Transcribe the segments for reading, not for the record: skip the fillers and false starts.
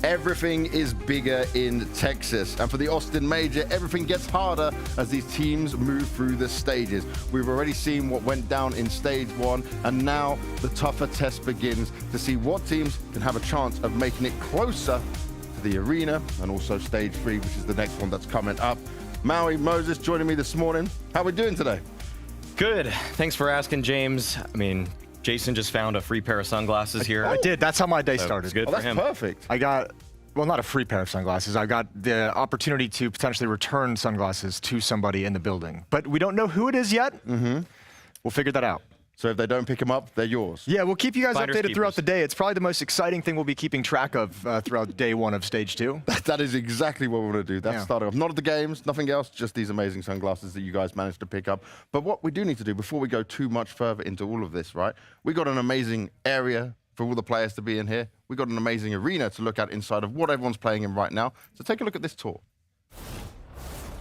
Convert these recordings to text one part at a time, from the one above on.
Everything is bigger in Texas, and for the Austin Major, everything gets harder as these teams move through the stages. We've already seen what went down in stage 1, and now the tougher test begins to see what teams can have a chance of making it closer to the arena, and also stage 3, which is the next one that's coming up. Maui, Moses joining me this morning. How are we doing today? Good. Thanks for asking, James. I mean, Jason just found a free pair of sunglasses here. I did. That's how my day started. It's good for him. That's perfect. I got, well, not a free pair of sunglasses. I got the opportunity to potentially return sunglasses to somebody in the building. But we don't know who it is yet. We'll figure that out. So if they don't pick them up, they're yours. Yeah, we'll keep you guys Finders updated keepers. throughout the day. It's probably the most exciting thing we'll be keeping track of throughout day 1 of stage 2. That is exactly what we want to do. That's Yeah. starting off. Not at the games, nothing else, just these amazing sunglasses that you guys managed to pick up. But what we do need to do before we go too much further into all of this, right? We got an amazing area for all the players to be in here. We got an amazing arena to look at inside of what everyone's playing in right now. So take a look at this tour.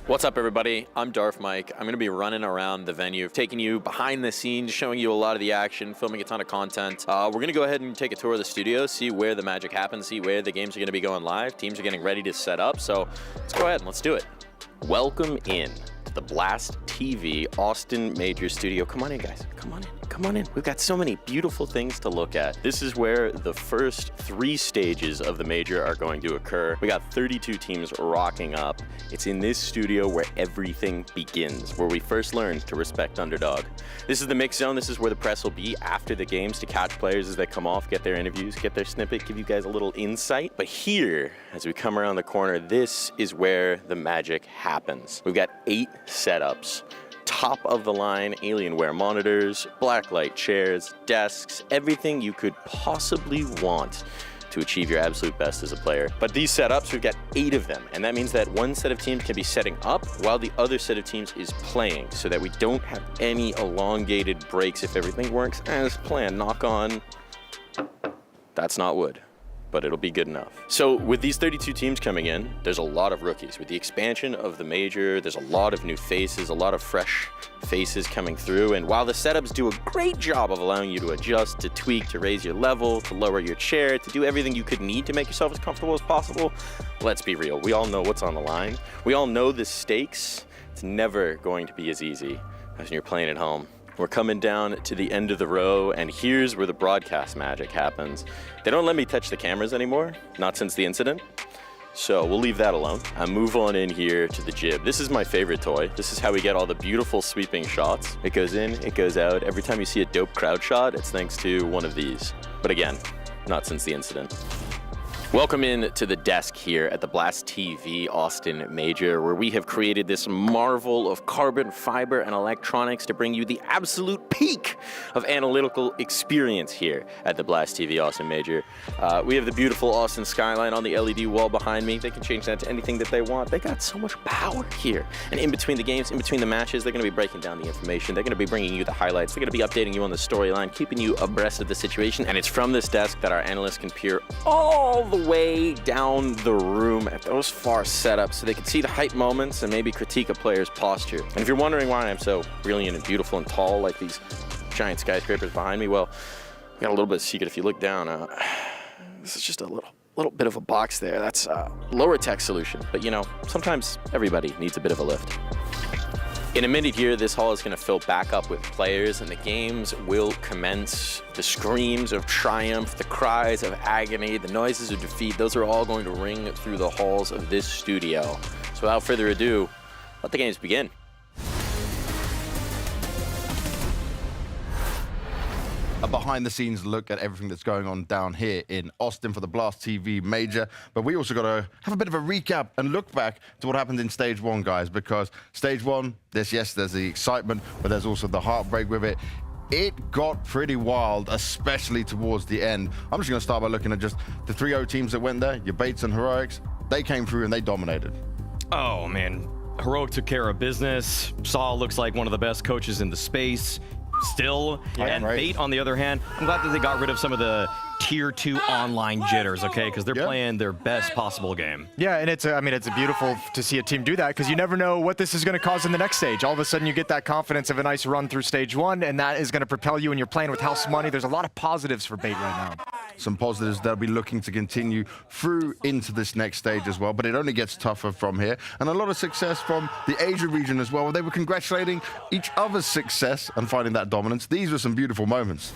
What's up, everybody? I'm Darth Mike. I'm going to be running around the venue, taking you behind the scenes, showing you a lot of the action, filming a ton of content. We're going to go ahead and take a tour of the studio, see where the magic happens, see where the games are going to be going live. Teams are getting ready to set up, so let's go ahead and let's do it. Welcome in to the Blast TV Austin Major Studio. Come on in, guys. Come on in. Come on in. We've got so many beautiful things to look at. This is where the first 3 stages of the Major are going to occur. We got 32 teams rocking up. It's in this studio where everything begins, where we first learn to respect underdog. This is the mix zone. This is where the press will be after the games to catch players as they come off, get their interviews, get their snippet, give you guys a little insight. But here, as we come around the corner, this is where the magic happens. We've got 8 setups. Top of the line Alienware monitors, blacklight chairs, desks, everything you could possibly want to achieve your absolute best as a player. But these setups, we've got 8 of them, and that means that one set of teams can be setting up while the other set of teams is playing, so that we don't have any elongated breaks if everything works as planned. Knock on, that's not wood, but it'll be good enough. So with these 32 teams coming in, there's a lot of rookies. With the expansion of the Major, there's a lot of new faces, a lot of fresh faces coming through. And while the setups do a great job of allowing you to adjust, to tweak, to raise your level, to lower your chair, to do everything you could need to make yourself as comfortable as possible, let's be real. We all know what's on the line. We all know the stakes. It's never going to be as easy as when you're playing at home. We're coming down to the end of the row, and here's where the broadcast magic happens. They don't let me touch the cameras anymore, not since the incident, so we'll leave that alone. I move on in here to the jib. This is my favorite toy. This is how we get all the beautiful sweeping shots. It goes in, it goes out. Every time you see a dope crowd shot, it's thanks to one of these. But again, not since the incident. Welcome in to the desk here at the Blast TV Austin Major, where we have created this marvel of carbon fiber and electronics to bring you the absolute peak of analytical experience here at the Blast TV Austin Major. We have the beautiful Austin skyline on the LED wall behind me. They can change that to anything that they want. They got so much power here. And in between the games, in between the matches, they're going to be breaking down the information. They're going to be bringing you the highlights. They're going to be updating you on the storyline, keeping you abreast of the situation. And it's from this desk that our analysts can peer all the way down the room at those far setups so they can see the hype moments and maybe critique a player's posture. And if you're wondering why I'm so brilliant and beautiful and tall like these giant skyscrapers behind me, well, we got a little bit of secret. If you look down, this is just a little bit of a box there. That's a lower tech solution, but you know, sometimes everybody needs a bit of a lift. In a minute here, this hall is going to fill back up with players, and the games will commence. The screams of triumph, the cries of agony, the noises of defeat, those are all going to ring through the halls of this studio. So without further ado, let the games begin. A behind-the-scenes look at everything that's going on down here in Austin for the Blast TV Major. But we also got to have a bit of a recap and look back to what happened in Stage 1, guys, because Stage 1, there's the excitement, but there's also the heartbreak with it. It got pretty wild, especially towards the end. I'm just going to start by looking at just the 3-0 teams that went there, your Bates and Heroics. They came through and they dominated. Oh, man. Heroic took care of business. Saul looks like one of the best coaches in the space. Still, and right. Bait, on the other hand, I'm glad that they got rid of some of the Tier 2 online jitters, okay? Because they're playing their best possible game. Yeah, and it's beautiful to see a team do that because you never know what this is going to cause in the next stage. All of a sudden, you get that confidence of a nice run through Stage 1, and that is going to propel you, and you're playing with house money. There's a lot of positives for Bait right now. some positives they'll be looking to continue through into this next stage as well, but it only gets tougher from here. And a lot of success from the Asia region as well, where they were congratulating each other's success and finding that dominance. These were some beautiful moments.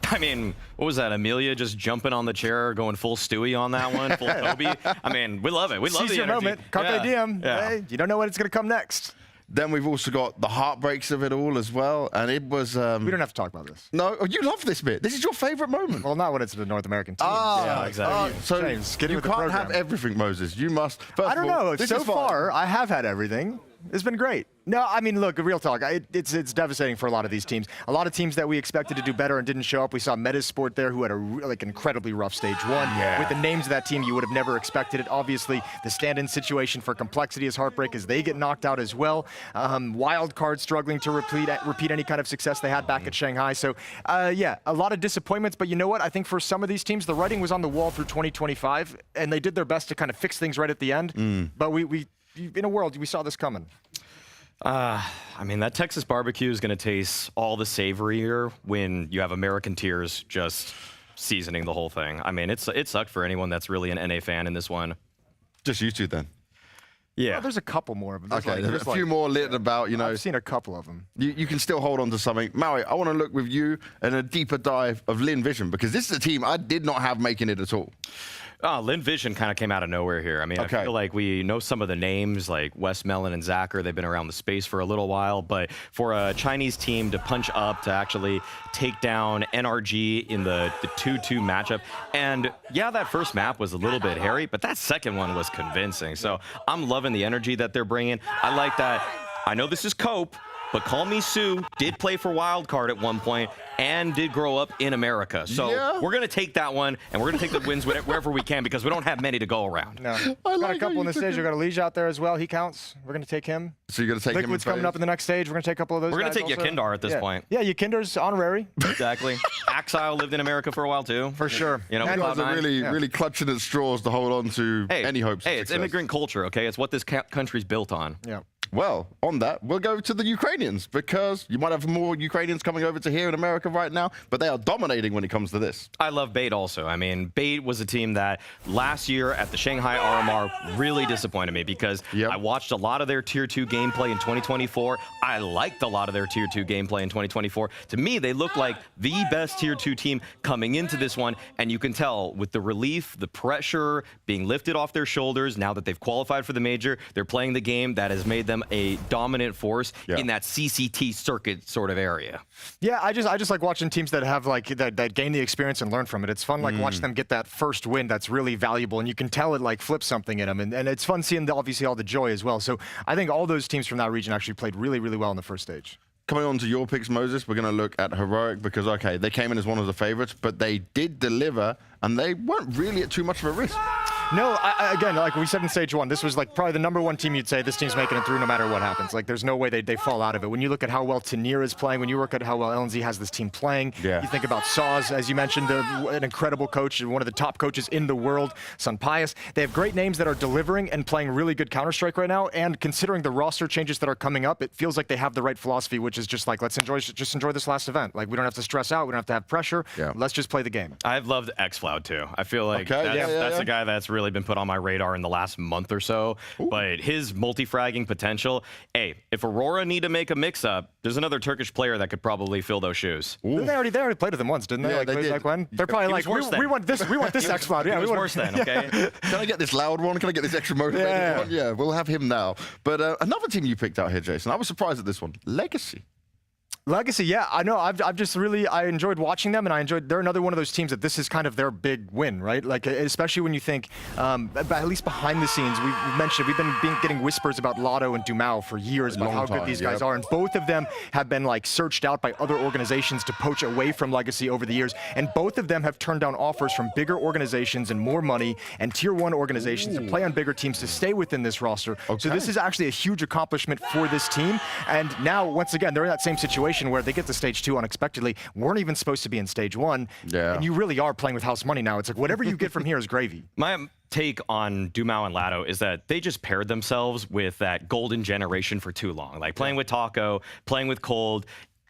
I mean, what was that? Amelia just jumping on the chair, going full Stewie on that one, full Kobe. I mean, we love it. We love Seize the your energy. moment. Carpe diem. Yeah. Hey, you don't know when it's going to come next. Then we've also got the heartbreaks of it all as well, and it was... We don't have to talk about this. No, oh, you love this bit. This is your favorite moment. Well, not when it's the North American team. Yeah, exactly. So James, get you with the can't have program. everything, Moses. You must... First I don't of all, know. this So is fun. far, I have had everything. It's been great. No, I mean, look, real talk. It's devastating for a lot of these teams. A lot of teams that we expected to do better and didn't show up. We saw Metasport there, who had an incredibly rough stage one. Yeah. With the names of that team, you would have never expected it. Obviously, the stand-in situation for Complexity is heartbreak as they get knocked out as well. Wild Card struggling to repeat any kind of success they had back at Shanghai. So, yeah, a lot of disappointments. But you know what? I think for some of these teams, the writing was on the wall through 2025, and they did their best to kind of fix things right at the end. But we in a world, we saw this coming. I mean, that Texas barbecue is going to taste all the savorier when you have American tears just seasoning the whole thing. I mean, it sucked for anyone that's really an NA fan in this one. Just you two then. Yeah. Oh, there's a couple more of them. There's Okay, there's a few more lit about, you know. I've seen a couple of them. You can still hold on to something. Maui, I want to look with you in a deeper dive of Lynn Vision, because this is a team I did not have making it at all. Lynn Vision kind of came out of nowhere here. I mean, Okay. I feel like we know some of the names, like Wes Mellon and Zacher. They've been around the space for a little while, but for a Chinese team to punch up, to actually take down NRG in the 2-2 matchup, and yeah, that first map was a little bit hairy, but that second one was convincing. So I'm loving the energy that they're bringing. I like that. I know this is Cope, but Call Me Sue did play for Wildcard at one point and did grow up in America. So Yeah. we're going to take that one, and we're going to take the wins wherever we can, because we don't have many to go around. No. I Got like a how couple you in the took stage. it. We've got a Liege out there as well. He counts. We're going to take him. So you're going to take Liquid's him coming up in the next stage. We're going to take a couple of those We're guys going to take also. Yakindar at this Yeah. point. Yeah, Yakindar's honorary. Exactly. Axile lived in America for a while, too. For sure. You know, And You guys are Cloud9. really clutching at straws to hold on to Hey, any hopes. Hey, of it's success. immigrant culture, okay? It's what this country's built on. Yeah. Well, on that, we'll go to the Ukrainians, because you might have more Ukrainians coming over to here in America right now, but they are dominating when it comes to this. I love Bait also. I mean, Bait was a team that last year at the Shanghai RMR really disappointed me, because I watched a lot of their Tier 2 gameplay in 2024. I liked a lot of their Tier 2 gameplay in 2024. To me, they looked like the best Tier 2 team coming into this one, and you can tell with the relief, the pressure being lifted off their shoulders, now that they've qualified for the major, they're playing the game that has made them a dominant force in that CCT circuit sort of area. Yeah, I just like watching teams that have like that gain the experience and learn from it. It's fun like watching them get that first win that's really valuable, and you can tell it like flips something in them, and it's fun seeing obviously all the joy as well. So I think all those teams from that region actually played really, really well in the first stage. Coming on to your picks, Moses, we're going to look at Heroic, because, okay, they came in as one of the favorites, but they did deliver, and they weren't really at too much of a risk. No, again, like we said in stage one, this was like probably the #1 team you'd say this team's making it through no matter what happens. Like there's no way they fall out of it. When you look at how well Tanir is playing, when you look at how well LNZ has this team playing, you think about Saws, as you mentioned, an incredible coach, one of the top coaches in the world, Sun Pius. They have great names that are delivering and playing really good Counter-Strike right now, and considering the roster changes that are coming up, it feels like they have the right philosophy, which is just like, let's just enjoy this last event. Like we don't have to stress out, we don't have to have pressure, let's just play the game. I've loved Xfloud too. I feel like that's a guy that's really been put on my radar in the last month or so. But his multi-fragging potential, hey, if Aurora need to make a mix-up, there's another Turkish player that could probably fill those shoes. They already played with them once, didn't they? Yeah, like, they did. Like when? They're probably like, we want this Xfloud. Yeah, It was worse then, okay? Can I get this loud one? Can I get this extra motivated one? Yeah, we'll have him now. But another team you picked out here, Jason, I was surprised at this one. Legacy. Legacy, yeah, I know. I've just really enjoyed watching them, and they're another one of those teams that this is kind of their big win, right? Like especially when you think, at least behind the scenes, we've been getting whispers about Lotto and Dumao for years about how good these guys are, and both of them have been like searched out by other organizations to poach away from Legacy over the years, and both of them have turned down offers from bigger organizations and more money and Tier 1 organizations to play on bigger teams to stay within this roster. So this is actually a huge accomplishment for this team, and now once again they're in that same situation where they get to stage 2 unexpectedly, weren't even supposed to be in stage 1, and you really are playing with house money now. It's like whatever you get from here is gravy. My take on Dumao and Lado is that they just paired themselves with that golden generation for too long. Like playing with Taco, playing with Cold.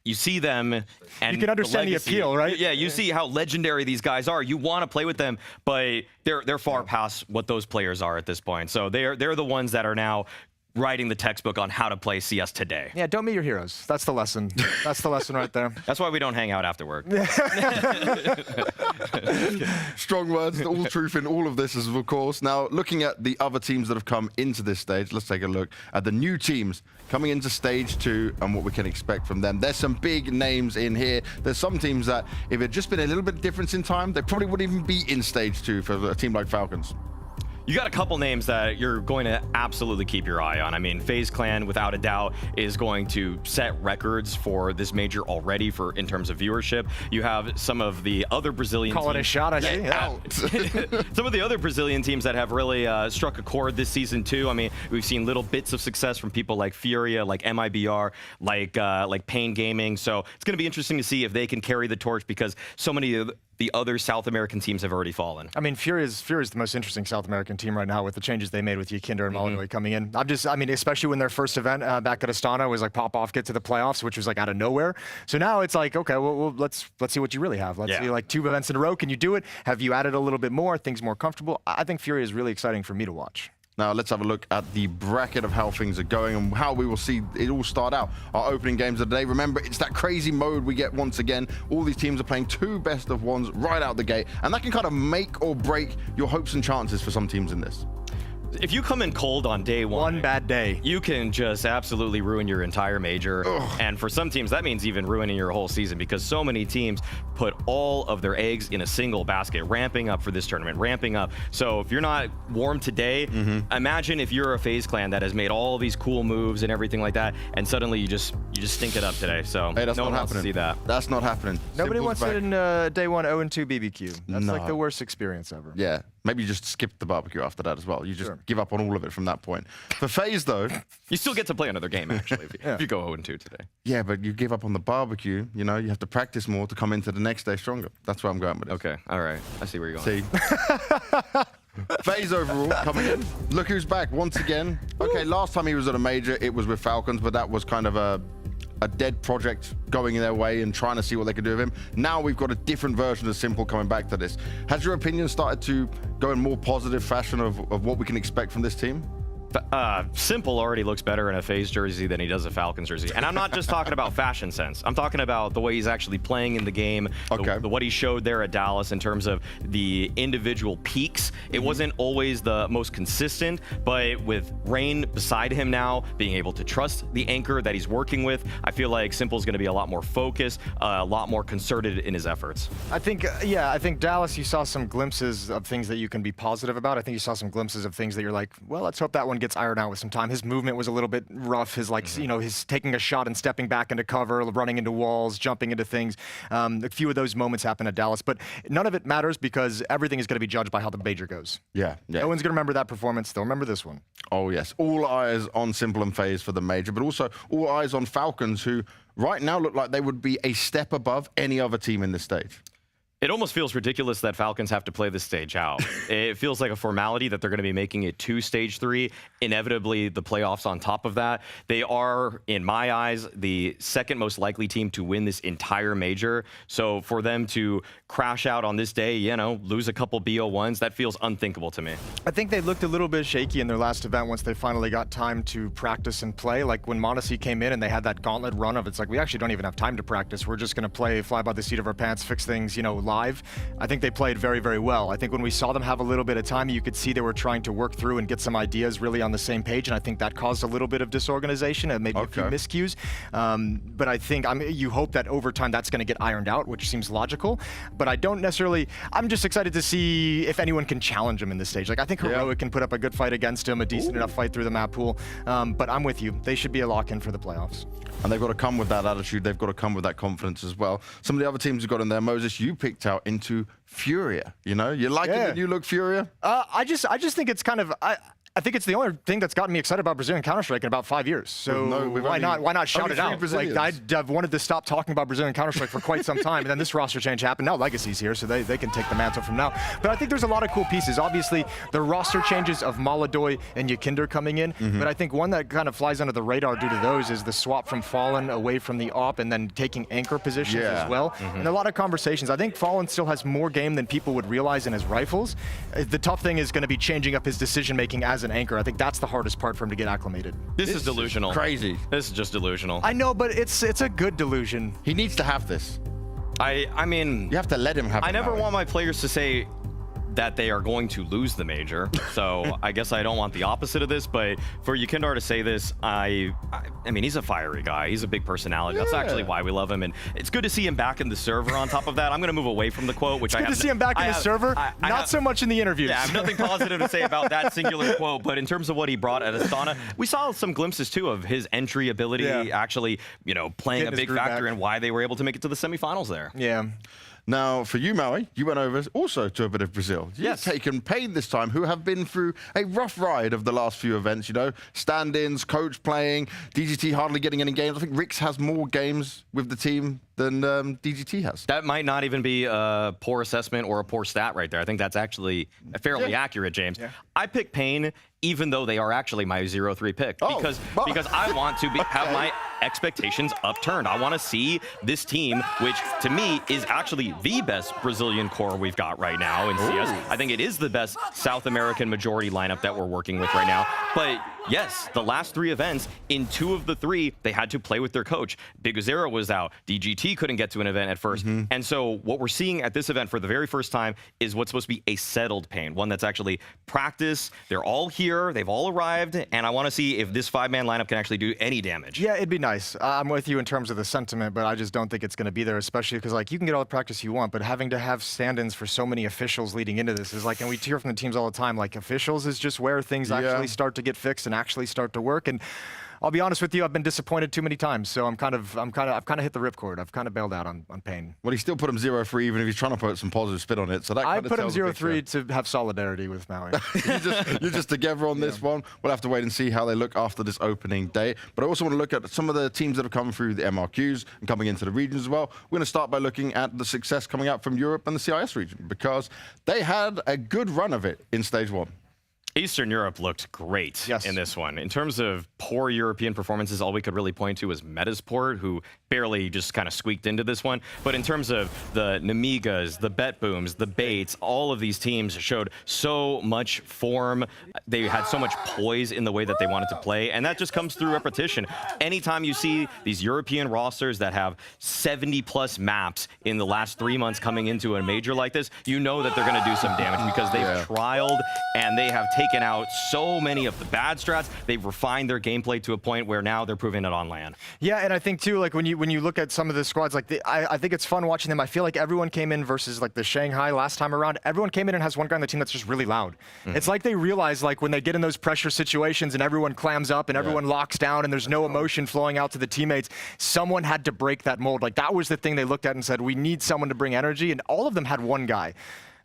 you see them, and you can understand the legacy, appeal, right? Yeah, you see how legendary these guys are. You want to play with them, but they're far past what those players are at this point. So they're the ones that are now writing the textbook on how to play CS today. Yeah, don't meet your heroes. That's the lesson. That's the lesson right there. That's why we don't hang out after work. Strong words, all truth in all of this is of course. Now, looking at the other teams that have come into this stage, let's take a look at the new teams coming into stage 2 and what we can expect from them. There's some big names in here. There's some teams that, if it had just been a little bit of difference in time, they probably wouldn't even be in stage 2 for a team like Falcons. You got a couple names that you're going to absolutely keep your eye on. I mean, FaZe Clan, without a doubt, is going to set records for this major already in terms of viewership. You have some of the other Brazilian Call teams. it a shot, I see. Yeah. Some of the other Brazilian teams that have really struck a chord this season too. I mean, we've seen little bits of success from people like FURIA, like MIBR, like Pain Gaming. So it's going to be interesting to see if they can carry the torch, because so many of the other South American teams have already fallen. I mean, FURIA's the most interesting South American team right now with the changes they made with Yakinder and Molly coming in. I mean, especially when their first event back at Astana was like pop off, get to the playoffs, which was like out of nowhere. So now it's like, okay, well let's see what you really have. Let's see like 2 events in a row. Can you do it? Have you added a little bit more? Things more comfortable? I think FURIA is really exciting for me to watch. Now, let's have a look at the bracket of how things are going and how we will see it all start out. Our opening games of the day. Remember, it's that crazy mode we get once again. All these teams are playing 2 best of 1s right out the gate, and that can kind of make or break your hopes and chances for some teams in this. If you come in cold on day one bad day, you can just absolutely ruin your entire major. And for some teams, that means even ruining your whole season, because so many teams put all of their eggs in a single basket, ramping up for this tournament, ramping up. So if you're not warm today, imagine if you're a FaZe Clan that has made all these cool moves and everything like that, and suddenly you just stink it up today. So hey, that's no not one wants happening. to see that. That's not happening. Nobody Simple's wants back. it in day 1 0-2 BBQ. That's like the worst experience ever. Yeah. Maybe you just skip the barbecue after that as well. You just give up on all of it from that point. For FaZe, though... You still get to play another game, actually, if you go 0-2 today. Yeah, but you give up on the barbecue, you know, you have to practice more to come into the next day stronger. That's where I'm going with it. Okay, all right. I see where you're See? going. FaZe overall coming in. Look who's back once again. Okay, last time he was at a major, it was with Falcons, but that was kind of a dead project going their way and trying to see what they could do with him. Now we've got a different version of Simple coming back to this. Has your opinion started to go in more positive fashion of what we can expect from this team? Simple already looks better in a FaZe jersey than he does a Falcons jersey. And I'm not just talking about fashion sense. I'm talking about the way he's actually playing in the game, what he showed there at Dallas in terms of the individual peaks. It wasn't always the most consistent, but with Rain beside him now, being able to trust the anchor that he's working with, I feel like Simple's going to be a lot more focused, a lot more concerted in his efforts. I think, I think Dallas, you saw some glimpses of things that you can be positive about. I think you saw some glimpses of things that you're like, well, let's hope that one gets ironed out with some time. His movement was a little bit rough. His you know, his taking a shot and stepping back into cover, running into walls, jumping into things. A few of those moments happened at Dallas, but none of it matters because everything is going to be judged by how the major goes. Yeah. No one's going to remember that performance. They'll remember this one. Oh, yes. All eyes on Simple and FaZe for the major, but also all eyes on Falcons, who right now look like they would be a step above any other team in this stage. It almost feels ridiculous that Falcons have to play this stage out. It feels like a formality that they're going to be making it to stage 3, inevitably the playoffs on top of that. They are, in my eyes, the second most likely team to win this entire major. So for them to crash out on this day, you know, lose a couple BO1s, that feels unthinkable to me. I think they looked a little bit shaky in their last event once they finally got time to practice and play. Like when Modesty came in and they had that gauntlet run of, it's like, we actually don't even have time to practice. We're just going to play, fly by the seat of our pants, fix things, you know, live. I think they played very, very well. I think when we saw them have a little bit of time, you could see they were trying to work through and get some ideas really on the same page, and I think that caused a little bit of disorganization and maybe a few miscues. But I think, you hope that over time that's going to get ironed out, which seems logical. But I don't necessarily, I'm just excited to see if anyone can challenge him in this stage. Like, I think Heroic can put up a good fight against him, a decent enough fight through the map pool. But I'm with you. They should be a lock-in for the playoffs. And they've got to come with that attitude. They've got to come with that confidence as well. Some of the other teams who got in there, Moses, you picked out into FURIA. You know, you like it when you look FURIA? I just think it's kind of, I think it's the only thing that's gotten me excited about Brazilian Counter-Strike in about 5 years. So why not shout it out? Like, I've wanted to stop talking about Brazilian Counter-Strike for quite some time, and then this roster change happened. Now Legacy's here, so they can take the mantle from now. But I think there's a lot of cool pieces. Obviously, the roster changes of Maladoy and Yakinder coming in, but I think one that kind of flies under the radar due to those is the swap from Fallen away from the AWP and then taking anchor positions as well. And a lot of conversations. I think Fallen still has more game than people would realize in his rifles. The tough thing is going to be changing up his decision-making as an anchor. I think that's the hardest part for him to get acclimated. This is delusional. Crazy. This is just delusional. I know, but it's a good delusion. He needs to have this. I mean, you have to let him have it. I never want my players to say that they are going to lose the major. So I guess I don't want the opposite of this, but for Yakinder to say this, I mean, he's a fiery guy. He's a big personality. That's actually why we love him. And it's good to see him back in the server on top of that. I'm going to move away from the quote, which it's good to see him back in the server, not so much in the interviews. Yeah, I have nothing positive to say about that singular quote, but in terms of what he brought at Astana, we saw some glimpses too of his entry ability actually, you know, playing a big factor in why they were able to make it to the semifinals there. Yeah. Now, for you, Maui, you went over also to a bit of Brazil. You've taken Pain this time, who have been through a rough ride of the last few events, you know, stand-ins, coach playing, DGT hardly getting any games. I think Rix has more games with the team than DGT has. That might not even be a poor assessment or a poor stat right there. I think that's actually fairly accurate, James. I picked Pain even though they are actually my 0-3 pick because I want to have my expectations upturned. I want to see this team, which to me is actually the best Brazilian core we've got right now in CS. I think it is the best South American majority lineup that we're working with right now. But yes, the last 3 events, in 2 of the 3, they had to play with their coach. Big Zero was out. DGT couldn't get to an event at first. And so what we're seeing at this event for the very first time is what's supposed to be a settled Pain, one that's actually practice. They're all here. They've all arrived. And I want to see if this 5-man lineup can actually do any damage. Yeah, it'd be nice. I'm with you in terms of the sentiment, but I just don't think it's going to be there, especially because, like, you can get all the practice you want, but having to have stand-ins for so many officials leading into this is like, and we hear from the teams all the time, like, officials is just where things actually start to get fixed and actually start to work. And I'll be honest with you, I've been disappointed too many times, so I've kind of hit the ripcord. I've kind of bailed out on Pain. Well, he still put him 0-3, even if he's trying to put some positive spin on it. So that I put him 0-3 to have solidarity with Maui. You're just together on this one. We'll have to wait and see how they look after this opening day. But I also want to look at some of the teams that have come through the MRQs and coming into the regions as well. We're going to start by looking at the success coming out from Europe and the CIS region, because they had a good run of it in stage 1. Eastern Europe looked great in this one. In terms of poor European performances, all we could really point to was Metasport, who barely just kind of squeaked into this one. But in terms of the Nemigas, the Bet Booms, the Baits, all of these teams showed so much form. They had so much poise in the way that they wanted to play, and that just comes through repetition. Anytime you see these European rosters that have 70+ maps in the last 3 months coming into a major like this, you know that they're going to do some damage because they've trialed and they have taken out so many of the bad strats. They've refined their gameplay to a point where now they're proving it on LAN. Yeah, and I think too, like when you look at some of the squads, like I think it's fun watching them. I feel like everyone came in versus like the Shanghai last time around. Everyone came in and has one guy on the team that's just really loud. It's like they realize, like, when they get in those pressure situations and everyone clams up and everyone locks down and there's no emotion flowing out to the teammates, someone had to break that mold. Like, that was the thing they looked at and said, we need someone to bring energy, and all of them had one guy,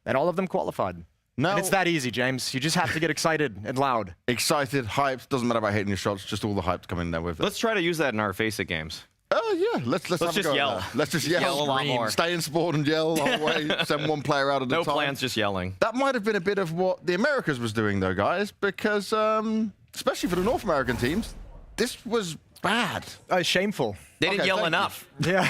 and all of them qualified. No, and it's that easy, James. You just have to get excited and loud. Excited, hyped. Doesn't matter about hitting your shots, just all the hype coming there with it. Let's try to use that in our FaZe games. Oh, yeah. Let's have just a go yell. Let's just yell. A lot more. Stay in spawn and yell all the way. Send one player out at a time. No plans, just yelling. That might have been a bit of what the Americas was doing, though, guys, because especially for the North American teams, this was bad. Shameful. They didn't yell enough. Yeah.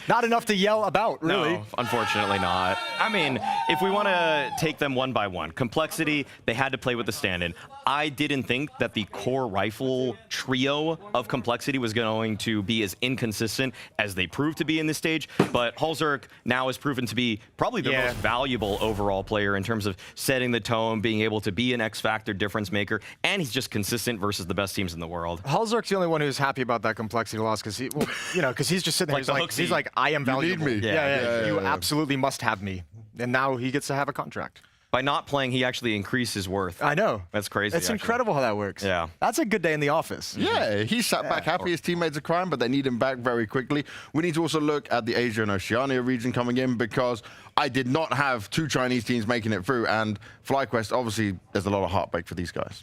Not enough to yell about, really. No, unfortunately not. I mean, if we want to take them one by one, Complexity, they had to play with the stand-in. I didn't think that the core rifle trio of Complexity was going to be as inconsistent as they proved to be in this stage, but Hulzerk now has proven to be probably the most valuable overall player in terms of setting the tone, being able to be an X-factor difference maker, and he's just consistent versus the best teams in the world. Hulzerk's the only one who's happy about that Complexity loss, because he, well, you know, because he's just sitting there. He's like, I am valuable. You need me. You absolutely must have me. And now he gets to have a contract. By not playing, he actually increased his worth. I know. That's crazy. It's incredible how that works. Yeah. That's a good day in the office. Yeah, he sat back happy. His teammates are crying, but they need him back very quickly. We need to also look at the Asia and Oceania region coming in, because I did not have 2 Chinese teams making it through, and FlyQuest, obviously, there's a lot of heartbreak for these guys.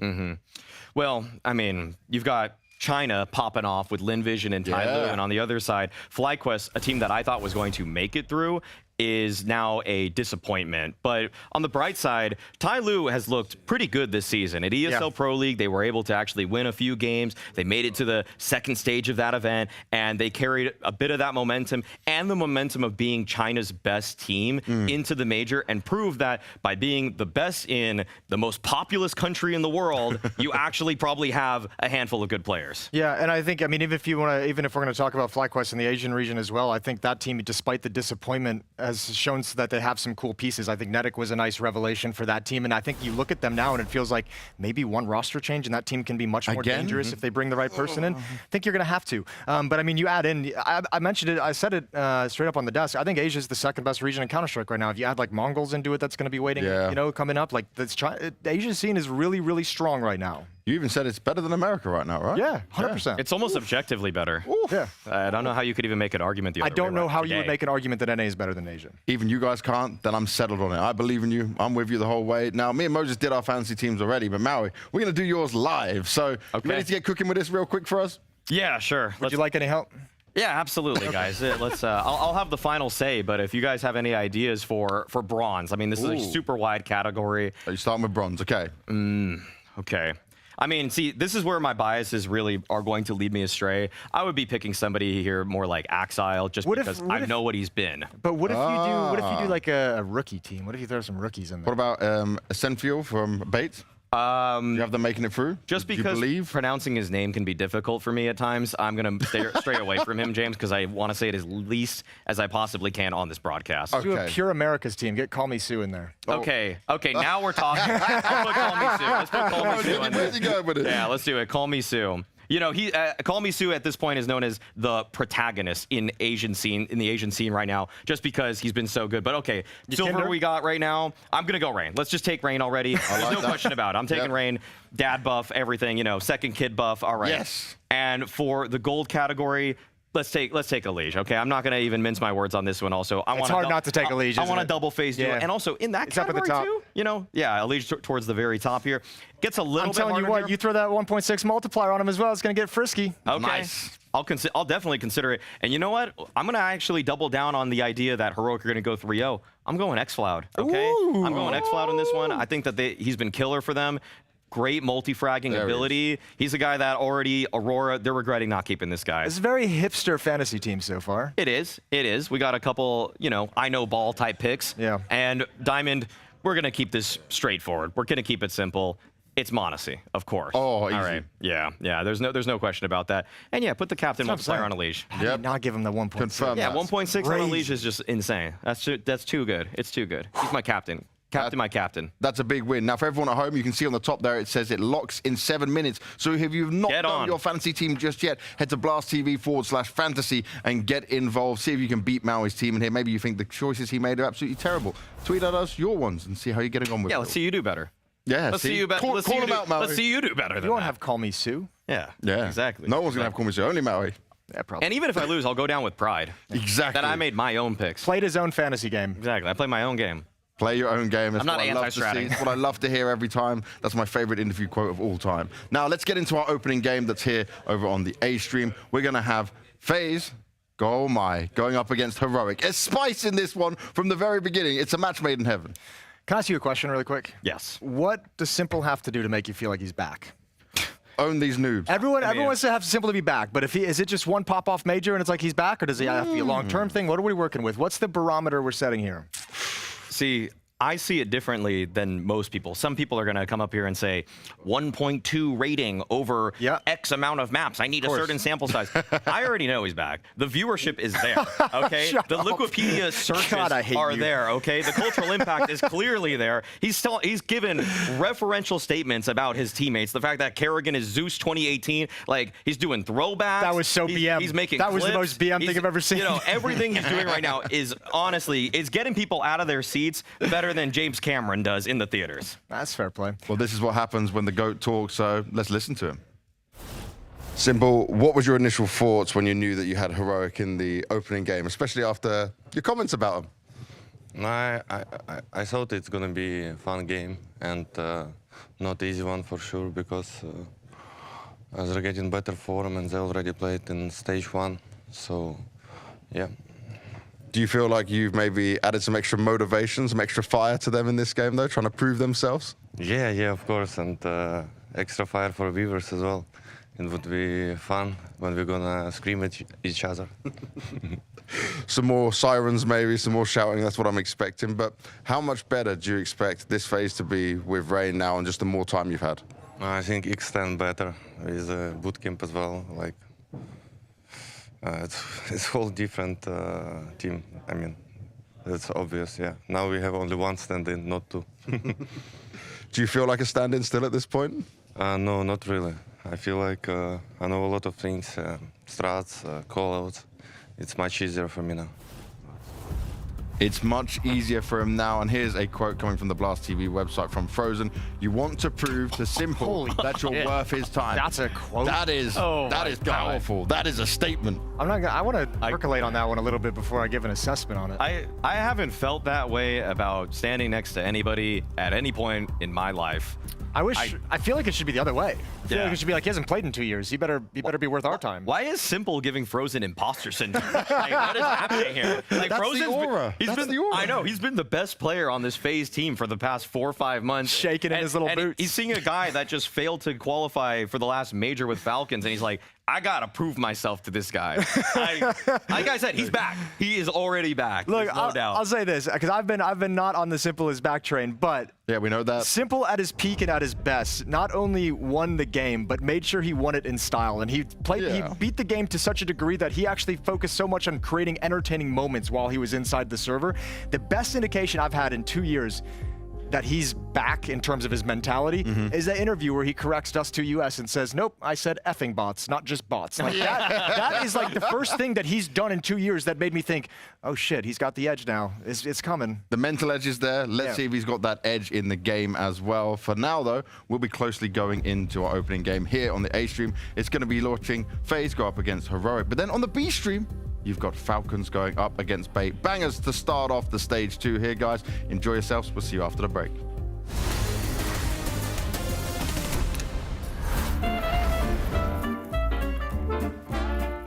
Well, I mean, you've got China popping off with Lynn, Vision, and TYLOO, and on the other side, FlyQuest, a team that I thought was going to make it through, is now a disappointment. But on the bright side, TYLOO has looked pretty good this season. At ESL Pro League, they were able to actually win a few games. They made it to the second stage of that event, and they carried a bit of that momentum and the momentum of being China's best team into the major, and proved that by being the best in the most populous country in the world, you actually probably have a handful of good players. Yeah, and I think, I mean, even if we're going to talk about FlyQuest in the Asian region as well, I think that team, despite the disappointment, has shown that they have some cool pieces. I think Netic was a nice revelation for that team, and I think you look at them now and it feels like maybe one roster change and that team can be much more dangerous if they bring the right person in. I think you're going to have to. But I mean, you add in, I mentioned it, I said it straight up on the desk, I think Asia is the second best region in Counter-Strike right now. If you add like Mongols into it, that's going to be waiting, you know, coming up. Like the Asia scene is really, really strong right now. You even said it's better than America right now, right? Yeah, 100%. It's almost objectively better. Yeah. I don't know how you could even make an argument the other way. I don't know how today. you would make an argument that NA is better than Asia. Even you guys can't, then I'm settled on it. I believe in you. I'm with you the whole way. Now, me and Moses did our fantasy teams already, but Maui, we're going to do yours live. So, you ready to get cooking with this real quick for us? Yeah, sure. Would you like any help? Yeah, absolutely, guys. Let's. I'll have the final say, but if you guys have any ideas for bronze, I mean, this is a super wide category. Are you starting with bronze? Okay. Okay. I mean, see, this is where my biases really are going to lead me astray. I would be picking somebody here more like Axile, just because I know what he's been. But what if you do like a rookie team? What if you throw some rookies in there? What about Senfuel from Bates? You have them making it through? Just because pronouncing his name can be difficult for me at times, I'm going to stray away from him, James, because I want to say it as least as I possibly can on this broadcast. Do a pure America's team. Get Call Me Sue in there. Okay, now we're talking. I'll put Call Me Sue. Let's put Call Me Sue in there. Where's he going with it? Yeah, let's do it. Call Me Sue. You know, Call Me Sue at this point is known as the protagonist in the Asian scene right now, just because he's been so good. But okay, Silver we got right now. I'm gonna go Rain. Let's just take Rain already. There's no question about it. I'm taking Rain. Dad buff, everything. You know, second kid buff. All right. Yes. And for the gold category, let's take Elige. Okay, I'm not gonna even mince my words on this one. Also, it's hard not to take Elige. I want to double phase duo, and also in that category too. You know, Elige towards the very top here gets a little. I'm telling you what, you throw that 1.6 multiplier on him as well, it's gonna get frisky. Okay. Nice. I'll definitely consider it. And you know what? I'm gonna actually double down on the idea that HEROIC are gonna go 3-0. I'm going xFloud. Okay, I'm going xFloud on this one. I think that he's been killer for them. Great multi-fragging ability. He's a guy that already, Aurora, they're regretting not keeping this guy. It's a very hipster fantasy team so far. It is. It is. We got a couple, you know, I know ball type picks. Yeah. And Diamond, we're going to keep this straightforward. We're going to keep it simple. It's Monacy, of course. Oh, easy. All right. Yeah. There's no question about that. And yeah, put the captain multiplier on Elige. How did not give him the 1.6? Confirm. Yeah, 1.6 on Elige is just insane. That's too good. It's too good. He's my captain. My captain. That's a big win. Now, for everyone at home, you can see on the top there, it says it locks in 7 minutes. So if you've not done your fantasy team just yet, head to BlastTV/fantasy and get involved. See if you can beat Maui's team in here. Maybe you think the choices he made are absolutely terrible. Tweet at us your ones and see how you're getting on with it. Yeah, let's see you do better. Yeah, let's see you better. Let's see you do better than that. You won't have Call Me Sue. Yeah, exactly. No one's going to have Call Me Sue, only Maui. Yeah, probably. And even if I lose, I'll go down with pride. Exactly. That I made my own picks. Played his own fantasy game. Exactly. I play my own game. Play your own game. That's I'm not anti-stratting. It's what I love to hear every time. That's my favorite interview quote of all time. Now, let's get into our opening game that's here over on the A stream. We're going to have FaZe, going up against HEROIC. There's spice in this one from the very beginning. It's a match made in heaven. Can I ask you a question really quick? Yes. What does Simple have to do to make you feel like he's back? Own these noobs. Everyone wants to have Simple to be back, but is it just one pop-off major and it's like he's back, or does he have to be a long-term thing? What are we working with? What's the barometer we're setting here? See, I see it differently than most people. Some people are going to come up here and say 1.2 rating over X amount of maps. I need a certain sample size. I already know he's back. The viewership is there, okay? The Wikipedia searches are there, okay? The cultural impact is clearly there. He's given referential statements about his teammates. The fact that Kerrigan is Zeus 2018, like he's doing throwbacks. That was so BM. He's making that clips. was the most BM thing I've ever seen. You know, everything he's doing right now is honestly, it's getting people out of their seats better better than James Cameron does in the theaters. That's fair play. Well, this is what happens when the GOAT talks, so let's listen to him. Simple, what was your initial thoughts when you knew that you had Heroic in the opening game, especially after your comments about him? I thought it's gonna be a fun game and not easy one for sure, because as they're getting better form and they already played in stage 1, so yeah. Do you feel like you've maybe added some extra motivation, some extra fire to them in this game though, trying to prove themselves? Yeah, of course, and extra fire for viewers as well. It would be fun when we're gonna scream at each other. Some more sirens maybe, some more shouting, that's what I'm expecting. But how much better do you expect this phase to be with Rain now and just the more time you've had? I think X10 better with bootcamp as well. Like it's a whole different team. I mean, it's obvious, yeah. Now we have only one stand-in, not two. Do you feel like a stand-in still at this point? No, not really. I feel like I know a lot of things, strats, callouts. It's much easier for me now. It's much easier for him now, and here's a quote coming from the Blast TV website from Frozen. You want to prove to Simple that you're worth his time. That's a quote. That is powerful. That is a statement. I want to percolate on that one a little bit before I give an assessment on it. I haven't felt that way about standing next to anybody at any point in my life. I feel like it should be the other way. I feel like it should be like, he hasn't played in 2 years. He better be worth our time. Why is Simple giving Frozen imposter syndrome? Like, what is happening here? Like, That's Frozen's the aura. That's the aura. I know, he's been the best player on this FaZe team for the past 4 or 5 months. Shaking in his little boots. He's seeing a guy that just failed to qualify for the last major with Falcons, and he's like, I gotta prove myself to this guy. Like I said, he's back. He is already back. Look, no doubt. I'll say this, because I've been not on the Simple as back train, but yeah, we know that. Simple at his peak and at his best not only won the game, but made sure he won it in style. And he beat the game to such a degree that he actually focused so much on creating entertaining moments while he was inside the server. The best indication I've had in 2 years that he's back in terms of his mentality is that interview where he corrects Dust2US and says, nope, I said effing bots, not just bots. Like that is like the first thing that he's done in 2 years that made me think, oh shit, he's got the edge now. It's coming. The mental edge is there. Let's see if he's got that edge in the game as well. For now, though, we'll be closely going into our opening game here on the A stream. It's going to be launching FaZe go up against Heroic. But then on the B stream, you've got Falcons going up against Bait. Bangers to start off the stage 2 here, guys. Enjoy yourselves. We'll see you after the break.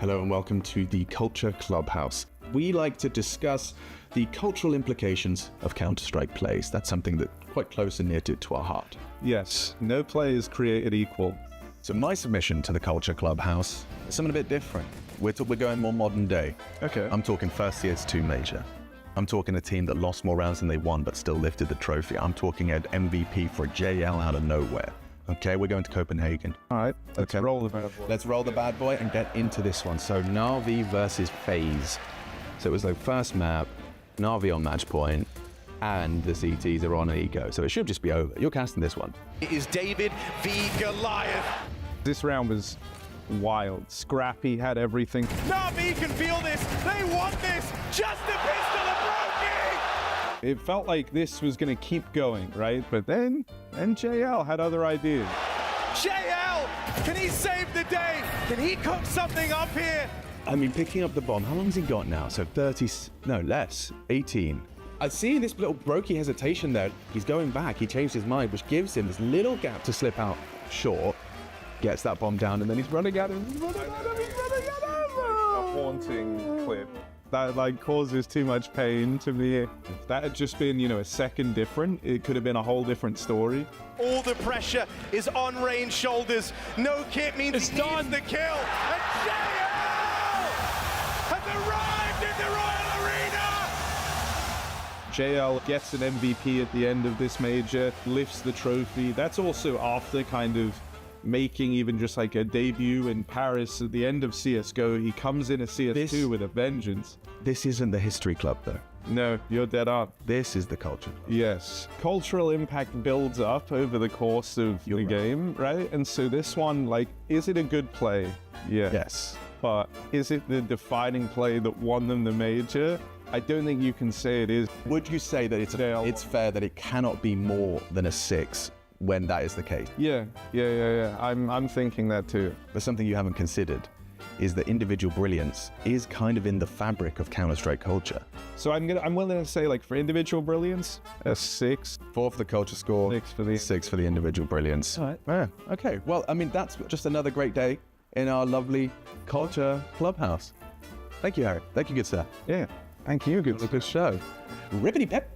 Hello and welcome to the Culture Clubhouse. We like to discuss the cultural implications of Counter-Strike plays. That's something that quite close and near to our heart. Yes, no play is created equal. So my submission to the Culture Clubhouse is something a bit different. We're going more modern day. Okay. I'm talking first CS2 major. I'm talking a team that lost more rounds than they won but still lifted the trophy. I'm talking an MVP for JL out of nowhere. Okay, we're going to Copenhagen. All right, let's roll the bad boy. Let's roll the bad boy and get into this one. So Na'Vi versus FaZe. So it was the first map, Na'Vi on match point, and the CTs are on Ego. So it should just be over. You're casting this one. It is David v Goliath. This round was wild. Scrappy had everything. Na'Vi can feel this. They want this. Just a pistol of Brokey. It felt like this was going to keep going, right? But then JL had other ideas. JL, can he save the day? Can he cook something up here? I mean, picking up the bomb, how long has he got now? So 30, no, less, 18. I see this little Brokey hesitation there. He's going back, he changed his mind, which gives him this little gap to slip out short. Gets that bomb down, and then he's running at him. He's running at him. He's running at him. A haunting clip that like causes too much pain to me. If that had just been, a second different, it could have been a whole different story. All the pressure is on Rain's shoulders. No kit means it's done. The kill. And JL has arrived in the Royal Arena. JL gets an MVP at the end of this major, lifts the trophy. That's also after kind of making even just like a debut in Paris at the end of CSGO. He comes in a CS2 with a vengeance. This isn't the history club though. No, you're dead on. This is the culture. Yes. Cultural impact builds up over the course of the game, right? And so this one, like, is it a good play? Yeah. Yes. but is it the defining play that won them the major? I don't think you can say it is. Would you say that it's fair that it cannot be more than a 6 when that is the case? Yeah. I'm thinking that too. But something you haven't considered is that individual brilliance is kind of in the fabric of Counter-Strike culture. So I'm willing to say, like, for individual brilliance, a 6. 4 for the culture score, 6 for the individual brilliance. All right. Yeah, okay. Well, I mean, that's just another great day in our lovely culture clubhouse. Thank you, Harry. Thank you, good sir. Yeah. Thank you. Good show. Rippity pep.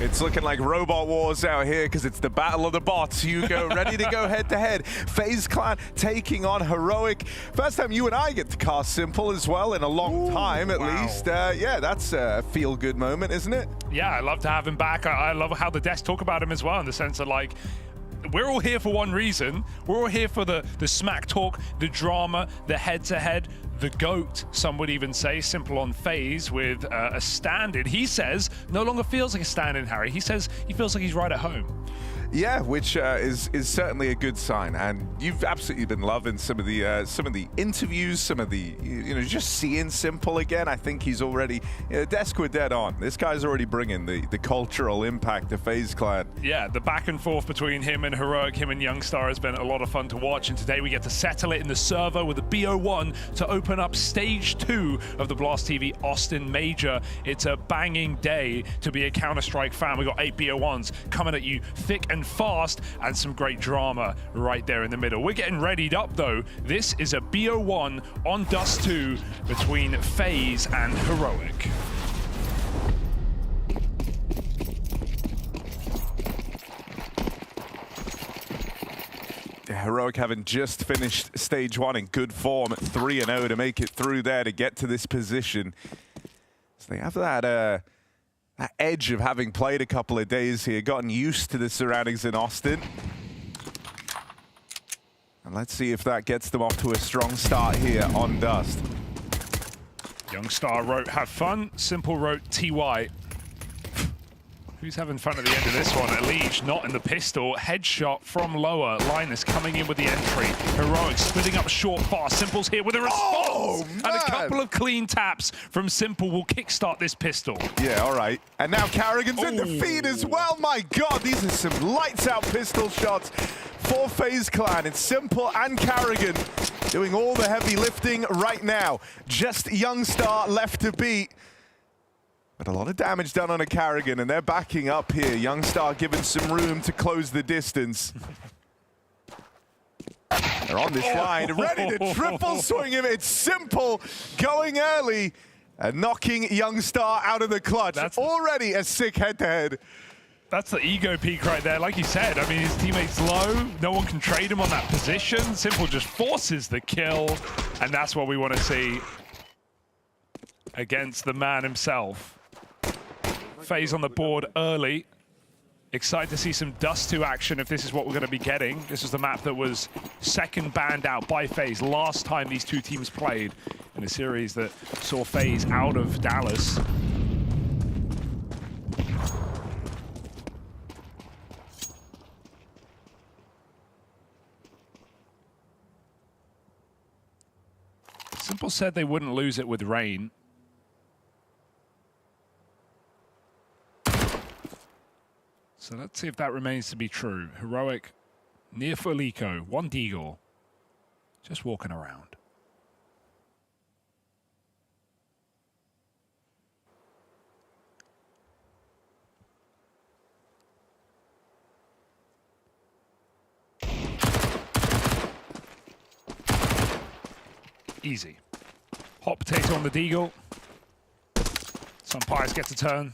It's looking like robot wars out here because it's the battle of the bots. Hugo ready to go head to head. FaZe Clan taking on Heroic. First time you and I get to cast Simple as well in a long time, at least. Yeah, that's a feel-good moment, isn't it? Yeah, I love to have him back. I love how the devs talk about him as well, in the sense of, like, we're all here for one reason. We're all here for the smack talk, the drama, the head-to-head, the GOAT, some would even say. Simple on FaZe with a stand-in. He says no longer feels like a stand-in, Harry. He says he feels like he's right at home. Yeah, which is certainly a good sign, and you've absolutely been loving some of the interviews, some of the just seeing Simple again. I think he's already desk were dead on. This guy's already bringing the cultural impact to FaZe Clan. Yeah, the back and forth between him and Heroic, him and Youngstar has been a lot of fun to watch, and today we get to settle it in the server with a BO1 to open up stage 2 of the Blast TV Austin Major. It's a banging day to be a Counter-Strike fan. We got 8 BO1s coming at you thick and fast, and some great drama right there in the middle. We're getting readied up though. This is a BO1 on Dust 2 between FaZe and Heroic. Heroic having just finished stage 1 in good form at 3-0 to make it through there to get to this position. So they have that edge of having played a couple of days here, gotten used to the surroundings in Austin. And let's see if that gets them off to a strong start here on Dust. Youngstar wrote, have fun. Simple wrote, TY. Who's having fun at the end of this one? Elige not in the pistol. Headshot from lower. Linus coming in with the entry. Heroic splitting up short fast. Simple's here with a response. And a couple of clean taps from Simple will kickstart this pistol. Yeah, all right. And now Carrigan's in the feed as well. My God, these are some lights out pistol shots for FaZe Clan. It's Simple and Carrigan doing all the heavy lifting right now. Just Youngstar left to beat. But a lot of damage done on a Carrigan, and they're backing up here. Youngstar given some room to close the distance. They're on this line, ready to triple swing him. It's Simple going early and knocking Youngstar out of the clutch. That's already a sick head-to-head. That's the ego peak right there. Like you said, I mean, his teammate's low. No one can trade him on that position. Simple just forces the kill, and that's what we want to see against the man himself. FaZe on the board early. Excited to see some Dust 2 action if this is what we're going to be getting. This was the map that was second banned out by FaZe last time these two teams played in a series that saw FaZe out of Dallas. Simple said they wouldn't lose it with rain. So let's see if that remains to be true. Heroic near full eco, 1 deagle, just walking around. Easy. Hot potato on the deagle. Some Pies gets a turn.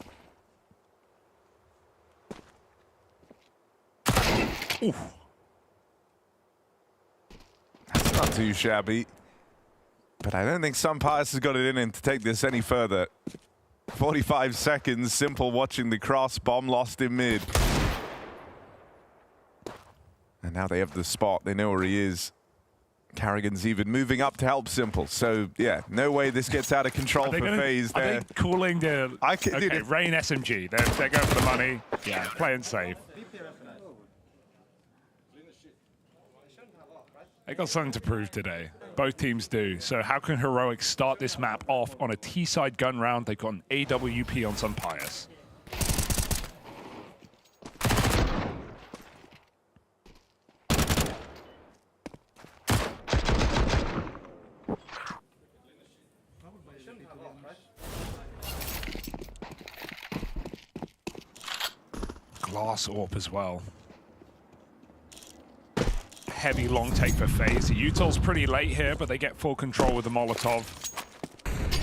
Oof. That's not too shabby. But I don't think Sunpius has got it in him to take this any further. 45 seconds. Simple watching the cross. Bomb lost in mid. And now they have the spot. They know where he is. Carrigan's even moving up to help Simple. So, yeah, no way this gets out of control for FaZe. Are they calling the... Okay, Rain SMG. They're going for the money. Yeah, playing safe. They got something to prove today. Both teams do. So how can Heroic start this map off on a T-side gun round? They've got an AWP on some Pius. Glass AWP as well. Heavy long take for FaZe. The Util's pretty late here, but they get full control with the Molotov.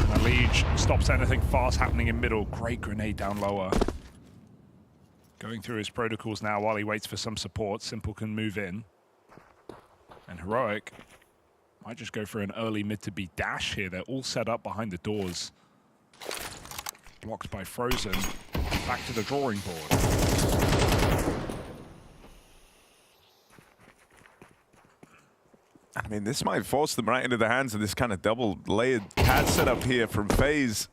And the Liege stops anything fast happening in middle. Great grenade down lower. Going through his protocols now while he waits for some support. Simple can move in. And Heroic might just go for an early mid to B dash here. They're all set up behind the doors. Blocked by Frozen. Back to the drawing board. I mean, this might force them right into the hands of this kind of double-layered pad setup here from FaZe.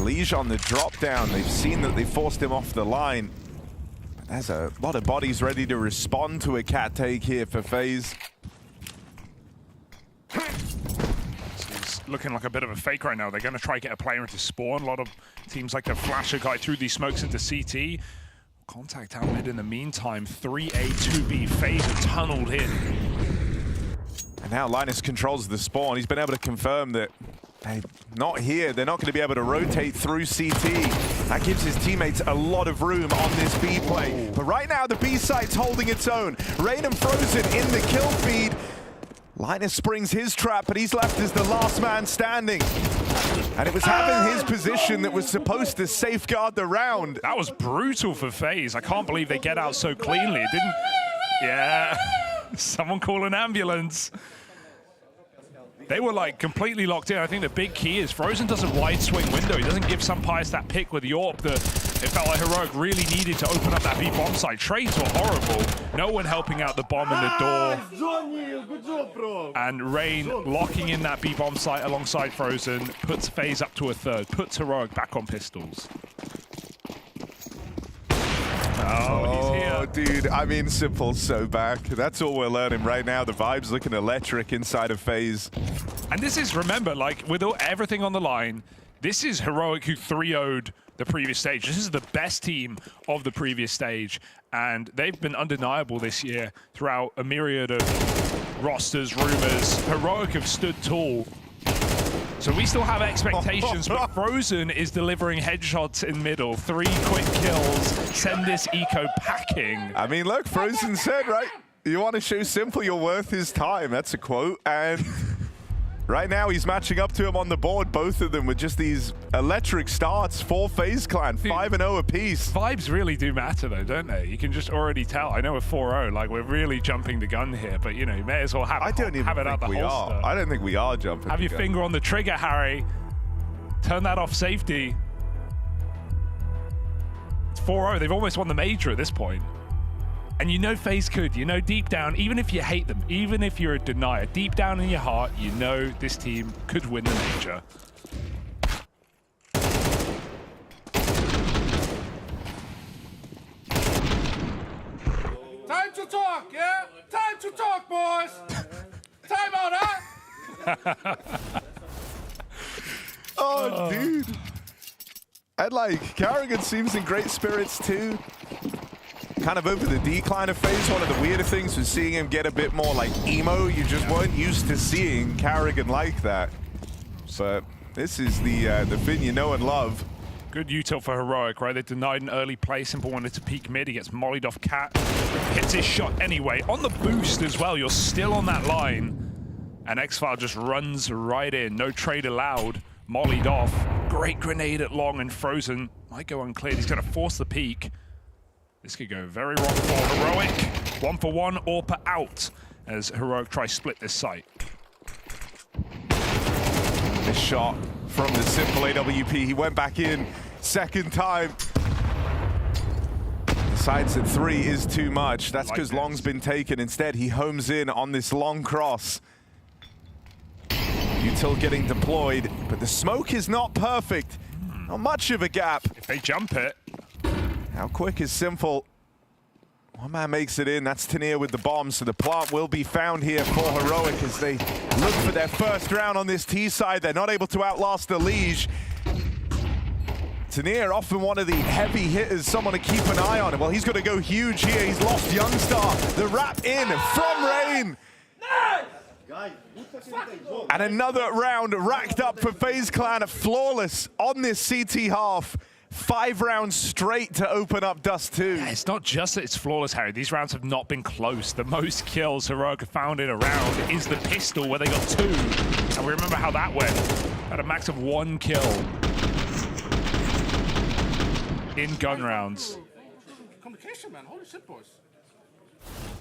Liege on the drop down. They've seen that they forced him off the line. But there's a lot of bodies ready to respond to a cat take here for FaZe. It's looking like a bit of a fake right now. They're going to try to get a player into spawn. A lot of teams like to flash a guy through these smokes into CT. Contact out mid in the meantime. 3A, 2B. FaZe are tunneled in. And now Linus controls the spawn. He's been able to confirm that they're not here. They're not going to be able to rotate through CT. That gives his teammates a lot of room on this B play. But right now, the B site's holding its own. Rain and Frozen in the kill feed. Linus springs his trap, but he's left as the last man standing. And it was having his position that was supposed to safeguard the round. That was brutal for FaZe. I can't believe they get out so cleanly. It didn't... Yeah. Someone call an ambulance. They were like completely locked in. I think the big key is Frozen does a wide swing window. He doesn't give some Pius that pick with Yorp that it felt like Heroic really needed to open up that B bomb site. Trades were horrible. No one helping out the bomb in the door. And Rain locking in that B bomb site alongside Frozen puts FaZe up to a third, puts Heroic back on pistols. Oh, he's here. Dude, I mean, Simple's so back. That's all we're learning right now. The vibe's looking electric inside of FaZe. And this is, remember, like, with everything on the line, this is Heroic who 3-0'd the previous stage. This is the best team of the previous stage. And they've been undeniable this year throughout a myriad of rosters, rumors. Heroic have stood tall. So we still have expectations, but Frozen is delivering headshots in middle. 3 quick kills, send this eco packing. I mean, look, Frozen said, right? You want to show Simple you're worth his time. That's a quote. And right now he's matching up to him on the board, both of them with just these electric starts for FaZe Clan, 5-0 apiece. Vibes really do matter though, don't they? You can just already tell. I know we're 4-0, like we're really jumping the gun here, but you know, you may as well have, I don't even have it think out the we holster. are. I don't think we are jumping Have the your gun. finger on the trigger, Harry. Turn that off safety. It's 4-0. They've almost won the major at this point. And you know FaZe could. You know deep down, even if you hate them, even if you're a denier, deep down in your heart, you know this team could win the major. Time to talk, yeah? Time to talk, boys! Time out, huh? Oh, dude. And like, Carrigan seems in great spirits too. Kind of over the decline of FaZe. One of the weirder things was seeing him get a bit more like emo. You just weren't used to seeing Carrigan like that. But this is the Finn you know and love. Good util for Heroic, right? They denied an early play. Simple wanted to peek mid. He gets mollied off Cat. Hits his shot anyway. On the boost as well. You're still on that line. And X-File just runs right in. No trade allowed. Mollied off. Great grenade at long and Frozen. Might go uncleared. He's going to force the peek. This could go very wrong for Heroic. 1-for-1, AWP out as Heroic tries split this site. This shot from the simple AWP. He went back in second time. Decides that 3 is too much. That's because long's been taken. Instead, he homes in on this long cross. Util getting deployed, but the smoke is not perfect. Not much of a gap. If they jump it. How quick is Simple? One man makes it in. That's Tania with the bomb, so the plant will be found here for Heroic as they look for their first round on this T side. They're not able to outlast the Liege. Tania often one of the heavy hitters, someone to keep an eye on. Well, he's going to go huge here. He's lost Youngstar. The wrap in from Rain. And another round racked up for FaZe Clan. Flawless on this CT half. 5 rounds straight to open up Dust 2. Yeah, it's not just that it's flawless, Harry. These rounds have not been close. The most kills Heroic have found in a round is the pistol, where they got 2. And we remember how that went. At a max of 1 kill in gun rounds. Communication, man. Holy shit, boys.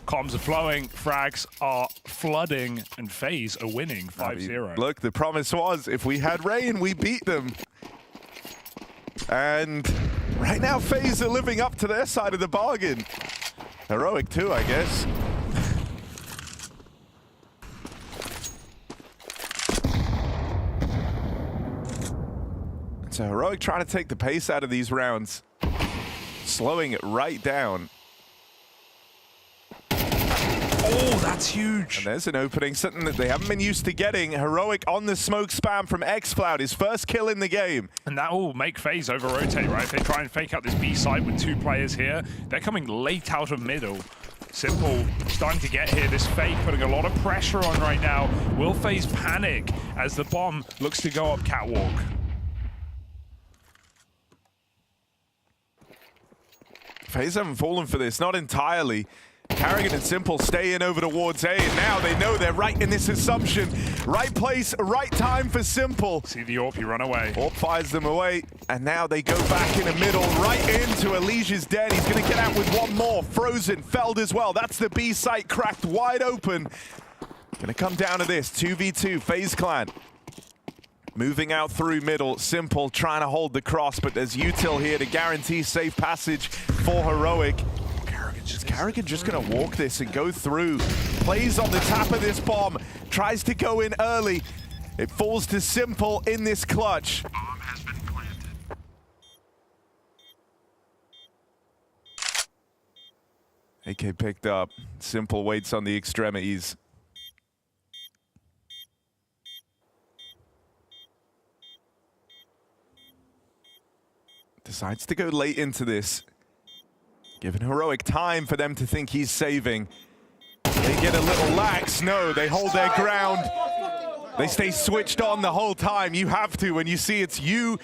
Comms are flowing, frags are flooding, and FaZe are winning 5-0. Look, the promise was, if we had Rain, we beat them. And right now, FaZe are living up to their side of the bargain. Heroic too, I guess. So Heroic trying to take the pace out of these rounds. Slowing it right down. Oh, that's huge. And there's an opening, something that they haven't been used to getting. Heroic on the smoke spam from xCloud, his first kill in the game. And that will make FaZe over-rotate, right? If they try and fake out this B side with 2 players here, they're coming late out of middle. Simple starting to get here. This fake putting a lot of pressure on right now. Will FaZe panic as the bomb looks to go up catwalk? FaZe haven't fallen for this, not entirely. Carrigan and Simple stay in over towards A, and now they know they're right in this assumption. Right place, right time for Simple. See the AWP run away. AWP fires them away, and now they go back in the middle, right into Alicia's den. He's going to get out with one more. Frozen, Feld as well. That's the B site cracked wide open. Going to come down to this, 2v2, FaZe Clan. Moving out through middle, Simple trying to hold the cross, but there's Util here to guarantee safe passage for Heroic. Is Carrigan just going to walk this and go through? Plays on the tap of this bomb, tries to go in early. It falls to Simple in this clutch. Bomb has been planted. AK picked up. Simple waits on the extremities. Decides to go late into this. Giving Heroic time for them to think he's saving. They get a little lax. No, they hold their ground. They stay switched on the whole time. You have to when you see it's you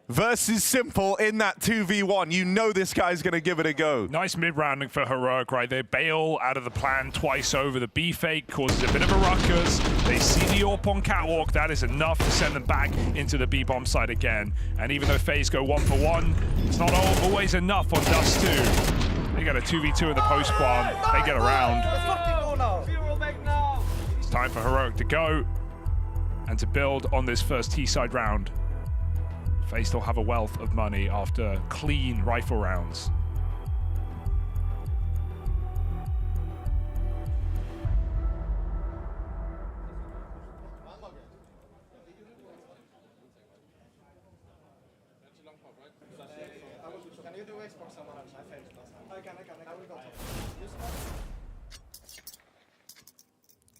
versus Simple in that 2v1. You know this guy's going to give it a go. Nice mid-rounding for Heroic right there. Bail out of the plan twice over. The B fake causes a bit of a ruckus. They see the AWP on catwalk. That is enough to send them back into the B bomb side again. And even though FaZe go 1-for-1, it's not always enough on Dust 2. They got a 2v2 in the post bomb. They get around. It's time for Heroic to go and to build on this first T-side round. FaZe still have a wealth of money after clean rifle rounds.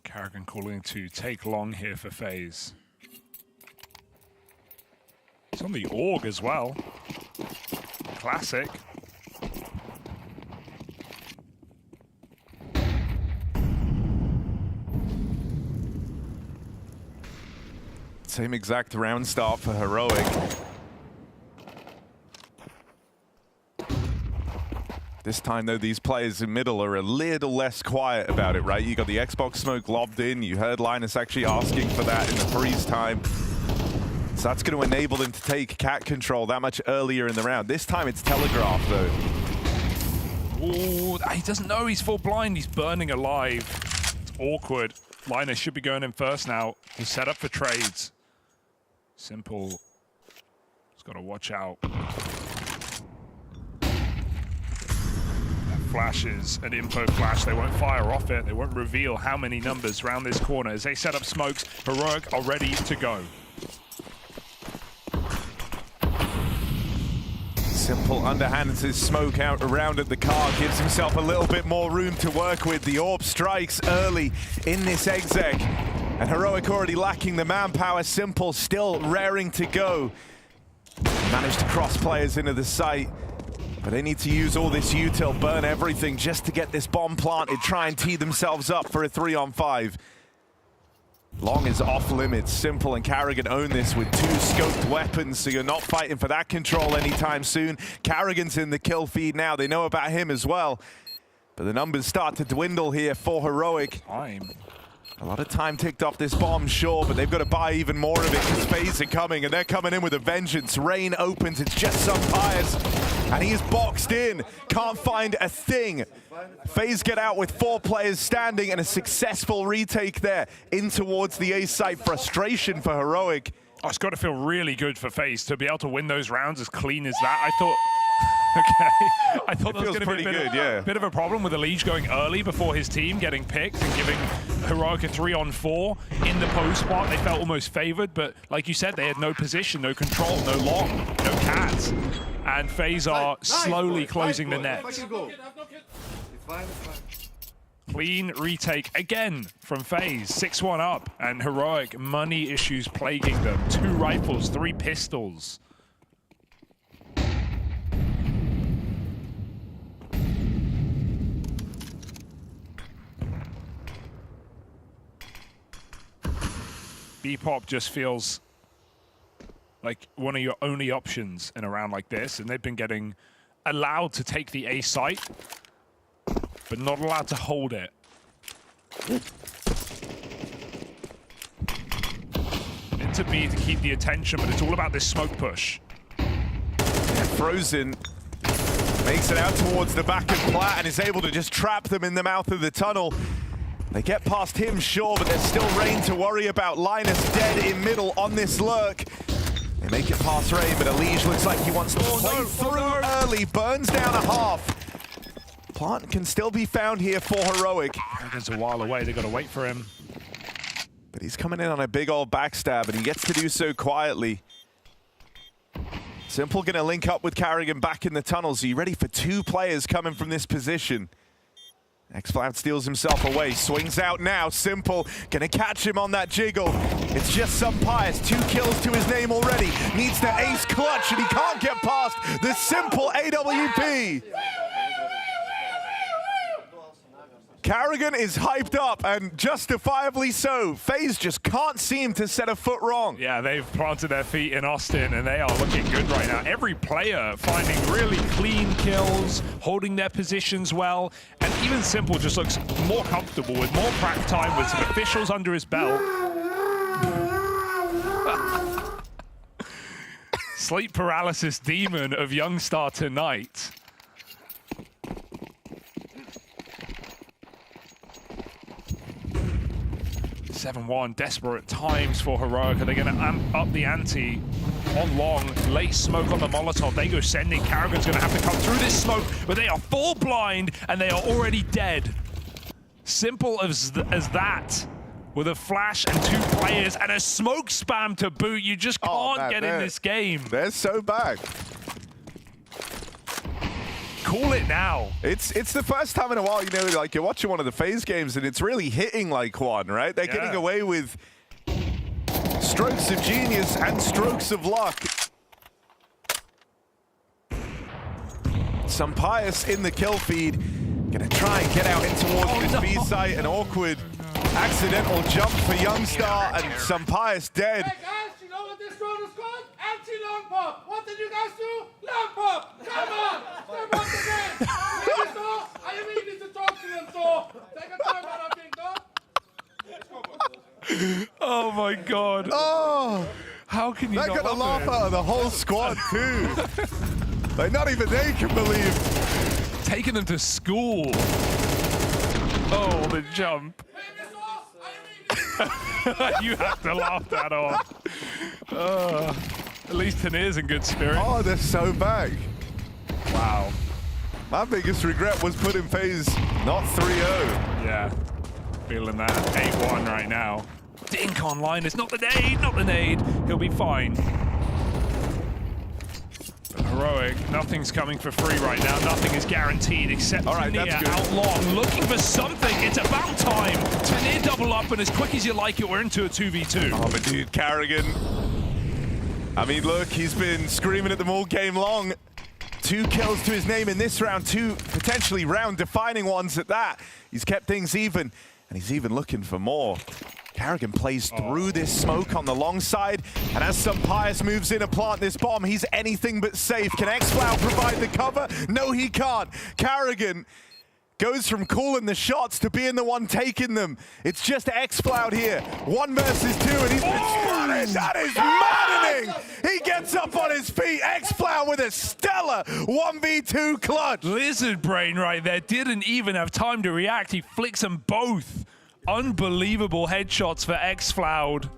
Carrigan calling to take long here for FaZe. It's on the AUG as well. Classic. Same exact round start for Heroic. This time, though, these players in middle are a little less quiet about it, right? You got the Xbox smoke lobbed in. You heard Linus actually asking for that in the freeze time. So that's going to enable them to take cat control that much earlier in the round. This time it's telegraphed, though. Ooh, he doesn't know he's full blind. He's burning alive. It's awkward. Linus should be going in first now. He's set up for trades. Simple has got to watch out. Flashes, an info flash, they won't fire off it, they won't reveal how many numbers around this corner. As they set up smokes, Heroic are ready to go. Simple underhands his smoke out around at the car, gives himself a little bit more room to work with. The orb strikes early in this exec, and Heroic already lacking the manpower. Simple still raring to go. Managed to cross players into the site. But they need to use all this util, burn everything just to get this bomb planted, try and tee themselves up for a 3-on-5. Long is off limits. Simple and Carrigan own this with 2 scoped weapons, so you're not fighting for that control anytime soon. Carrigan's in the kill feed now. They know about him as well. But the numbers start to dwindle here for Heroic. A lot of time ticked off this bomb, sure, but they've got to buy even more of it because FaZe are coming, and they're coming in with a vengeance. Rain opens, it's just some pious, and he is boxed in. Can't find a thing. FaZe get out with 4 players standing and a successful retake there in towards the A site. Frustration for Heroic. Oh, it's got to feel really good for FaZe to be able to win those rounds as clean as that. I thought... Okay, I thought that was going to be a bit of a problem with Elige going early before his team getting picked and giving Heroic a 3-on-4 in the post spot. They felt almost favored, but like you said, they had no position, no control, no long, no cats. And FaZe are slowly closing the net. Clean retake again from FaZe, 6-1 up, and Heroic, money issues plaguing them. 2 rifles, 3 pistols. B-Pop just feels like one of your only options in a round like this, and they've been getting allowed to take the A site, but not allowed to hold it. Into B to keep the attention, but it's all about this smoke push. Yeah, Frozen makes it out towards the back of Plat and is able to just trap them in the mouth of the tunnel. They get past him, sure, but there's still Rain to worry about. Linus dead in middle on this lurk. They make it past Rain, but Elige looks like he wants to play through early. Burns down a half. Plant can still be found here for Heroic. It's a while away, they've got to wait for him. But he's coming in on a big old backstab, and he gets to do so quietly. Simple gonna link up with Carrigan back in the tunnels. Are you ready for 2 players coming from this position? X-Cloud steals himself away, swings out now. Simple gonna catch him on that jiggle. It's just some pious, 2 kills to his name already. Needs to ace clutch, and he can't get past the Simple AWP. Carrigan is hyped up, and justifiably so. FaZe just can't seem to set a foot wrong. Yeah, they've planted their feet in Austin, and they are looking good right now. Every player finding really clean kills, holding their positions well, and even Simple just looks more comfortable with more crack time, with some officials under his belt. Sleep paralysis demon of Youngstar tonight. 7-1, desperate times for Heroic. Are they going to amp up the ante on long? Late smoke on the Molotov. They go sending. Carrigan's going to have to come through this smoke, but they are full blind, and they are already dead. Simple as that. With a flash and 2 players and a smoke spam to boot. You just can't get in this game. They're so back. Call it now. It's the first time in a while, you know, like you're watching one of the FaZe games and it's really hitting like one, right? They're getting away with strokes of genius and strokes of luck. Some pious in the kill feed. Gonna try and get out in towards this B site. An awkward accidental jump for Youngstar, and some pious dead. Hey guys, you know what this round is called? Anti-long pop. What did you guys do? Long pop. Come on. Step up the game. I really need to talk to them, so take a time out, I think, though. Oh my God. Oh, how can you not got a laugh out of the whole squad too. Like not even they can believe. Taking them to school. Oh, the jump. You have to laugh that off. At least Tanir's in good spirit. Oh, they're so back. Wow. My biggest regret was putting FaZe not 3-0. Yeah. Feeling that 8-1 right now. Dink online. It's not the nade, not the nade. He'll be fine. But Heroic, nothing's coming for free right now. Nothing is guaranteed except Tanir out long, looking for something. It's about time. Tanir double up, and as quick as you like it, we're into a 2v2. Oh, but dude, Carrigan. I mean, look, he's been screaming at them all game long. 2 kills to his name in this round, 2 potentially round-defining ones at that. He's kept things even, and he's even looking for more. Carrigan plays through this smoke on the long side, and as Pius moves in to plant this bomb, he's anything but safe. Can XFlow provide the cover? No, he can't. Carrigan goes from calling the shots to being the one taking them. It's just XFlow here. 1 versus 2, and he's been spotted. That is maddening. He gets up on his feet. XFlow with a stellar 1v2 clutch. Lizard brain right there. Didn't even have time to react. He flicks them both. Unbelievable headshots for XFlow.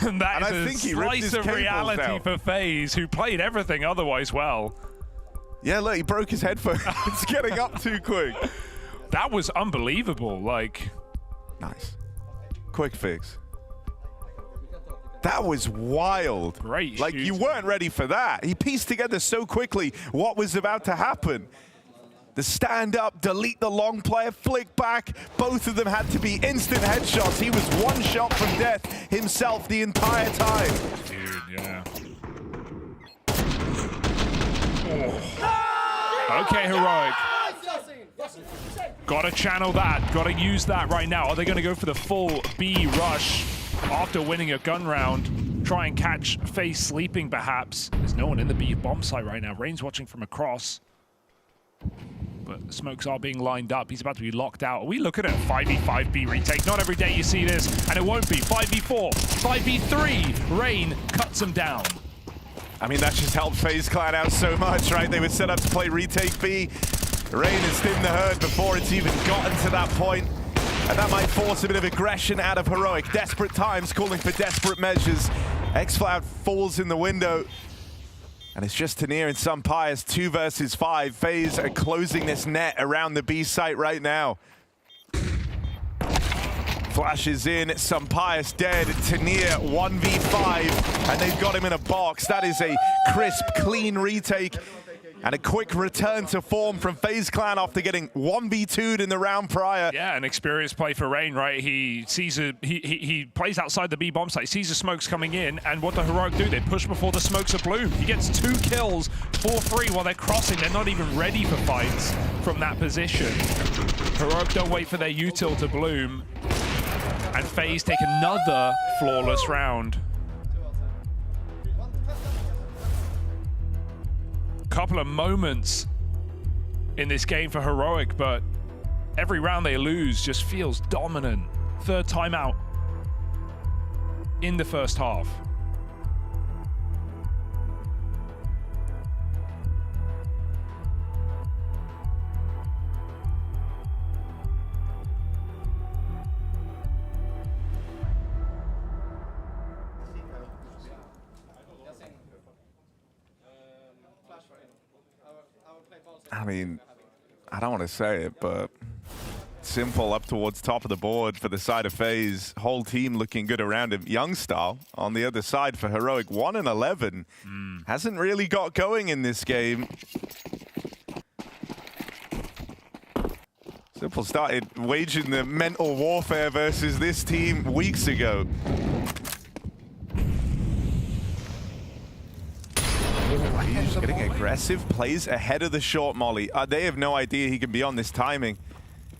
And that is a slice of reality for FaZe, who played everything otherwise well. Yeah, look, he broke his headphones. It's getting up too quick. That was unbelievable, like. Nice. Quick fix. That was wild. Great Like, you weren't ready for that. He pieced together so quickly what was about to happen. The stand up, delete the long player, flick back. Both of them had to be instant headshots. He was 1 shot from death himself the entire time. Dude, yeah. Oh. Okay, Heroic. Gotta channel that. Gotta use that right now. Are they gonna go for the full B rush after winning a gun round? Try and catch FaZe sleeping, perhaps. There's no one in the B bomb site right now. Rain's watching from across. But smokes are being lined up. He's about to be locked out. Are we looking at a 5v5 B retake? Not every day you see this, and it won't be. 5v4, 5v3. Rain cuts him down. I mean, that just helped FaZe Clan out so much, right? They were set up to play retake B. Rain has thinned the herd before it's even gotten to that point. And that might force a bit of aggression out of Heroic. Desperate times calling for desperate measures. XFlow falls in the window. And it's just Tanir and Pius, 2 versus 5. FaZe are closing this net around the B site right now. Flashes in, Pius dead, Tanir 1v5, and they've got him in a box. That is a crisp, clean retake. And a quick return to form from FaZe Clan after getting 1v2'd in the round prior. Yeah, an experienced play for Rain, right? He sees he plays outside the B bomb site, sees the smokes coming in, and what the Heroic do? They push before the smokes are bloom. He gets 2 kills for free while they're crossing. They're not even ready for fights from that position. Heroic don't wait for their util to bloom, and FaZe take another flawless round. Couple of moments in this game for Heroic, but every round they lose just feels dominant. 3rd timeout in the first half. I mean, I don't want to say it, but Simple up towards top of the board for the side of FaZe. Whole team looking good around him. Youngstar on the other side for Heroic, 1-11. Hasn't really got going in this game. Simple started waging the mental warfare versus this team weeks ago. He's getting aggressive, plays ahead of the short molly. They have no idea he can be on this timing.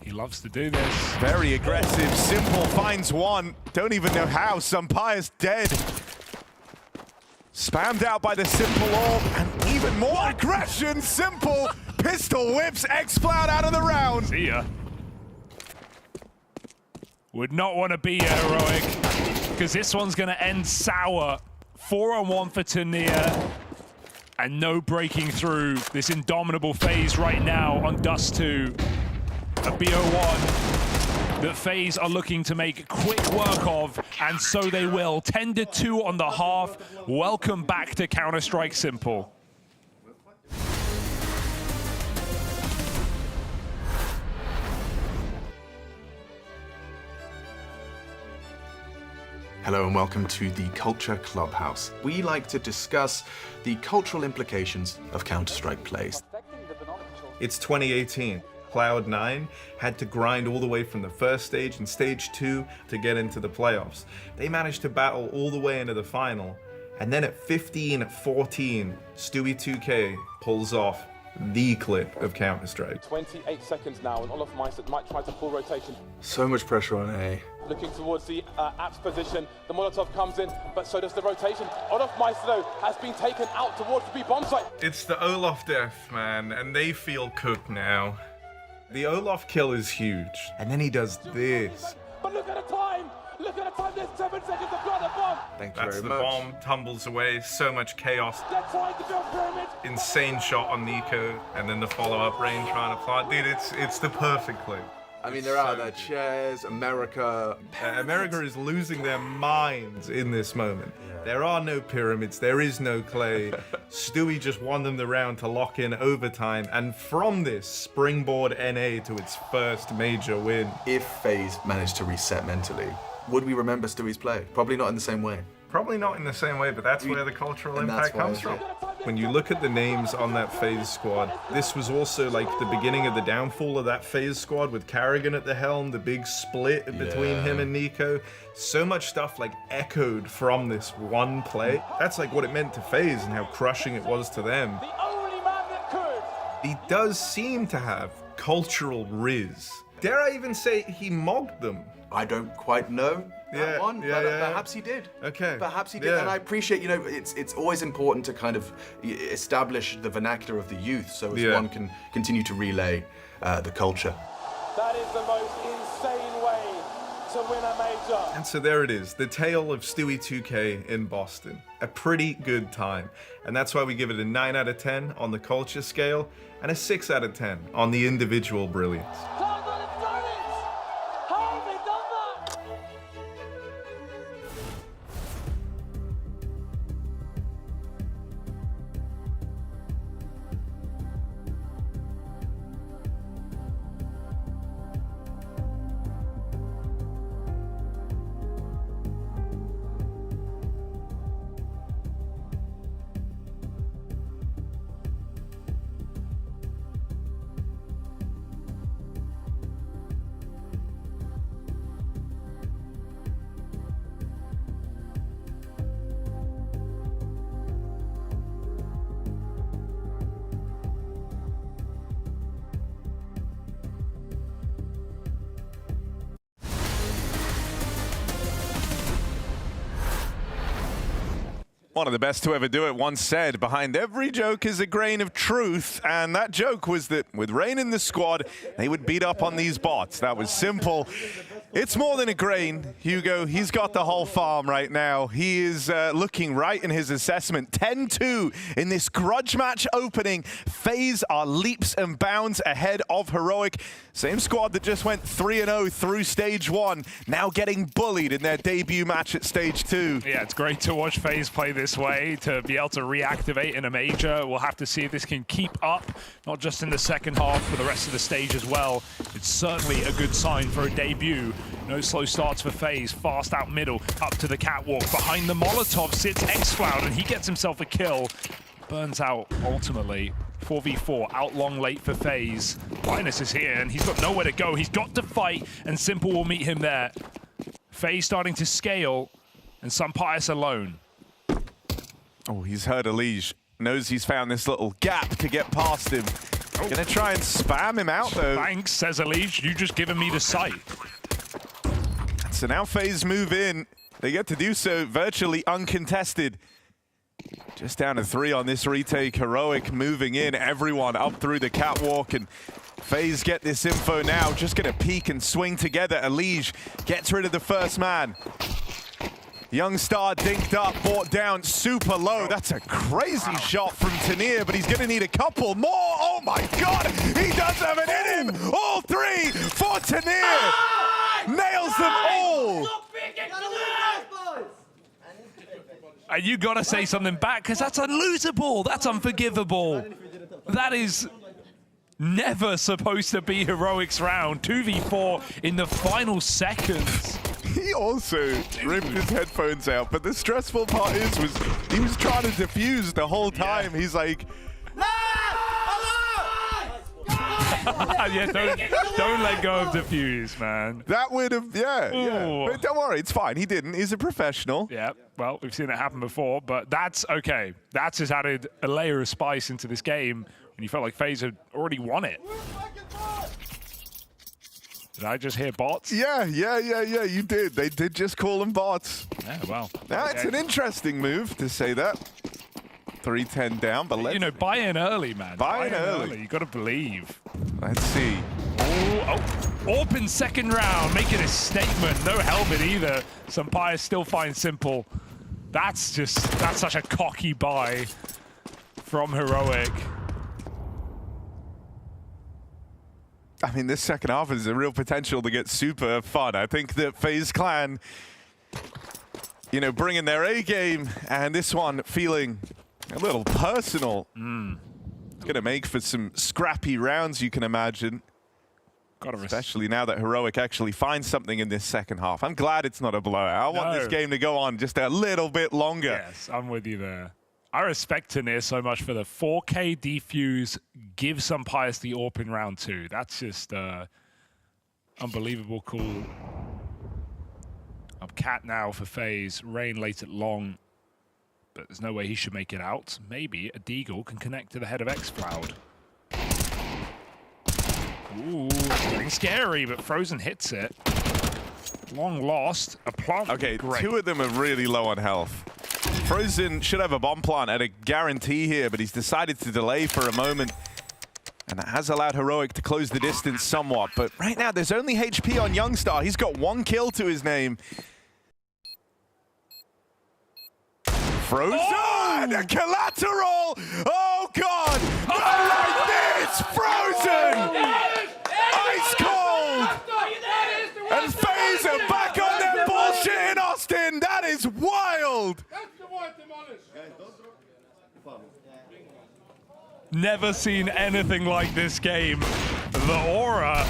He loves to do this. Very aggressive. Simple finds one. Don't even know how. Pius dead. Spammed out by the Simple orb, and even more aggression. Simple pistol whips XFlow out of the round. See ya. Would not want to be a Heroic, because this one's going to end sour. 4-on-1 for Tanir. And no breaking through this indomitable FaZe right now on Dust 2. A BO1. that FaZe are looking to make quick work of, and so they will. 10-2 on the half. Welcome back to Counter-Strike Simple. Hello and welcome to the Culture Clubhouse. We like to discuss the cultural implications of Counter-Strike plays. It's 2018. Cloud9 had to grind all the way from the first stage and stage 2 to get into the playoffs. They managed to battle all the way into the final, and then at 15-14, Stewie2K pulls off the clip of Counter-Strike. 28 seconds now, and Olaf might try to pull rotation. So much pressure on A. Looking towards the apps position, the Molotov comes in, but so does the rotation. Olaf Meister has been taken out towards the B bomb site. It's the Olaf death, man, and they feel cooked now. The Olaf kill is huge, and then he does this. But look at the time! Look at the time, there's 7 seconds to plant the bomb! That's the bomb, tumbles away, so much chaos. They're trying to build pyramids! Insane shot on Nico, and then the follow-up rain trying to plant. Dude, it's the perfect clip. I mean, they're out of their chairs, America. America is losing their minds in this moment. Yeah. There are no pyramids, there is no clay. Stewie just won them the round to lock in overtime, and from this, springboard NA to its first major win. If FaZe managed to reset mentally, would we remember Stewie's play? Probably not in the same way. Probably not in the same way, but that's where the cultural impact comes from. When you look at the names on that FaZe squad, this was also like the beginning of the downfall of that FaZe squad with Carrigan at the helm, the big split between him and Nico. So much stuff like echoed from this one play. That's like what it meant to FaZe and how crushing it was to them. The only man that could! He does seem to have cultural riz. Dare I even say he mogged them? I don't quite know that one, but perhaps he did. Okay. Perhaps he did, and I appreciate, you know, it's always important to kind of establish the vernacular of the youth so as one can continue to relay the culture. That is the most insane way to win a major. And so there it is, the tale of Stewie2K in Boston. A pretty good time. And that's why we give it a 9 out of 10 on the culture scale and a 6 out of 10 on the individual brilliance. One of the best to ever do it once said, behind every joke is a grain of truth, and that joke was that with Rain in the squad, they would beat up on these bots. That was simple. It's more than a grain, Hugo. He's got the whole farm right now. He is looking right in his assessment. 10-2 in this grudge match opening. FaZe are leaps and bounds ahead of Heroic. Same squad that just went 3-0 through stage 1, now getting bullied in their debut match at stage 2. Yeah, it's great to watch FaZe play this way, to be able to reactivate in a major. We'll have to see if this can keep up, not just in the second half, for the rest of the stage as well. It's certainly a good sign for a debut. No slow starts for FaZe. Fast out middle, up to the catwalk. Behind the Molotov sits Xcloud, and he gets himself a kill. Burns out ultimately. 4v4, out long late for FaZe. Linus is here, and he's got nowhere to go. He's got to fight, and Simple will meet him there. FaZe starting to scale, and Sunpius alone. Oh, he's heard Elige. Knows he's found this little gap to get past him. Gonna try and spam him out, though. Thanks, says Elige. You just given me the sight. So now FaZe move in. They get to do so virtually uncontested. Just down to 3 on this retake. Heroic moving in, everyone up through the catwalk, and FaZe get this info now. Just gonna peek and swing together. Elige gets rid of the first man. Young Star dinked up, brought down super low. That's a crazy shot from Tanir, but he's gonna need a couple more. Oh my God, he does have it in him. All 3 for Tanir. And you got to say something back, because that's unlosable. That's unforgivable. That is never supposed to be Heroic's round. 2v4 in the final seconds. He also ripped his headphones out, but the stressful part is he was trying to defuse the whole time. Yeah. He's like, yeah, don't let go of defuse, man. That would have, yeah. But don't worry, it's fine. He didn't. He's a professional. Yeah, well, we've seen it happen before, but that's okay. That's just added a layer of spice into this game, and you felt like FaZe had already won it. Did I just hear bots? Yeah, you did. They did just call them bots. Yeah, well. Now, it's an interesting move to say that. 3-10 down, but let's... You know, buy in early, man. Buy in early. You got to believe. Let's see. Orpin second round, making a statement. No helmet either. Sampire still finds Simple. That's such a cocky buy from Heroic. I mean, this second half is a real potential to get super fun. I think that FaZe Clan, you know, bringing their A game, and this one feeling a little personal. It's going to make for some scrappy rounds, you can imagine. Especially now that Heroic actually finds something in this second half. I'm glad it's not a blowout. I want this game to go on just a little bit longer. Yes, I'm with you there. I respect Tanir so much for the 4K defuse, give Sampire the AWP in round 2. That's just unbelievable cool. Up Cat now for FaZe. Rain late at long, but there's no way he should make it out. Maybe a Deagle can connect to the head of xCloud. Ooh, getting scary, but Frozen hits it. Long lost. A plant. Okay, great. 2 of them are really low on health. Frozen should have a bomb plant at a guarantee here, but he's decided to delay for a moment. And that has allowed Heroic to close the distance somewhat. But right now, there's only HP on Youngstar. He's got 1 kill to his name. Frozen! Oh! The collateral! Oh, God! Not like this! Frozen! Ice cold! And FaZe are back on their bullshit in Austin! That is wild! Never seen anything like this game. The aura,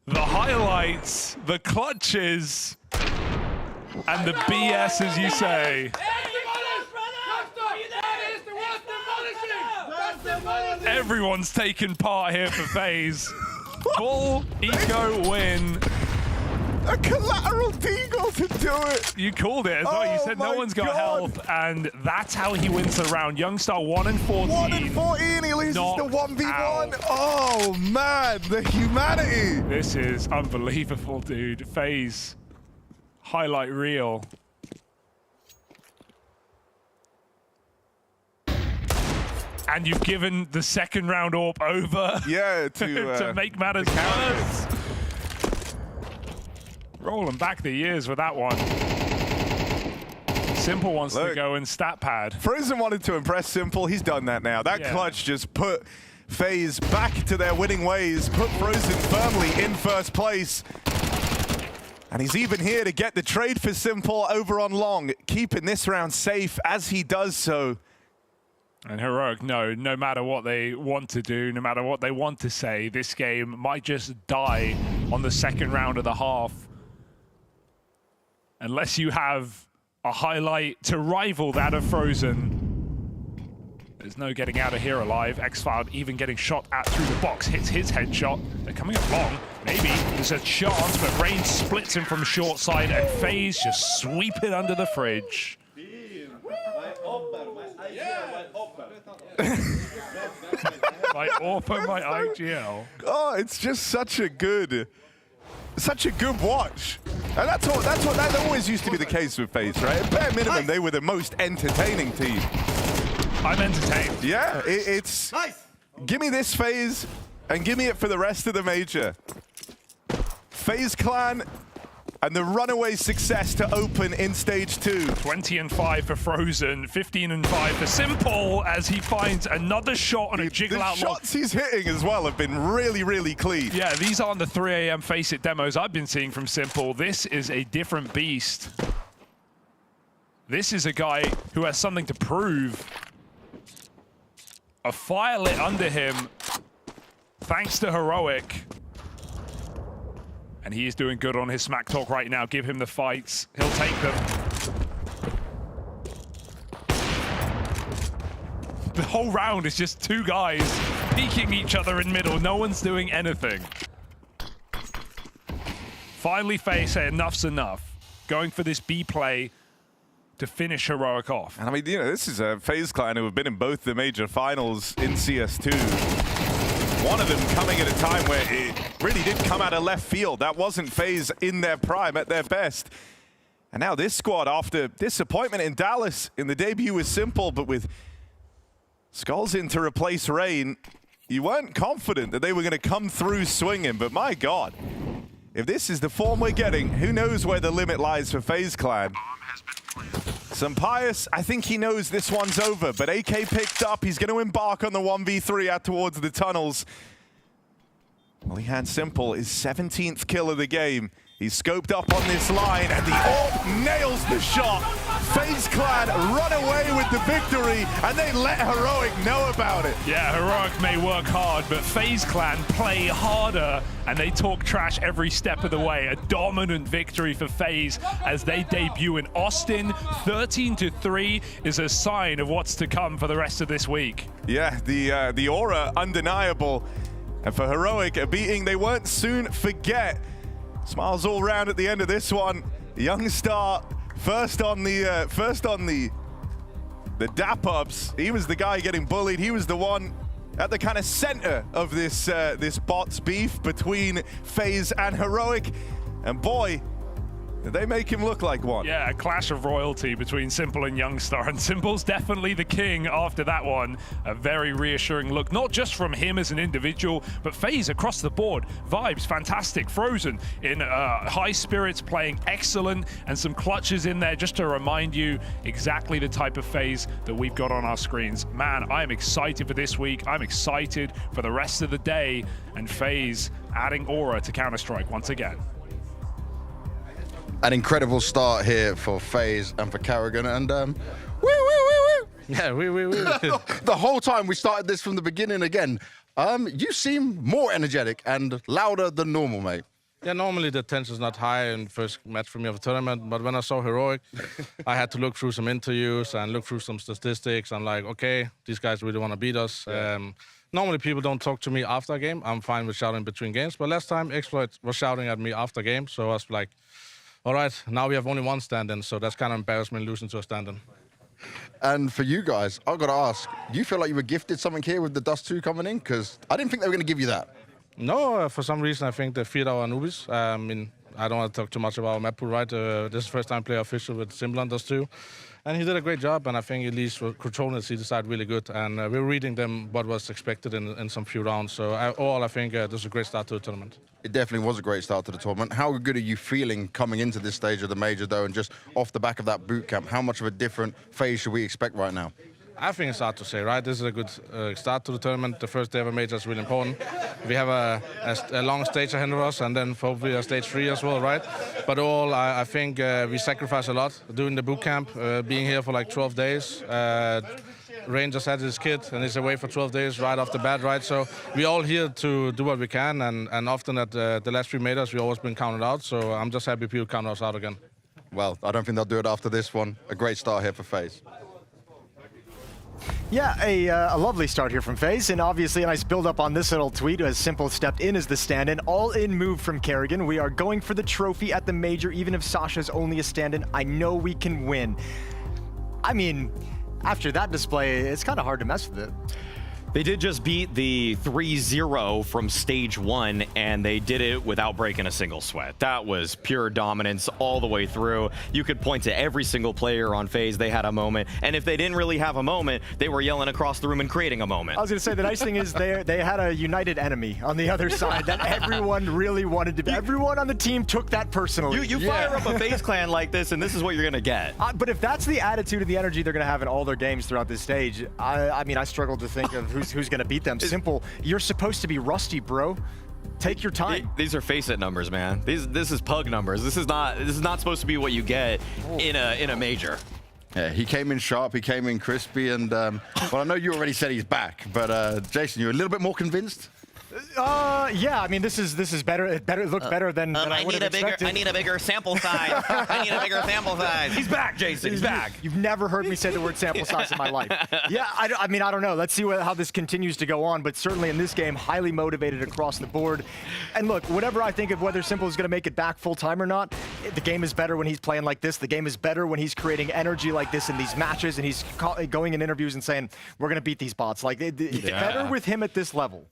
the highlights, the clutches, and the BS, as you say. Everyone's taking part here for FaZe. Full eco win. A collateral Deagle to do it. You called it as well. You said no one's got health, and that's how he wins the round. Youngstar 1-14. 1-14, he loses the 1v1. Out. Oh man, the humanity. This is unbelievable, dude. FaZe highlight reel. And you've given the second round AWP over. Yeah, to make matters worse. Rolling back the years with that one. Simple wants to go in stat pad. Frozen wanted to impress Simple. He's done that now. That clutch just put FaZe back to their winning ways, put Frozen firmly in first place. And he's even here to get the trade for Simple over on long, keeping this round safe as he does so. And Heroic, no matter what they want to do, no matter what they want to say, this game might just die on the second round of the half. Unless you have a highlight to rival that of Frozen. There's no getting out of here alive. xCloud even getting shot at through the box, hits his headshot. They're coming up long. Maybe there's a chance, but Rain splits him from short side, and FaZe just sweep it under the fridge. My AWP, my IGL. Oh, it's just such a good watch. And that always used to be the case with FaZe, right? At bare minimum, they were the most entertaining team. I'm entertained. Yeah, it's give me this FaZe and give me it for the rest of the major. FaZe Clan and the runaway success to open in stage 2. 20-5 for Frozen, 15-5 for Simple as he finds another shot on a jiggle out. The shots he's hitting as well have been really, really clean. Yeah, these aren't the 3 AM Face It demos I've been seeing from Simple. This is a different beast. This is a guy who has something to prove. A fire lit under him, thanks to Heroic. And he is doing good on his smack talk right now. Give him the fights. He'll take them. The whole round is just two guys peeking each other in middle. No one's doing anything. Finally, FaZe say enough's enough. Going for this B play to finish Heroic off. And I mean, you know, this is a FaZe clan who have been in both the major finals in CS2. One of them coming at a time where it really did come out of left field. That wasn't FaZe in their prime, at their best. And now this squad, after disappointment in Dallas in the debut was simple, but with Skulls in to replace Rain, you weren't confident that they were going to come through swinging, but my God, if this is the form we're getting, who knows where the limit lies for FaZe Clan. Sampaio, I think he knows this one's over, but AK picked up. He's going to embark on the 1v3 out towards the tunnels. Well, he had Simple his 17th kill of the game. He's scoped up on this line, and the AWP nails the shot. FaZe Clan run away with the victory, and they let Heroic know about it. Yeah, Heroic may work hard, but FaZe Clan play harder, and they talk trash every step of the way. A dominant victory for FaZe as they debut in Austin. 13-3 is a sign of what's to come for the rest of this week. Yeah, the aura undeniable. And for Heroic, a beating they won't soon forget. Smiles all round at the end of this one. Young Star first on the dap-ups. He was the guy getting bullied. He was the one at the kind of center of this bots beef between FaZe and Heroic. And boy, did they make him look like one. Yeah, a clash of royalty between Simple and Youngstar, and Simple's definitely the king after that one. A very reassuring look, not just from him as an individual, but FaZe across the board. Vibes, fantastic. Frozen in high spirits, playing excellent, and some clutches in there just to remind you exactly the type of FaZe that we've got on our screens. Man, I am excited for this week. I'm excited for the rest of the day, and FaZe adding aura to Counter-Strike once again. An incredible start here for FaZe and for Karrigan, and woo, woo, woo, woo. Yeah, woo. The whole time we started this from the beginning again. You seem more energetic and louder than normal, mate. Yeah, normally the tension's not high in first match for me of the tournament, but when I saw Heroic, I had to look through some interviews and look through some statistics. I'm like, okay, these guys really want to beat us. Yeah. Normally people don't talk to me after a game. I'm fine with shouting between games, but last time Exploit was shouting at me after game, so I was like, all right, now we have only one stand-in, so that's kind of embarrassment losing to a stand-in. And for you guys, I've got to ask, do you feel like you were gifted something here with the Dust 2 coming in? Because I didn't think they were going to give you that. No, for some reason I think they feared our newbies. I mean, I don't want to talk too much about map pool, right? This is the first time player official with Simple on Dust 2. And he did a great job, and I think at least for controlling the CD side really good. And we're reading them what was expected in some few rounds. So I think this is a great start to the tournament. It definitely was a great start to the tournament. How good are you feeling coming into this stage of the major, though, and just off the back of that boot camp? How much of a different phase should we expect right now? I think it's hard to say, right? This is a good start to the tournament. The first day of a major is really important. We have a long stage ahead of us, and then hopefully a stage 3 as well, right? But all, I think we sacrifice a lot doing the boot camp, being here for like 12 days. Rain just had his kid, and he's away for 12 days right off the bat, right? So we're all here to do what we can, and often at the last 3 majors, we've always been counted out. So I'm just happy people count us out again. Well, I don't think they'll do it after this one. A great start here for FaZe. Yeah, a lovely start here from FaZe, and obviously a nice build-up on this little tweet as Simple stepped in as the stand-in. All-in move from Karrigan. We are going for the trophy at the major, even if Sasha's only a stand-in. I know we can win. I mean, after that display, it's kind of hard to mess with it. They did just beat the 3-0 from stage 1, and they did it without breaking a single sweat. That was pure dominance all the way through. You could point to every single player on FaZe. They had a moment, and if they didn't really have a moment, they were yelling across the room and creating a moment. I was going to say, the nice thing is they had a united enemy on the other side that everyone really wanted to be. Everyone on the team took that personally. You fire up a FaZe clan like this, and this is what you're going to get. But if that's the attitude and the energy they're going to have in all their games throughout this stage, I mean, I struggle to think of who's going to beat them. Simple, you're supposed to be rusty, bro. Take your time. These are face-it numbers, man. This is pug numbers. This is not supposed to be what you get in a major. Yeah, he came in sharp, he came in crispy, and well, I know you already said he's back, but Jason, you're a little bit more convinced? Yeah, I mean, this is better. It looks better than I would have expected. I need a bigger sample size. I need a bigger sample size. He's back, Jason. He's back. You've never heard me say the word sample size in my life. Yeah, I mean, I don't know. Let's see how this continues to go on, but certainly in this game, highly motivated across the board. And look, whatever I think of whether Simple is going to make it back full-time or not, the game is better when he's playing like this. The game is better when he's creating energy like this in these matches, and he's going in interviews and saying, we're going to beat these bots. Like, it's better with him at this level.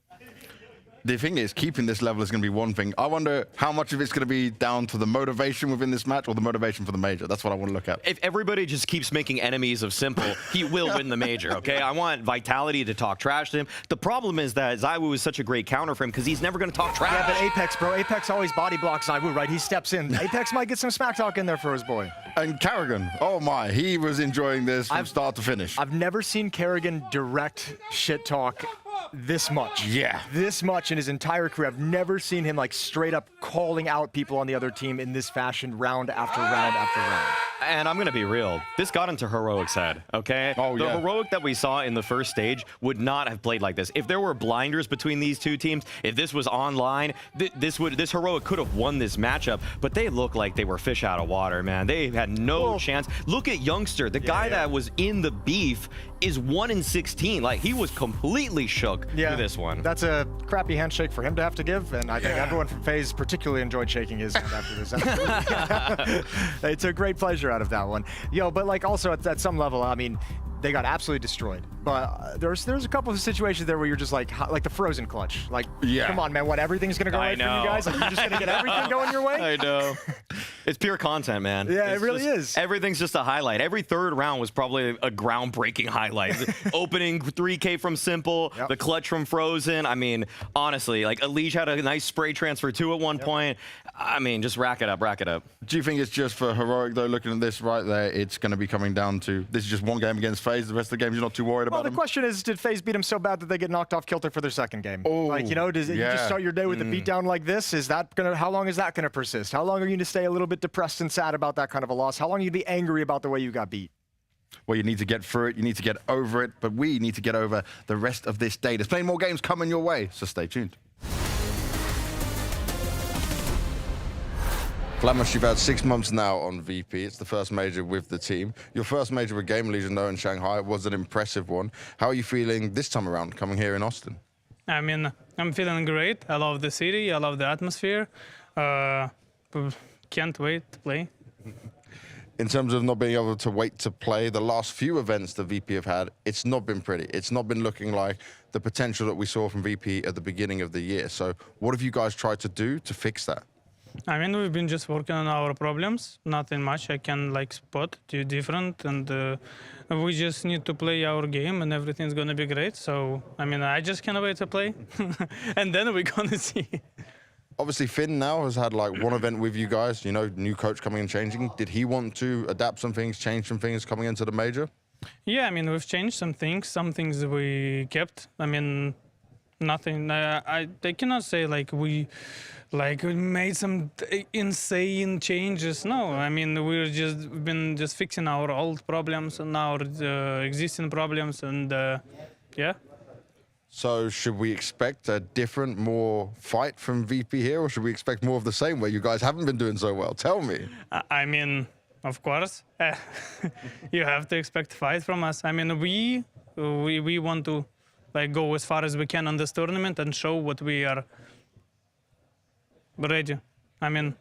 The thing is, keeping this level is going to be one thing. I wonder how much of it's going to be down to the motivation within this match or the motivation for the major. That's what I want to look at. If everybody just keeps making enemies of Simple, he will win the major, okay? I want Vitality to talk trash to him. The problem is that ZywOo is such a great counter for him because he's never going to talk trash. Yeah, but Apex, bro. Apex always body blocks ZywOo, right? He steps in. Apex might get some smack talk in there for his boy. And Karrigan, oh my, he was enjoying this from start to finish. I've never seen Karrigan direct shit talk this much. Yeah. This much in his entire career. I've never seen him like straight up calling out people on the other team in this fashion round after round after round. And I'm going to be real. This got into Heroic's head, okay? Oh, the Heroic that we saw in the first stage would not have played like this. If there were blinders between these two teams, if this was online, this Heroic could have won this matchup, but they look like they were fish out of water, man. They had no chance. Look at Youngster, the guy that was in the beef is 1-16. Like, he was completely shook through this one. That's a crappy handshake for him to have to give, and I think everyone from FaZe particularly enjoyed shaking his hand after this. It's a great pleasure out of that one. Yo, but like also at some level, I mean, they got absolutely destroyed. But there's a couple of situations there where you're just like the frozen clutch. Like, come on, man, what, everything's going to go right for you guys? Like, you're just going to get everything going your way? I know. It's pure content, man. Yeah, it really is. Everything's just a highlight. Every third round was probably a groundbreaking highlight. Opening 3K from Simple, the clutch from Frozen. I mean, honestly, like, Elige had a nice spray transfer too at one point. I mean, just rack it up, rack it up. Do you think it's just for Heroic, though, looking at this right there, it's going to be coming down to, this is just one game against FaZe, the rest of the games you're not too worried about the question is, did FaZe beat him so bad that they get knocked off kilter for their second game? Like, you know, you just start your day with a beatdown like this? Is that how long is that gonna persist? How long are you going to stay a little bit depressed and sad about that kind of a loss? How long are you be angry about the way you got beat? Well, you need to get through it, you need to get over it, but we need to get over the rest of this day. There's plenty more games coming your way, so stay tuned. Flamish, you've had 6 months now on VP. It's the first major with the team. Your first major with Game Legion, though, in Shanghai was an impressive one. How are you feeling this time around, coming here in Austin? I mean, I'm feeling great. I love the city. I love the atmosphere. Can't wait to play. In terms of not being able to wait to play, the last few events that VP have had, it's not been pretty. It's not been looking like the potential that we saw from VP at the beginning of the year. So what have you guys tried to do to fix that? I mean, we've been just working on our problems. Nothing much I can like spot too different, and we just need to play our game, and everything's gonna be great. So, I mean, I just can't wait to play, and then we're gonna see. Obviously, Finn now has had like one event with you guys. You know, new coach coming and changing. Did he want to adapt some things, change some things coming into the major? Yeah, I mean, we've changed some things. Some things we kept. I mean, nothing. I cannot say like we made some insane changes. No, I mean, we've been fixing our old problems and our existing problems, and yeah. So should we expect a different, more fight from VP here, or should we expect more of the same where you guys haven't been doing so well? Tell me. I mean, of course, you have to expect fight from us. I mean, we want to like go as far as we can on this tournament and show what we are ready. I mean,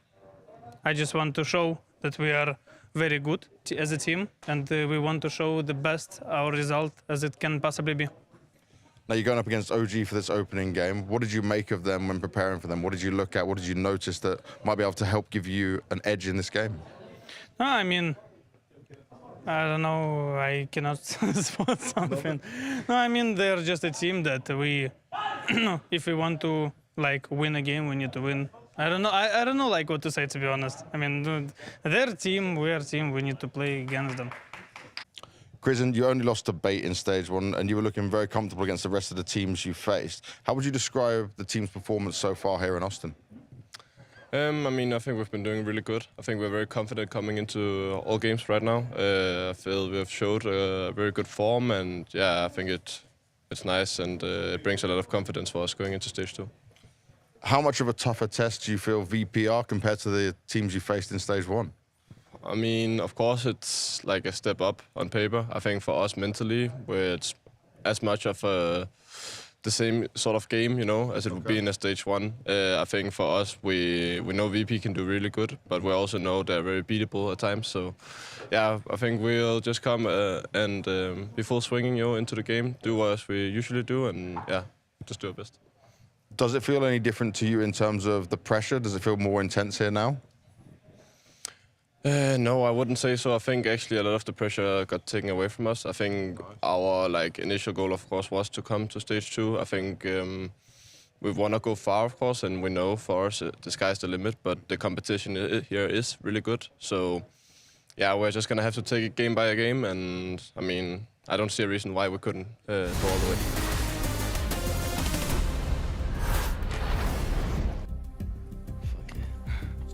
I just want to show that we are very good as a team, and we want to show the best our result as it can possibly be. Now you're going up against OG for this opening game. What did you make of them when preparing for them? What did you look at? What did you notice that might be able to help give you an edge in this game? No, I mean, I don't know. I cannot spot something. No, I mean, they're just a team that we, if we want to like win a game, we need to win. I don't know. I don't know like what to say, to be honest. I mean, their team, we're a team. We need to play against them. Krizen, you only lost to Bait in stage 1, and you were looking very comfortable against the rest of the teams you faced. How would you describe the team's performance so far here in Austin? I mean, I think we've been doing really good. I think we're very confident coming into all games right now. I feel we have showed a very good form, and yeah, I think it's nice, and it brings a lot of confidence for us going into stage 2. How much of a tougher test do you feel VP are compared to the teams you faced in stage 1? I mean, of course, it's like a step up on paper. I think for us mentally, where it's as much of the same sort of game, you know, as it would be in a stage 1. I think for us, we know VP can do really good, but we also know they're very beatable at times. So, yeah, I think we'll just come and be full swinging, you know, into the game, do as we usually do, and yeah, just do our best. Does it feel any different to you in terms of the pressure? Does it feel more intense here now? No, I wouldn't say so. I think actually a lot of the pressure got taken away from us. I think our initial goal, of course, was to come to stage 2. I think we want to go far, of course, and we know for us the sky's the limit. But the competition here is really good. So yeah, we're just gonna have to take it game by game. And I mean, I don't see a reason why we couldn't go all the way.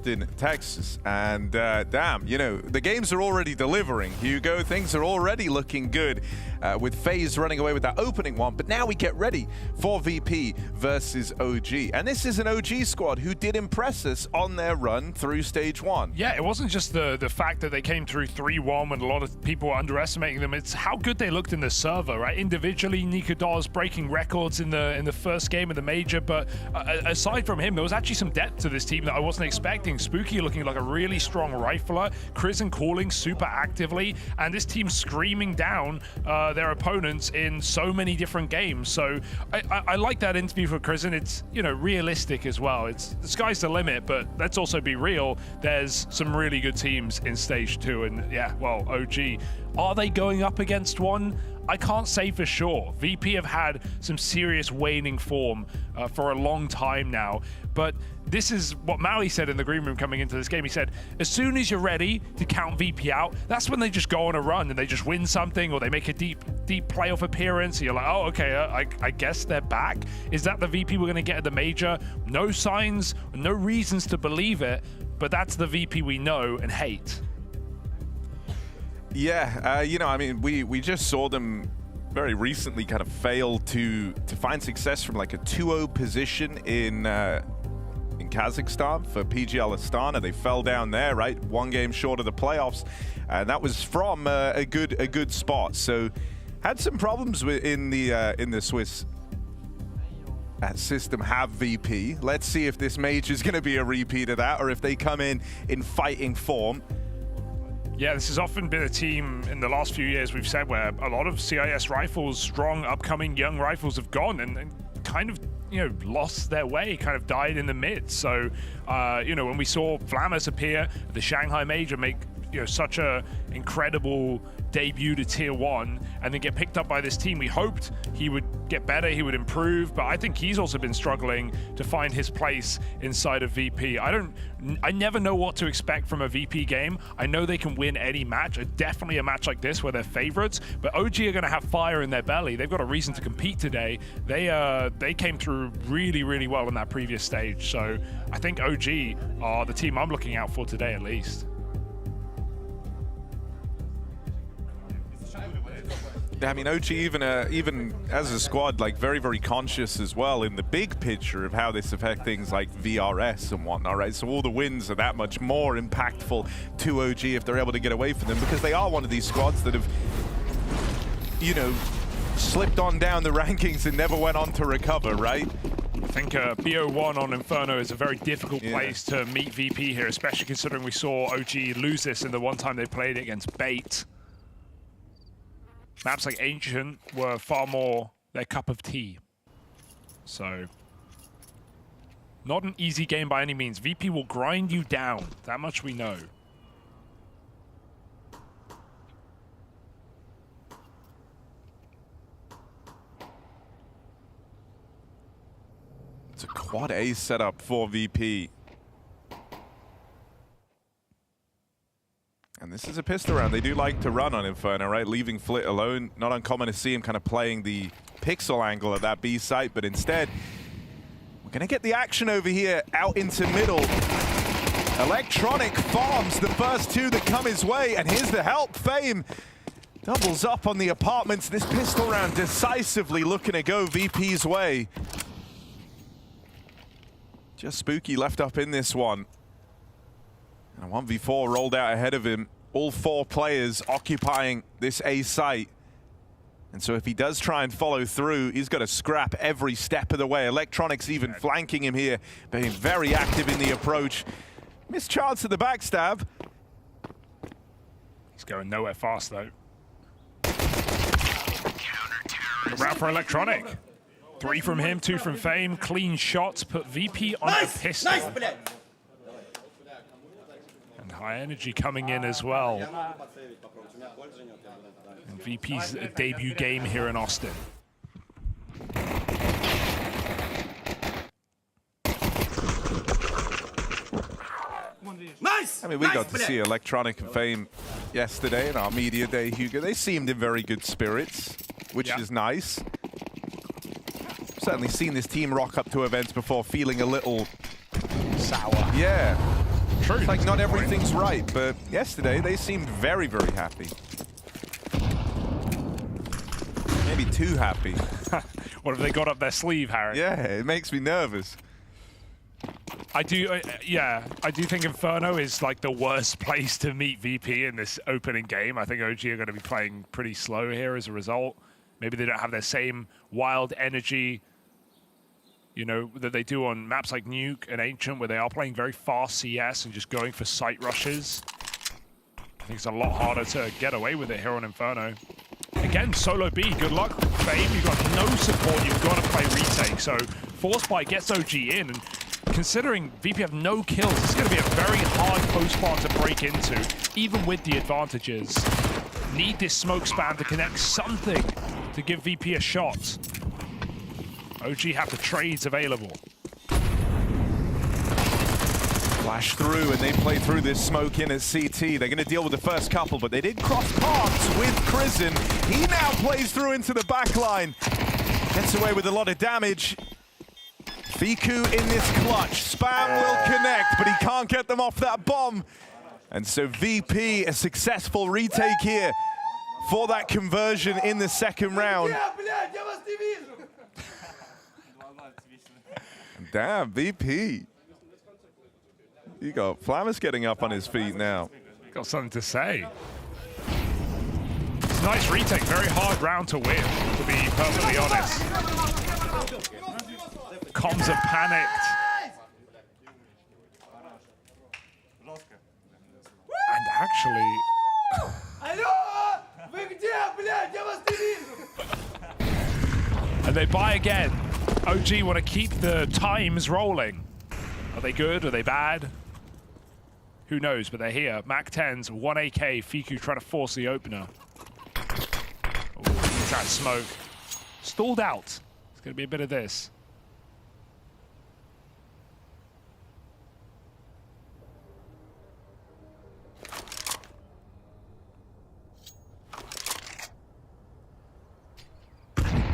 In Texas, and damn, you know, the games are already delivering, Hugo. Things are already looking good with FaZe running away with that opening one, but now we get ready for VP versus OG. And this is an OG squad who did impress us on their run through stage 1. Yeah, it wasn't just the fact that they came through 3-1 when a lot of people were underestimating them. It's how good they looked in the server, right? Individually, Nikodaz breaking records in the first game of the major, but aside from him, there was actually some depth to this team that I wasn't expecting. Spooky looking like a really strong rifler, Crizzen calling super actively, and this team screaming down their opponents in so many different games. So I like that interview for Crizzen. It's, you know, realistic as well. It's the sky's the limit, but let's also be real. There's some really good teams in stage 2, and yeah, well, OG, are they going up against one? I can't say for sure. VP have had some serious waning form for a long time now, but this is what Maui said in the green room coming into this game. He said, as soon as you're ready to count VP out, that's when they just go on a run and they just win something, or they make a deep playoff appearance. And you're like, oh, okay, I guess they're back. Is that the VP we're going to get at the major? No signs, no reasons to believe it, but that's the VP we know and hate. Yeah, you know, I mean, we just saw them very recently kind of fail to find success from like a 2-0 position in Kazakhstan for PGL Astana. They fell down there, right? One game short of the playoffs, and that was from a good spot. So had some problems in the Swiss system. Have VP. Let's see if this major is going to be a repeat of that, or if they come in fighting form. Yeah, this has often been a team in the last few years, we've said, where a lot of CIS rifles, strong, upcoming young rifles have gone and kind of, you know, lost their way, kind of died in the mid. So, you know, when we saw Flammers appear at the Shanghai Major, make, you know, such a incredible debut to Tier 1 and then get picked up by this team, we hoped he would get better, he would improve, but I think he's also been struggling to find his place inside of VP. I never know what to expect from a VP game. I know they can win any match, definitely a match like this where they're favorites, but OG are going to have fire in their belly. They've got a reason to compete today. They came through really, really well in that previous stage, so I think OG are the team I'm looking out for today at least. I mean, OG even as a squad, like very, very conscious as well in the big picture of how this affects things like VRS and whatnot, right? So all the wins are that much more impactful to OG if they're able to get away from them, because they are one of these squads that have, you know, slipped on down the rankings and never went on to recover, right? I think BO1 on Inferno is a very difficult place to meet VP here, especially considering we saw OG lose this in the one time they played against Bait. Maps like Ancient were far more their cup of tea. So, not an easy game by any means. VP will grind you down. That much we know. It's a quad A setup for VP. And this is a pistol round. They do like to run on Inferno, right? Leaving Flit alone. Not uncommon to see him kind of playing the pixel angle at that B site, but instead, we We're gonna get the action over here out into middle. Electronic farms the first two that come his way, and here's the help. Fame doubles up on the apartments. This pistol round decisively looking to go VP's way. Just Spooky left up in this one. And a 1v4 rolled out ahead of him. All 4 players occupying this A site. And so if he does try and follow through, he's got to scrap every step of the way. Electronics even flanking him here, being very active in the approach. Missed chance at the backstab. He's going nowhere fast, though. Round for Electronic. 3 from him, 2 from Fame. Clean shots, put VP on a pistol. And high energy coming in as well. And VP's debut game here in Austin. Nice! I mean, we got to see Electronic and Fame yesterday in our media day, Hugo. They seemed in very good spirits, which is nice. Certainly seen this team rock up to events before feeling a little sour. Yeah. True. It's like not everything's right, but yesterday they seemed very, very happy. Maybe too happy. What have they got up their sleeve, Harry? Yeah, it makes me nervous. I do think Inferno is like the worst place to meet VP in this opening game. I think OG are going to be playing pretty slow here as a result. Maybe they don't have their same wild energy, you know, that they do on maps like Nuke and Ancient, where they are playing very fast CS and just going for site rushes. I think it's a lot harder to get away with it here on Inferno. Again, solo B, good luck, Fame. You've got no support, you've got to play retake. So Force Bite gets OG in, and considering VP have no kills, it's going to be a very hard post-part to break into, even with the advantages. Need this smoke spam to connect something to give VP a shot. OG have the trades available. Flash through, and they play through this smoke in at CT. They're going to deal with the first couple, but they did cross paths with Crizzen. He now plays through into the back line. Gets away with a lot of damage. Fiku in this clutch. Spam will connect, but he can't get them off that bomb. And so VP, a successful retake here for that conversion in the second round. Damn, VP. You got Flammus getting up on his feet now. Got something to say. It's a nice retake, very hard round to win, to be perfectly honest. Comms are panicked. And actually... and they buy again. OG want to keep the times rolling. Are they good? Are they bad? Who knows, but they're here. Mac 10s, 1 AK, Fiku trying to force the opener. Oh, he's that smoke. Stalled out. It's going to be a bit of this.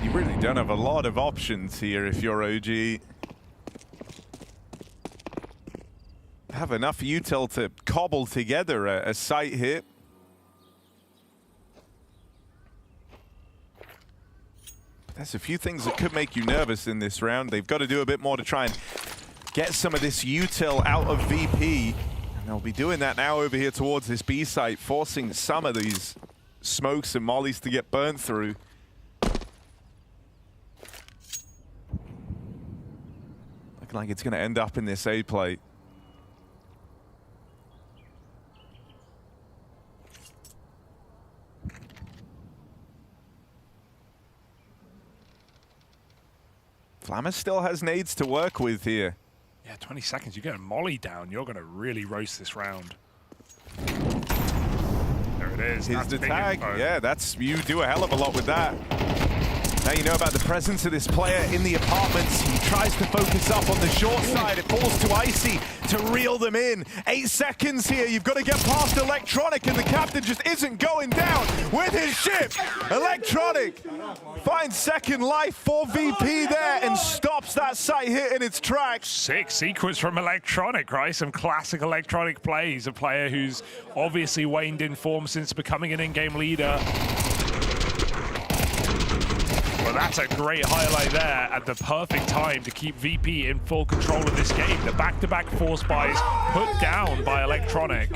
You really don't have a lot of options here if you're OG. Have enough util to cobble together a site hit. But there's a few things that could make you nervous in this round. They've got to do a bit more to try and get some of this util out of VP. And they'll be doing that now over here towards this B site, forcing some of these smokes and mollies to get burnt through. Looking like it's going to end up in this A plate. Flammus still has nades to work with here. Yeah, 20 seconds. You get a molly down, you're going to really roast this round. There it is. Here's the tag. Yeah, you do a hell of a lot with that. Now you know about the presence of this player in the apartments. He tries to focus up on the short side. It falls to Icy to reel them in. 8 seconds here. You've got to get past Electronic, and the captain just isn't going down with his ship. Electronic finds second life for VP there and stops that site hit in its tracks. Sick sequence from Electronic, right? Some classic Electronic plays. A player who's obviously waned in form since becoming an in-game leader. Well, that's a great highlight there at the perfect time to keep VP in full control of this game. The back-to-back force buys put down by Electronic.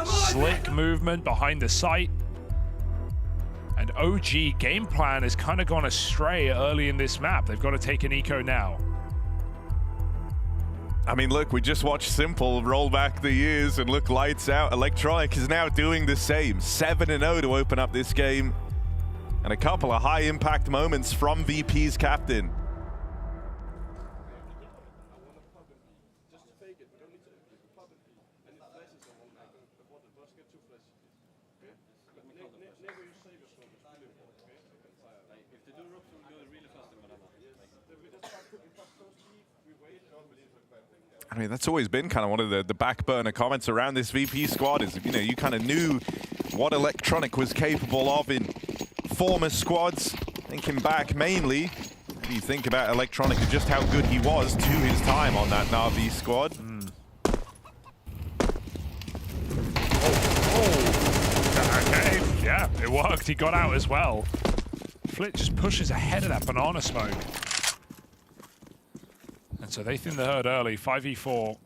Slick movement behind the site. And OG game plan has kind of gone astray early in this map. They've got to take an eco now. I mean, look, we just watched Simple roll back the years and look lights out. Electronic is now doing the same. 7-0 to open up this game. And a couple of high-impact moments from VP's captain. I mean, that's always been kind of one of the back burner comments around this VP squad is, you know, you kind of knew what Electronic was capable of in former squads. Thinking back mainly, what do you think about Electronic and just how good he was to his time on that Na'Vi squad? Okay, yeah, it worked. He got out as well. Flit just pushes ahead of that banana smoke. And so they thin the herd early, 5v4.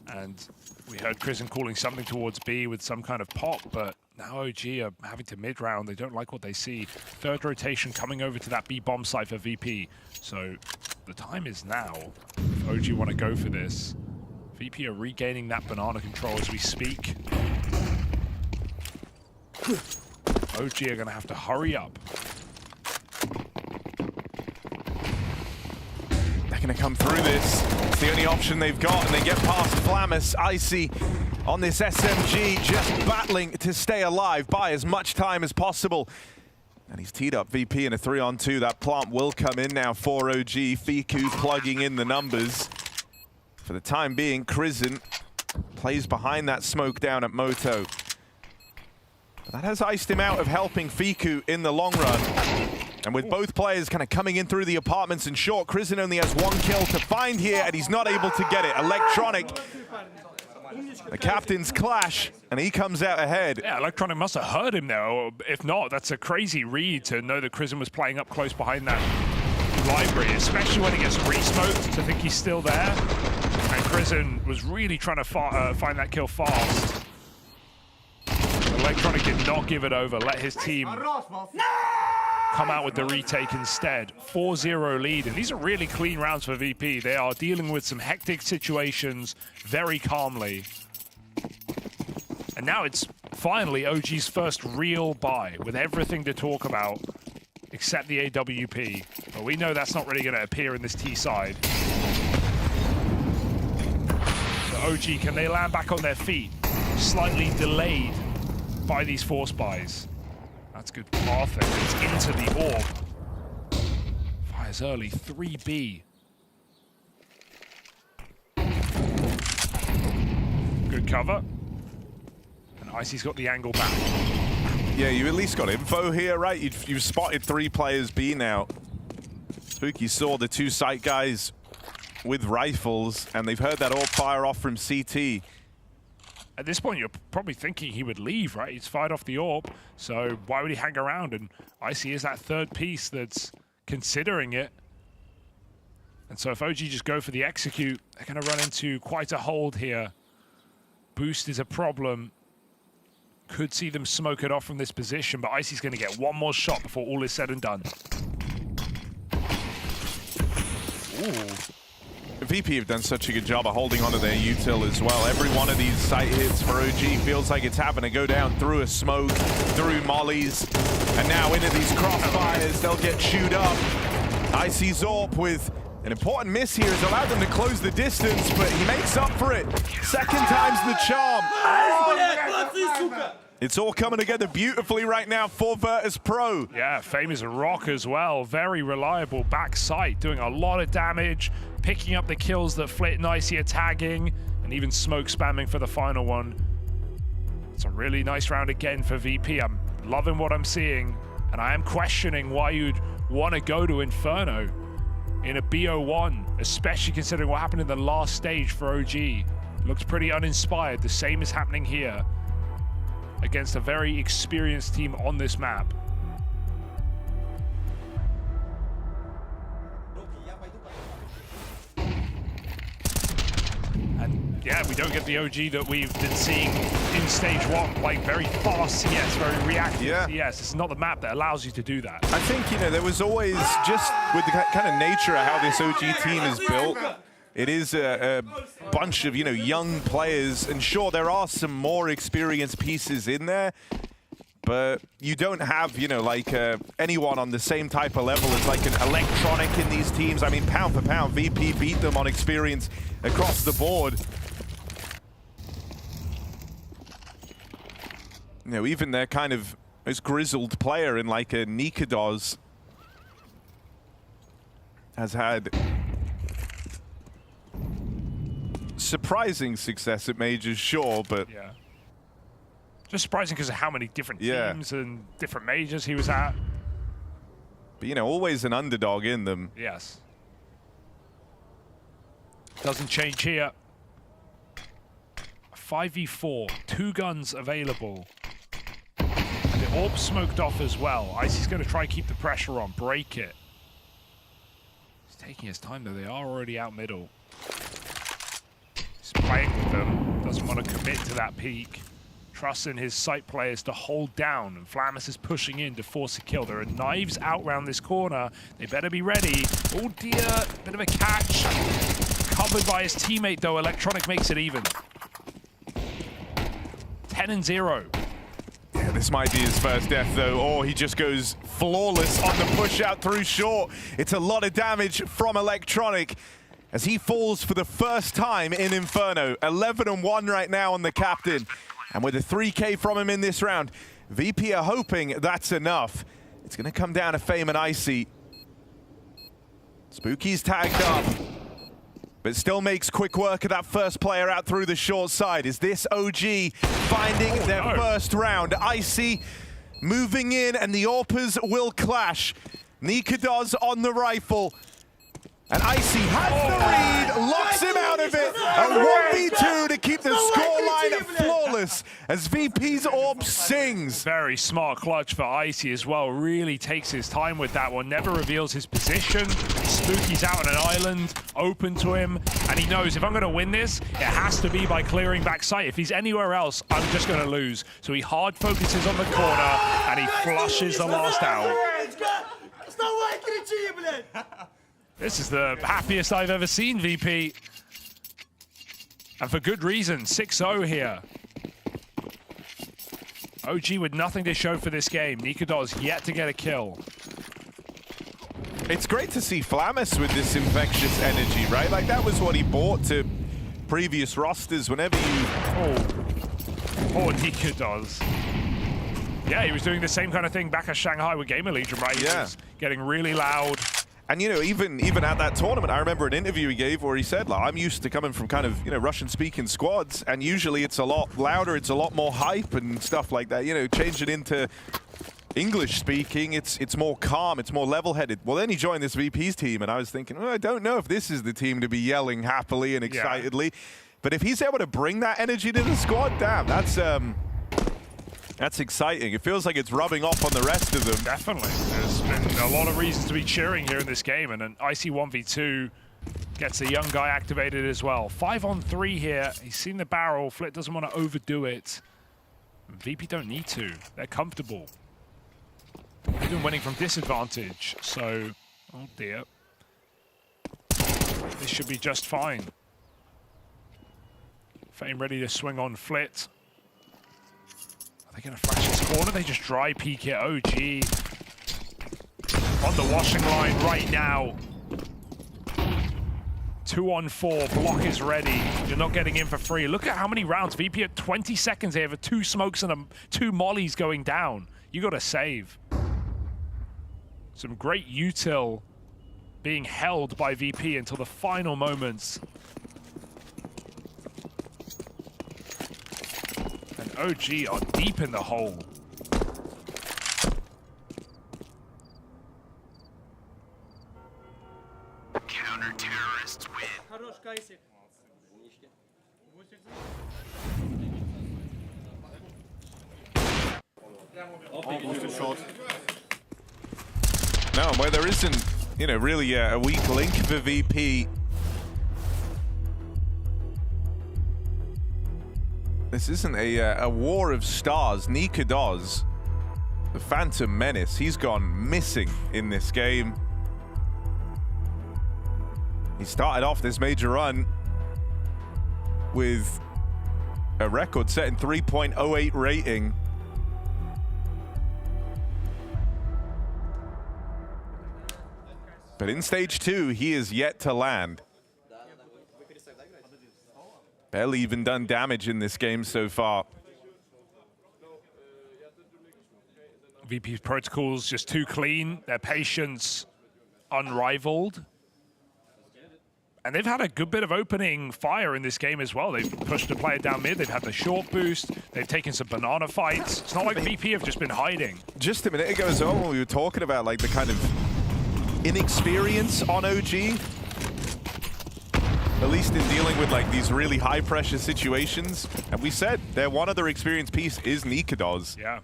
And we heard Krisen calling something towards B with some kind of pop, but now OG are having to mid-round. They don't like what they see. Third rotation coming over to that B bomb site for VP. So the time is now. If OG want to go for this. VP are regaining that banana control as we speak. OG are going to have to hurry up. They're going to come through this. It's the only option they've got, and they get past Flamus. Icy on this SMG, just battling to stay alive, buy as much time as possible. And he's teed up VP in a 3-on-2. That plant will come in now for OG. Fiku plugging in the numbers. For the time being, Krisen plays behind that smoke down at Moto. But that has iced him out of helping Fiku in the long run. And with both players kind of coming in through the apartments in short, Krisen only has 1 kill to find here, and he's not able to get it. Electronic, the captains clash, and he comes out ahead. Yeah, Electronic must have heard him there, or if not, that's a crazy read to know that Krisen was playing up close behind that library, especially when he gets re-smoked to think he's still there. And Krisen was really trying to find that kill fast. Electronic did not give it over, let his team come out with the retake instead. 4-0 lead, and these are really clean rounds for VP. They are dealing with some hectic situations very calmly. And now it's finally OG's first real buy with everything to talk about except the AWP. But we know that's not really going to appear in this T side. So OG, can they land back on their feet? Slightly delayed by these force buys. That's good pathing. It's into the orb. Fires early, 3B. Good cover. And Icy's got the angle back. Yeah, you at least got info here, right? You've spotted 3 players B now. Spooky saw the 2 site guys with rifles, and they've heard that orb fire off from CT. At this point, you're probably thinking he would leave, right? He's fired off the orb, so why would he hang around? And Icy is that third piece that's considering it. And so if OG just go for the execute, they're going to run into quite a hold here. Boost is a problem. Could see them smoke it off from this position, but Icy's going to get 1 more shot before all is said and done. Ooh. VP have done such a good job of holding onto their util as well. Every one of these site hits for OG feels like it's having to go down through a smoke, through mollies, and now into these crossfires. They'll get chewed up. Icy Zorp with an important miss here has allowed them to close the distance, but he makes up for it. Second time's the charm. It's all coming together beautifully right now for Virtus.pro. Yeah, Fame is a rock as well. Very reliable backside, doing a lot of damage, picking up the kills that Flit and Icy are tagging, and even smoke spamming for the final one. It's a really nice round again for VP. I'm loving what I'm seeing, and I am questioning why you'd want to go to Inferno in a BO1, especially considering what happened in the last stage for OG. Looks pretty uninspired. The same is happening here against a very experienced team on this map. And yeah, we don't get the OG that we've been seeing in stage 1, like very fast CS, very reactive CS. It's not the map that allows you to do that. I think, you know, there was always, just with the kind of nature of how this OG team is built, it is a bunch of, you know, young players, and sure, there are some more experienced pieces in there, but you don't have, you know, like anyone on the same type of level as like an Electronic in these teams. I mean, pound for pound, VP beat them on experience across the board. You know, even their kind of most grizzled player in like a Nemiga has had surprising success at majors, sure, but yeah, just surprising because of how many different teams and different majors he was at. But you know, always an underdog in them. Yes. Doesn't change here. 5v4, 2 guns available. And the orb smoked off as well. Icy's going to try and keep the pressure on, break it. He's taking his time though, they are already out middle. He's playing with them, doesn't want to commit to that peak. Trusting his site players to hold down, and Flamus is pushing in to force a kill. There are knives out round this corner. They better be ready. Oh dear, bit of a catch. Covered by his teammate though, Electronic makes it even. 10-0. Yeah, this might be his first death though, or he just goes flawless on the push out through short. It's a lot of damage from Electronic as he falls for the first time in Inferno. 11-1 right now on the captain. And with a 3K from him in this round, VP are hoping that's enough. It's going to come down to Fame and Icy. Spooky's tagged up, but still makes quick work of that first player out through the short side. Is this OG finding their first round? Icy moving in, and the AWPers will clash. Nemiga on the rifle. And Icy has the read, locks him out of it. A 1v2 to keep the scoreline flawless as VP's orb sings. Very smart clutch for Icy as well. Really takes his time with that one. Never reveals his position. Spooky's out on an island, open to him. And he knows if I'm going to win this, it has to be by clearing back sight. If he's anywhere else, I'm just going to lose. So he hard focuses on the corner and he flushes the last out. This is the happiest I've ever seen, VP. And for good reason, 6-0 here. OG with nothing to show for this game. Nemiga's yet to get a kill. It's great to see Flamus with this infectious energy, right? Like, that was what he brought to previous rosters whenever you... Oh, poor Nemiga. Yeah, he was doing the same kind of thing back at Shanghai with Gamer Legion, right? He was getting really loud. And, you know, even at that tournament, I remember an interview he gave where he said, like, I'm used to coming from kind of, you know, Russian-speaking squads, and usually it's a lot louder, it's a lot more hype and stuff like that. You know, change it into English-speaking, it's more calm, it's more level-headed. Well, then he joined this VP's team, and I was thinking, I don't know if this is the team to be yelling happily and excitedly. Yeah. But if he's able to bring that energy to the squad, damn, that's exciting. It feels like it's rubbing off on the rest of them. Definitely. There's been a lot of reasons to be cheering here in this game, and an Icy 1v2 gets the young guy activated as well. 5-on-3 here. He's seen the barrel. Flit doesn't want to overdo it. And VP don't need to. They're comfortable. They've been winning from disadvantage, so... Oh dear. This should be just fine. Fame ready to swing on Flit. Are they going to flash this corner? They just dry peek it. OG on the washing line right now. 2-on-4, block is ready. You're not getting in for free. Look at how many rounds. VP at 20 seconds here for 2 smokes and 2 mollies going down. You got to save. Some great util being held by VP until the final moments. And OG are deep in the hole. Counter-terrorists win. No, where there isn't, you know, really a weak link for VP. This isn't a war of stars. Nemiga, the Phantom Menace, he's gone missing in this game. He started off this major run with a record-setting 3.08 rating. But in stage 2, he is yet to land. Barely even done damage in this game so far. VP's protocols just too clean. Their patience unrivaled. And they've had a good bit of opening fire in this game as well. They've pushed a player down mid. They've had the short boost. They've taken some banana fights. It's not like VP have just been hiding. Just a minute ago as well, when we were talking about like the kind of inexperience on OG, at least in dealing with like these really high pressure situations. And we said their one other experienced piece is Nemiga. Yeah.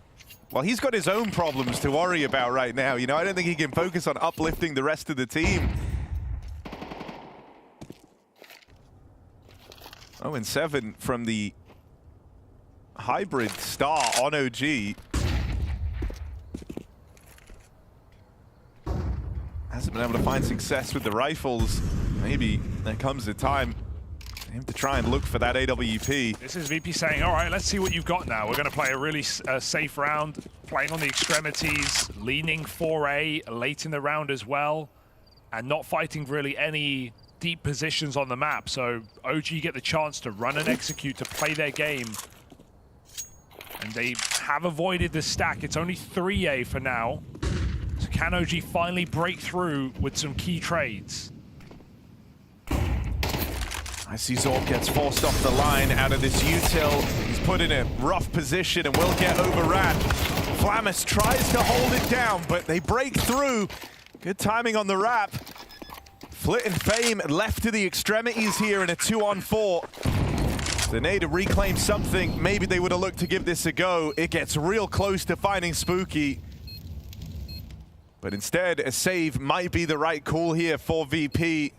Well, he's got his own problems to worry about right now. You know, I don't think he can focus on uplifting the rest of the team. 0-7 from the hybrid star on OG. Hasn't been able to find success with the rifles. Maybe there comes a time for him to try and look for that AWP. This is VP saying, all right, let's see what you've got now. We're going to play a really safe round, playing on the extremities, leaning 4A late in the round as well, and not fighting really any deep positions on the map. So OG get the chance to run and execute, to play their game. And they have avoided the stack. It's only 3A for now. So can OG finally break through with some key trades? I see Zork gets forced off the line out of this util. He's put in a rough position and will get overran. Flamus tries to hold it down, but they break through. Good timing on the wrap. Flit and Fame left to the extremities here in a 2-on-4. They need to reclaim something. Maybe they would have looked to give this a go. It gets real close to finding Spooky. But instead, a save might be the right call here for VP.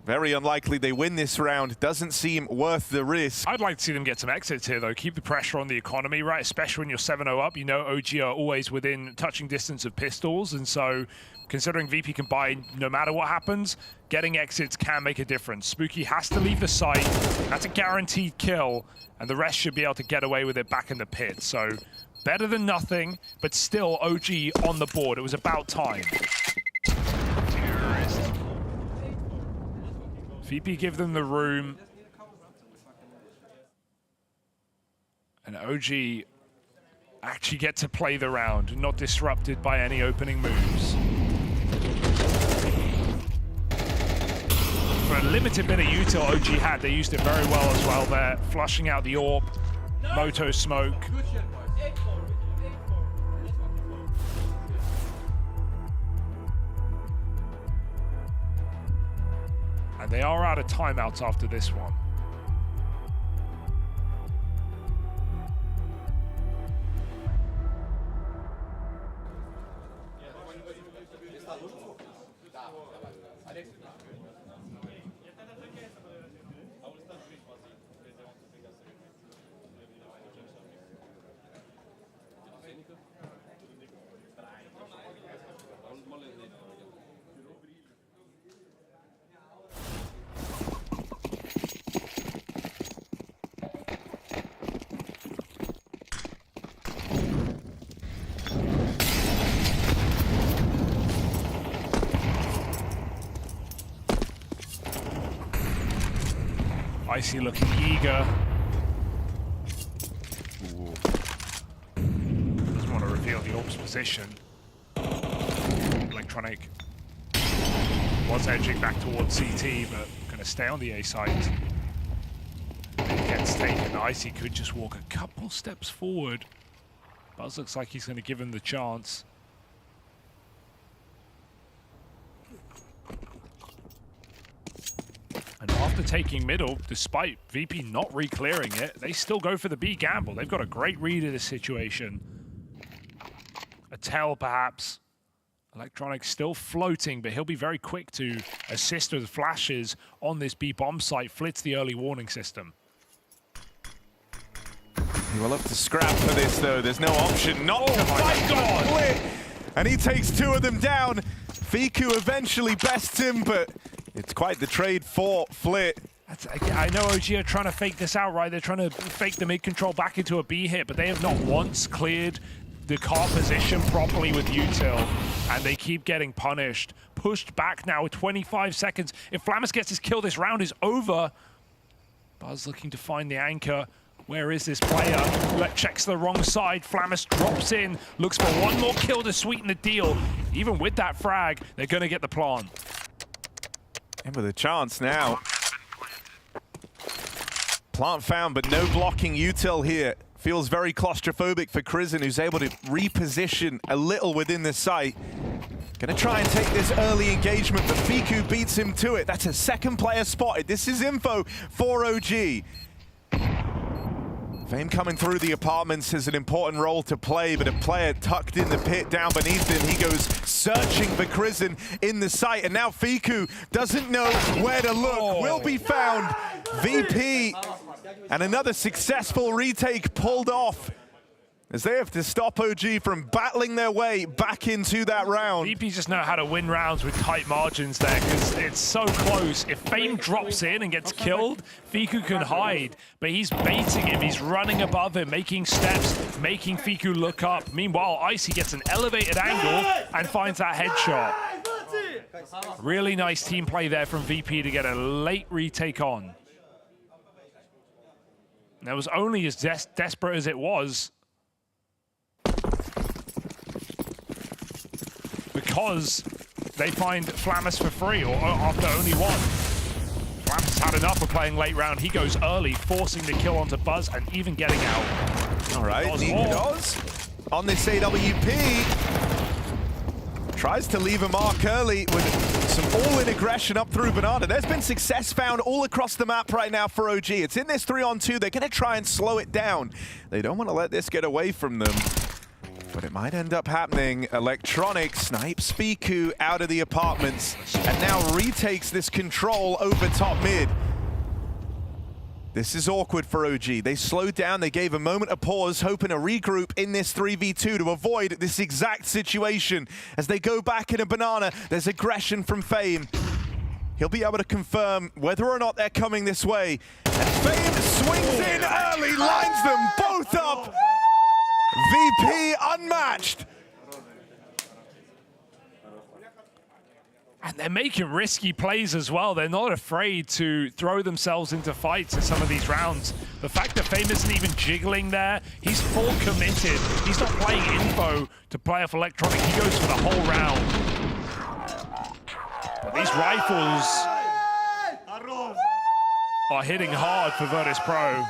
Very unlikely they win this round. Doesn't seem worth the risk. I'd like to see them get some exits here, though. Keep the pressure on the economy, right? Especially when you're 7-0 up. You know OG are always within touching distance of pistols. And so, considering VP can buy no matter what happens, getting exits can make a difference. Spooky has to leave the site. That's a guaranteed kill. And the rest should be able to get away with it back in the pit. So, better than nothing, but still OG on the board. It was about time. VP give them the room. And OG actually get to play the round, not disrupted by any opening moves. For a limited bit of util OG had, they used it very well as well there, flushing out the AWP, Moto smoke. And they are out of timeouts after this one. Icy looking eager. Ooh. Doesn't want to reveal the orb's position. Electronic was edging back towards CT, but going to stay on the A site. It gets taken. Icy could just walk a couple steps forward. Buzz looks like he's going to give him the chance. And after taking middle, despite VP not re-clearing it, they still go for the B gamble. They've got a great read of this situation. A tell, perhaps. Electronic still floating, but he'll be very quick to assist with flashes on this B bomb site, flits the early warning system. He will have to scrap for this, though. There's no option not to fight the Flit. And he takes 2 of them down. Fiku eventually bests him, but it's quite the trade for Flit. I know OG are trying to fake this out, right? They're trying to fake the mid control back into a B hit, but they have not once cleared the car position properly with util, and they keep getting punished. Pushed back now with 25 seconds. If Flamus gets his kill, this round is over. Buzz looking to find the anchor. Where is this player? Checks the wrong side. Flamus drops in, looks for one more kill to sweeten the deal. Even with that frag, they're going to get the plant. And with a chance now. Plant found, but no blocking util here. Feels very claustrophobic for Crizzen, who's able to reposition a little within the site. Gonna try and take this early engagement, but Fiku beats him to it. That's a second player spotted. This is info for OG. Fame coming through the apartments has an important role to play, but a player tucked in the pit down beneath him. He goes searching for Crizzen in the site, and now Fiku doesn't know where to look. Will be found. VP, and another successful retake pulled off, as they have to stop OG from battling their way back into that round. VP just know how to win rounds with tight margins there, because it's so close. If Fame drops in and gets killed, Fiku can hide, but he's baiting him. He's running above him, making steps, making Fiku look up. Meanwhile, Icy gets an elevated angle and finds that headshot. Really nice team play there from VP to get a late retake on. And it was only as desperate as it was, because they find Flamus for free, or after only one. Flamus had enough of playing late round. He goes early, forcing the kill onto Buzz and even getting out. All right, Doz on this AWP. Tries to leave a mark early with some all-in aggression up through Banana. There's been success found all across the map right now for OG. It's in this 3-on-2. They're going to try and slow it down. They don't want to let this get away from them, but it might end up happening. Electronic snipes Fiku out of the apartments and now retakes this control over top mid. This is awkward for OG. They slowed down, they gave a moment of pause, hoping to regroup in this 3v2 to avoid this exact situation. As they go back in a Banana, there's aggression from Fame. He'll be able to confirm whether or not they're coming this way. And Fame swings in early, lines them both up. VP unmatched. And they're making risky plays as well. They're not afraid to throw themselves into fights in some of these rounds. The fact that Fame isn't even jiggling there, he's full committed. He's not playing info to play off Electronic. He goes for the whole round. But these rifles are hitting hard for Virtus.pro.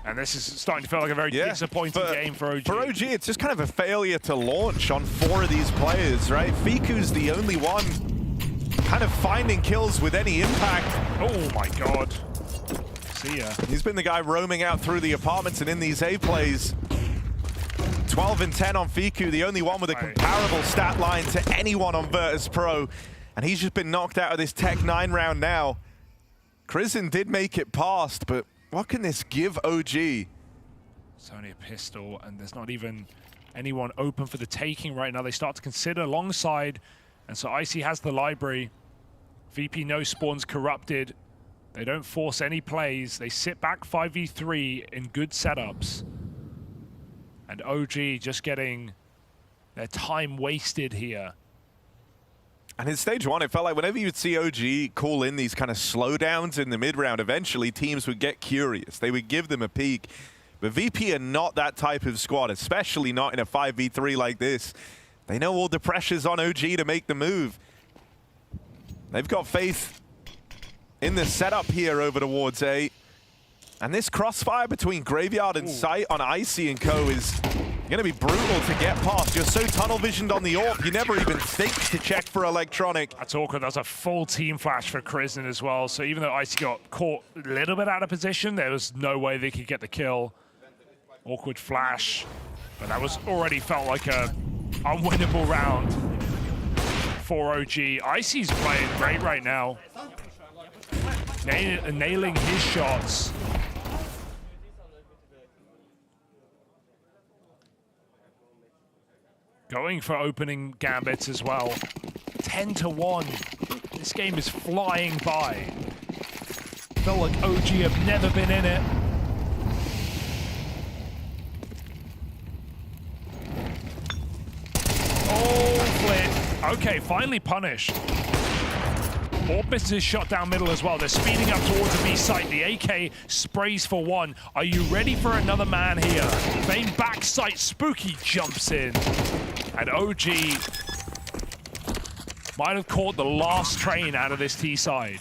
And this is starting to feel like a very disappointing game for OG. For OG, it's just kind of a failure to launch on 4 of these players, right? Fiku's the only one kind of finding kills with any impact. Oh my god. See ya. He's been the guy roaming out through the apartments and in these A plays. 12 and 10 on Fiku, the only one with a comparable stat line to anyone on Virtus.pro. And he's just been knocked out of this Tech 9 round now. Crizzen did make it past, but what can this give OG? It's only a pistol, and there's not even anyone open for the taking right now. They start to consider alongside, and so Icy has the library. VP no spawns corrupted. They don't force any plays. They sit back 5v3 in good setups. And OG just getting their time wasted here. And in stage one, it felt like whenever you'd see OG call in these kind of slowdowns in the mid-round, eventually teams would get curious. They would give them a peek. But VP are not that type of squad, especially not in a 5v3 like this. They know all the pressure's on OG to make the move. They've got faith in the setup here over towards A. And this crossfire between Graveyard and Sight on Icy and Co is going to be brutal to get past. You're so tunnel visioned on the AWP, you never even think to check for electronic. That's awkward. That's a full team flash for Kristen as well. So even though Icy got caught a little bit out of position, there was no way they could get the kill. Awkward flash. But that was already felt like a unwinnable round for OG. Icy's playing great right now. Nailing his shots. Going for opening gambits as well. 10-1. This game is flying by. Felt like OG have never been in it. Oh, Flynn. Okay, finally punished. AWP misses his shot down middle as well. They're speeding up towards the B site. The AK sprays for one. Are you ready for another man here? Vayne back sight. Spooky jumps in. And OG might have caught the last train out of this T side.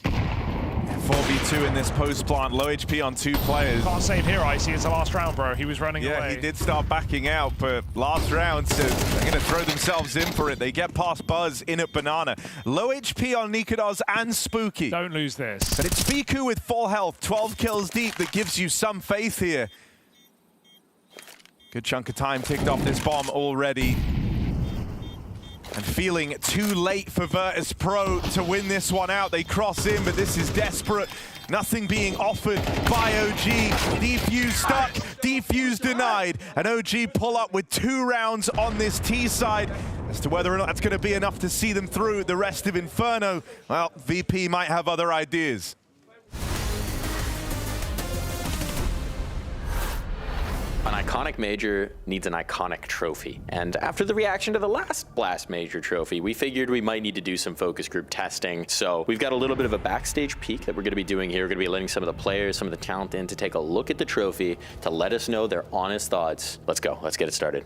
4v2 in this post plant, low HP on 2 players. Can't save here, Icy. It's the last round, bro. He was running away. Yeah, he did start backing out, but last round, so they're going to throw themselves in for it. They get past Buzz in at Banana. Low HP on Nikados and Spooky. Don't lose this. But it's Fiku with full health, 12 kills deep, that gives you some faith here. Good chunk of time ticked off this bomb already. And feeling too late for Virtus.pro to win this one out. They cross in, but this is desperate. Nothing being offered by OG. Defuse stuck, defuse denied. And OG pull up with 2 rounds on this T side. As to whether or not that's going to be enough to see them through the rest of Inferno, well, VP might have other ideas. An iconic major needs an iconic trophy. And after the reaction to the last Blast Major trophy, we figured we might need to do some focus group testing. So we've got a little bit of a backstage peek that we're gonna be doing here. We're gonna be letting some of the players, some of the talent in to take a look at the trophy, to let us know their honest thoughts. Let's go, let's get it started.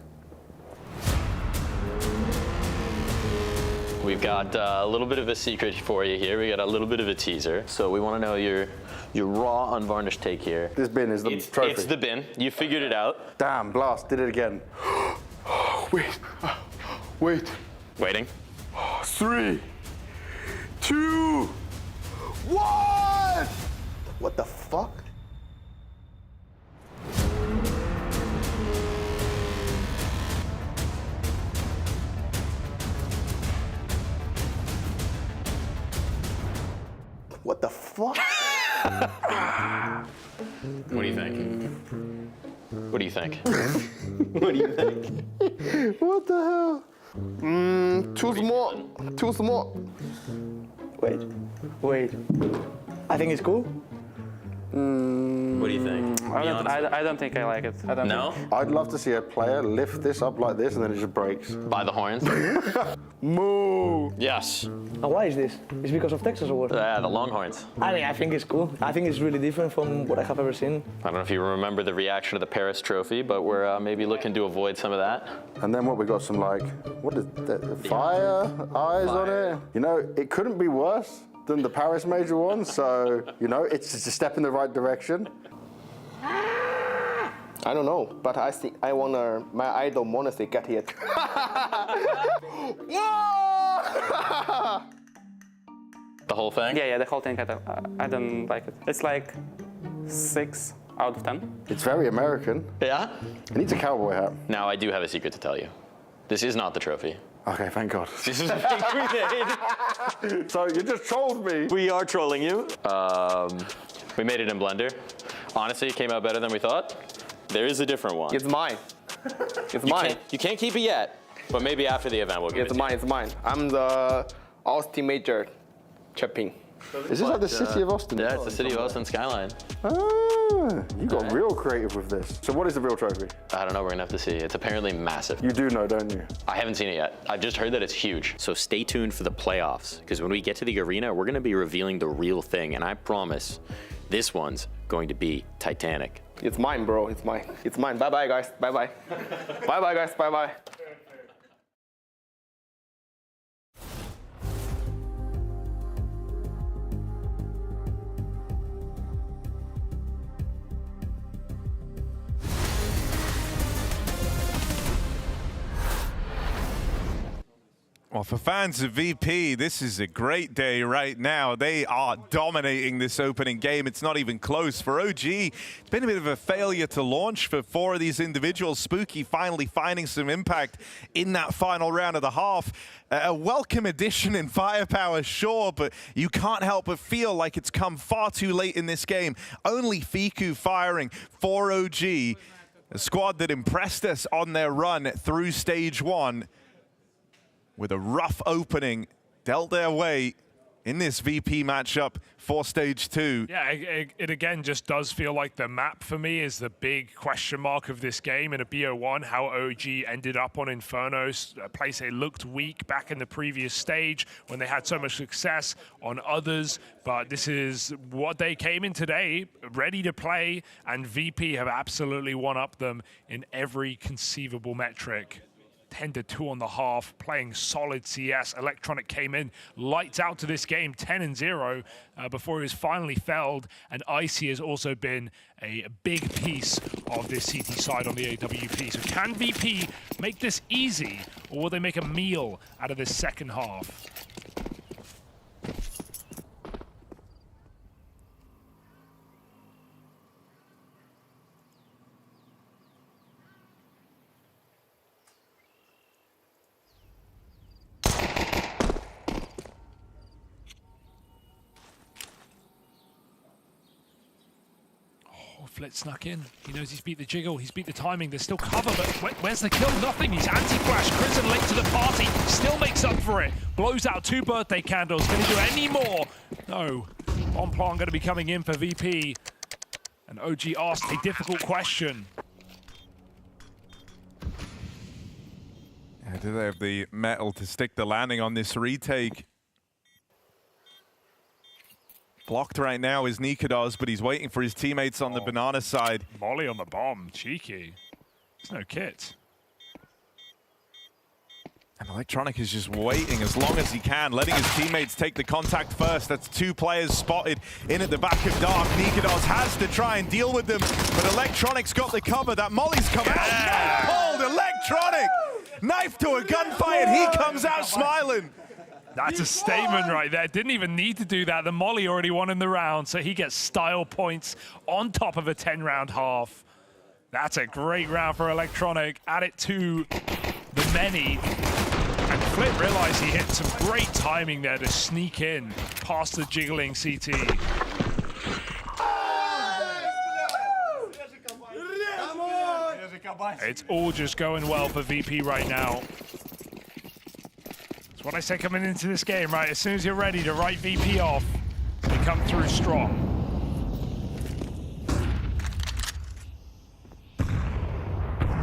We've got a little bit of a secret for you here. We got a little bit of a teaser. So we wanna know your raw, unvarnished take here. This bin is the trophy. It's the bin. You figured it out. Damn, Blast did it again. Wait. Waiting. 3, 2, 1! What the fuck? What the fuck? What do you think? What do you think? What do you think? What the hell? Too small. Too small. Wait. I think it's cool. What do you think? I don't think I like it. No? I'd love to see a player lift this up like this and then it just breaks. By the horns? Moo! Yes. And why is this? It's because of Texas or what? Yeah, the Longhorns. I think it's cool. I think it's really different from what I have ever seen. I don't know if you remember the reaction to the Paris trophy, but we're maybe looking to avoid some of that. And then what, we got some like, what is that? Fire eyes on it? You know, it couldn't be worse than the Paris major one, so, you know, it's just a step in the right direction. I don't know, but I think my idol Monastic get hit. The whole thing? Yeah, the whole thing. I don't like it. It's like 6 out of 10. It's very American. Yeah? It needs a cowboy hat. Now, I do have a secret to tell you. This is not the trophy. Okay, thank God. This is a fake grenade. So you just trolled me. We are trolling you. We made it in Blender. Honestly, it came out better than we thought. There is a different one. It's mine. It's mine. You can't keep it yet, but maybe after the event we'll give it to you. It's mine. I'm the Austin Major champion. Is this like the city of Austin? Yeah, it's the city of Austin skyline. Ah, you got real creative with this. So what is the real trophy? I don't know, we're gonna have to see. It's apparently massive. You do know, don't you? I haven't seen it yet. I've just heard that it's huge. So stay tuned for the playoffs, because when we get to the arena, we're gonna be revealing the real thing, and I promise this one's going to be Titanic. It's mine, bro. It's mine. It's mine. Bye-bye, guys. Bye-bye. Bye-bye, guys. Bye-bye. Well, for fans of VP, this is a great day right now. They are dominating this opening game. It's not even close. For OG, it's been a bit of a failure to launch for 4 of these individuals. Spooky finally finding some impact in that final round of the half. A welcome addition in firepower, sure, but you can't help but feel like it's come far too late in this game. Only Fiku firing for OG, a squad that impressed us on their run through stage 1. With a rough opening, dealt their way in this VP matchup for stage 2. Yeah, it again just does feel like the map for me is the big question mark of this game in a BO1, how OG ended up on Inferno's, a place they looked weak back in the previous stage when they had so much success on others. But this is what they came in today, ready to play, and VP have absolutely one-upped them in every conceivable metric. 10-2 on the half, playing solid CS. Electronic came in, lights out to this game, 10-0, before he was finally felled. And Icy has also been a big piece of this CT side on the AWP. So can VP make this easy, or will they make a meal out of this second half? Flit snuck in. He knows he's beat the jiggle, he's beat the timing, there's still cover, but where's the kill? Nothing. He's anti-flash. Crimson late to the party, still makes up for it. Blows out 2 birthday candles. Can he do any more? No. On plan going to be coming in for VP. And OG asked a difficult question. Yeah, do they have the metal to stick the landing on this retake? Blocked right now is Nika does, but he's waiting for his teammates on the banana side. Molly on the bomb, cheeky. There's no kit. And Electronic is just waiting as long as he can, letting his teammates take the contact first. That's 2 players spotted in at the back of Dark. Nikados has to try and deal with them, but Electronic's got the cover. That Molly's come out. Pulled Electronic! Knife to a gunfight, and he comes out smiling. That's a statement right there. Didn't even need to do that. The Molly already won in the round, so he gets style points on top of a 10-round half. That's a great round for Electronic. Add it to the many. And Flip realized he hit some great timing there to sneak in past the jiggling CT. It's all just going well for VP right now. What I say coming into this game, right? As soon as you're ready to write VP off, they come through strong.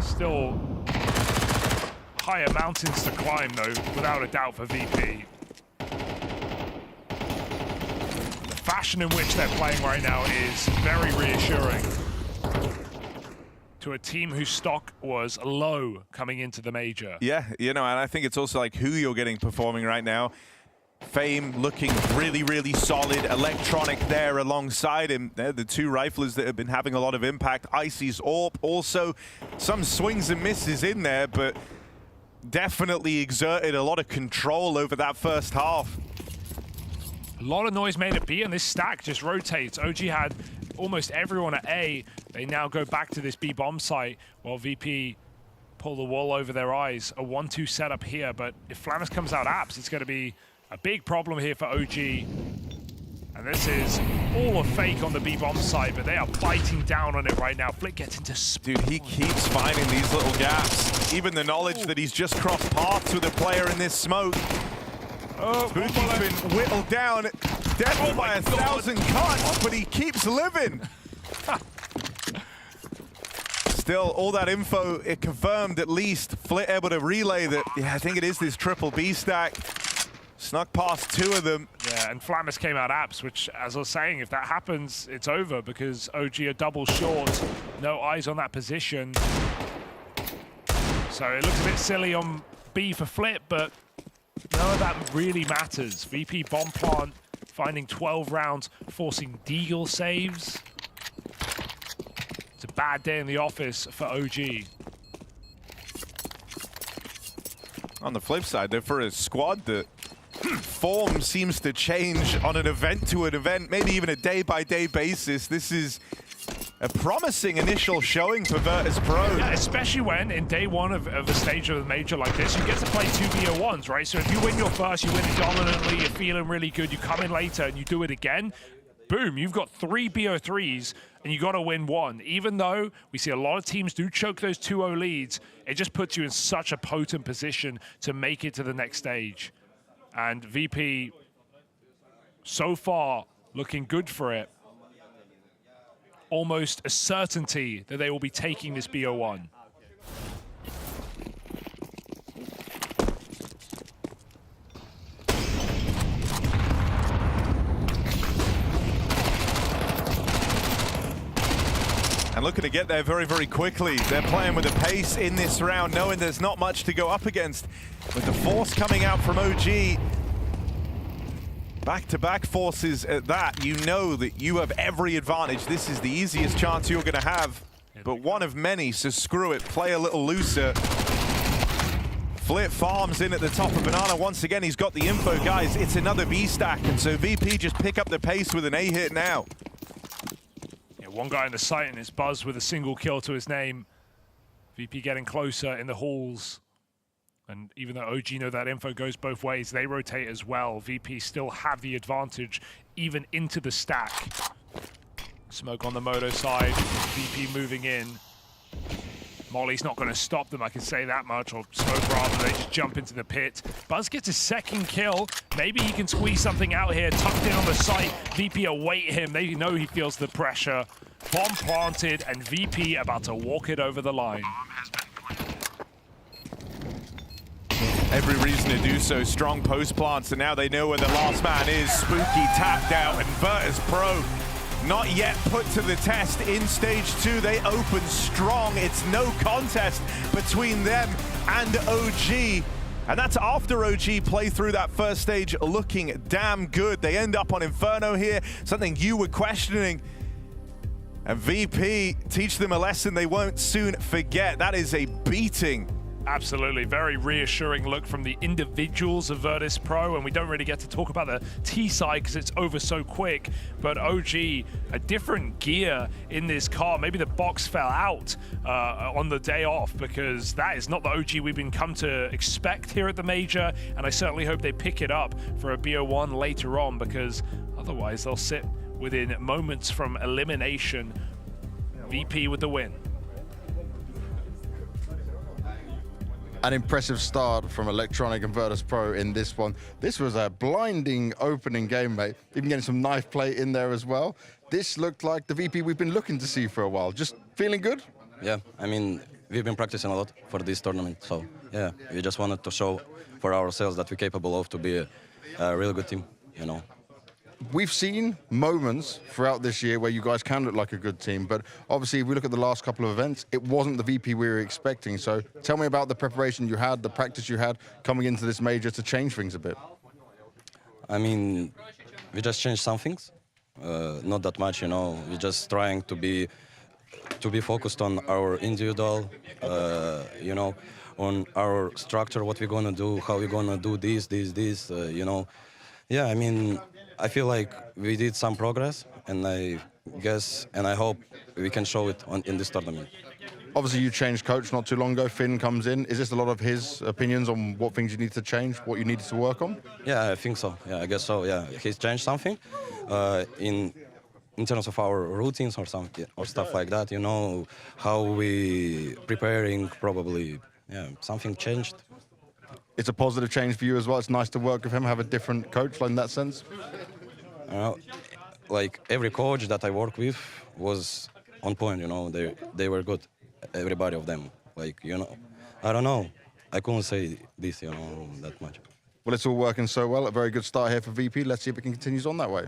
Still higher mountains to climb, though, without a doubt for VP. The fashion in which they're playing right now is very reassuring to a team whose stock was low coming into the major. Yeah, you know, and I think it's also like who you're getting performing right now. Fame looking really, really solid. Electronic there alongside him. They're the 2 riflers that have been having a lot of impact. Icy's AWP also. Some swings and misses in there, but definitely exerted a lot of control over that first half. A lot of noise made at B, and this stack just rotates. OG had almost everyone at A. They now go back to this B bomb site while VP pull the wall over their eyes. A 1-2 setup here, but if Flamus comes out apps, it's going to be a big problem here for OG. And this is all a fake on the B bomb site, but they are biting down on it right now. Flick gets into Dude, he keeps finding these little gaps. Even the knowledge that he's just crossed paths with a player in this smoke. Oh, Spooky's been whittled down. death by 1,000 cuts, but he keeps living. Still, all that info, it confirmed at least. Flit able to relay that, yeah, I think it is this triple B stack. Snuck past 2 of them. Yeah, and Flammus came out apps, which, as I was saying, if that happens, it's over because OG are double short. No eyes on that position. So it looks a bit silly on B for Flit, but none of that really matters. VP bomb plant, finding 12 rounds, forcing Deagle saves. It's a bad day in the office for OG. On the flip side, though, for a squad that form seems to change on an event to an event, maybe even a day-by-day basis, this is a promising initial showing for Virtus.pro. Yeah, especially when in day one of a stage of a major like this, you get to play 2 BO1s, right? So if you win your first, you win it dominantly, you're feeling really good, you come in later and you do it again, boom, you've got 3 BO3s and you got to win 1. Even though we see a lot of teams do choke those 2-0 leads, it just puts you in such a potent position to make it to the next stage. And VP, so far, looking good for it. Almost a certainty that they will be taking this BO1. And looking to get there very, very quickly. They're playing with a pace in this round, knowing there's not much to go up against. With the force coming out from OG, back-to-back forces at that, you know that you have every advantage. This is the easiest chance you're going to have, but one of many, so screw it. Play a little looser. Flit farms in at the top of Banana. Once again, he's got the info. Guys, it's another B stack, and so VP just pick up the pace with an A hit now. One guy in the site and it's Buzz with a single kill to his name. VP getting closer in the halls. And even though OG know that info goes both ways, they rotate as well. VP still have the advantage even into the stack. Smoke on the Moto side, VP moving in. Molly's not going to stop them, I can say that much, or Smoke rather, they just jump into the pit. Buzz gets his second kill. Maybe he can squeeze something out here, tucked in on the site. VP await him, they know he feels the pressure. Bomb planted, and VP about to walk it over the line. Every reason to do so. Strong post plants, and now they know where the last man is. Spooky tapped out, and Virtus.pro not yet put to the test in stage 2. They open strong. It's no contest between them and OG. And that's after OG play through that first stage looking damn good. They end up on Inferno here, something you were questioning. And VP teach them a lesson they won't soon forget. That is a beating. Absolutely, very reassuring look from the individuals of Virtus.pro, and we don't really get to talk about the T side because it's over so quick, but OG, a different gear in this car. Maybe the box fell out on the day off, because that is not the OG we've been come to expect here at the Major, and I certainly hope they pick it up for a BO1 later on, because otherwise they'll sit within moments from elimination. VP with the win. An impressive start from Electronic and Virtus.pro in this one. This was a blinding opening game, mate. Even getting some knife play in there as well. This looked like the VP we've been looking to see for a while. Just feeling good? Yeah, I mean, we've been practicing a lot for this tournament. So, yeah, we just wanted to show for ourselves that we're capable of to be a really good team, you know. We've seen moments throughout this year where you guys can look like a good team, but obviously if we look at the last couple of events, it wasn't the VP we were expecting. So tell me about the preparation you had, the practice you had coming into this Major to change things a bit. I mean, we just changed some things, not that much, you know. We're just trying to be focused on our individual, you know, on our structure, what we're gonna do, how we're gonna do this, you know. Yeah, I mean, I feel like we did some progress, and I guess, and I hope we can show it in this tournament. Obviously, you changed coach not too long ago. Finn comes in. Is this a lot of his opinions on what things you need to change, what you needed to work on? Yeah, I think so. Yeah, I guess so. Yeah, he's changed something in terms of our routines or something or stuff like that. You know, how we preparing, probably. Yeah, something changed. It's a positive change for you as well. It's nice to work with him, have a different coach in that sense. Like every coach that I work with was on point. They were good. Everybody of them. Like I don't know. I couldn't say this that much. Well, it's all working so well. A very good start here for VP. Let's see if it continues on that way.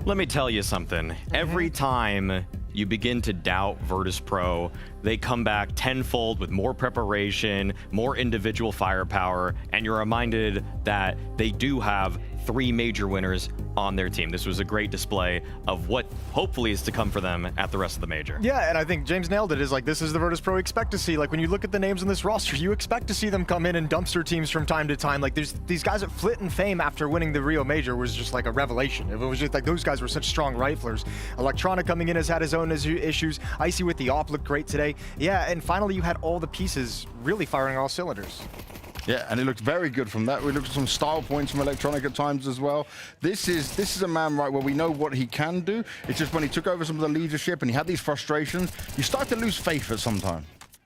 Let me tell you something. Every time you begin to doubt Virtus.pro, they come back tenfold with more preparation, more individual firepower, and you're reminded that they do have 3 major winners on their team. This was a great display of what hopefully is to come for them at the rest of the major. Yeah, and I think James nailed it. Is like, this is the Virtus.pro expect to see. Like, when you look at the names on this roster, you expect to see them come in and dumpster teams from time to time. Like, there's these guys at Flit and Fame after winning the Rio Major was just like a revelation. It was just like, those guys were such strong riflers. Electronic coming in has had his own issues. Icy with the op looked great today. Yeah, and finally you had all the pieces really firing all cylinders. Yeah, and it looked very good from that. We looked at some style points from Electronic at times as well. This is a man, right, where we know what he can do. It's just when he took over some of the leadership and he had these frustrations, you start to lose faith at some time.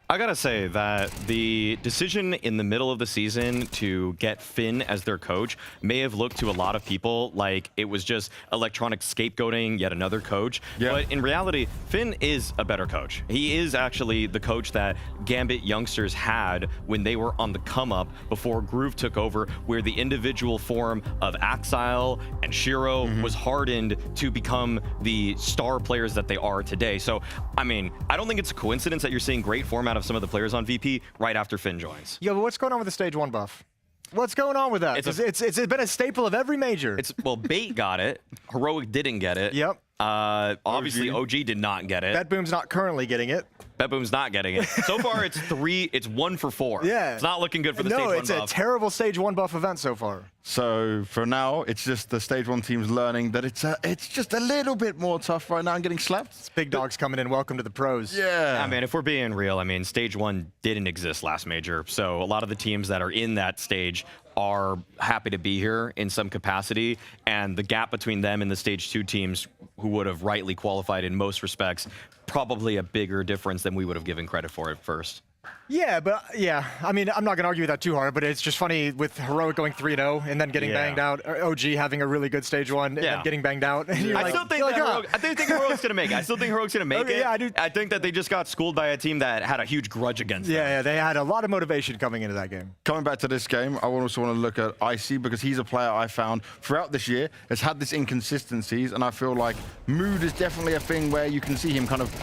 I gotta say that the decision in the middle of the season to get Finn as their coach may have looked to a lot of people like it was just Electronic scapegoating yet another coach. Yeah. But in reality, Finn is a better coach. He is actually the coach that Gambit youngsters had when they were on the come up before Groove took over, where the individual form of Axile and Shiro was hardened to become the star players that they are today. So, I mean, I don't think it's a coincidence that you're seeing great form out of some of the players on VP right after Finn joins. Yeah, but what's going on with the Stage 1 buff? What's going on with that? It's been a staple of every major. Well, Bait got it. Heroic didn't get it. Yep. Obviously, OG did not get it. BetBoom's not currently getting it. BetBoom's not getting it. So far, it's 1 for 4. Yeah. It's not looking good for the Stage 1 buff. No, it's a terrible Stage 1 buff event so far. So for now, it's just the Stage 1 teams learning that it's just a little bit more tough right now and getting slapped. It's big dogs coming in. Welcome to the pros. Yeah. I mean, if we're being real, I mean, Stage 1 didn't exist last major. So a lot of the teams that are in that stage are happy to be here in some capacity. And the gap between them and the Stage 2 teams who would have rightly qualified in most respects, probably a bigger difference than we would have given credit for at first. Yeah, but yeah, I mean, I'm not going to argue with that too hard, but it's just funny with Heroic going 3-0 and then getting banged out, or OG having a really good Stage 1 and then getting banged out. And I still think Heroic's going to make it. I still think Heroic's going to make it. Yeah, I do. I think that they just got schooled by a team that had a huge grudge against them. Yeah, they had a lot of motivation coming into that game. Coming back to this game, I also want to look at Icy because he's a player I found throughout this year has had this inconsistencies, and I feel like mood is definitely a thing where you can see him kind of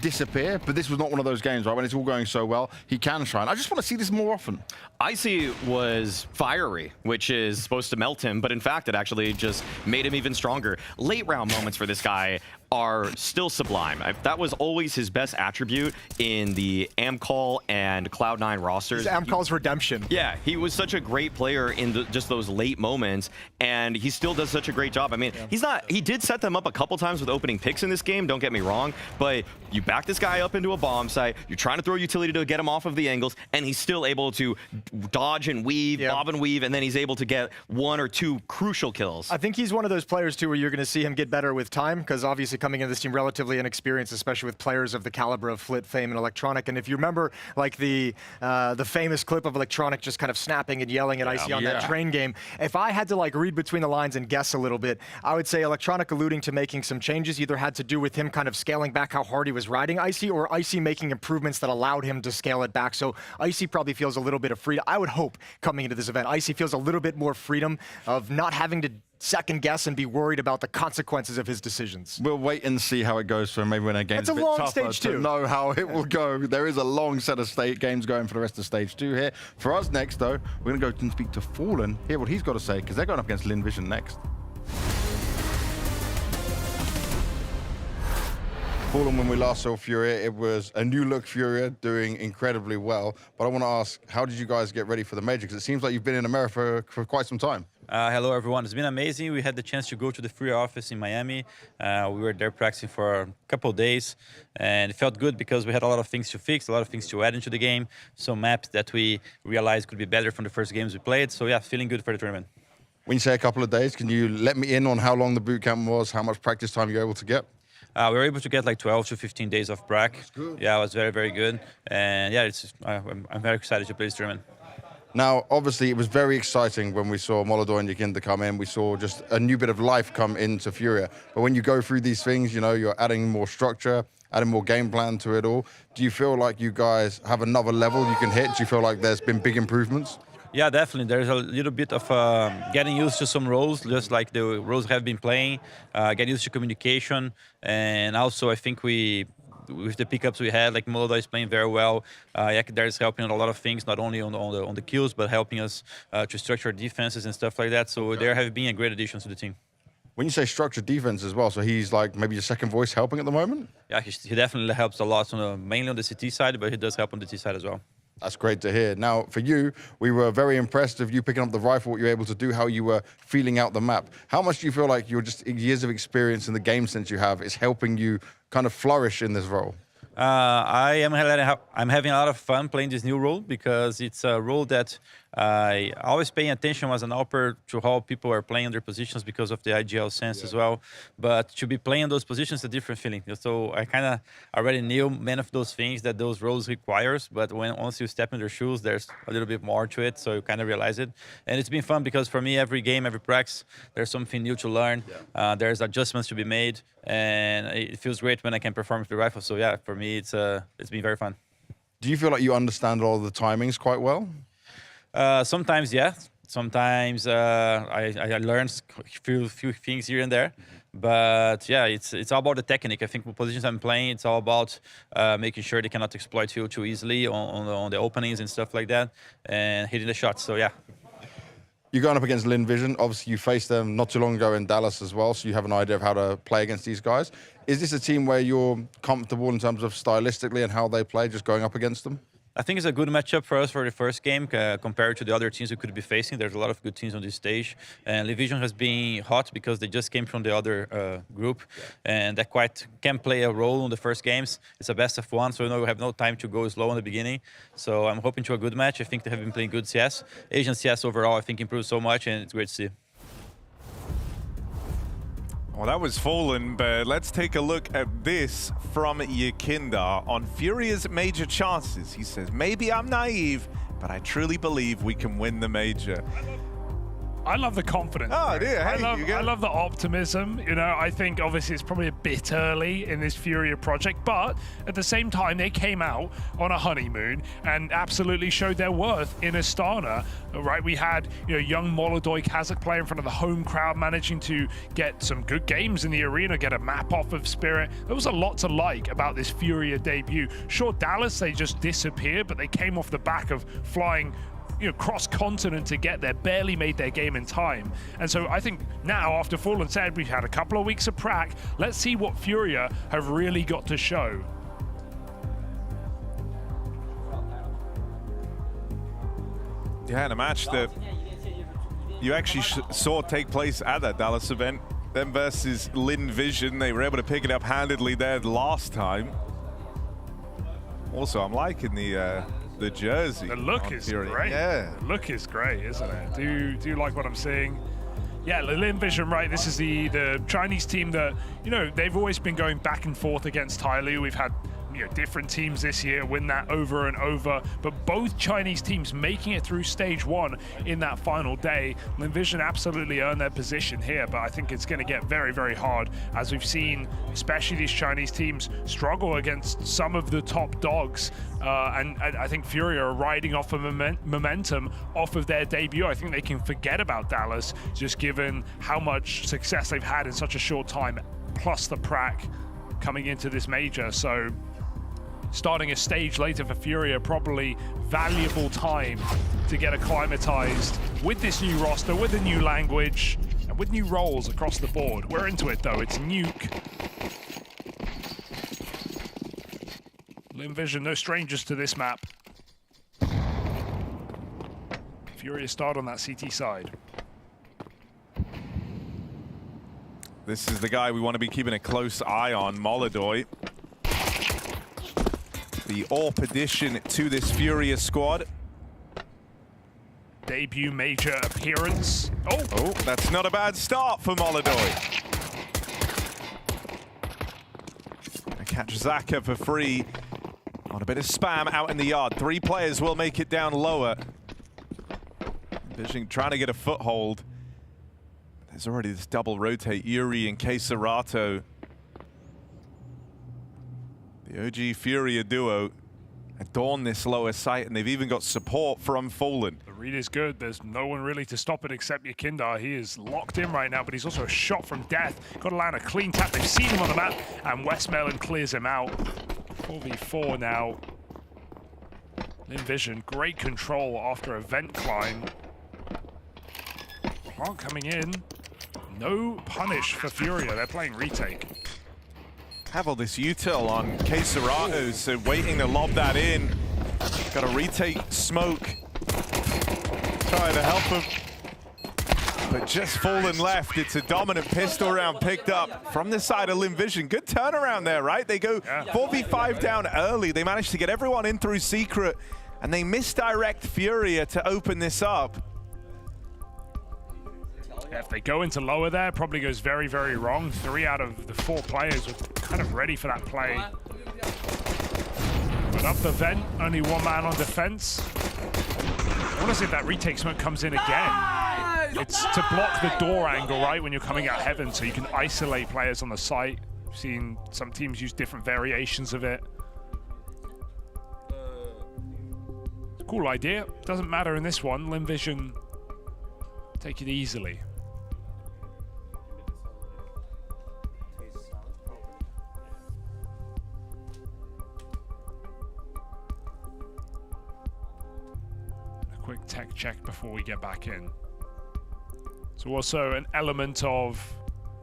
disappear, but this was not one of those games, right? When it's all going so well, he can shine. I just want to see this more often. Icy was fiery, which is supposed to melt him, but in fact, it actually just made him even stronger. Late round moments for this guy are still sublime. That was always his best attribute in the Amcall and Cloud9 rosters. Amcall's redemption. Yeah, he was such a great player in just those late moments, and he still does such a great job. I mean, he did set them up a couple times with opening picks in this game, don't get me wrong, but you back this guy up into a bomb site, you're trying to throw utility to get him off of the angles, and he's still able to dodge and weave, bob and weave, and then he's able to get 1 or 2 crucial kills. I think he's one of those players, too, where you're going to see him get better with time, because obviously coming into this team relatively inexperienced, especially with players of the caliber of Flit, Fame, and Electronic. And if you remember, like the famous clip of Electronic just kind of snapping and yelling at Icy on that train game, if I had to like read between the lines and guess a little bit, I would say Electronic alluding to making some changes either had to do with him kind of scaling back how hard he was riding Icy, or Icy making improvements that allowed him to scale it back. So Icy probably feels a little bit of freedom. I would hope coming into this event, Icy feels a little bit more freedom of not having to second guess and be worried about the consequences of his decisions. We'll wait and see how it goes for maybe when a game's a bit tougher to know how it will go. There is a long set of games going for the rest of Stage 2 here. For us next, though, we're going to go and speak to Fallen, hear what he's got to say, because they're going up against Lynn Vision next. Fallen, when we last saw Furia, it was a new look Furia doing incredibly well. But I want to ask, how did you guys get ready for the major? Because it seems like you've been in America for quite some time. Hello, everyone. It's been amazing. We had the chance to go to the Furia office in Miami. We were there practicing for a couple of days, and it felt good because we had a lot of things to fix, a lot of things to add into the game, some maps that we realized could be better from the first games we played. So yeah, feeling good for the tournament. When you say a couple of days, can you let me in on how long the boot camp was, how much practice time you were able to get? We were able to get like 12 to 15 days of prac. Yeah, it was very, very good. And yeah, I'm very excited to play this tournament. Now, obviously, it was very exciting when we saw Molodoi and Yakinda come in. We saw just a new bit of life come into Furia. But when you go through these things, you know, you're adding more structure, adding more game plan to it all. Do you feel like you guys have another level you can hit? Do you feel like there's been big improvements? Yeah, definitely. There's a little bit of getting used to some roles, just like the roles have been playing, getting used to communication, and also I think with the pickups we had, like Molodoi is playing very well. Yakinda is helping on a lot of things, not only on the kills, but helping us to structure defenses and stuff like that. So there have been a great addition to the team. When you say structured defense as well, so he's like maybe your second voice helping at the moment? Yeah, he definitely helps a lot, mainly on the CT side, but he does help on the T side as well. That's great to hear. Now, for you, we were very impressed of you picking up the rifle, what you were able to do, how you were feeling out the map. How much do you feel like your just years of experience in the game sense you have is helping you kind of flourish in this role? I'm having a lot of fun playing this new role because it's a role that I always paying attention as an upper to how people are playing their positions because of the IGL sense as well. But to be playing those positions is a different feeling. So I kind of already knew many of those things that those roles requires. But once you step in their shoes, there's a little bit more to it. So you kind of realize it. And it's been fun because for me, every game, every practice, there's something new to learn. There's adjustments to be made. And it feels great when I can perform with the rifle. So yeah, for me, it's been very fun. Do you feel like you understand all the timings quite well? Sometimes, yeah. Sometimes I learn few things here and there. But yeah, it's all about the technique. I think the positions I'm playing, it's all about making sure they cannot exploit you too easily on the openings and stuff like that, and hitting the shots. So yeah. You're going up against Lynn Vision. Obviously, you faced them not too long ago in Dallas as well, so you have an idea of how to play against these guys. Is this a team where you're comfortable in terms of stylistically and how they play, just going up against them? I think it's a good matchup for us for the first game compared to the other teams we could be facing. There's a lot of good teams on this stage. And Vision has been hot because they just came from the other group. And that quite can play a role in the first games. It's a best of one, so we have no time to go slow in the beginning. So I'm hoping to a good match. I think they have been playing good CS. Asian CS overall, I think, improved so much, and it's great to see. Well, that was Fallen, but let's take a look at this from Yakinda on Furia's major chances. He says, maybe I'm naive, but I truly believe we can win the major. I love the confidence. Oh, dear. Hey, I love the optimism. You know, I think obviously it's probably a bit early in this Furia project, but at the same time, they came out on a honeymoon and absolutely showed their worth in Astana. Right? We had, you know, young Molodoi Kazakh player in front of the home crowd, managing to get some good games in the arena, get a map off of Spirit. There was a lot to like about this Furia debut. Sure, Dallas, they just disappeared, but they came off the back of flying, you know, cross-continent to get there, barely made their game in time. And so I think now, after Fallen said, we've had a couple of weeks of prac, let's see what Furia have really got to show. Yeah, and a match that you actually saw take place at that Dallas event. Them versus Lynn Vision. They were able to pick it up handedly there last time. Also, I'm liking the jersey. The look is great. Yeah. The look is great, isn't it? Do you like what I'm seeing? Yeah, Lynn Vision, right? This is the Chinese team that, you know, they've always been going back and forth against TYLOO. We've had, you know, different teams this year win that over and over, but both Chinese teams making it through stage one in that final day. Lynn Vision absolutely earned their position here, but I think it's going to get very, very hard, as we've seen, especially these Chinese teams struggle against some of the top dogs. And I think Furia are riding off of momentum off of their debut. I think they can forget about Dallas, just given how much success they've had in such a short time, plus the prac coming into this major. So starting a stage later for Furia, probably valuable time to get acclimatized with this new roster, with a new language, and with new roles across the board. We're into it though, it's Nuke. Lynn Vision, no strangers to this map. Furia start on that CT side. This is the guy we want to be keeping a close eye on, Molodoi. The AWP addition to this Furia squad. Debut major appearance. Oh, that's not a bad start for Molodoi. Catch Zaka for free on a bit of spam out in the yard. 3 players will make it down lower. Vision trying to get a foothold. There's already this double rotate, Yuri and K-Serato. The OG Furia duo adorn this lower site, and they've even got support from Fallen. The read is good. There's no one really to stop it except Yakindar. He is locked in right now, but he's also a shot from death. Got to land a clean tap. They've seen him on the map, and Westmelon clears him out. 4v4 now. Lynn Vision, great control after a vent climb. Plant coming in. No punish for Furia. They're playing retake. Have all this util on K-Serato, so waiting to lob that in. Got a retake smoke. Trying to help him. But just Fallen left. It's a dominant pistol round picked up from the side of Lynn Vision. Good turnaround there, right? They go 4v5 down early. They managed to get everyone in through secret, and they misdirect Furia to open this up. Yeah, if they go into lower there, it probably goes very, very wrong. 3 out of the 4 players were kind of ready for that play. But up the vent, only 1 man on defense. I want to see if that retake smoke comes in again. It's to block the door angle, right, when you're coming out heaven, so you can isolate players on the site. I've seen some teams use different variations of it. It's a cool idea. Doesn't matter in this one. Lynn Vision take it easily. Quick tech check before we get back in. So also an element of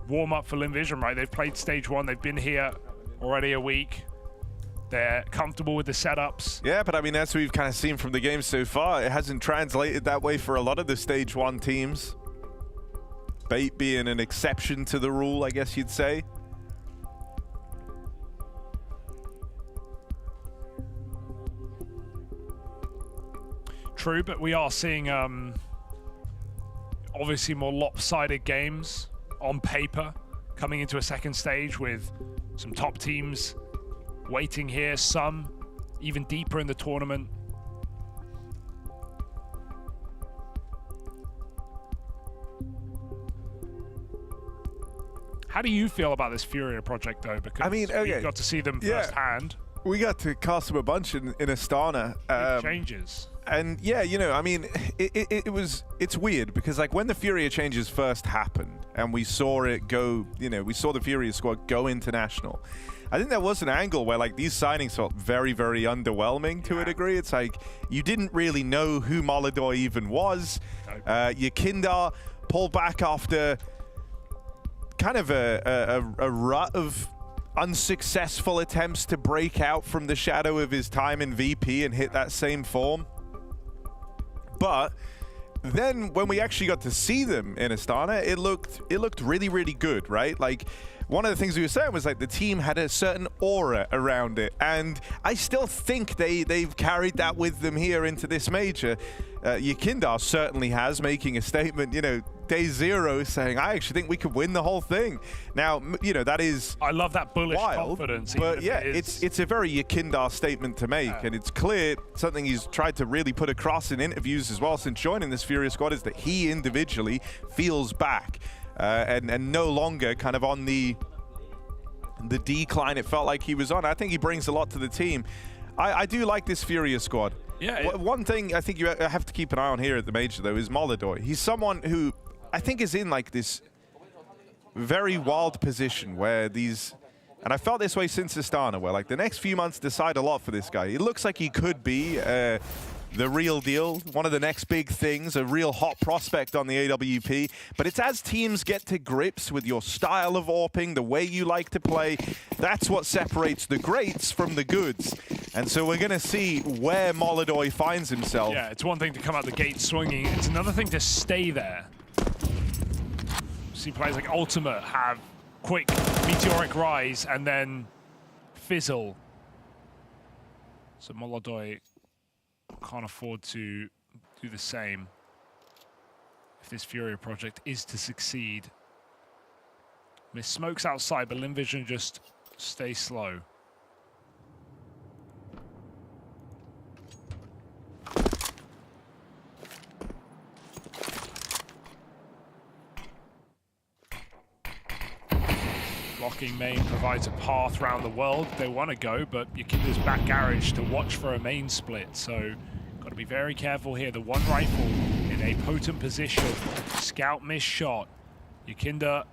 warm-up for Lynn Vision, right? They've played stage 1, they've been here already a week. They're comfortable with the setups. Yeah, but I mean, as we've kind of seen from the game so far, it hasn't translated that way for a lot of the stage 1 teams. Bait being an exception to the rule, I guess you'd say. True, but we are seeing obviously more lopsided games on paper coming into a second stage with some top teams waiting here, some even deeper in the tournament. How do you feel about this Furia project, though? Because I mean, okay, we got to see them firsthand. We got to cast them a bunch in Astana. Big changes. And yeah, you know, I mean, it's weird because like when the Furia changes first happened and we saw it go, you know, we saw the Furia squad go international. I think there was an angle where like these signings felt very, very underwhelming to a degree. It's like you didn't really know who Molodoi even was. Yakindar pulled back after kind of a rut of unsuccessful attempts to break out from the shadow of his time in VP and hit that same form. But then when we actually got to see them in Astana, it looked really, really good, right? Like one of the things we were saying was like the team had a certain aura around it, and I still think they've carried that with them here into this major. Yakindar certainly has, making a statement, you know, day 0 saying, I actually think we could win the whole thing. Now, you know, that is I love that bullish confidence. But yeah, it's a very Yakindar statement to make, and it's clear something he's tried to really put across in interviews as well since joining this Furia squad is that he individually feels back and no longer kind of on the decline it felt like he was on. I think he brings a lot to the team. I do like this Furia squad. Yeah. One thing I think you have to keep an eye on here at the major, though, is Molodoi. He's someone who I think is in like this very wild position where these, and I felt this way since Astana, where like the next few months decide a lot for this guy. It looks like he could be the real deal, one of the next big things, a real hot prospect on the AWP. But it's as teams get to grips with your style of AWPing, the way you like to play, that's what separates the greats from the goods. And so we're going to see where Molodoi finds himself. Yeah, it's one thing to come out the gate swinging. It's another thing to stay there. See players like Ultimate have quick meteoric rise and then fizzle. So Molodoi can't afford to do the same if this Furia project is to succeed. Miss smokes outside, but Lynn Vision just stay slow. Blocking main provides a path around the world if they want to go, but Yakinda's back garage to watch for a main split, so got to be very careful here. The one rifle in a potent position. Scout missed shot. Yakinda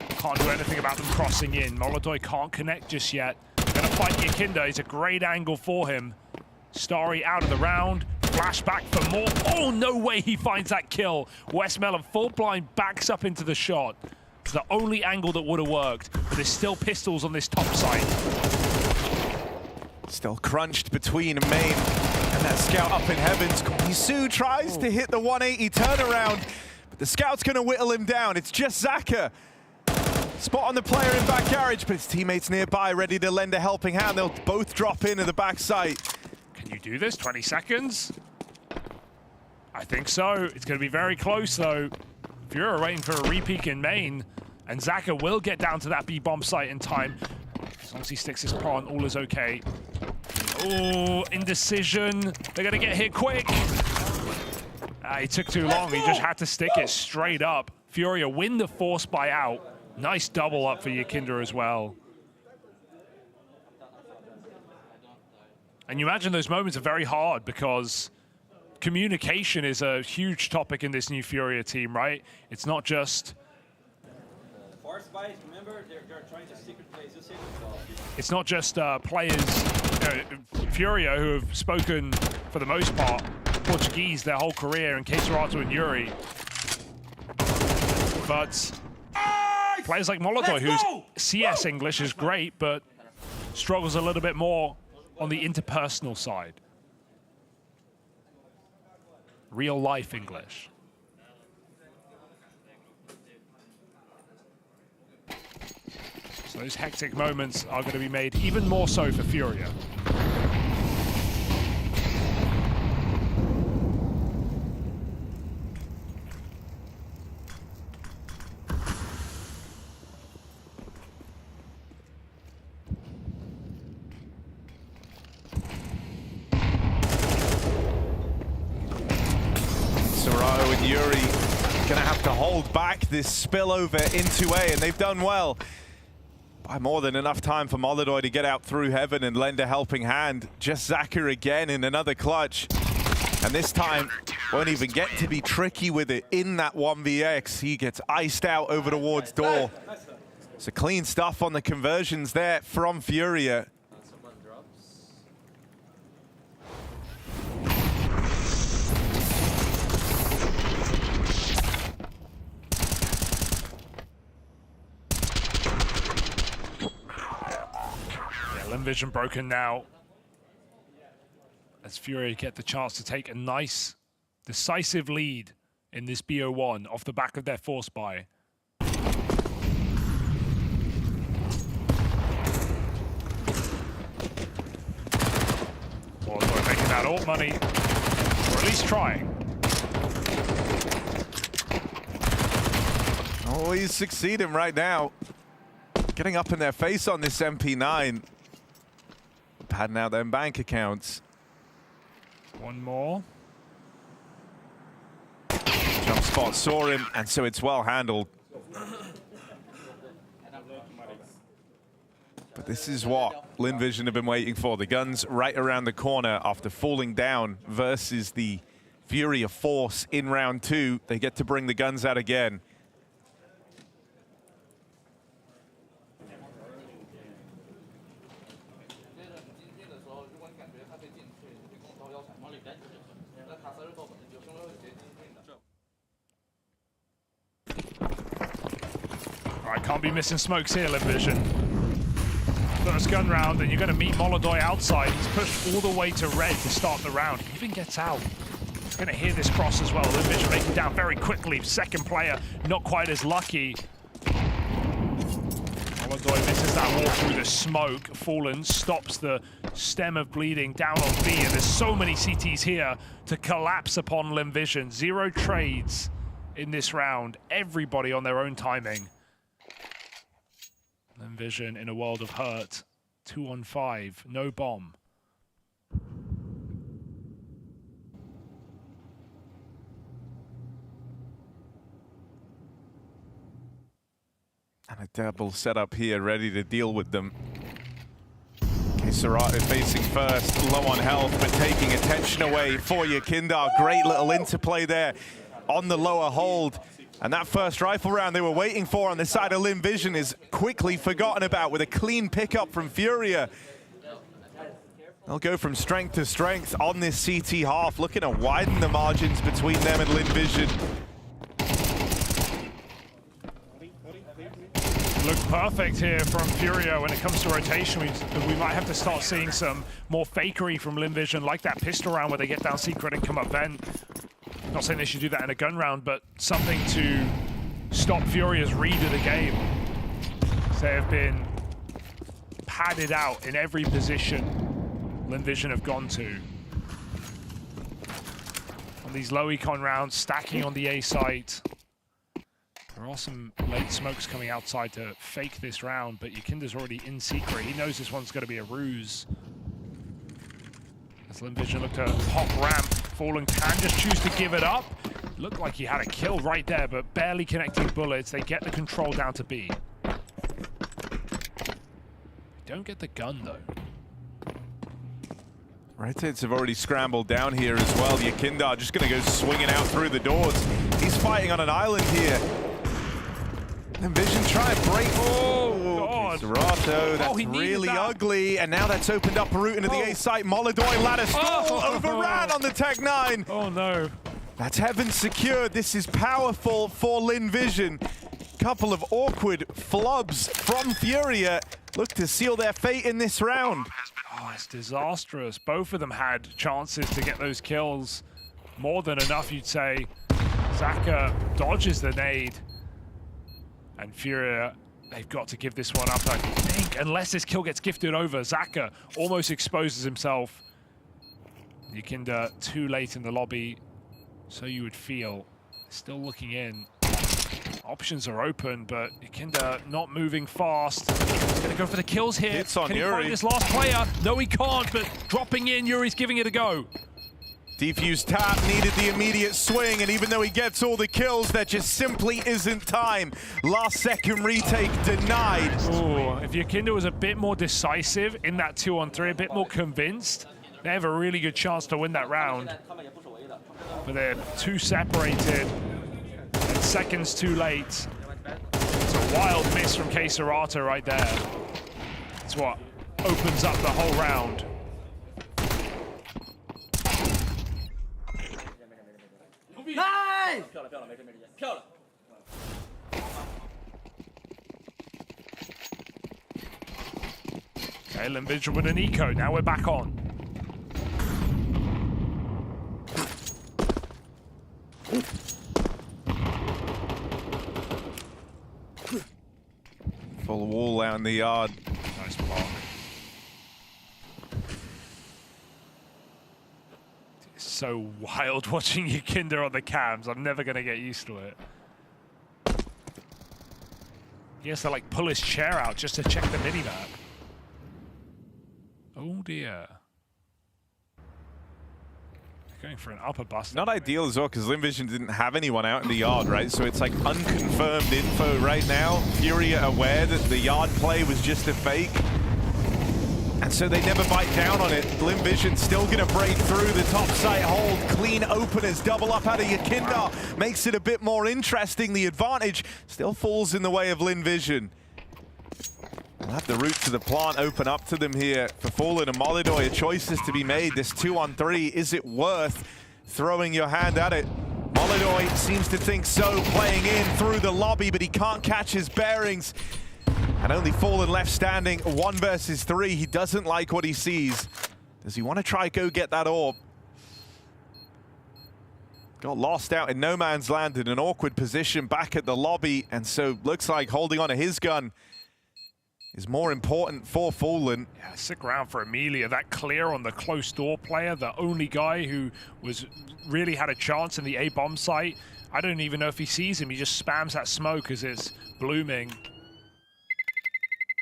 can't do anything about them crossing in. Molodoi can't connect just yet. Gonna fight Yakinda. It's a great angle for him. Starry out of the round. Flashback for more. Oh, no way he finds that kill. Westmelon full blind backs up into the shot. It's the only angle that would have worked, but there's still pistols on this top side. Still crunched between main and that scout up in heavens. Yisu tries to hit the 180 turnaround, but the scout's gonna whittle him down. It's just Zaka. Spot on the player in back garage, but his teammates nearby ready to lend a helping hand. They'll both drop in at the back site. Can you do this? 20 seconds? I think so. It's going to be very close, though. FURIA waiting for a re-peek in main, and Zaka will get down to that B-bomb site in time. As long as he sticks his pawn, all is okay. Oh, indecision. They're going to get hit quick. He took too long. He just had to stick it straight up. FURIA win the force buy out. Nice double up for Yakinda as well. And you imagine those moments are very hard because communication is a huge topic in this new FURIA team, right? It's not just... Force buys, remember, they're trying to secret plays. It's not just players, FURIA, who have spoken, for the most part, Portuguese their whole career, in Keisarato and Yuri. But players like Molodoi, whose CS English is great, but struggles a little bit more on the interpersonal side. Real life English. So those hectic moments are going to be made even more so for FURIA. Yuri gonna have to hold back this spillover into A, and they've done well. By more than enough time for Molodoi to get out through heaven and lend a helping hand. Just Zaka again in another clutch. And this time, won't even get to be tricky with it in that 1vx. He gets iced out over towards door. So clean stuff on the conversions there from FURIA. Vision broken now as FURIA get the chance to take a nice, decisive lead in this BO1 off the back of their force buy. Molodoi making that ult money, or at least trying. Oh, he's succeeding right now. Getting up in their face on this MP9. Padding out them bank accounts. One more. Jump spot saw him, and so it's well handled. But this is what Lynn Vision have been waiting for. The guns right around the corner after falling down versus the FURIA force in round 2. They get to bring the guns out again. Alright, can't be missing smokes here, Lynn Vision. First gun round, and you're going to meet Molodoi outside. He's pushed all the way to red to start the round. He even gets out. He's going to hear this cross as well. Lynn Vision making down very quickly. Second player, not quite as lucky. Molodoi misses that wall through the smoke. Fallen stops the stem of bleeding down on B, and there's so many CTs here to collapse upon Lynn Vision. 0 trades in this round. Everybody on their own timing. Lynn Vision in a world of hurt. 2 on 5, no bomb. And a double setup here, ready to deal with them. Serrato facing first, low on health, but taking attention away for Yakindar. Great little interplay there on the lower hold. And that first rifle round they were waiting for on the side of Lynn Vision is quickly forgotten about with a clean pickup from Furia. They'll go from strength to strength on this CT half, looking to widen the margins between them and Lynn Vision. Looks perfect here from Furia when it comes to rotation. We might have to start seeing some more fakery from Lynn Vision, like that pistol round where they get down secret and come up vent. Not saying they should do that in a gun round, but something to stop Furia's read of the game. They have been padded out in every position Lynn Vision have gone to. On these low econ rounds, stacking on the A site. There are some late smokes coming outside to fake this round, but Yakinda's already in secret. He knows this one's going to be a ruse. As Lynn Vision looked to hop ramp, Fallen can just choose to give it up. Looked like he had a kill right there, but barely connecting bullets. They get the control down to B. Don't get the gun, though. Redheads have already scrambled down here as well. Yakindar just going to go swinging out through the doors. He's fighting on an island here. And Vision try and break. Oh, Serrato, that's really ugly. And now that's opened up a route into the A site. Molodoi ladder stall overran on the Tech 9. Oh no. That's heaven secured. This is powerful for Lynn Vision. Couple of awkward flubs from Furia. Look to seal their fate in this round. Oh, it's disastrous. Both of them had chances to get those kills. More than enough, you'd say. Zaka dodges the nade. And Furia, they've got to give this one up, I think, unless this kill gets gifted over. Zaka almost exposes himself. Yakinda too late in the lobby, so you would feel. Still looking in. Options are open, but Yakinda not moving fast. He's going to go for the kills here. Hits on Can he Yuri. find this last player? No, he can't, but dropping in, Yuri's giving it a go. Defuse tap needed the immediate swing, and even though he gets all the kills, there just simply isn't time. Last second retake denied. Ooh, if Yakinda was a bit more decisive in that 2-on-3, a bit more convinced, they have a really good chance to win that round. But they're too separated, and seconds too late. It's a wild miss from Serrato right there. It's what opens up the whole round. Nice! Okay, Lynn Vision with an eco. Now we're back on. Full wall out in the yard. Nice block. It's so wild watching Yakinda on the cams. I'm never going to get used to it. He has to like pull his chair out just to check the minimap. Oh dear. Going for an upper bust. Not ideal as well, because Lynn Vision didn't have anyone out in the yard, right? So it's like unconfirmed info right now. Furia aware that the yard play was just a fake. And so they never bite down on it. Lynn Vision still gonna break through the top site hold. Clean openers, double up out of Yakinda. Makes it a bit more interesting. The advantage still falls in the way of Lynn Vision. We'll have the route to the plant open up to them here. For Fallen and Molodoi, choices to be made. This 2-on-3, is it worth throwing your hand at it? Molodoi seems to think so, playing in through the lobby, but he can't catch his bearings. And only Fallen left standing, 1 versus 3. He doesn't like what he sees. Does he want to try go get that orb? Got lost out in no man's land in an awkward position back at the lobby, and so looks like holding on to his gun is more important for Fallen. Yeah, sick round for Amelia. That clear on the close door player, the only guy who was really had a chance in the A-bomb site. I don't even know if he sees him. He just spams that smoke as it's blooming.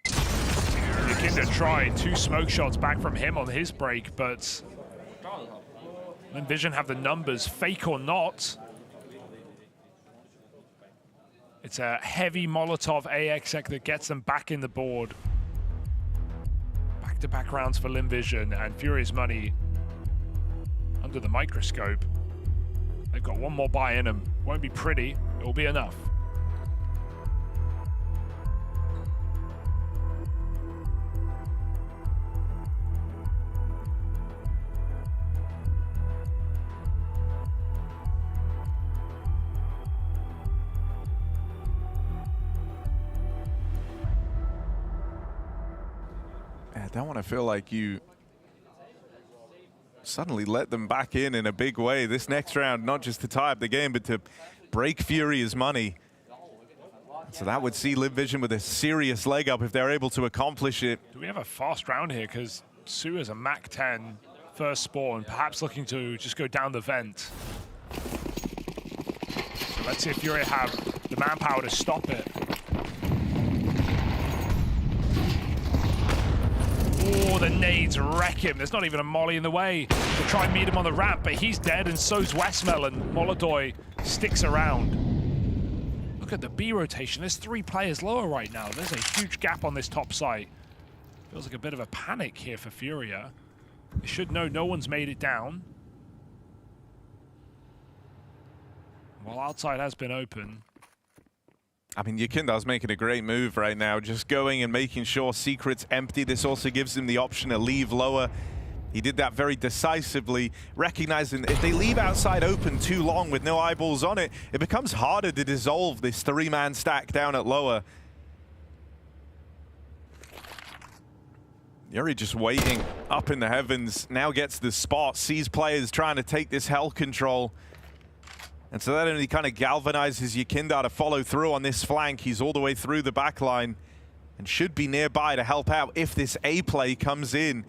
Yakinda tried 2 smoke shots back from him on his break, but Lynn Vision have the numbers, fake or not. It's a heavy Molotov AXX that gets them back in the board. Back-to-back rounds for Lynn Vision, and Furious Money under the microscope. They've got one more buy in them. Won't be pretty, it will be enough. I don't want to feel like you suddenly let them back in a big way this next round, not just to tie up the game, but to break Furia's money. So that would see Lynn Vision with a serious leg up if they're able to accomplish it. Do we have a fast round here? Because Su is a Mac 10 first spawn, perhaps looking to just go down the vent. So let's see if Furia have the manpower to stop it. Oh, the nades wreck him. There's not even a molly in the way to try and meet him on the ramp, but he's dead, and so's Westmelon. Molodoy sticks around. Look at the B rotation. There's 3 players lower right now. There's a huge gap on this top site. Feels like a bit of a panic here for Furia. They should know no one's made it down. While outside has been open. I mean, Yakindar's making a great move right now, just going and making sure Secret's empty. This also gives him the option to leave lower. He did that very decisively, recognizing that if they leave outside open too long with no eyeballs on it, it becomes harder to dissolve this 3-man stack down at lower. Yuri just waiting up in the heavens, now gets the spot, sees players trying to take this hell control. And so that only kind of galvanizes Yakindar to follow through on this flank. He's all the way through the back line and should be nearby to help out if this A play comes in.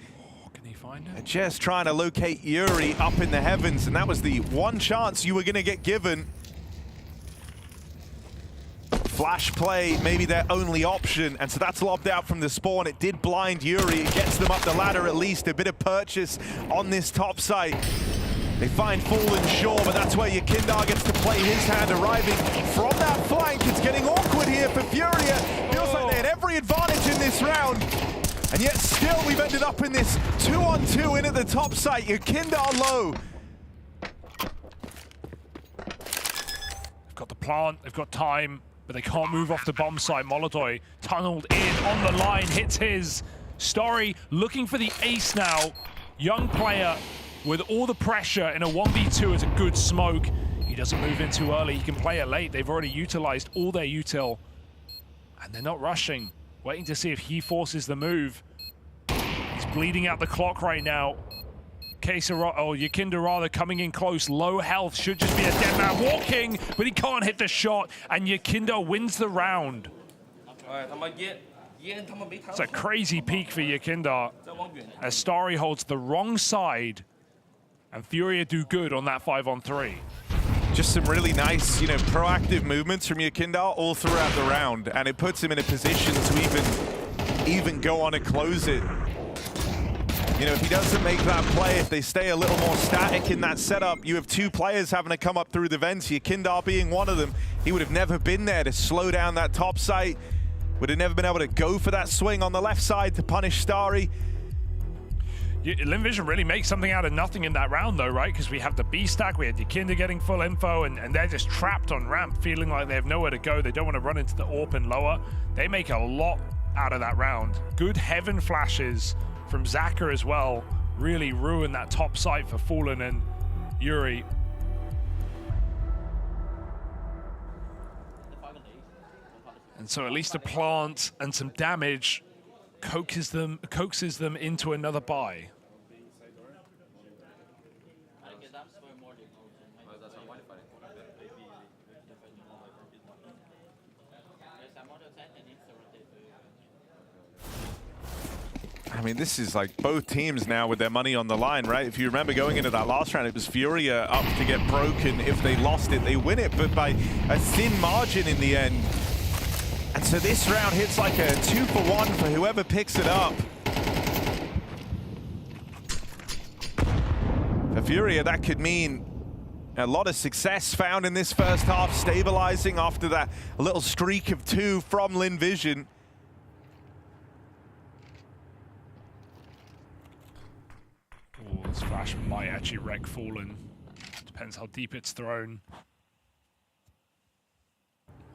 Oh, can he find it? They're just trying to locate Yuri up in the heavens, and that was the one chance you were going to get given. Flash play, maybe their only option, and so that's lobbed out from the spawn. It did blind Yuri. It gets them up the ladder at least. A bit of purchase on this top site. They find Fallen Shore, but that's where Yakindar gets to play his hand, arriving from that flank. It's getting awkward here for Furia. Feels like they had every advantage in this round. And yet still we've ended up in this 2-on-2 in at the top site. Yakindar low. They've got the plant, they've got time, but they can't move off the bomb site. Molodoy tunneled in on the line, hits his. Story looking for the ace now. Young player with all the pressure in a 1v2 is a good smoke. He doesn't move in too early. He can play it late. They've already utilized all their util. And they're not rushing. Waiting to see if he forces the move. He's bleeding out the clock right now. Yakindar rather coming in close. Low health. Should just be a dead man walking, but he can't hit the shot. And Yakindar wins the round. It's a crazy peak for Yakindar as Starry holds the wrong side. And Furia do good on that 5-on-3. Just some really nice, proactive movements from Yakindar all throughout the round, and it puts him in a position to even go on and close it. If he doesn't make that play, if they stay a little more static in that setup, you have 2 players having to come up through the vents, Yakindar being one of them. He would have never been there to slow down that top site, would have never been able to go for that swing on the left side to punish Starry. Lynn Vision really makes something out of nothing in that round though, right? Because we have the B stack, we had Yakindar getting full info, and they're just trapped on ramp, feeling like they have nowhere to go. They don't want to run into the AWP and lower. They make a lot out of that round. Good heaven flashes from Zaka as well. Really ruined that top site for Fallen and Yuri. And so at least a plant and some damage coaxes them into another buy. I mean, this is like both teams now with their money on the line, right? If you remember going into that last round, it was Furia up to get broken. If they lost it, they win it, but by a thin margin in the end. And so this round hits like a 2-for-1 for whoever picks it up. For Furia, that could mean A lot of success found in this first half, stabilizing after that little streak of 2 from Lynn Vision. Oh, this flash might actually wreck Fallen. Depends how deep it's thrown.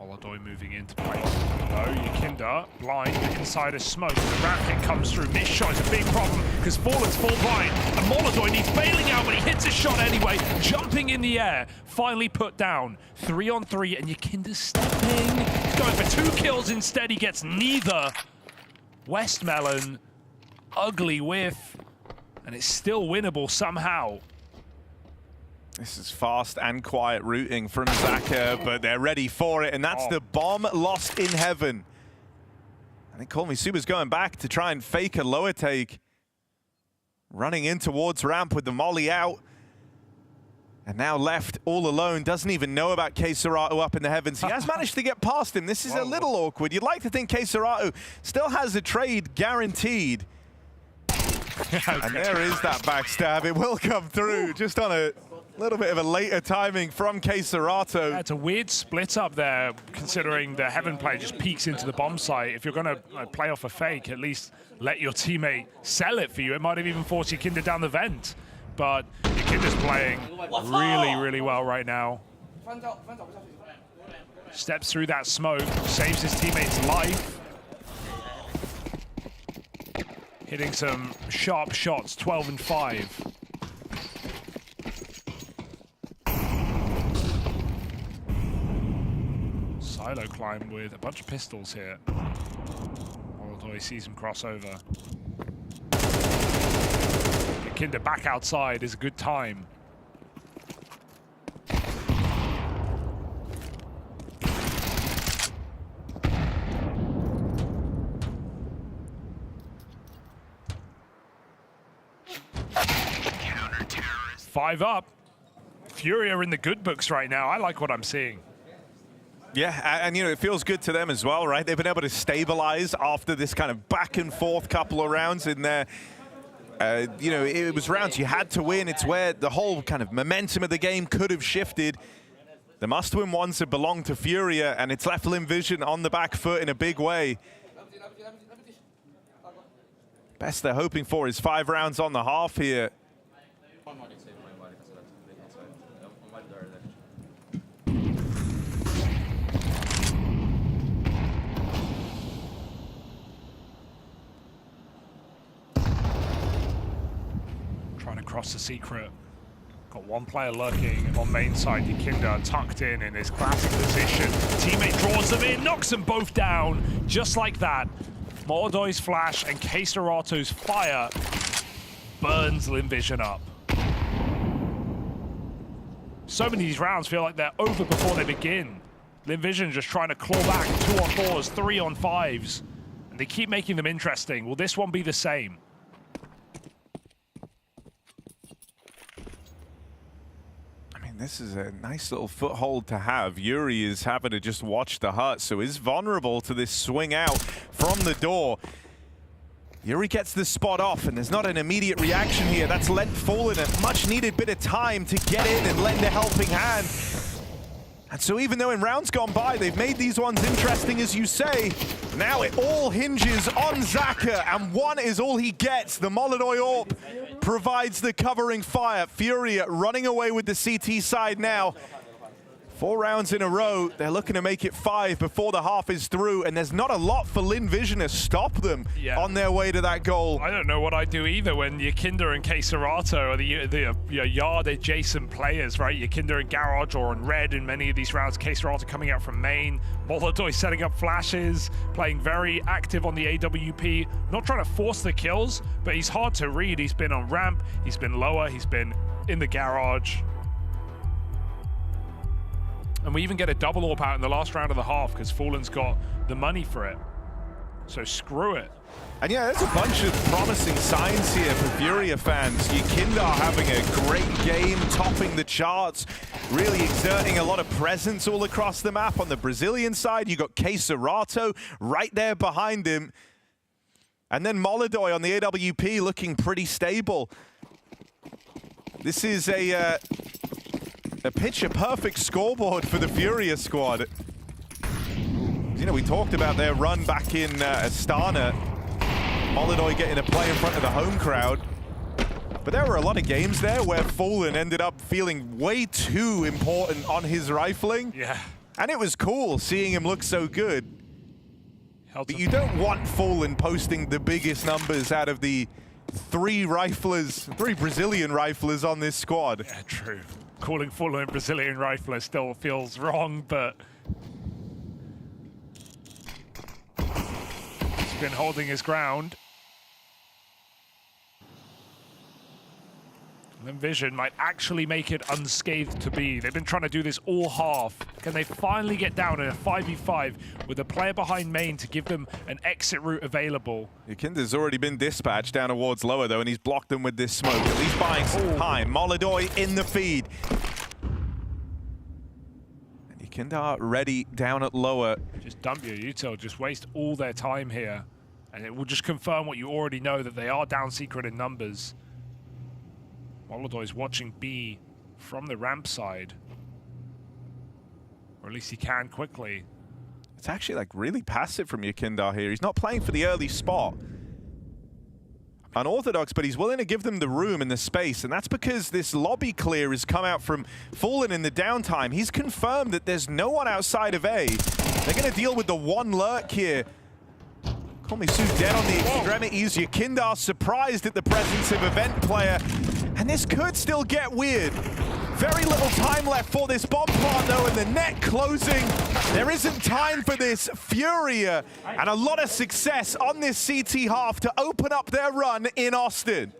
Holodoy moving in to play low. Yakinda blind inside a smoke. The ramp hit comes through. Missed shot is a big problem because Fallen's full blind. And Holodoy needs bailing out, but he hits his shot anyway. Jumping in the air. Finally put down. 3-on-3, and Yakinda's stepping. He's going for 2 kills instead. He gets neither. Westmelon, ugly whiff. And it's still winnable somehow. This is fast and quiet routing from Zaka, but they're ready for it, and that's the bomb lost in heaven. I think Call Me Super's going back to try and fake a lower take. Running in towards ramp with the molly out. And now left all alone, doesn't even know about KScRATO up in the heavens. He has managed to get past him. This is a little awkward. You'd like to think KScRATO still has a trade guaranteed. And there is that backstab. It will come through just on a little bit of a later timing from KScRATO. Yeah, it's a weird split up there, considering the Heaven play just peeks into the bomb site. If you're going to play off a fake, at least let your teammate sell it for you. It might have even forced Yakinda down the vent. But Yakinda's playing really, really well right now. Steps through that smoke, saves his teammate's life. Hitting some sharp shots, 12 and 5. Silo climb with a bunch of pistols here. Holodoy sees him cross over. Yakinda back outside is a good time. Five up. Furia in the good books right now. I like what I'm seeing. Yeah, and you know, it feels good to them as well, right? They've been able to stabilize after this kind of back and forth couple of rounds in there. You know, it was rounds you had to win. It's where the whole kind of momentum of the game could have shifted. The must-win ones have belonged to Furia, and it's left Lynn Vision on the back foot in a big way. Best they're hoping for is 5 rounds on the half here. Trying to cross the secret. Got one player lurking on main side. Yakinda tucked in his classic position. Teammate draws them in, knocks them both down. Just like that. Holodoy's flash and KScRATO's fire burns Lynn Vision up. So many of these rounds feel like they're over before they begin. Lynn Vision just trying to claw back 2-on-4s, 3-on-5s. And they keep making them interesting. Will this one be the same? This is a nice little foothold to have. Yuri is having to just watch the hut, so is vulnerable to this swing out from the door. Yuri gets the spot off, and there's not an immediate reaction here. That's lent Fallen a much-needed bit of time to get in and lend a helping hand. And so even though in rounds gone by, they've made these ones interesting, as you say, now it all hinges on Zaka, and one is all he gets. The Holodoy AWP provides the covering fire. Furia running away with the CT side now. 4 rounds in a row. They're looking to make it 5 before the half is through, and there's not a lot for Lynn Vision to stop them on their way to that goal. I don't know what I'd do either when Yakinda and KScRATO are the yard adjacent players, right? Yakinda in garage or in red in many of these rounds. KScRATO coming out from main. Holodoy setting up flashes, playing very active on the AWP. Not trying to force the kills, but he's hard to read. He's been on ramp, he's been lower, he's been in the garage. And we even get a double AWP out in the last round of the half because Fallen's got the money for it. So screw it. And yeah, there's a bunch of promising signs here for Furia fans. Yakinda having a great game, topping the charts, really exerting a lot of presence all across the map. On the Brazilian side, you got KScRATO right there behind him. And then Holodoy on the AWP looking pretty stable. This is a A picture-perfect scoreboard for the Furia squad. You know, we talked about their run back in Astana. Molodoi getting a play in front of the home crowd. But there were a lot of games there where Fallen ended up feeling way too important on his rifling. Yeah. And it was cool seeing him look so good. But you don't want Fallen posting the biggest numbers out of the three Brazilian riflers on this squad. Yeah, true. Calling Fallen a Brazilian rifler still feels wrong, but he's been holding his ground. And then Vision might actually make it unscathed to be. They've been trying to do this all half. Can they finally get down in a 5v5 with a player behind main to give them an exit route available? Yakinda's already been dispatched down towards lower though, and he's blocked them with this smoke. At least buying some time. Molodoi in the feed. And Yakinda ready down at lower. Just dump your util, just waste all their time here. And it will just confirm what you already know, that they are down secret in numbers. Molodoi's watching B from the ramp side. Or at least he can quickly. It's actually like really passive from Yakinda here. He's not playing for the early spot. Unorthodox, but he's willing to give them the room and the space, and that's because this lobby clear has come out from Fallen in the downtime. He's confirmed that there's no one outside of A. They're going to deal with the one lurk here. Komisu dead on the extremities. Yakinda surprised at the presence of Event Player. And this could still get weird. Very little time left for this bomb plant though, and the net closing. There isn't time for this. Furia, and a lot of success on this CT half to open up their run in Austin.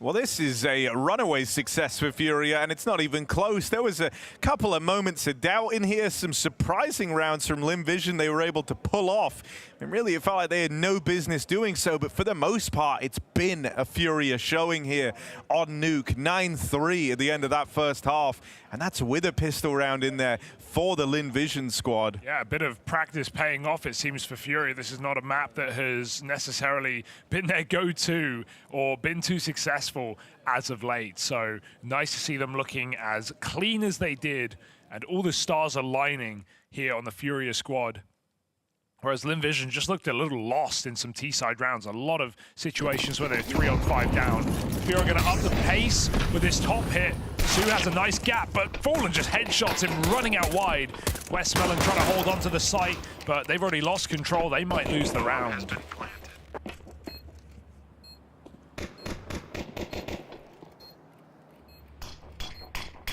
Well, this is a runaway success for Furia, and it's not even close. There was a couple of moments of doubt in here, some surprising rounds from Lynn Vision they were able to pull off. And really, it felt like they had no business doing so, but for the most part, it's been a Furia showing here on Nuke. 9-3 at the end of that first half, and that's with a pistol round in there for the Lynn Vision squad. Yeah, a bit of practice paying off, it seems, for Furia. This is not a map that has necessarily been their go-to or been too successful as of late. So nice to see them looking as clean as they did, and all the stars aligning here on the Furia squad. Whereas Lynn Vision just looked a little lost in some T-side rounds. A lot of situations where they're 3-on-5 down. Furia going to up the pace with this top hit. Su has a nice gap, but Fallen just headshots him running out wide. Westmelon trying to hold on to the site, but they've already lost control. They might lose the round.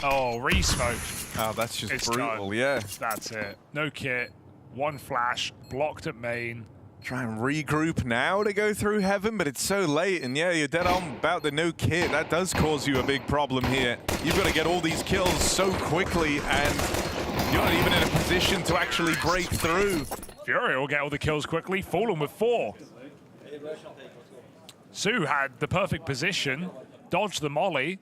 Oh, re-smoke. Oh, that's just It's brutal, done. yeah. That's it. No kit. One flash, blocked at main. Try and regroup now to go through heaven, but it's so late, and yeah, you're dead on about the no kit. That does cause you a big problem here. You've got to get all these kills so quickly, and you're not even in a position to actually break through. Furia will get all the kills quickly. Fallen with 4. Su had the perfect position, dodged the molly,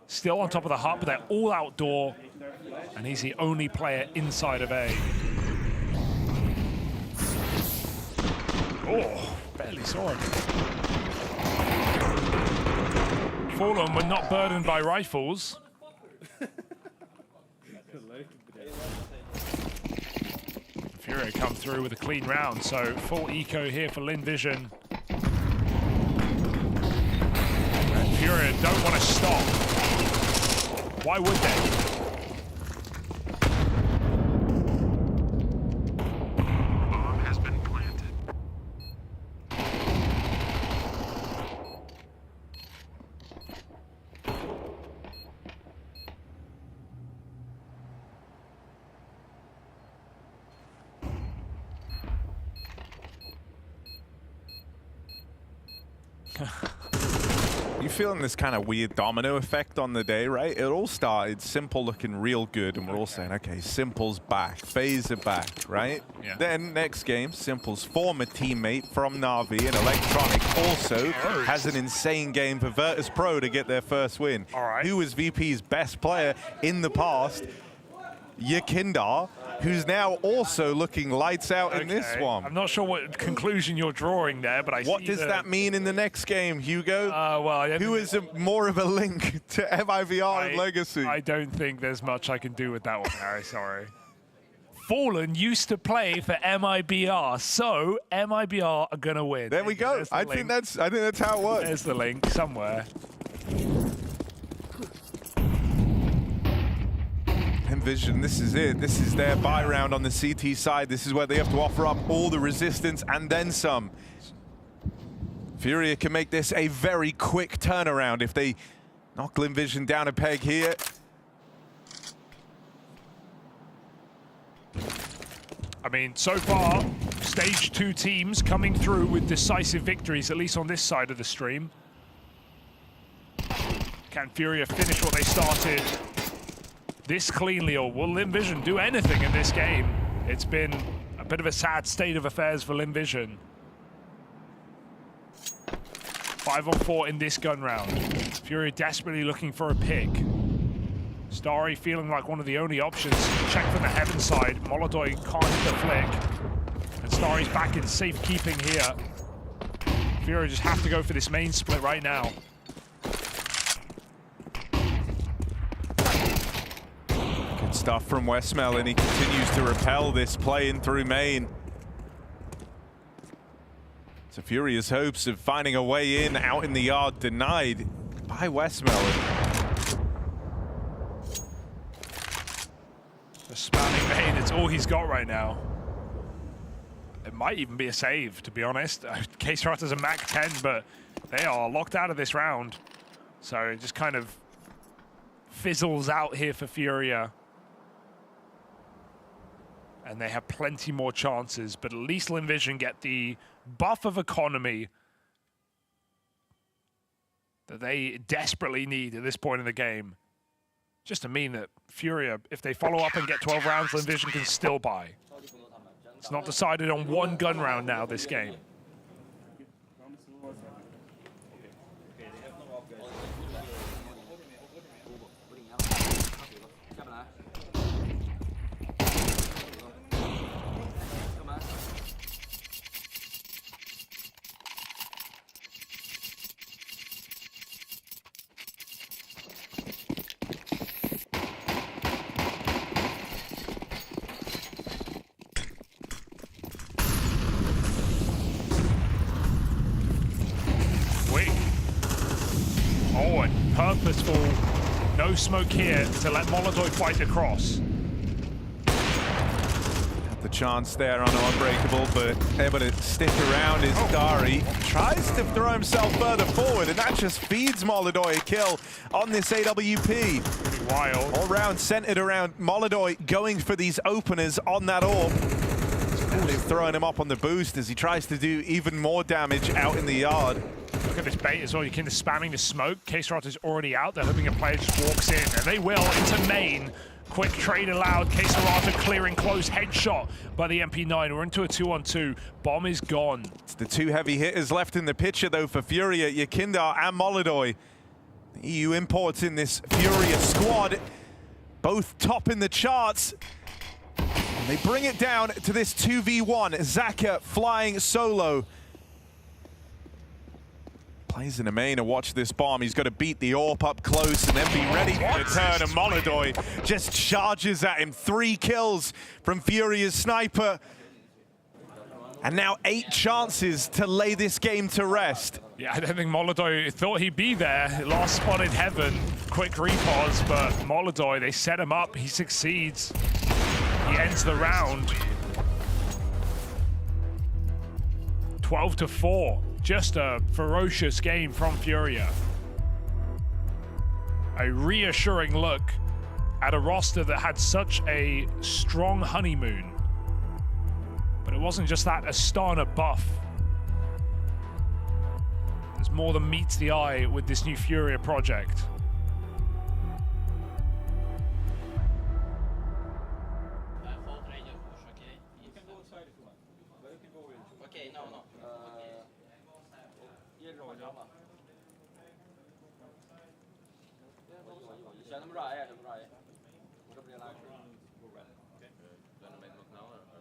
still on top of the hut, but they're all outdoor, and he's the only player inside of A. Oh, barely saw him. Fallen were not burdened by rifles. Furia come through with a clean round, so full eco here for Lynn Vision. And Furia don't want to stop. Why would they? You feeling this kind of weird domino effect on the day, right? It all started Simple looking real good, and we're all saying, okay, Simple's back, FaZe are back, right? Yeah. Then next game, Simple's former teammate from Na'Vi and Electronic also has an insane game for Virtus.pro to get their first win. All right. Who was VP's best player in the past? Yakindar, who's now also looking lights out in this one. I'm not sure what conclusion you're drawing there, but What does that mean in the next game, Hugo? Who is more of a link to MIBR and Legacy? I don't think there's much I can do with that one, Harry. Sorry. Fallen used to play for MIBR, so MIBR are gonna win. There we go. I think that's how it works. There's the link somewhere. Vision, this is it. This is their buy round on the CT side. This is where they have to offer up all the resistance and then some. Furia can make this a very quick turnaround if they knock Lynn Vision down a peg here. I mean, so far, stage 2 teams coming through with decisive victories, at least on this side of the stream. Can Furia finish what they started this cleanly, or will Lynn Vision do anything in this game? It's been a bit of a sad state of affairs for Lynn Vision. 5-on-4 in this gun round. Furia desperately looking for a pick. Starry feeling like one of the only options. Check from the heaven side. Molodoi can't hit the flick. And Starry's back in safekeeping here. Furia just have to go for this main split right now. Stuff from Westmelon. He continues to repel this play in through main. So Furia's hopes of finding a way in out in the yard denied by Westmelon. Just spamming main, it's all he's got right now. It might even be a save, to be honest. K-Strat has a Mac 10, but they are locked out of this round. So it just kind of fizzles out here for Furia. And they have plenty more chances, but at least Lynn Vision get the buff of economy that they desperately need at this point in the game. Just to mean that Furia, if they follow up and get 12 rounds, then Vision can still buy. It's not decided on one gun round now, this game. Purposeful, no smoke here to let Molotov fight across. Had the chance there on Unbreakable, but able to stick around is Dari. Tries to throw himself further forward, and that just feeds Molotov a kill on this AWP. Pretty wild. All round centered around Molotov going for these openers on that AWP. They're throwing him up on the boost as he tries to do even more damage out in the yard. Look at this bait as well. You can spamming the smoke. K-Srot is already out. They're hoping a player just walks in, and they will into main. Quick trade allowed. K-Srot clearing close. Headshot by the MP9. We're into a 2-on-2. Bomb is gone. It's the two heavy hitters left in the picture, though, for Furia, Yakindar and Molotov. The EU imports in this Furia squad, both top in the charts. And they bring it down to this 2v1. Zaka flying solo. Plays in the main and watch this bomb. He's got to beat the AWP up close and then be ready for the turn. And Molotov just charges at him. 3 kills from Furia's sniper. And now 8 chances to lay this game to rest. Yeah, I don't think Molotov thought he'd be there. Last spotted heaven. Quick repause, but Molotov, they set him up. He succeeds. He ends the round. 12-4. Just a ferocious game from Furia. A reassuring look at a roster that had such a strong honeymoon. But it wasn't just that Astana buff. There's more than meets the eye with this new Furia project.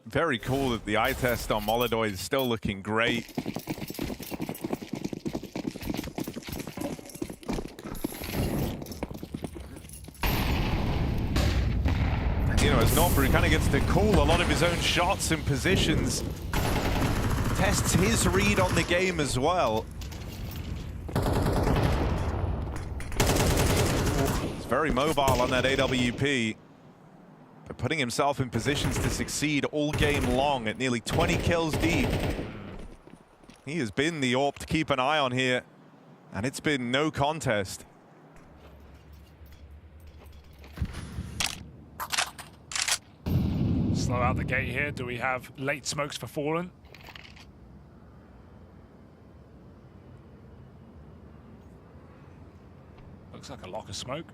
Very cool that the eye test on Molotov is still looking great. And, you know, as Northbury kind of gets to call a lot of his own shots and positions, tests his read on the game as well. He's very mobile on that AWP. But putting himself in positions to succeed all game long at nearly 20 kills deep. He has been the AWP to keep an eye on here, and it's been no contest. Slow out the gate here. Do we have late smokes for Fallen? Looks like a locker smoke.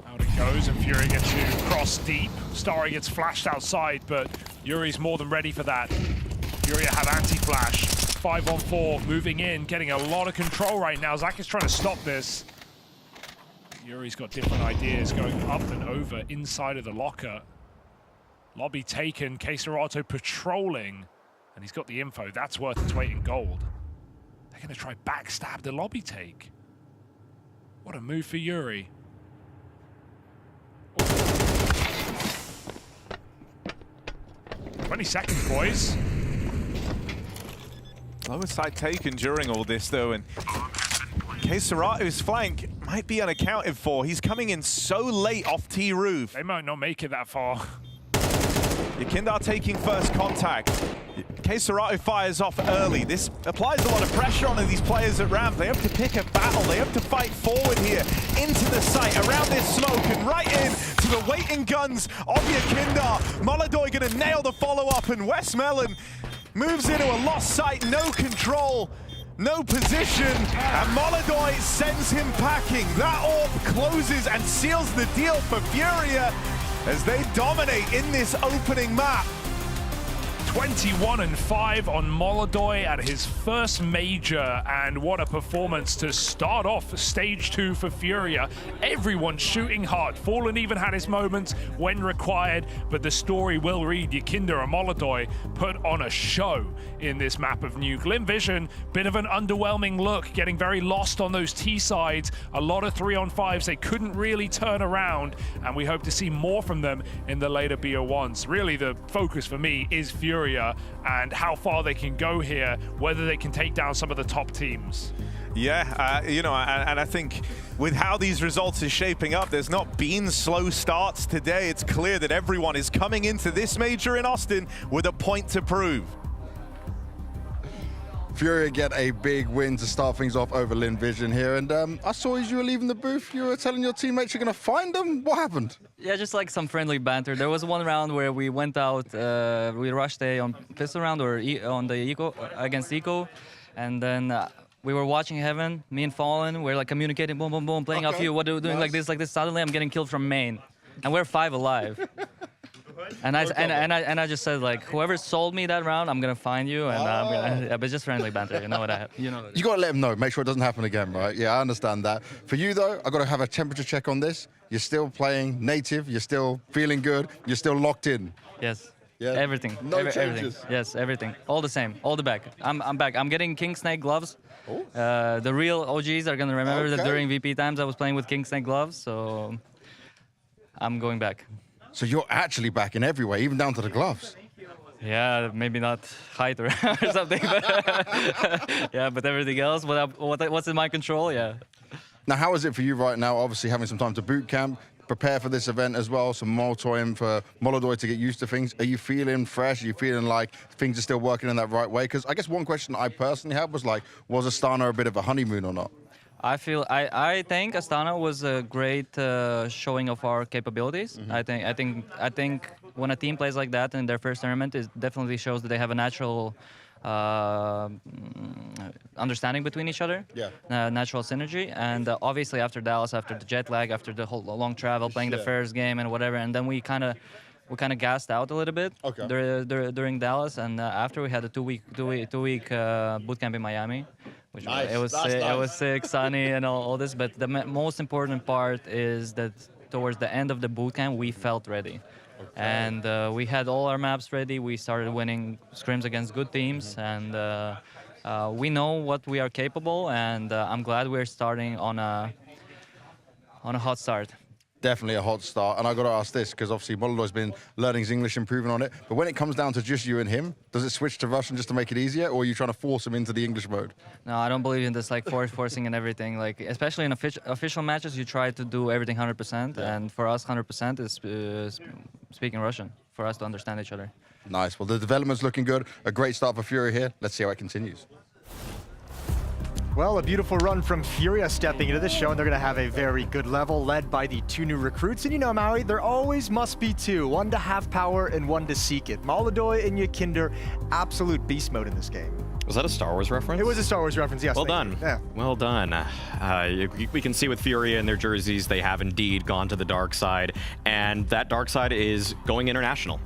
Out it goes, and Fury gets to cross deep. Starry gets flashed outside, but Yuri's more than ready for that. Fury have anti-flash. 5-on-4, moving in, getting a lot of control right now. Zach is trying to stop this. Yuri's got different ideas, going up and over inside of the locker. Lobby taken, K-Srot patrolling, and he's got the info. That's worth its weight in gold. They're going to try backstab the lobby take. What a move for Yuri. 20 seconds, boys. Lower side taken during all this, though, and K-Serato's flank might be unaccounted for. He's coming in so late off T-roof. They might not make it that far. Yakindar taking first contact. K-Serato fires off early. This applies a lot of pressure on these players at ramp. They have to pick a battle. They have to fight forward here into the site around this smoke and right in to the waiting guns of Yakinder. Molodoy gonna nail the follow-up, and Westmelon moves into a lost sight, no control, no position, and Molodoy sends him packing. That orb closes and seals the deal for Furia as they dominate in this opening map. 21-5 on Molodoy at his first major, and what a performance to start off stage 2 for Furia. Everyone shooting hard. Fallen even had his moments when required, but the story will read Yakinder and Molodoy put on a show in this map of Nuke. Lynn Vision, bit of an underwhelming look, getting very lost on those T sides. A lot of 3-on-5s they couldn't really turn around, and we hope to see more from them in the later BO1s. Really, the focus for me is Furia and how far they can go here, whether they can take down some of the top teams. Yeah, you know, and I think with how these results are shaping up, there's not been slow starts today. It's clear that everyone is coming into this major in Austin with a point to prove. Furia get a big win to start things off over Lynn Vision here, and I saw as you were leaving the booth, you were telling your teammates you're going to find them. What happened? Yeah, just like some friendly banter. There was one round where we went out, we rushed on pistol round or on the eco against eco, and then we were watching Heaven. Me and Fallen, we're like communicating, boom, boom, boom, playing off you. What are we doing? Like this, like this. Suddenly, I'm getting killed from main, and we're 5 alive. And I just said, like, whoever sold me that round, I'm gonna find you, and I'm gonna, but just friendly banter. You know what I have. You know. You gotta let them know. Make sure it doesn't happen again, right? Yeah, I understand that. For you though, I gotta have a temperature check on this. You're still playing native. You're still feeling good. You're still locked in. Yes. Yeah. Everything. No changes. Everything. Yes, everything. All the same. All the back. I'm back. I'm getting King Snake gloves. The real OGs are gonna remember that during VP times I was playing with King Snake gloves, so I'm going back. So you're actually back in every way, even down to the gloves. Yeah, maybe not height or something, but yeah, but everything else, what's in my control, yeah. Now, how is it for you right now? Obviously, having some time to boot camp, prepare for this event as well, some more time for Molodoy to get used to things. Are you feeling fresh? Are you feeling like things are still working in that right way? Because I guess one question I personally had was like, was Astana a bit of a honeymoon or not? I think Astana was a great showing of our capabilities. Mm-hmm. I think when a team plays like that in their first tournament, it definitely shows that they have a natural understanding between each other. Yeah. Natural synergy, and obviously after Dallas, after the jet lag, after the whole long travel, playing the first game and whatever, and then we kind of gassed out a little bit during Dallas, and after we had a two week boot camp in Miami. Which nice. It was sick, sunny, and all this. But the most important part is that towards the end of the bootcamp, we felt ready, and we had all our maps ready. We started winning scrims against good teams, and we know what we are capable. And I'm glad we're starting on a hot start. Definitely a hot start. And I got to ask this, because obviously Molodoy's been learning his English, improving on it. But when it comes down to just you and him, does it switch to Russian just to make it easier, or are you trying to force him into the English mode? No, I don't believe in this like forcing and everything. Like, especially in official matches, you try to do everything 100%. Yeah. And for us, 100% is speaking Russian, for us to understand each other. Nice. Well, the development's looking good. A great start for Furia here. Let's see how it continues. Well, a beautiful run from Furia stepping into this show, and they're going to have a very good level led by the 2 new recruits. And you know, Maui, there always must be 2, one to have power and one to seek it. Molodoy and Yakinder, absolute beast mode in this game. Was that a Star Wars reference? It was a Star Wars reference, yes. Well done. Yeah. Well done. We can see with Furia in their jerseys, they have indeed gone to the dark side, and that dark side is going international.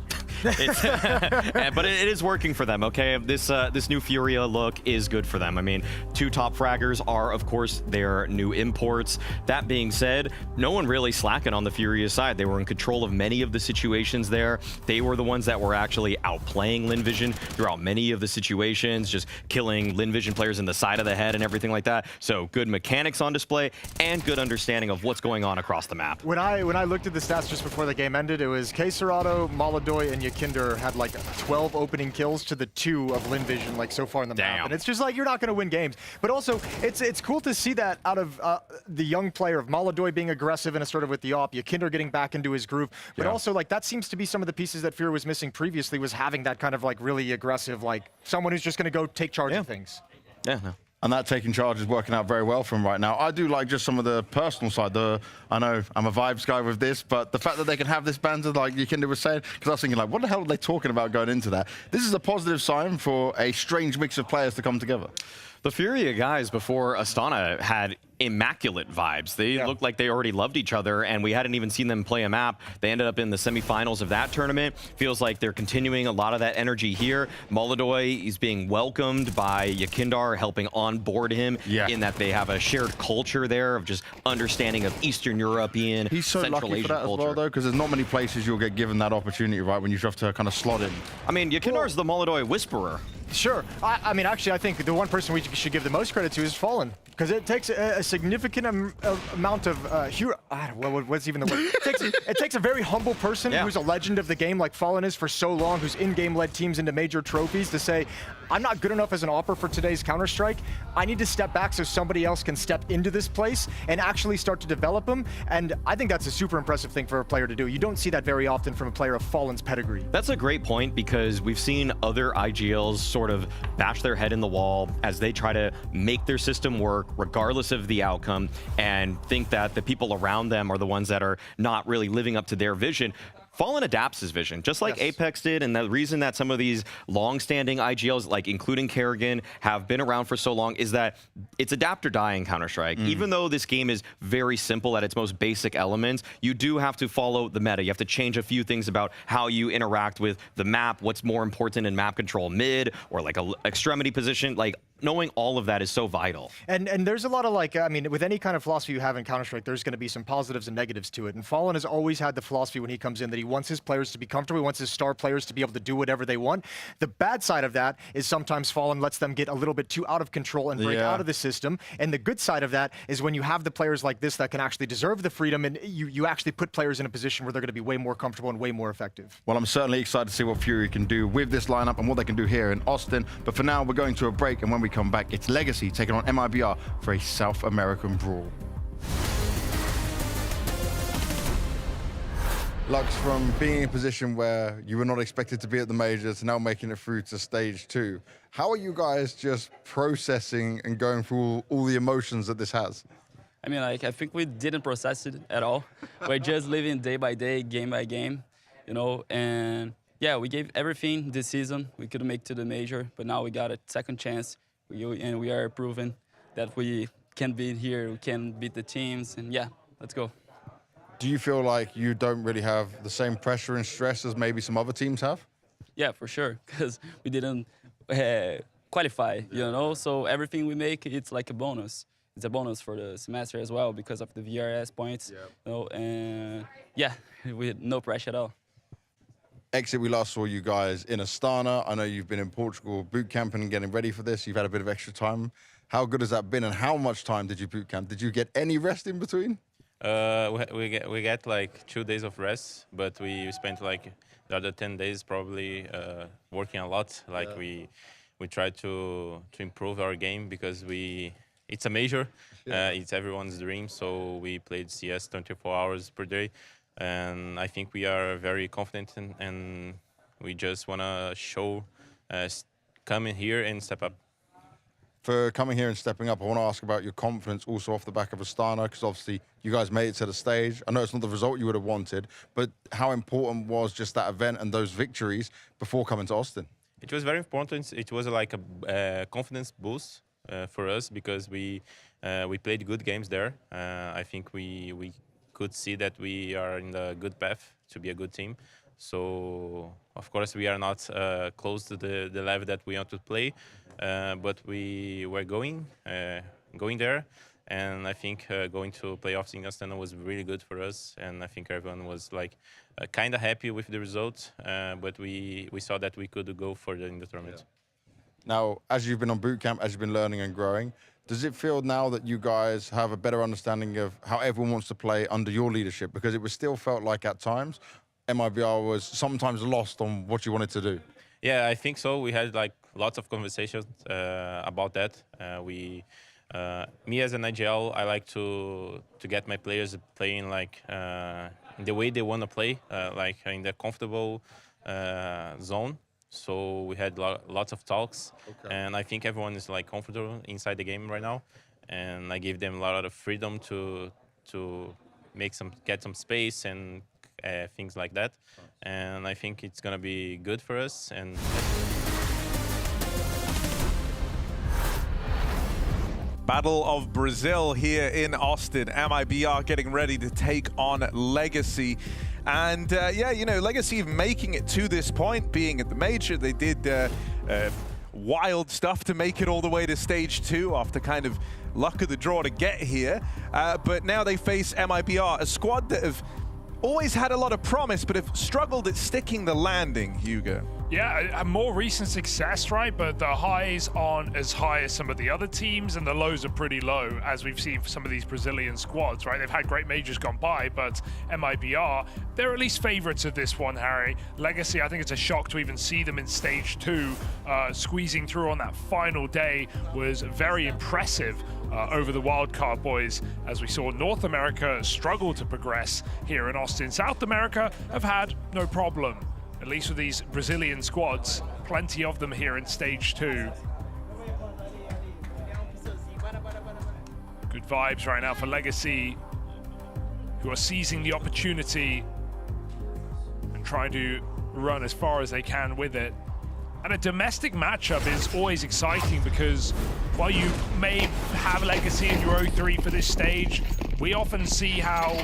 But it is working for them, okay? This new Furia look is good for them. I mean, 2 top fraggers are, of course, their new imports. That being said, no one really slacking on the Furia side. They were in control of many of the situations there. They were the ones that were actually outplaying Lynn Vision throughout many of the situations, just killing Lynn Vision players in the side of the head and everything like that. So good mechanics on display and good understanding of what's going on across the map. When I looked at the stats just before the game ended, it was K-Serrato, Molodoy, and Yakinder had like 12 opening kills to the 2 of Lynn Vision like so far in the map. And it's just like, you're not going to win games. But also, it's cool to see that out of the young player of Molodoy being aggressive and assertive with the op, Yakinder getting back into his groove. But also, like, that seems to be some of the pieces that Furia was missing previously, was having that kind of like really aggressive, like someone who's just going to go take charge of things. Yeah, no. And that taking charge is working out very well for him right now. I do like just some of the personal side. I know I'm a vibes guy with this, but the fact that they can have this banter, like Yakinda was saying, because I was thinking, like, what the hell are they talking about going into that? This is a positive sign for a strange mix of players to come together. The Furia guys before Astana had immaculate vibes. They looked like they already loved each other, and we hadn't even seen them play a map. They ended up in the semifinals of that tournament. Feels like they're continuing a lot of that energy here. Molodoy is being welcomed by Yakindar, helping onboard him in that they have a shared culture there of just understanding of Eastern European, He's so Central lucky Asian for that culture. as well, though, because there's not many places you'll get given that opportunity, right, when you have to kind of slot in. I mean, Yakindar's the Molodoy whisperer. Sure. I mean, actually, I think the one person we should give the most credit to is Fallen, because it takes a significant amount of what's even the word? It takes a very humble person who's a legend of the game, like Fallen is for so long, who's in-game led teams into major trophies, to say, I'm not good enough as an AWPer for today's Counter-Strike. I need to step back so somebody else can step into this place and actually start to develop them. And I think that's a super impressive thing for a player to do. You don't see that very often from a player of Fallen's pedigree. That's a great point, because we've seen other IGLs sort of bash their head in the wall as they try to make their system work regardless of the outcome, and think that the people around them are the ones that are not really living up to their vision. Fallen adapts his vision, just like Apex did, and the reason that some of these long-standing IGLs, like including Kerrigan, have been around for so long is that it's adapt or die in Counter-Strike. Even though this game is very simple at its most basic elements, you do have to follow the meta. You have to change a few things about how you interact with the map, what's more important in map control, mid, or like a extremity position. Like, knowing all of that is so vital. And there's a lot of, like, I mean, with any kind of philosophy you have in Counter-Strike, there's going to be some positives and negatives to it. And Fallen has always had the philosophy when he comes in that he wants his players to be comfortable, he wants his star players to be able to do whatever they want. The bad side of that is sometimes Fallen lets them get a little bit too out of control and break out of the system. And the good side of that is when you have the players like this that can actually deserve the freedom, and you actually put players in a position where they're going to be way more comfortable and way more effective. Well, I'm certainly excited to see what Fury can do with this lineup and what they can do here in Austin. But for now, we're going to a break, and when we come back, it's Legacy taking on MIBR for a South American brawl. Lux, from being in a position where you were not expected to be at the majors to now making it through to stage 2, how are you guys just processing and going through all the emotions that this has? I mean, like, I think we didn't process it at all. We're just living day by day, game by game, you know, and yeah, we gave everything this season. We couldn't make it to the major, but now we got a second chance. And we are proving that we can be here, we can beat the teams, and yeah, let's go. Do you feel like you don't really have the same pressure and stress as maybe some other teams have? Yeah, for sure, because we didn't qualify, you know, so everything we make, it's like a bonus. It's a bonus for the semester as well because of the VRS points, you know, and yeah, we had no pressure at all. Exit, we last saw you guys in Astana. I know you've been in Portugal boot camping and getting ready for this. You've had a bit of extra time. How good has that been, and how much time did you boot camp? Did you get any rest in between? We get like 2 days of rest, but we spent like the other 10 days probably working a lot. Like we try to improve our game because it's a major. It's everyone's dream. So we played CS 24 hours per day. And I think we are very confident, and we just want to show coming here and step up. For coming here and stepping up, I want to ask about your confidence also off the back of Astana, because obviously you guys made it to the stage. I know it's not the result you would have wanted, but how important was just that event and those victories before coming to Austin? It was very important. It was like a confidence boost for us because we played good games there. I think we could see that we are in the good path to be a good team. So, of course, we are not close to the level that we want to play, but we were going there. And I think going to playoffs in Astana was really good for us. And I think everyone was like kind of happy with the results, but we saw that we could go further in the tournament. Now, as you've been on boot camp, as you've been learning and growing, does it feel now that you guys have a better understanding of how everyone wants to play under your leadership? Because it was still felt like at times MIBR was sometimes lost on what you wanted to do. Yeah, I think so. We had like lots of conversations about that. Me as an IGL, I like to get my players playing like in the way they want to play, like in the comfortable zone. So we had lots of talks, and I think everyone is like comfortable inside the game right now. And I gave them a lot of freedom to get some space and things like that. And I think it's gonna be good for us. And Battle of Brazil here in Austin. MIBR getting ready to take on Legacy. And yeah, you know, Legacy making it to this point, being at the major, they did wild stuff to make it all the way to stage 2 after kind of luck of the draw to get here. But now they face MIBR, a squad that have always had a lot of promise, but have struggled at sticking the landing, Hugo. Yeah, a more recent success, right? But the highs aren't as high as some of the other teams, and the lows are pretty low, as we've seen for some of these Brazilian squads, right? They've had great majors gone by, but MIBR, they're at least favorites of this one, Harry. Legacy, I think it's a shock to even see them in stage 2. Squeezing through on that final day was very impressive over the wildcard boys, as we saw North America struggle to progress here in Austin. South America have had no problem, at least with these Brazilian squads, plenty of them here in stage 2. Good vibes right now for Legacy, who are seizing the opportunity and trying to run as far as they can with it. And a domestic matchup is always exciting because while you may have Legacy in your 0-3 for this stage, we often see how,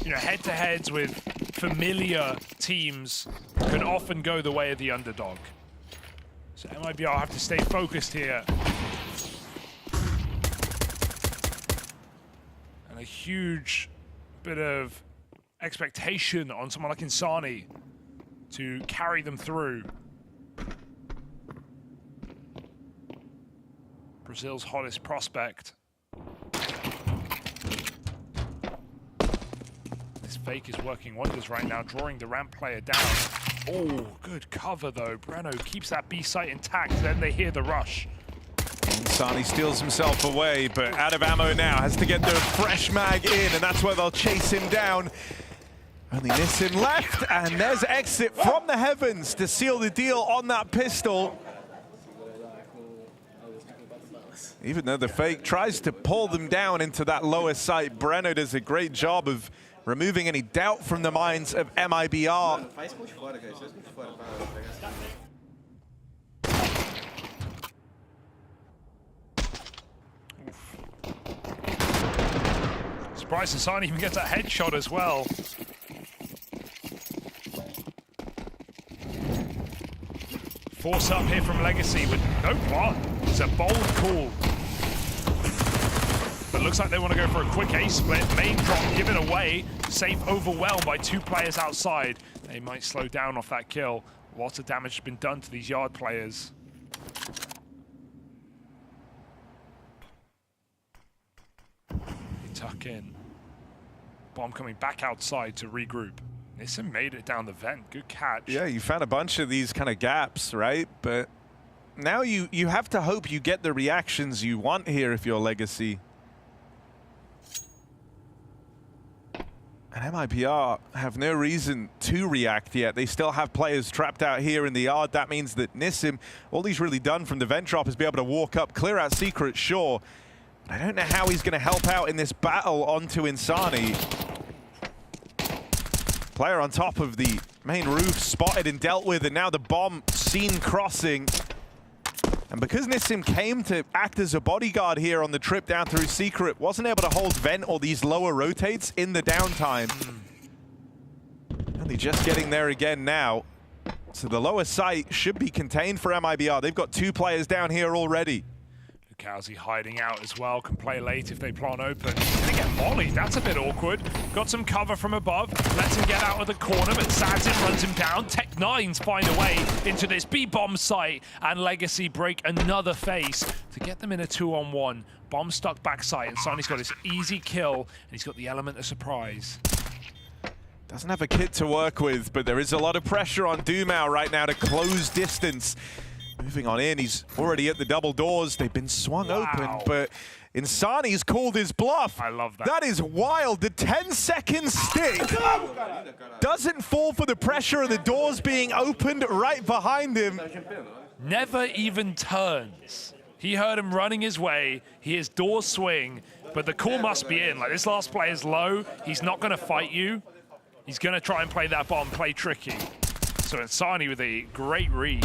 you know, head-to-heads with familiar teams can often go the way of the underdog. So MIBR have to stay focused here. And a huge bit of expectation on someone like Insani to carry them through. Brazil's hottest prospect. This fake is working wonders right now, drawing the ramp player down. Oh, good cover though. Breno keeps that B site intact, then they hear the rush. Insani steals himself away, but out of ammo now, has to get the fresh mag in, and that's where they'll chase him down. Only Nissim left, and there's exit from the heavens to seal the deal on that pistol. Even though the fake tries to pull them down into that lower site, Breno does a great job of removing any doubt from the minds of MIBR. Surprised Insani even gets a headshot as well. Force up here from Legacy with no block. It's a bold call. But looks like they want to go for a quick A split. Main drop given away. Safe overwhelmed by 2 players outside. They might slow down off that kill. Lots of damage has been done to these yard players. They tuck in. Bomb coming back outside to regroup. Nissim made it down the vent. Good catch. Yeah, you found a bunch of these kind of gaps, right? But now you have to hope you get the reactions you want here if you're Legacy. And MIBR have no reason to react yet. They still have players trapped out here in the yard. That means that Nissim, all he's really done from the vent drop is be able to walk up, clear out secret, sure. But I don't know how he's going to help out in this battle onto Insani. Player on top of the main roof spotted and dealt with, and now the bomb seen crossing. And because Nissim came to act as a bodyguard here on the trip down through secret, wasn't able to hold vent or these lower rotates in the downtime. Only just getting there again now. So the lower site should be contained for MIBR. They've got 2 players down here already. Kowsey hiding out as well, can play late if they plant open. Gonna get mollied, that's a bit awkward. Got some cover from above, lets him get out of the corner, but Zazin runs him down. Tech9s find a way into this B-bomb site, and Legacy break another face to get them in a 2-on-1. Bomb stuck backside, and Sonny's got his easy kill, and he's got the element of surprise. Doesn't have a kit to work with, but there is a lot of pressure on Dumao right now to close distance. Moving on in, he's already at the double doors. They've been swung open, but Insani's called his bluff. I love that. That is wild. The 10-second stick doesn't fall for the pressure of the doors being opened right behind him. Never even turns. He heard him running his way. He hears doors swing, but the call must be in. Like, this last play is low. He's not going to fight you. He's going to try and play that bomb, play tricky. So Insani with a great read.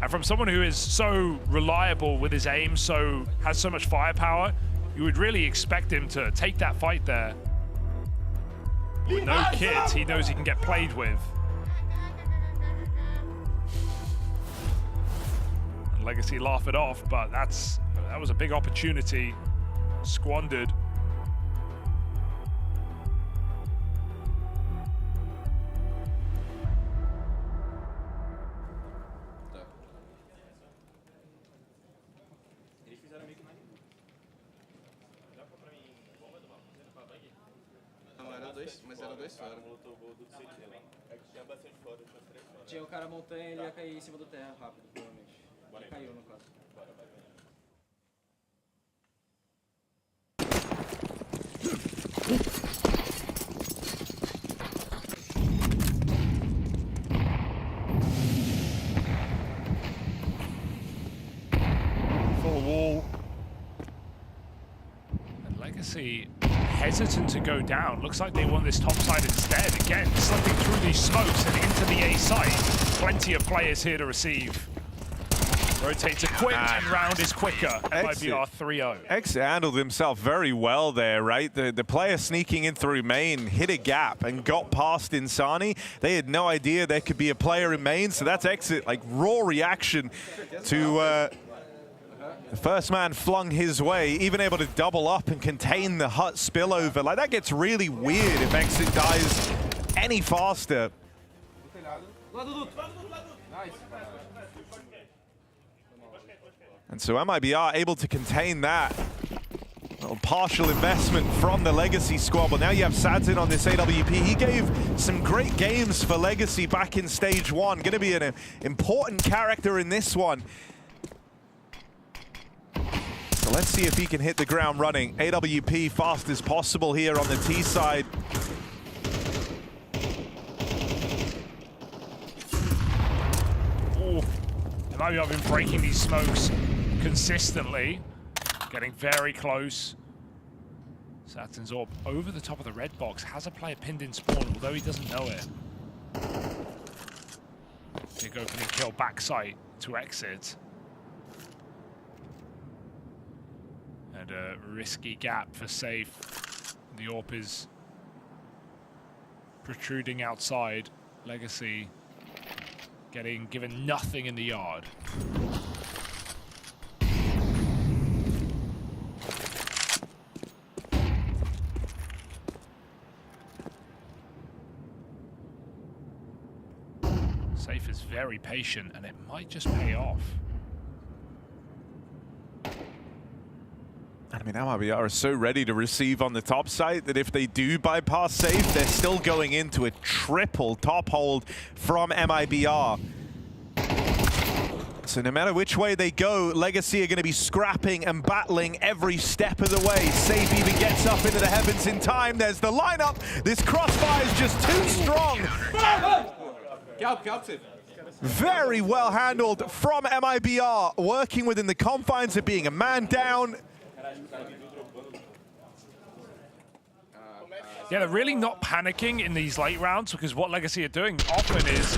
And from someone who is so reliable with his aim, has so much firepower, you would really expect him to take that fight there. With no kids, he knows he can get played with. And Legacy laugh it off, but that was a big opportunity squandered. Mas eram dois fora. Tinha o cara montanha, ele ia cair em cima do terra rápido, provavelmente. Ele caiu, no caso. Full wall. And Legacy hesitant to go down. Looks like they want this top side instead. Again, slipping through these smokes and into the A site. Plenty of players here to receive. Rotates a quick and round is quicker. MIBR 3-0. Exit handled himself very well there, right? The player sneaking in through main hit a gap and got past Insani. They had no idea there could be a player in main, so that's Exit, like raw reaction to the first man flung his way, even able to double up and contain the hut spillover. Like, that gets really weird if Exit dies any faster. And so MIBR able to contain that. Little partial investment from the Legacy squad, but now you have Sadzin on this AWP. He gave some great games for Legacy back in stage 1. Gonna be an important character in this one. So let's see if he can hit the ground running. AWP fast as possible here on the T side. Oh, MIBR have been breaking these smokes consistently, getting very close. Saturn's orb over the top of the red box, has a player pinned in spawn, although he doesn't know it. Big opening kill, backside to Exit. And a risky gap for safe. The AWP is protruding outside. Legacy given nothing in the yard. Safe is very patient, and it might just pay off. I mean, MIBR are so ready to receive on the top side that if they do bypass Safe, they're still going into a triple top hold from MIBR. So no matter which way they go, Legacy are going to be scrapping and battling every step of the way. Safe even gets up into the heavens in time. There's the lineup. This crossfire is just too strong. Very well handled from MIBR, working within the confines of being a man down. Yeah, they're really not panicking in these late rounds, because what Legacy are doing often is,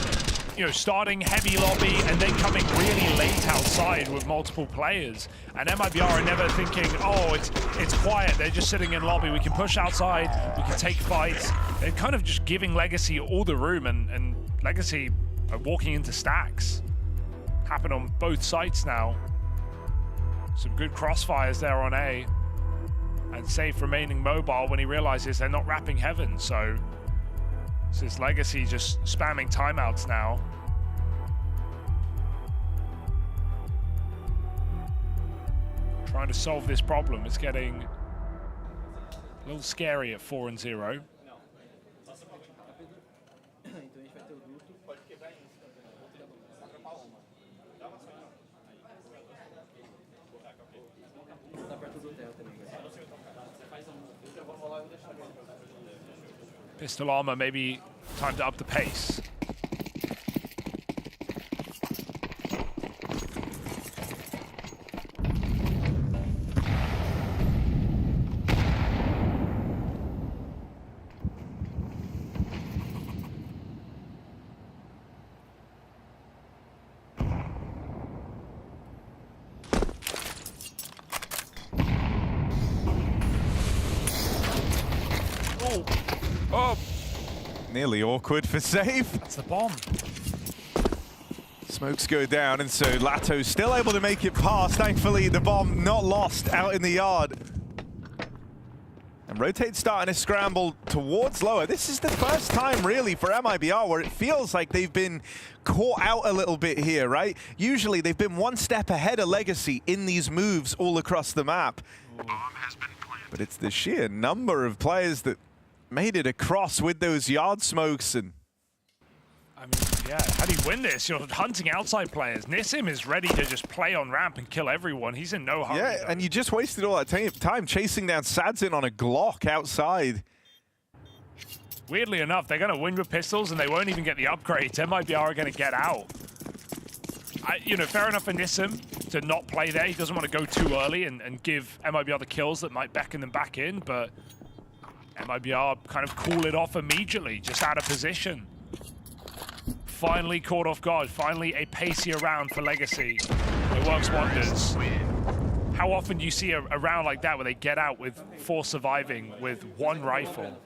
starting heavy lobby and then coming really late outside with multiple players. And MIBR are never thinking, oh, it's quiet. They're just sitting in lobby. We can push outside. We can take fights. They're kind of just giving Legacy all the room, and Legacy are walking into stacks. Happen on both sites now. Some good crossfires there on A. And Safe remaining mobile when he realizes they're not wrapping heaven. So this is Legacy just spamming timeouts now. Trying to solve this problem. It's getting a little scary at 4-0. Pistol armor, maybe time to up the pace. Oh, nearly awkward for safe. That's the bomb. Smokes go down, and so Lato's still able to make it past. Thankfully, the bomb not lost out in the yard. And Rotate starting to scramble towards lower. This is the first time, really, for MIBR where it feels like they've been caught out a little bit here, right? Usually, they've been one step ahead of Legacy in these moves all across the map. But it's the sheer number of players that made it across with those yard smokes. And I mean, yeah, how do you win this? You're hunting outside players. Nissim is ready to just play on ramp and kill everyone. He's in no hurry. yeah, and you just wasted all that time chasing down Sadzin on a Glock outside. Weirdly enough, they're going to win with pistols and they won't even get the upgrades. MIBR are going to get out. You know, fair enough for Nissim to not play there. He doesn't want to go too early and give MIBR the kills that might beckon them back in, but MIBR kind of cool it off immediately, just out of position. Finally caught off guard, finally a pacier round for Legacy. It works wonders. How often do you see a round like that where they get out with 4 surviving with 1 rifle?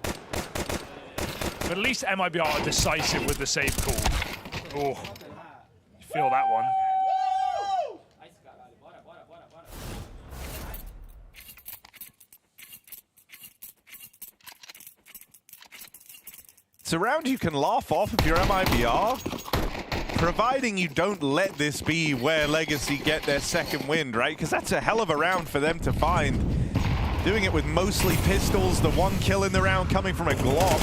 But at least MIBR are decisive with the save call. Oh, you feel that one. It's a round you can laugh off if you're MIBR, providing you don't let this be where Legacy get their second wind, right? Because that's a hell of a round for them to find. Doing it with mostly pistols, the 1 kill in the round coming from a Glock.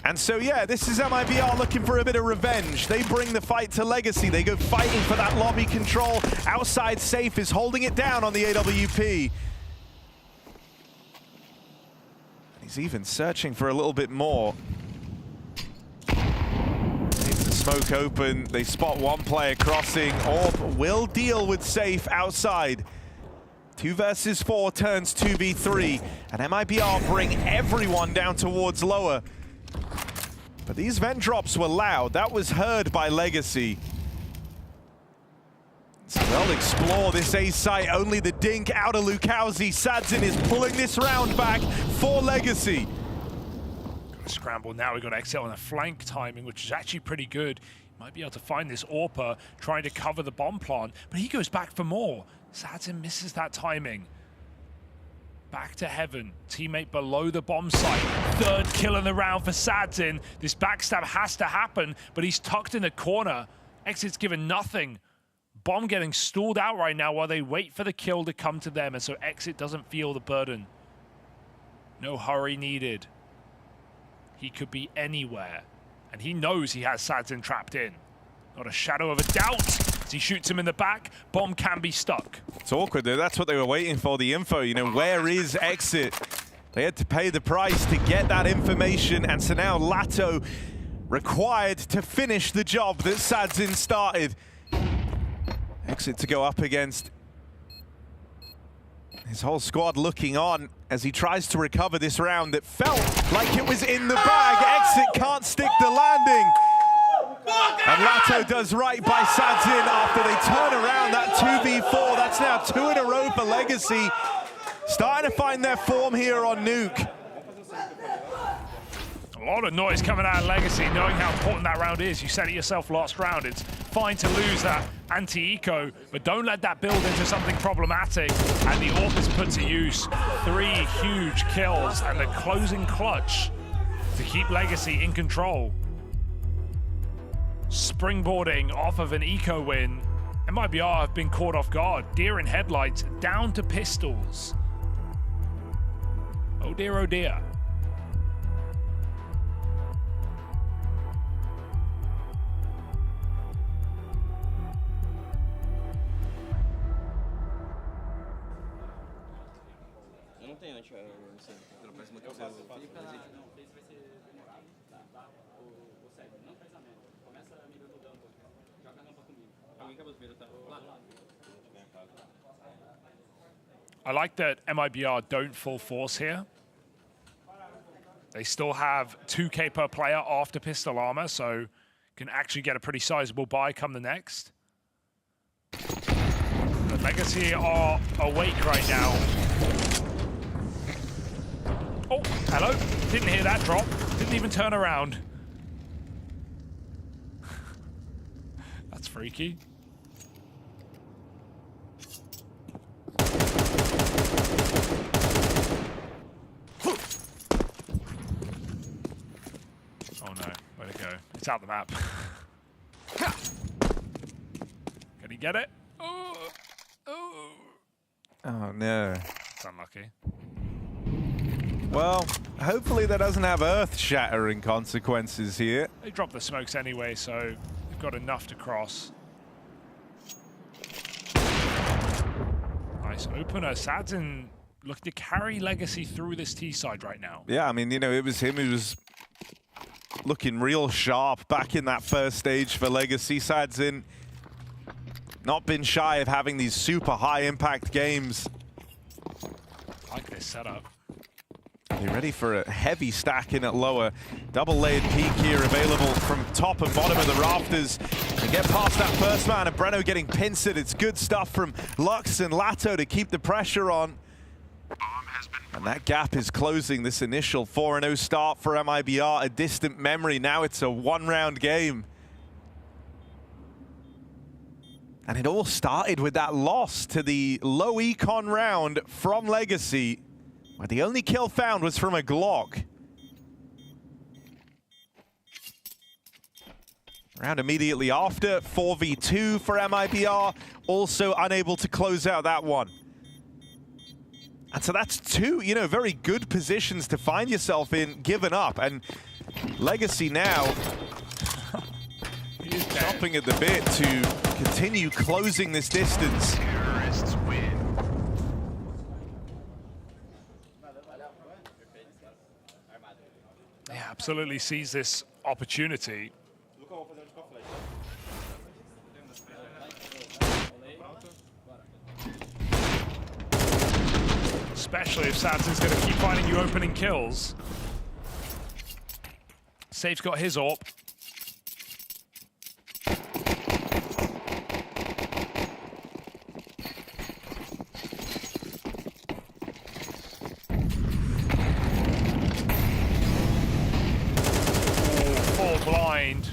And so, yeah, this is MIBR looking for a bit of revenge. They bring the fight to Legacy. They go fighting for that lobby control. Outside Safe is holding it down on the AWP. He's even searching for a little bit more. Leaves the smoke open. They spot 1 player crossing. Orb will deal with Safe outside. 2 versus 4 turns 2v3. And MIBR bring everyone down towards lower. But these vent drops were loud. That was heard by Legacy. So they'll explore this A site. Only the dink out of Lukowski. Sadzin is pulling this round back for Legacy. Got to scramble now. We've got exit on a flank timing, which is actually pretty good. Might be able to find this AWPer trying to cover the bomb plant, but he goes back for more. Sadzin misses that timing. Back to heaven. Teammate below the bomb site. 3rd kill in the round for Sadzin. This backstab has to happen, but he's tucked in the corner. Exit's given nothing. Bomb getting stalled out right now while they wait for the kill to come to them, and so Exit doesn't feel the burden. No hurry needed. He could be anywhere, and he knows he has Sadzin trapped in. Not a shadow of a doubt. As he shoots him in the back, bomb can be stuck. It's awkward though. That's what they were waiting for, the info. You know, where is Exit? They had to pay the price to get that information, and so now Lato required to finish the job that Sadzin started. Exit to go up against his whole squad looking on as he tries to recover this round that felt like it was in the bag. Exit can't stick the landing. And Lato does right by Sadzin after they turn around that 2v4. That's now 2 in a row for Legacy. Starting to find their form here on Nuke. A lot of noise coming out of Legacy, knowing how important that round is. You said it yourself last round. It's fine to lose that anti-eco, but don't let that build into something problematic. And the AWP is put to use. 3 huge kills and the closing clutch to keep Legacy in control. Springboarding off of an eco win. MIBR have been caught off guard. Deer in headlights, down to pistols. Oh dear, oh dear. Eu não tenho I like that MIBR don't full force here. They still have 2K per player after pistol armor, so can actually get a pretty sizable buy come the next. The Legacy are awake right now. Oh, hello. Didn't hear that drop. Didn't even turn around. That's freaky. Oh no, where'd it go? It's out the map. Can he get it? Oh, oh. Oh no. It's unlucky. Well, hopefully that doesn't have earth-shattering consequences here. They dropped the smokes anyway, so they've got enough to cross. Nice opener. Sadzin looking to carry Legacy through this T side right now. Yeah, I mean, you know, it was him who was looking real sharp back in that first stage for Legacy. Sadzin not been shy of having these super high-impact games. I like this setup. They're ready for a heavy stack in at lower. Double-layered peak here available from top and bottom of the rafters. They get past that first man, and Breno getting pincered. It's good stuff from Lux and Lato to keep the pressure on. And that gap is closing. This initial 4-0 start for MIBR, a distant memory. Now it's a one-round game. And it all started with that loss to the low econ round from Legacy, where the only kill found was from a Glock. Round immediately after, 4v2 for MIBR, also unable to close out that one. And so that's two, you know, very good positions to find yourself in, given up. And Legacy now chomping at the bit to continue closing this distance. Yeah, absolutely sees this opportunity. Especially if Sadzin's going to keep finding you opening kills. Safe's got his AWP. Blind.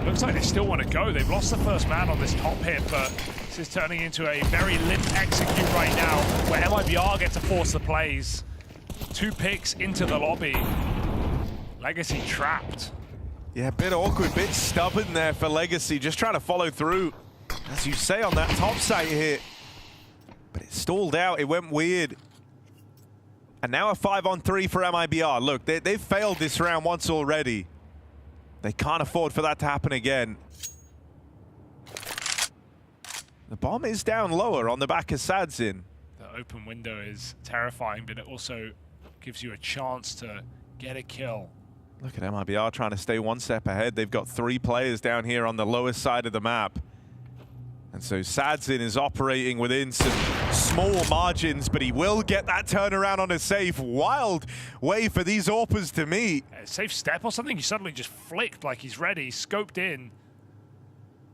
Looks like they still want to go. They've lost the first man on this top hit, but this is turning into a very limp execute right now, where MIBR get to force the plays. 2 picks into the lobby. Legacy trapped. Yeah, a bit awkward, bit stubborn there for Legacy, just trying to follow through, as you say, on that top site hit. But it stalled out, it went weird. And now a 5-on-3 for MIBR. Look, they've failed this round once already. They can't afford for that to happen again. The bomb is down lower on the back of Sadzin. The open window is terrifying, but it also gives you a chance to get a kill. Look at MIBR trying to stay one step ahead. They've got 3 players down here on the lowest side of the map. And so Sadzin is operating within some small margins, but he will get that turnaround on a safe. Wild way for these AWPers to meet. A safe step or something, he suddenly just flicked like he's ready, scoped in.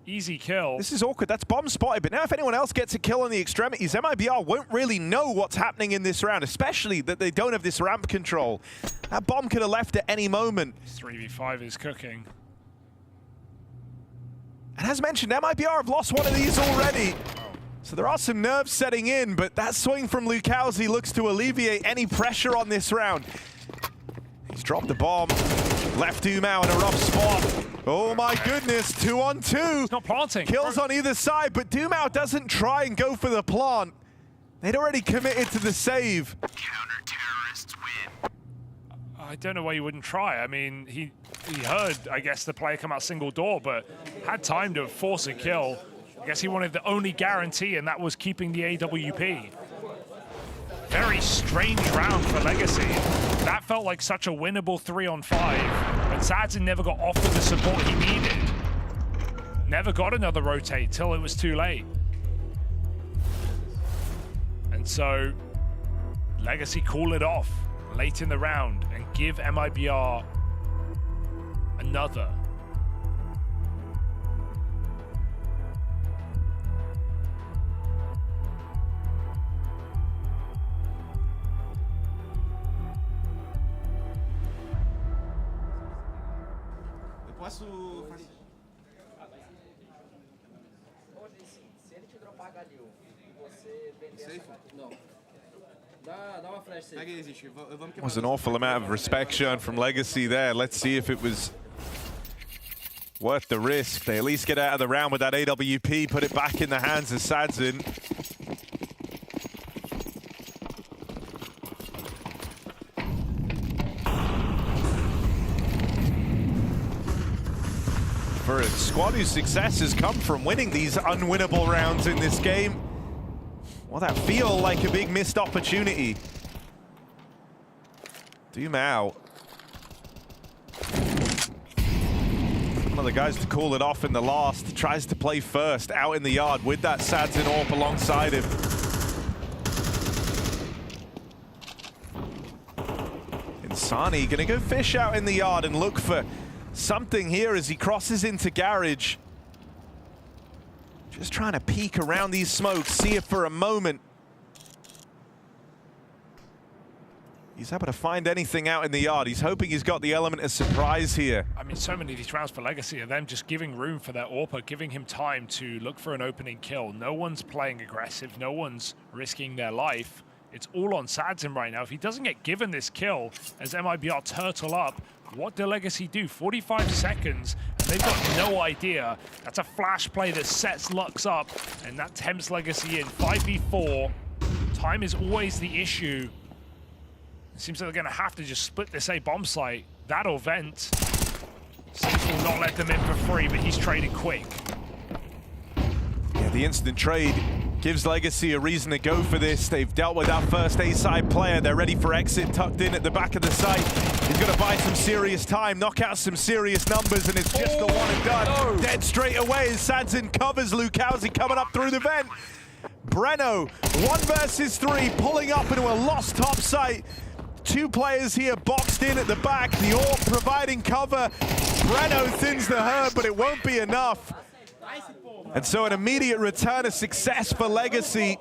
Easy kill. This is awkward, that's bomb spotted, but now if anyone else gets a kill on the extremities, MIBR won't really know what's happening in this round, especially that they don't have this ramp control. That bomb could have left at any moment. 3v5 is cooking. And as mentioned, MIBR have lost one of these already. So there are some nerves setting in, but that swing from Lucauzi looks to alleviate any pressure on this round. He's dropped the bomb. Left Dumao in a rough spot. Oh my goodness, 2-on-2. He's not planting. Kills on either side, but Dumao doesn't try and go for the plant. They'd already committed to the save. Counter-terrorists win. I don't know why you wouldn't try. I mean, he heard, I guess, the player come out single door, but had time to force a kill. I guess he wanted the only guarantee, and that was keeping the AWP. Very strange round for Legacy. That felt like such a winnable 3-on-5, but SaDzin never got offered the support he needed. Never got another rotate till it was too late. And so Legacy call it off late in the round and give MIBR another. Posso fazer... Se ele te dropar Galil e você vender essa... Não. Dá uma flash safe. Was an awful amount of respect shown from Legacy there. Let's see if it was worth the risk. They at least get out of the round with that AWP, put it back in the hands of SaDzin. For a squad whose success has come from winning these unwinnable rounds in this game. Well, that feel like a big missed opportunity. Doom out. One of the guys to call it off in the last. Tries to play first out in the yard with that SaDzin AWP alongside him. Insani gonna go fish out in the yard and look for something here as he crosses into Garage. Just trying to peek around these smokes, see if for a moment he's able to find anything out in the yard. He's hoping he's got the element of surprise here. I mean, so many of these rounds for Legacy are them just giving room for their AWPer, giving him time to look for an opening kill. No one's playing aggressive, no one's risking their life. It's all on SaDzin right now. If he doesn't get given this kill as MIBR turtle up, what do Legacy do? 45 seconds, and they've got no idea. That's a flash play that sets Lux up, and that tempts Legacy in. 5v4. Time is always the issue. It seems like they're going to have to just split this A bomb site. That or vent. Six will not let them in for free, but he's traded quick. Yeah, the instant trade gives Legacy a reason to go for this. They've dealt with that first A-side player. They're ready for exit, tucked in at the back of the site. He's going to buy some serious time, knock out some serious numbers, and it's just the one and done. No. Dead straight away as SaDzin covers Lucauzi coming up through the vent. Breno, 1 versus 3, pulling up into a lost top site. 2 players here boxed in at the back. The AWP providing cover. Breno thins the herd, but it won't be enough. And so an immediate return of success for Legacy.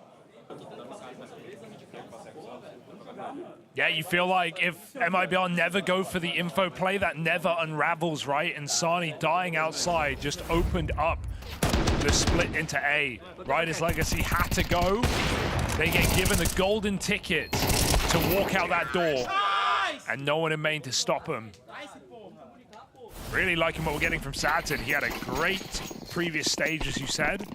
Yeah, you feel like if MIBR never go for the info play, that never unravels, right? And Sani dying outside just opened up the split into A. Right as Legacy had to go, they get given the golden ticket to walk out that door. And no one in main to stop him. Really liking what we're getting from SaDzin. He had a great previous stage, as you said.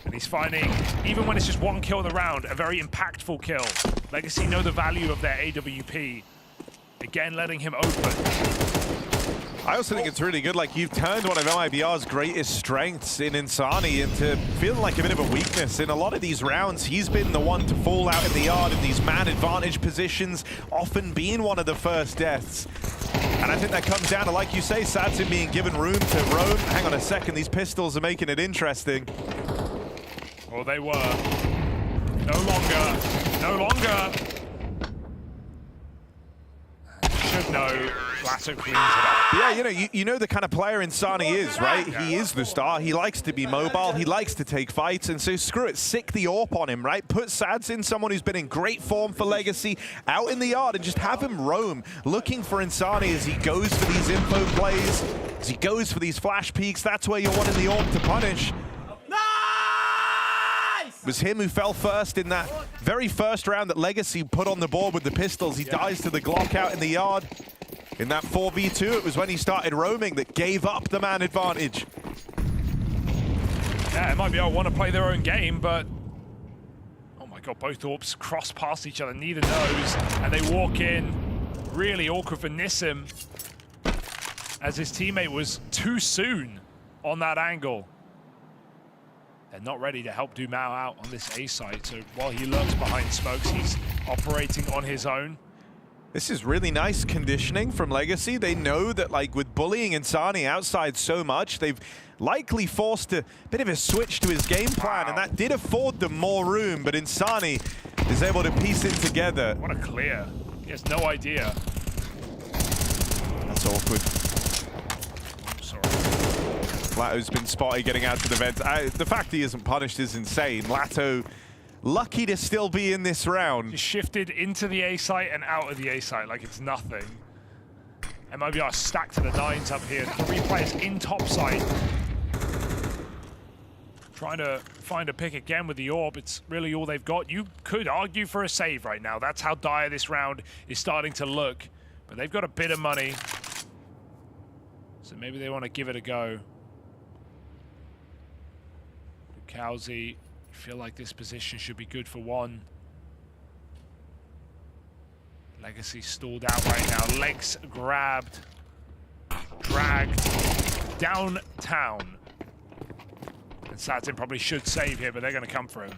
And he's finding, even when it's just 1 kill in the round, a very impactful kill. Legacy know the value of their AWP. Again, letting him open. I also think it's really good, like you've turned one of MIBR's greatest strengths in Insani into feeling like a bit of a weakness. In a lot of these rounds, he's been the one to fall out in the yard in these man advantage positions, often being one of the first deaths. And I think that comes down to, like you say, SaDzin being given room to roam. Hang on a second, these pistols are making it interesting. Well, they were. No longer. No longer. Should know. Lasso cleans it up. Yeah, you know the kind of player Insani is, right? Yeah. He is the star. He likes to be mobile. He likes to take fights. And so screw it, sick the AWP on him, right? Put SaDzin, someone who's been in great form for Legacy, out in the yard and just have him roam, looking for Insani as he goes for these info plays, as he goes for these flash peeks. That's where you're wanting the AWP to punish. It was him who fell first in that very first round that Legacy put on the board with the pistols. He dies to the Glock out in the yard. In that 4v2, it was when he started roaming that gave up the man advantage. Yeah, it might be I want to play their own game, but oh my god, both AWPs cross past each other, neither knows, and they walk in. Really awkward for Nissim, as his teammate was too soon on that angle. they're not ready to help Dumao out on this A side. So while he lurks behind smokes, he's operating on his own. This is really nice conditioning from Legacy. They know that, like, with bullying Insani outside so much, they've likely forced a bit of a switch to his game plan, and that did afford them more room, but Insani is able to piece it together. What a clear. He has no idea. That's awkward. Lato's been spotted getting out to the vent. The fact he isn't punished is insane. Lato, lucky to still be in this round. He shifted into the A site and out of the A site like it's nothing. MIBR stacked to the 9s up here. 3 players in top side. Trying to find a pick again with the AWP. It's really all they've got. You could argue for a save right now. That's how dire this round is starting to look. But they've got a bit of money. So maybe they want to give it a go. Cowsey, feel like this position should be good for one. Legacy stalled out right now. Legs grabbed, dragged downtown. And Satin probably should save here, but they're going to come for him.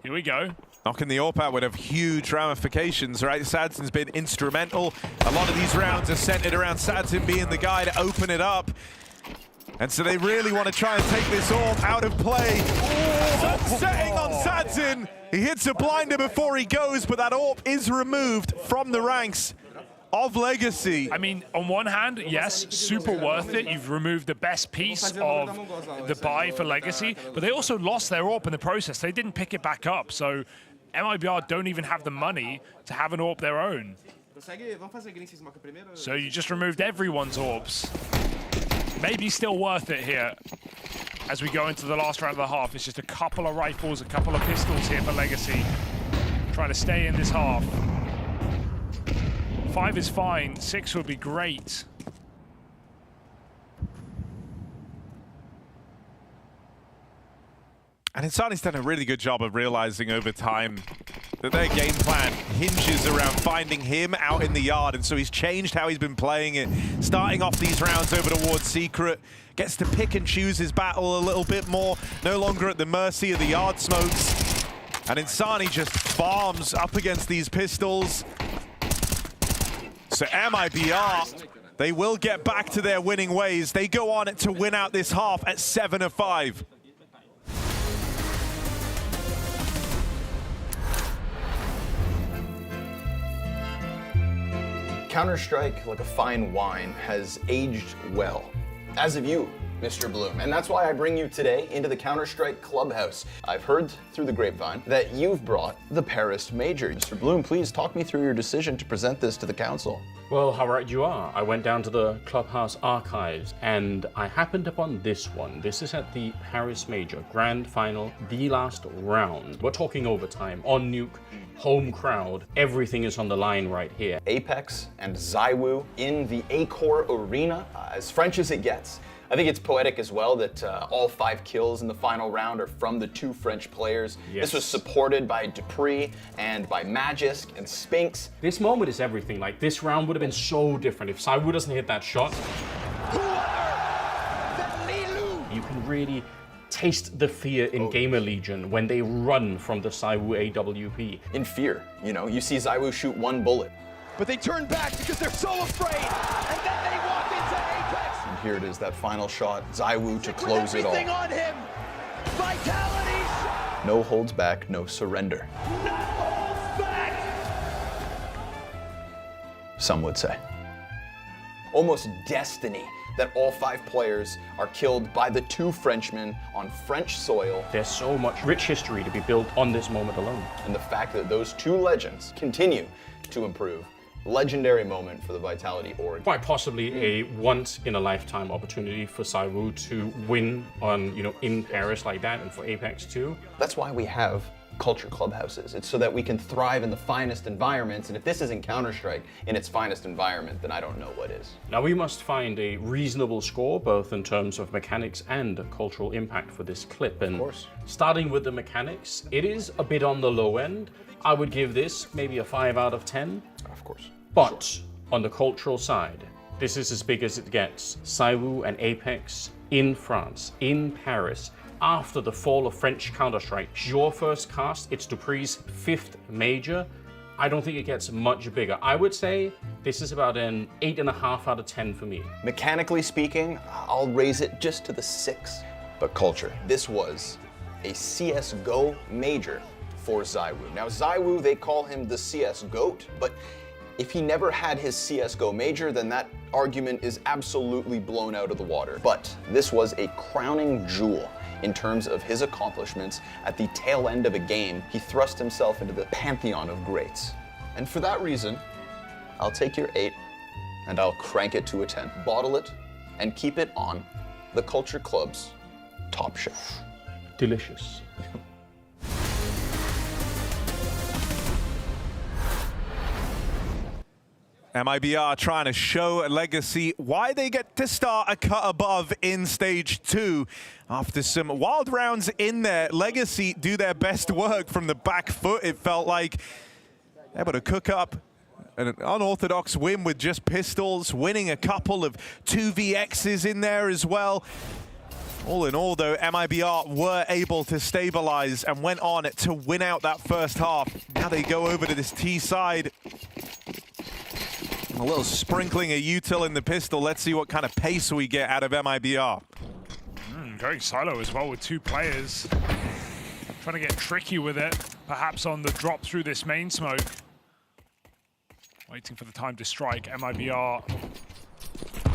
Here we go. Knocking the AWP out would have huge ramifications, right? Sadzin's been instrumental. A lot of these rounds are centered around Sadzin being the guy to open it up. And so they really want to try and take this AWP out of play. Setting on Sadzin. He hits a blinder before he goes, but that AWP is removed from the ranks of Legacy. I mean, on one hand, yes, super worth it. You've removed the best piece of the buy for Legacy, but they also lost their AWP in the process. They didn't pick it back up, so MIBR don't even have the money to have an AWP their own. So you just removed everyone's AWPs. Maybe still worth it here as we go into the last round of the half. It's just a couple of rifles, a couple of pistols here for Legacy. Trying to stay in this half. 5 is fine, 6 would be great. And Insani's done a really good job of realizing over time that their game plan hinges around finding him out in the yard, and so he's changed how he's been playing it, starting off these rounds over towards Secret, gets to pick and choose his battle a little bit more, no longer at the mercy of the yard smokes, and Insani just farms up against these pistols. So MIBR, they will get back to their winning ways. They go on to win out this half at 7 of 5. Counter-Strike, like a fine wine, has aged well. As have you, Mr. Bloom. And that's why I bring you today into the Counter-Strike Clubhouse. I've heard through the grapevine that you've brought the Paris Major. Mr. Bloom, please talk me through your decision to present this to the council. Well, how right you are. I went down to the Clubhouse archives and I happened upon this one. This is at the Paris Major Grand Final, the last round. We're talking overtime, on nuke, home crowd. Everything is on the line right here. Apex and ZywOo in the Accor Arena, as French as it gets. I think it's poetic as well that all 5 kills in the final round are from the 2 French players. Yes. This was supported by Dupree and by Magisk and Spinks. This moment is everything. Like, this round would have been so different if ZywOo doesn't hit that shot. You can really taste the fear in Gamer Legion when they run from the ZywOo AWP. In fear, you know, you see ZywOo shoot 1 bullet. But they turn back because they're so afraid, and then they walk into Apex. And here it is, that final shot, ZywOo to close it all. Everything on him. Vitality shot. No holds back, no surrender. No holds back. Some would say. Almost destiny that all 5 players are killed by the 2 Frenchmen on French soil. There's so much rich history to be built on this moment alone. And the fact that those 2 legends continue to improve. Legendary moment for the Vitality org. Quite possibly a once-in-a-lifetime opportunity for ZywOo to win on, in Paris like that, and for Apex too. That's why we have culture clubhouses. It's so that we can thrive in the finest environments, and if this isn't Counter-Strike in its finest environment, then I don't know what is. Now we must find a reasonable score, both in terms of mechanics and cultural impact for this clip. And of course. Starting with the mechanics, it is a bit on the low end. I would give this maybe a 5 out of 10. Of course. But on the cultural side, This is as big as it gets. TYLOO and Apex in France, in Paris, after the fall of French Counter-Strike. Your first cast, it's Dupree's 5th major. I don't think it gets much bigger. I would say this is about an 8.5 out of 10 for me. Mechanically speaking, I'll raise it just to the 6. But culture, this was a CSGO major for ZywOo. Now ZywOo, they call him the CS GOAT, but if he never had his CSGO major, then that argument is absolutely blown out of the water. But this was a crowning jewel in terms of his accomplishments. At the tail end of a game, he thrust himself into the pantheon of greats. And for that reason, I'll take your 8 and I'll crank it to a 10. Bottle it and keep it on the Culture Club's top shelf. Delicious. MIBR trying to show Legacy why they get to start a cut above in stage 2. After some wild rounds in there, Legacy do their best work from the back foot. It felt like able to cook up an unorthodox win with just pistols, winning a couple of 2vx's in there as well. All in all, though, MIBR were able to stabilize and went on to win out that first half. Now they go over to this T side. A little sprinkling of util in the pistol. Let's see what kind of pace we get out of MIBR. Going solo as well with 2 players. Trying to get tricky with it, perhaps on the drop through this main smoke. Waiting for the time to strike. MIBR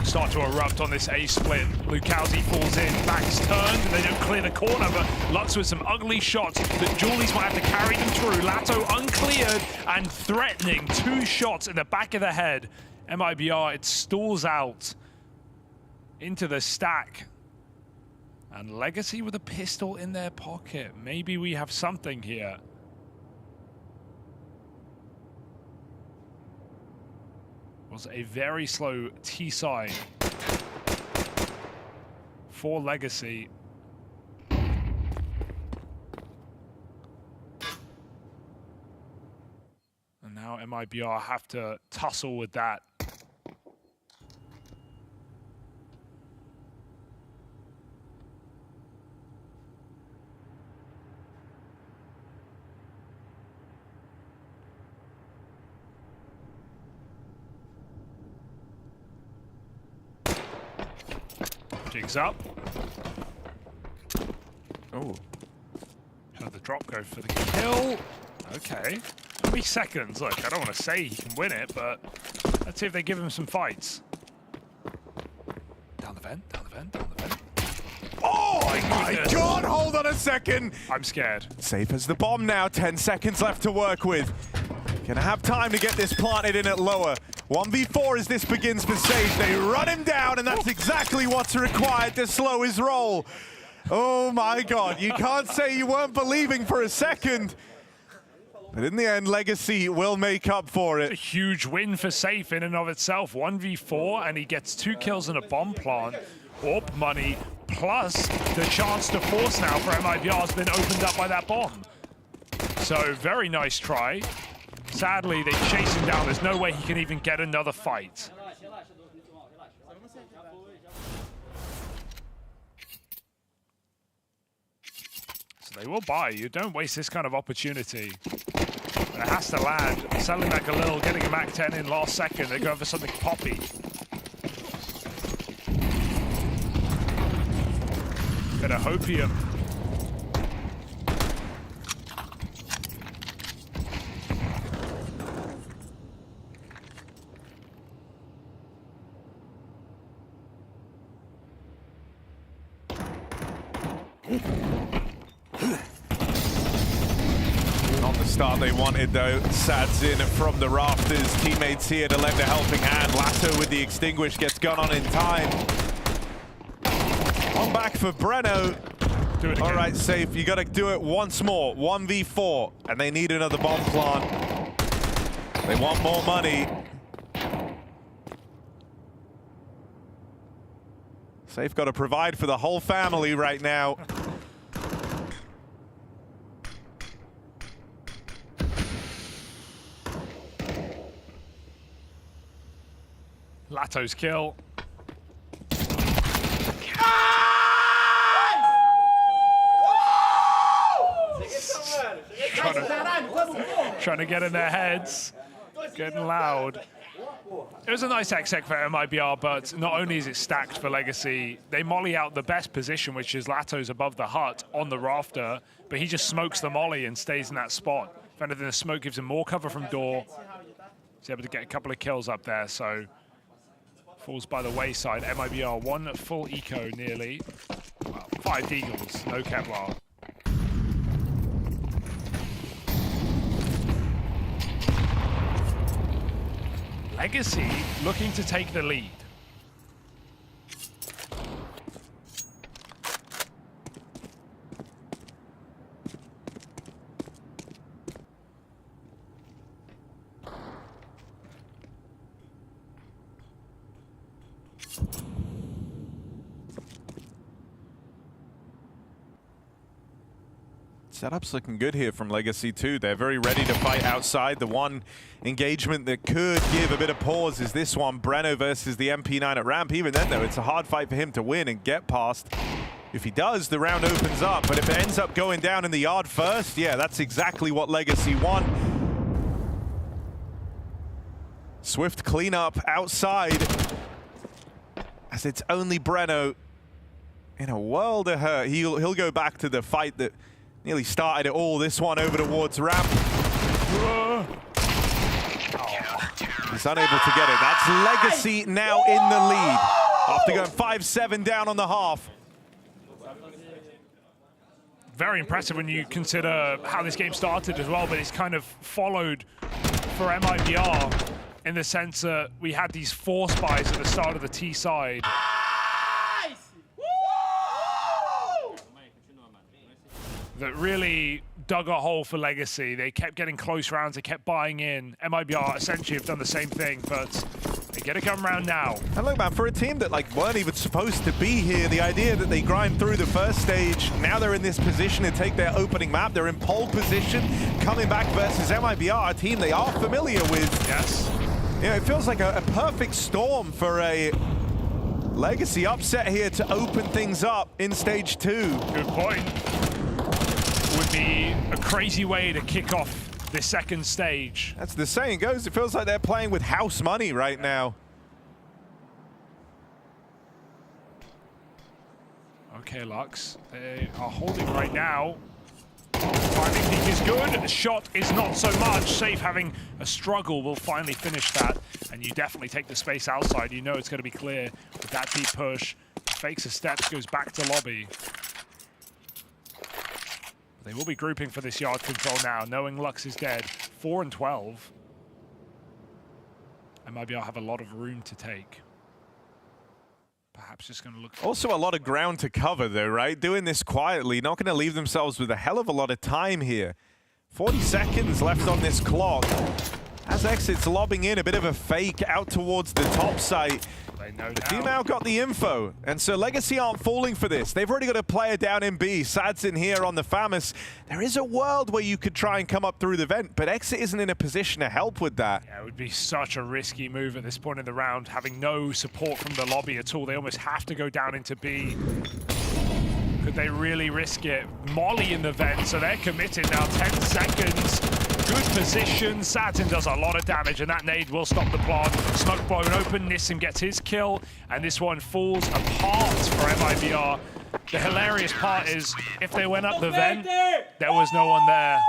start to erupt on this A split. Lukowski falls in, back's turned, and they don't clear the corner, but Lux with some ugly shots that Julies might have to carry them through. Lato uncleared and threatening. 2 shots in the back of the head. MIBR, it stalls out into the stack. And Legacy with a pistol in their pocket. Maybe we have something here. Was a very slow T side for Legacy. And now MIBR have to tussle with that. Jigs up. Oh. Had the drop go for the kill. Okay. 3 seconds. Look, I don't want to say he can win it, but let's see if they give him some fights. Down the vent, down the vent, down the vent. Oh my God, hold on a second. I'm scared. Safe as the bomb now, 10 seconds left to work with. Gonna have time to get this planted in at lower. 1v4 as this begins for Sage. They run him down, and that's exactly what's required to slow his roll. Oh my God, you can't say you weren't believing for a second. But in the end, Legacy will make up for it. It's a huge win for Safe in and of itself. 1v4, and he gets 2 kills and a bomb plant. Orb money, plus the chance to force now for MIBR has been opened up by that bomb. So, very nice try. Sadly, they chase him down. There's no way he can even get another fight. So they will buy. You don't waste this kind of opportunity. But it has to land. Selling back a little, getting a Mac 10 in last second. They're going for something poppy. Bit of hopium. Not the start they wanted though. Sads in from the rafters. Teammates here to lend a helping hand. Lato with the extinguish gets gun on in time. One back for Breno. Do it again. All right, Safe. You got to do it once more. 1v4, and they need another bomb plant. They want more money. Safe got to provide for the whole family right now. Lato's kill. Trying to get in their heads. Getting loud. It was a nice exec for MIBR, but not only is it stacked for Legacy, they molly out the best position, which is Lato's above the hut on the rafter, but he just smokes the molly and stays in that spot. If anything, the smoke gives him more cover from door. He's able to get a couple of kills up there, so falls by the wayside. MIBR, 1 full eco nearly. Well, 5 deagles, no Kevlar. Legacy looking to take the lead. Setup's looking good here from Legacy too. They're very ready to fight outside. The one engagement that could give a bit of pause is this one, Breno versus the MP9 at ramp. Even then though, it's a hard fight for him to win and get past. If he does, the round opens up, but if it ends up going down in the yard first, yeah, that's exactly what Legacy want. Swift cleanup outside, as it's only Breno in a world of hurt. He'll go back to the fight that nearly started it all. This one over towards ramp. Oh. He's unable to get it. That's Legacy now in the lead after going 5-7 down on the half. Very impressive when you consider how this game started as well, but it's kind of followed for MIBR in the sense that we had these 4 spies at the start of the T side. That really dug a hole for Legacy. They kept getting close rounds, they kept buying in. MIBR essentially have done the same thing, but they get to come around now. And look, man, for a team that weren't even supposed to be here, the idea that they grind through the first stage, now they're in this position to take their opening map. They're in pole position, coming back versus MIBR, a team they are familiar with. Yes. You know, it feels like a perfect storm for a Legacy upset here to open things up in stage 2. Good point. Would be a crazy way to kick off this second stage. That's the saying goes. It feels like they're playing with house money right now. Okay, Lux, they are holding right now. Timing peak is good. The shot is not so much. Safe having a struggle will finally finish that. And you definitely take the space outside. You know it's going to be clear with that deep push. Fakes a step, goes back to lobby. They will be grouping for this yard control now, knowing Lux is dead. 4 and 12. MIBR have a lot of room to take. Perhaps just going to look for... Also a lot of ground to cover though, right? Doing this quietly, not going to leave themselves with a hell of a lot of time here. 40 seconds left on this clock. As Exit's lobbing in a bit of a fake out towards the top site. The team now got the info, and so Legacy aren't falling for this. They've already got a player down in B. Sad's in here on the FAMAS. There is a world where you could try and come up through the vent, but Exit isn't in a position to help with that. Yeah, it would be such a risky move at this point in the round, having no support from the lobby at all. They almost have to go down into B. Could they really risk it? Molly in the vent, so they're committed now. 10 seconds. Good position. Sadin does a lot of damage, and that nade will stop the plant. Smoke blown open. Nissim gets his kill, and this one falls apart for MIBR. The hilarious part is, if they went up the vent, there was no one there.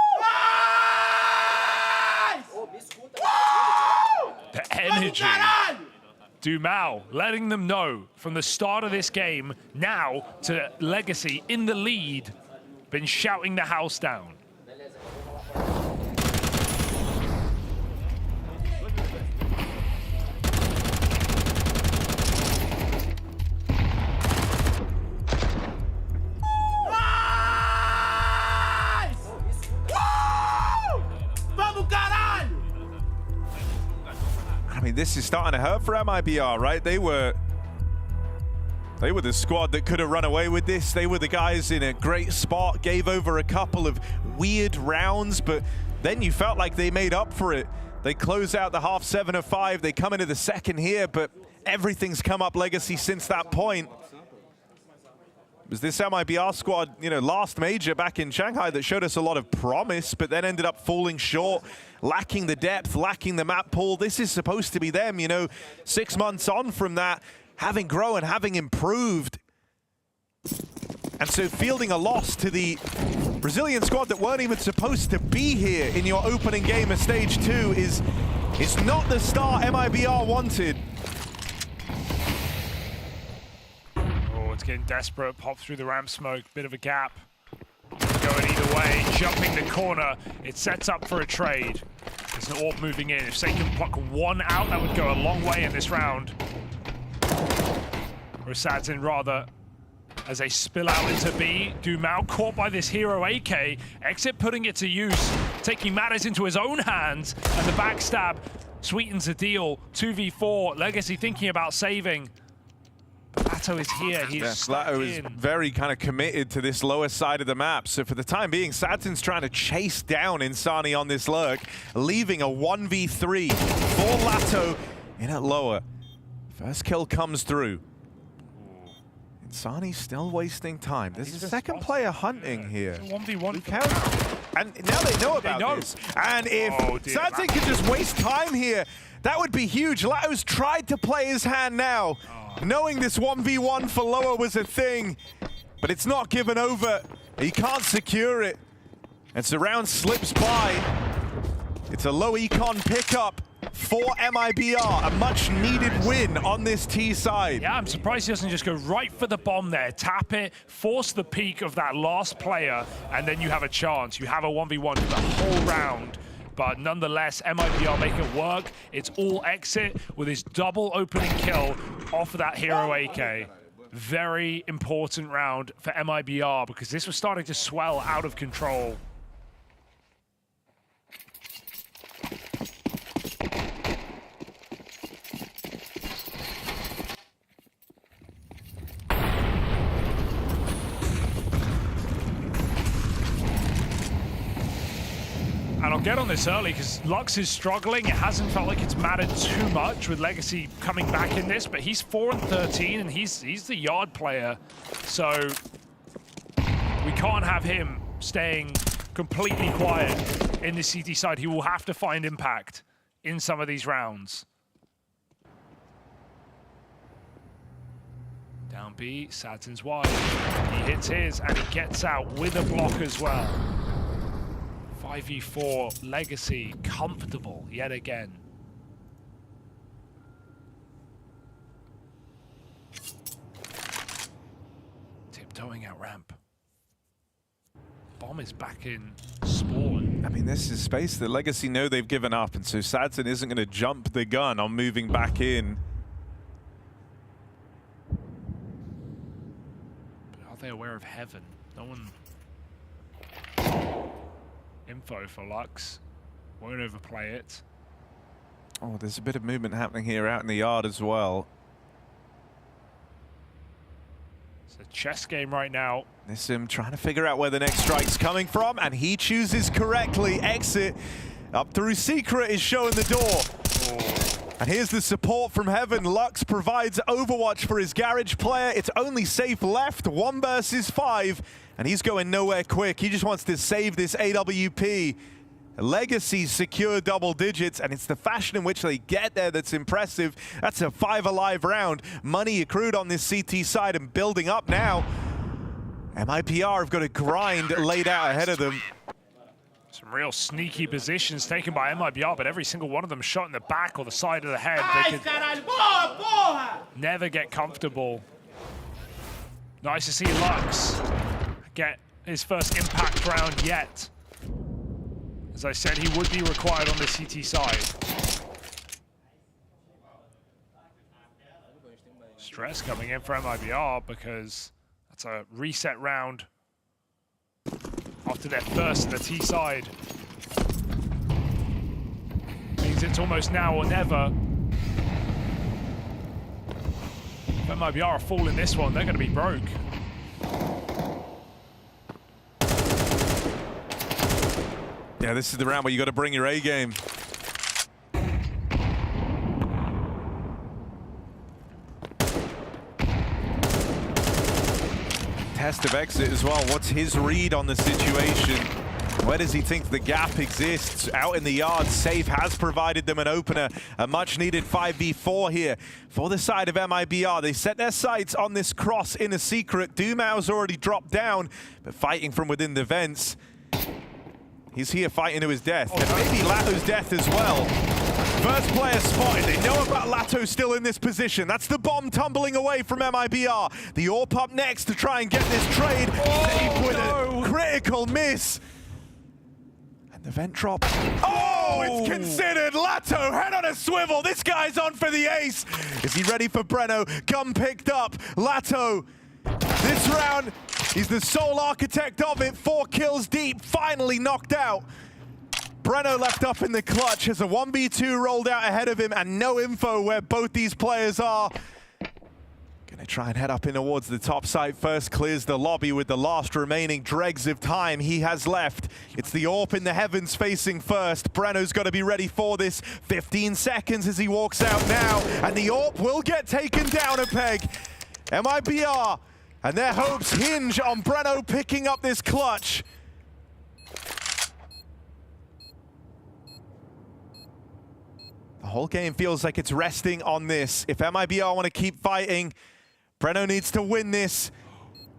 The energy. Dumao letting them know from the start of this game, now to Legacy in the lead, been shouting the house down. I mean, this is starting to hurt for MIBR, right? They were the squad that could have run away with this. They were the guys in a great spot, gave over a couple of weird rounds, but then you felt like they made up for it. They close out the half 7 of 5. They come into the second here, but everything's come up Legacy since that point. It was this MIBR squad, you know, last major back in Shanghai that showed us a lot of promise, but then ended up falling short, lacking the depth, lacking the map pool. This is supposed to be them, you know, 6 months on from that, having grown, having improved. And so fielding a loss to the Brazilian squad that weren't even supposed to be here in your opening game of Stage 2 is not the start MIBR wanted. It's getting desperate. Pop through the ramp smoke. Bit of a gap. Going either way. Jumping the corner. It sets up for a trade. There's an AWP moving in. If they can pluck one out, that would go a long way in this round. Rosadin rather, as they spill out into B. Dumao caught by this hero AK. Exit putting it to use. Taking matters into his own hands. And the backstab sweetens the deal. 2v4. Legacy thinking about saving. Lato is here. He's Lato is very kind of committed to this lower side of the map. So for the time being, Sadzin's trying to chase down Insani on this lurk, leaving a 1v3 for Lato in at lower. First kill comes through. Insani still wasting time. There's a second player hunting here. 1v1. And now they know about this. And if Sadzin can just waste time here, that would be huge. Lato's tried to play his hand now, knowing this 1v1 for lower was a thing, but it's not given over. He can't secure it. And so round slips by. It's a low econ pickup for MIBR, a much needed win on this T side. Yeah, I'm surprised he doesn't just go right for the bomb there, tap it, force the peak of that last player, and then you have a chance. You have a 1v1 for the whole round. But nonetheless, MIBR make it work. It's all exit with his double opening kill off of that hero AK. Very important round for MIBR because this was starting to swell out of control. And I'll get on this early because Lux is struggling. It hasn't felt like it's mattered too much with Legacy coming back in this, but he's 4 and 13 and he's the yard player. So we can't have him staying completely quiet in the CT side. He will have to find impact in some of these rounds. Down B, Sadzin's wide. He hits his and he gets out with a block as well. 5v4, Legacy, comfortable yet again. Tiptoeing out ramp. Bomb is back in spawn. I mean, this is space that Legacy know they've given up, and so Sadzin isn't going to jump the gun on moving back in. But are they aware of heaven? No one... Info for Lux. Won't overplay it. Oh, there's a bit of movement happening here out in the yard as well. It's a chess game right now. Nissim trying to figure out where the next strike's coming from, and he chooses correctly. Exit up through Secret is showing the door. Oh. And here's the support from Heaven. Lux provides Overwatch for his Garage player. It's only safe left, 1 versus 5. And he's going nowhere quick. He just wants to save this AWP. Legacy secure double digits, and it's the fashion in which they get there that's impressive. That's a 5 alive round. Money accrued on this CT side and building up now. MIBR have got a grind laid out ahead of them. Some real sneaky positions taken by MIBR, but every single one of them shot in the back or the side of the head. They could never get comfortable. Nice to see Lux get his first impact round yet. As I said, he would be required on the CT side. Stress coming in for MIBR because that's a reset round after their first in the T side. Means it's almost now or never. If MIBR are full in this one, they're going to be broke. Yeah, this is the round where you got to bring your A game. test of Exit as well. What's his read on the situation? Where does he think the gap exists? Out in the yard, Safe has provided them an opener. A much-needed 5v4 here for the side of MIBR. They set their sights on this cross in a secret. Dumau's already dropped down, but fighting from within the vents. He's here fighting to his death, and maybe Lato's death as well. First player spotted. They know about Lato still in this position. That's the bomb tumbling away from MIBR. The AWP up next to try and get this trade. Safe with a critical miss. The vent drop. Oh, it's considered. Lato, head on a swivel. This guy's on for the ace. Is he ready for Breno? Gun picked up. Lato, this round, he's the sole architect of it. 4 kills deep, finally knocked out. Breno left up in the clutch, has a 1v2 rolled out ahead of him and no info where both these players are. Gonna try and head up in towards the top site first, clears the lobby with the last remaining dregs of time he has left. It's the AWP in the heavens facing first. Breno's got to be ready for this. 15 seconds as he walks out now, and the AWP will get taken down a peg. MIBR and their hopes hinge on Breno picking up this clutch. The whole game feels like it's resting on this. If MIBR want to keep fighting, Breno needs to win this.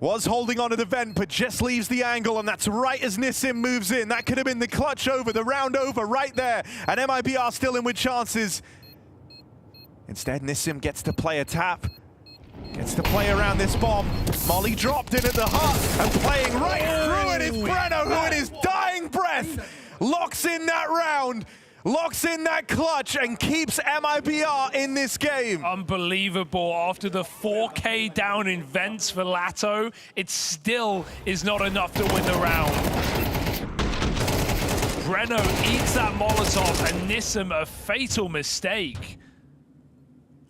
Was holding on to the vent, but just leaves the angle, and that's right as Nissim moves in. That could have been the clutch over, the round over right there. And MIBR still in with chances. Instead, Nissim gets to play a tap. Gets to play around this bomb. Molly dropped in at the hut, and playing right through it is Breno, who in his dying breath locks in that round. Locks in that clutch and keeps MIBR in this game. Unbelievable. After the 4K down in vents for Lato, it still is not enough to win the round. Breno eats that Molotov and Nissim a fatal mistake.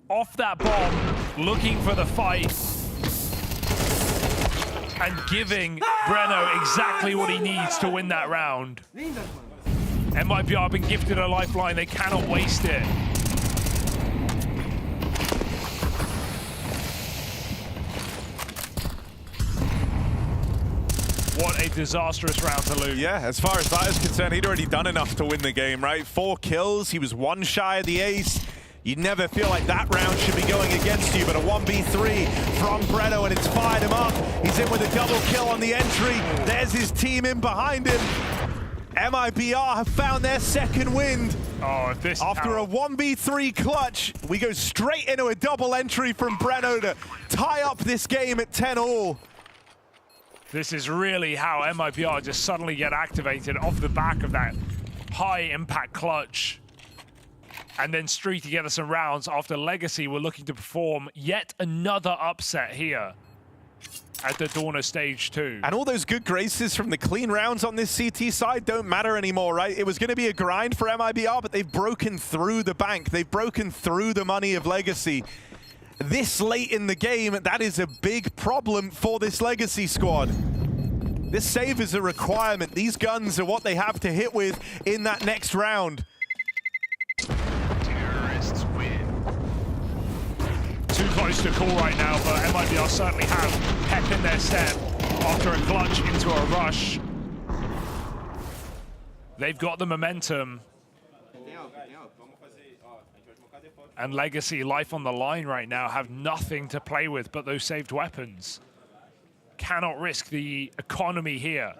Off that bomb, looking for the fight. And giving Breno exactly what he needs to win that round. MIBR have been gifted a lifeline, they cannot waste it. What a disastrous round to lose. Yeah, as far as that is concerned, he'd already done enough to win the game, right? 4 kills, he was 1 shy of the ace. You'd never feel like that round should be going against you, but a 1v3 from Breno, and it's fired him up. He's in with a double kill on the entry. There's his team in behind him. MIBR have found their second wind. Oh, if this after a 1v3 clutch, we go straight into a double entry from Breno to tie up this game at 10-all. This is really how MIBR just suddenly get activated off the back of that high impact clutch. And then string together some rounds after Legacy were looking to perform yet another upset here at the dawn of stage 2. And all those good graces from the clean rounds on this CT side don't matter anymore, right? It was going to be a grind for MIBR, but they've broken through the bank. They've broken through the money of Legacy. This late in the game, that is a big problem for this Legacy squad. This save is a requirement. These guns are what they have to hit with in that next round. Too close to call right now, but MIBR certainly have pep in their step after a clutch into a rush. They've got the momentum. And Legacy, life on the line right now, have nothing to play with but those saved weapons. Cannot risk the economy here.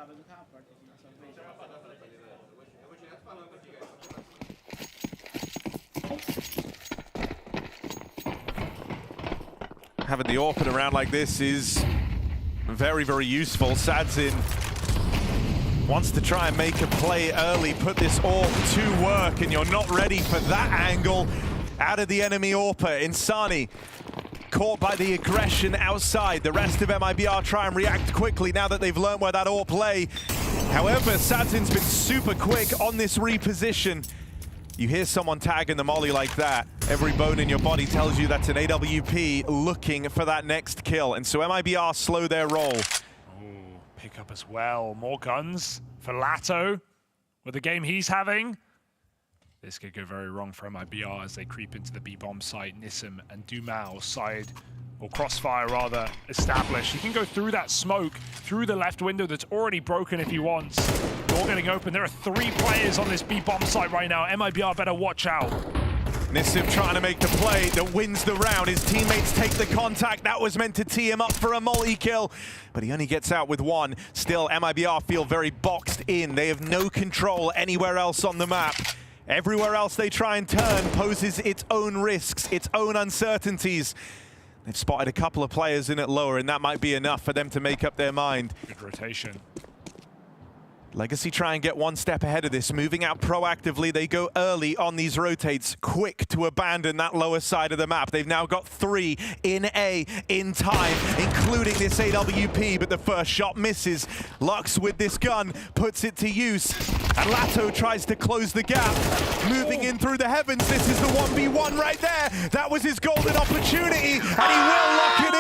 Having the AWP in a round like this is very, very useful. Sadzin wants to try and make a play early, put this AWP to work, and you're not ready for that angle out of the enemy AWPer. Insani caught by the aggression outside. The rest of MIBR try and react quickly now that they've learned where that AWP lay. However, Sadzin's been super quick on this reposition. You hear someone tagging the molly like that, every bone in your body tells you that's an AWP looking for that next kill. And so MIBR slow their roll. Ooh, pick up as well. More guns for Lato with the game he's having. This could go very wrong for MIBR as they creep into the B-bomb site. Nissim and Dumau side or crossfire rather, established. He can go through that smoke, through the left window that's already broken if he wants. Door getting open. There are 3 players on this B bomb site right now. MIBR better watch out. Nissim trying to make the play that wins the round. His teammates take the contact. That was meant to tee him up for a multi-kill, but he only gets out with 1. Still, MIBR feel very boxed in. They have no control anywhere else on the map. Everywhere else they try and turn poses its own risks, its own uncertainties. They've spotted a couple of players in at lower, and that might be enough for them to make up their mind. Good rotation. Legacy try and get 1 step ahead of this, moving out proactively. They go early on these rotates, quick to abandon that lower side of the map. They've now got 3 in A in time, including this AWP, but the first shot misses. Lux with this gun puts it to use, and Lato tries to close the gap. Moving in through the heavens, this is the 1v1 right there. That was his golden opportunity, and he will lock it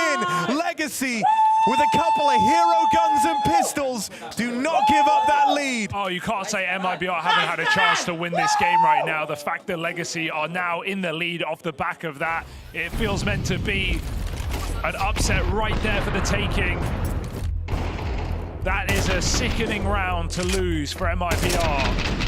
in. Legacy with a couple of hero guns and pistols do not give up that lead. Oh, you can't say MIBR haven't had a chance to win this game right now. The fact that Legacy are now in the lead off the back of that, it feels meant to be an upset right there for the taking. That is a sickening round to lose for MIBR.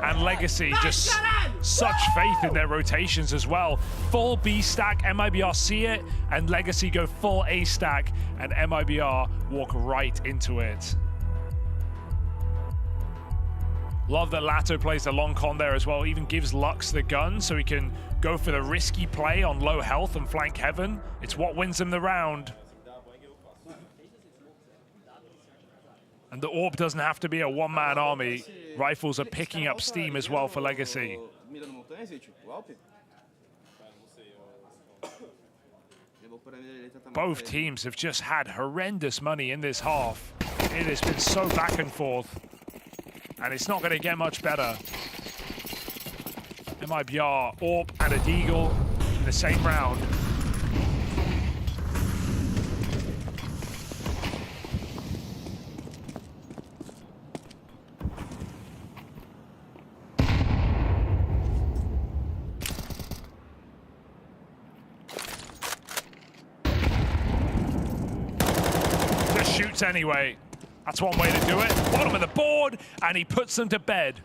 And Legacy, just such faith in their rotations as well. Full B stack, MIBR see it, and Legacy go full A stack, and MIBR walk right into it. Love that Lato plays the long con there as well, even gives Lux the gun so he can go for the risky play on low health and flank heaven. It's what wins him the round. And the AWP doesn't have to be a one-man army. Rifles are picking up steam as well for Legacy. Both teams have just had horrendous money in this half. It has been so back and forth, and it's not going to get much better. MIBR, AWP, and a Deagle in the same round. Shoots anyway. That's one way to do it. Bottom of the board, and he puts them to bed.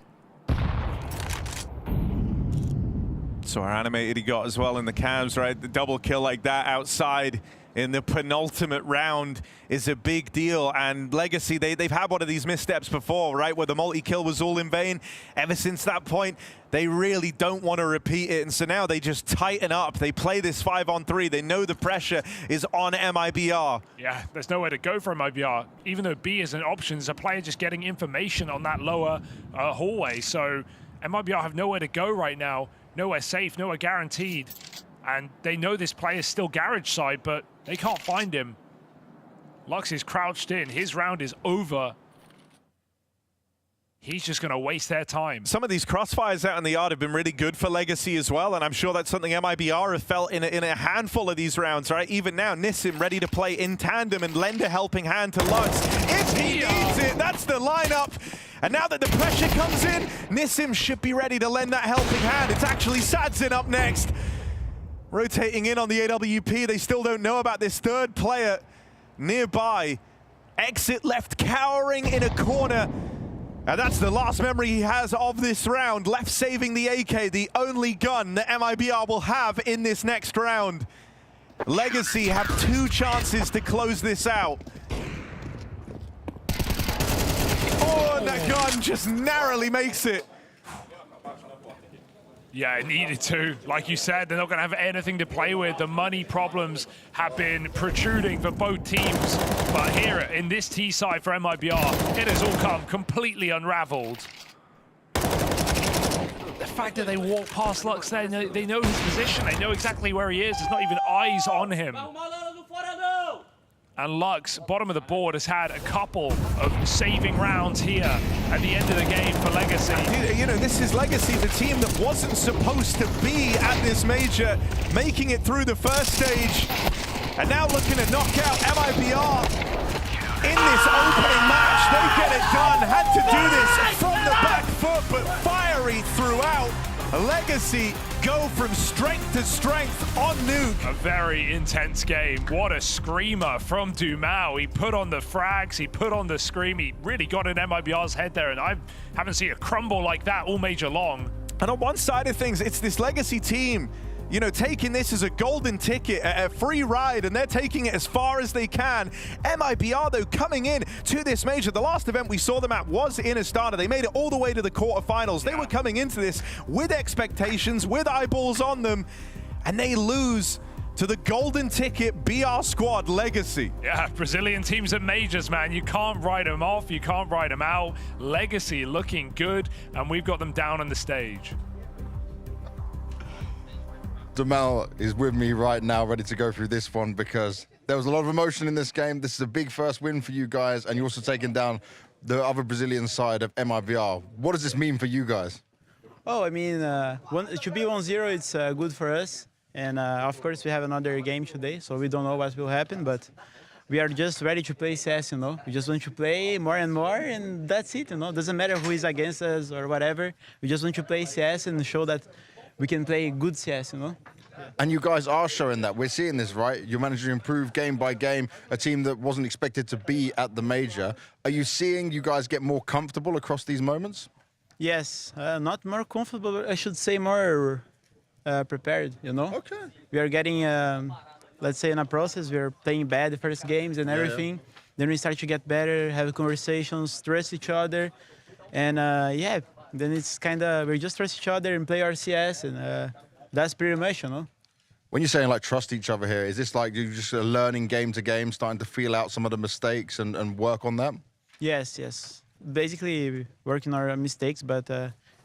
So our animated he got as well in the cams, right? The double kill like that outside in the penultimate round is a big deal. And Legacy, they've had one of these missteps before, right? Where the multi-kill was all in vain. Ever since that point, they really don't want to repeat it. And so now they just tighten up. They play this 5-on-3. They know the pressure is on MIBR. Yeah, there's nowhere to go for MIBR. Even though B is an option, there's a player just getting information on that lower hallway. So MIBR have nowhere to go right now. Nowhere safe, nowhere guaranteed. And they know this player is still garage side, but they can't find him. Lux is crouched in. His round is over. He's just going to waste their time. Some of these crossfires out in the yard have been really good for Legacy as well, and I'm sure that's something MIBR have felt in a handful of these rounds, right? Even now, Nissim ready to play in tandem and lend a helping hand to Lux. If he needs it, that's the lineup. And now that the pressure comes in, Nissim should be ready to lend that helping hand. It's actually Sadzin up next. Rotating in on the AWP. They still don't know about this third player nearby. Exit left cowering in a corner. And that's the last memory he has of this round. Left saving the AK, the only gun that MIBR will have in this next round. Legacy have 2 chances to close this out. Oh, and that gun just narrowly makes it. Yeah, it needed to. Like you said, they're not going to have anything to play with. The money problems have been protruding for both teams. But here, in this T side for MIBR, it has all come completely unraveled. The fact that they walk past Lux there, they know his position. They know exactly where he is. There's not even eyes on him. And Lux, bottom of the board, has had a couple of saving rounds here at the end of the game for Legacy. You know, this is Legacy, the team that wasn't supposed to be at this major, making it through the first stage. And now looking to knock out MIBR in this opening match. They get it done. Had to do this from the back foot, but fiery throughout. Legacy go from strength to strength on Nuke. A very intense game. What a screamer from Dumao. He put on the frags, he put on the scream, he really got in MIBR's head there, and I haven't seen a crumble like that all major long. And on one side of things, it's this Legacy team, you know, taking this as a golden ticket, a free ride, and they're taking it as far as they can. MIBR, though, coming in to this major. The last event we saw them at was in Astana. They made it all the way to the quarterfinals. They were coming into this with expectations, with eyeballs on them, and they lose to the golden ticket BR squad Legacy. Yeah, Brazilian teams at majors, man. You can't write them off, you can't write them out. Legacy looking good, and we've got them down on the stage. Dumao is with me right now, ready to go through this one because there was a lot of emotion in this game. This is a big first win for you guys, and you're also taking down the other Brazilian side of MIBR. What does this mean for you guys? Oh, I mean, it should be 1-0. It's good for us. And of course, we have another game today, so we don't know what will happen, but we are just ready to play CS, you know. We just want to play more and more, and that's it, you know. Doesn't matter who is against us or whatever. We just want to play CS and show that we can play good CS, you know. And you guys are showing that. We're seeing this, right? You're managing to improve game by game, a team that wasn't expected to be at the major. Are you seeing you guys get more comfortable across these moments? Yes, not more comfortable, I should say more prepared, you know? Okay. We are getting, let's say in a process, we are playing bad the first games and everything. Yeah. Then we start to get better, have conversations, trust each other. And yeah, then it's kind of, we just trust each other and play our CS, and that's pretty much, you know. When you're saying like trust each other here, is this like you're just learning game to game, starting to feel out some of the mistakes and work on them? Yes, yes. Basically working on our mistakes, but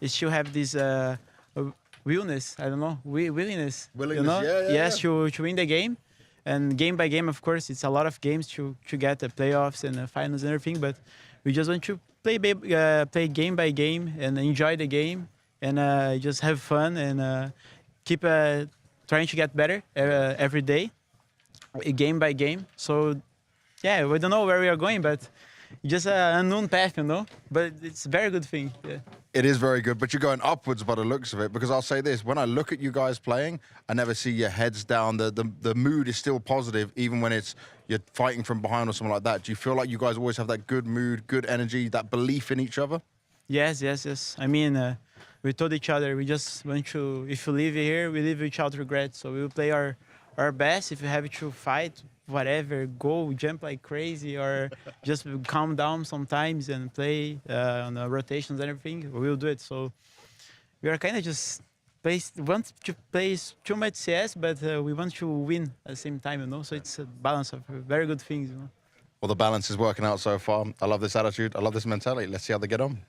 it should have this willingness, I don't know, willingness, you know? Yes, to win the game. And game by game, of course, it's a lot of games to get the playoffs and the finals and everything, but we just want to play game by game and enjoy the game and just have fun and keep trying to get better every day, game by game. So, yeah, we don't know where we are going, but just an unknown path, you know? But it's a very good thing, yeah. It is very good, but you're going upwards by the looks of it, because I'll say this, when I look at you guys playing, I never see your heads down. The mood is still positive, even when you're fighting from behind or something like that. Do you feel like you guys always have that good mood, good energy, that belief in each other? Yes, yes, yes. I mean, we told each other, we just want to, if we leave here, we leave without regret. So we will play our best. If we have to fight, whatever, go, jump like crazy, or just calm down sometimes and play on the rotations and everything, we will do it. So we are kind of just want to play too much CS, but we want to win at the same time, you know? So it's a balance of very good things, you know? Well, the balance is working out so far. I love this attitude. I love this mentality. Let's see how they get on.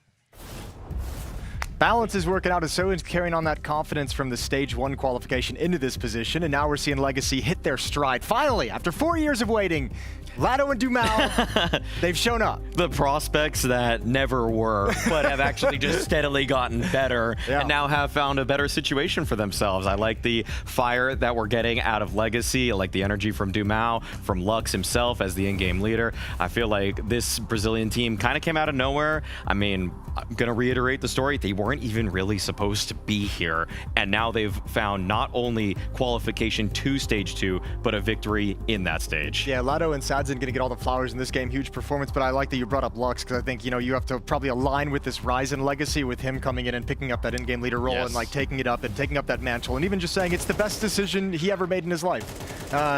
Balance is working out as so is carrying on that confidence from the Stage 1 qualification into this position, and now we're seeing Legacy hit their stride. Finally, after 4 years of waiting, Lado and Dumao, they've shown up. The prospects that never were, but have actually just steadily gotten better and now have found a better situation for themselves. I like the fire that we're getting out of Legacy. I like the energy from Dumao, from Lux himself as the in-game leader. I feel like this Brazilian team kind of came out of nowhere. I mean, I'm going to reiterate the story. They weren't even really supposed to be here. And now they've found not only qualification to Stage 2, but a victory in that stage. Yeah, Lado and Sad's going to get all the flowers in this game. Huge performance, but I like that you brought up Lux, because I think, you know, you have to probably align with this Ryzen legacy with him coming in and picking up that in-game leader role and like taking it up and taking up that mantle, and even just saying it's the best decision he ever made in his life.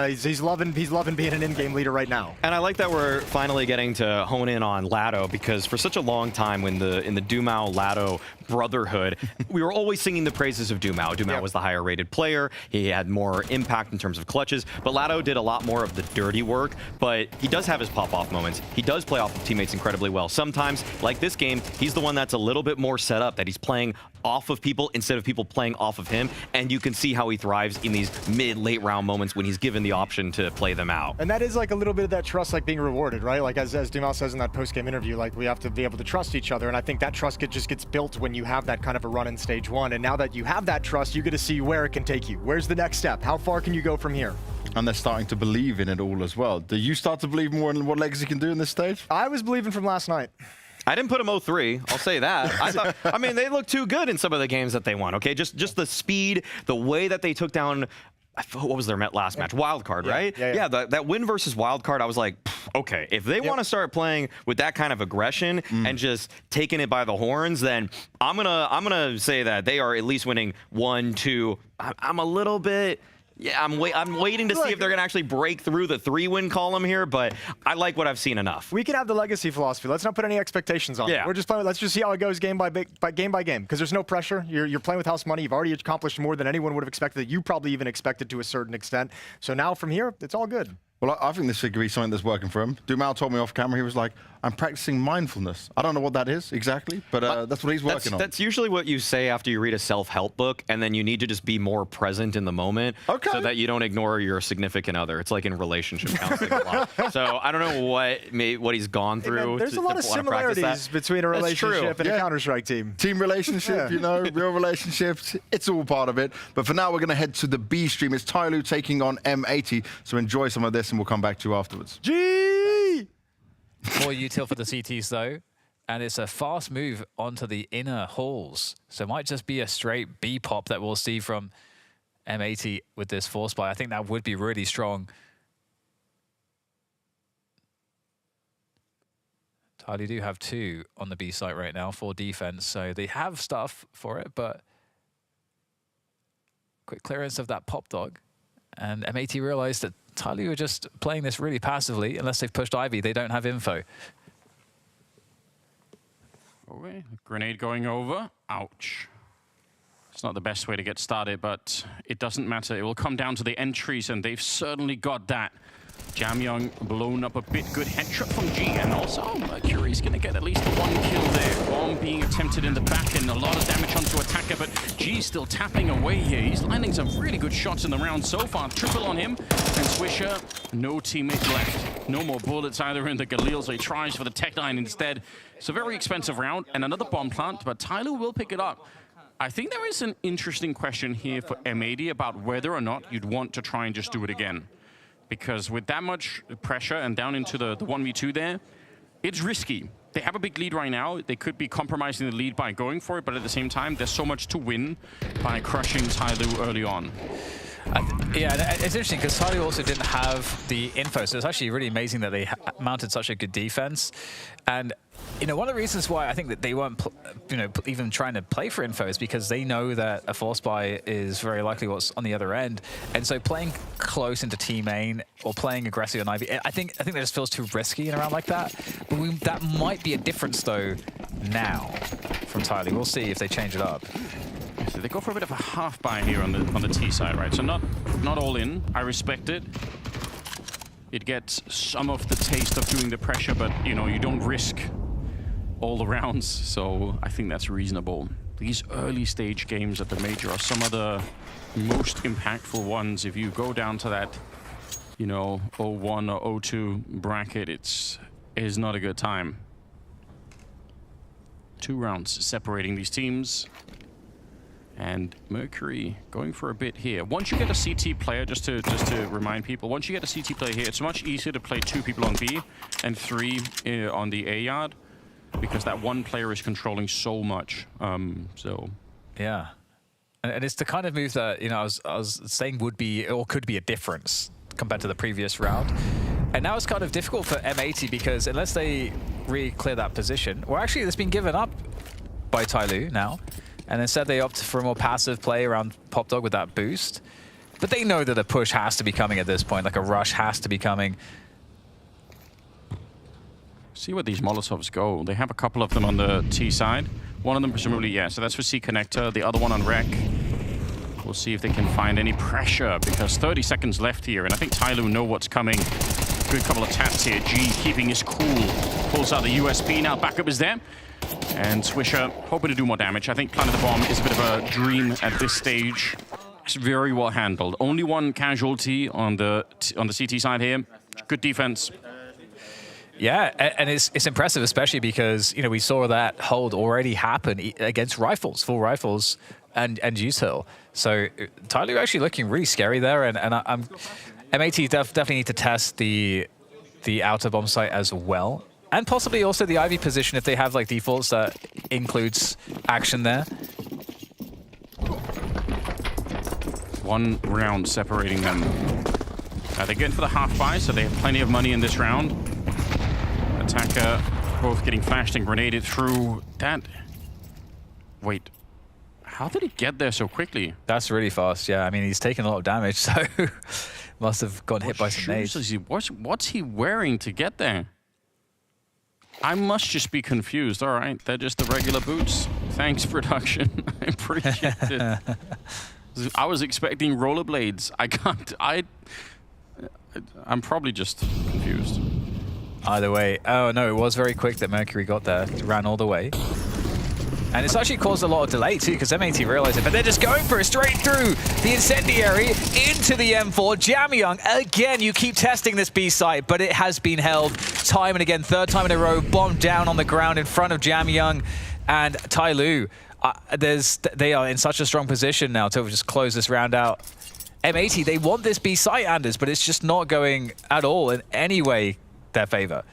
He's loving being an in-game leader right now. And I like that we're finally getting to hone in on Lado, because for such a long time in the Dumao-Lado brotherhood, we were always singing the praises of Dumao. Dumao was the higher rated player. He had more impact in terms of clutches, but Lado did a lot more of the dirty work, but he does have his pop-off moments. He does play off of teammates incredibly well. Sometimes, like this game, he's the one that's a little bit more set up, that he's playing off of people instead of people playing off of him, and you can see how he thrives in these mid-late round moments when he's given the option to play them out. And that is like a little bit of that trust like being rewarded, right? Like as Dumao says in that post-game interview, like we have to be able to trust each other, and I think that trust just gets built when you have that kind of a run in Stage 1, and now that you have that trust, you get to see where it can take you. Where's the next step? How far can you go from here? And they're starting to believe in it all as well. Do you start to believe more in what Legacy can do in this stage? I was believing from last night. I didn't put them 0-3. I'll say that. I mean, they look too good in some of the games that they won. Okay, just the speed, the way that they took down. What was their last match? Wildcard, right? Yeah. That win versus Wildcard, I was like, okay, if they want to start playing with that kind of aggression and just taking it by the horns, then I'm gonna say that they are at least winning 1, 2. I'm a little bit. Yeah, I'm waiting to see if they're going to actually break through the 3-win column here, but I like what I've seen enough. We can have the legacy philosophy. Let's not put any expectations on it. We're just playing. Let's just see how it goes game by game, because there's no pressure. You're playing with house money. You've already accomplished more than anyone would have expected. That you probably even expected to a certain extent. So now from here, it's all good. Well, I think this could be something that's working for him. Dumal told me off camera, he was like, I'm practicing mindfulness. I don't know what that is exactly, but that's what he's working on. That's usually what you say after you read a self-help book, and then you need to just be more present in the moment so that you don't ignore your significant other. It's like in relationship counseling a lot. So I don't know what he's gone through. Hey man, there's a lot of similarities between a relationship and a Counter-Strike team. Team relationship, you know, real relationships. It's all part of it. But for now, we're going to head to the B stream. It's TYLOO taking on M80. So enjoy some of this, and we'll come back to you afterwards. G! More util for the CTs though, and it's a fast move onto the inner halls. So it might just be a straight B pop that we'll see from M80 with this force buy. I think that would be really strong. TYLOO do have 2 on the B site right now for defense, so they have stuff for it, but quick clearance of that pop dog. And M80 realized that TYLOO are just playing this really passively. Unless they've pushed Ivy, they don't have info. Okay, grenade going over. Ouch. It's not the best way to get started, but it doesn't matter. It will come down to the entries, and they've certainly got that. Jamyoung blown up a bit. Good headshot from G, and also Mercury's going to get at least 1 kill there. Bomb being attempted in the back, and a lot of damage onto Attacker, but G's still tapping away here. He's landing some really good shots in the round so far. Triple on him, and Swisher, no teammate left. No more bullets either in the Galil, so he tries for the Tech-9 instead. It's a very expensive round, and another bomb plant, but TYLOO will pick it up. I think there is an interesting question here for M80 about whether or not you'd want to try and just do it again. Because with that much pressure and down into the 1v2 there, it's risky. They have a big lead right now. They could be compromising the lead by going for it, but at the same time, there's so much to win by crushing TYLOO early on. Yeah, it's interesting because TYLOO also didn't have the info, so it's actually really amazing that they mounted such a good defense. And you know, one of the reasons why I think that they weren't, even trying to play for info is because they know that a force buy is very likely what's on the other end, and so playing close into T main or playing aggressive on Ivy, I think that just feels too risky in a round like that. But that might be a difference though now from TYLOO. We'll see if they change it up. So they go for a bit of a half buy here on the T side, right? So not all in. I respect it. It gets some of the taste of doing the pressure, but you know, you don't risk all the rounds, so I think that's reasonable. These early stage games at the major are some of the most impactful ones. If you go down to that, you know, 0-1 or 0-2 bracket, it is not a good time. 2 rounds separating these teams. And Mercury going for a bit here. Once you get a CT player, just to remind people, once you get a CT player here, it's much easier to play 2 people on B and 3 on the A yard, because that one player is controlling so much. Yeah, and it's the kind of move that, you know, I was saying would be or could be a difference compared to the previous round. And now it's kind of difficult for M80 because unless they really clear that position, well, actually it's been given up by TYLOO now. And instead they opt for a more passive play around Pop Dog with that boost. But they know that a push has to be coming at this point, like a rush has to be coming. See where these Molotovs go. They have a couple of them on the T side. One of them presumably, yeah, so that's for C connector. The other one on Rec. We'll see if they can find any pressure, because 30 seconds left here, and I think TYLOO know what's coming. Good couple of taps here. G keeping his cool. Pulls out the USB, now backup is there. And Swisher hoping to do more damage. I think planting the bomb is a bit of a dream at this stage. It's very well handled. Only 1 casualty on the CT side here. Good defense. Yeah, and it's impressive, especially because, you know, we saw that hold already happen against rifles, full rifles, and util. So TYLOO actually looking really scary there, and I'm M80 definitely need to test the outer bomb site as well. And possibly also the Ivy position if they have like defaults that includes action there. One round separating them. They're going for the half buy, so they have plenty of money in this round. Attacker both getting flashed and grenaded through that. Wait, how did he get there so quickly? That's really fast, yeah. I mean, he's taken a lot of damage, so must have gotten hit by some nades. What's he wearing to get there? I must just be confused. All right, they're just the regular boots. Thanks, production. I appreciate it. I was expecting rollerblades. I can't. I'm probably just confused. Either way. Oh, no, it was very quick that Mercury got there. Ran all the way. And it's actually caused a lot of delay, too, because MAT realized it. But they're just going for it straight through the incendiary into the M4. Jamyang, again, you keep testing this B site, but it has been held time and again. Third time in a row, bombed down on the ground in front of Jamyang and TYLOO. They are in such a strong position now to just close this round out. M80, they want this B site, Anders, but it's just not going at all in any way their favor.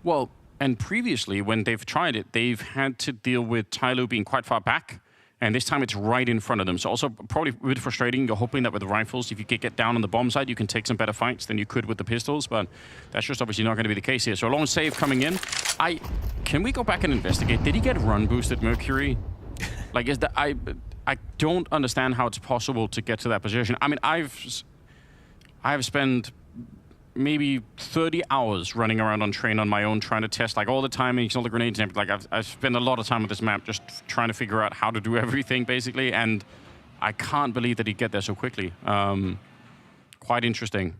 Well, and previously, when they've tried it, they've had to deal with TYLOO being quite far back, and this time it's right in front of them. So also probably a bit frustrating. You're hoping that with the rifles, if you get down on the bomb side, you can take some better fights than you could with the pistols, but that's just obviously not going to be the case here. So a long save coming in. Can we go back and investigate? Did he get run boosted, Mercury? Like, is that I don't understand how it's possible to get to that position. I mean, I've spent maybe 30 hours running around on train on my own, trying to test like all the timings, all the grenades and everything. Like I've spent a lot of time with this map just trying to figure out how to do everything basically, and I can't believe that he'd get there so quickly. Quite interesting.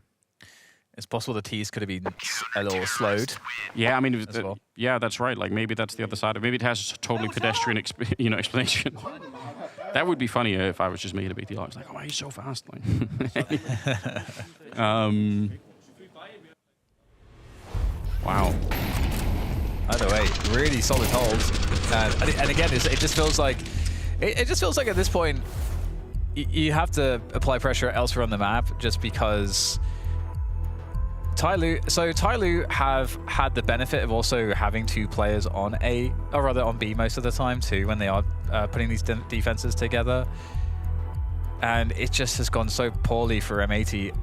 It's possible the T's could have been a little slowed. Yeah, I mean, yeah, that's right. Like maybe that's the other side of maybe it has a totally pedestrian explanation. That would be funny if I was just making a big deal. I was like, oh, he's so fast. Like, wow. Either way, really solid hold. And again, it just feels like at this point you have to apply pressure elsewhere on the map just because TYLOO have had the benefit of also having two players on A, or rather on B most of the time too, when they are putting these defenses together. And it just has gone so poorly for M80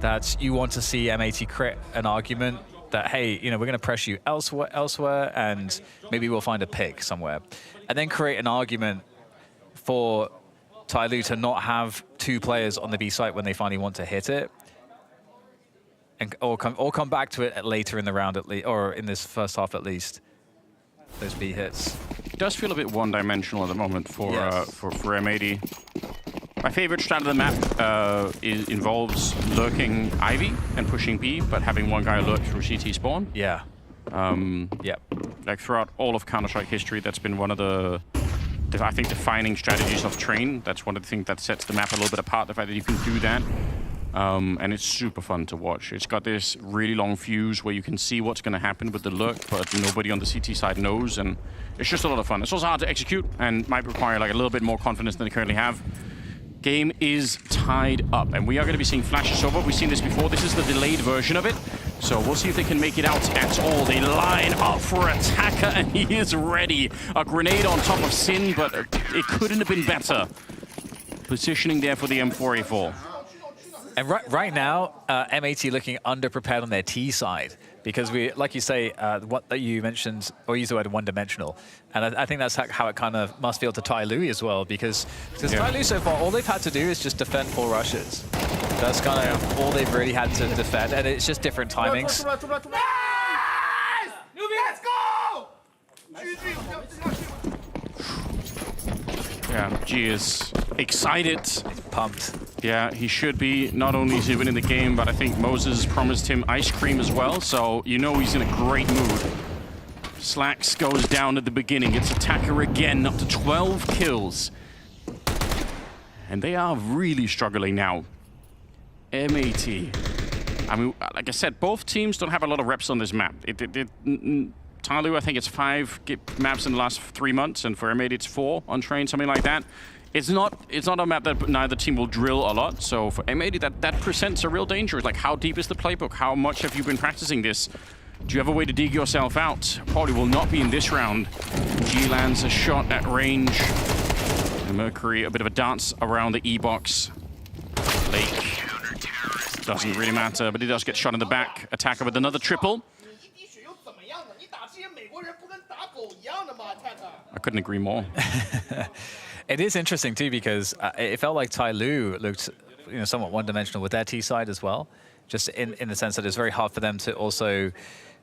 that you want to see M80 create an argument that, hey, we're going to press you elsewhere, and maybe we'll find a pick somewhere. And then create an argument for TYLOO to not have two players on the B site when they finally want to hit it, and or come back to it later in the round or in this first half at least. Those B hits. It does feel a bit one-dimensional at the moment for M80. My favorite strat of the map involves lurking Ivy and pushing B, but having one guy lurk through CT spawn. Yeah. Yeah. Like throughout all of Counter-Strike history, that's been one of the I think defining strategies of Train. That's one of the things that sets the map a little bit apart, the fact that you can do that. And it's super fun to watch. It's got this really long fuse where you can see what's going to happen with the lurk, but nobody on the CT side knows, and it's just a lot of fun. It's also hard to execute and might require like a little bit more confidence than they currently have. Game is tied up, and we are going to be seeing flashes over. We've seen this before. This is the delayed version of it, so we'll see if they can make it out at all. They line up for Attacker, and he is ready. A grenade on top of Sin, but it couldn't have been better. Positioning there for the M4A4. And right now, M80 looking underprepared on their T side, because we, like you say, what you mentioned, or use the word one-dimensional, and I think that's how it kind of must feel to TYLOO as well, because TYLOO so far, all they've had to do is just defend 4 rushes. That's kind of all they've really had to defend, and it's just different timings. Let's go! Yeah, G is excited. He's pumped. Yeah, he should be. Not only is he winning the game, but I think Moses promised him ice cream as well, so you know he's in a great mood. Slacks goes down at the beginning. It's Attacker again, up to 12 kills. And they are really struggling now. M80. I mean, like I said, both teams don't have a lot of reps on this map. TYLOO, I think it's 5 maps in the last 3 months, and for M80 it's 4 on Train, something like that. It's not a map that neither team will drill a lot. So for M80, that presents a real danger. Like, how deep is the playbook? How much have you been practicing this? Do you have a way to dig yourself out? Probably will not be in this round. G lands a shot at range. And Mercury, a bit of a dance around the E-box. Lake doesn't really matter, but he does get shot in the back. Attacker with another triple. I couldn't agree more. It is interesting too, because it felt like TYLOO looked, somewhat one-dimensional with their T side as well. Just in the sense that it's very hard for them to also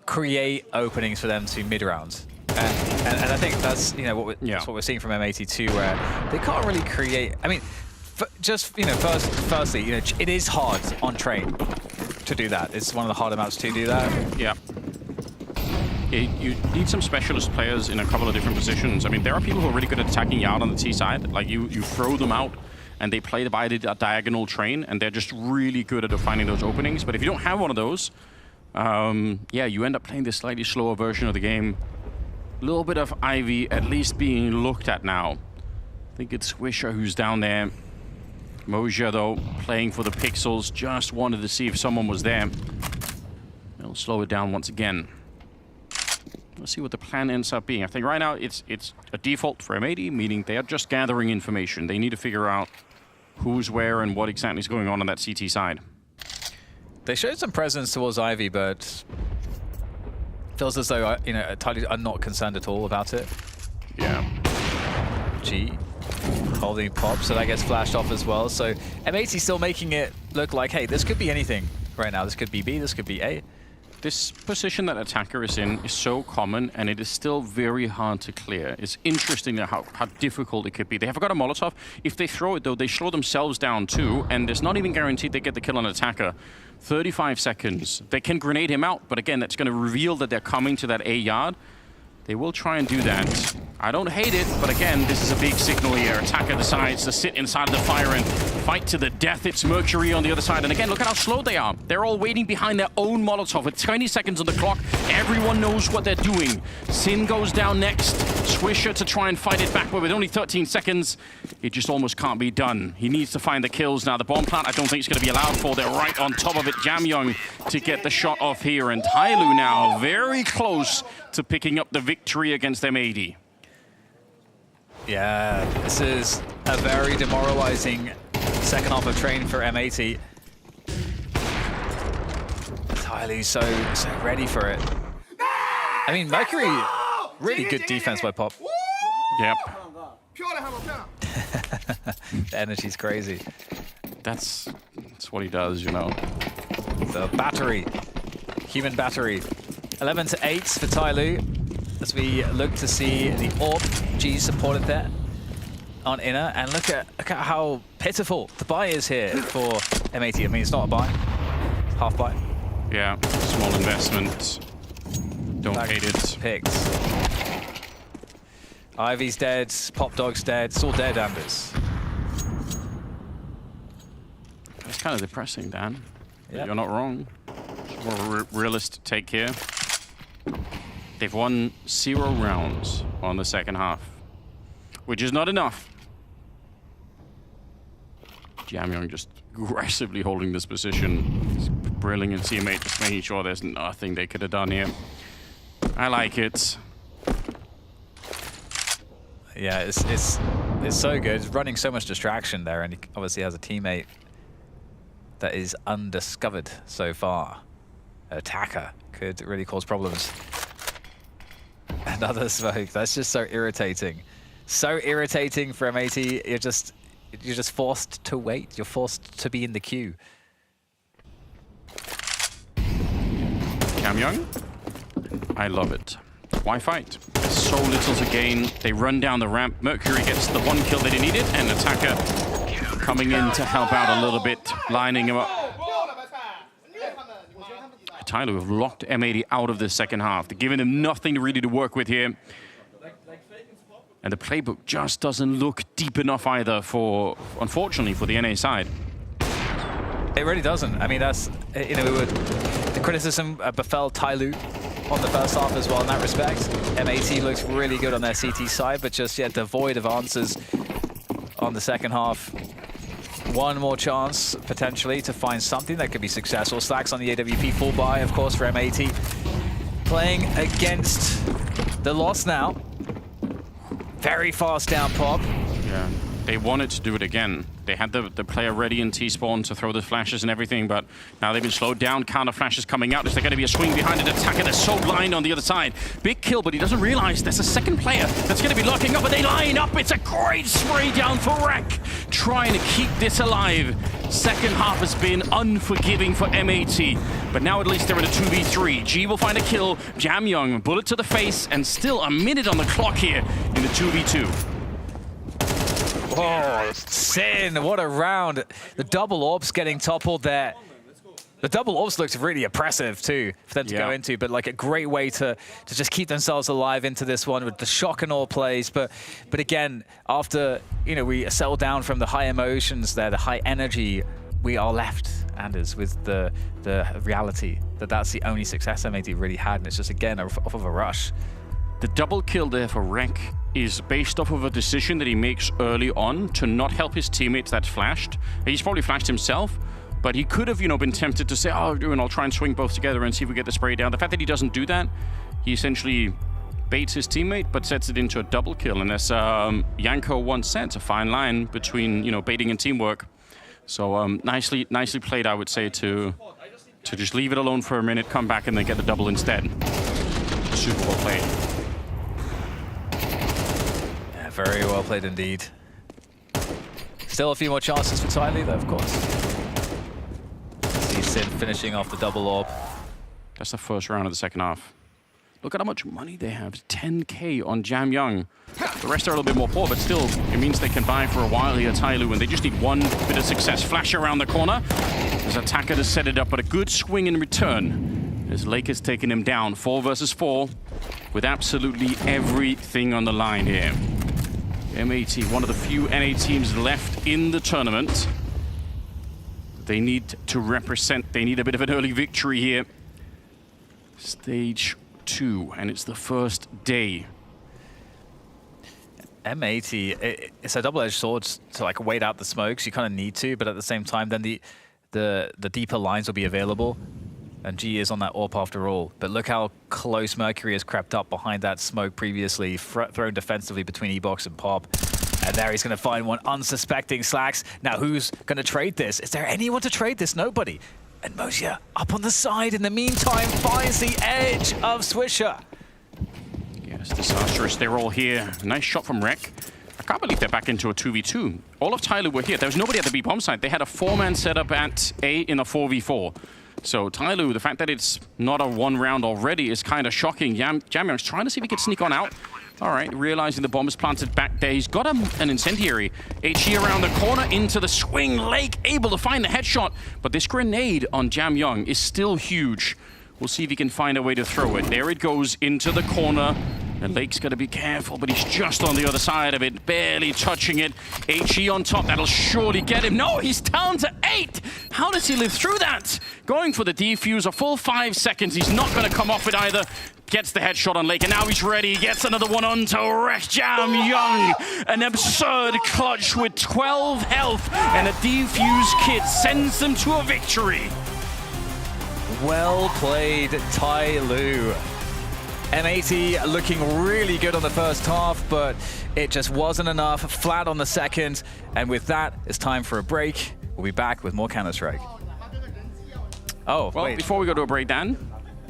create openings for them to mid-rounds. And I think that's that's what we're seeing from M82, where they can't really create. I mean, firstly, it is hard on train to do that. It's one of the harder maps to do that. Yeah. You need some specialist players in a couple of different positions. I mean, there are people who are really good at attacking you out on the T side. Like, you throw them out, and they play by the diagonal train, and they're just really good at finding those openings. But if you don't have one of those, yeah, you end up playing this slightly slower version of the game. A little bit of Ivy at least being looked at now. I think it's Swisher who's down there. Moja, though, playing for the pixels, just wanted to see if someone was there. They'll slow it down once again. Let's see what the plan ends up being. I think right now it's a default for M80, meaning they are just gathering information. They need to figure out who's where and what exactly is going on that CT side. They showed some presence towards Ivy, but feels as though TYLOO are not concerned at all about it. Yeah. G holding pop, so that gets flashed off as well. So M80 still making it look like, hey, this could be anything right now. This could be B, this could be A. This position that Attacker is in is so common, and it is still very hard to clear. It's interesting how difficult it could be. They have got a Molotov. If they throw it, though, they slow themselves down too, and it's not even guaranteed they get the kill on Attacker. 35 seconds. They can grenade him out, but again, that's going to reveal that they're coming to that A yard. They will try and do that. I don't hate it, but again, this is a big signal here. Attacker decides to sit inside of the fire and fight to the death. It's Mercury on the other side. And again, look at how slow they are. They're all waiting behind their own Molotov with 20 seconds on the clock. Everyone knows what they're doing. Sin goes down next. Swisher to try and fight it back, but with only 13 seconds, it just almost can't be done. He needs to find the kills now. The bomb plant, I don't think it's going to be allowed for. They're right on top of it. Jamyoung to get the shot off here. And TYLOO now very close to picking up the victory against M80. Yeah, this is a very demoralizing second half of train for M80. TYLOO's so ready for it. I mean, Mercury, really good defense by Pop. Yep. The energy's crazy. That's what he does, The battery, human battery. 11-8 for TYLOO. As we look to see the AWP, G supported there on inner, and look at how pitiful the buy is here for M80. I mean, it's not a buy, it's half buy. Yeah, small investment. Don't hate it. Picks. Ivy's dead, Pop Dog's dead, it's all dead, Anders. That's kind of depressing, Dan. Yep. You're not wrong. It's more of a realist take here. They've won 0 rounds on the second half, which is not enough. Jamyoung just aggressively holding this position. He's brilliant, and CMA just making sure there's nothing they could have done here. I like it. Yeah, it's so good. It's running so much distraction there, and he obviously has a teammate that is undiscovered so far. Attacker could really cause problems. Another smoke. That's just so irritating. So irritating for M80. You're just forced to wait. You're forced to be in the queue. Jamyoung, I love it. Why fight? There's so little to gain. They run down the ramp. Mercury gets the 1 kill that he needed, and Attacker coming in to help out a little bit, lining him up. TYLOO have locked M80 out of the second half. They're giving him nothing really to work with here. And the playbook just doesn't look deep enough either for, unfortunately, for the NA side. It really doesn't. I mean, that's, the criticism befell TYLOO on the first half as well in that respect. M80 looks really good on their CT side, but just yet devoid of answers on the second half. One more chance, potentially, to find something that could be successful. Slacks on the AWP, full buy, of course, for M80. Playing against the loss now. Very fast down pop. Yeah, they wanted to do it again. They had the player ready in T-spawn to throw the flashes and everything, but now they've been slowed down. Counter flashes coming out. Is there going to be a swing behind an attacker that's so blind on the other side? Big kill, but he doesn't realize there's a second player that's going to be locking up, and they line up. It's a great spray down for Rek, trying to keep this alive. Second half has been unforgiving for M80, but now at least they're in a 2v3. G will find a kill. Jamyoung, bullet to the face, and still a minute on the clock here in the 2v2. Oh, Sin, what a round. The double orbs getting toppled there. The double orbs looked really oppressive too for them to go into, but like a great way to just keep themselves alive into this one with the shock and all plays. But again, after we settle down from the high emotions there, the high energy, we are left, Anders, with the reality that that's the only success M80 really had, and it's just again off of a rush. The double kill there for Rek is based off of a decision that he makes early on to not help his teammates that's flashed. He's probably flashed himself, but he could have, been tempted to say, oh, and I'll try and swing both together and see if we get the spray down. The fact that he doesn't do that, he essentially baits his teammate, but sets it into a double kill. And as Yanko once said, it's a fine line between, baiting and teamwork. So nicely played, I would say, to just leave it alone for a minute, come back, and then get the double instead. Super well played. Very well played indeed. Still a few more chances for TYLOO, though, of course. See Sin finishing off the double orb. That's the first round of the second half. Look at how much money they have. 10K on Jamyoung. The rest are a little bit more poor, but still, it means they can buy for a while here, TYLOO, and they just need one bit of success. Flash around the corner. There's attacker to set it up, but a good swing in return. As Lake has taken him down, 4 versus 4, with absolutely everything on the line here. M80, one of the few NA teams left in the tournament. They need to represent, they need a bit of an early victory here. Stage 2, and it's the first day. M80, it's a double-edged sword to like wait out the smokes. You kind of need to, but at the same time, then the deeper lines will be available. And G is on that AWP after all. But look how close Mercury has crept up behind that smoke previously, thrown defensively between E-Box and Pop. And there he's going to find one unsuspecting Slacks. Now who's going to trade this? Is there anyone to trade this? Nobody. And Mosia up on the side in the meantime finds the edge of Swisher. Yes, disastrous. They're all here. Nice shot from Rek. I can't believe they're back into a 2v2. All of TYLOO were here. There was nobody at the B bomb side. They had a 4-man setup at A in a 4v4. So TYLOO, the fact that it's not a 1 round already is kind of shocking. Jamyoung's trying to see if he can sneak on out. All right, realizing the bomb is planted back there. He's got an incendiary. HE around the corner into the swing. Lake able to find the headshot, but this grenade on Jamyoung is still huge. We'll see if he can find a way to throw it. There it goes into the corner. And Lake's got to be careful, but he's just on the other side of it, barely touching it. HE on top, that'll surely get him. No, he's down to 8. How does he live through that? Going for the defuse, a full 5 seconds. He's not going to come off it either. Gets the headshot on Lake, and now he's ready. Gets another one onto Jamyoung. An absurd clutch with 12 health, and a defuse kit sends them to a victory. Well played, TYLOO. M80 looking really good on the first half, but it just wasn't enough. Flat on the second. And with that, it's time for a break. We'll be back with more Counter-Strike. Oh, well, wait. Before we go to a break, Dan,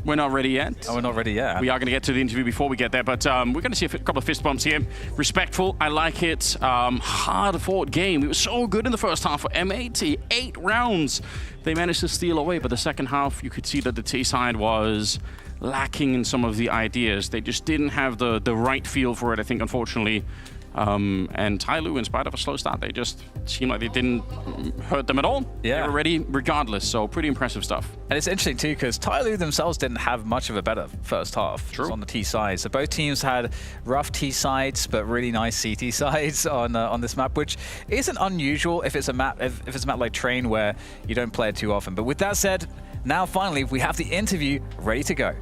we're not ready yet. Oh, we're not ready yet. We are going to get to the interview before we get there, but we're going to see a couple of fist bumps here. Respectful, I like it. Hard-fought game. It was so good in the first half for M80. 8 rounds they managed to steal away, but the second half, you could see that the T side was lacking in some of the ideas. They just didn't have the right feel for it, I think, unfortunately. And TYLOO, in spite of a slow start, they just seemed like they didn't hurt them at all. Yeah. They were ready regardless, so pretty impressive stuff. And it's interesting too, because TYLOO themselves didn't have much of a better first half. True. On the T side. So both teams had rough T sides, but really nice CT sides on this map, which isn't unusual if it's a map like Train where you don't play it too often. But with that said, now finally we have the interview ready to go.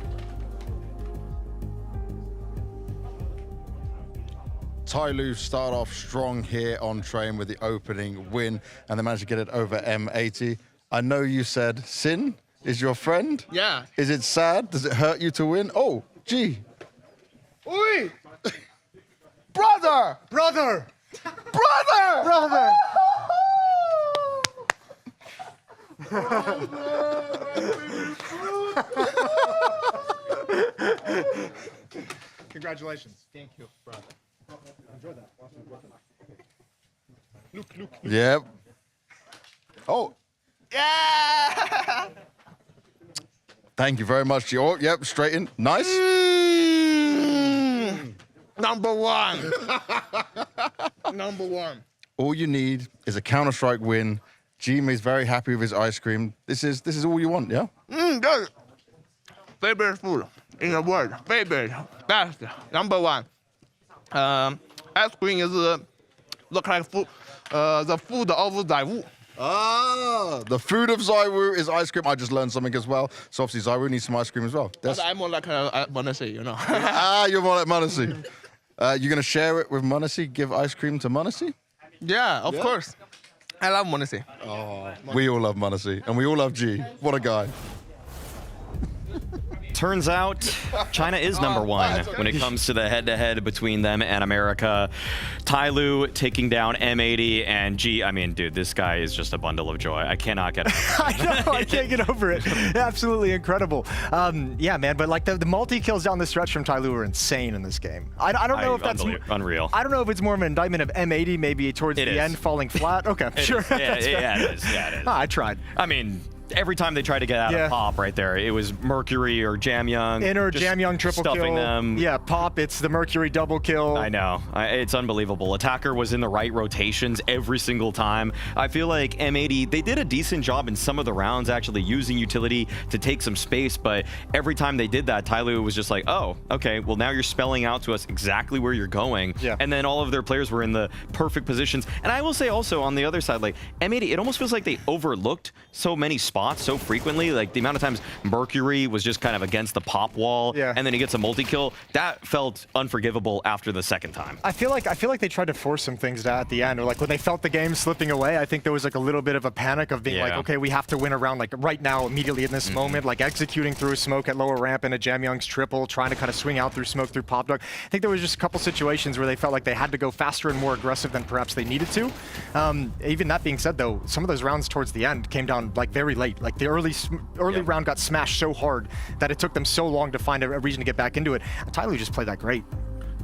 TYLOO start off strong here on train with the opening win, and they managed to get it over M80. I know you said Sin is your friend. Yeah. Is it sad? Does it hurt you to win? Oh, gee. Oi! Brother! Brother! Brother! Brother! Congratulations. Thank you, brother. Enjoy that. Look. Yep. Oh. Yeah! Thank you very much, G. Oh, yep, straight in. Nice. Number one. Number one. All you need is a Counter-Strike win. Jimmy is very happy with his ice cream. This is all you want, yeah? Good. Favorite food in the world. Favorite. Best. Number one. Ice cream is look like food. The food of ZywOo. Ah, the food of ZywOo is ice cream. I just learned something as well. So obviously ZywOo needs some ice cream as well. But I'm more like Monesi, you know. You're more like Monesi. You're gonna share it with Monesi? Give ice cream to Monesi? Yeah, of course. I love Monesi. Oh, we all love Monesi, and we all love G. What a guy. Turns out China is number one when it comes to the head-to-head between them and America. TYLOO taking down M80 and G. I mean, dude, this guy is just a bundle of joy. I cannot get over it. I know, I can't get over it. Absolutely incredible. Yeah, man, but like the multi-kills down the stretch from TYLOO are insane in this game. I don't know if that's unreal. I don't know if it's more of an indictment of M80 maybe towards the end falling flat. Okay, sure. Yeah, it is. I tried. I mean, every time they tried to get out of Pop right there, it was Mercury or Jamyoung. Inner Jamyoung triple stuffing kill. them. Yeah, Pop, it's the Mercury double kill. I know. It's unbelievable. Attacker was in the right rotations every single time. I feel like M80, they did a decent job in some of the rounds actually using utility to take some space, but every time they did that, TYLOO was just like, oh, okay, well now you're spelling out to us exactly where you're going. Yeah. And then all of their players were in the perfect positions. And I will say also on the other side, like M80, it almost feels like they overlooked so many spots so frequently. Like the amount of times Mercury was just kind of against the pop wall, and then he gets a multi-kill. That felt unforgivable after the second time. I feel like they tried to force some things at the end, or like when they felt the game slipping away. I think there was like a little bit of a panic of being like, okay, we have to win a round like right now, immediately in this moment, like executing through a smoke at lower ramp in a Jamyoung's triple, trying to kind of swing out through smoke through Pop Dog. I think there was just a couple situations where they felt like they had to go faster and more aggressive than perhaps they needed to. Even that being said, though, some of those rounds towards the end came down like very late. Like the early round got smashed so hard that it took them so long to find a reason to get back into it. And TYLOO just played that great.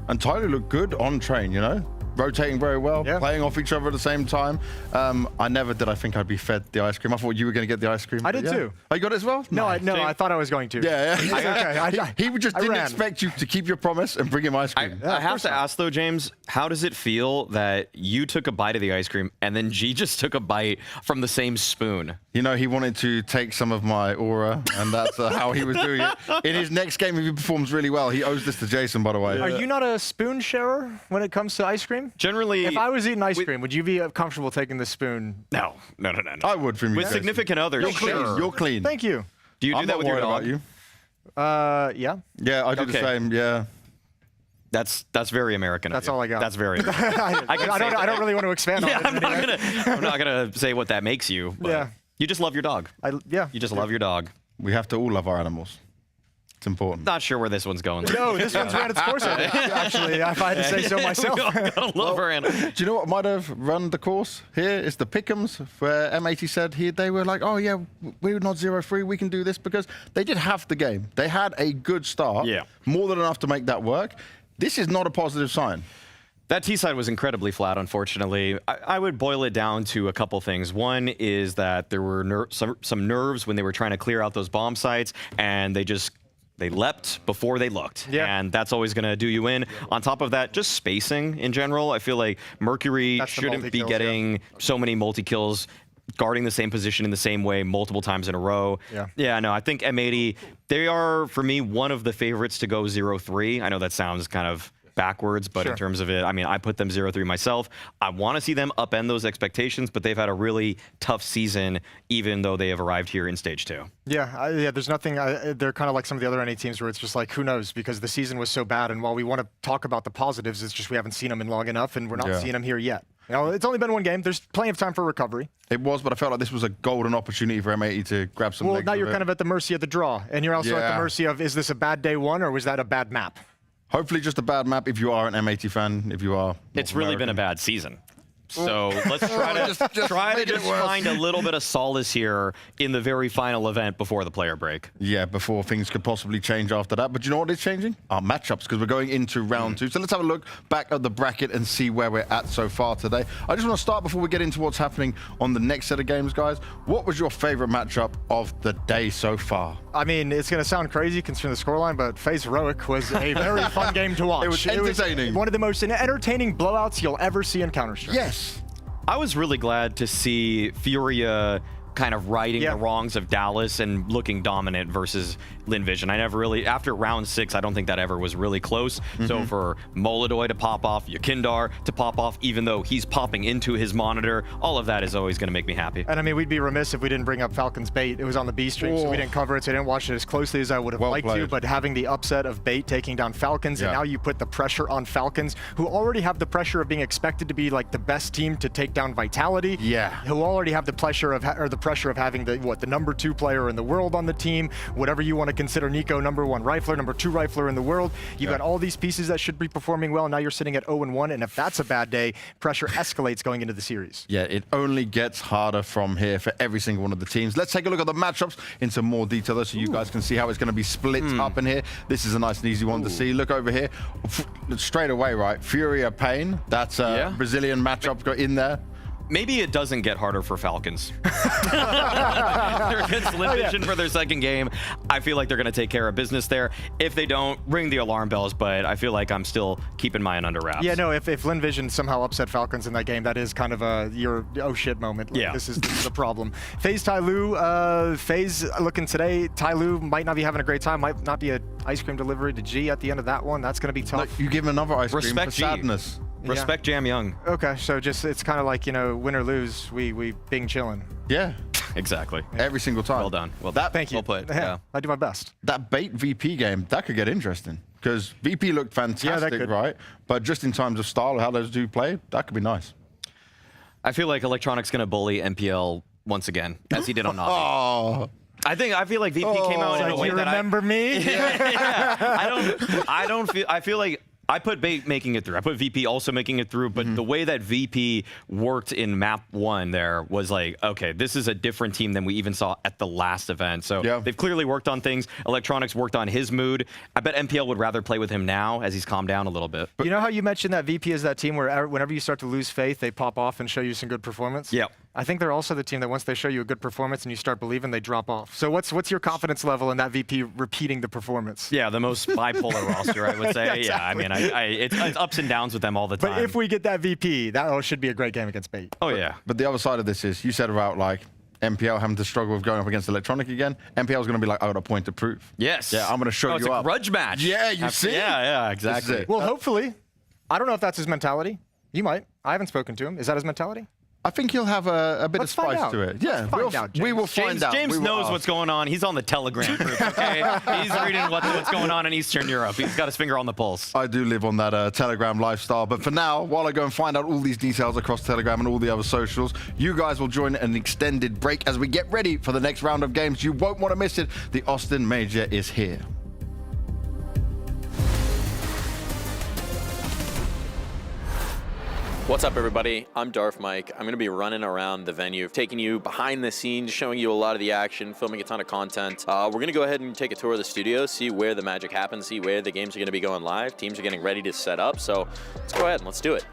And TYLOO looked good on train, you know? Rotating very well, playing off each other at the same time. I never did I think I'd be fed the ice cream. I thought you were going to get the ice cream. I did too. Oh, you got it as well? No, I thought I was going to. Yeah. Okay, he just didn't expect you to keep your promise and bring him ice cream. I have to ask though, James, how does it feel that you took a bite of the ice cream and then G just took a bite from the same spoon? You know, he wanted to take some of my aura, and that's how he was doing it. In his next game, if he performs really well, he owes this to Jason, by the way. Are you not a spoon sharer when it comes to ice cream? Generally, if I was eating ice cream, would you be comfortable taking the spoon? No. I would for me. With significant others, You're clean. sure. You're clean. Thank you. Do you do that with your dog? You. Yeah. Yeah, I do the same. Yeah. That's very American. That's all I got. That's very. I don't really want to expand on it. I'm not gonna say what that makes you. But you just love your dog. You just love your dog. We have to all love our animals. It's important. Not sure where this one's going. No, this one's ran its course, actually, if I had to say so myself. We gotta love our animals. Do you know what might have run the course here? It's the pick'ems, where M80 said they were like, oh yeah, we're not 0-3, we can do this, because they did have the game. They had a good start, more than enough to make that work. This is not a positive sign. That T side was incredibly flat, unfortunately. I would boil it down to a couple things. One is that there were some nerves when they were trying to clear out those bomb sites, and they leapt before they looked. And that's always going to do you in. On top of that, just spacing in general. I feel like Mercury shouldn't be getting so many multi-kills, guarding the same position in the same way multiple times in a row. No, I think M80, they are, for me, one of the favorites to go 0-3. I know that sounds kind of backwards, but in terms of it, I mean, I put them 0-3 myself. I want to see them upend those expectations, but they've had a really tough season, even though they have arrived here in stage 2. Yeah, there's nothing, they're kind of like some of the other NA teams where it's just like, who knows, because the season was so bad, and while we want to talk about the positives, it's just we haven't seen them in long enough, and we're not seeing them here yet. You know, it's only been one game. There's plenty of time for recovery. It was, but I felt like this was a golden opportunity for M80 to grab some legs. Well, now you're kind of at the mercy of the draw, and you're also at the mercy of, is this a bad day one, or was that a bad map? Hopefully just a bad map if you are an M80 fan, if you are It's really been a bad season. So let's try to just find a little bit of solace here in the very final event before the player break. Yeah, before things could possibly change after that. But you know what is changing? Our matchups, because we're going into round 2. So let's have a look back at the bracket and see where we're at so far today. I just want to start before we get into what's happening on the next set of games, guys. What was your favorite matchup of the day so far? I mean, it's going to sound crazy considering the scoreline, but FaZe HEROIC was a very fun game to watch. It was entertaining. It was one of the most entertaining blowouts you'll ever see in Counter-Strike. Yes. I was really glad to see Furia kind of righting the wrongs of Dallas and looking dominant versus Lynn Vision. I never really, after round 6, I don't think that ever was really close. So for Molodoy to pop off, Yakindar to pop off, even though he's popping into his monitor, all of that is always going to make me happy. And I mean, we'd be remiss if we didn't bring up Falcons bait. It was on the B stream, so we didn't cover it, so I didn't watch it as closely as I would have liked to, but having the upset of bait taking down Falcons, and now you put the pressure on Falcons, who already have the pressure of being expected to be like the best team to take down Vitality, who already have the pressure of having the number 2 player in the world on the team, whatever you want to consider Nico, number 1 rifler, number 2 rifler in the world. You've got all these pieces that should be performing well. Now you're sitting at 0-1, and if that's a bad day, pressure escalates going into the series. Yeah, it only gets harder from here for every single one of the teams. Let's take a look at the matchups in some more detail so you guys can see how it's going to be split up in here. This is a nice and easy one to see. Look over here. Straight away, right? Furia Pain. That's a Brazilian matchup got in there. Maybe it doesn't get harder for Falcons. They're against Lynn Vision for their second game. I feel like they're going to take care of business there. If they don't, ring the alarm bells, but I feel like I'm still keeping mine under wraps. Yeah, no, if Lynn Vision somehow upset Falcons in that game, that is kind of a oh shit moment. Like, this is the problem. FaZe TYLOO, FaZe looking today, TYLOO might not be having a great time, might not be an ice cream delivery to G at the end of that one. That's going to be tough. Look, you give him another ice cream for sadness. Respect Jam Young. Okay, so just it's kind of like, you know, win or lose, we bing chillin'. Yeah. Exactly. Every single time. Well done. Well, thank you. Well put. Yeah, I do my best. That bait VP game, that could get interesting. Because VP looked fantastic, right? But just in terms of style, how those two play, that could be nice. I feel like Electronics going to bully MPL once again, as he did on Navi. I feel like VP came out in a way you that remember me? I feel like I put bait making it through. I put VP also making it through, but the way that VP worked in map 1 there was like, okay, this is a different team than we even saw at the last event. So they've clearly worked on things. Electronics worked on his mood. I bet MPL would rather play with him now as he's calmed down a little bit. You know how you mentioned that VP is that team where whenever you start to lose faith, they pop off and show you some good performance? Yeah. I think they're also the team that once they show you a good performance and you start believing, they drop off. So what's your confidence level in that VP repeating the performance? Yeah, the most bipolar roster, I would say. Yeah, I mean, it's ups and downs with them all the time. But if we get that VP, that should be a great game against bait. Oh, yeah. But the other side of this is, you said about like MPL having to struggle with going up against Electronic again. MPL is going to be like, I got a point to prove. Yes. Yeah, I'm going to show you it's up. a grudge match. Yeah, you see? Yeah, exactly. Well, hopefully. I don't know if that's his mentality. You might. I haven't spoken to him. Is that his mentality? I think he'll have a bit of spice to it. Yeah, we will find out. James knows what's going on. He's on the Telegram group, okay? He's reading what's going on in Eastern Europe. He's got his finger on the pulse. I do live on that Telegram lifestyle. But for now, while I go and find out all these details across Telegram and all the other socials, you guys will join an extended break as we get ready for the next round of games. You won't want to miss it. The Austin Major is here. What's up, everybody? I'm Darth Mike. I'm going to be running around the venue, taking you behind the scenes, showing you a lot of the action, filming a ton of content. We're going to go ahead and take a tour of the studio, see where the magic happens, see where the games are going to be going live. Teams are getting ready to set up, so let's go ahead and let's do it.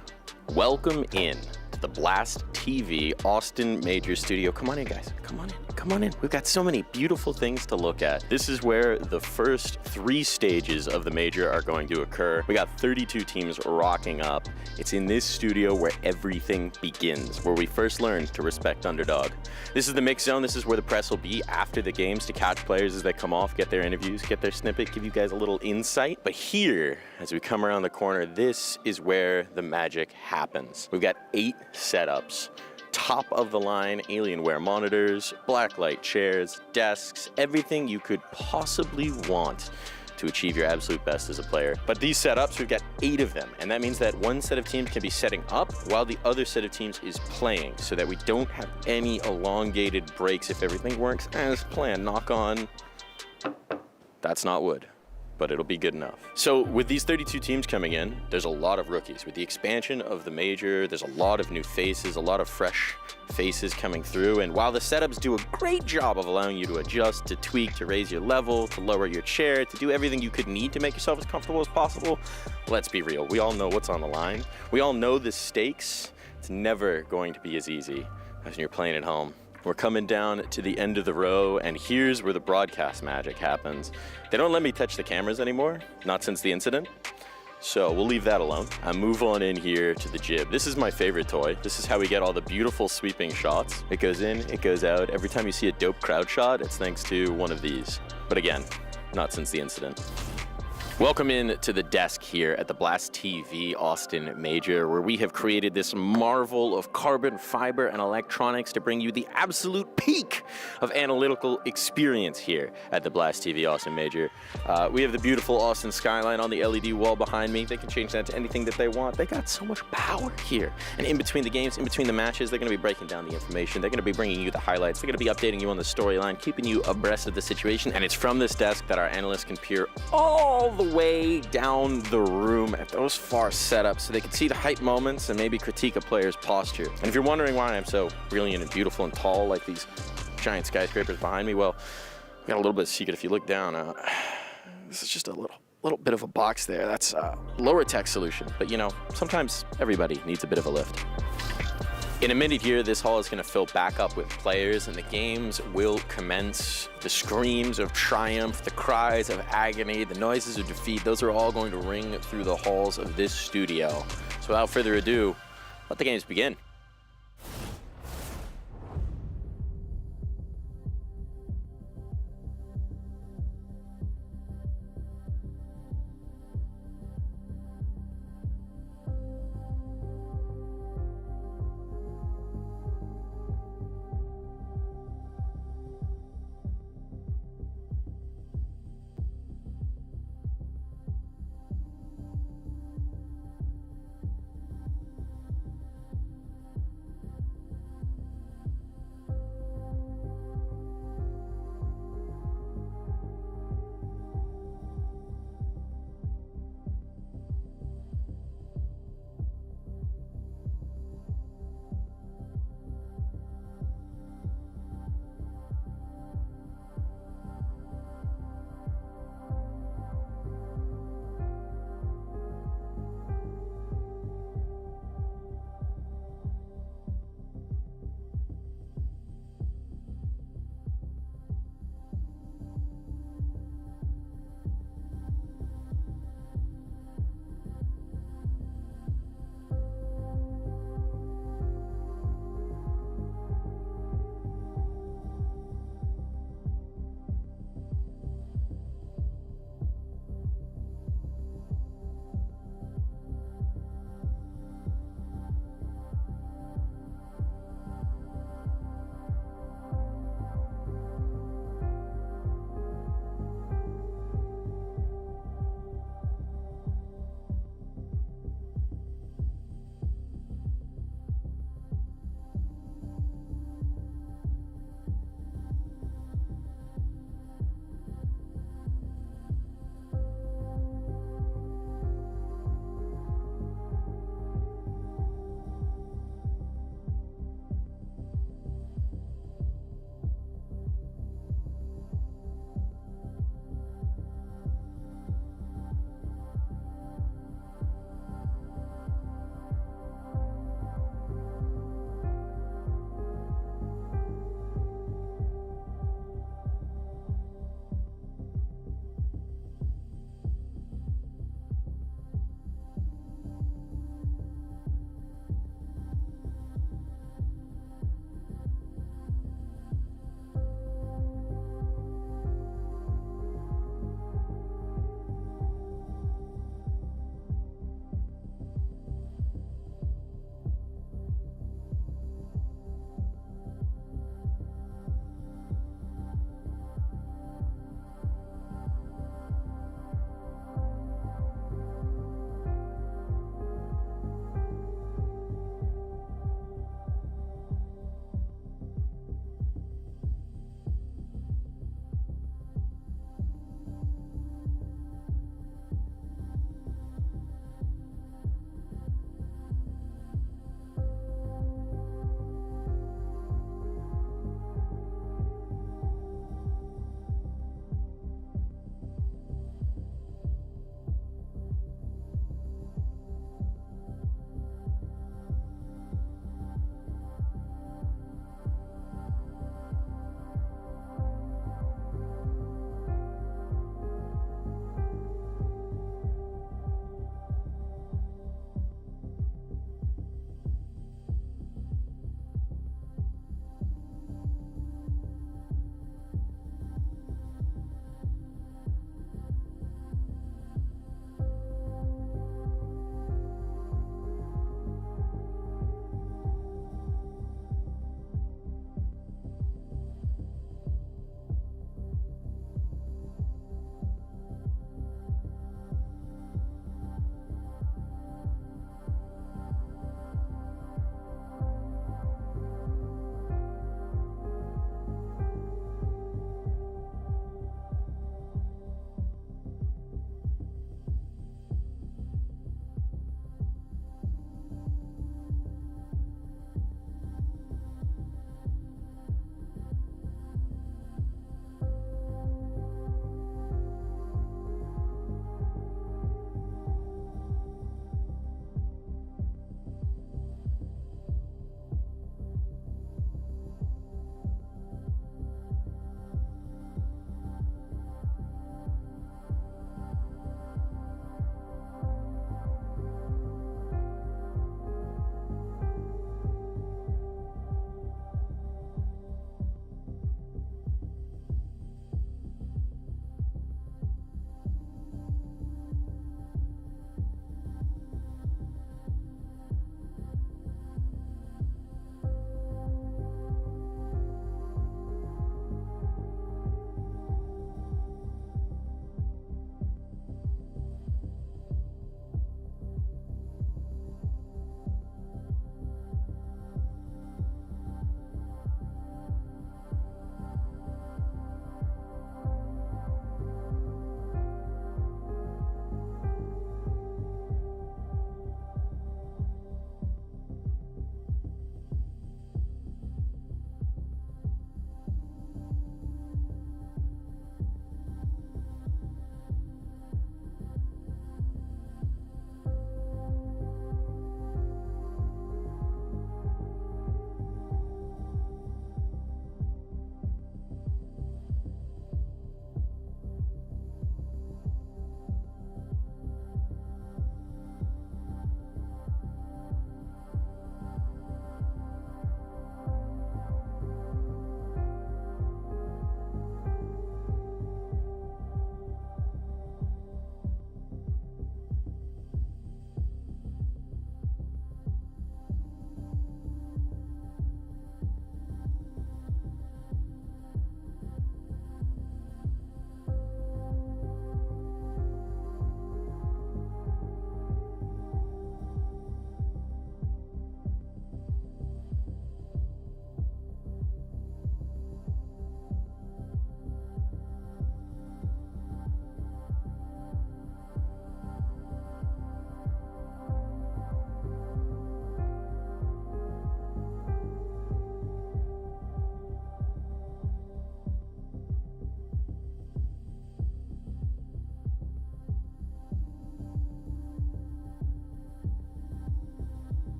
Welcome in to the Blast TV Austin Major Studio. Come on in, guys. Come on in. Come on in. We've got so many beautiful things to look at. This is where the first 3 stages of the major are going to occur. We got 32 teams rocking up. It's in this studio where everything begins, where we first learn to respect underdog. This is the mix zone. This is where the press will be after the games to catch players as they come off, get their interviews, get their snippet, give you guys a little insight. But here, as we come around the corner, this is where the magic happens. We've got 8 setups. Top of the line Alienware monitors, blacklight chairs, desks, everything you could possibly want to achieve your absolute best as a player. But these setups, we've got 8 of them, and that means that one set of teams can be setting up while the other set of teams is playing, so that we don't have any elongated breaks if everything works as planned. Knock on. That's not wood, but it'll be good enough. So with these 32 teams coming in, there's a lot of rookies. With the expansion of the major, there's a lot of new faces, a lot of fresh faces coming through. And while the setups do a great job of allowing you to adjust, to tweak, to raise your level, to lower your chair, to do everything you could need to make yourself as comfortable as possible, let's be real. We all know what's on the line. We all know the stakes. It's never going to be as easy as when you're playing at home. We're coming down to the end of the row, and here's where the broadcast magic happens. They don't let me touch the cameras anymore, not since the incident, so we'll leave that alone. I move on in here to the jib. This is my favorite toy. This is how we get all the beautiful sweeping shots. It goes in, it goes out. Every time you see a dope crowd shot, it's thanks to one of these. But again, not since the incident. Welcome in to the desk here at the Blast TV Austin Major, where we have created this marvel of carbon fiber and electronics to bring you the absolute peak of analytical experience here at the Blast TV Austin Major. We have the beautiful Austin skyline on the LED wall behind me. They can change that to anything that they want. They got so much power here. And in between the games, in between the matches, they're going to be breaking down the information. They're going to be bringing you the highlights. They're going to be updating you on the storyline, keeping you abreast of the situation. And it's from this desk that our analysts can peer all the way down the room at those far setups so they can see the hype moments and maybe critique a player's posture. And if you're wondering why I'm so brilliant and beautiful and tall like these giant skyscrapers behind me, well, we got a little bit of secret. If you look down, this is just a little bit of a box there. That's a lower tech solution, but you know, sometimes everybody needs a bit of a lift. In a minute here, this hall is going to fill back up with players, and the games will commence. The screams of triumph, the cries of agony, the noises of defeat, those are all going to ring through the halls of this studio. So without further ado, let the games begin.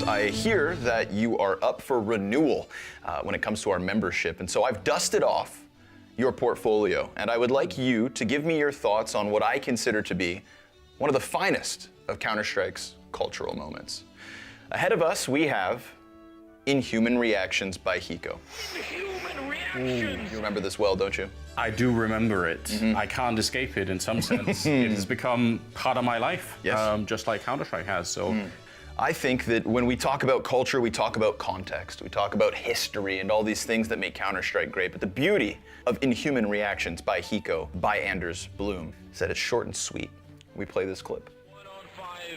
First, I hear that you are up for renewal when it comes to our membership, and so I've dusted off your portfolio, and I would like you to give me your thoughts on what I consider to be one of the finest of Counter-Strike's cultural moments. Ahead of us, we have Inhuman Reactions by Hiko. You remember this well, don't you? I do remember it. I can't escape it in some sense. It has become part of my life, just like Counter-Strike has. So, I think that when we talk about culture, we talk about context. We talk about history and all these things that make Counter-Strike great. But the beauty of Inhuman Reactions by Hiko, by Anders Bloom, is that it's short and sweet. We play this clip.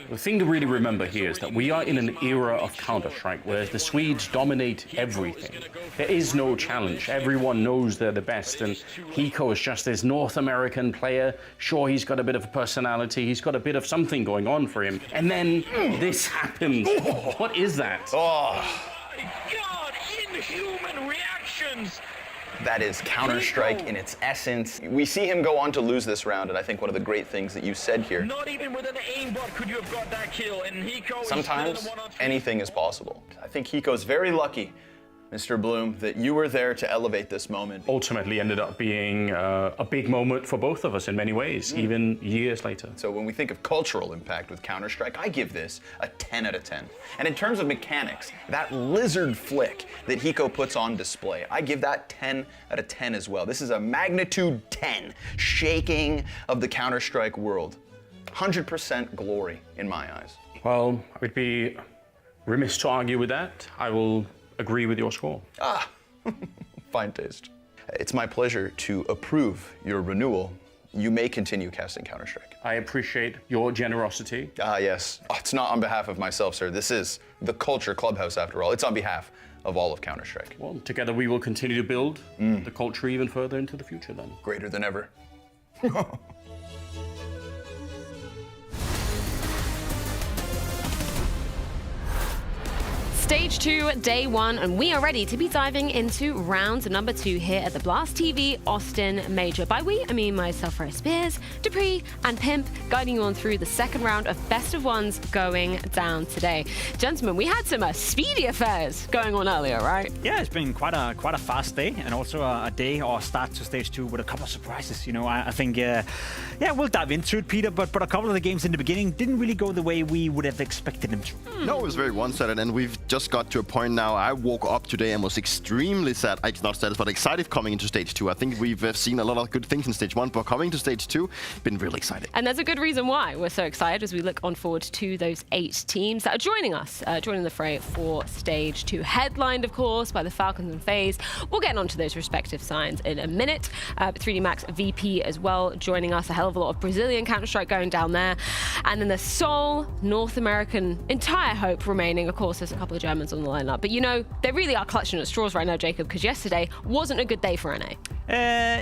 the thing to really remember here is that we are in an era of Counter-Strike where the Swedes dominate everything. There is no challenge. Everyone knows they're the best, and Hiko is just this North American player. Sure, he's got a bit of a personality, he's got a bit of something going on for him, and then this happens. What is that? Oh. God, inhuman reactions! That is Counter-Strike in its essence. We see him go on to lose this round, and I think one of the great things that you said here, Not even with an aimbot could you have got that kill, and Hiko sometimes anything is possible. I think Hiko's very lucky, Mr. Bloom, that you were there to elevate this moment. Ultimately ended up being a big moment for both of us in many ways, even years later. So when we think of cultural impact with Counter-Strike, I give this a 10 out of 10. And in terms of mechanics, that lizard flick that Hiko puts on display, I give that 10 out of 10 as well. This is a magnitude 10 shaking of the Counter-Strike world. 100% glory in my eyes. Well, I would be remiss to argue with that. I will agree with your score. Ah, fine taste. It's my pleasure to approve your renewal. You may continue casting Counter-Strike. I appreciate your generosity. Ah, yes. Oh, it's not on behalf of myself, sir. This is the Culture Clubhouse, after all. It's on behalf of all of Counter-Strike. Well, together we will continue to build the culture even further into the future then. Greater than ever. Stage 2, day 1, and we are ready to be diving into round number 2 here at the Blast TV Austin Major. By we, I mean myself, Rose Spears, Dupree, and Pimp, guiding you on through the second round of best of ones going down today. Gentlemen, we had some speedy affairs going on earlier, right? Yeah, it's been quite a fast day, and also a day or start to stage 2 with a couple of surprises. You know, I think, yeah, we'll dive into it, Peter, but a couple of the games in the beginning didn't really go the way we would have expected them to. No, it was very one-sided, and we've just got to a point now. I woke up today and was extremely sad, not sad, but excited coming into stage 2. I think we've seen a lot of good things in stage 1, but coming to stage 2, been really excited. And there's a good reason why we're so excited as we look on forward to those 8 teams that are joining us, joining the fray for stage 2. Headlined, of course, by the Falcons and FaZe. We'll get onto those respective signs in a minute. 3D Max VP as well joining us. A hell of a lot of Brazilian Counter-Strike going down there. And then the sole North American entire hope remaining. Of course, there's a couple of Germans on the lineup, but you know, they really are clutching at straws right now, Jacob, because yesterday wasn't a good day for NA.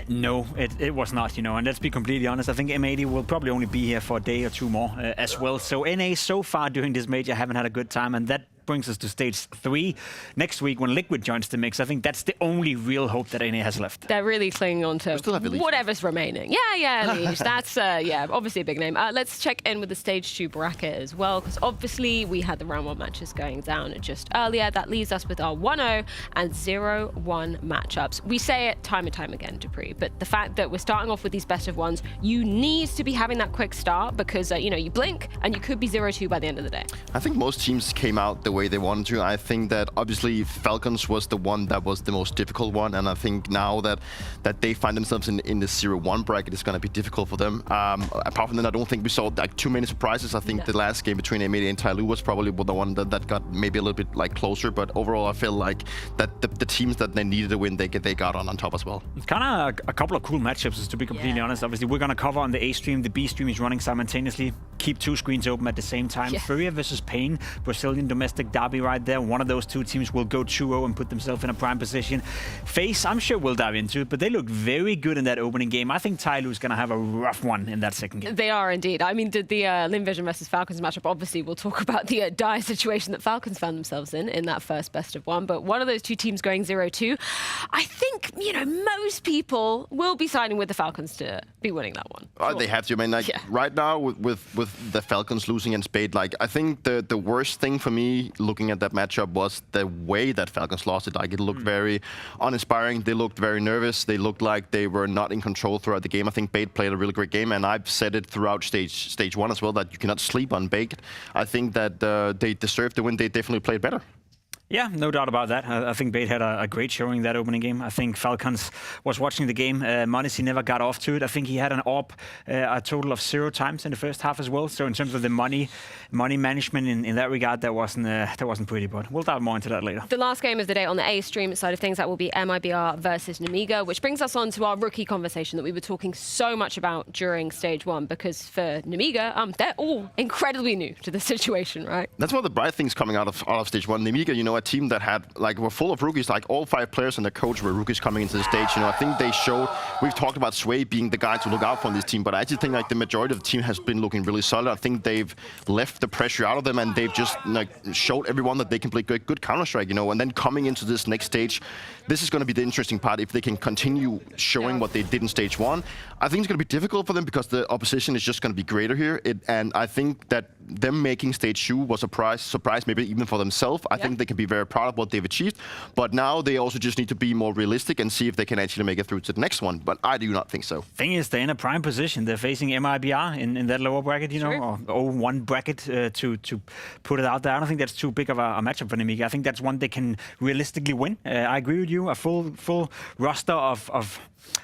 No, it was not, you know, and let's be completely honest, I think M80 will probably only be here for a day or 2 more as well. So NA so far during this major haven't had a good time, and that brings us to stage 3 next week when Liquid joins the mix. I think that's the only real hope that NA has left. They're really clinging on to whatever's remaining. Yeah, Leash. That's, yeah, obviously a big name. Let's check in with the stage 2 bracket as well, because obviously we had the round 1 matches going down just earlier. That leaves us with our 1-0 and 0-1 matchups. We say it time and time again, Dupree, but the fact that we're starting off with these best of ones, you need to be having that quick start because, you know, you blink and you could be 0-2 by the end of the day. I think most teams came out the way they wanted to. I think that obviously Falcons was the one that was the most difficult one, and I think now that they find themselves in the 0-1 bracket, it's going to be difficult for them. Apart from that, I don't think we saw like too many surprises. I think the last game between M80 and TYLOO was probably the one that got maybe a little bit like closer, but overall I feel like that the teams that they needed to win, they got on top as well. It's kind of a couple of cool matchups, to be completely honest. Obviously, we're going to cover on the A stream. The B stream is running simultaneously. Keep 2 screens open at the same time. Furia versus Pain, Brazilian domestic derby right there. One of those 2 teams will go 2-0 and put themselves in a prime position. FaZe, I'm sure we'll dive into it, but they look very good in that opening game. I think TYLOO is going to have a rough one in that second game. They are indeed. I mean, the Lynn Vision versus Falcons matchup, obviously we'll talk about the dire situation that Falcons found themselves in that first best of 1, but one of those 2 teams going 0-2, I think, you know, most people will be siding with the Falcons to be winning that one. They have to. I mean, like right now with the Falcons losing against Bait. Like, I think the worst thing for me looking at that matchup was the way that Falcons lost it. Like, it looked very uninspiring. They looked very nervous. They looked like they were not in control throughout the game. I think Bait played a really great game, and I've said it throughout stage one as well, that you cannot sleep on Bait. I think that they deserved the win. They definitely played better. Yeah, no doubt about that. I think Bait had a great showing that opening game. I think Falcons was watching the game. Monacy never got off to it. I think he had an AWP a total of 0 times in the first half as well. So in terms of the money management in that regard, that wasn't pretty. But we'll dive more into that later. The last game of the day on the A stream side of things, that will be MIBR versus Nemiga, which brings us on to our rookie conversation that we were talking so much about during stage one. Because for Nemiga, they're all incredibly new to the situation, right? That's one of the bright things coming out of stage one. Nemiga, you know, a team that had were full of rookies, like all 5 players and their coach were rookies coming into the stage. You know, I think they showed. We've talked about Sway being the guy to look out for in this team, but I actually think like the majority of the team has been looking really solid. I think they've left the pressure out of them, and they've just like showed everyone that they can play good Counter-Strike. You know, and then coming into this next stage, this is going to be the interesting part. If they can continue showing what they did in stage one, I think it's going to be difficult for them because the opposition is just going to be greater here. And I think that them making stage 2 was a surprise maybe even for themselves. I think they can be very proud of what they've achieved, but now they also just need to be more realistic and see if they can actually make it through to the next one. But I do not think so. Thing is, they're in a prime position. They're facing MIBR in that lower bracket, you know, or 0-1 bracket to put it out there. I don't think that's too big of a matchup for Nemiga. I think that's one they can realistically win. I agree with you. A full roster of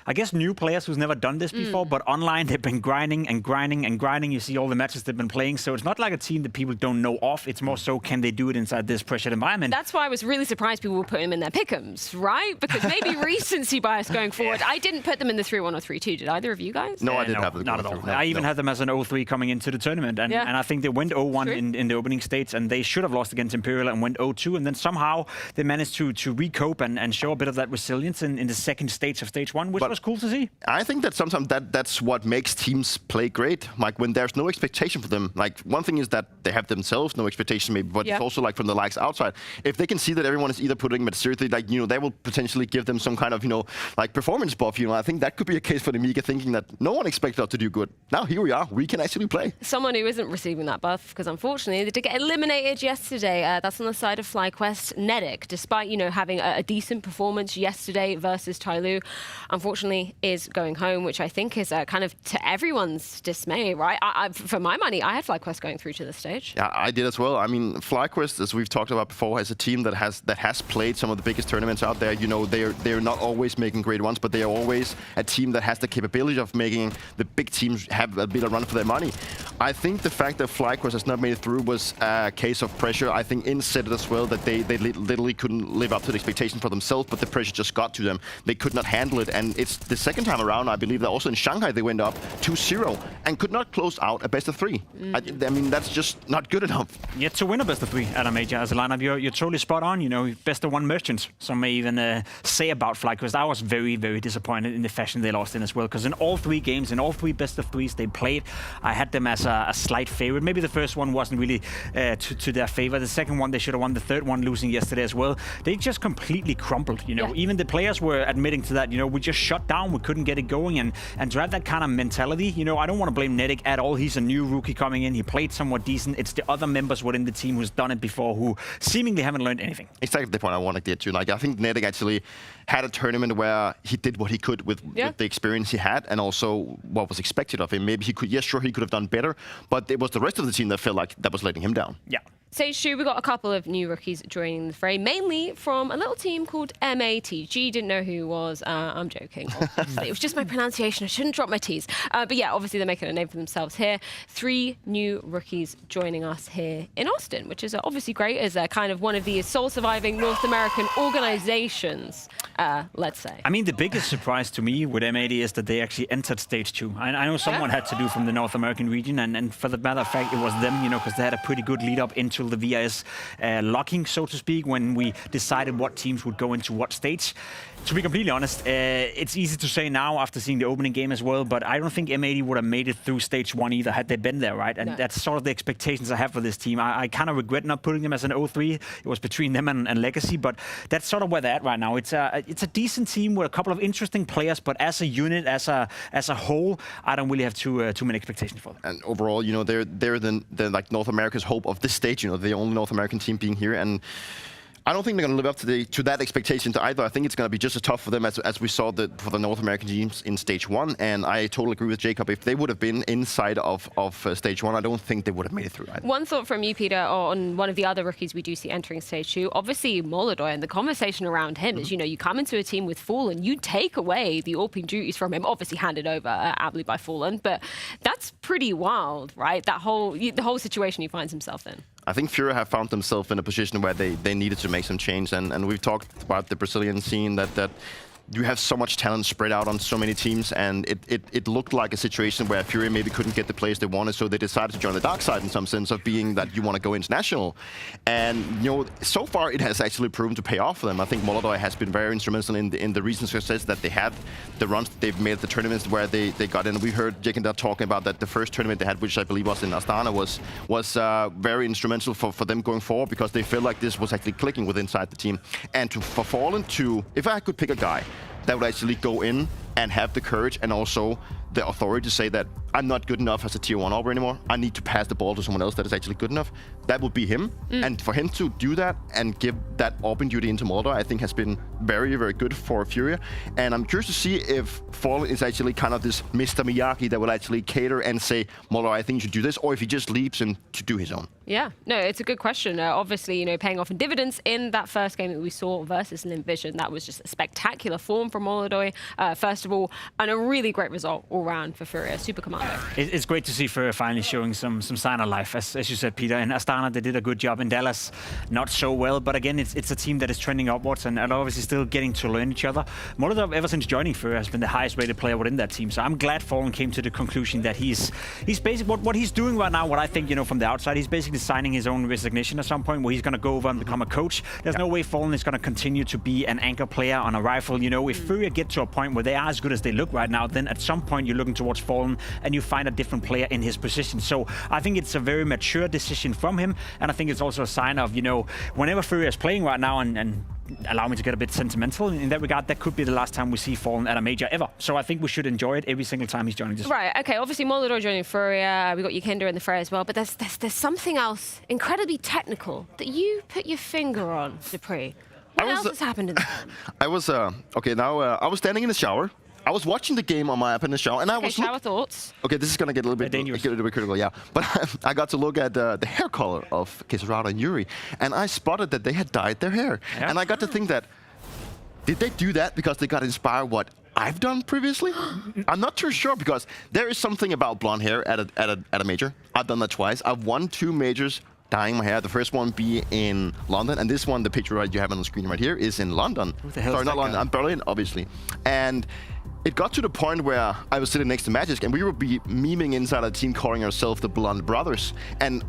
I guess new players who's never done this before, but online they've been grinding and grinding and grinding. You see all the matches they've been playing, so it's not like a team that people don't know of. It's more so, can they do it inside this pressured environment? That's why I was really surprised people were putting them in their pick'ems, right? Because maybe recency bias going forward. I didn't put them in the 3-1 or 3-2. Did either of you guys? No, I didn't have them. Not at all. I even had them as an 0-3 coming into the tournament, and I think they went 0-1 in the opening stage, and they should have lost against Imperial and went 0-2, and then somehow they managed to recope and show a bit of that resilience in the second stage of stage 1, which was cool to see. I think that sometimes that's what makes teams play great. Like when there's no expectation for them. Like one thing is that they have themselves no expectation maybe, but it's also like from the likes outside. If they can see that everyone is either putting them seriously, like, you know, they will potentially give them some kind of, you know, like performance buff. You know, I think that could be a case for Nemiga, thinking that no one expected us to do good. Now here we are. We can actually play. Someone who isn't receiving that buff, because unfortunately they did get eliminated yesterday. That's on the side of FlyQuest. Nedic, despite, you know, having a decent performance yesterday versus TYLOO, unfortunately is going home, which I think is kind of to everyone's dismay, right? For my money, I had FlyQuest going through to the stage. Yeah, I did as well. I mean, FlyQuest, as we've talked about before, has a team that has played some of the biggest tournaments out there. You know, they're not always making great ones, but they are always a team that has the capability of making the big teams have a bit of run for their money. I think the fact that FlyQuest has not made it through was a case of pressure. I think Inn said it as well, that they literally couldn't live up to the expectation for themselves, but the pressure just got to them. They could not handle it, and it's the second time around, I believe, that also in Shanghai they went up 2-0 and could not close out a best of 3. I mean, that's just not good enough. Yet to win a best of 3 at a major as a lineup, you're totally spot on. You know, best of 1 merchants. Some may even say about FlyQuest. I was very, very disappointed in the fashion they lost in as well, because in all 3 games, in all 3 best of 3s they played, I had them as a slight favorite. Maybe the first one wasn't really to their favor. The second one they should have won. The third one losing yesterday as well. They just completely crumbled. You know, even the players were admitting to that. You know, we just shut down. We couldn't get it going, and drive that kind of mentality. You know, I don't want to blame Nedic at all. He's a new rookie coming in. He played somewhat decent. It's the other members within the team who's done it before who seemingly haven't learned anything. Exactly the point I want to get to. Like, I think Nedic actually had a tournament where he did what he could with the experience he had and also what was expected of him. Maybe he could, sure, he could have done better, but it was the rest of the team that felt like that was letting him down. Yeah. Stage 2, we got a couple of new rookies joining the fray, mainly from a little team called MATG. Didn't know who he was. I'm joking. It was just my pronunciation. I shouldn't drop my T's. But yeah, obviously they're making a name for themselves here. 3 new rookies joining us here in Austin, which is obviously great as kind of one of the sole surviving North American organizations, let's say. I mean, the biggest surprise to me with MAD is that they actually entered stage 2. I know someone had to do from the North American region, and for the matter of fact, it was them, you know, because they had a pretty good lead up into until the VIS locking, so to speak, when we decided what teams would go into what stage. To be completely honest, it's easy to say now after seeing the opening game as well, but I don't think M80 would have made it through stage 1 either had they been there, right? And that's sort of the expectations I have for this team. I kind of regret not putting them as an 0-3. It was between them and Legacy, but that's sort of where they're at right now. It's a decent team with a couple of interesting players, but as a unit, as a whole, I don't really have too many expectations for them. And overall, you know, they're the like North America's hope of this stage. You know, the only North American team being here, and I don't think they're going to live up to that expectation either. I think it's going to be just as tough for them as we saw for the North American teams in stage 1. And I totally agree with Jacob. If they would have been inside of stage 1, I don't think they would have made it through either. One thought from you, Peter, on one of the other rookies we do see entering stage 2. Obviously, Molodoi, and the conversation around him is, you know, you come into a team with Fallen, you take away the AWPing duties from him, obviously handed over ably by Fallen, but that's pretty wild, right? The whole situation he finds himself in. I think FURIA have found themselves in a position where they needed to make some change, and we've talked about the Brazilian scene that you have so much talent spread out on so many teams, and it looked like a situation where FURIA maybe couldn't get the players they wanted, so they decided to join the dark side in some sense of being that you want to go international. And you know, so far it has actually proven to pay off for them. I think Molodoi has been very instrumental in the recent success that they had, the runs they've made at the tournaments where they got in. We heard Jake and Dad talking about that the first tournament they had, which I believe was in Astana, was very instrumental for them going forward, because they felt like this was actually clicking with inside the team. And for Fallen to, if I could pick a guy that would actually go in and have the courage and also the authority to say that I'm not good enough as a tier 1 AWPer anymore, I need to pass the ball to someone else that is actually good enough, that would be him. And for him to do that and give that AWPing duty into Molodoi, I think has been very, very good for FURIA. And I'm curious to see if Fallen is actually kind of this Mr. Miyagi that will actually cater and say, Molodoi, I think you should do this, or if he just leaves him to do his own. Yeah, no, it's a good question. Obviously, you know, paying off in dividends in that first game that we saw versus Lynn Vision. That was just a spectacular form from Molodoi, first of all, and a really great result all round for FURIA. Super commando. It's great to see FURIA finally showing some sign of life, as you said, Peter. In Astana, they did a good job. In Dallas, not so well. But again, it's a team that is trending upwards and obviously still getting to learn each other. Molodoi, ever since joining FURIA, has been the highest rated player within that team. So I'm glad Fallen came to the conclusion that he's basically what he's doing right now. What I think, you know, from the outside, he's basically signing his own resignation at some point where he's going to go over and become a coach. There's no way Fallen is going to continue to be an anchor player on a rifle. You know, if FURIA get to a point where they are as good as they look right now, then at some point you're looking towards Fallen and you find a different player in his position. So I think it's a very mature decision from him, and I think it's also a sign of, you know, whenever FURIA is playing right now, and allow me to get a bit sentimental in that regard, that could be the last time we see Fallen at a major ever. So I think we should enjoy it every single time he's joining this. Right, okay, obviously Molodoi joining FURIA, we got Yukinder in the fray as well, but there's something else incredibly technical that you put your finger on, Dupree. What else has happened in the game? I was, okay, now I was standing in the shower. I was watching the game on my app in the shower, and I was shower thoughts. Okay, this is gonna get a little bit critical, yeah. But I got to look at the hair color of KSRADA and Yuri, and I spotted that they had dyed their hair, and I got to think that, did they do that because they got inspired what I've done previously? I'm not too sure, because there is something about blonde hair at a major. I've done that twice. I've won 2 majors dyeing my hair. The first one be in London, and this one, the picture you have on the screen right here, is in London. Who the hell Sorry, is not that London, guy? I'm Berlin, obviously. And it got to the point where I was sitting next to Magic, and we would be memeing inside a team calling ourselves the Blonde Brothers. And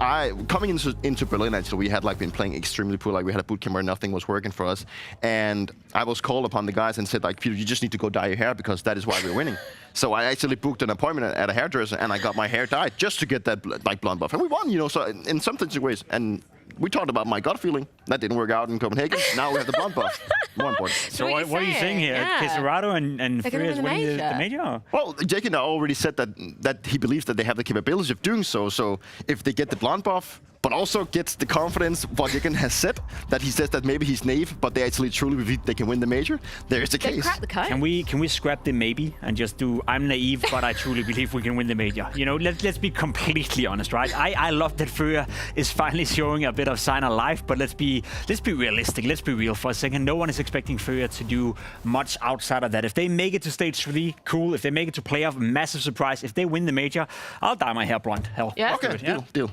coming into Berlin, actually, we had been playing extremely poor. Like, we had a bootcamp where nothing was working for us. And I was called upon the guys and said, like, Peter, you just need to go dye your hair because that is why we're winning. So I actually booked an appointment at a hairdresser, and I got my hair dyed just to get that blonde buff. And we won, you know, so in some ways. And we talked about my gut feeling. That didn't work out in Copenhagen. Now we have the blonde buff. More important. So what are you saying here? KSRADA and FURIA is winning the major? Well, Jake and I already said that he believes that they have the capability of doing so. So if they get the blonde buff, but also gets the confidence what Jake has said, that he says that maybe he's naive, but they actually truly believe they can win the major, there is the case. Can we scrap the maybe and just do I'm naive, but I truly believe we can win the major? You know, let's be completely honest, right? I love that FURIA is finally showing a bit of sign of life, but let's be realistic. Let's be real for a second. No one is expecting FURIA to do much outside of that. If they make it to stage 3, cool. If they make it to playoff, massive surprise. If they win the major, I'll dye my hair blonde. Hell. Yeah. Okay, deal.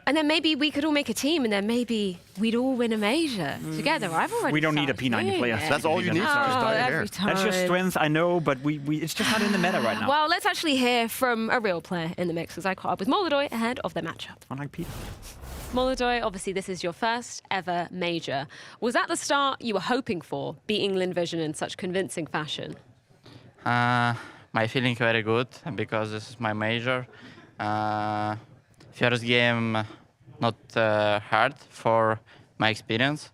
And then maybe we could all make a team, and then maybe we'd all win a major together. I've already. We don't need a P90 player. That's all you need. That's your strength, I know, but it's just not in the meta right now. Well, let's actually hear from a real player in the mix, because I caught up with Molodoi ahead of their matchup. Unlike Peter. Molodoi, obviously this is your first ever major. Was that the start you were hoping for, beating Lynn Vision in such convincing fashion? My feeling very good because this is my major. First game not hard for my experience.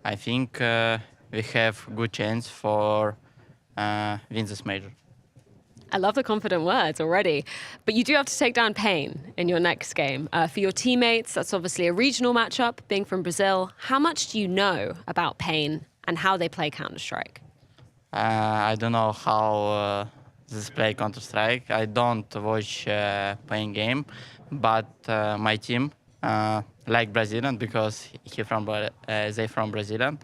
I think we have good chance for win this major. I love the confident words already, but you do have to take down Pain in your next game. For your teammates, that's obviously a regional matchup, being from Brazil. How much do you know about Pain and how they play Counter-Strike? I don't know how this play Counter-Strike. I don't watch Pain game, but my team like Brazilian because they from Brazilian.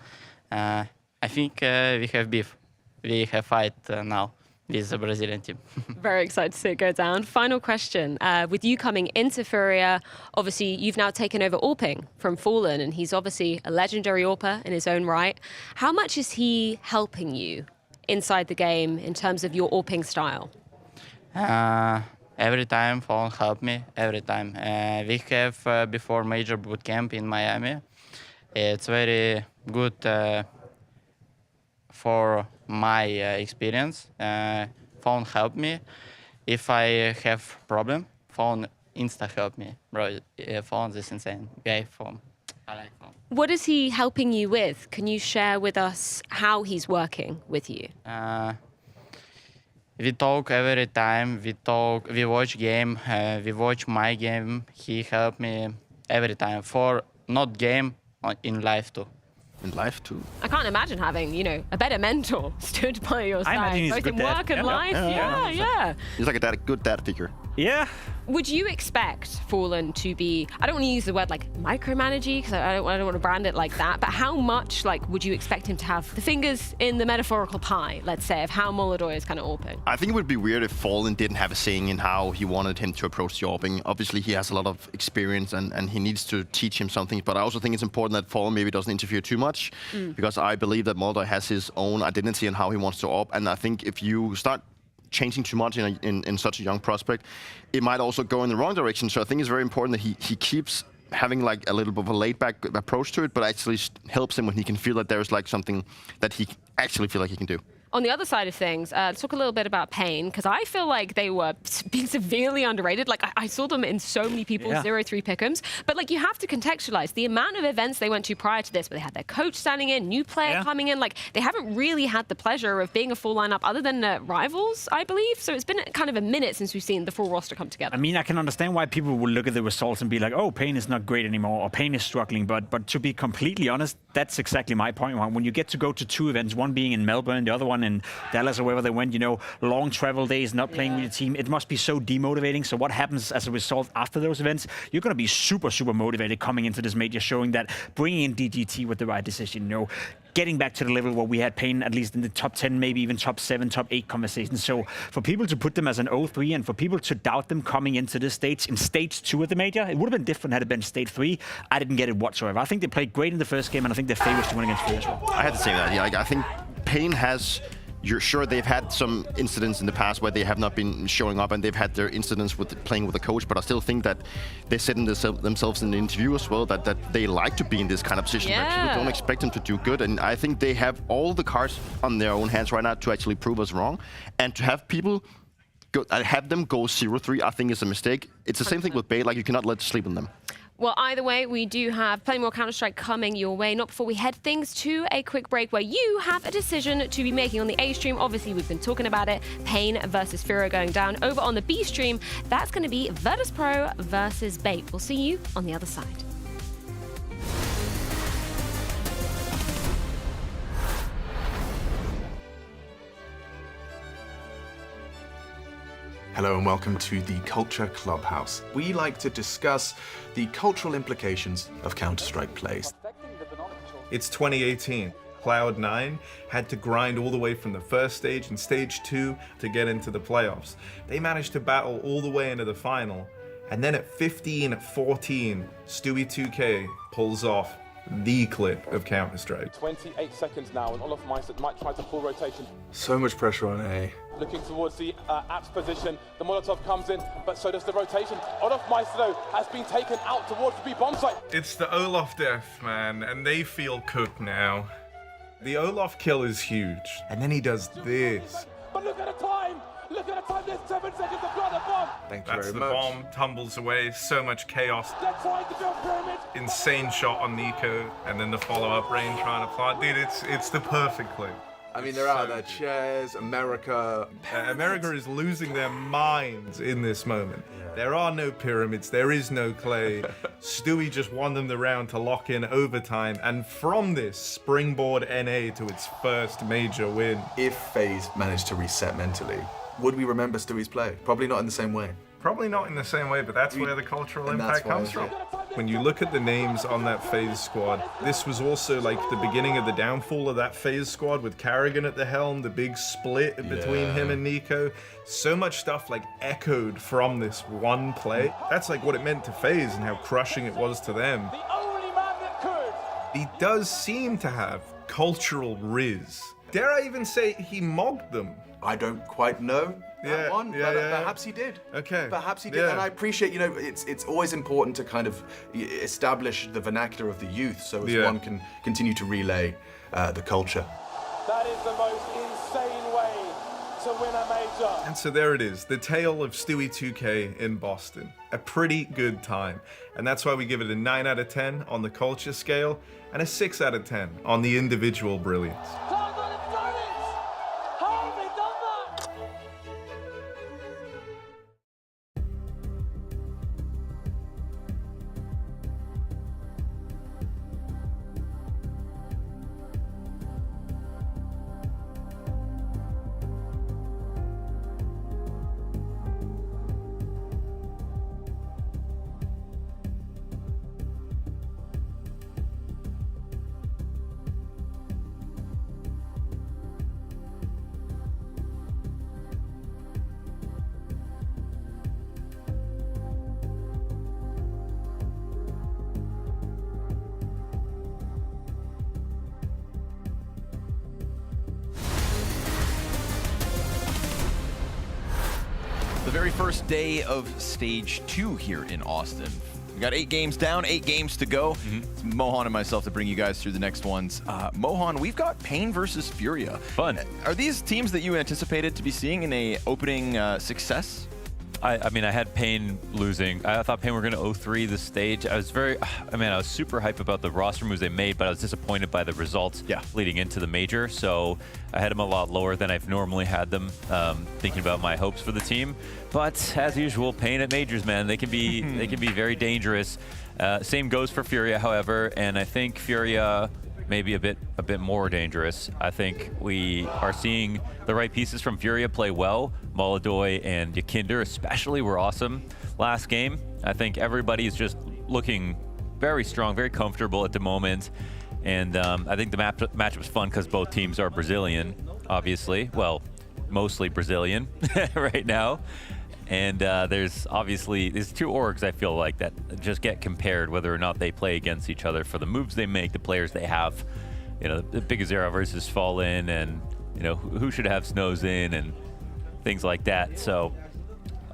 I think we have beef. We have fight now with the Brazilian team. Very excited to see it go down. Final question. With you coming into Furia, obviously you've now taken over AWPing from Fallen, and he's obviously a legendary AWPer in his own right. How much is he helping you inside the game in terms of your AWPing style? Every time Fallen help me, every time. We have before major bootcamp in Miami. It's very good for my experience. Phone help me. If I have problem, phone insta help me. Bro, phone is insane. Guy phone. I like phone. What is he helping you with? Can you share with us how he's working with you? We talk every time. We watch game. We watch my game. He help me every time. For not game, in life too. In life too. I can't imagine having, you know, a better mentor stood by your side, both in work and life. Yeah. He's like a good dad figure. Yeah. Would you expect Fallen to be, I don't want to use the word like micromanaging because I don't want to brand it like that, but how much like would you expect him to have the fingers in the metaphorical pie, let's say, of how Molodoi is kind of AWPing? I think it would be weird if Fallen didn't have a saying in how he wanted him to approach the AWPing. Obviously, he has a lot of experience and he needs to teach him something, but I also think it's important that Fallen maybe doesn't interfere too much because I believe that Molodoi has his own identity and how he wants to AWP, and I think if you start changing too much in such a young prospect, it might also go in the wrong direction. So I think it's very important that he keeps having like a little bit of a laid-back approach to it, but actually helps him when he can feel that there's like something that he actually feel like he can do. On the other side of things, let's talk a little bit about Pain, because I feel like they were being severely underrated. Like, I saw them in so many people's 0-3 pick'ems. But, like, you have to contextualize the amount of events they went to prior to this, where they had their coach standing in, new player coming in. Like, they haven't really had the pleasure of being a full lineup other than Rivals, I believe. So it's been kind of a minute since we've seen the full roster come together. I mean, I can understand why people will look at the results and be like, oh, Pain is not great anymore, or Pain is struggling. But to be completely honest, that's exactly my point. When you get to go to two events, one being in Melbourne, the other one in Dallas, or wherever they went, you know, long travel days, not playing with the team, it must be so demotivating. So what happens as a result after those events? You're going to be super, super motivated coming into this major, showing that bringing in DGT with the right decision, you know, getting back to the level where we had Pain at least in the top 10, maybe even top 7, top 8 conversations. So for people to put them as an 0-3 and for people to doubt them coming into this stage in stage 2 of the major, it would have been different had it been stage 3. I didn't get it whatsoever. I think they played great in the first game, and I think they're favorites to win against FURIA as well. I had to say that. Yeah, I think Pain has. You're sure they've had some incidents in the past where they have not been showing up, and they've had their incidents with playing with a coach, but I still think that they said in themselves in the interview as well that they like to be in this kind of position where people don't expect them to do good, and I think they have all the cards on their own hands right now to actually prove us wrong, and to have people have them go 0-3, I think is a mistake. It's the same thing with Bay, like you cannot let sleep on them. Well, either way, we do have plenty more Counter-Strike coming your way. Not before we head things to a quick break where you have a decision to be making on the A stream. Obviously, we've been talking about it. Pain versus FURIA going down. Over on the B stream, that's going to be Virtus.pro versus Bait. We'll see you on the other side. Hello and welcome to the Culture Clubhouse. We like to discuss the cultural implications of Counter-Strike plays. It's 2018. Cloud9 had to grind all the way from the first stage and stage 2 to get into the playoffs. They managed to battle all the way into the final, and then at 15-14, Stewie 2K pulls off the clip of Counter-Strike. 28 seconds now, and Olaf might try to full rotation. So much pressure on A. looking towards the apps position. The Molotov comes in, but so does the rotation. Olaf Maestro has been taken out towards the B bomb site. It's the Olaf death, man, and they feel cooked now. The Olaf kill is huge, and then he does this. But look at the time! Look at the time, there's 7 seconds to blow the bomb! Thank you very much. That's the bomb tumbles away, so much chaos. They're trying to build pyramid! Insane shot on Nico, and then the follow-up rain trying to plant. Dude, it's the perfect clip. I mean, they're out of their chairs, America. America is losing their minds in this moment. There are no pyramids, there is no clay. Stewie just won them the round to lock in overtime, and from this, springboard NA to its first major win. If FaZe managed to reset mentally, would we remember Stewie's play? Probably not in the same way. Probably not in the same way, but that's where the cultural impact comes from. When you look at the names on that FaZe squad, this was also like the beginning of the downfall of that FaZe squad with Carrigan at the helm, the big split between him and Nico. So much stuff like echoed from this one play. That's like what it meant to FaZe and how crushing it was to them. The only man that could! He does seem to have cultural riz. Dare I even say he mogged them? I don't quite know that one, but perhaps he did. Okay. Perhaps he did, and I appreciate, you know, it's always important to kind of establish the vernacular of the youth so as one can continue to relay the culture. That is the most insane way to win a major. And so there it is, the tale of Stewie 2K in Boston. A pretty good time. And that's why we give it a 9 out of 10 on the culture scale and a 6 out of 10 on the individual brilliance. The very first day of Stage 2 here in Austin. We got 8 games down, 8 games to go. It's Mohan and myself to bring you guys through the next ones. Mohan, we've got Pain versus Furia. Fun. Are these teams that you anticipated to be seeing in a opening success? I mean, I had Pain losing. I thought Pain were going to 0-3 the stage. I was super hyped about the roster moves they made, but I was disappointed by the results leading into the major. So I had them a lot lower than I've normally had them, thinking about my hopes for the team. But as usual, Pain at majors, man, they can be very dangerous. Same goes for Furia, however, and I think Furia maybe a bit more dangerous. I think we are seeing the right pieces from Furia play well. Molodoy and Yakinder especially were awesome last game. I think everybody is just looking very strong, very comfortable at the moment. And I think the matchup was fun because both teams are Brazilian, obviously. Well, mostly Brazilian right now. And there's two orgs I feel like that just get compared whether or not they play against each other for the moves they make, the players they have. You know, the Big Azera versus Fallen, and you know who should have Snows in and things like that. So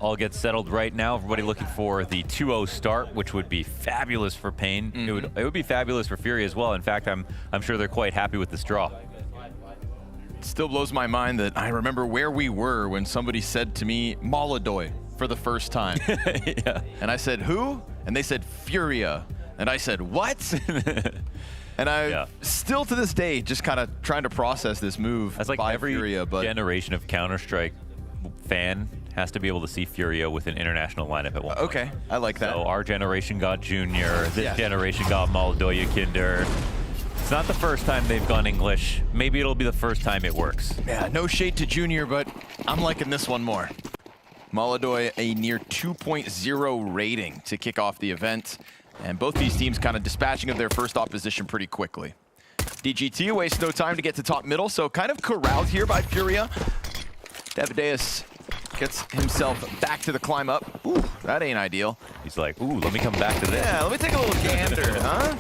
all gets settled right now. Everybody looking for the 2-0 start, which would be fabulous for Pain. It would be fabulous for Fury as well. In fact, I'm sure they're quite happy with this draw. It still blows my mind that I remember where we were when somebody said to me, Molodoy, for the first time. And I said, who? And they said, Furia. And I said, what? And I still to this day just kind of trying to process this move. That's like by every Furia, but generation of Counter-Strike fan has to be able to see Furia with an international lineup at one point. Okay, I like that. So our generation got Junior, this generation got Molodoy Yakinder. It's not the first time they've gone English. Maybe it'll be the first time it works. Yeah, no shade to Junior, but I'm liking this one more. Molodoy, a near 2.0 rating to kick off the event. And both these teams kind of dispatching of their first opposition pretty quickly. DGT wastes no time to get to top middle, so kind of corralled here by Furia. Devadeus gets himself back to the climb up. Ooh, that ain't ideal. He's like, ooh, let me come back to this. Yeah, let me take a little gander, huh?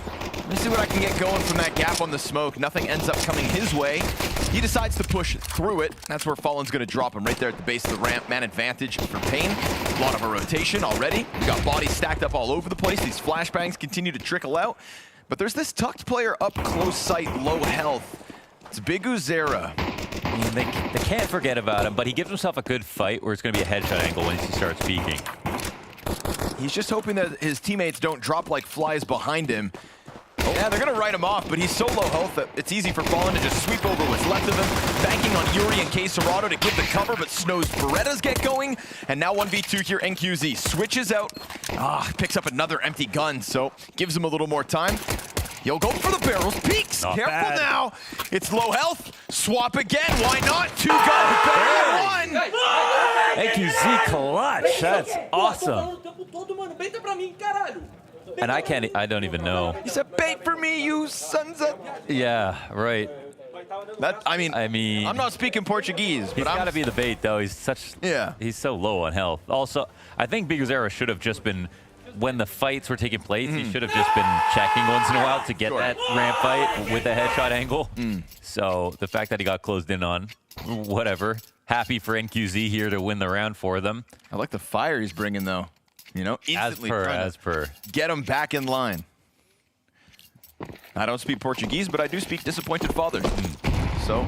Let me see what I can get going from that gap on the smoke. Nothing ends up coming his way. He decides to push through it. That's where Fallen's going to drop him right there at the base of the ramp. Man advantage for Pain. A lot of a rotation already. We got bodies stacked up all over the place. These flashbangs continue to trickle out. But there's this tucked player up close sight, low health. It's Big Uzera. I mean, they can't forget about him, but he gives himself a good fight where it's going to be a headshot angle once he starts peeking. He's just hoping that his teammates don't drop like flies behind him. Oh. Yeah, they're going to write him off, but he's so low health that it's easy for Fallen to just sweep over what's left of him. Banking on Yuri and K-Serrato to give the cover, but Snow's Berettas get going. And now 1v2 here, NQZ switches out. Picks up another empty gun, so gives him a little more time. He'll go for the barrels, peeks, Not careful bad. now. It's low health, swap again, why not? 2 guns, better than 1. NQZ clutch, that's awesome. And I don't even know. He said, bait for me, you sons of... Yeah, right. I mean, I'm not speaking Portuguese, He's but got to be the bait, though. He's so low on health. Also, I think Big Uzera should have just been, when the fights were taking place, he should have just been checking once in a while to get that ramp fight with a headshot angle. So the fact that he got closed in on, whatever. Happy for NQZ here to win the round for them. I like the fire he's bringing, though. You know, instantly as per. Get him back in line. I don't speak Portuguese, but I do speak disappointed father. So,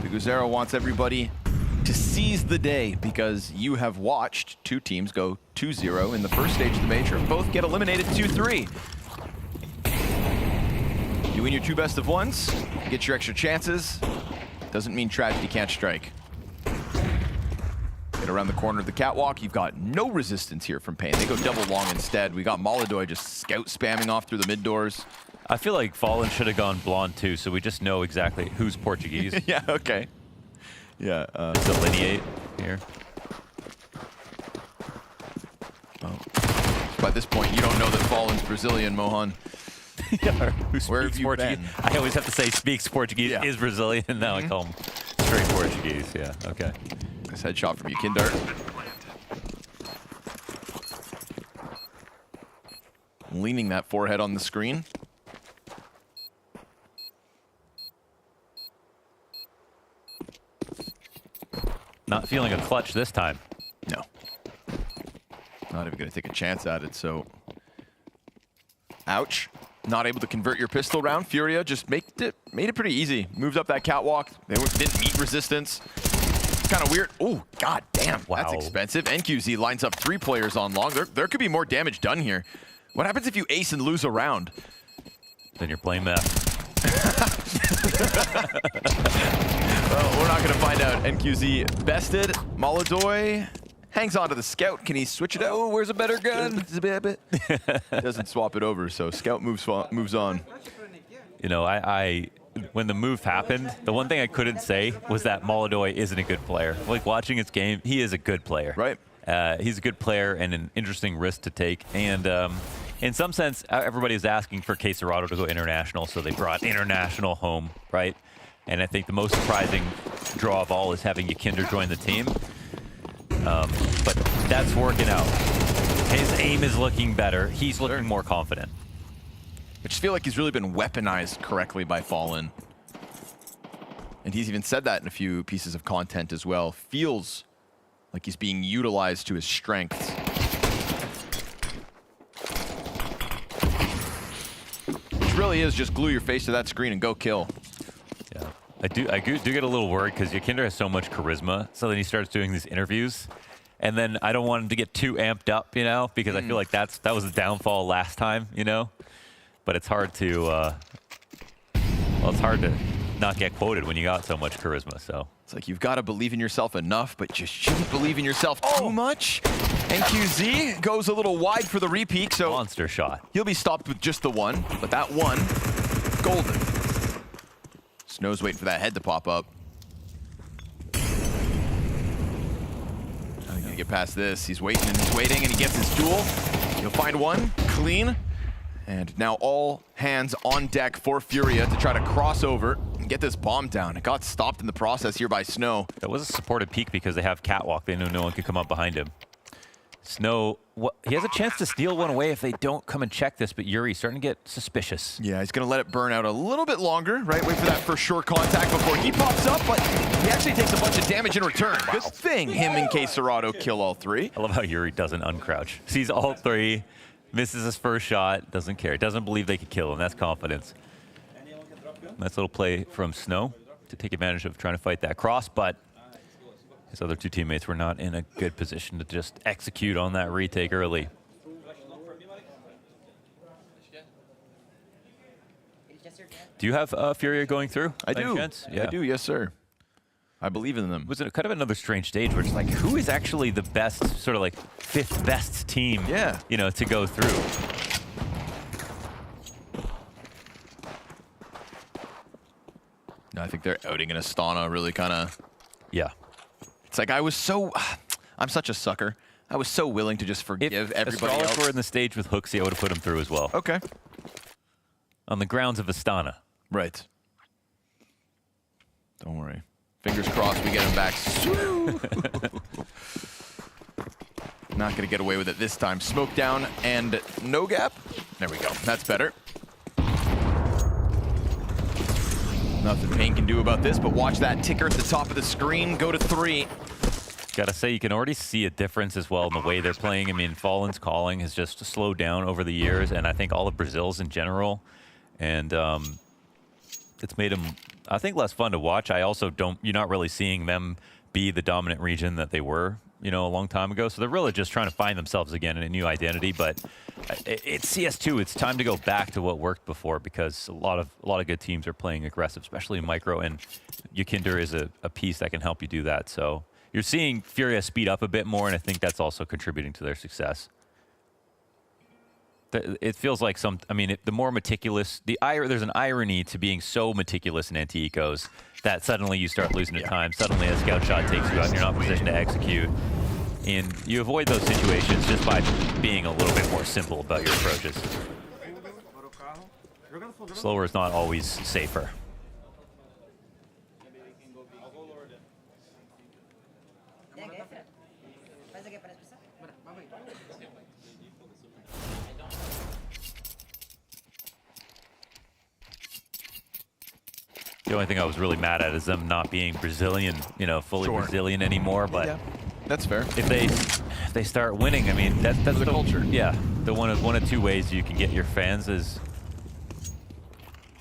Big Uzera wants everybody to seize the day because you have watched 2 teams go 2-0 in the first stage of the major. Both get eliminated 2-3. You win your 2 best of 1s, get your extra chances. Doesn't mean tragedy can't strike. Get around the corner of the catwalk. You've got no resistance here from Pain. They go double long instead. We got Molodoy just scout spamming off through the mid doors. I feel like Fallen should have gone blonde too, so we just know exactly who's Portuguese. Yeah, okay. Yeah. Just delineate here. By this point, you don't know that Fallen's Brazilian, Mohan. Where have you Portuguese? Been? I always have to say speaks Portuguese, is Brazilian. Now I call him straight Portuguese. Yeah, okay. Nice headshot from you, Kindart. Leaning that forehead on the screen. Not feeling a clutch this time. No. Not even going to take a chance at it, so... Ouch. Not able to convert your pistol round. Furia just made it pretty easy. Moved up that catwalk. They didn't meet resistance. Kind of weird. Oh, god damn. Wow. That's expensive. NQZ lines up 3 players on long. There could be more damage done here. What happens if you ace and lose a round? Then you're playing that. Well, we're not going to find out. NQZ bested. Molodoy hangs on to the Scout. Can he switch it out? Oh, where's a better gun? Doesn't swap it over, so Scout moves on. You know, when the move happened, the one thing I couldn't say was that Molodoy isn't a good player. Like, watching his game, he is a good player. Right. He's a good player and an interesting risk to take. And in some sense, everybody was asking for K-Serrato to go international, so they brought international home, right? And I think the most surprising draw of all is having Yakinder join the team. But that's working out. His aim is looking better. He's looking more confident. I just feel like he's really been weaponized correctly by Fallen. And he's even said that in a few pieces of content as well. Feels like he's being utilized to his strengths. Which really is just glue your face to that screen and go kill. Yeah, I do get a little worried because Yakinder has so much charisma. So then he starts doing these interviews. And then I don't want him to get too amped up, you know, because I feel like that was the downfall last time, you know. But it's hard to, well, it's hard to not get quoted when you got so much charisma, so. It's like you've got to believe in yourself enough, but you shouldn't believe in yourself too much. NQZ goes a little wide for the repeat, so. Monster shot. He'll be stopped with just the one, but that one, golden. Snow's waiting for that head to pop up. I'm gonna get past this. He's waiting and he's waiting, and he gets his duel. He'll find one, clean. And now all hands on deck for Furia to try to cross over and get this bomb down. It got stopped in the process here by Snow. That was a supported peek because they have catwalk. They knew no one could come up behind him. Snow, he has a chance to steal one away if they don't come and check this, but Yuri's starting to get suspicious. Yeah, he's going to let it burn out a little bit longer, right? Wait for that first short contact before he pops up, but he actually takes a bunch of damage in return. Wow. Good thing him and KSCDT kill all three. I love how Yuri doesn't uncrouch. Sees all three, misses his first shot, doesn't care. Doesn't believe they could kill him. That's confidence. Nice little play from Snow to take advantage of trying to fight that cross, but his other two teammates were not in a good position to just execute on that retake early. Do you have Furia going through? I do. Yeah. I do, yes, sir. I believe in them. Was it kind of another strange stage where it's like, who is actually the best, sort of like fifth best team, you know, to go through? No, I think they're outing an Astana really kind of... Yeah. It's like I was so... I'm such a sucker. I was so willing to just forgive everybody else. If Astrolog were in the stage with Hooksy, I would have put him through as well. Okay. On the grounds of Astana. Right. Don't worry. Fingers crossed we get him back. Not going to get away with it this time. Smoke down and no gap. There we go. That's better. Nothing Pain can do about this, but watch that ticker at the top of the screen go to 3. Gotta say, you can already see a difference as well in the way they're playing. I mean, Fallen's calling has just slowed down over the years, and I think all of Brazil's in general. And it's made them, I think, less fun to watch. I also you're not really seeing them be the dominant region that they were, you know, a long time ago. So they're really just trying to find themselves again in a new identity. But it's CS2. It's time to go back to what worked before, because a lot of good teams are playing aggressive, especially in micro. And Yukinder is a piece that can help you do that. So you're seeing Furia speed up a bit more, and I think that's also contributing to their success. It feels like the more meticulous, there's an irony to being so meticulous in anti-ecos that suddenly you start losing to time. Suddenly a scout shot takes you out and you're not positioned to execute. And you avoid those situations just by being a little bit more simple about your approaches. Slower is not always safer. The only thing I was really mad at is them not being Brazilian, you know, fully Brazilian anymore. But yeah, that's fair. If they start winning, I mean, that's the culture. Yeah, the one of two ways you can get your fans is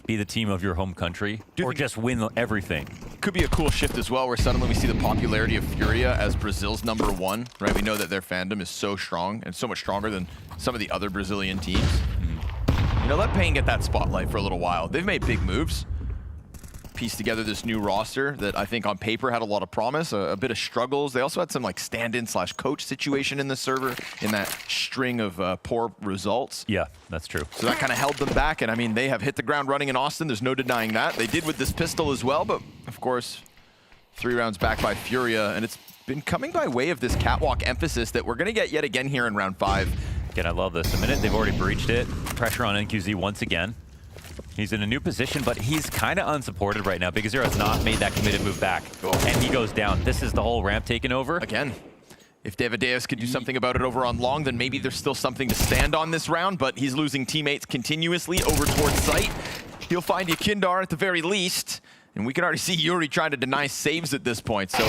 be the team of your home country, or just win everything. Could be a cool shift as well, where suddenly we see the popularity of Furia as Brazil's #1, right? We know that their fandom is so strong and so much stronger than some of the other Brazilian teams. You know, let Pain get that spotlight for a little while. They've made big moves. Pieced together this new roster that I think on paper had a lot of promise, a bit of struggles. They also had some like stand-in/coach situation in the server in that string of poor results. Yeah, that's true. So that kind of held them back, and I mean, they have hit the ground running in Austin. There's no denying that. They did with this pistol as well, but of course, 3 rounds back by Furia, and it's been coming by way of this catwalk emphasis that we're going to get yet again here in round 5. Again, I love this. The minute they've already breached it, pressure on NQZ once again. He's in a new position, but he's kind of unsupported right now. Big Zero has not made that committed move back, and he goes down. This is the whole ramp taken over. Again, if Davideus could do something about it over on long, then maybe there's still something to stand on this round, but he's losing teammates continuously over towards site. He'll find Yukinder at the very least, and we can already see Yuri trying to deny saves at this point. So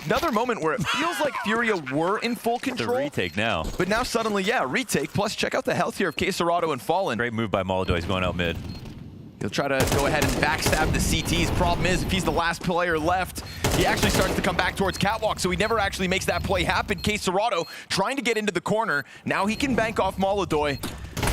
another moment where it feels like Furia were in full control. The retake now. But now suddenly, yeah, retake. Plus, check out the health here of KSCDT and Fallen. Great move by Molodoi. He's going out mid. He'll try to go ahead and backstab the CTs. Problem is, if he's the last player left, he actually starts to come back towards catwalk, so he never actually makes that play happen. KSCDT trying to get into the corner. Now he can bank off Molodoi.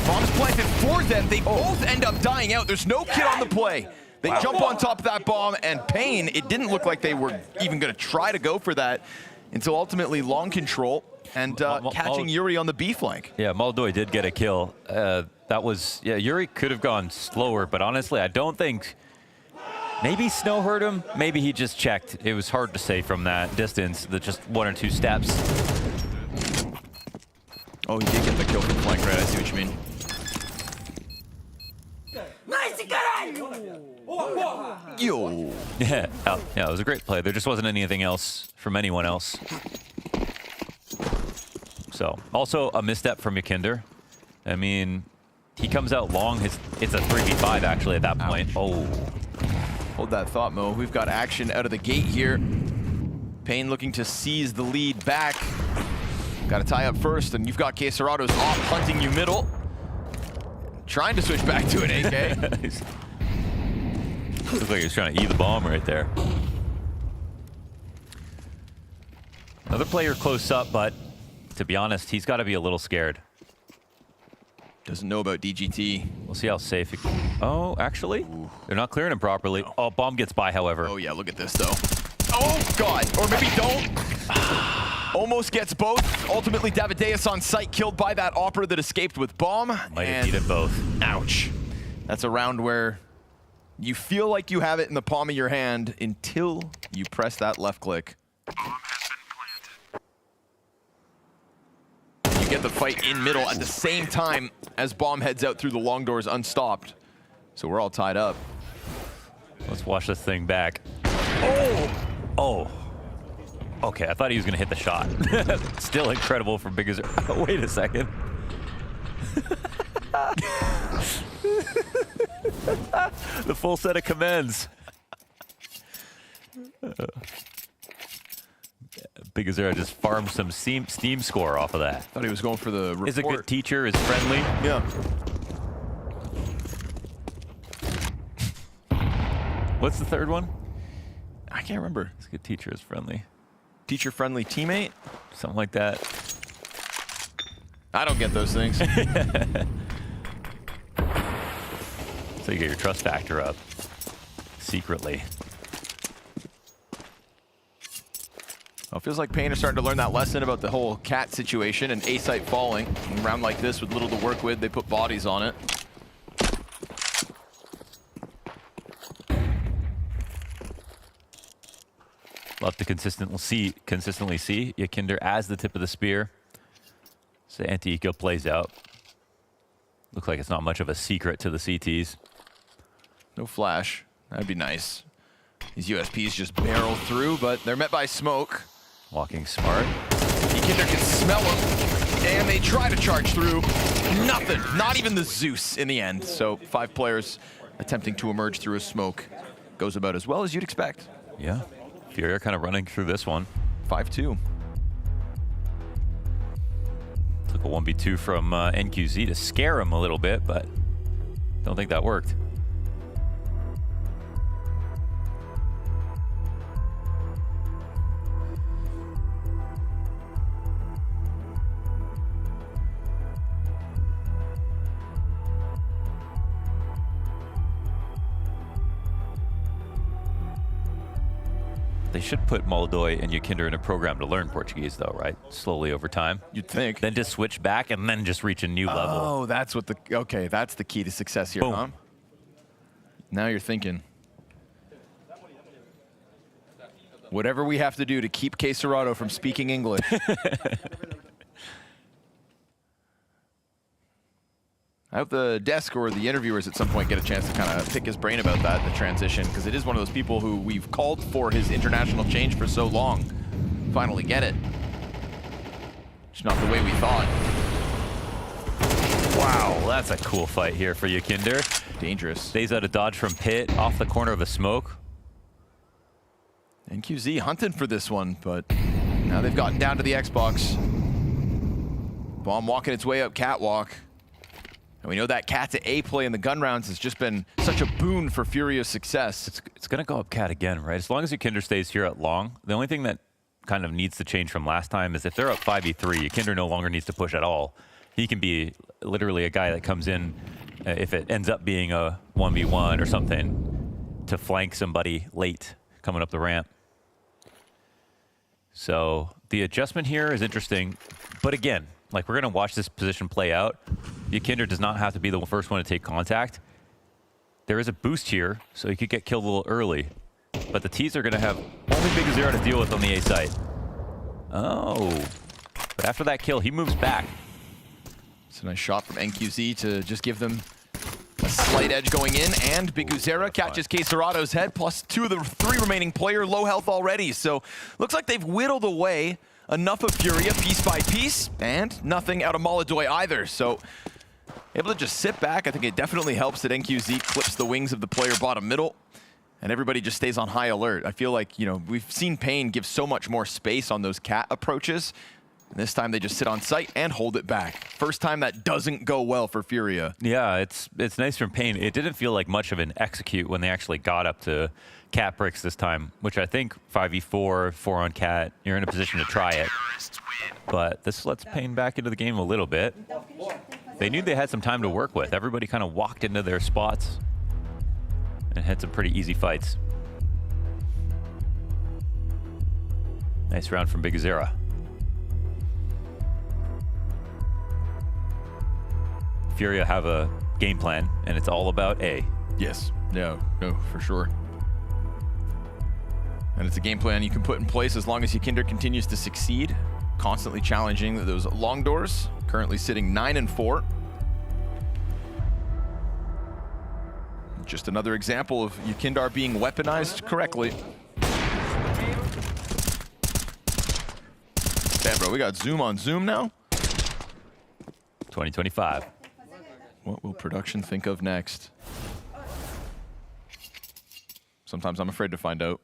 Bomb's planted for them. They both end up dying out. There's no kid on the play. They jump on top of that bomb, and Pain, it didn't look like they were even going to try to go for that until ultimately long control and catching Yuri on the B flank. Yeah, Molodoi did get a kill. That was, yeah, Yuri could have gone slower, but honestly, I don't think, maybe Snow hurt him, maybe he just checked. It was hard to say from that distance, just 1 or 2 steps. Oh, he did get the kill from flank, right? I see what you mean. Yo. Yeah, it was a great play. There just wasn't anything else from anyone else. So also a misstep from Yakinder. I mean, he comes out long. It's a 3v5 actually at that point. Oh. Hold that thought, Mo. We've got action out of the gate here. Payne looking to seize the lead back. Got to tie up first, and you've got KSCERATO's off hunting you middle. Trying to switch back to an AK. Looks like he's trying to eat the bomb right there. Another player close up, but to be honest, he's got to be a little scared. Doesn't know about DGT. We'll see how safe he... Oh, actually? Ooh. They're not clearing him properly. No. Oh, bomb gets by, however. Oh, yeah, look at this, though. Oh, God. Or maybe don't. Almost gets both. Ultimately, Davideus on site, killed by that Opera that escaped with bomb. Might have needed both. Ouch. That's a round where you feel like you have it in the palm of your hand until you press that left click. You get the fight in middle at the same time as bomb heads out through the long doors unstopped. So we're all tied up. Let's watch this thing back. Oh! Oh. Okay, I thought he was going to hit the shot. Still incredible from Big Azure. Oh, wait a second. The full set of commands. Big Azure just farmed some Steam score off of that. Thought he was going for the report. Is a good teacher, is friendly. Yeah. What's the third one? I can't remember. It's a good teacher, is friendly. Teacher-friendly teammate? Something like that. I don't get those things. So you get your trust factor up secretly. Well, it feels like Payne are starting to learn that lesson about the whole cat situation and A-site falling. In a round like this with little to work with, they put bodies on it. Love to consistently see Yakinder as the tip of the spear. So anti-eco plays out. Looks like it's not much of a secret to the CTs. No flash. That'd be nice. These USPs just barrel through, but they're met by smoke. Walking smart. Yakinder can smell them, and they try to charge through. Nothing. Not even the Zeus in the end. So 5 players attempting to emerge through a smoke. Goes about as well as you'd expect. Yeah. Furia kind of running through this one. 5-2. Took a 1v2 from NQZ to scare him a little bit, but don't think that worked. They should put Moldoy and Yakinder in a program to learn Portuguese, though, right? Slowly over time. You'd think. Then just switch back and then just reach a new level. Oh, that's what the... Okay, that's the key to success here, Boom. huh? Now you're thinking. Whatever we have to do to keep KSCERATO from speaking English. I hope the desk or the interviewers at some point get a chance to kind of pick his brain about that, the transition, because it is one of those people who we've called for his international change for so long. Finally get it. It's not the way we thought. Wow, that's a cool fight here for Yakinder. Dangerous. Stays out of dodge from pit, off the corner of a smoke. NQZ hunting for this one, but now they've gotten down to the Xbox. Bomb walking its way up catwalk. And we know that cat to A play in the gun rounds has just been such a boon for Furia's success. It's going to go up cat again, right? As long as Yakinder stays here at long, the only thing that kind of needs to change from last time is if they're up 5v3, Yakinder no longer needs to push at all. He can be literally a guy that comes in, if it ends up being a 1v1 or something, to flank somebody late coming up the ramp. So the adjustment here is interesting, but again, like, we're going to watch this position play out. Yakinder does not have to be the first one to take contact. There is a boost here, so he could get killed a little early. But the T's are going to have only Big Azure to deal with on the A site. Oh. But after that kill, he moves back. It's a nice shot from NQZ to just give them a slight edge going in, and Big Uzera catches KSCERATO's head, plus 2 of the 3 remaining player, low health already. So looks like they've whittled away enough of Furia piece by piece, and nothing out of Molodoy either. So able to just sit back. I think it definitely helps that NQZ clips the wings of the player bottom middle, and everybody just stays on high alert. I feel like, you know, we've seen Pain give so much more space on those cat approaches. And this time they just sit on site and hold it back. First time that doesn't go well for Furia. Yeah, it's nice from Pain. It didn't feel like much of an execute when they actually got up to cat bricks this time, which I think 5v4, 4 on cat, you're in a position to try it. But this lets Pain back into the game a little bit. They knew they had some time to work with. Everybody kind of walked into their spots and had some pretty easy fights. Nice round from Big Azera. Furia have a game plan, and it's all about A. Yes. No, for sure. And it's a game plan you can put in place as long as Ykinder continues to succeed, constantly challenging those long doors, currently sitting 9-4. Just another example of Ykinder being weaponized correctly. Damn, bro, we got zoom on zoom now. 2025. What will production think of next? Sometimes I'm afraid to find out.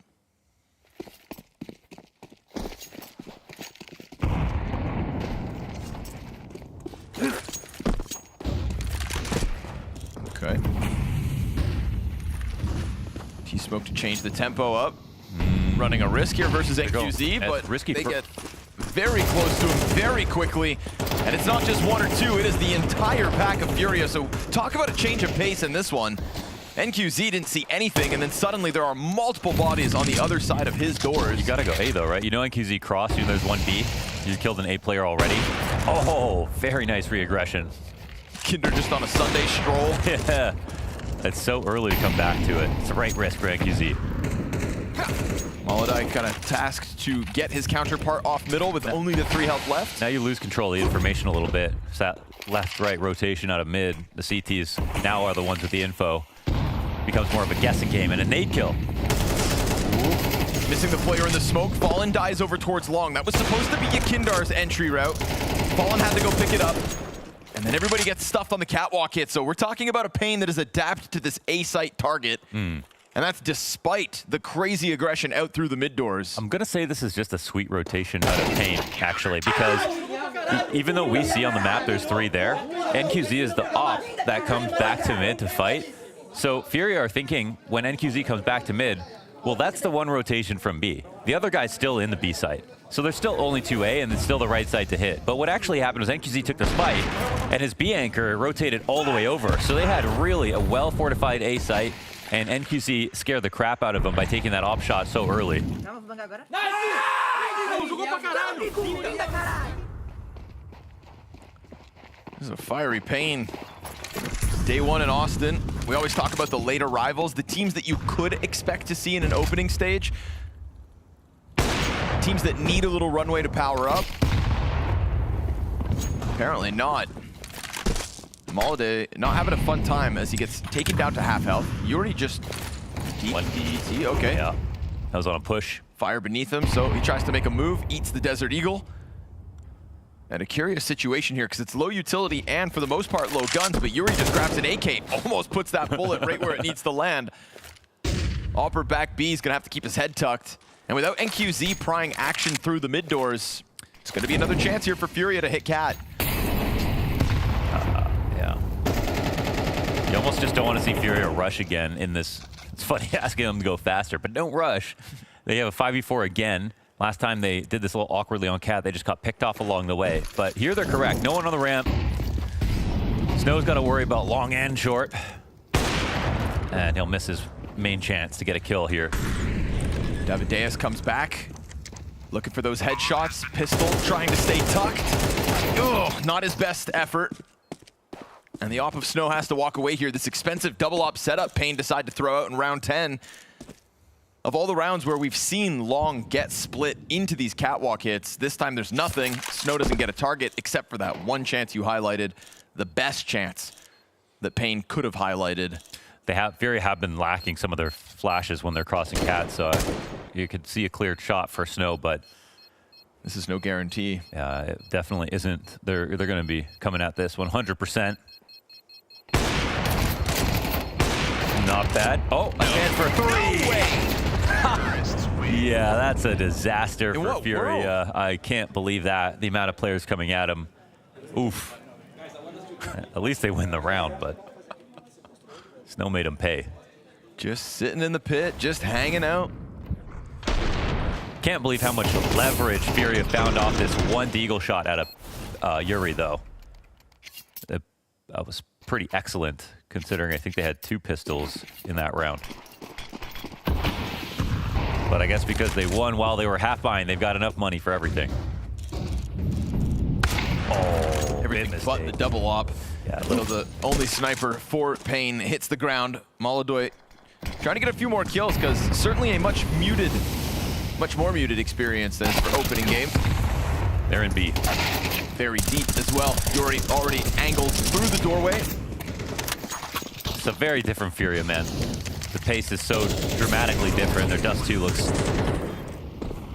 Okay. T-Smoke to change the tempo up. Running a risk here versus NQZ, but risky they get very close to him very quickly. And it's not just one or two, it is the entire pack of Furia. So talk about a change of pace in this one. NQZ didn't see anything, and then suddenly there are multiple bodies on the other side of his doors. You gotta go A though, right? You know NQZ crossed, you know there's one B. You killed an A player already. Oh, very nice re-aggression. Kinder just on a Sunday stroll. Yeah, it's so early to come back to it. It's the right risk for NQZ. Molodoy kind of tasked to get his counterpart off middle with only the 3 health left. Now you lose control of the information a little bit. It's that left-right rotation out of mid. The CTs now are the ones with the info. Becomes more of a guessing game and a nade kill. Ooh. Missing the player in the smoke. Fallen dies over towards long. That was supposed to be Ykindar's entry route. Fallen had to go pick it up. And then everybody gets stuffed on the catwalk hit. So we're talking about a Pain that is adapted to this A-site target. And that's despite the crazy aggression out through the mid doors. I'm gonna say this is just a sweet rotation out of Pain, actually, because even though we see on the map there's 3 there, NQZ is the op that comes back to mid to fight. So Furia are thinking when NQZ comes back to mid, well, that's the one rotation from B. The other guy's still in the B site. So there's still only 2A and it's still the right side to hit. But what actually happened was NQZ took the spike and his B anchor rotated all the way over. So they had really a well-fortified A site, and NQZ scared the crap out of him by taking that op shot so early. This is a fiery Pain. Day 1 in Austin. We always talk about the late arrivals, the teams that you could expect to see in an opening stage. Teams that need a little runway to power up. Apparently not. Molodoy not having a fun time as he gets taken down to half health. Yuri just DDT, okay. Yeah, that was on a push. Fire beneath him, so he tries to make a move, eats the Desert Eagle. And a curious situation here, because it's low utility and for the most part low guns, but Yuri just grabs an AK, almost puts that bullet right where it needs to land. Opper back B is gonna have to keep his head tucked. And without NQZ prying action through the mid doors, it's gonna be another chance here for Furia to hit Cat. Yeah. You almost just don't want to see Furia rush again in this. It's funny asking them to go faster, but don't rush. They have a 5v4 again. Last time they did this a little awkwardly on Cat, they just got picked off along the way. But here they're correct. No one on the ramp. Snow's got to worry about long and short. And he'll miss his main chance to get a kill here. Davideus comes back, looking for those headshots. Pistol trying to stay tucked. Ugh, not his best effort. And the op of Snow has to walk away here. This expensive double op setup Pain decide to throw out in round 10. Of all the rounds where we've seen Long get split into these catwalk hits, this time there's nothing. Snow doesn't get a target except for that one chance you highlighted, the best chance that Pain could have highlighted. Fury have been lacking some of their flashes when they're crossing Cat, so you could see a cleared shot for Snow, but This is no guarantee. Yeah, it definitely isn't. They're going to be coming at this 100%. Not bad. Oh, a chance for 3. Yeah, that's a disaster for Furia. I can't believe that. The amount of players coming at him. Oof. At least they win the round, but Snow made him pay. Just sitting in the pit, just hanging out. Can't believe how much leverage Furia found off this one deagle shot out of Yuri, though. That was pretty excellent, considering I think they had 2 pistols in that round. But I guess because they won while they were half behind, they've got enough money for everything. Oh, everything but the double op. Yeah, so the only sniper for Pain hits the ground. Molodoy trying to get a few more kills, because certainly a much more muted experience than for opening game. They're in B. Very deep as well. Yuri already angled through the doorway. It's a very different Furia, man. The pace is so dramatically different. Their Dust 2 looks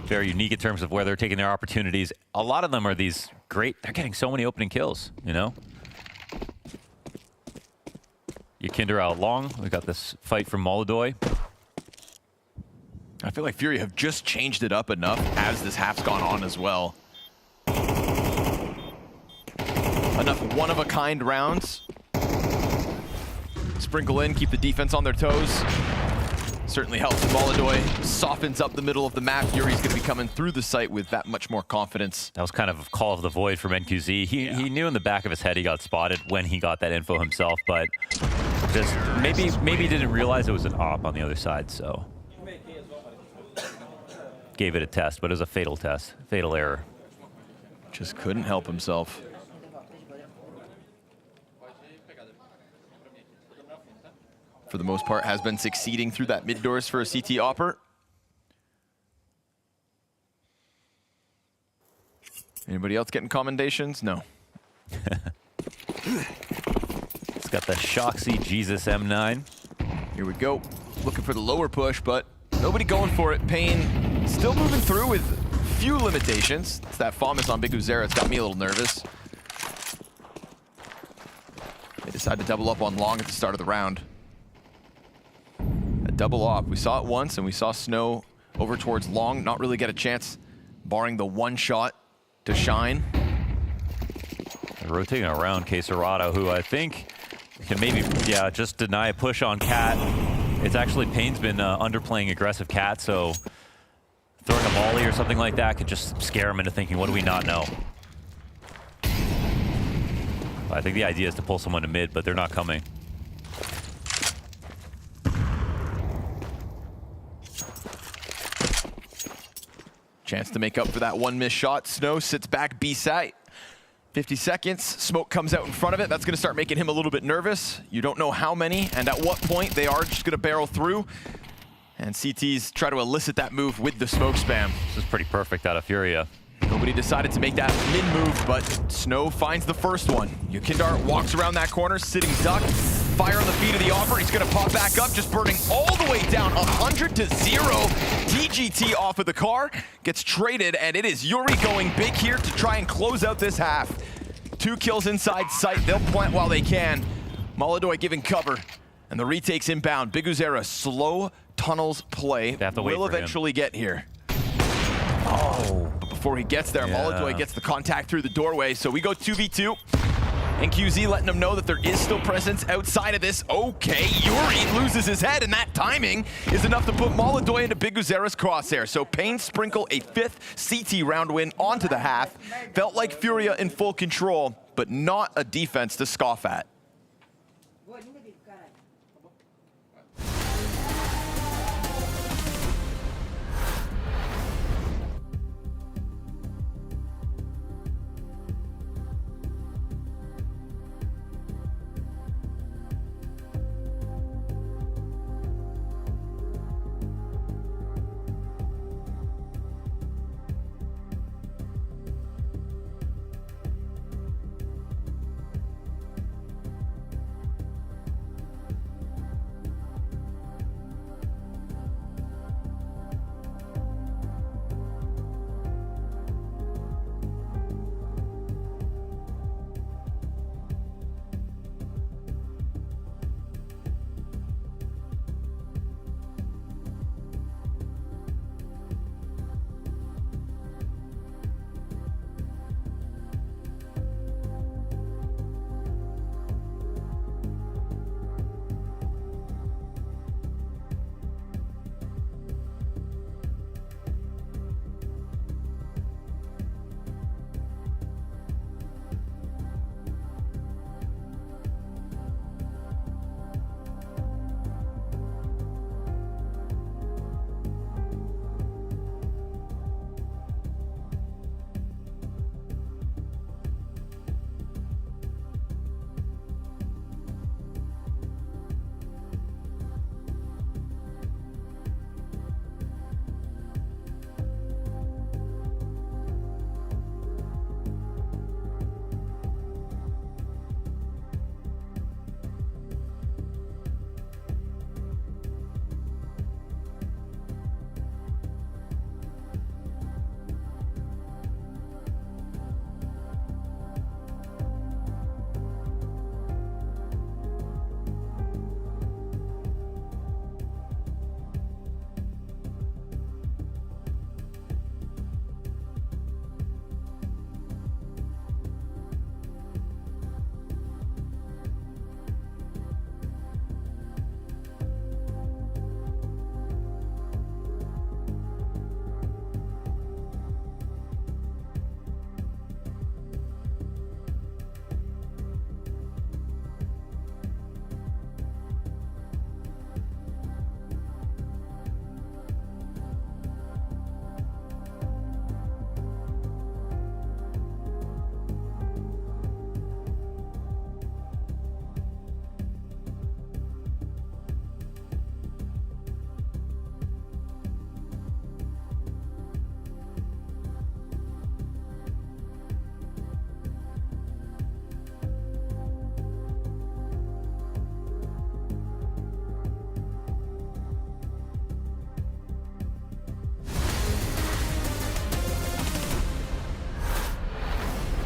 very unique in terms of where they're taking their opportunities. A lot of them are these great, they're getting so many opening kills, you know? Yakinder out long. We got this fight from Molodoy. I feel like Furia have just changed it up enough as this half's gone on as well. Enough one-of-a-kind rounds. Sprinkle in, keep the defense on their toes. Certainly helps. Molodoy softens up the middle of the map. Yuri's going to be coming through the site with that much more confidence. That was kind of a call of the void from NQZ. He knew in the back of his head he got spotted when he got that info himself, but just maybe didn't realize it was an op on the other side, so gave it a test, but it was a fatal test, fatal error. Just couldn't help himself. For the most part, has been succeeding through that mid doors for a CT opper. Anybody else getting commendations? No. It's got the Shoxy Jesus M9. Here we go. Looking for the lower push, but nobody going for it. Pain still moving through with few limitations. It's that FAMAS on Big Uzera. It's got me a little nervous. They decide to double up on long at the start of the round. A double op. We saw it once, and we saw Snow over towards long not really get a chance, barring the one shot to shine. They're rotating around Queserado, who I think can maybe, just deny a push on Cat. It's actually Pain's been underplaying aggressive Cat, so throwing a volley or something like that could just scare him into thinking, what do we not know? I think the idea is to pull someone to mid, but they're not coming. Chance to make up for that one missed shot. Snow sits back B site. 50 seconds, smoke comes out in front of it. That's gonna start making him a little bit nervous. You don't know how many and at what point they are just gonna barrel through. And CTs try to elicit that move with the smoke spam. This is pretty perfect out of Furia. Nobody decided to make that mid move, but Snow finds the first one. Yukindar walks around that corner, sitting duck. Fire on the feet of the offer. He's gonna pop back up, just burning all the way down, 100 to 0. TGT off of the car, gets traded, and it is Yuri going big here to try and close out this half. 2 kills inside sight. They'll plant while they can. Molodoy giving cover, and the retake's inbound. Big Uzera, slow tunnels play. They have to wait will for him. eventually get here. Oh, but before he gets there, Molodoy gets the contact through the doorway, so we go 2v2. And QZ letting them know that there is still presence outside of this. Okay, Yuri loses his head, and that timing is enough to put Molodoy into Big Uzera's crosshair. So Pain sprinkle a 5th CT round win onto the half. Felt like Furia in full control, but not a defense to scoff at.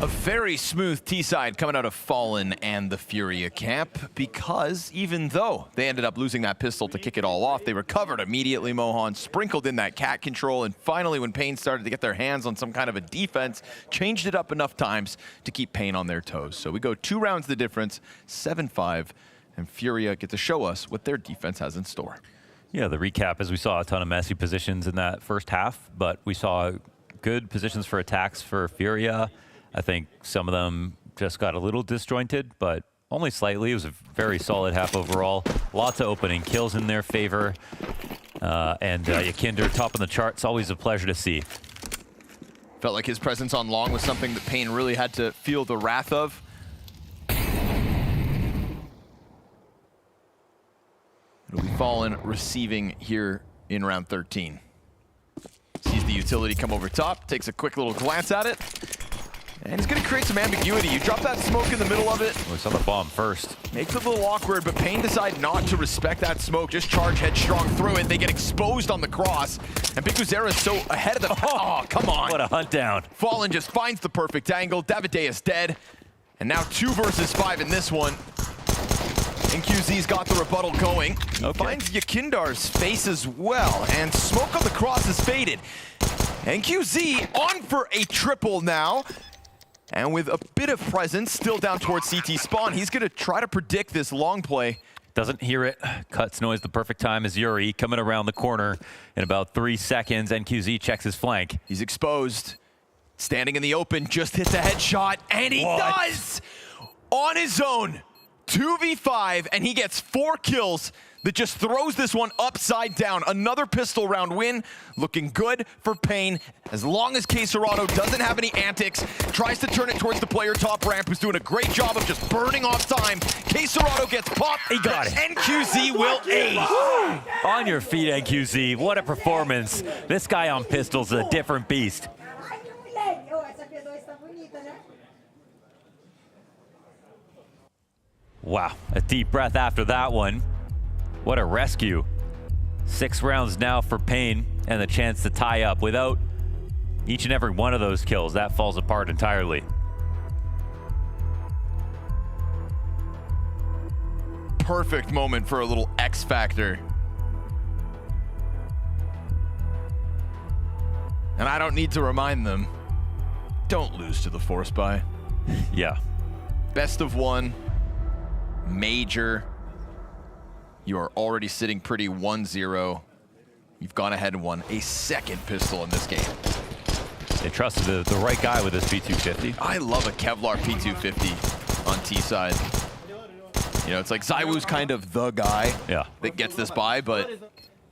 A very smooth T-side coming out of Fallen and the Furia camp, because even though they ended up losing that pistol to kick it all off, they recovered immediately. Mohan sprinkled in that cat control, and finally when Pain started to get their hands on some kind of a defense, changed it up enough times to keep Pain on their toes. So we go 2 rounds the difference, 7-5, and Furia get to show us what their defense has in store. Yeah, the recap is we saw a ton of messy positions in that first half, but we saw good positions for attacks for Furia. I think some of them just got a little disjointed, but only slightly. It was a very solid half overall. Lots of opening kills in their favor. And Yakinder top of the charts, always a pleasure to see. Felt like his presence on long was something that Pain really had to feel the wrath of. It'll be Fallen receiving here in round 13. Sees the utility come over top, takes a quick little glance at it. And he's going to create some ambiguity. You drop that smoke in the middle of it. We saw the bomb first. Makes it a little awkward, but Pain decide not to respect that smoke. Just charge headstrong through it. They get exposed on the cross. And Big Uzera is so ahead of the... Oh, come on. What a hunt down. Fallen just finds the perfect angle. Davide is dead. And now 2 versus 5 in this one. NQZ's got the rebuttal going. Okay. Finds Yakindar's face as well. And smoke on the cross is faded. NQZ on for a triple now. And with a bit of presence, still down towards CT spawn, he's going to try to predict this long play. Doesn't hear it. Cuts noise the perfect time as Yuri coming around the corner in about 3 seconds. NQZ checks his flank. He's exposed. Standing in the open, just hits a headshot, and he does! On his own, 2v5, and he gets 4 kills. That just throws this one upside down. Another pistol round win, looking good for Pain. As long as KSCERATO doesn't have any antics, tries to turn it towards the player top ramp, who's doing a great job of just burning off time. KSCERATO gets popped. He got it. NQZ will ace. On your feet, NQZ. What a performance. This guy on pistols is a different beast. Wow, a deep breath after that one. What a rescue. 6 rounds now for Pain and the chance to tie up. Without each and every one of those kills, that falls apart entirely. Perfect moment for a little X factor. And I don't need to remind them, don't lose to the Force Buy. Yeah. Best of 1, major. You are already sitting pretty 1-0. You've gone ahead and won a second pistol in this game. They trusted the right guy with this P250. I love a Kevlar P250 on T-side. You know, it's like ZywOo's kind of the guy that gets this by, but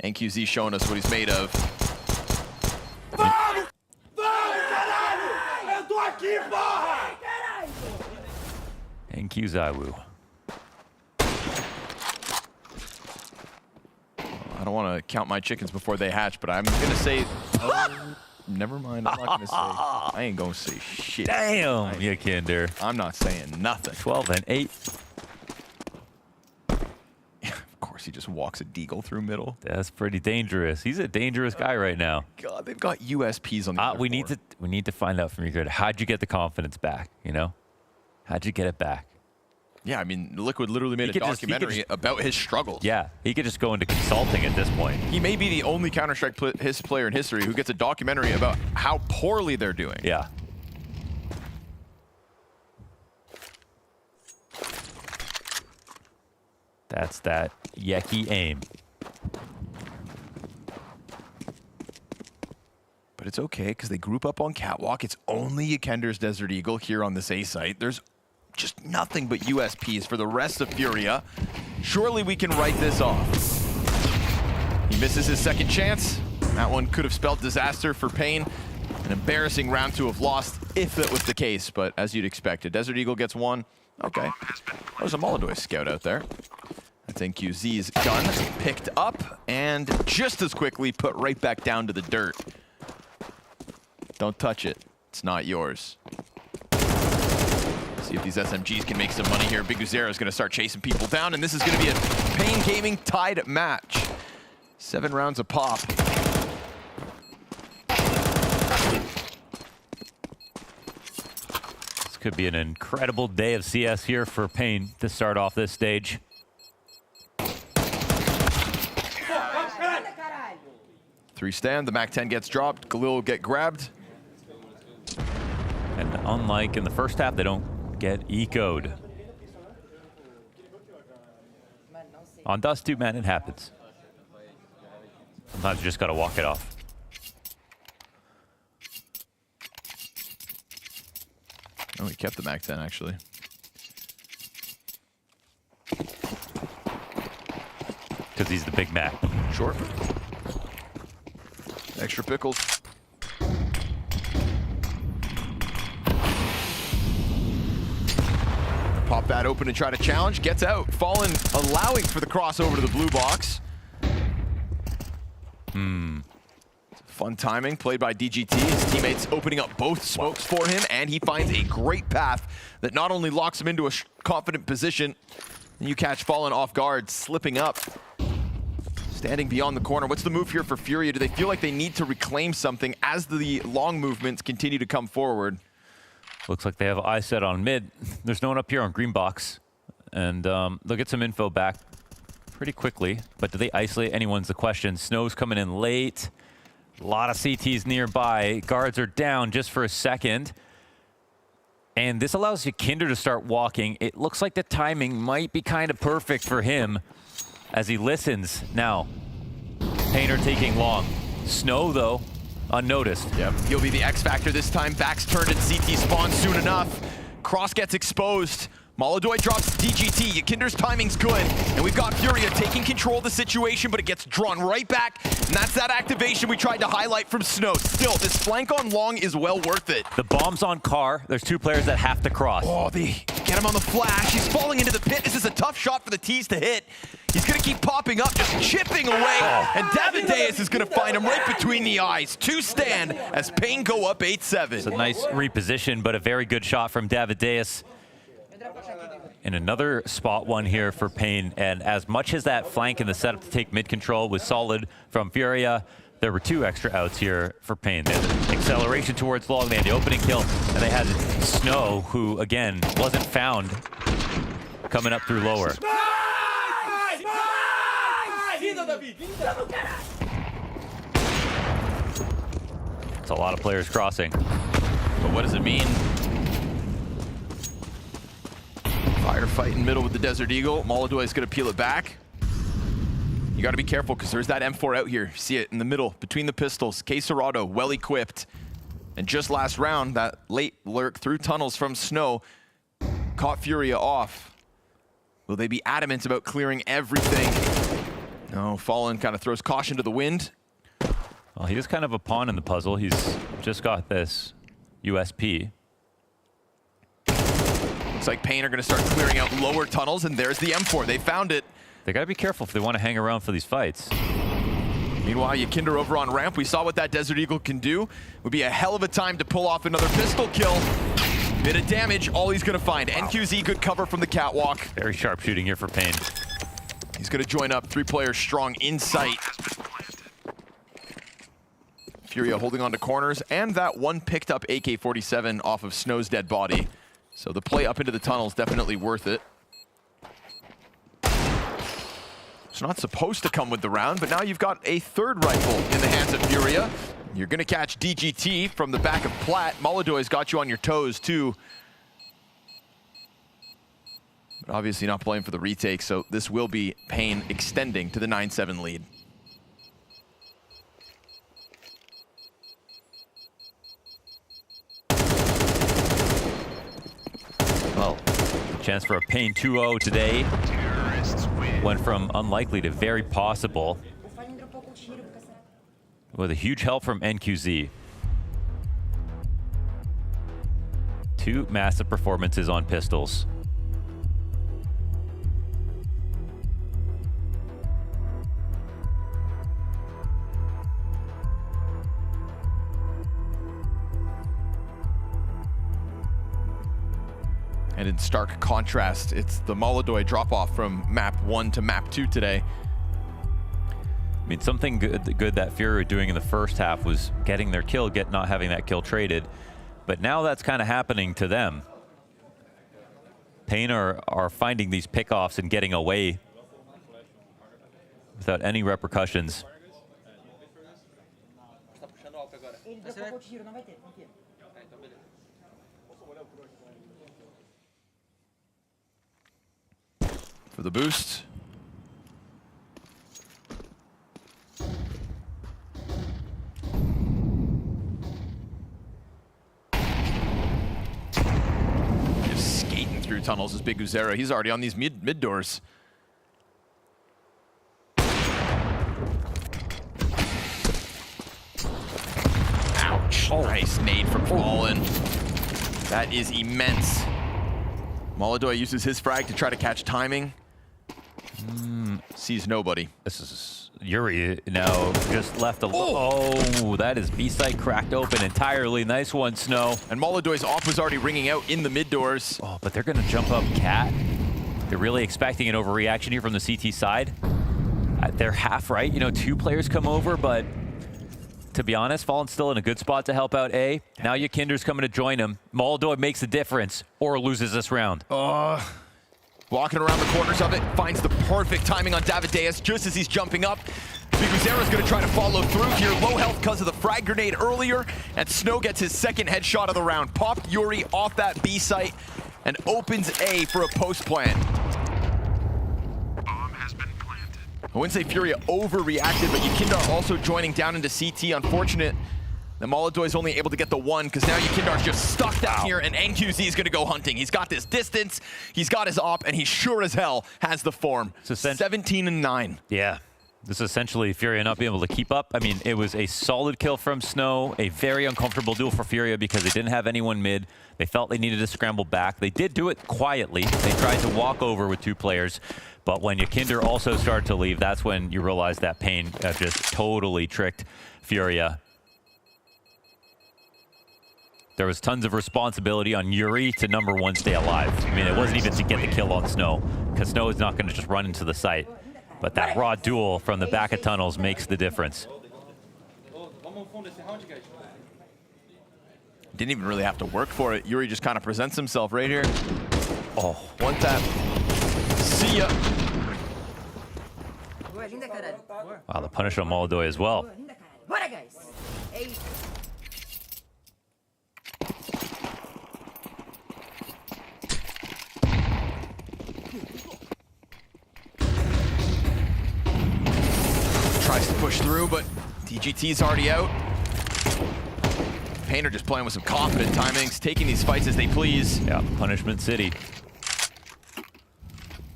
NQZ showing us what he's made of. NQ ZywOo. I don't want to count my chickens before they hatch, but I'm going to say... never mind, I'm not going to say... I ain't going to say shit. Damn, Yakinder. I'm not saying nothing. 12 and 8. Of course, he just walks a deagle through middle. That's pretty dangerous. He's a dangerous guy right now. God, they've got USPs on the we need to find out from you, how'd you get the confidence back, you know? How'd you get it back? Yeah, I mean, Liquid literally made a documentary about his struggles. Yeah, he could just go into consulting at this point. He may be the only Counter-Strike player in history who gets a documentary about how poorly they're doing. Yeah. That's that Yeki aim. But it's okay, because they group up on Catwalk. It's only Yakinder's Desert Eagle here on this A site. There's just nothing but USPs for the rest of Furia. Surely we can write this off. He misses his second chance. That one could have spelled disaster for Pain. An embarrassing round to have lost, if that was the case, but as you'd expect, a Desert Eagle gets 1. Okay. There's a Molodoy scout out there. That's NQZ's gun picked up, and just as quickly put right back down to the dirt. Don't touch it. It's not yours. See if these SMGs can make some money here. Big Uzera is going to start chasing people down, and this is going to be a Pain Gaming tied match. 7 rounds a pop. could be an incredible day of CS here for Pain to start off this stage. Three stand, the MAC-10 gets dropped, Galil will get grabbed. And unlike in the first half, they don't get ecoed. On Dust 2, man, it happens. Sometimes you just gotta walk it off. Oh, he kept the MAC-10 actually. Because he's the Big Mac. Sure. Extra pickles. Pop that open and try to challenge. Gets out. Fallen allowing for the crossover to the blue box. Fun timing played by DGT. His teammates opening up both smokes for him, and he finds a great path that not only locks him into a confident position, you catch Fallen off guard, slipping up. Standing beyond the corner. What's the move here for Furia? Do they feel like they need to reclaim something as the long movements continue to come forward? Looks like they have eye set on mid. There's no one up here on green box. And they'll get some info back pretty quickly. But do they isolate anyone's the question. Snow's coming in late. A lot of CTs nearby. Guards are down just for a second. And this allows Kinder to start walking. It looks like the timing might be kind of perfect for him as he listens. Now, Painter taking long. Snow, though, unnoticed. Yep, he'll be the X factor this time. Back's turned and CT spawns soon enough. Cross gets exposed. Molodoy drops DGT. Kinder's timing's good. And we've got Furia taking control of the situation, but it gets drawn right back. And that's that activation we tried to highlight from Snow. Still, this flank on long is well worth it. The bomb's on Car. There's two players that have to cross. Oh, they get him on the flash. He's falling into the pit. This is a tough shot for the T's to hit. He's going to keep popping up, just chipping away. And Davideus is going to find him right between the eyes. Two stand as Pain go up 8-7. It's a nice reposition, but a very good shot from Davideus. And another spot one here for Pain. And as much as that flank in the setup to take mid control was solid from Furia, there were two extra outs here for Pain. They had acceleration towards long, they had the opening kill, and they had Snow, who, again, wasn't found coming up through lower. It's a lot of players crossing. But what does it mean? Firefight in middle with the Desert Eagle. Molodoy is going to peel it back. You got to be careful because there's that M4 out here. See it in the middle between the pistols. K-Serrado, well equipped. And just last round, that late lurk through tunnels from Snow caught Furia off. Will they be adamant about clearing everything? No, Fallen kind of throws caution to the wind. Well, he is kind of a pawn in the puzzle. He's just got this USP. Looks like Pain are going to start clearing out lower tunnels, and there's the M4. They found it. They got to be careful if they want to hang around for these fights. Meanwhile, Kinder over on ramp. We saw what that Desert Eagle can do. Would be a hell of a time to pull off another pistol kill. Bit of damage, all he's going to find. Wow. NQZ, good cover from the catwalk. Very sharp shooting here for Pain. He's going to join up, 3 players strong in sight. Furia holding on to corners, and that one picked up AK-47 off of Snow's dead body. So the play up into the tunnel is definitely worth it. It's not supposed to come with the round, but now you've got a third rifle in the hands of Furia. You're going to catch DGT from the back of Plat. Molodoy's got you on your toes, too. But obviously not playing for the retake, so this will be Pain extending to the 9-7 lead. Well, chance for a Pain 2-0 today. Went from unlikely to very possible. With a huge help from NQZ. 2 massive performances on pistols. And in stark contrast, it's the Molodoy drop-off from map 1 to map 2 today. I mean, something good that Fury were doing in the first half was getting their kill, not having that kill traded. But now that's kind of happening to them. Pain are finding these pickoffs and getting away without any repercussions. For the boost. Just skating through tunnels is Big Uzera. He's already on these mid doors. Ouch. Nice nade from Fallen. That is immense. Molodoy uses his frag to try to catch timing. Sees nobody. This is Yuri now just left alone. Oh, that is B-site cracked open entirely. Nice one, Snow. And Molodoy's off was already ringing out in the mid doors. Oh, but they're going to jump up Cat. They're really expecting an overreaction here from the CT side. They're half right. You know, 2 players come over, but to be honest, Fallen's still in a good spot to help out A. Now Yakinder's coming to join him. Molodoy makes the difference or loses this round. Walking around the corners of it, finds the perfect timing on Davideus just as he's jumping up. Big Uzera's going to try to follow through here. Low health because of the frag grenade earlier, and Snow gets his second headshot of the round. Popped Yuri off that B site and opens A for a post plant. I wouldn't say Furia overreacted, but Yakindar also joining down into CT. Unfortunate that Molodoy's only able to get the 1 because now Yakindar's just stuck down here, and NQZ is going to go hunting. He's got this distance, he's got his op, and he sure as hell has the form. 17-9. Yeah. This is essentially Furia not being able to keep up. I mean, it was a solid kill from Snow, a very uncomfortable duel for Furia because they didn't have anyone mid. They felt they needed to scramble back. They did do it quietly. They tried to walk over with 2 players. But when Yakinder also started to leave, that's when you realize that Pain just totally tricked Furia. There was tons of responsibility on Yuri to #1 stay alive. I mean, it wasn't even to get the kill on Snow, because Snow is not going to just run into the site. But that raw duel from the back of tunnels makes the difference. Didn't even really have to work for it. Yuri just kind of presents himself right here. Oh, one tap. See ya. Wow, the punish on Molodoy as well. Tries to push through, but DGT's already out. Painter just playing with some confident timings, taking these fights as they please. Yeah, Punishment City.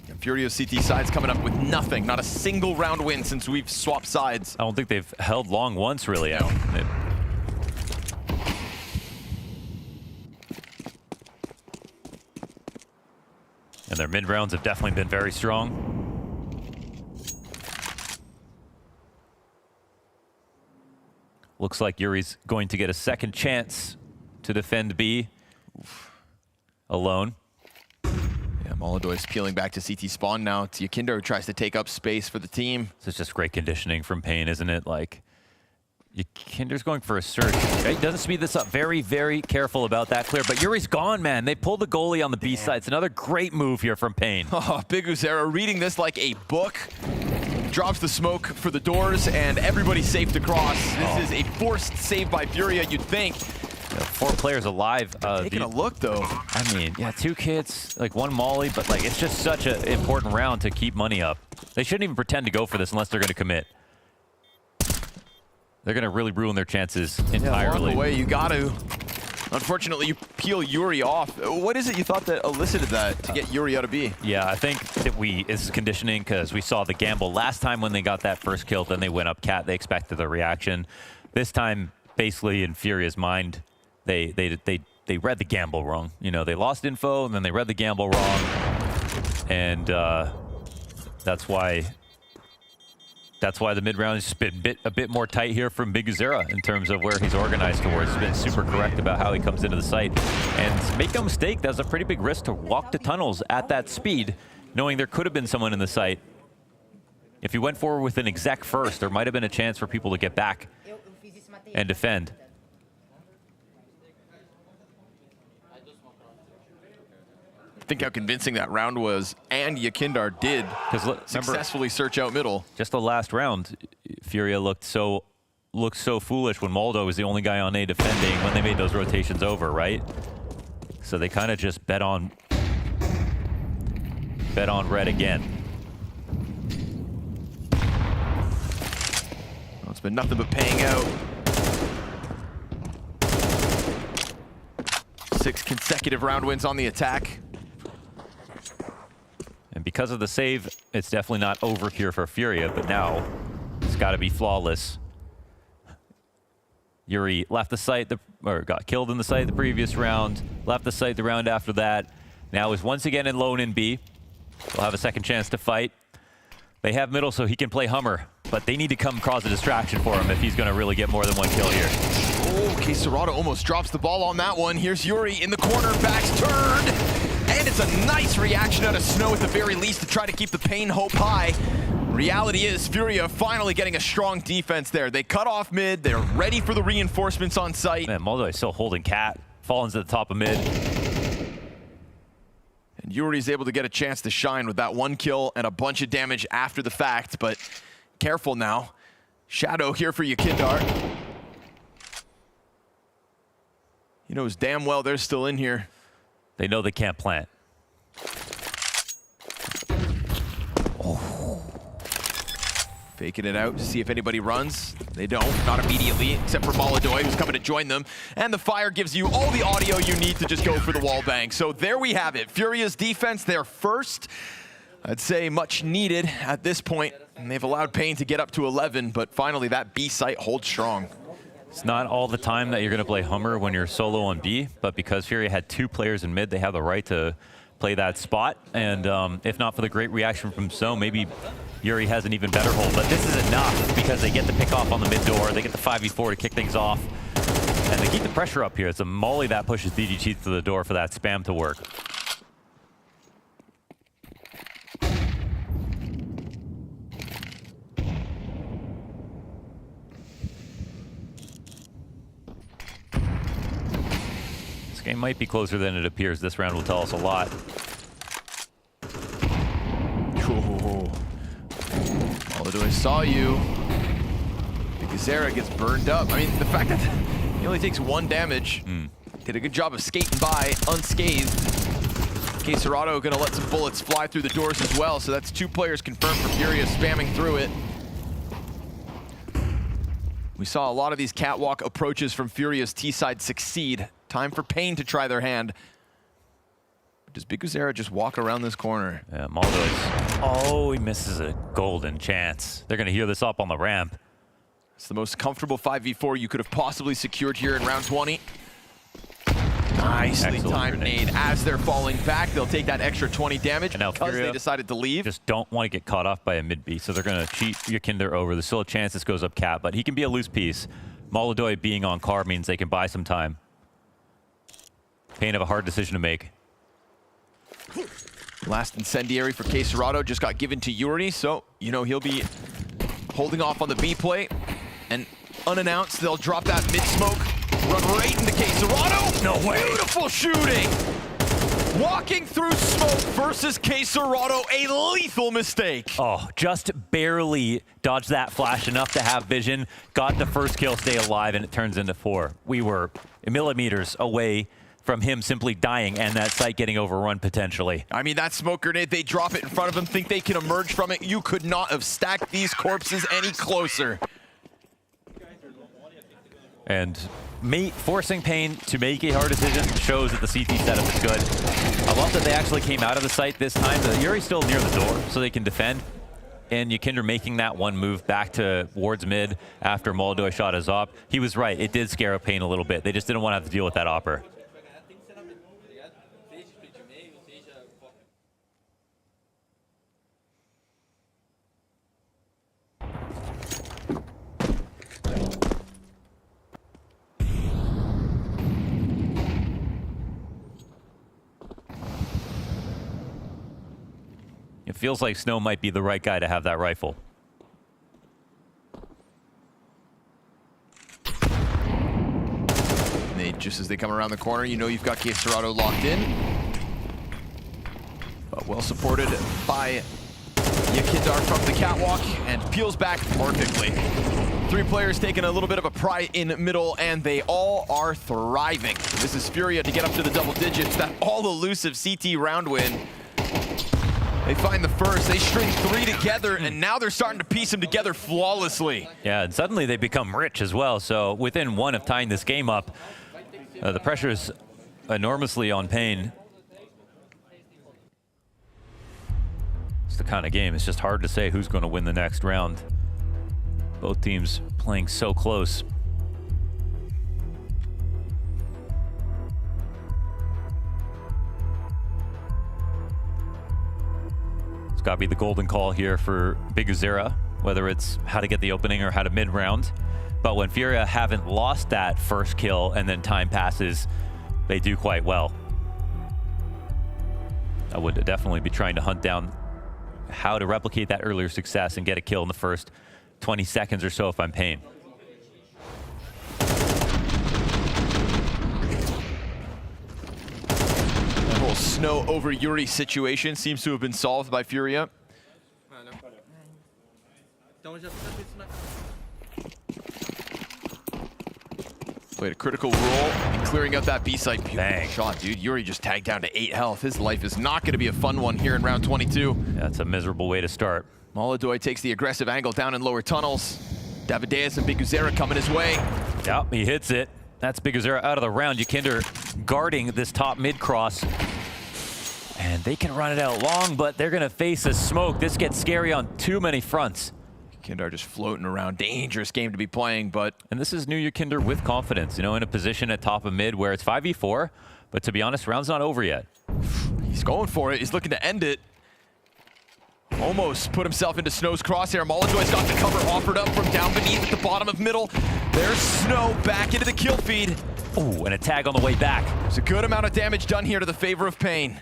And FURIA.CDT side's coming up with nothing, not a single round win since we've swapped sides. I don't think they've held long once, really. No. And their mid rounds have definitely been very strong. Looks like Yuri's going to get a second chance to defend B alone. Yeah, Molodoy's peeling back to CT spawn now. It's Yakinder who tries to take up space for the team. This is just great conditioning from Pain, isn't it? Like, Yakinder's going for a surge. He doesn't speed this up. Very, very careful about that clear. But Yuri's gone, man. They pulled the goalie on the B side. It's another great move here from Pain. Oh, Big Uzera reading this like a book. Drops the smoke for the doors, and everybody's safe to cross. This is a forced save by Furia, you'd think. Yeah, 4 players alive. Taking a look, though. I mean, yeah, 2 kids, like 1 molly, but like it's just such an important round to keep money up. They shouldn't even pretend to go for this unless they're going to commit. They're going to really ruin their chances entirely. Yeah, along the way, you got to. Unfortunately, you peel Yuri off. What is it you thought that elicited that to get Yuri out of B? Yeah, I think that this is conditioning because we saw the gamble last time when they got that first kill, then they went up Cat. They expected the reaction. This time, basically in Furia's mind, they read the gamble wrong. You know, they lost info and then they read the gamble wrong, and that's why the mid-round has been a bit more tight here from Big Uzera in terms of where he's organized towards. He's been super correct about how he comes into the site. And make no mistake, that was a pretty big risk to walk the tunnels at that speed, knowing there could have been someone in the site. If he went forward with an exec first, there might have been a chance for people to get back and defend. Think how convincing that round was, and Yakindar did successfully search out middle. Just the last round, Furia looked so foolish when Maldo was the only guy on A defending when they made those rotations over, right? So they kind of just bet on red again. Well, it's been nothing but paying out. 6 consecutive round wins on the attack. And because of the save, it's definitely not over here for Furia, but now it's got to be flawless. Yuri left the site, or got killed in the site the previous round, left the site the round after that. Now is once again alone in B. They'll have a second chance to fight. They have middle so he can play Hummer, but they need to come cause a distraction for him if he's going to really get more than 1 kill here. Oh, K-Serrado almost drops the ball on that one. Here's Yuri in the corner, back's turned. And it's a nice reaction out of Snow at the very least to try to keep the pain hope high. Reality is, Furia finally getting a strong defense there. They cut off mid, they're ready for the reinforcements on site. Man, Maldo is still holding Cat. Fallen's at the top of mid. And Yuri's able to get a chance to shine with that 1 kill and a bunch of damage after the fact, but careful now. Shadow here for Yakindar. He knows damn well they're still in here. They know they can't plant. Faking it out to see if anybody runs. They don't, not immediately, except for Maladoy, who's coming to join them. And the fire gives you all the audio you need to just go for the wall bang. So there we have it. Furia's defense, their first. I'd say much needed at this point. And they've allowed Pain to get up to 11, but finally that B site holds strong. It's not all the time that you're going to play Hummer when you're solo on B, but because Furia had 2 players in mid, they have the right to play that spot. And if not for the great reaction from So, maybe Yuri has an even better hold. But this is enough because they get the pick off on the mid door. They get the 5v4 to kick things off. And they keep the pressure up here. It's a molly that pushes DGT to the door for that spam to work. This game might be closer than it appears. This round will tell us a lot. Although I saw you, Gazera gets burned up. I mean, the fact that he only takes 1 damage, did a good job of skating by unscathed. K-Serrado gonna let some bullets fly through the doors as well, so that's 2 players confirmed for Furia spamming through it. We saw a lot of these catwalk approaches from Furia's T-side succeed. Time for Pain to try their hand. Does Big Gazera just walk around this corner? Yeah, Maldo is... Oh, he misses a golden chance. They're going to hear this up on the ramp. It's the most comfortable 5v4 you could have possibly secured here in round 20. Nicely timed nade. As they're falling back, they'll take that extra 20 damage because Furia they decided to leave. Just don't want to get caught off by a mid B, so they're going to cheat Yakindar over. There's still a chance this goes up Cat, but he can be a loose piece. Maladoy being on car means they can buy some time. Pain of a hard decision to make. Last incendiary for K-Serrado just got given to Yuri, so, you know, he'll be holding off on the B play. And unannounced, they'll drop that mid-smoke, run right into K-Serrado. No way. Beautiful shooting. Walking through smoke versus K-Serrado, a lethal mistake. Oh, just barely dodged that flash enough to have vision. Got the first kill, stay alive, and it turns into 4. We were millimeters away from him simply dying and that site getting overrun potentially. I mean, that smoke grenade, they drop it in front of them, think they can emerge from it. You could not have stacked these corpses any closer. And forcing Pain to make a hard decision shows that the CT setup is good. I love that they actually came out of the site this time. Yuri's still near the door, so they can defend. And Yakindar making that one move back towards mid after Maladoy shot his op. He was right, it did scare up Pain a little bit. They just didn't want to have to deal with that opper. It feels like Snow might be the right guy to have that rifle. Just as they come around the corner, you know you've got K-Serrado locked in. But well supported by Yakindar from the catwalk and peels back perfectly. 3 players taking a little bit of a pry in middle, and they all are thriving. This is Furia to get up to the double digits. That all-elusive CT round win. They find the first, they string 3 together, and now they're starting to piece them together flawlessly. Yeah, and suddenly they become rich as well. So within 1 of tying this game up, the pressure is enormously on Pain. It's the kind of game, it's just hard to say who's going to win the next round. Both teams playing so close. It's got to be the golden call here for Biguzera, whether it's how to get the opening or how to mid-round. But when Furia haven't lost that first kill and then time passes, they do quite well. I would definitely be trying to hunt down how to replicate that earlier success and get a kill in the first 20 seconds or so if I'm Pain. The whole snow over Yuri situation seems to have been solved by Furia. Played a critical role in clearing out that B site. Bang shot, dude. Yuri just tagged down to 8 health. His life is not going to be a fun one here in round 22. That's a miserable way to start. Moladoy takes the aggressive angle down in lower tunnels. Davideus and Biguzera coming his way. Yep, he hits it. That's Biguzera out of the round. Yakinder guarding this top mid cross. And they can run it out long, but they're going to face a smoke. This gets scary on too many fronts. Yakinder just floating around. Dangerous game to be playing, but... And this is new Yakinder with confidence, you know, in a position at top of mid where it's 5v4. But to be honest, round's not over yet. He's going for it. He's looking to end it. Almost put himself into Snow's crosshair. Moladoy's got the cover offered up from down beneath at the bottom of middle. There's Snow back into the kill feed. Ooh, and a tag on the way back. There's a good amount of damage done here to the favor of Pain.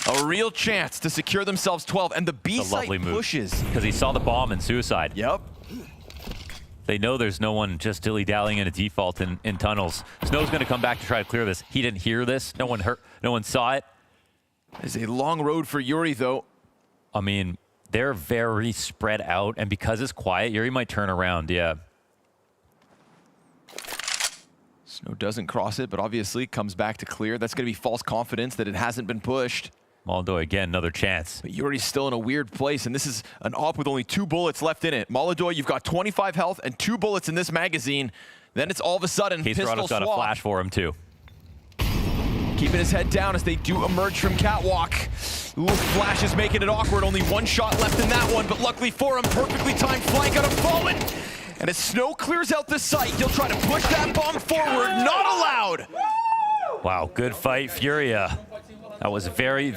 A real chance to secure themselves 12, and the B site pushes. Because he saw the bomb and suicide. Yep. They know there's no one just dilly-dallying in a default in tunnels. Snow's going to come back to try to clear this. He didn't hear this. No one saw it. It's a long road for Yuri, though. I mean, they're very spread out, and because it's quiet, Yuri might turn around, yeah. Snow doesn't cross it, but obviously comes back to clear. That's going to be false confidence that it hasn't been pushed. Moladoy, again, another chance. But Yuri's still in a weird place, and this is an op with only 2 bullets left in it. Moladoy, you've got 25 health and 2 bullets in this magazine. Then it's all of a sudden pistol swap. Got a flash for him, too. Keeping his head down as they do emerge from catwalk. Ooh, Flash is making it awkward. Only 1 shot left in that one, but luckily for him, perfectly timed flank out of Fallen. And as Snow clears out the site, he'll try to push that bomb forward. Not allowed. Wow, good fight, Furia. That was very,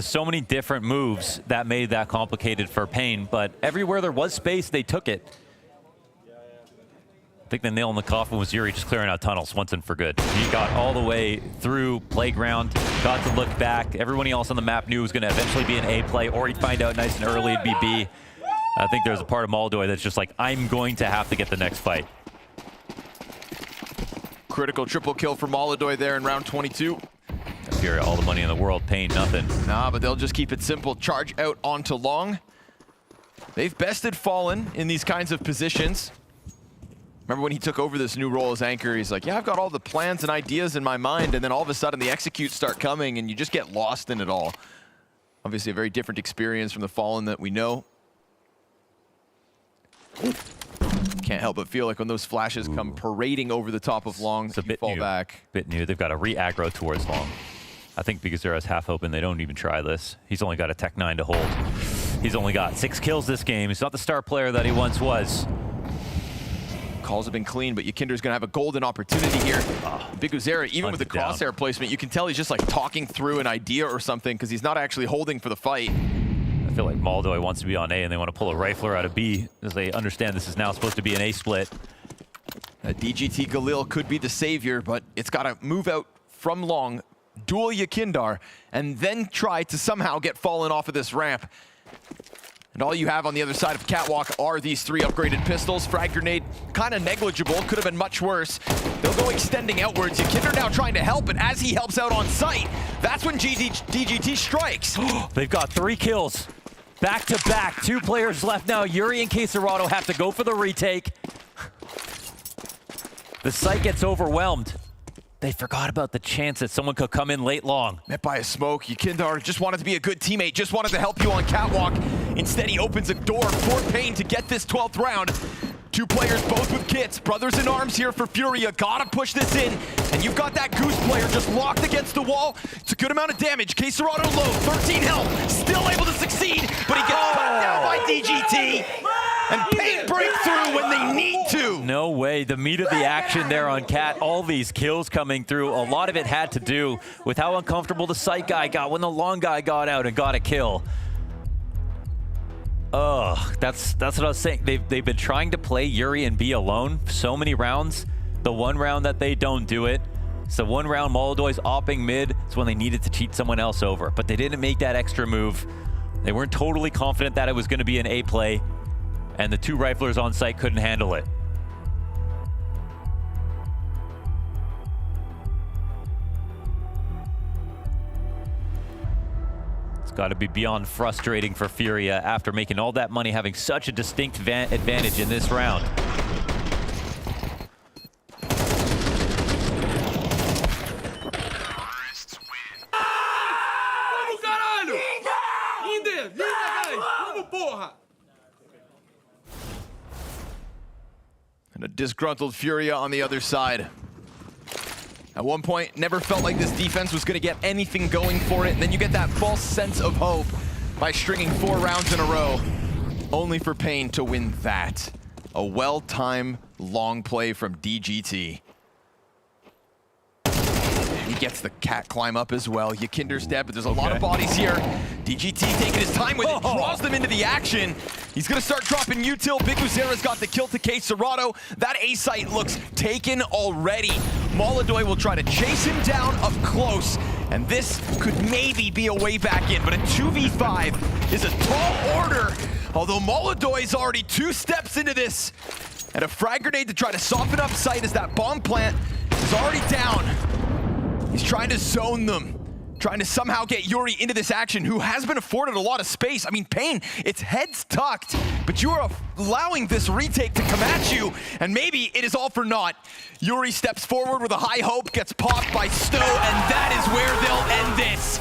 so many different moves that made that complicated for Pain, but everywhere there was space, they took it. I think the nail in the coffin was Yuri just clearing out tunnels once and for good. He got all the way through playground, got to look back. Everyone else on the map knew it was going to eventually be an A play, or he'd find out nice and early it'd be B. I think there's a part of Moladoy that's just like, I'm going to have to get the next fight. Critical triple kill for Moladoy there in round 22. Furia, all the money in the world, Pain, nothing. Nah, but they'll just keep it simple. Charge out onto long. They've bested Fallen in these kinds of positions. Remember when he took over this new role as anchor, he's like, yeah, I've got all the plans and ideas in my mind, and then all of a sudden the executes start coming and you just get lost in it all. Obviously a very different experience from the Fallen that we know. Can't help but feel like when those flashes come parading over the top of long, it's a bit fall new. back. Bit new. They've got to re-aggro towards long. I think because Zera's half open, they don't even try this. He's only got a Tech 9 to hold. He's only got 6 kills this game. He's not the star player that he once was. Calls have been clean, but Yakinder's going to have a golden opportunity here. Biguzera, even with the crosshair placement, you can tell he's just like talking through an idea or something because he's not actually holding for the fight. I feel like Moladoy wants to be on A and they want to pull a rifler out of B as they understand this is now supposed to be an A split. DGT Galil could be the savior, but it's got to move out from long, duel Yakindar, and then try to somehow get Fallen off of this ramp. And all you have on the other side of Catwalk are these 3 upgraded pistols. Frag grenade, kind of negligible, could have been much worse. They'll go extending outwards. Yakinder now trying to help, and as he helps out on site, that's when DGT strikes. They've got 3 kills. Back to back, 2 players left now. Yuri and Quesarado have to go for the retake. The site gets overwhelmed. They forgot about the chance that someone could come in late long. Met by a smoke. Yakinder just wanted to be a good teammate, just wanted to help you on Catwalk. Instead, he opens a door for Pain to get this 12th round. 2 players, both with kits. Brothers in arms here for Furia. Gotta push this in. And you've got that Goose player just locked against the wall. It's a good amount of damage. Quesarado low, 13 health. Still able to succeed, but he gets cut down by DGT. And Pain break through when they need to. No way. The meat of the action there on Cat. All these kills coming through. A lot of it had to do with how uncomfortable the site guy got when the long guy got out and got a kill. Ugh, that's what I was saying. They've been trying to play Yuri and B alone so many rounds. The one round that they don't do it. So one round Molodoy's opping mid. It's when they needed to cheat someone else over. But they didn't make that extra move. They weren't totally confident that it was going to be an A play. And the 2 riflers on site couldn't handle it. It's got to be beyond frustrating for Furia after making all that money, having such a distinct advantage in this round. And a disgruntled Furia on the other side. At one point, never felt like this defense was going to get anything going for it. And then you get that false sense of hope by stringing 4 rounds in a row, only for Pain to win that. A well-timed long play from DGT. He gets the cat climb up as well. Yakinder's dead, but there's a lot of bodies here. DGT taking his time with it, draws them into the action. He's gonna start dropping util. Big Uzera's got the kill to Quesarado. That A site looks taken already. Molodoy will try to chase him down up close, and this could maybe be a way back in, but a 2v5 is a tall order. Although Molodoy's already 2 steps into this, and a frag grenade to try to soften up site as that bomb plant is already down. He's trying to zone them, trying to somehow get Yuri into this action, who has been afforded a lot of space. I mean, Pain, its head's tucked, but you are allowing this retake to come at you, and maybe it is all for naught. Yuri steps forward with a high hope, gets popped by Stowe, and that is where they'll end this.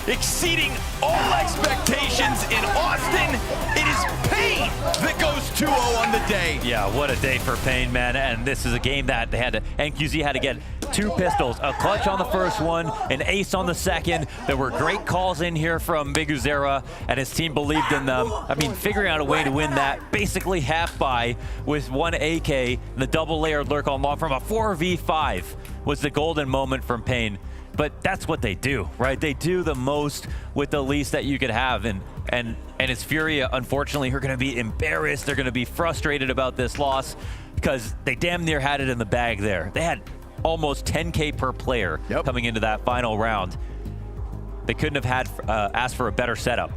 Exceeding all expectations in Austin, it is Pain that goes 2-0 on the day. Yeah, what a day for Pain, man. And this is a game that they had to, NQZ had to get 2 pistols, a clutch on the first one, an ace on the second. There were great calls in here from Big Uzera, and his team believed in them. I mean, figuring out a way to win that, basically half by with 1 AK, and the double layered lurk on long from a 4v5 was the golden moment from Pain. But that's what they do, right? They do the most with the least that you could have. And it's Furia, unfortunately, who are going to be embarrassed. They're going to be frustrated about this loss because they damn near had it in the bag there. They had almost 10K per player coming into that final round. They couldn't have had asked for a better setup.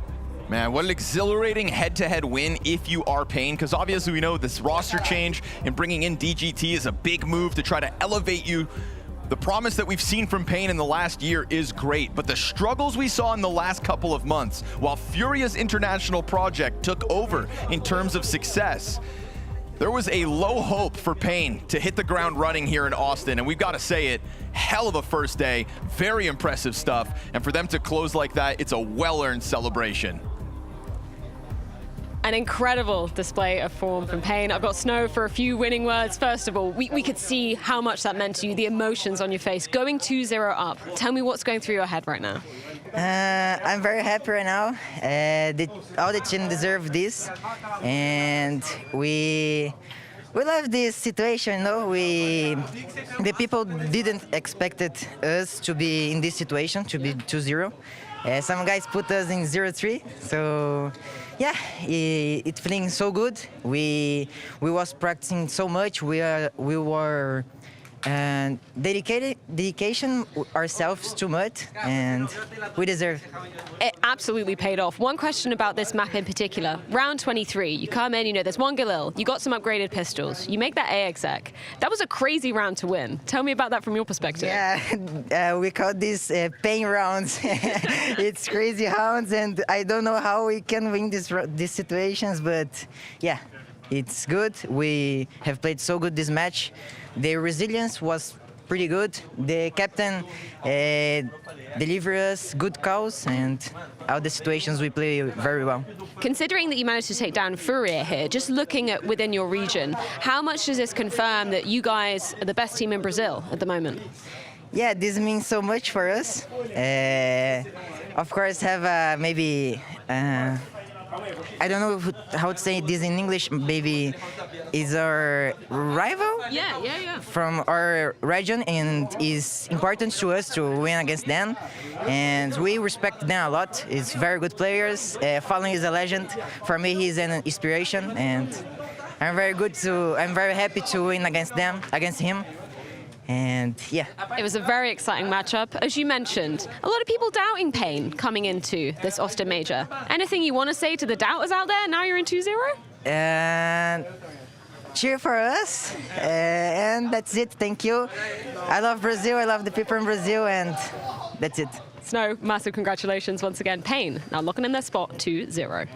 Man, what an exhilarating head-to-head win if you are Pain, because obviously we know this roster change and bringing in DGT is a big move to try to elevate you. The promise that we've seen from Pain in the last year is great, but the struggles we saw in the last couple of months, while Furia's international project took over in terms of success, there was a low hope for Pain to hit the ground running here in Austin, and we've got to say it, hell of a first day, very impressive stuff, and for them to close like that, it's a well-earned celebration. An incredible display of form from Pain. I've got Snow for a few winning words. First of all, we could see how much that meant to you, the emotions on your face, going 2-0 up. Tell me what's going through your head right now. I'm very happy right now. All the team deserve this, and we love this situation. You know, the people didn't expect us to be in this situation, to be 2-0. Some guys put us in 0-3, so yeah, it's feeling so good. We was practicing so much. We were and dedication ourselves too much, and we deserve. It absolutely paid off. One question about this map in particular. Round 23, you come in, you know, there's one Galil, you got some upgraded pistols, you make that AXX. That was a crazy round to win. Tell me about that from your perspective. Yeah, we call this pain rounds. It's crazy rounds, and I don't know how we can win these situations, but yeah, it's good. We have played so good this match. The resilience was pretty good. The captain delivered us good calls, and all the situations we play very well. Considering that you managed to take down FURIA here, just looking at within your region, how much does this confirm that you guys are the best team in Brazil at the moment? Yeah, this means so much for us. Of course, have maybe I don't know how to say this in English. Maybe is our rival. Yeah. From our region, and is important to us to win against them. And we respect them a lot. It's very good players. Fallen is a legend. For me, he's an inspiration, and I'm very happy to win against him. And yeah. It was a very exciting matchup. As you mentioned, a lot of people doubting Pain coming into this Austin Major. Anything you want to say to the doubters out there now you're in 2-0? And cheer for us. And that's it. Thank you. I love Brazil. I love the people in Brazil. And that's it. Snow, massive congratulations once again. Pain now locking in their spot 2-0.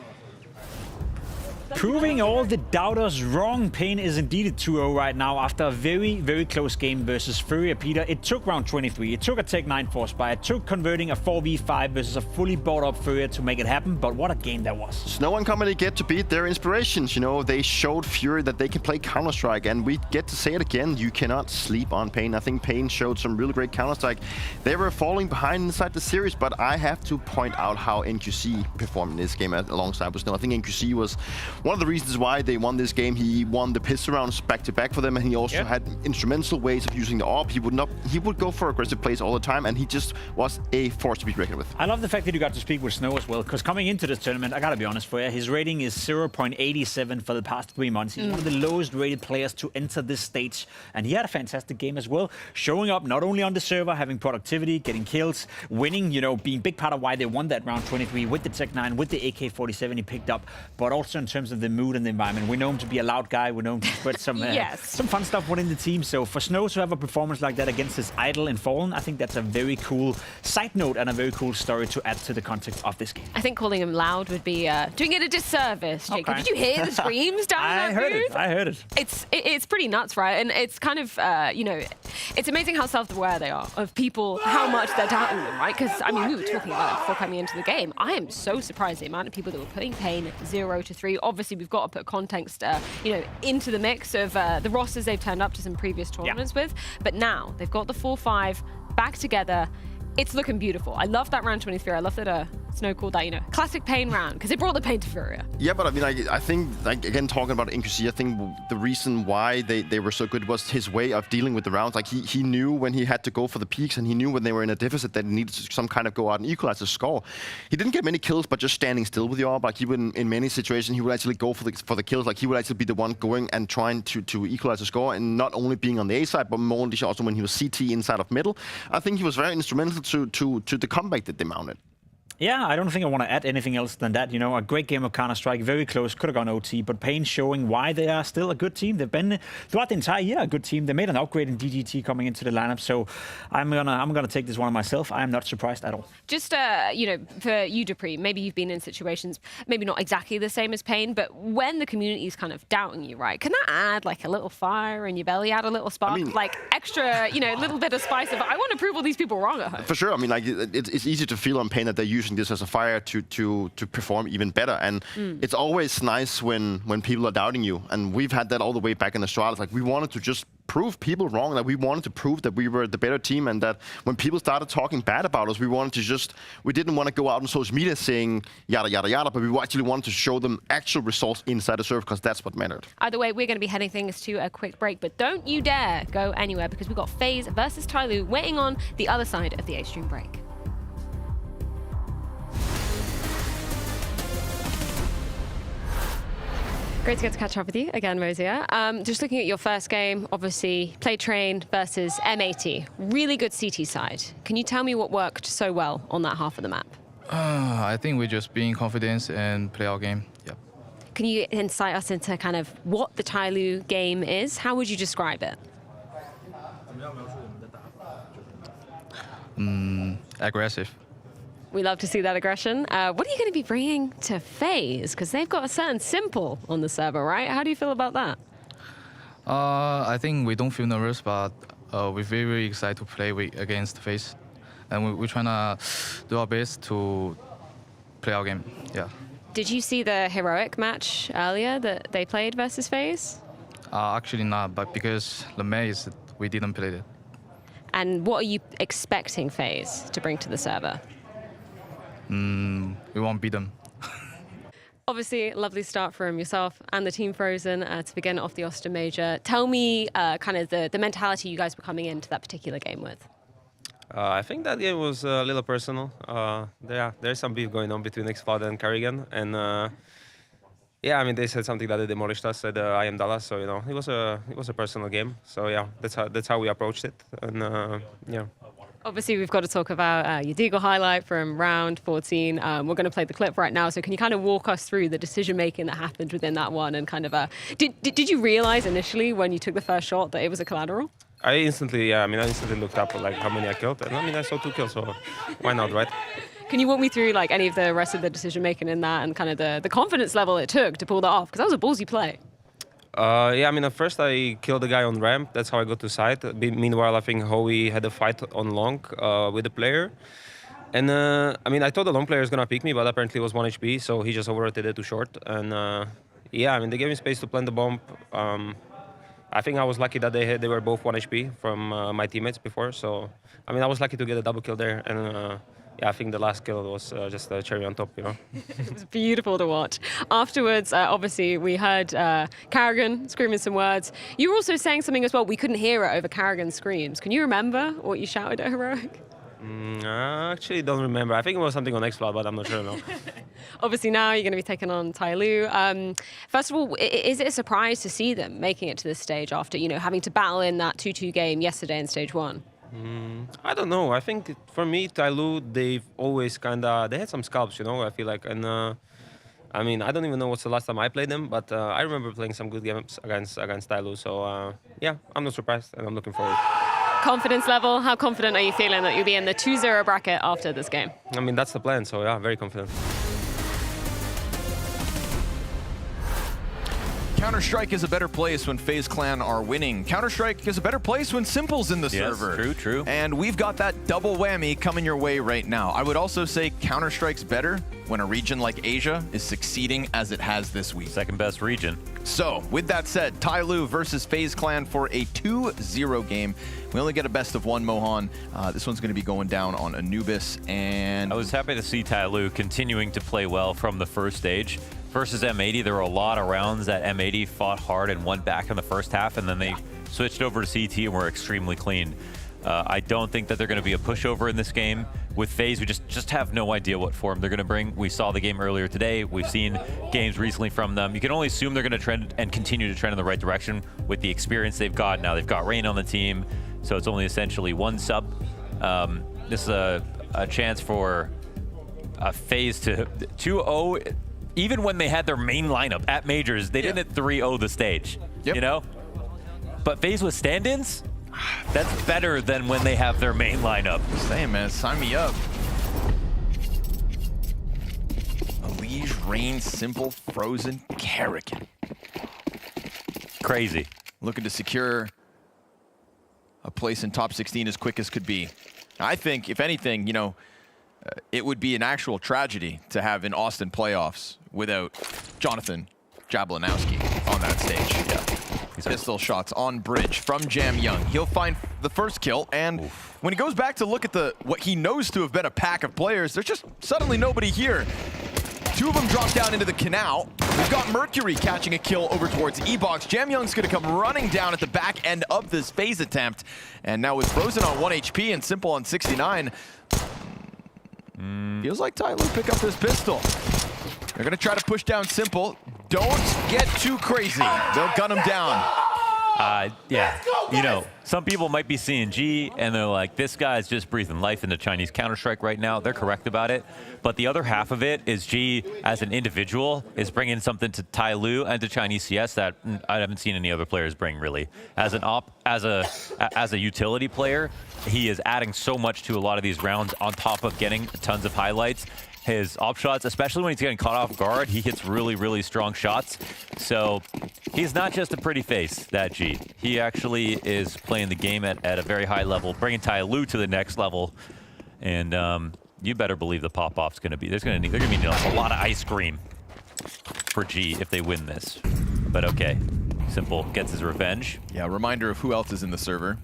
Proving all the doubters wrong, Pain is indeed at 2-0 right now after a very, very close game versus FURIA. Peter, it took round 23. It took a Tech-9 force buy. It took converting a 4v5 versus a fully bought up FURIA to make it happen, but what a game that was. Snow and company get to beat their inspirations. You know, they showed FURIA that they can play Counter-Strike, and we get to say it again, you cannot sleep on Pain. I think Pain showed some really great Counter-Strike. They were falling behind inside the series, but I have to point out how NQC performed in this game alongside with Snow. I think NQC was one of the reasons why they won this game. He won the pistol rounds back-to-back for them, and he also had instrumental ways of using the AWP. He would go for aggressive plays all the time, and he just was a force to be reckoned with. I love the fact that you got to speak with Snow as well, because coming into this tournament, I gotta be honest for you, his rating is 0.87 for the past 3 months. He's one of the lowest rated players to enter this stage, and he had a fantastic game as well, showing up not only on the server, having productivity, getting kills, winning, you know, being a big part of why they won that round 23 with the Tech-9, with the AK-47 he picked up, but also in terms of the mood and the environment. We know him to be a loud guy. We know him to spread some some fun stuff within the team. So for Snow to have a performance like that against his idol in Fallen, I think that's a very cool side note and a very cool story to add to the context of this game. I think calling him loud would be doing it a disservice, Jacob. Okay. Did you hear the screams down in that booth? I heard it. It's pretty nuts, right? And it's kind of, you know, it's amazing how self-aware they are of people, how much they're doubting them, right? Because, I mean, we were talking about it before coming into the game. I am so surprised the amount of people that were putting Pain 0-3. Obviously, we've got to put context, you know, into the mix of the rosters they've turned up to some previous tournaments with. But now they've got the 4-5 back together. It's looking beautiful. I love that round 23. I love that Snow called that, you know, classic Pain round, because it brought the pain to FURIA. Yeah, but I mean, I think, like, again, talking about NQC, I think the reason why they were so good was his way of dealing with the rounds. Like, he knew when he had to go for the peaks, and he knew when they were in a deficit that he needed to some kind of go out and equalize the score. He didn't get many kills, but just standing still with the AWP. Like, he would, in many situations, he would actually go for the kills. Like, he would actually be the one going and trying to equalize the score, and not only being on the A side, but more also when he was CT inside of middle. I think he was very instrumental to the comeback that they mounted. Yeah, I don't think I want to add anything else than that. You know, a great game of Counter-Strike, very close, could have gone OT, but Pain showing why they are still a good team. They've been, throughout the entire year, a good team. They made an upgrade in DGT coming into the lineup, so I'm gonna take this one on myself. I'm not surprised at all. Just, you know, for you, Dupree, maybe you've been in situations, maybe not exactly the same as Pain, but when the community is kind of doubting you, right, can that add like a little fire in your belly, add a little spark, I mean, like extra, you know, a little bit of spice of, I want to prove all these people wrong at home? For sure. I mean, like, it's easy to feel on Pain that they're using this as a fire to perform even better, and it's always nice when people are doubting you, and we've had that all the way back in Australia. It's like we wanted to just prove people wrong, that we wanted to prove that we were the better team, and that when people started talking bad about us, we didn't want to go out on social media saying yada yada yada, but we actually wanted to show them actual results inside the server, because that's what mattered. Either way, we're going to be heading things to a quick break, but don't you dare go anywhere, because we've got FaZe versus TYLOO waiting on the other side of the A-Stream break. Great to get to catch up with you again, Mosier. Just looking at your first game, obviously, Play Train versus M80. Really good CT side. Can you tell me what worked so well on that half of the map? I think we're just being confident and play our game. Yep. Can you insight us into kind of what the TYLOO game is? How would you describe it? Aggressive. We love to see that aggression. What are you going to be bringing to FaZe? Because they've got a certain simple on the server, right? How do you feel about that? I think we don't feel nervous, but we're very, very excited to play against FaZe. And we're trying to do our best to play our game, yeah. Did you see the Heroic match earlier that they played versus FaZe? Actually not, but because the Maze, we didn't play it. And what are you expecting FaZe to bring to the server? We won't beat them. Obviously, lovely start from yourself and the team Frozen to begin off the Austin Major. Tell me kind of the mentality you guys were coming into that particular game with. I think that game was a little personal. There's some beef going on between X-Cloud and Carrigan, and yeah, I mean they said something that they demolished us at I Am Dallas, so you know it was a personal game. So yeah, that's how we approached it, and yeah. Obviously, we've got to talk about your Deagle highlight from round 14. We're going to play the clip right now. So can you kind of walk us through the decision-making that happened within that one? And kind of, did you realize initially when you took the first shot that it was a collateral? I instantly looked up like how many I killed. And I mean, I saw 2 kills, so why not, right? Can you walk me through like any of the rest of the decision-making in that and kind of the confidence level it took to pull that off? Because that was a ballsy play. Yeah, I mean, at first I killed the guy on ramp. That's how I got to site. Meanwhile, I think Howie had a fight on long with the player. And I mean, I thought the long player was going to pick me, but apparently it was 1 HP, so he just overrotated too short. And yeah, I mean, they gave me space to plant the bomb. I think I was lucky that they were both 1 HP from my teammates before. So, I mean, I was lucky to get a double kill there. And yeah, I think the last kill was just a cherry on top, you know. It was beautiful to watch. Afterwards, obviously, we heard Carrigan screaming some words. You were also saying something as well. We couldn't hear it over Carrigan's screams. Can you remember what you shouted at Heroic? I actually don't remember. I think it was something on X-Cloud, but I'm not sure now. Obviously, now you're going to be taking on TYLOO. First of all, is it a surprise to see them making it to this stage after, you know, having to battle in that 2-2 game yesterday in stage 1? I don't know. I think for me, TYLOO, they've always they had some scalps, you know, I feel like. And I mean, I don't even know what's the last time I played them, but I remember playing some good games against TYLOO. So yeah, I'm not surprised and I'm looking forward. Confidence level, how confident are you feeling that you'll be in the 2-0 bracket after this game? I mean, that's the plan, so yeah, very confident. Counter-Strike is a better place when FaZe Clan are winning. Counter-Strike is a better place when Simple's in the server. True, true. And we've got that double whammy coming your way right now. I would also say Counter-Strike's better when a region like Asia is succeeding as it has this week. Second best region. So, with that said, TYLOO versus FaZe Clan for a 2-0 game. We only get a best of 1, Mohan. This one's going to be going down on Anubis, and I was happy to see TYLOO continuing to play well from the first stage. Versus M80, there were a lot of rounds that M80 fought hard and won back in the first half, and then they switched over to CT and were extremely clean. I don't think that they're going to be a pushover in this game. With FaZe, we just have no idea what form they're going to bring. We saw the game earlier today. We've seen games recently from them. You can only assume they're going to trend and continue to trend in the right direction with the experience they've got. Now they've got Rain on the team, so it's only essentially 1 sub. This is a chance for FaZe to 2-0. Even when they had their main lineup at Majors, they didn't 3-0 the stage, you know? But FaZe with stand-ins, that's better than when they have their main lineup. Saying, man, sign me up. Elige, Rain, Simple, Frozen, Carrigan. Crazy. Looking to secure a place in top 16 as quick as could be. I think, if anything, you know, it would be an actual tragedy to have an Austin playoffs without Jonathan Jablanowski on that stage. Yeah. Pistol shots on bridge from Jam Young. He'll find the first kill, and when he goes back to look at what he knows to have been a pack of players, there's just suddenly nobody here. 2 of them drop down into the canal. We've got Mercury catching a kill over towards E-Box. Jam Young's gonna come running down at the back end of this FaZe attempt. And now with Frozen on 1 HP and Simple on 69, feels like TYLOO pick up this pistol. They're gonna try to push down Simple. Don't get too crazy. They'll gun him down. Yeah, you know, some people might be seeing G and they're like, this guy's just breathing life into Chinese Counter-Strike right now. They're correct about it. But the other half of it is G, as an individual, is bringing something to TYLOO and to Chinese CS that I haven't seen any other players bring, really. As a utility player, he is adding so much to a lot of these rounds on top of getting tons of highlights. His op shots, especially when he's getting caught off guard, he hits really, really strong shots. So he's not just a pretty face, that G. He actually is playing the game at a very high level, bringing TYLOO to the next level. And you better believe the pop-off's going to be, they're going to need a lot of ice cream for G if they win this. But okay, Simple gets his revenge. Yeah, reminder of who else is in the server.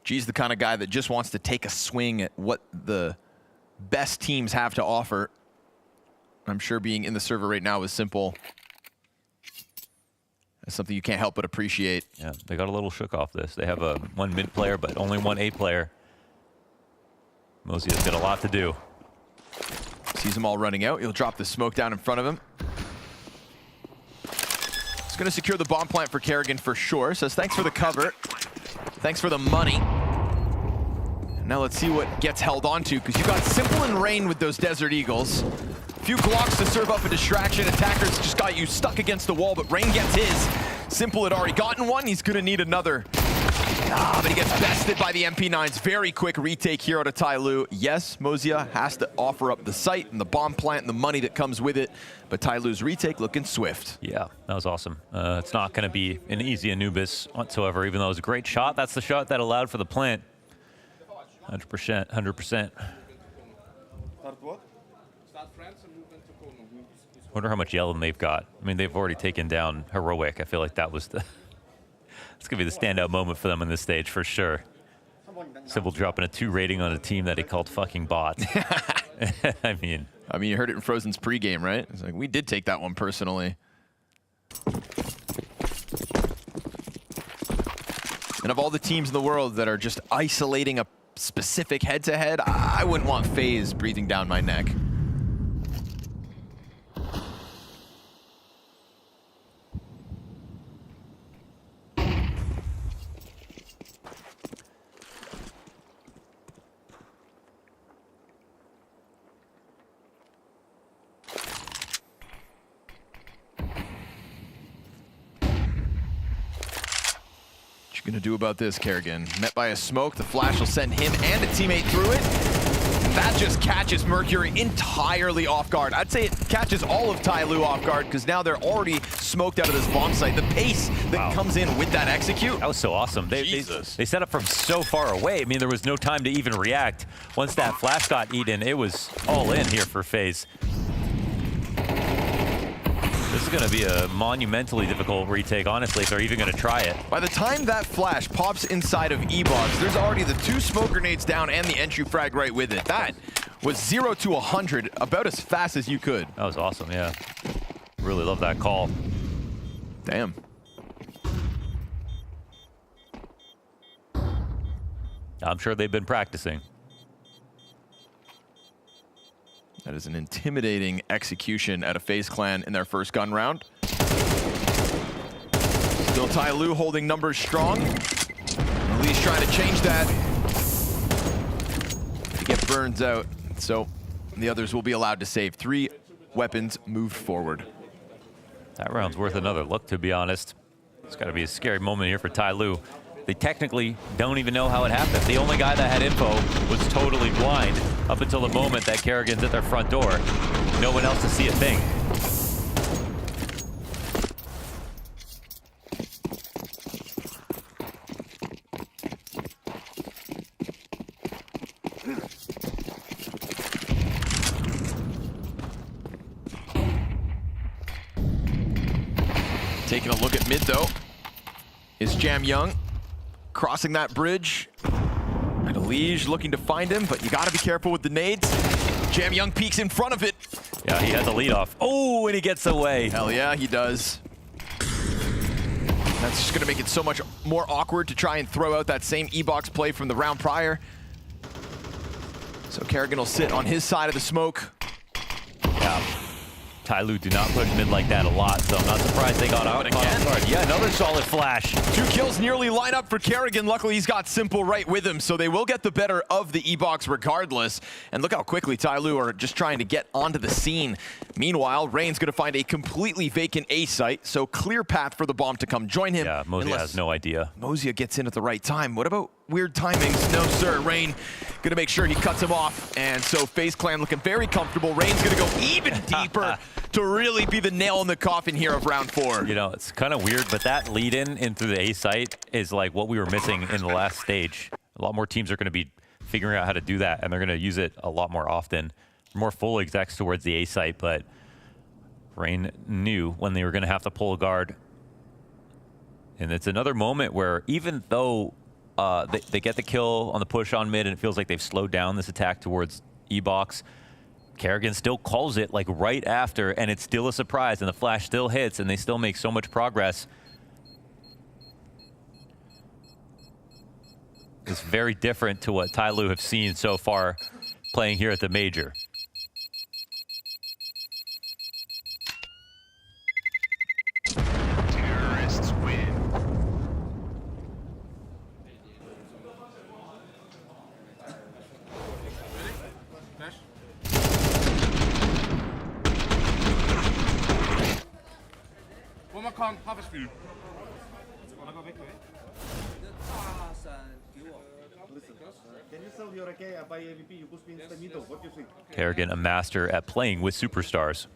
G's the kind of guy that just wants to take a swing at what the best teams have to offer. I'm sure being in the server right now is Simple. That's something you can't help but appreciate. Yeah, they got a little shook off this. They have one mid player, but only one A player. Mozia's got a lot to do. Sees them all running out. He'll drop the smoke down in front of him. He's going to secure the bomb plant for Kerrigan for sure. Says thanks for the cover. Thanks for the money. Now let's see what gets held onto, because you got Simple and Rain with those Desert Eagles. A few Glocks to serve up a distraction. Attackers just got you stuck against the wall, but Rain gets his. Simple had already gotten one. He's going to need another. But he gets bested by the MP9s. Very quick retake here out of TYLOO. Yes, Mozia has to offer up the site and the bomb plant and the money that comes with it, but TYLOO's retake looking swift. Yeah, that was awesome. It's not going to be an easy Anubis whatsoever, even though it was a great shot. That's the shot that allowed for the plant. 100%, 100%. Wonder how much yellow they've got. I mean, they've already taken down Heroic. I feel like that was the... It's going to be the standout moment for them on this stage, for sure. Simple dropping a 2 rating on a team that he called fucking bots. I mean, you heard it in Frozen's pregame, right? It's like, we did take that one personally. And of all the teams in the world that are just isolating a specific head-to-head, I wouldn't want FaZe breathing down my neck. Gonna do about this, Kerrigan. Met by a smoke, the flash will send him and a teammate through it. That just catches Mercury entirely off guard. I'd say it catches all of TYLOO off guard, because now they're already smoked out of this bomb site. The pace that comes in with that execute. That was so awesome. They set up from so far away. I mean, there was no time to even react. Once that flash got eaten, it was all in here for FaZe. This is going to be a monumentally difficult retake, honestly, if they're even going to try it. By the time that flash pops inside of E-Box, there's already the 2 smoke grenades down and the entry frag right with it. That was 0 to 100 about as fast as you could. That was awesome, yeah. Really love that call. Damn. I'm sure they've been practicing. That is an intimidating execution at a FaZe clan in their first gun round. Still TYLOO holding numbers strong. At least trying to change that. To get Burns out. So the others will be allowed to save. 3 weapons moved forward. That round's worth another look, to be honest. It's got to be a scary moment here for TYLOO. They technically don't even know how it happened. The only guy that had info was totally blind up until the moment that Kerrigan's at their front door. No one else to see a thing. Taking a look at mid, though, is Jam Young. Crossing that bridge. And Elige looking to find him, but you gotta be careful with the nades. Jam Young peeks in front of it. Yeah, he has a lead off. Oh, and he gets away. Hell yeah, he does. That's just going to make it so much more awkward to try and throw out that same E-box play from the round prior. So Kerrigan will sit on his side of the smoke. Yeah. TYLOO do not push mid like that a lot, so I'm not surprised they got out again. Yeah, another solid flash. 2 kills nearly line up for Kerrigan. Luckily, he's got Simple right with him, so they will get the better of the E-box regardless. And look how quickly TYLOO are just trying to get onto the scene. Meanwhile, Rain's going to find a completely vacant A site, so clear path for the bomb to come join him. Yeah, Mozia has no idea. Mozia gets in at the right time. What about weird timings? No, sir. Rain going to make sure he cuts him off. And so FaZe Clan looking very comfortable. Rain's going to go even deeper to really be the nail in the coffin here of round 4. You know, it's kind of weird, but that lead-in into the A site is like what we were missing in the last stage. A lot more teams are going to be figuring out how to do that, and they're going to use it a lot more often. More full execs towards the A site, but Rain knew when they were going to have to pull a guard. And it's another moment where even though they get the kill on the push on mid and it feels like they've slowed down this attack towards E-box, Kerrigan still calls it like right after, and it's still a surprise, and the flash still hits, and they still make so much progress. It's very different to what TYLOO have seen so far playing here at the Major. Terrorists win. Kerrigan, a master at playing with superstars.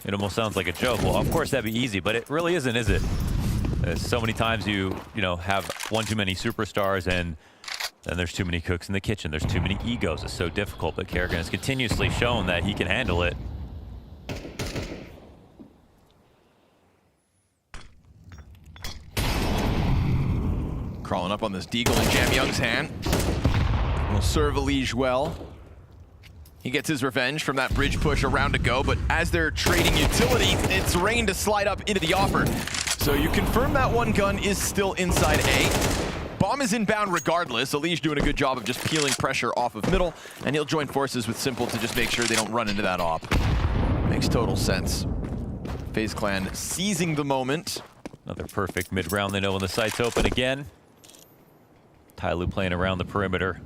It almost sounds like a joke. Well, of course that'd be easy, but it really isn't, is it? So many times you have one too many superstars, and then there's too many cooks in the kitchen. There's too many egos. It's so difficult, but Kerrigan has continuously shown that he can handle it. Crawling up on this Deagle in Jam Young's hand. Will serve Elige well. He gets his revenge from that bridge push around to go, but as they're trading utility, it's Rain to slide up into the offer. So you confirm that one gun is still inside A. Bomb is inbound regardless. Elige doing a good job of just peeling pressure off of middle, and he'll join forces with Simple to just make sure they don't run into that op. Makes total sense. FaZe Clan seizing the moment. Another perfect mid-round. They know when the site's open again. TYLOO playing around the perimeter.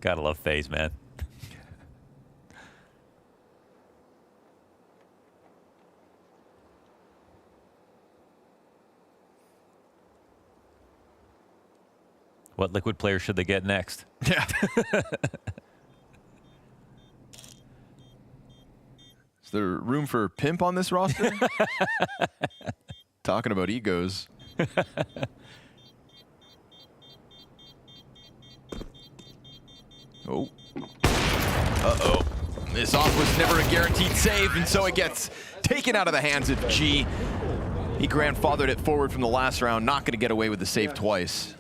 Gotta love FaZe, man. What Liquid player should they get next? Yeah. Is there room for pimp on this roster? Talking about egos. Oh. Uh-oh. This off was never a guaranteed save, and so it gets taken out of the hands of G. He grandfathered it forward from the last round, not going to get away with the save twice.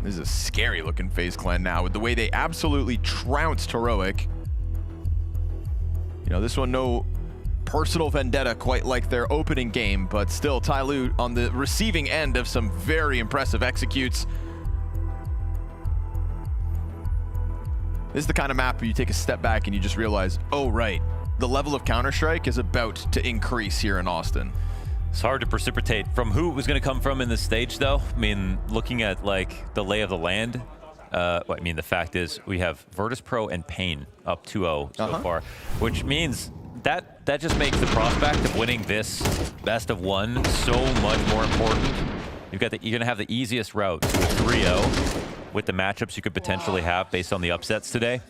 This is a scary-looking FaZe Clan now, with the way they absolutely trounced HEROIC. You know, this one, no personal vendetta quite like their opening game, but still, TYLOO on the receiving end of some very impressive executes. This is the kind of map where you take a step back and you just realize, oh, right, the level of Counter-Strike is about to increase here in Austin. It's hard to precipitate from who it was going to come from in this stage, though. I mean, looking at, like, the lay of the land, I mean, the fact is we have Virtus.pro and Pain up 2-0 so far, which means that just makes the prospect of winning this best of one so much more important. You're going to have the easiest route to 3-0 with the matchups you could potentially have based on the upsets today.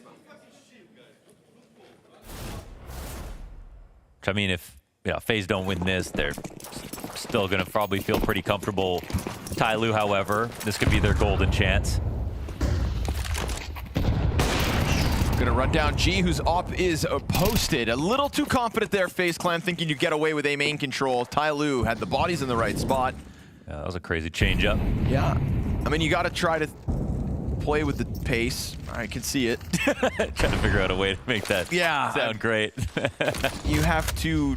Which, I mean, if FaZe don't win this, they're still going to probably feel pretty comfortable. TYLOO, however, this could be their golden chance. Gonna run down G, whose op is posted. A little too confident there, FaZe Clan, thinking you get away with a main control. TYLOO had the bodies in the right spot. Yeah, that was a crazy change-up. Yeah. I mean, you gotta try to play with the pace. I can see it. Trying to figure out a way to make that sound great. You have to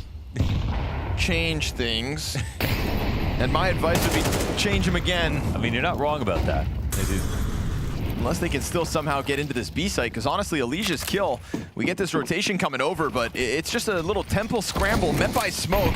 change things. And my advice would be change them again. I mean, you're not wrong about that. Unless they can still somehow get into this B site, because honestly, Alicia's kill, we get this rotation coming over, but it's just a little temple scramble met by Smoke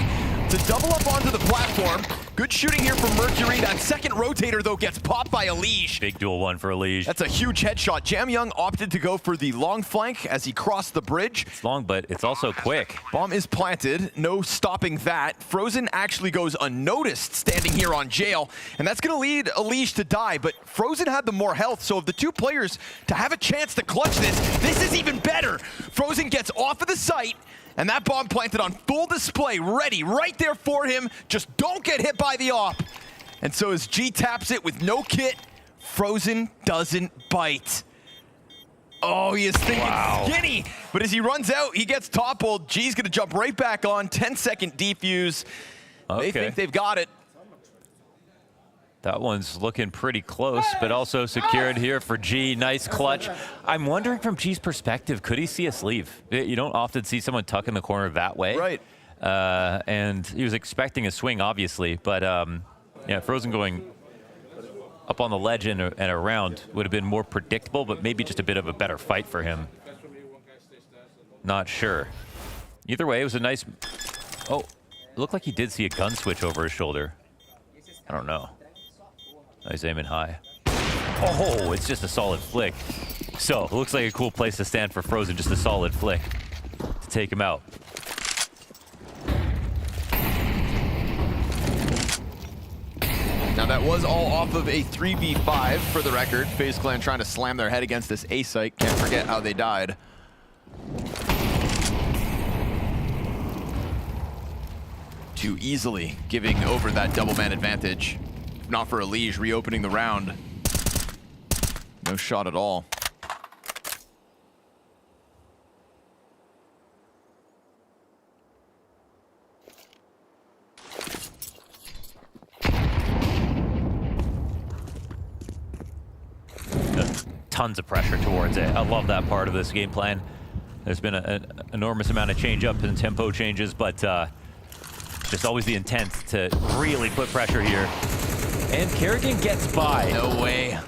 to double up onto the platform. Good shooting here from Mercury. That second rotator, though, gets popped by Elige. Big duel one for Elige. That's a huge headshot. Jam Young opted to go for the long flank as he crossed the bridge. It's long, but it's also quick. Bomb is planted. No stopping that. Frozen actually goes unnoticed standing here on jail, and that's going to lead Elige to die, but Frozen had the more health, so of the two players to have a chance to clutch this is even better. Frozen gets off of the site, and that bomb planted on full display, ready, right there for him. Just don't get hit by the op. And so as G taps it with no kit, Frozen doesn't bite. Oh, he is thinking skinny. But as he runs out, he gets toppled. G's gonna jump right back on, 10-second defuse. They think they've got it. That one's looking pretty close, but also secured here for G. Nice clutch. I'm wondering from G's perspective, could he see a sleeve? You don't often see someone tuck in the corner that way. Right. And he was expecting a swing, obviously, but yeah, Frozen going up on the ledge and around would have been more predictable, but maybe just a bit of a better fight for him. Not sure. Either way, it was a nice... Oh, it looked like he did see a gun switch over his shoulder. I don't know. He's aiming high. Oh, it's just a solid flick. So, it looks like a cool place to stand for Frozen, just a solid flick to take him out. Now that was all off of a 3v5 for the record. FaZe Clan trying to slam their head against this A site. Can't forget how they died. Too easily giving over that double man advantage. If not for Elige reopening the round. No shot at all. Tons of pressure towards it. I love that part of this game plan. There's been an enormous amount of change up and tempo changes, but just always the intent to really put pressure here. And Kerrigan gets by. No way.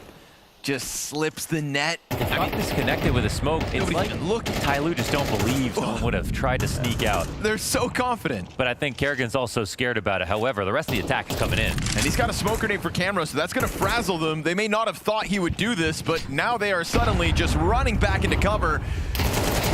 Just slips the net. It got disconnected with a smoke. It's like, look, TYLOO just don't believe someone would have tried to sneak out. They're so confident. But I think Kerrigan's also scared about it. However, the rest of the attack is coming in. And he's got a smoke grenade for camera, so that's going to frazzle them. They may not have thought he would do this, but now they are suddenly just running back into cover.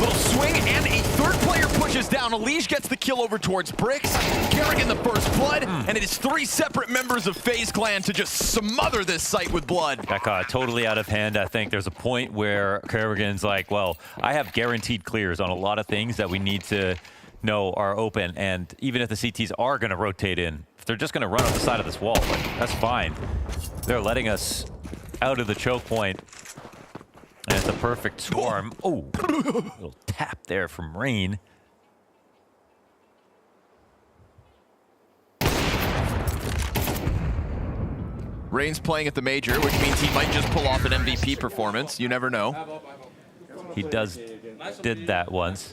Little swing, and a third player pushes down. Elige gets the kill over towards Bricks. Kerrigan the first blood, and it is three separate members of FaZe Clan to just smother this site with blood. That got totally out of hand. I think there's a point where Kerrigan's like, well, I have guaranteed clears on a lot of things that we need to know are open, and even if the CTs are going to rotate in, if they're just going to run up the side of this wall, like, that's fine. They're letting us out of the choke point. And it's a perfect swarm. Oh, little tap there from Rain. Rain's playing at the major, which means he might just pull off an MVP performance. You never know. He did that once.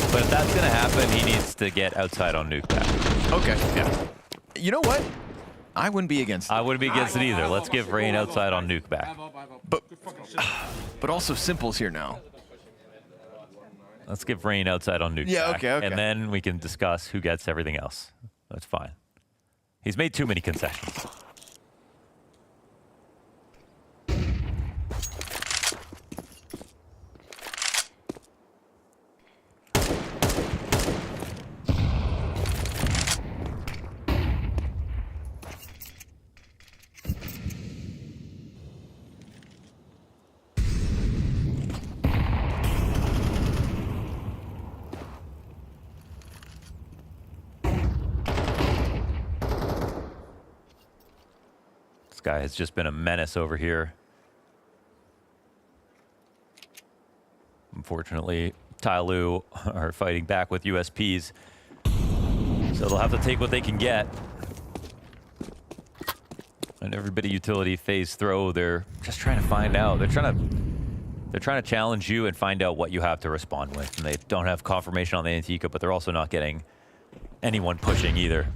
But if that's gonna happen, he needs to get outside on nuke back. Okay. Yeah. You know what? I wouldn't be against it. I wouldn't be against it either. Let's give Rain outside on nuke back. But also Simple's here now. Let's give Rain outside on nuke back. Okay. And then we can discuss who gets everything else. That's fine. He's made too many concessions. guy has just been a menace over here. Unfortunately, TYLOO are fighting back with USPs, so they'll have to take what they can get. And every bit of utility FaZe throw, they're just trying to find out. They're trying to challenge you and find out what you have to respond with. And they don't have confirmation on the Antica, but they're also not getting anyone pushing either.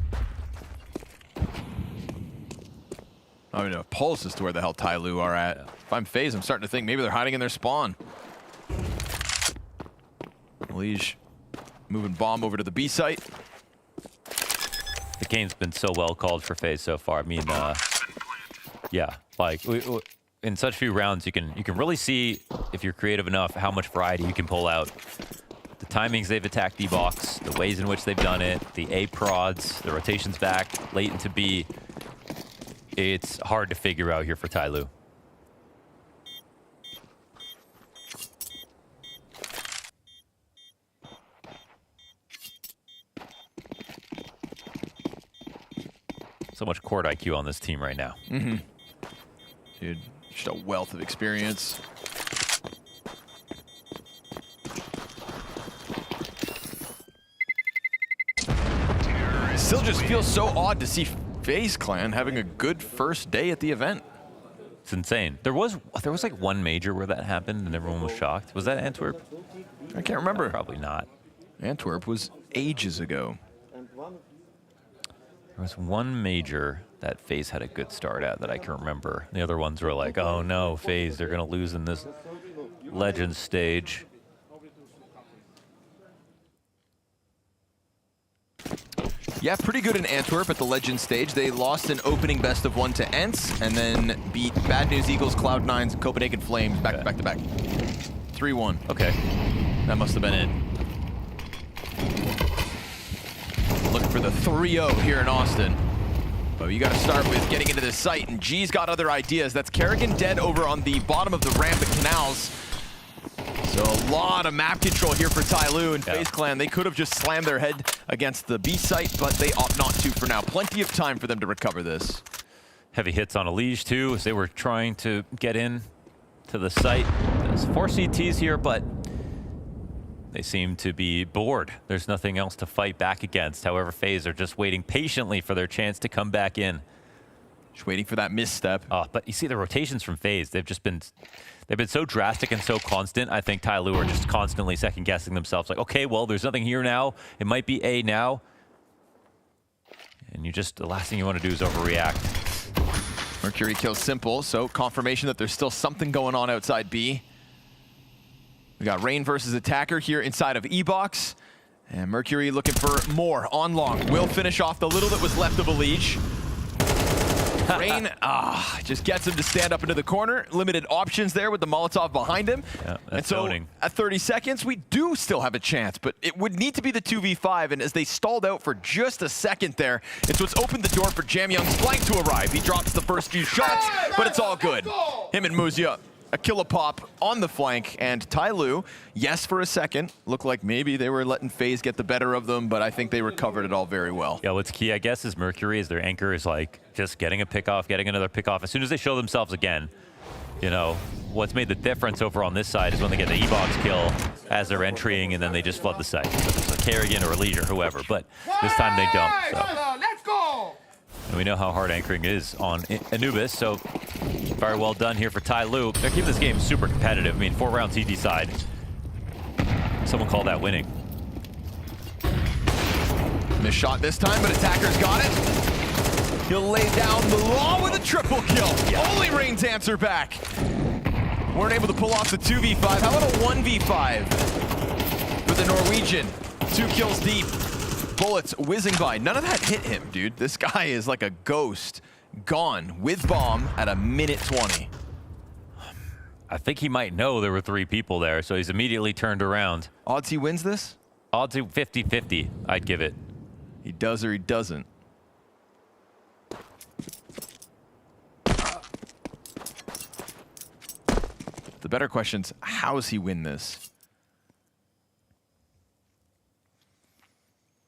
I mean, a pulse as to where the hell TYLOO are at. If I'm FaZe, I'm starting to think maybe they're hiding in their spawn. Liege moving bomb over to the B site. The game's been so well called for FaZe so far. I mean, yeah, like in such few rounds, you can really see if you're creative enough how much variety you can pull out. The timings they've attacked D-box, the ways in which they've done it, the A prods, the rotations back, late into B. It's hard to figure out here for TYLOO. So much court IQ on this team right now. Mm-hmm. Dude, just a wealth of experience. Still just feels so odd to see FaZe Clan having a good first day at the event. It's insane. There was like one major where that happened and everyone was shocked. Was that Antwerp? I can't remember. No, probably not. Antwerp was ages ago. There was one major that FaZe had a good start at that I can remember. The other ones were like, oh no, FaZe, they're going to lose in this Legends stage. Yeah, pretty good in Antwerp at the Legends stage. They lost an opening best of 1 to Ents and then beat Bad News Eagles, Cloud9s, and Copenhagen Flames back to back. 3-1. Okay. That must have been it. Looking for the 3-0 here in Austin. But you got to start with getting into this site, and G's got other ideas. That's Kerrigan dead over on the bottom of the ramp at Canals. So a lot of map control here for TYLOO and FaZe Clan. They could have just slammed their head against the B site, but they opt not to for now. Plenty of time for them to recover this. Heavy hits on Liege too, as they were trying to get in to the site. There's 4 CTs here, but they seem to be bored. There's nothing else to fight back against. However, FaZe are just waiting patiently for their chance to come back in. Just waiting for that misstep. But you see the rotations from FaZe, they've been so drastic and so constant. I think TYLOO are just constantly second guessing themselves. Like, okay, well, there's nothing here now. It might be A now. And the last thing you want to do is overreact. Mercury kills Simple, so confirmation that there's still something going on outside B. We got Rain versus Attacker here inside of E-Box. And Mercury looking for more on long. Will finish off the little that was left of a Liege. Rain just gets him to stand up into the corner. Limited options there with the Molotov behind him. Yeah, and so at 30 seconds, we do still have a chance, but it would need to be the 2v5. And as they stalled out for just a second there, it's what's opened the door for Jam Young's flank to arrive. He drops the first few shots, but it's all good. Him and Muzia, a kill a pop on the flank, and TYLOO, yes, for a second, looked like maybe they were letting FaZe get the better of them, but I think they recovered it all very well. Yeah, what's key, I guess, is Mercury, is their anchor is like just getting a pick off, getting another pick off. As soon as they show themselves again, you know, what's made the difference over on this side is when they get the E-Box kill as they're entering, and then they just flood the site. So it's a Kerrigan or a Liege or whoever, but this time they don't. So. Let's go! And we know how hard anchoring is on Anubis, so very well done here for TYLOO. They're keeping this game super competitive. I mean, 4 rounds each side. Someone called that winning. Missed shot this time, but Attacker's got it. He'll lay down the law with a triple kill. Yeah. Only Rain's answer back. Weren't able to pull off the 2v5. How about a 1v5 with the Norwegian? 2 kills deep. Bullets whizzing by. None of that hit him, dude. This guy is like a ghost. Gone with bomb at a minute 20. I think he might know there were 3 people there, so he's immediately turned around. Odds he wins this? Odds 50-50, I'd give it. He does or he doesn't. The better question's, how does he win this?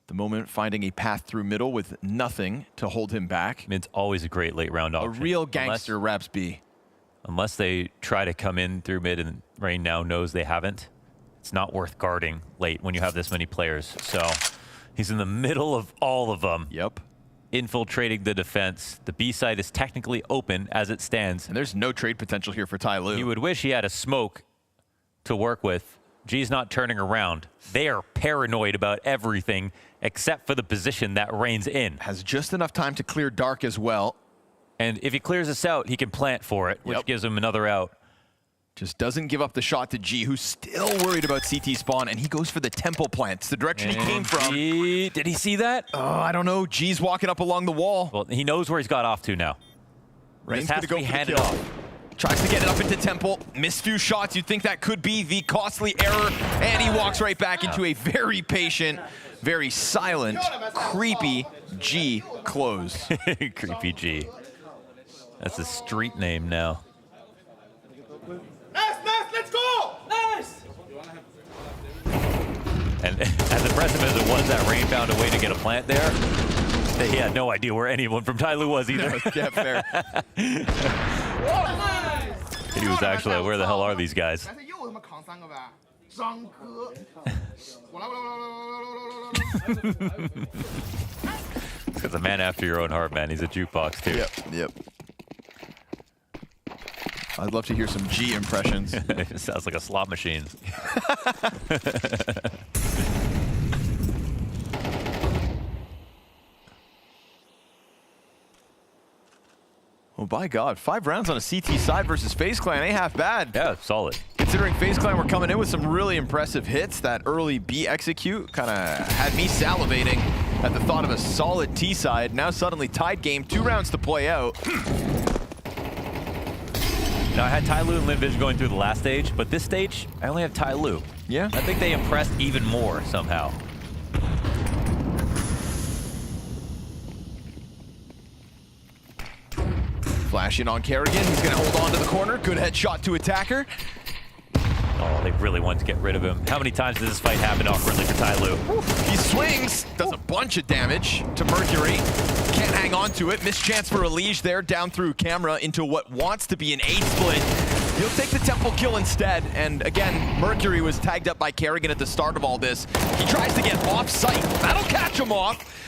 The moment finding a path through middle with nothing to hold him back. It's always a great late round option. A real gangster Raps B. Unless they try to come in through mid, and Rain now knows they haven't. It's not worth guarding late when you have this many players. So he's in the middle of all of them. Yep. Infiltrating the defense. The B side is technically open as it stands. And there's no trade potential here for TYLOO. You would wish he had a smoke to work with. G's not turning around. They are paranoid about everything except for the position that Rain's in. Has just enough time to clear Dark as well. And if he clears us out, he can plant for it, which gives him another out. Just doesn't give up the shot to G, who's still worried about CT spawn, and he goes for the temple plant. It's the direction he came from. Did he see that? Oh, I don't know. G's walking up along the wall. Well, he knows where he's got off to now. Rain's going to go hand it off. Tries to get it up into temple. Missed few shots. You'd think that could be the costly error. And he walks right back into a very patient, very silent, creepy G close. Creepy G. That's a street name now. Nice, let's go! Nice! And as impressive as it was that Rain found a way to get a plant there, he had no idea where anyone from TYLOO was either. No, yeah, fair. He was actually like, where the hell are these guys? It's a man after your own heart, man. He's a jukebox, too. Yep. I'd love to hear some G impressions. It sounds like a slot machine. Oh, by God. 5 rounds on a CT side versus FaZe Clan ain't half bad. Yeah, solid. Considering FaZe Clan were coming in with some really impressive hits, that early B execute kind of had me salivating at the thought of a solid T side. Now suddenly tied game, 2 rounds to play out. Now, I had TYLOO and Lynn Vision going through the last stage, but this stage, I only have TYLOO. Yeah. I think they impressed even more somehow. Flashing on Kerrigan. He's going to hold on to the corner. Good headshot to attacker. Oh, they really want to get rid of him. How many times does this fight happen awkwardly for TYLOO? He swings, does a bunch of damage to Mercury. Can't hang on to it. Missed chance for a Liege there, down through camera into what wants to be an 8 split. He'll take the temple kill instead. And again, Mercury was tagged up by Kerrigan at the start of all this. He tries to get off site. That'll catch him off.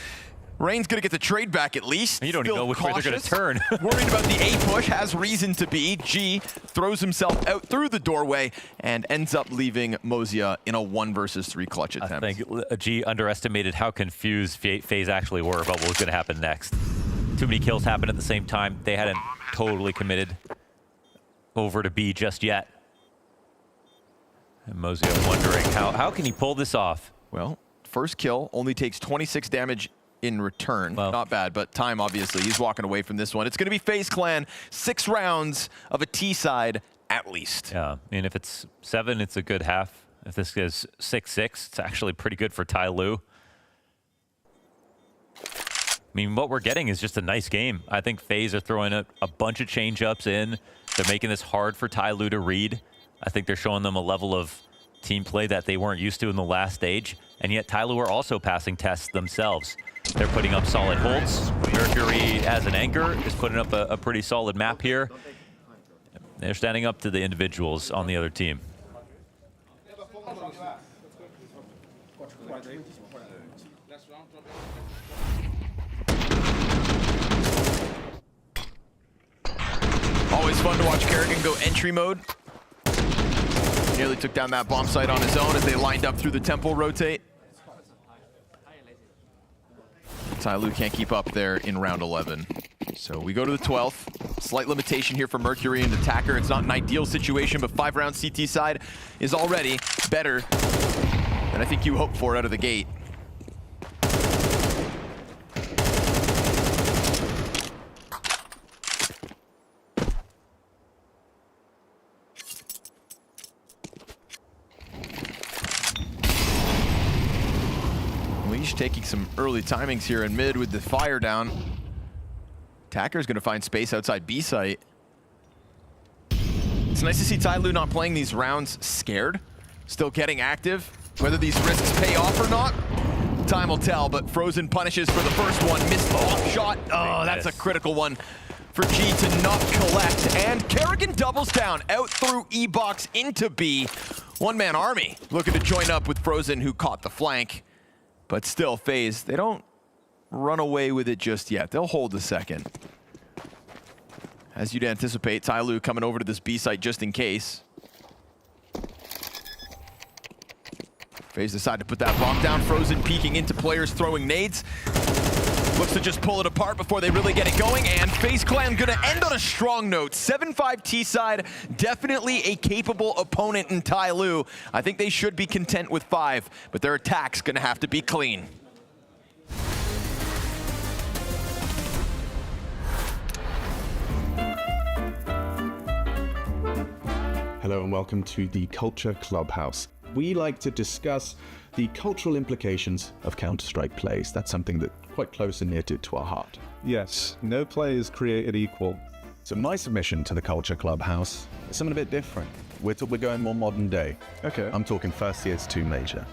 Rain's gonna get the trade back at least. You don't even know which way they're gonna turn. Worried about the A push, has reason to be. G throws himself out through the doorway and ends up leaving Mozia in a 1 versus 3 clutch attempt. I think G underestimated how confused FaZe actually were about what was gonna happen next. Too many kills happened at the same time. They hadn't totally committed over to B just yet. And Mozia wondering, how can he pull this off? Well, first kill only takes 26 damage in return. Well, not bad, but time, obviously. He's walking away from this one. It's going to be FaZe Clan, 6 rounds of a T side at least. Yeah, I mean, if it's 7, it's a good half. If this is 6-6, it's actually pretty good for TYLOO. I mean, what we're getting is just a nice game. I think FaZe are throwing a bunch of change-ups in. They're making this hard for TYLOO to read. I think they're showing them a level of team play that they weren't used to in the last stage. And yet TYLOO are also passing tests themselves. They're putting up solid holds. Mercury, as an anchor, is putting up a pretty solid map here. They're standing up to the individuals on the other team. Always fun to watch Kerrigan go entry mode. Nearly took down that bomb site on his own as they lined up through the temple rotate. TYLOO can't keep up there in round 11. So we go to the 12th. Slight limitation here for Mercury and attacker. It's not an ideal situation, but 5 round CT side is already better than I think you hoped for out of the gate. Taking some early timings here in mid with the fire down. Attacker's gonna find space outside B site. It's nice to see TYLOO not playing these rounds scared, still getting active. Whether these risks pay off or not, time will tell, but Frozen punishes for the first one. Missed the long shot. Oh, that's a critical one for G to not collect. And Kerrigan doubles down out through E-Box into B. One-man army looking to join up with Frozen, who caught the flank. But still, FaZe, they don't run away with it just yet. They'll hold a second. As you'd anticipate, TYLOO coming over to this B site just in case. FaZe decide to put that bomb down. Frozen peeking into players, throwing nades. Looks to just pull it apart before they really get it going, and FaZe Clan gonna end on a strong note. 7-5 T-side, definitely a capable opponent in TYLOO. I think they should be content with 5, but their attack's gonna have to be clean. Hello and welcome to the Culture Clubhouse. We like to discuss the cultural implications of Counter-Strike plays. That's something that's quite close and near to our heart. Yes, no play is created equal. So my submission to the Culture Clubhouse is something a bit different. We're going more modern day. Okay. I'm talking first CS2 major.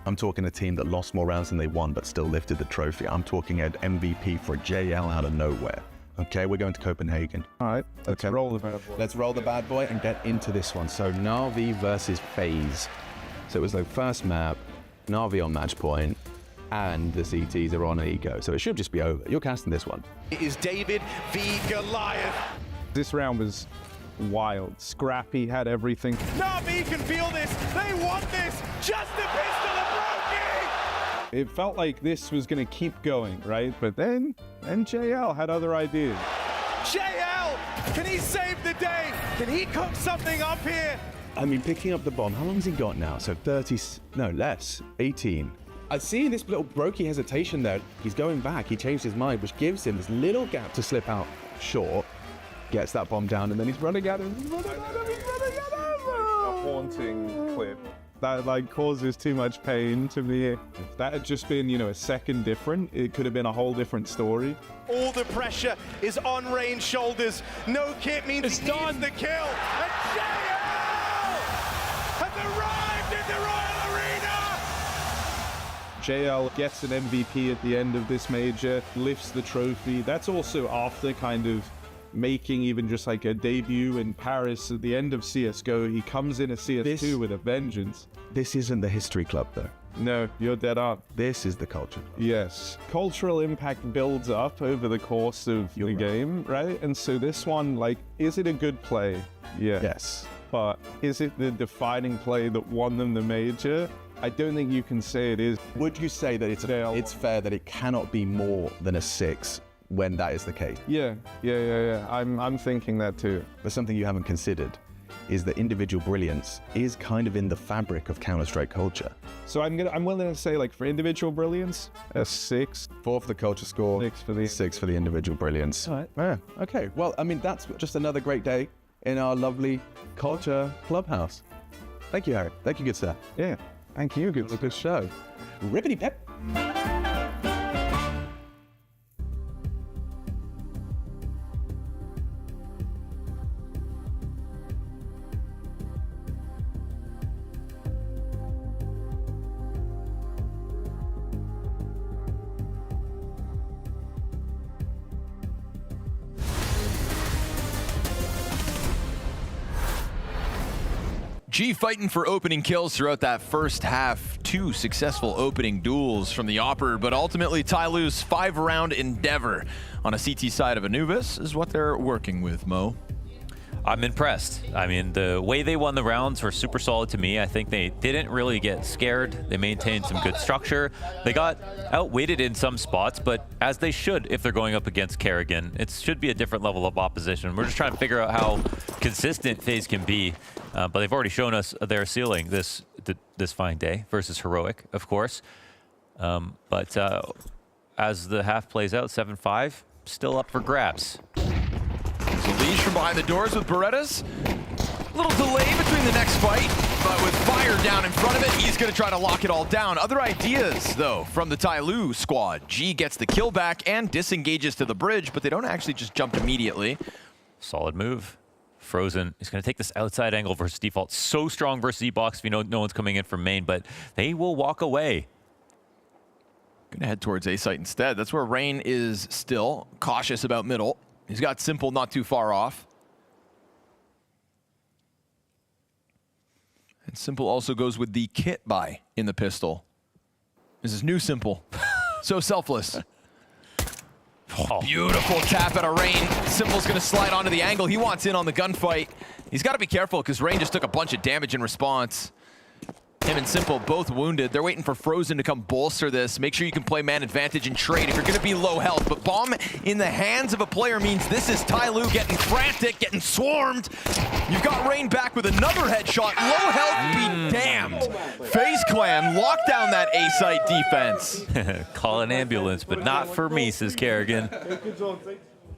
I'm talking a team that lost more rounds than they won but still lifted the trophy. I'm talking an MVP for JL out of nowhere. Okay, we're going to Copenhagen. All right, let's roll the bad boy. Let's roll the bad boy and get into this one. So Na'Vi versus FaZe. So it was the first map, Na'Vi on match point, and the CTs are on an Ego. So it should just be over. You're casting this one. It is David v Goliath. This round was wild. Scrappy had everything. Na'Vi can feel this. They want this. Just a pistol of Brokey. It felt like this was going to keep going, right? But then JL had other ideas. JL, can he save the day? Can he cook something up here? I mean, picking up the bomb, how long has he got now? So 30, no, less, 18. I see this little Brokey hesitation there. He's going back, he changed his mind, which gives him this little gap to slip out short. Gets that bomb down, and then he's running at him. He's running at him, he's running at him! A haunting clip. That like causes too much pain to me. If that had just been, you know, a second different, it could have been a whole different story. All the pressure is on Rain's shoulders. No kit means it's done. The kill. And JL has arrived in the Royal Arena! JL gets an MVP at the end of this major, lifts the trophy. That's also after kind of making even just like a debut in Paris at the end of CSGO. He comes in a CS2 with a vengeance. This isn't the history club though. No, you're dead on. This is the culture. Yes. Cultural impact builds up over the course of the game, right? And so this one, like, is it a good play? Yeah. Yes. But is it the defining play that won them the major? I don't think you can say it is. Would you say that it's fair that it cannot be more than a 6 when that is the case? Yeah. I'm thinking that too. But something you haven't considered is that individual brilliance is kind of in the fabric of Counter-Strike culture. So I'm willing to say, like, for individual brilliance, a 6. 4 for the culture score. 6 for the individual brilliance. All right. Yeah. Okay. Well, I mean, that's just another great day in our lovely Culture Clubhouse. Thank you, Harry. Thank you, good sir. Yeah. Thank you. Good show. Rippity pep. G fighting for opening kills throughout that first half. 2 successful opening duels from the Opper, but ultimately TYLOO's 5-round endeavor on a CT side of Anubis is what they're working with, Mo. I'm impressed. I mean, the way they won the rounds were super solid to me. I think they didn't really get scared. They maintained some good structure. They got outweighted in some spots, but as they should if they're going up against Kerrigan. It should be a different level of opposition. We're just trying to figure out how consistent FaZe can be, but they've already shown us their ceiling this fine day versus Heroic, of course. But as the half plays out, 7-5, still up for grabs. Leash from behind the doors with Berettas. A little delay between the next fight, but with fire down in front of it, he's going to try to lock it all down. Other ideas, though, from the TYLOO squad. G gets the kill back and disengages to the bridge, but they don't actually just jump immediately. Solid move. Frozen is going to take this outside angle versus default. So strong versus E-Box if you know no one's coming in from main, but they will walk away. Gonna head towards A site instead. That's where Rain is still cautious about middle. He's got Simple not too far off. And Simple also goes with the kit buy in the pistol. This is new Simple. So selfless. Oh, beautiful tap out of Rain. Simple's gonna slide onto the angle. He wants in on the gunfight. He's gotta be careful because Rain just took a bunch of damage in response. Him and Simple both wounded. They're waiting for Frozen to come bolster this. Make sure you can play man advantage and trade if you're gonna be low health. But bomb in the hands of a player means this is TYLOO getting frantic, getting swarmed. You've got Rain back with another headshot. Low health be damned. FaZe Clan locked down that A site defense. Call an ambulance, but not for me, says Kerrigan.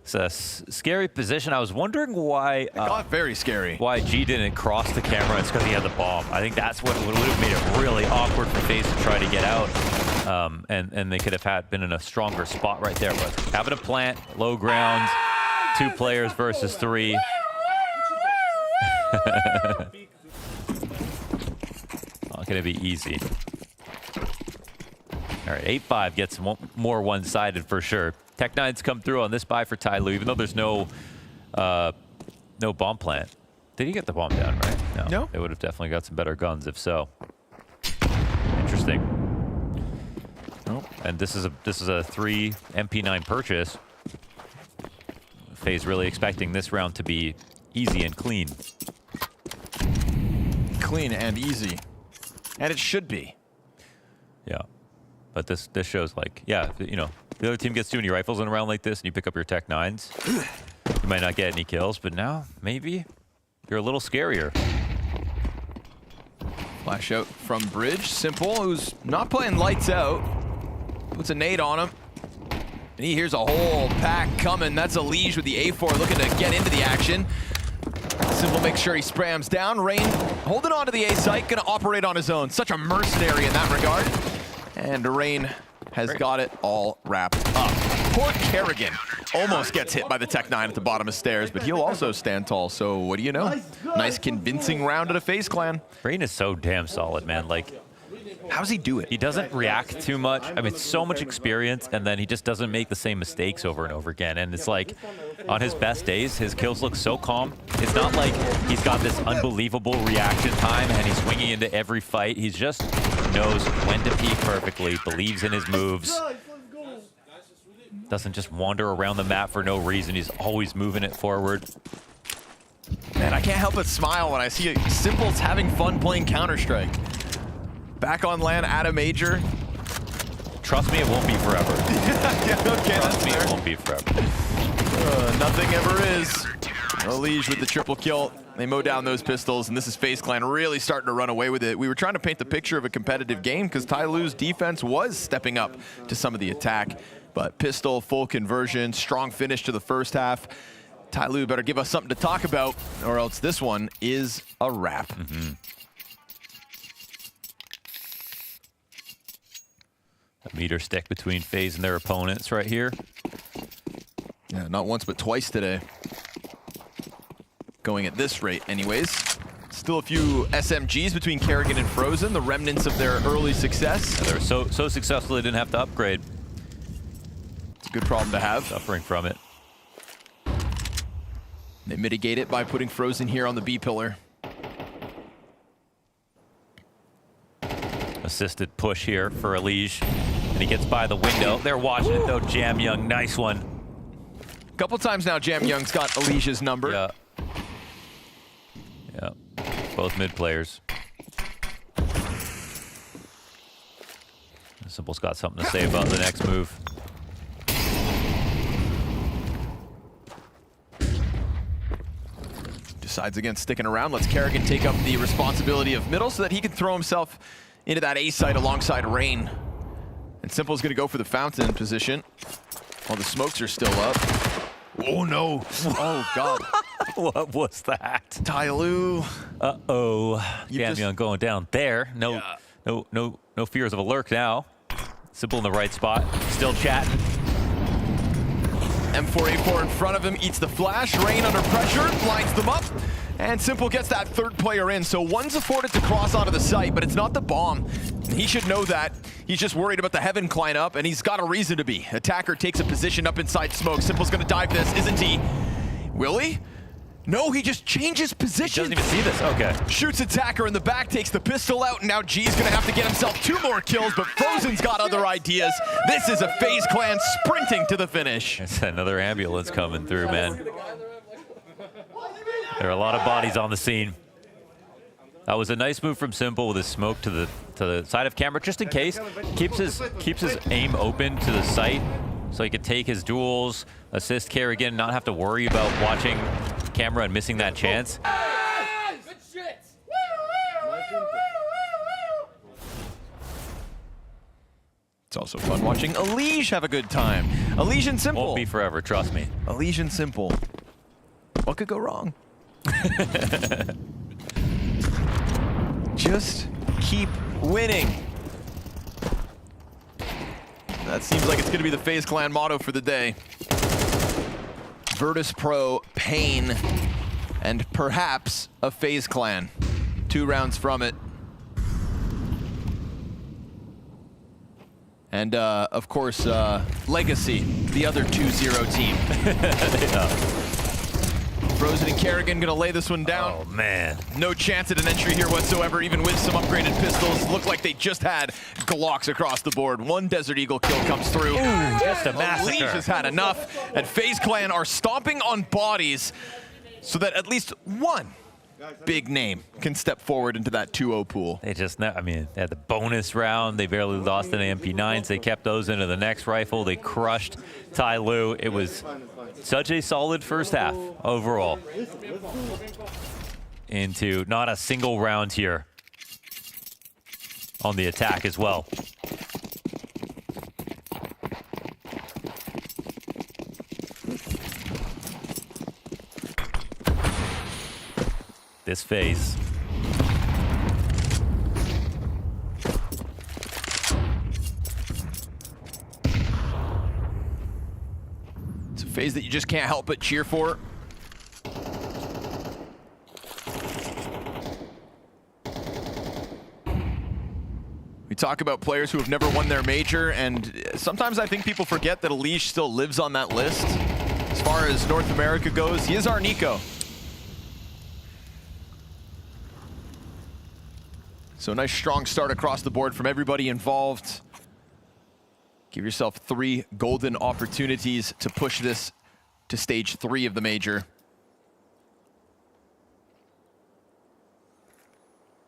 It's a scary position. I was wondering why... it got very scary. Why G didn't cross the camera. It's because he had the bomb. I think that's what would have made it really awkward for FaZe to try to get out. And they could have been in a stronger spot right there. But having a plant, low ground, 2 players versus 3. Not going to be easy. All right, 8-5 gets more one-sided for sure. Tech9's come through on this buy for TYLOO, even though there's no bomb plant. Did he get the bomb down, right? No. They would have definitely got some better guns if so. Interesting. Nope. And this is a 3 MP9 purchase. FaZe really expecting this round to be easy and clean. Clean and easy. And it should be. Yeah. But this shows like, yeah, you know, the other team gets too many rifles in a round like this and you pick up your Tech9s, you might not get any kills, but now maybe you're a little scarier. Flash out from Bridge. Simple, who's not playing lights out. Puts a nade on him. And he hears a whole pack coming. That's a Liege with the A4 looking to get into the action. Simple makes sure he sprams down. Rain holding on to the A site, gonna operate on his own. Such a mercenary in that regard. And Rain has got it all wrapped up. Poor Kerrigan almost gets hit by the Tech-9 at the bottom of stairs, but he'll also stand tall, so what do you know? Nice convincing round at a FaZe Clan. Rain is so damn solid, man. Like, how does he do it? He doesn't react too much. I mean, so much experience, and then he just doesn't make the same mistakes over and over again. And it's like, on his best days, his kills look so calm. It's not like he's got this unbelievable reaction time and he's swinging into every fight. He just knows when to peek perfectly, believes in his moves. Doesn't just wander around the map for no reason. He's always moving it forward. Man, I can't help but smile when I see Simple's having fun playing Counter-Strike. Back on LAN at a major. Trust me, it won't be forever. Yeah, okay, Trust me, it won't be forever. Nothing ever is. Liege with the triple kill. They mow down those pistols, and this is FaZe Clan really starting to run away with it. We were trying to paint the picture of a competitive game because TYLOO's defense was stepping up to some of the attack. But pistol, full conversion, strong finish to the first half. TYLOO better give us something to talk about, or else this one is a wrap. A meter stick between FaZe and their opponents right here. Yeah, not once but twice today. Going at this rate anyways. Still a few SMGs between Kerrigan and Frozen, the remnants of their early success. Yeah, they were so successful they didn't have to upgrade. It's a good problem to have. Suffering from it. They mitigate it by putting Frozen here on the B pillar. Assisted push here for Liege. And he gets by the window. They're watching it though. Jam Young, nice one. A couple times now Jam Young's got Alicia's number. Yeah. Yeah. Both mid players. Simple's got something to say about the next move. Decides against sticking around. Lets Kerrigan take up the responsibility of middle so that he can throw himself into that A site alongside Rain. And Simple's gonna go for the fountain position while the smokes are still up. Oh no! Oh god! What was that? TYLOO. Uh-oh. Jam Young going down there. No fears of a lurk now. Simple in the right spot. Still chatting. M4A4 in front of him, eats the flash. Rain under pressure, lines them up. And Simple gets that third player in, so one's afforded to cross onto the site, but it's not the bomb. He should know that. He's just worried about the Heaven climb up, and he's got a reason to be. Attacker takes a position up inside smoke. Simple's gonna dive this, isn't he? Will he? No, he just changes position. He doesn't even see this, okay. Shoots Attacker in the back, takes the pistol out, and now G's gonna have to get himself 2 more kills, but Frozen's got other ideas. This is a FaZe clan sprinting to the finish. It's another ambulance coming through, man. There are a lot of bodies on the scene. That was a nice move from Simple with his smoke to the side of camera, just in case. Keeps his aim open to the site, so he could take his duels, assist Kerrigan, not have to worry about watching camera and missing that chance. It's also fun watching Elige have a good time. Elige and Simple. Won't be forever, trust me. Elige and Simple. What could go wrong? Just keep winning. That seems like it's going to be the FaZe clan motto for the day. Virtus.pro, Pain, and perhaps a FaZe clan. 2 rounds from it. And of course, Legacy, the other 2-0 team. Yeah. Frozen and Kerrigan gonna lay this one down. Oh, man. No chance at an entry here whatsoever, even with some upgraded pistols. Look like they just had Glocks across the board. 1 Desert Eagle kill comes through. Ooh, just a massacre. Elige has had enough, and FaZe clan are stomping on bodies so that at least one big name can step forward into that 2-0 pool. They just, I mean, they had the bonus round. They barely lost any MP9s. They kept those into the next rifle. They crushed TYLOO. It was such a solid first half overall. Into not a single round here on the attack as well. This FaZe. It's a FaZe that you just can't help but cheer for. We talk about players who have never won their major, and sometimes I think people forget that Elige still lives on that list. As far as North America goes, he is our Nico. So a nice strong start across the board from everybody involved. Give yourself 3 golden opportunities to push this to stage 3 of the major.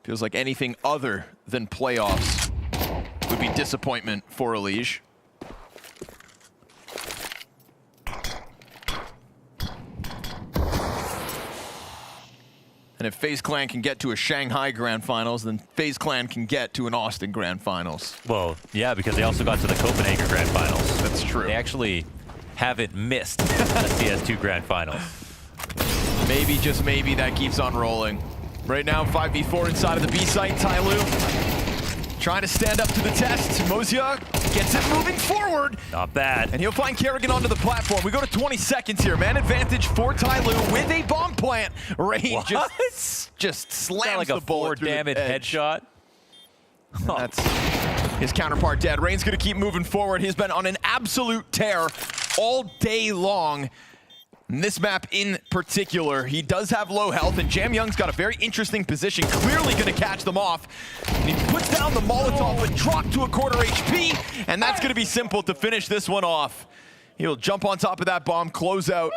Feels like anything other than playoffs would be disappointment for Elige. And if FaZe clan can get to a Shanghai Grand Finals, then FaZe clan can get to an Austin Grand Finals. Well, yeah, because they also got to the Copenhagen Grand Finals. That's true. They actually haven't missed the CS2 Grand Finals. Maybe, just maybe, that keeps on rolling. Right now, 5v4 inside of the B site. TYLOO trying to stand up to the test. Mozia gets it moving forward. Not bad. And he'll find Kerrigan onto the platform. We go to 20 seconds here. Man advantage for TYLOO with a bomb plant. Rain just slams like the a bullet 4 damage headshot. That's his counterpart dead. Rain's gonna keep moving forward. He's been on an absolute tear all day long. In this map in particular, he does have low health, and Jam Young's got a very interesting position, clearly going to catch them off. And he puts down the Molotov and drop to a quarter HP, and that's going to be Simple to finish this one off. He'll jump on top of that bomb, close out.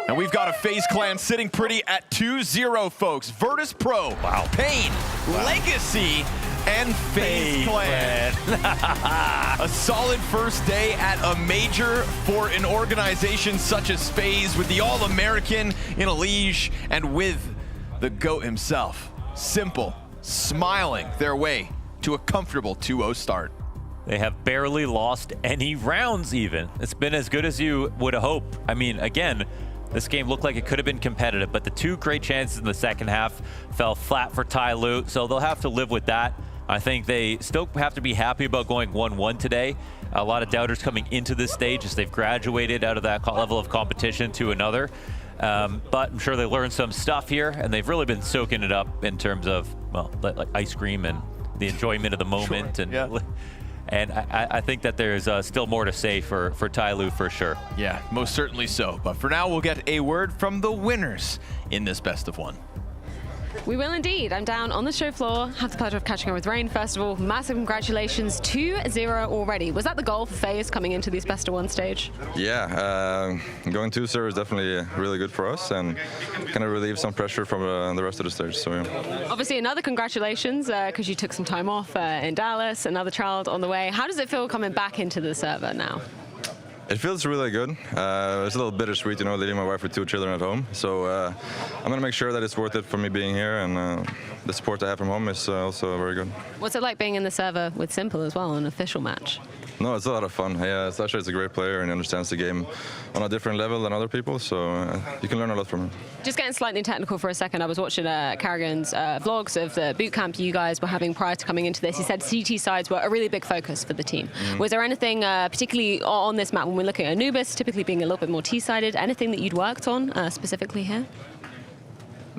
And we've got a FaZe clan sitting pretty at 2-0, folks. Virtus.pro, Pain, Legacy, and FaZe clan. A solid first day at a major for an organization such as FaZe, with the All-American in Elige and with the GOAT himself. Simple, smiling their way to a comfortable 2-0 start. They have barely lost any rounds even. It's been as good as you would hope. I mean, again, this game looked like it could have been competitive, but the 2 great chances in the second half fell flat for TYLOO, so they'll have to live with that. I think they still have to be happy about going 1-1 today. A lot of doubters coming into this stage as they've graduated out of that level of competition to another. But I'm sure they learned some stuff here, and they've really been soaking it up in terms of, well, like ice cream and the enjoyment of the moment. Sure, And I think that there's still more to say for TYLOO for sure. Yeah, most certainly so. But for now, we'll get a word from the winners in this best of one. We will indeed. I'm down on the show floor. Have the pleasure of catching up with Rain. First of all, massive congratulations, 2-0 already. Was that the goal for FaZe coming into this best of one stage? Yeah, going 2-0 is definitely really good for us and kind of relieve some pressure from the rest of the stage. So yeah. Obviously, another congratulations because you took some time off in Dallas, another child on the way. How does it feel coming back into the server now? It feels really good. It's a little bittersweet, you know, leaving my wife with 2 children at home. So I'm going to make sure that it's worth it for me being here, and the support I have from home is also very good. What's it like being in the server with Simple as well, an official match? No, it's a lot of fun. Yeah, Sasha is a great player and he understands the game on a different level than other people, so you can learn a lot from him. Just getting slightly technical for a second, I was watching Carrigan's vlogs of the boot camp you guys were having prior to coming into this. He said CT sides were a really big focus for the team. Was there anything, particularly on this map, when we're looking at Anubis, typically being a little bit more T-sided, anything that you'd worked on specifically here?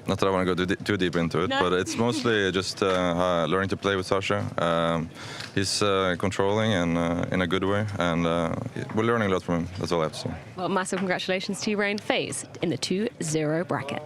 Not that I want to go too deep into it, but it's mostly just learning to play with Sasha. He's controlling and in a good way, and we're learning a lot from him. That's all I have to say. Well, massive congratulations to you, Rain. FaZe in the 2-0 bracket.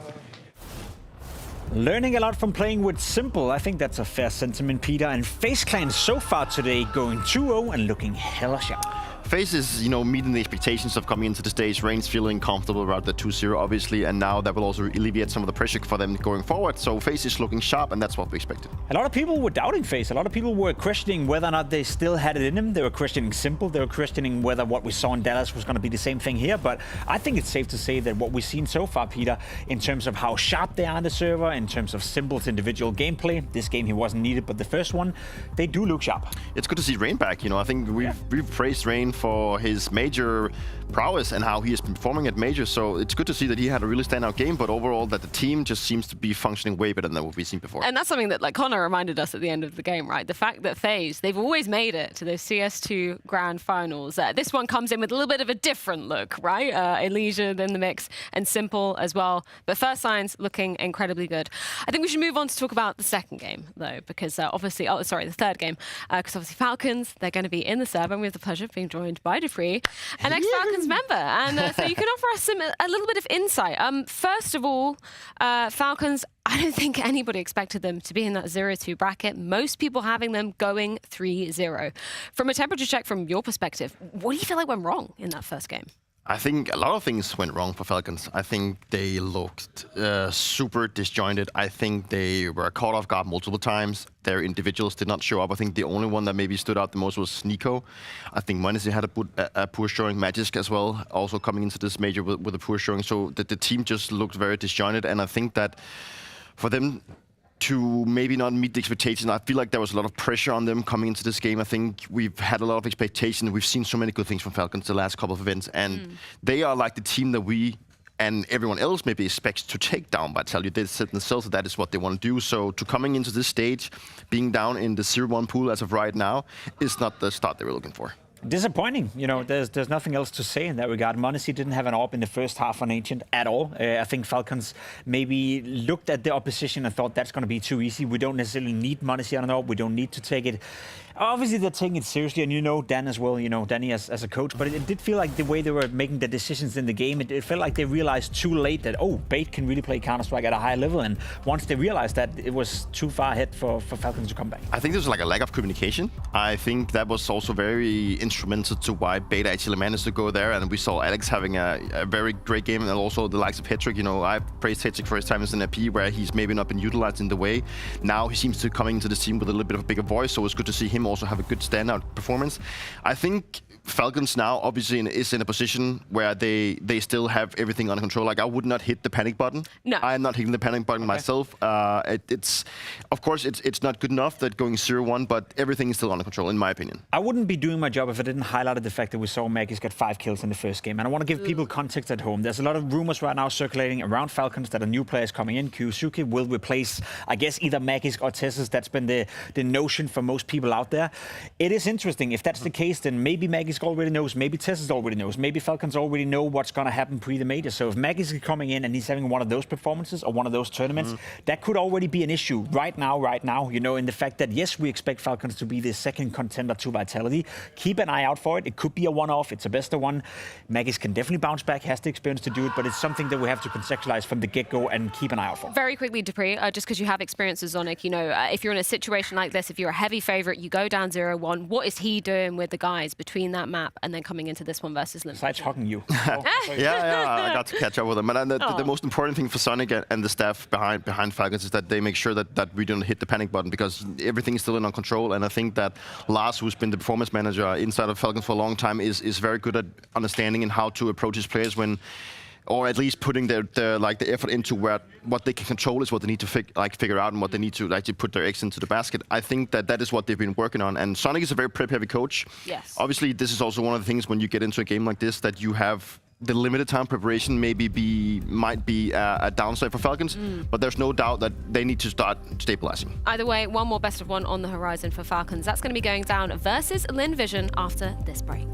Learning a lot from playing with Simple. I think that's a fair sentiment, Peter. And FaZe Clan so far today going 2-0 and looking hella sharp. FaZe is, you know, meeting the expectations of coming into the stage. Rain's feeling comfortable about the 2-0, obviously, and now that will also alleviate some of the pressure for them going forward. So FaZe is looking sharp, and that's what we expected. A lot of people were doubting FaZe. A lot of people were questioning whether or not they still had it in them. They were questioning Simple. They were questioning whether what we saw in Dallas was going to be the same thing here. But I think it's safe to say that what we've seen so far, Peter, in terms of how sharp they are on the server, in terms of Simple's individual gameplay, this game he wasn't needed, but the first one, they do look sharp. It's good to see Rain back. You know, I think we've praised Rain for his major prowess and how he has been performing at major, so it's good to see that he had a really standout game, but overall that the team just seems to be functioning way better than what we've seen before. And that's something that, like, Connor reminded us at the end of the game, right? The fact that FaZe, they've always made it to those CS2 Grand Finals. This one comes in with a little bit of a different look, right? Elysia in the mix and Simple as well. But first signs looking incredibly good. I think we should move on to talk about the second game, though, because obviously, the third game, because obviously Falcons, they're going to be in the server, and we have the pleasure of being joined by Defree, an ex-Falcons member. And so you can offer us a little bit of insight. First of all, Falcons, I don't think anybody expected them to be in that 0-2 bracket. Most people having them going 3-0. From a temperature check from your perspective, what do you feel like went wrong in that first game? I think a lot of things went wrong for Falcons. I think they looked super disjointed. I think they were caught off guard multiple times. Their individuals did not show up. I think the only one that maybe stood out the most was Nico. I think Monesi had a poor showing. Magic as well, also coming into this major with a poor showing. So the team just looked very disjointed. And I think that for them to maybe not meet the expectations, I feel like there was a lot of pressure on them coming into this game. I think we've had a lot of expectation. We've seen so many good things from Falcons the last couple of events, and they are like the team that we and everyone else maybe expects to take down Vitality. They said themselves that that is what they want to do. So to coming into this stage, being down in the 0-1 pool as of right now, is not the start they were looking for. Disappointing. You know, there's nothing else to say in that regard. Monesi didn't have an AWP in the first half on Ancient at all. I think Falcons maybe looked at the opposition and thought that's going to be too easy. We don't necessarily need Monesi on an AWP. We don't need to take it. Obviously, they're taking it seriously, and you know Dan as well, you know, Danny as a coach, but it did feel like the way they were making the decisions in the game, it felt like they realized too late that, oh, Bait can really play Counter-Strike at a high level, and once they realized that, it was too far ahead for Falcons to come back. I think there's like a lack of communication. I think that was also very instrumental to why Beta actually managed to go there, and we saw Alex having a very great game, and also the likes of HEROIC. You know, I praised HEROIC for his time as an AP, where he's maybe not been utilized in the way. Now he seems to coming into this team with a little bit of a bigger voice, so it's good to see him also have a good standout performance. I think Falcons now obviously is in a position where they still have everything under control. Like, I would not hit the panic button. No. I am not hitting the panic button myself. It's of course it's not good enough that going 0-1, but everything is still under control in my opinion. I wouldn't be doing my job if I didn't highlight the fact that we saw Magis get 5 kills in the first game. And I want to give people context at home. There's a lot of rumors right now circulating around Falcons that a new player is coming in. Kyusuke will replace, I guess, either Magis or Tessus. That's been the notion for most people out there. there. It is interesting. If that's the case, then maybe Magisk already knows, maybe Tessus already knows, maybe Falcons already know what's going to happen pre the major. So if Magisk is coming in and he's having one of those performances or one of those tournaments, that could already be an issue right now, you know, in the fact that, yes, we expect Falcons to be the second contender to Vitality. Keep an eye out for it. It could be a one-off. It's a best of one. Magisk can definitely bounce back, has the experience to do it, but it's something that we have to contextualize from the get-go and keep an eye out for. Very quickly, Dupree, just because you have experience with Zonic, you know, if you're in a situation like this, if you're a heavy favorite, you go down 0-1, what is he doing with the guys between that map and then coming into this one versus Lynn? Besides hugging you. Yeah, I got to catch up with them. And the most important thing for Sonic and the staff behind Falcons is that they make sure that we don't hit the panic button, because everything is still in on control. And I think that Lars, who's been the performance manager inside of Falcons for a long time, is very good at understanding and how to approach his players when, or at least putting the effort into what they can control is what they need to figure out, and what they need to actually put their eggs into the basket. I think that is what they've been working on. And Sonic is a very prep-heavy coach. Yes. Obviously, this is also one of the things when you get into a game like this, that you have the limited time preparation might be a downside for Falcons, but there's no doubt that they need to start stabilizing. Either way, one more best of one on the horizon for Falcons. That's going to be going down versus Lynn Vision after this break.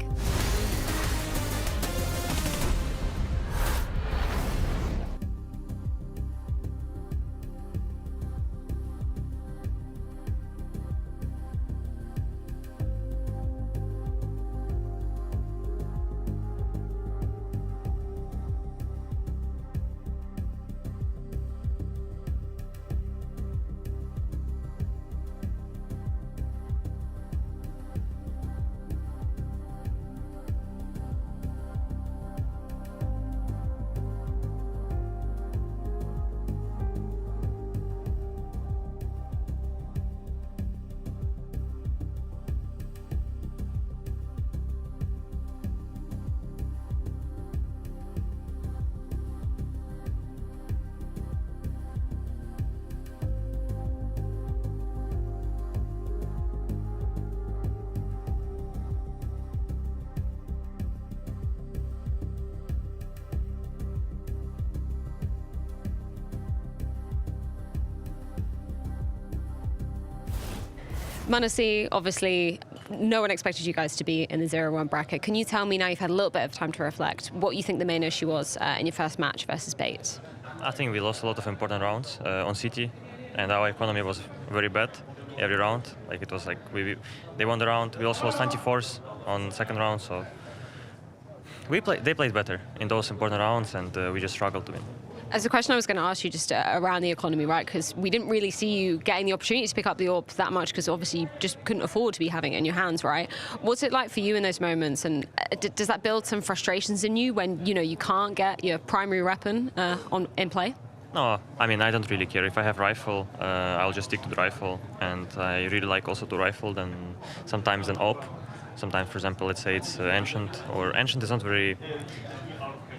Manasi, obviously, no one expected you guys to be in the 0-1 bracket. Can you tell me, now you've had a little bit of time to reflect, what you think the main issue was in your first match versus Bait? I think we lost a lot of important rounds on City, and our economy was very bad every round. Like, it was like they won the round. We also lost 94s on second round, so they played better in those important rounds, and we just struggled to win. As a question I was going to ask you just around the economy, right? Because we didn't really see you getting the opportunity to pick up the AWP that much, because obviously you just couldn't afford to be having it in your hands, right? What's it like for you in those moments? And does that build some frustrations in you when, you know, you can't get your primary weapon in play? No, I mean, I don't really care. If I have rifle, I'll just stick to the rifle. And I really like also to rifle than sometimes an AWP. Sometimes, for example, let's say it's Ancient, or Ancient is not very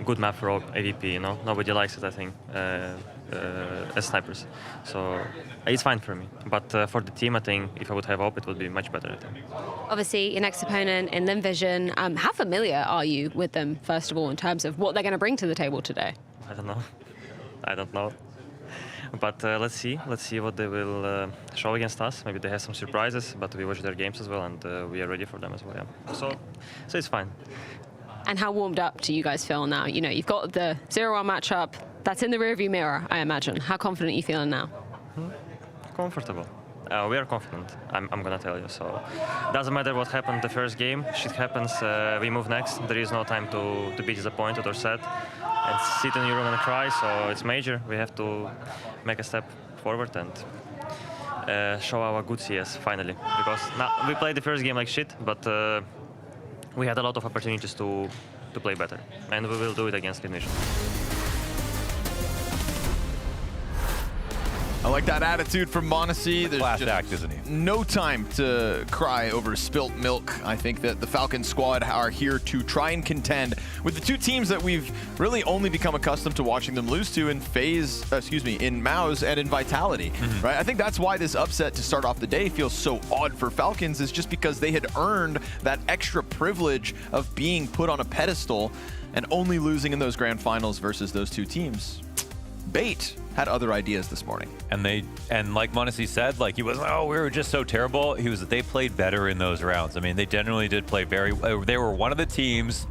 good map for AVP, you know. Nobody likes it, I think, as snipers. So it's fine for me. But for the team, I think if I would have AWP, it would be much better, I think. Obviously, your next opponent in Lynn Vision, how familiar are you with them, first of all, in terms of what they're going to bring to the table today? I don't know. But let's see what they will show against us. Maybe they have some surprises, but we watch their games as well, and we are ready for them as well, yeah. So it's fine. And how warmed up do you guys feel now? You know, you've got the 0-1 matchup. That's in the rearview mirror, I imagine. How confident are you feeling now? Comfortable. We are confident, I'm going to tell you. So doesn't matter what happened the first game. Shit happens, we move next. There is no time to be disappointed or sad and sit in your room and cry. So it's major. We have to make a step forward and show our good CS, finally. Because now we played the first game like shit, but we had a lot of opportunities to play better, and we will do it against Lynn Vision. I like that attitude from m0NESY. There's Class just act, isn't he? no time to cry over spilt milk. I think that the Falcons squad are here to try and contend with the two teams that we've really only become accustomed to watching them lose to in in MOUZ and in Vitality, right? I think that's why this upset to start off the day feels so odd for Falcons, is just because they had earned that extra privilege of being put on a pedestal and only losing in those grand finals versus those two teams. Bait had other ideas this morning. And like Monesi said, like he wasn't, oh, we were just so terrible. They played better in those rounds. I mean, they generally did play they were one of the teams.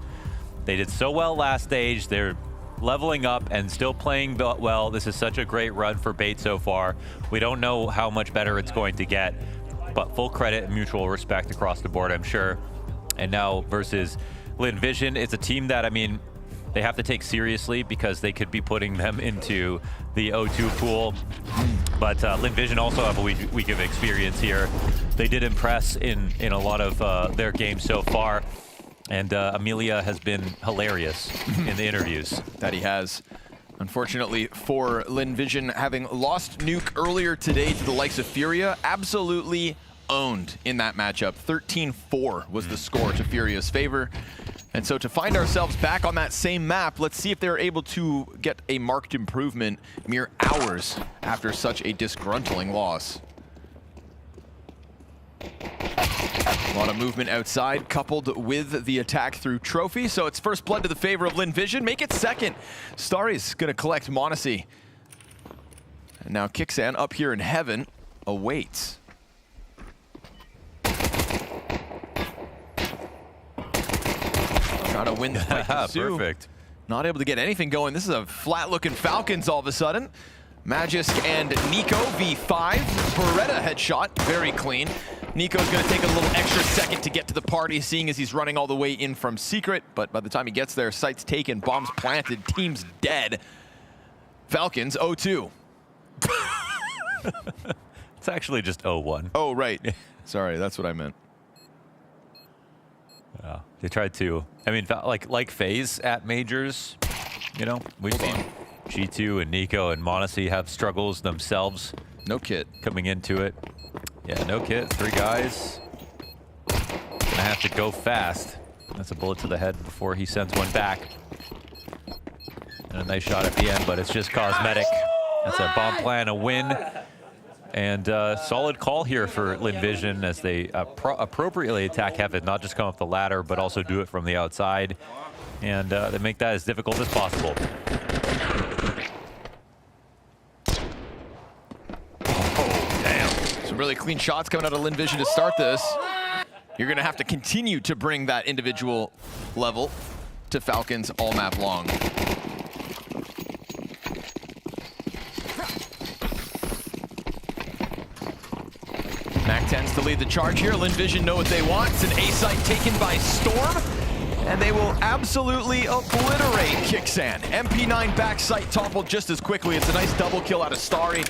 They did so well last stage. They're leveling up and still playing well. This is such a great run for Bait so far. We don't know how much better it's going to get, but full credit and mutual respect across the board, I'm sure. And now versus Lynn Vision, it's a team that, I mean, they have to take seriously because they could be putting them into the O2 pool. But Lynn Vision also have a week of experience here. They did impress in a lot of their games so far. And Amelia has been hilarious in the interviews. That he has. Unfortunately for Lynn Vision, having lost Nuke earlier today to the likes of Furia, absolutely owned in that matchup. 13-4 was the score to Furia's favor. And so to find ourselves back on that same map, let's see if they're able to get a marked improvement mere hours after such a disgruntling loss. A lot of movement outside, coupled with the attack through Trophy. So it's first blood to the favor of Lynn Vision. Make it second. Starry's going to collect Monesi. And now Kixan up here in heaven awaits. Trying to win the fight. Perfect. Not able to get anything going. This is a flat-looking Falcons all of a sudden. Magisk and Nico V5. Beretta headshot, very clean. Nico's going to take a little extra second to get to the party, seeing as he's running all the way in from Secret. But by the time he gets there, sights taken, bombs planted, team's dead. Falcons 0-2. It's actually just 0-1. Oh, right. Sorry, that's what I meant. They tried to, I mean, like FaZe at majors, you know, we've seen G2 and Nico and Monesi have struggles themselves. No kit. Coming into it. Yeah, no kit, 3 guys. Gonna have to go fast. That's a bullet to the head before he sends one back. And a nice shot at the end, but it's just cosmetic. That's a bomb plan, a win. And solid call here for Lynn Vision as they appropriately attack Heaven, not just come up the ladder, but also do it from the outside. And they make that as difficult as possible. Oh, damn. Some really clean shots coming out of Lynn Vision to start this. You're going to have to continue to bring that individual level to Falcons all map long. Mac tends to lead the charge here. Lynn Vision know what they want. It's an A site taken by Storm, and they will absolutely obliterate Kixan. MP9 back site toppled just as quickly. It's a nice double kill out of Starry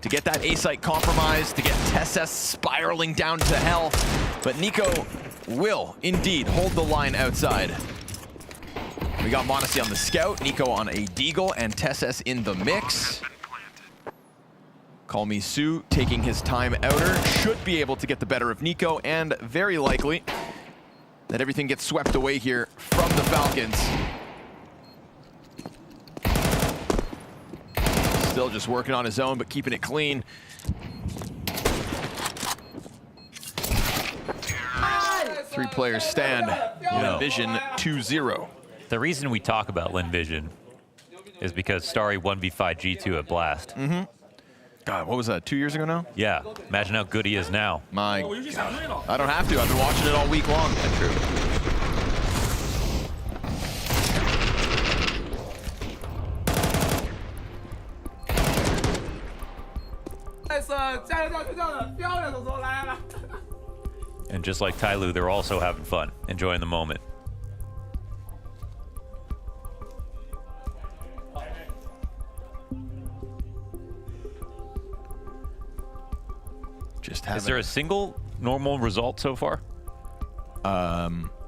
to get that A site compromised, to get Tessa spiraling down to hell. But Nico will indeed hold the line outside. We got Monesi on the scout, Nico on a deagle, and Tessess in the mix. Call Me Sue taking his time outer, should be able to get the better of Nico, and very likely that everything gets swept away here from the Falcons. Still just working on his own, but keeping it clean. Three players stand. Lynn Vision 2-0. The reason we talk about Lynn Vision is because Starry 1v5 G2 at Blast. God, what was that, 2 years ago now? Yeah, imagine how good he is now. My God. I don't have to, I've been watching it all week long. That's true. And just like TYLOO, they're also having fun, enjoying the moment. Is there a single normal result so far?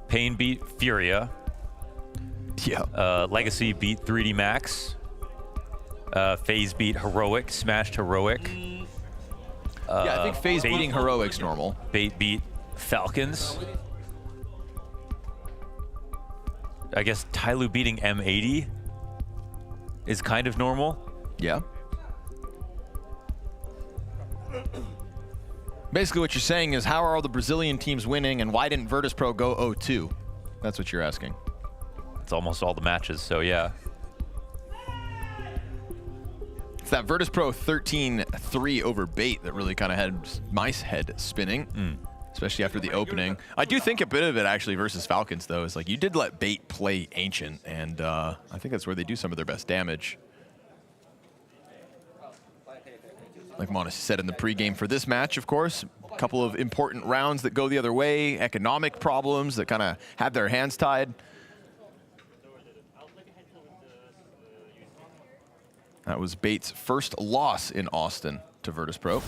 Pain beat Furia. Yeah. Legacy beat 3D Max. FaZe beat Heroic, smashed Heroic. Yeah, I think FaZe beating Heroic's normal. Bait beat Falcons. I guess TYLOO beating M80 is kind of normal. Yeah. Basically what you're saying is, how are all the Brazilian teams winning, and why didn't Virtus.pro go 0-2? That's what you're asking. It's almost all the matches, so yeah. It's that Virtus.pro 13-3 over Bait that really kind of had my head spinning, especially after the opening. I do think a bit of it actually versus Falcons though is like you did let Bait play Ancient, and I think that's where they do some of their best damage. Like Monacy said in the pregame for this match, of course, a couple of important rounds that go the other way, economic problems that kind of have their hands tied. That was Bait's first loss in Austin to Virtus.pro.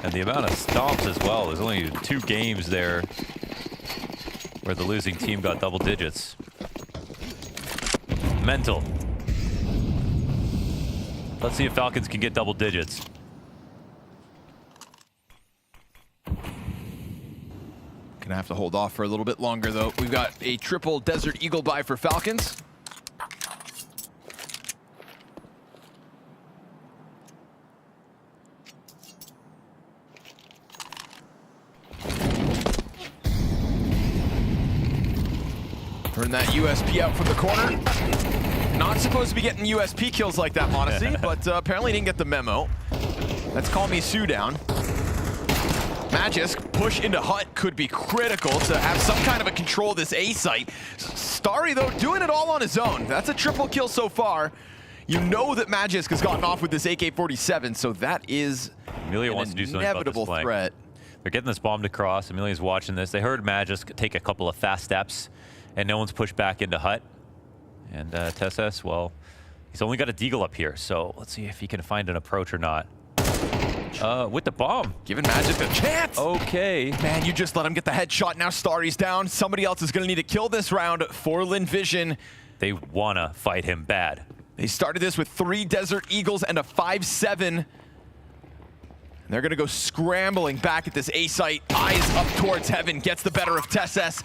And the amount of stomps as well. There's only 2 games there where the losing team got double digits. Mental. Let's see if Falcons can get double digits. Gonna have to hold off for a little bit longer though. We've got a triple Desert Eagle buy for Falcons. Turn that USP out from the corner. Not supposed to be getting USP kills like that, Monacy, but apparently didn't get the memo. Let's call me Sue down. Magisk push into Hut could be critical to have some kind of a control of this A site. Starry, though, doing it all on his own. That's a triple kill so far. You know that Magisk has gotten off with this AK-47, so that is Amelia wants to do something about this inevitable flank. threat. They're getting this bomb to cross. Amelia's watching this. They heard Magisk take a couple of fast steps, and no one's pushed back into Hut. And Tesses, well, he's only got a deagle up here, so let's see if he can find an approach or not. With the bomb. Giving Magisk a chance. Okay. Man, you just let him get the headshot. Now Starry's down. Somebody else is going to need to kill this round for Lynn Vision. They want to fight him bad. They started this with 3 Desert Eagles and a 5-7. And they're going to go scrambling back at this A site. Eyes up towards heaven. Gets the better of Tesses.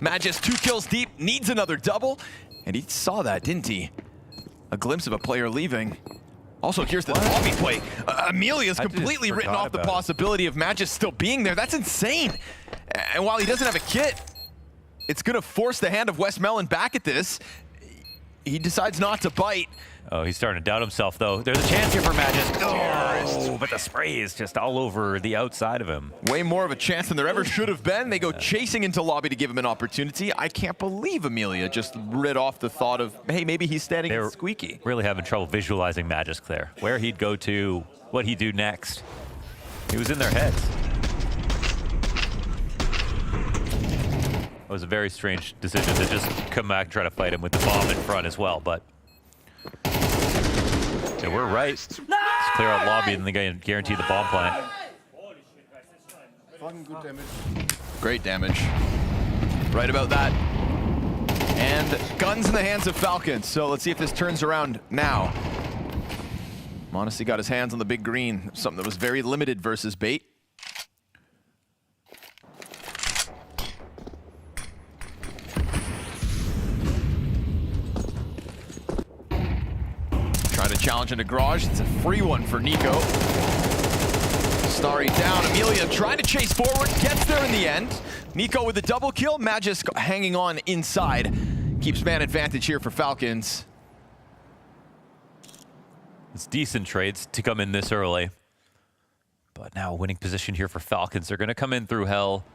Magisk 2 kills deep. Needs another double. And he saw that, didn't he? A glimpse of a player leaving. Also, here's the lobby play. Amelia's completely written off the possibility of Magisk still being there. That's insane. And while he doesn't have a kit, it's going to force the hand of Westmelon back at this. He decides not to bite. Oh, he's starting to doubt himself, though. There's a chance here for Magisk. Oh, but the spray is just all over the outside of him. Way more of a chance than there ever should have been. They go chasing into lobby to give him an opportunity. I can't believe Amelia just rid off the thought of, hey, maybe he's standing in Squeaky. Really having trouble visualizing Magisk there. Where he'd go to, what he'd do next. He was in their heads. It was a very strange decision to just come back and try to fight him with the bomb in front as well, but yeah, we're right. Let's clear out lobby and they guarantee the bomb plant. Good damage. Great damage. Right about that. And guns in the hands of Falcons. So let's see if this turns around now. Monacy got his hands on the big green, something that was very limited versus Bait. Trying to challenge into Garage. It's a free one for Nico. Starry down. Amelia trying to chase forward. Gets there in the end. Nico with a double kill. Magisk hanging on inside. Keeps man advantage here for Falcons. It's decent trades to come in this early. But now winning position here for Falcons. They're going to come in through Hell.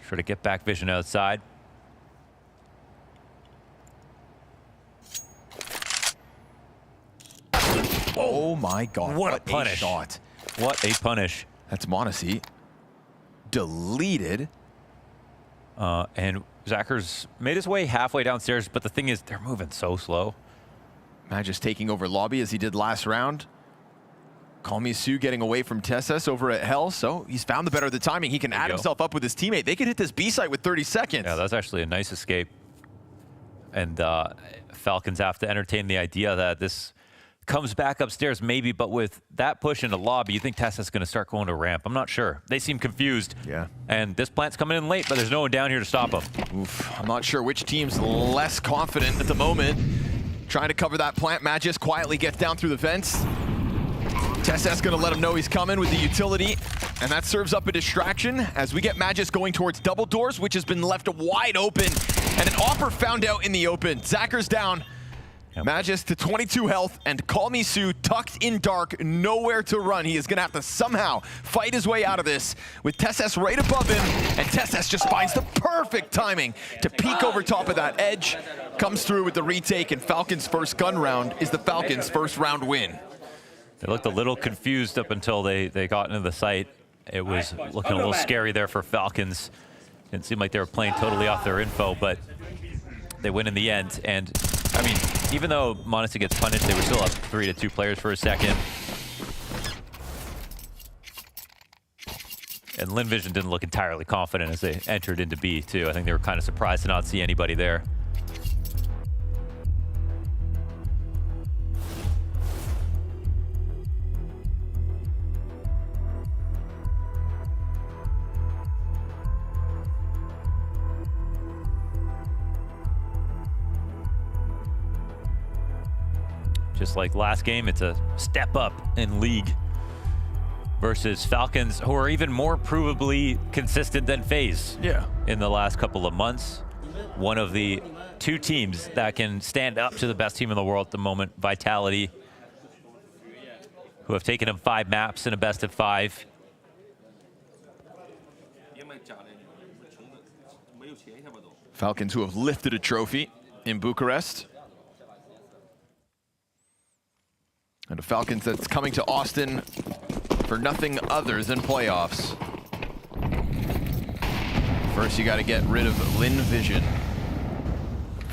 Try to get back Vision outside. Oh my God. What a punish. Shot. What a punish. That's Monacy. Deleted. And Zacker's made his way halfway downstairs, but the thing is, they're moving so slow. Magisk taking over lobby as he did last round. Call Me Sue getting away from Tesses over at Hell, so he's found the better of the timing. He can add himself up with his teammate. They could hit this B site with 30 seconds. Yeah, that's actually a nice escape. And Falcons have to entertain the idea that this comes back upstairs maybe, but with that push into lobby, you think Tesses is going to start going to ramp. I'm not sure. They seem confused. Yeah. And this plant's coming in late, but there's no one down here to stop them. Oof, I'm not sure which team's less confident at the moment. Trying to cover that plant. Magisk quietly gets down through the vents. Tesses going to let him know he's coming with the utility, and that serves up a distraction as we get Magisk going towards double doors, which has been left wide open, and an offer found out in the open. Zacker's down. Magis to 22 health, and Call Me Sue tucked in dark, nowhere to run. He is going to have to somehow fight his way out of this with TeSeS right above him, and TeSeS just finds the perfect timing to peek over top of that edge, comes through with the retake, and Falcons' first gun round is the Falcons' first round win. They looked a little confused up until they got into the site. It was looking a little scary there for Falcons. Didn't seem like they were playing totally off their info, but they win in the end. And I mean, even though m0NESY gets punished, they were still up 3-2 players for a second. And Lynn Vision didn't look entirely confident as they entered into B too. I think they were kind of surprised to not see anybody there. Just like last game, it's a step up in league versus Falcons, who are even more provably consistent than FaZe in the last couple of months. One of the two teams that can stand up to the best team in the world at the moment, Vitality, who have taken them 5 maps in a best of 5. Falcons who have lifted a trophy in Bucharest. And a Falcons that's coming to Austin for nothing other than playoffs. First, you got to get rid of Lynn Vision,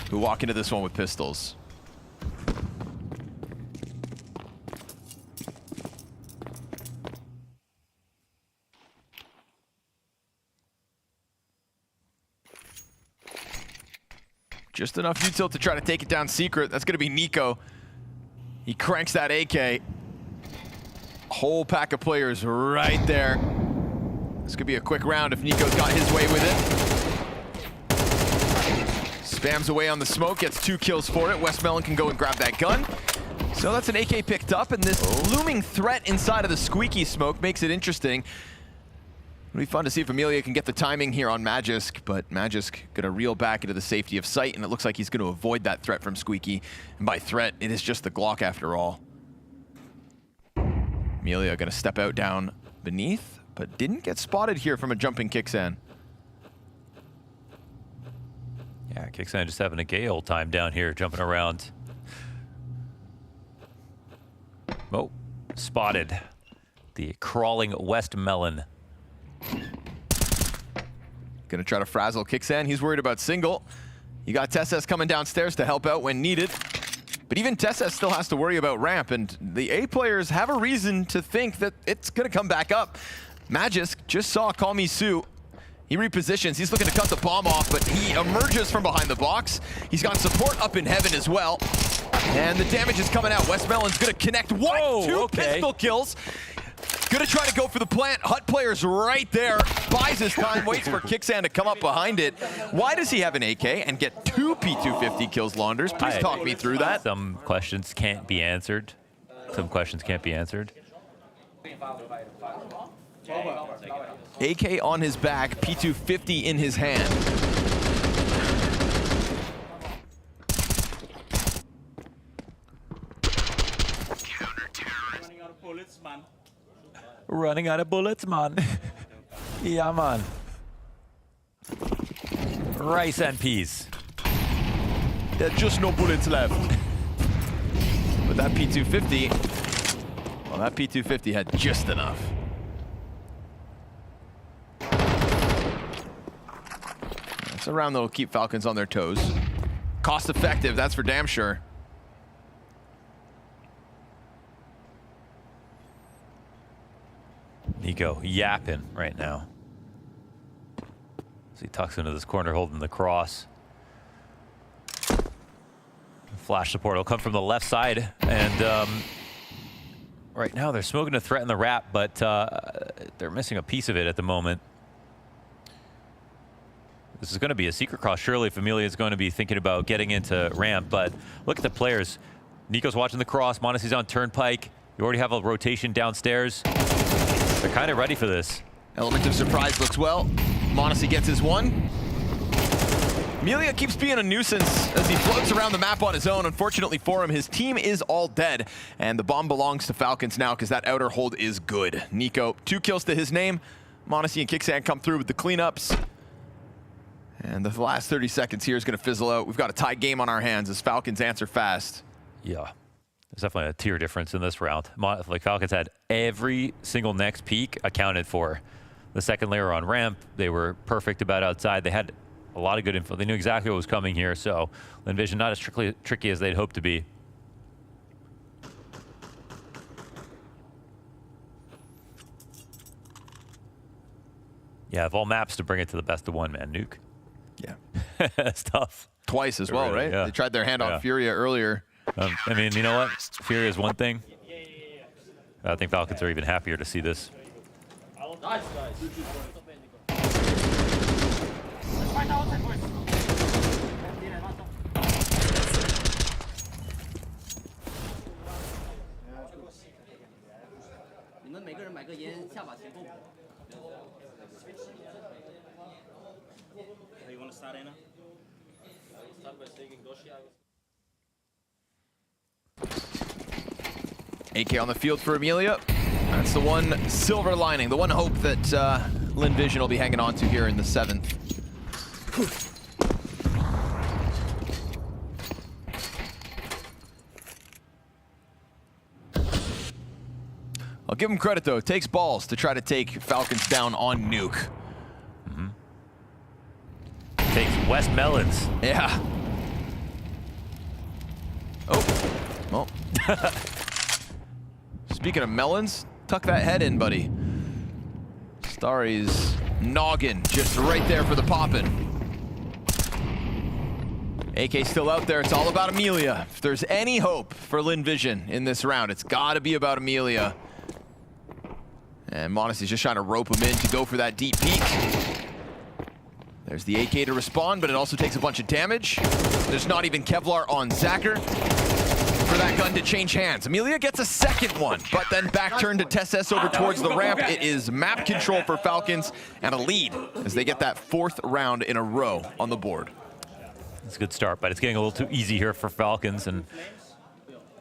who walk into this one with pistols. Just enough util to try to take it down secret. That's going to be Nico. He cranks that AK. Whole pack of players right there. This could be a quick round if Nico's got his way with it. Spams away on the smoke, gets 2 kills for it. Westmelon can go and grab that gun. So that's an AK picked up, and this looming threat inside of the squeaky smoke makes it interesting. It'll be fun to see if Amelia can get the timing here on Magisk, but Magisk gonna reel back into the safety of sight, and it looks like he's gonna avoid that threat from Squeaky. And by threat, it is just the Glock after all. Amelia gonna step out down beneath, but didn't get spotted here from a jumping Kixan. Yeah, Kixan just having a gay old time down here, jumping around. Oh, spotted. The crawling Westmelon. Gonna try to frazzle Kixan. He's worried about single. You got TeSeS coming downstairs to help out when needed. But even TeSeS still has to worry about ramp, and the A players have a reason to think that it's gonna come back up. Magisk just saw Call Me Sue. He repositions. He's looking to cut the bomb off, but he emerges from behind the box. He's got support up in heaven as well. And the damage is coming out. Westmelon's gonna connect. What? 2 pistol kills. Gonna try to go for the plant. Hut player's right there. Buys his time, waits for Kixan to come up behind it. Why does he have an AK and get 2 P250 kills, Launders? Please talk me through that. Some questions can't be answered. Some questions can't be answered. AK on his back, P250 in his hand. Running out of bullets, man. Yeah, man. Rice and peas. There's just no bullets left. But that P250, well, that P250 had just enough. It's a round that'll keep Falcons on their toes. Cost effective, that's for damn sure. Nico yapping right now. So he tucks into this corner holding the cross. Flash support will come from the left side, and right now they're smoking to threaten the wrap, but they're missing a piece of it at the moment. This is going to be a secret cross, surely, if Amelia is going to be thinking about getting into ramp, but look at the players. Nico's watching the cross, m0NESY's on Turnpike. You already have a rotation downstairs. They're kind of ready for this. Element of surprise looks well. m0NESY gets his one. Amelia keeps being a nuisance as he floats around the map on his own. Unfortunately for him, his team is all dead. And the bomb belongs to Falcons now because that outer hold is good. Nico, 2 kills to his name. m0NESY and Kicksand come through with the cleanups. And the last 30 seconds here is going to fizzle out. We've got a tie game on our hands as Falcons answer fast. Yeah. There's definitely a tier difference in this round. Like Falcons had every single next peak accounted for. The second layer on ramp, they were perfect about outside. They had a lot of good info. They knew exactly what was coming here, so Lynn Vision not as tricky as they'd hoped to be. Yeah, of all maps to bring it to the best of one, man. Nuke. Yeah. That's tough. Twice as well, right? Yeah. They tried their hand on Furia earlier. I mean, you know what? Furia is one thing. I think Falcons are even happier to see this. You want to start, Anna? AK on the field for Amelia. That's the one silver lining, the one hope that Lynn Vision will be hanging on to here in the 7th. I'll give him credit though. It takes balls to try to take Falcons down on Nuke. Takes West Melons. Yeah. Oh. Well. Speaking of melons, tuck that head in, buddy. Starry's noggin just right there for the poppin'. AK still out there. It's all about Amelia. If there's any hope for Lynn Vision in this round, it's got to be about Amelia. And m0NESY's just trying to rope him in to go for that deep peek. There's the AK to respond, but it also takes a bunch of damage. There's not even Kevlar on Zacher for that gun to change hands. Amelia gets a second one, but then back turn to TSS over towards the ramp. It is map control for Falcons and a lead as they get that 4th round in a row on the board. It's a good start, but it's getting a little too easy here for Falcons. And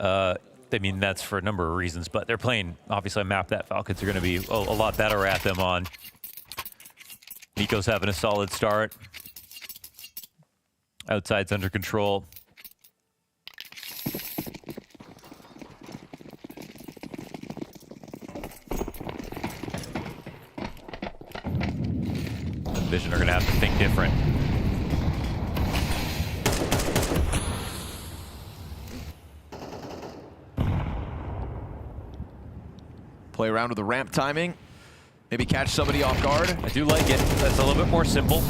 I mean, that's for a number of reasons, but they're playing, obviously, a map that Falcons are going to be a lot better at them on. Nico's having a solid start. Outside's under control. Vision are going to have to think different. Play around with the ramp timing. Maybe catch somebody off guard. I do like it. That's a little bit more simple.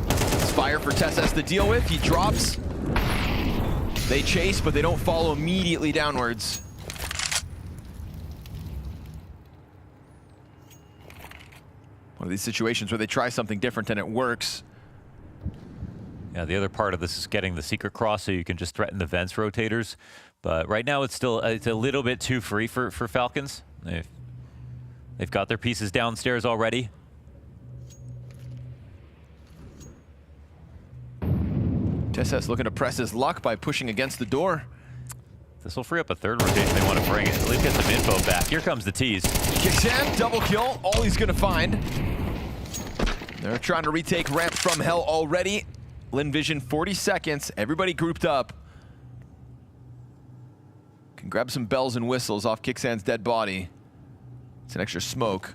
It's fire for TSS to deal with. He drops. They chase, but they don't follow immediately downwards. One of these situations where they try something different and it works. Yeah, the other part of this is getting the secret cross so you can just threaten the vents rotators. But right now it's still a little bit too free for Falcons. They've got their pieces downstairs already. TSS looking to press his luck by pushing against the door. This will free up a 3rd rotation they want to bring it. At least get some info back. Here comes the tease. Kicksand, double kill, all he's gonna find. They're trying to retake ramp from hell already. Lynn Vision, 40 seconds, everybody grouped up. Can grab some bells and whistles off Kicksand's dead body. It's an extra smoke.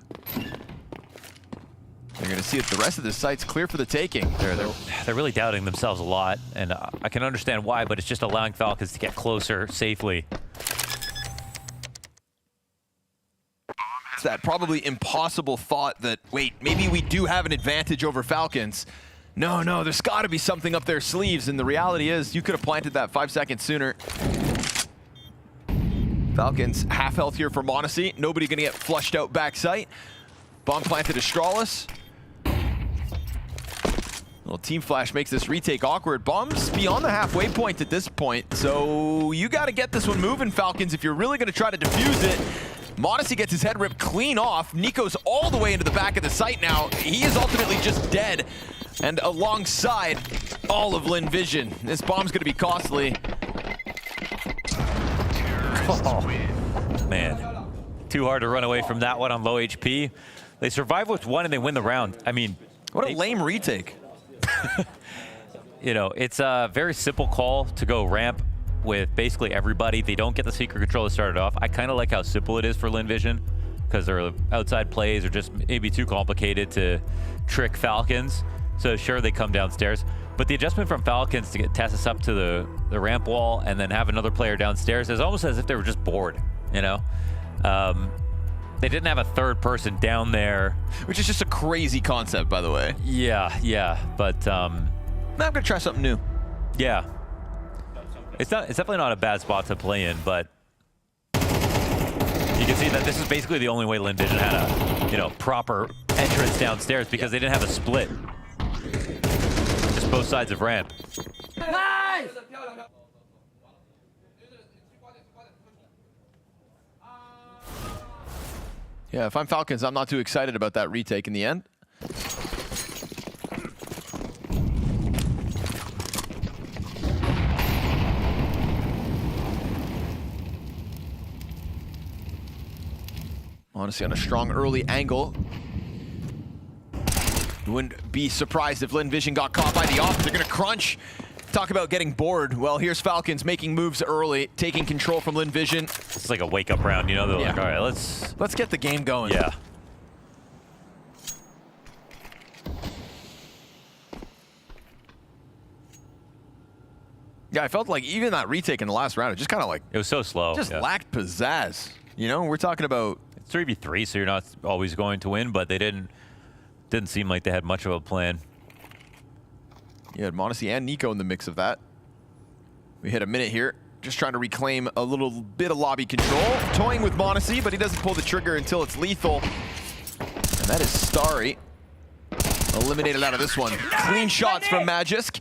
They're gonna see if the rest of the site's clear for the taking. They're really doubting themselves a lot, and I can understand why, but it's just allowing Falcons to get closer safely. It's that probably impossible thought that, wait, maybe we do have an advantage over Falcons. No, there's gotta be something up their sleeves, and the reality is you could have planted that 5 seconds sooner. Falcons half health here for m0NESY. Nobody gonna get flushed out backside. Bomb planted to Astralis. Little team flash makes this retake awkward. Bomb's beyond the halfway point at this point, so you gotta get this one moving, Falcons, if you're really gonna try to defuse it. m0NESY gets his head ripped clean off. Nico's all the way into the back of the site now. He is ultimately just dead. And alongside all of Lynn Vision, this bomb's going to be costly. Oh, man. Too hard to run away from that one on low HP. They survive with one and they win the round. I mean, what a lame retake. You know, it's a very simple call to go ramp with basically everybody. They don't get the secret control to start it off. I kind of like how simple it is for Lynn Vision because their outside plays are just maybe too complicated to trick Falcons. So sure, they come downstairs. But the adjustment from Falcons to get Tessus up to the ramp wall and then have another player downstairs is almost as if they were just bored, you know? They didn't have a third person down there. Which is just a crazy concept, by the way. Yeah. But I'm going to try something new. Yeah. It's definitely not a bad spot to play in, but you can see that this is basically the only way Lynn Vision had a, you know, proper entrance downstairs because they didn't have a split. Just both sides of ramp. Nice! Yeah, if I'm Falcons, I'm not too excited about that retake in the end. Honestly, on a strong early angle. You wouldn't be surprised if Lynn Vision got caught by the off. They're going to crunch. Talk about getting bored. Well, here's Falcons making moves early, taking control from Lynn Vision. It's like a wake-up round, you know? They're like, all right, let's get the game going. Yeah. Yeah, I felt like even that retake in the last round, it just kind of like... It was so slow. Just lacked pizzazz. You know, we're talking about... It's 3v3, so you're not always going to win, but they didn't seem like they had much of a plan. You had m0NESY and Nico in the mix of that. We hit a minute here. Just trying to reclaim a little bit of lobby control. Toying with m0NESY, but he doesn't pull the trigger until it's lethal. And that is Starry. Eliminated out of this one. Clean shots from Magisk.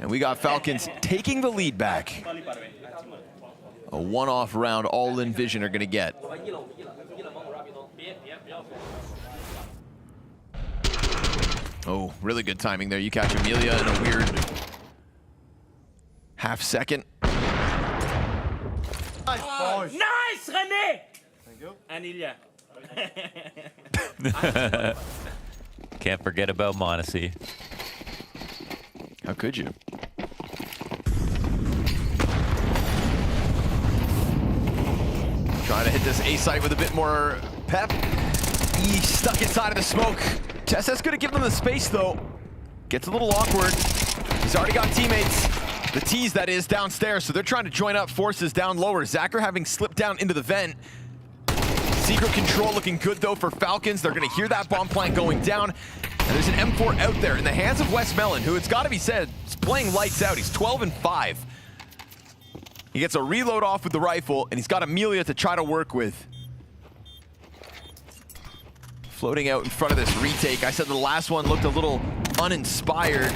And we got Falcons taking the lead back. A one-off round all Lynn Vision are going to get. Oh, really good timing there. You catch Amelia in a weird half second. Nice, René! Thank you. Anilia. Can't forget about m0NESY. How could you? Trying to hit this A site with a bit more pep. He's stuck inside of the smoke. Tessa's gonna give them the space though. Gets a little awkward. He's already got teammates. The T's, that is, downstairs, so they're trying to join up forces down lower. Zacher having slipped down into the vent. Secret control looking good though for Falcons. They're gonna hear that bomb plant going down. And there's an M4 out there in the hands of Wes Mellon, who, it's gotta be said, is playing lights out. He's 12-5. He gets a reload off with the rifle, and he's got Amelia to try to work with. Floating out in front of this retake. I said the last one looked a little uninspired.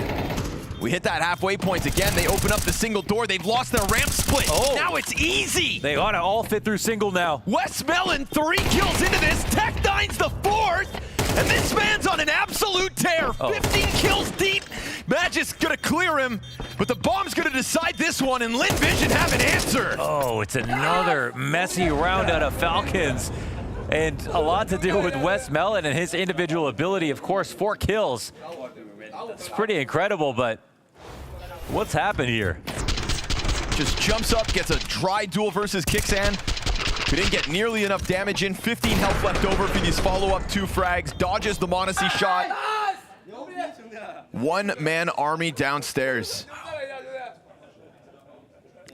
We hit that halfway point again. They open up the single door. They've lost their ramp split. Oh. Now it's easy. They ought to all fit through single now. Wes Mellon, 3 kills into this. Tech9's the 4th. And this man's on an absolute tear. 15 kills deep. Magisk's gonna clear him, but the bomb's gonna decide this one, and Lynn Vision have an answer. Oh, it's another messy round out of Falcons. And a lot to do with Wes Mellon and his individual ability. Of course, 4 kills. It's pretty incredible, but what's happened here? Just jumps up, gets a dry duel versus Kixan. We didn't get nearly enough damage in. 15 health left over for these follow-up 2 frags. Dodges the m0NESY shot. 1-man army downstairs.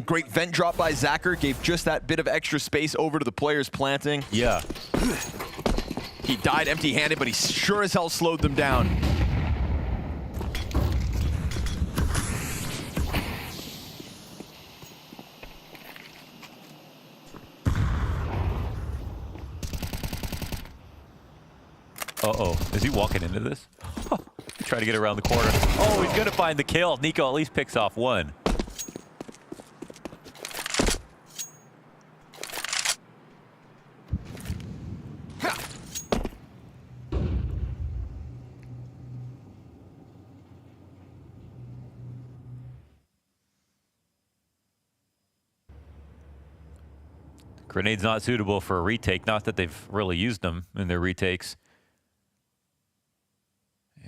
Great vent drop by Zacher. Gave just that bit of extra space over to the players planting. Yeah. He died empty-handed, but he sure as hell slowed them down. Uh-oh, is he walking into this? Trying to get around the corner. Oh, he's gonna find the kill. Nico at least picks off 1. Grenade's not suitable for a retake. Not that they've really used them in their retakes.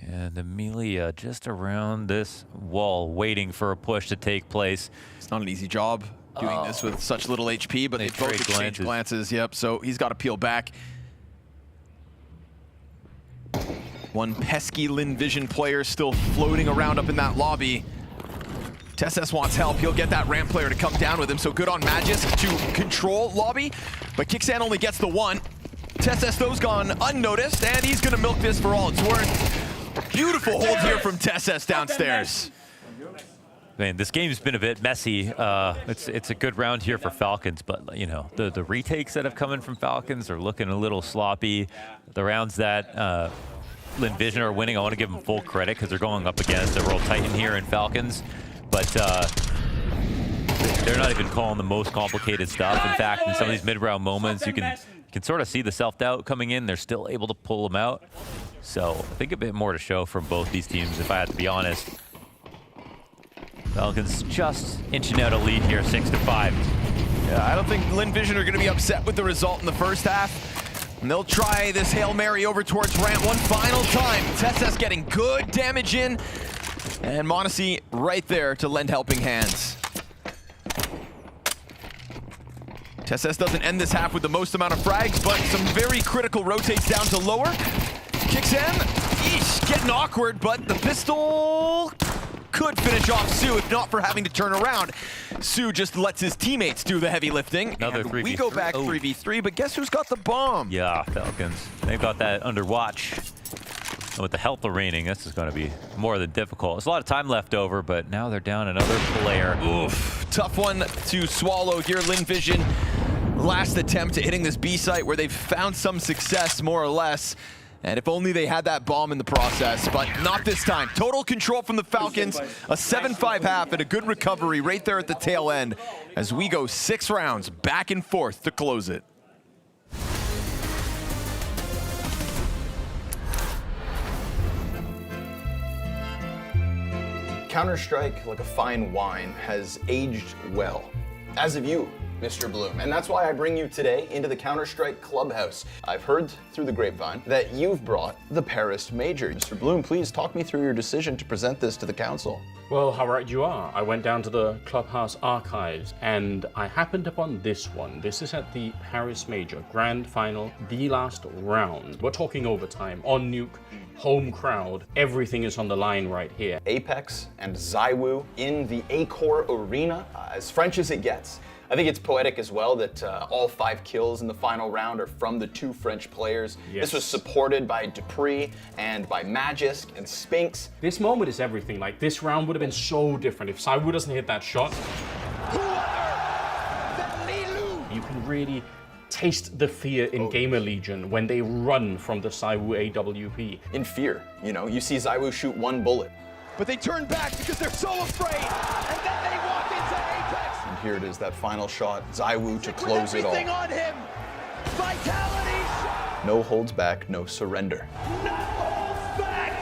And Amelia just around this wall, waiting for a push to take place. It's not an easy job doing this with such little HP, but they both exchange glances. Yep, so he's got to peel back. One pesky Lynn Vision player still floating around up in that lobby. TeSeS wants help. He'll get that ramp player to come down with him, so good on Magisk to control lobby, but Kicksan only gets the one. TeSeS, though's gone unnoticed, and he's going to milk this for all it's worth. Beautiful hold here from TeSeS downstairs. Man, this game's been a bit messy. It's a good round here for Falcons, but you know the retakes that have come in from Falcons are looking a little sloppy. The rounds that Lynn Vision are winning, I want to give them full credit because they're going up against a real titan here in Falcons, but they're not even calling the most complicated stuff. In fact, in some of these mid-round moments, you can sort of see the self-doubt coming in. They're still able to pull them out. So I think a bit more to show from both these teams, if I had to be honest. Falcons just inching out a lead here, 6-5. Yeah, I don't think Lynn Vision are going to be upset with the result in the first half. And they'll try this Hail Mary over towards ramp one final time. TeSeS getting good damage in. And m0NESY right there to lend helping hands. TeSeS doesn't end this half with the most amount of frags, but some very critical rotates down to lower. Kicks in. Eesh, getting awkward, but the pistol could finish off Su if not for having to turn around. Su just lets his teammates do the heavy lifting. Another 3v3. We go back 3v3, but guess who's got the bomb? Yeah, Falcons. They've got that under watch. And with the health remaining, this is going to be more than difficult. There's a lot of time left over, but now they're down another player. Oof, tough one to swallow here. Lynn Vision, last attempt at hitting this B site where they've found some success, more or less. And if only they had that bomb in the process, but not this time. Total control from the Falcons, a 7-5 half and a good recovery right there at the tail end as we go 6 rounds back and forth to close it. Counter-Strike, like a fine wine, has aged well. As have you, Mr. Bloom, and that's why I bring you today into the Counter-Strike Clubhouse. I've heard through the grapevine that you've brought the Paris Major. Mr. Bloom, please talk me through your decision to present this to the council. Well, how right you are. I went down to the Clubhouse archives and I happened upon this one. This is at the Paris Major Grand Final, the last round. We're talking overtime, on nuke, home crowd. Everything is on the line right here. Apex and ZywOo in the Accor Arena, as French as it gets. I think it's poetic as well that all 5 kills in the final round are from the 2 French players. Yes. This was supported by Dupree and by Magisk and Spinks. This moment is everything. Like, this round would have been so different if ZywOo doesn't hit that shot. You can really taste the fear in Gamer Legion when they run from the ZywOo AWP. In fear, you know, you see ZywOo shoot 1 bullet. But they turn back because they're so afraid, and then they walk into Apex. And here it is, that final shot, ZywOo to close it all. Everything on him. Vitality shot. No holds back, no surrender. No holds back.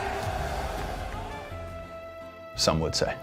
Some would say.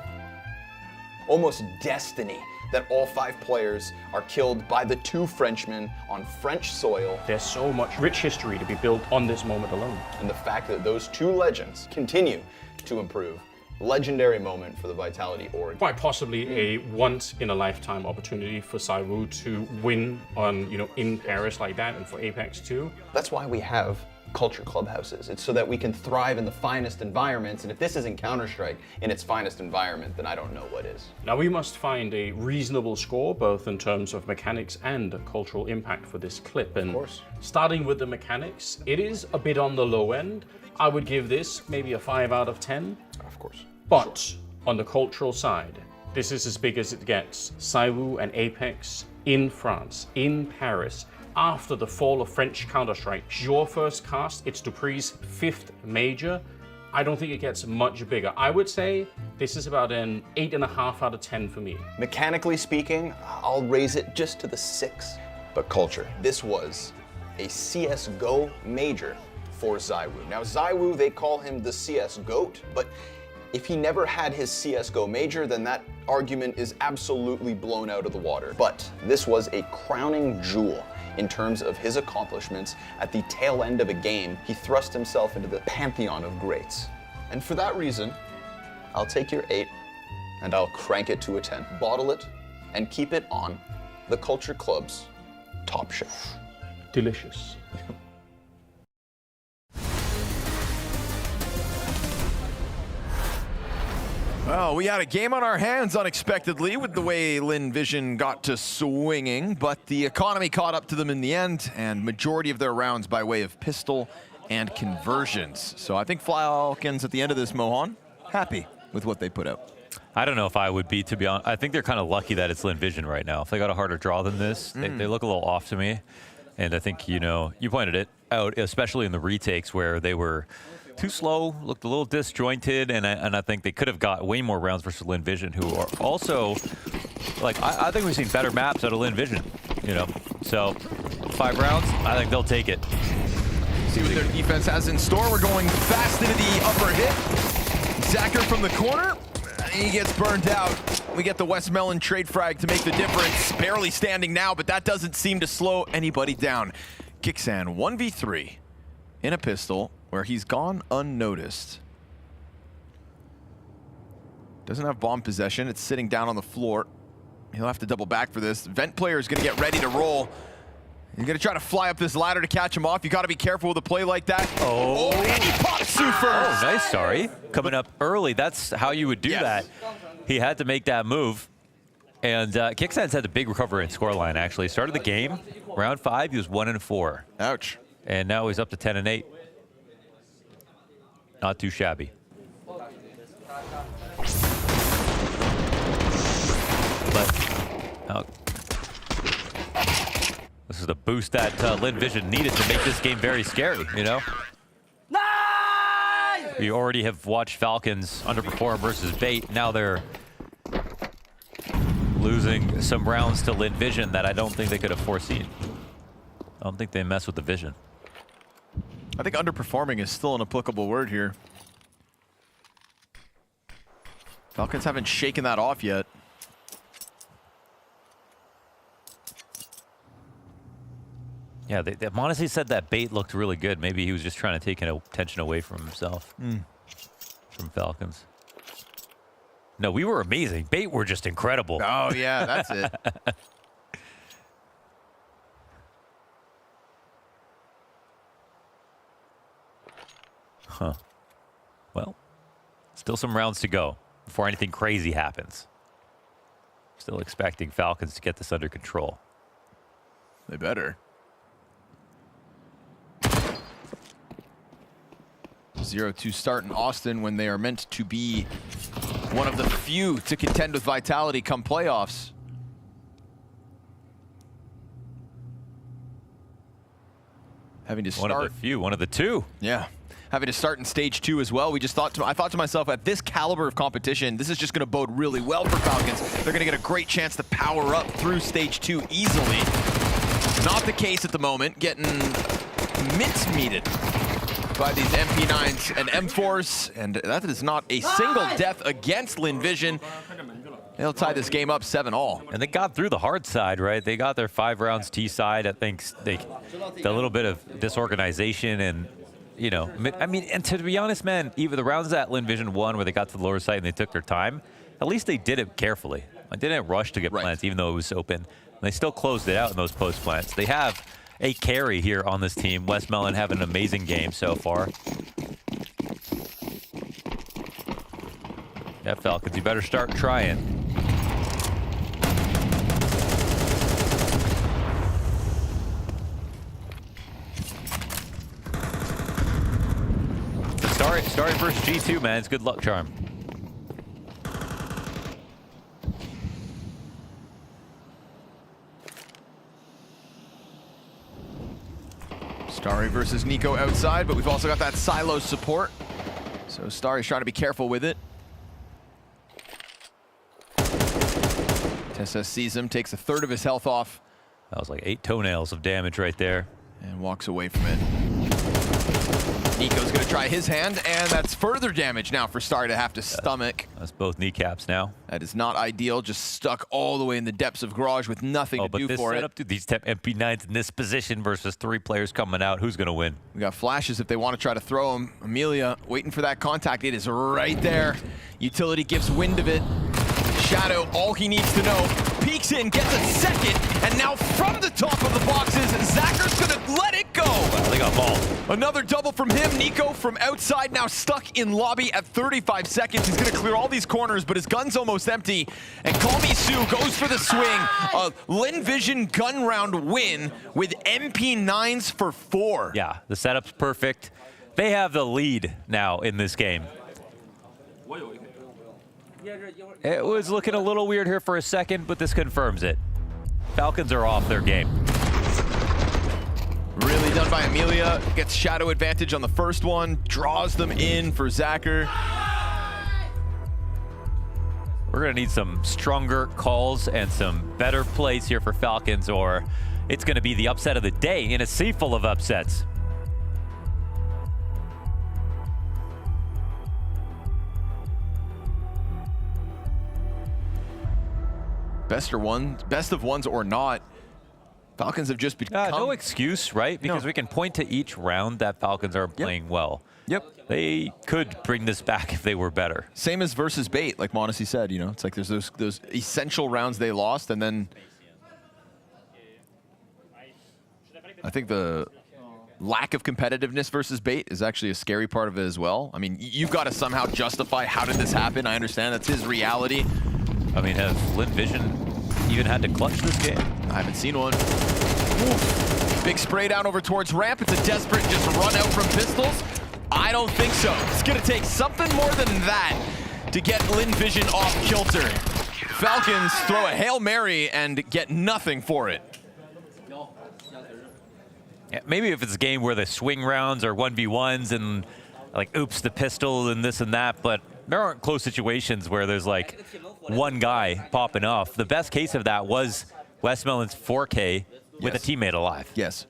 Almost destiny that all 5 players are killed by the 2 Frenchmen on French soil. There's so much rich history to be built on this moment alone. And the fact that those 2 legends continue to improve. Legendary moment for the Vitality org. Quite possibly a once-in-a-lifetime opportunity for ZywOo to win on, in Paris like that, and for Apex too. That's why we have culture clubhouses. It's so that we can thrive in the finest environments, and if this isn't Counter-Strike in its finest environment, then I don't know what is. Now we must find a reasonable score, both in terms of mechanics and cultural impact for this clip. And of course, starting with the mechanics, it is a bit on the low end. I would give this maybe a 5 out of 10. Of course. But on the cultural side, this is as big as it gets. ZywOo and Apex in France, in Paris, after the fall of French Counter-Strike. Your first cast, it's Dupree's 5th major. I don't think it gets much bigger. I would say this is about an 8.5 out of 10 for me. Mechanically speaking, I'll raise it just to the 6. But culture, this was a CSGO major for ZywOo. Now ZywOo, they call him the CS GOAT, but If he never had his CSGO major, then that argument is absolutely blown out of the water. But this was a crowning jewel in terms of his accomplishments. At the tail end of a game, he thrust himself into the pantheon of greats. And for that reason, I'll take your 8 and I'll crank it to a 10. Bottle it and keep it on the Culture Club's top shelf. Delicious. Well, we had a game on our hands unexpectedly with the way Lynn Vision got to swinging, but the economy caught up to them in the end, and majority of their rounds by way of pistol and conversions. So I think Falcons at the end of this, Mohan, happy with what they put out. I don't know if I would be, to be honest. I think they're kind of lucky that it's Lynn Vision right now. If they got a harder draw than this, they look a little off to me. And I think, you know, you pointed it out, especially in the retakes where they were too slow, looked a little disjointed, and I think they could have got way more rounds versus Lynn Vision, who are also, like, I think we've seen better maps out of Lynn Vision, you know. So 5 rounds, I think they'll take it. See what their defense has in store. We're going fast into the upper hit. Zacher from the corner. He gets burned out. We get the West Melon trade frag to make the difference. Barely standing now, but that doesn't seem to slow anybody down. Kixan 1v3 in a pistol where he's gone unnoticed. Doesn't have bomb possession. It's sitting down on the floor. He'll have to double back for this. Vent player is going to get ready to roll. You're going to try to fly up this ladder to catch him off. You got to be careful with a play like that. Oh, and he pops Sue first. Oh, nice, sorry. Coming up early. That's how you would do that. He had to make that move. And Kixan's had a big recovery in scoreline, actually. Started the game, round 5, he was 1-4. Ouch. And now he's up to 10-8. Not too shabby. But this is the boost that Lynn Vision needed to make this game very scary, you know? Nice! We already have watched Falcons underperform versus Bait. Now they're losing some rounds to Lynn Vision that I don't think they could have foreseen. I don't think they mess with the vision. I think underperforming is still an applicable word here. Falcons haven't shaken that off yet. Yeah, they honestly said that Bait looked really good. Maybe he was just trying to take attention away from himself, from Falcons. No, we were amazing. Bait were just incredible. Oh, yeah, that's it. Huh. Well, still some rounds to go before anything crazy happens. Still expecting Falcons to get this under control. They better. 0-2 start in Austin when they are meant to be one of the few to contend with Vitality come playoffs. Having to start. One of the few, one of the two. Yeah. Having to start in stage 2 as well. I thought to myself, at this caliber of competition, this is just going to bode really well for Falcons. They're going to get a great chance to power up through stage 2 easily. Not the case at the moment. Getting mince-meated by these MP9s and M4s, and that is not a single death against Lynn Vision. They'll tie this game up 7-all. And they got through the hard side, right? They got their 5 rounds T side. I think the little bit of disorganization and, you know, I mean, and to be honest, man, even the rounds that Lynn Vision won where they got to the lower side and they took their time, at least they did it carefully. I didn't rush to get plants, even though it was open. And they still closed it out in those post plants. They have a carry here on this team. West Melon having an amazing game so far. Yeah, Falcons, you better start trying. Starry versus G2, man. It's good luck charm. Starry versus Nico outside, but we've also got that silo support. So Starry's trying to be careful with it. Tessa sees him, takes a third of his health off. That was like 8 toenails of damage right there. And walks away from it. Nico's gonna try his hand, and that's further damage now for Star to have to stomach. That's both kneecaps now. That is not ideal, just stuck all the way in the depths of Garage with nothing to do for setup, it. Dude, these MP9s in this position versus 3 players coming out, who's gonna win? We got flashes if they want to try to throw him. Amelia waiting for that contact. It is right there. Utility gives wind of it. Shadow, all he needs to know, peeks in, gets a second, and now from the top of the boxes, Zacker's gonna let it go. Wow, they got mauled. Another double from him. Nico from outside, now stuck in lobby at 35 seconds. He's gonna clear all these corners, but his gun's almost empty. And Call Me Sue goes for the swing. A Lynn Vision gun round win with MP9s for 4. Yeah, the setup's perfect. They have the lead now in this game. It was looking a little weird here for a second, but this confirms it. Falcons are off their game. Really done by Amelia. Gets shadow advantage on the first one. Draws them in for Zacher. We're going to need some stronger calls and some better plays here for Falcons, or it's going to be the upset of the day in a sea full of upsets. Best of ones or not, Falcons have just become... no excuse, right? Because we can point to each round that Falcons are playing well. Yep. They could bring this back if they were better. Same as versus Bait, like Monacy said, you know, it's like there's those essential rounds they lost, and then I think the lack of competitiveness versus Bait is actually a scary part of it as well. I mean, you've got to somehow justify how did this happen. I understand that's his reality. I mean, has Lynn Vision even had to clutch this game? I haven't seen one. Ooh. Big spray down over towards ramp. It's a desperate just run out from pistols. I don't think so. It's going to take something more than that to get Lynn Vision off kilter. Falcons throw a Hail Mary and get nothing for it. Yeah, maybe if it's a game where the swing rounds are 1v1s and like, oops, the pistol and this and that, but there aren't close situations where there's like one guy popping off. The best case of that was Westmelon's 4K with a teammate alive. Yes.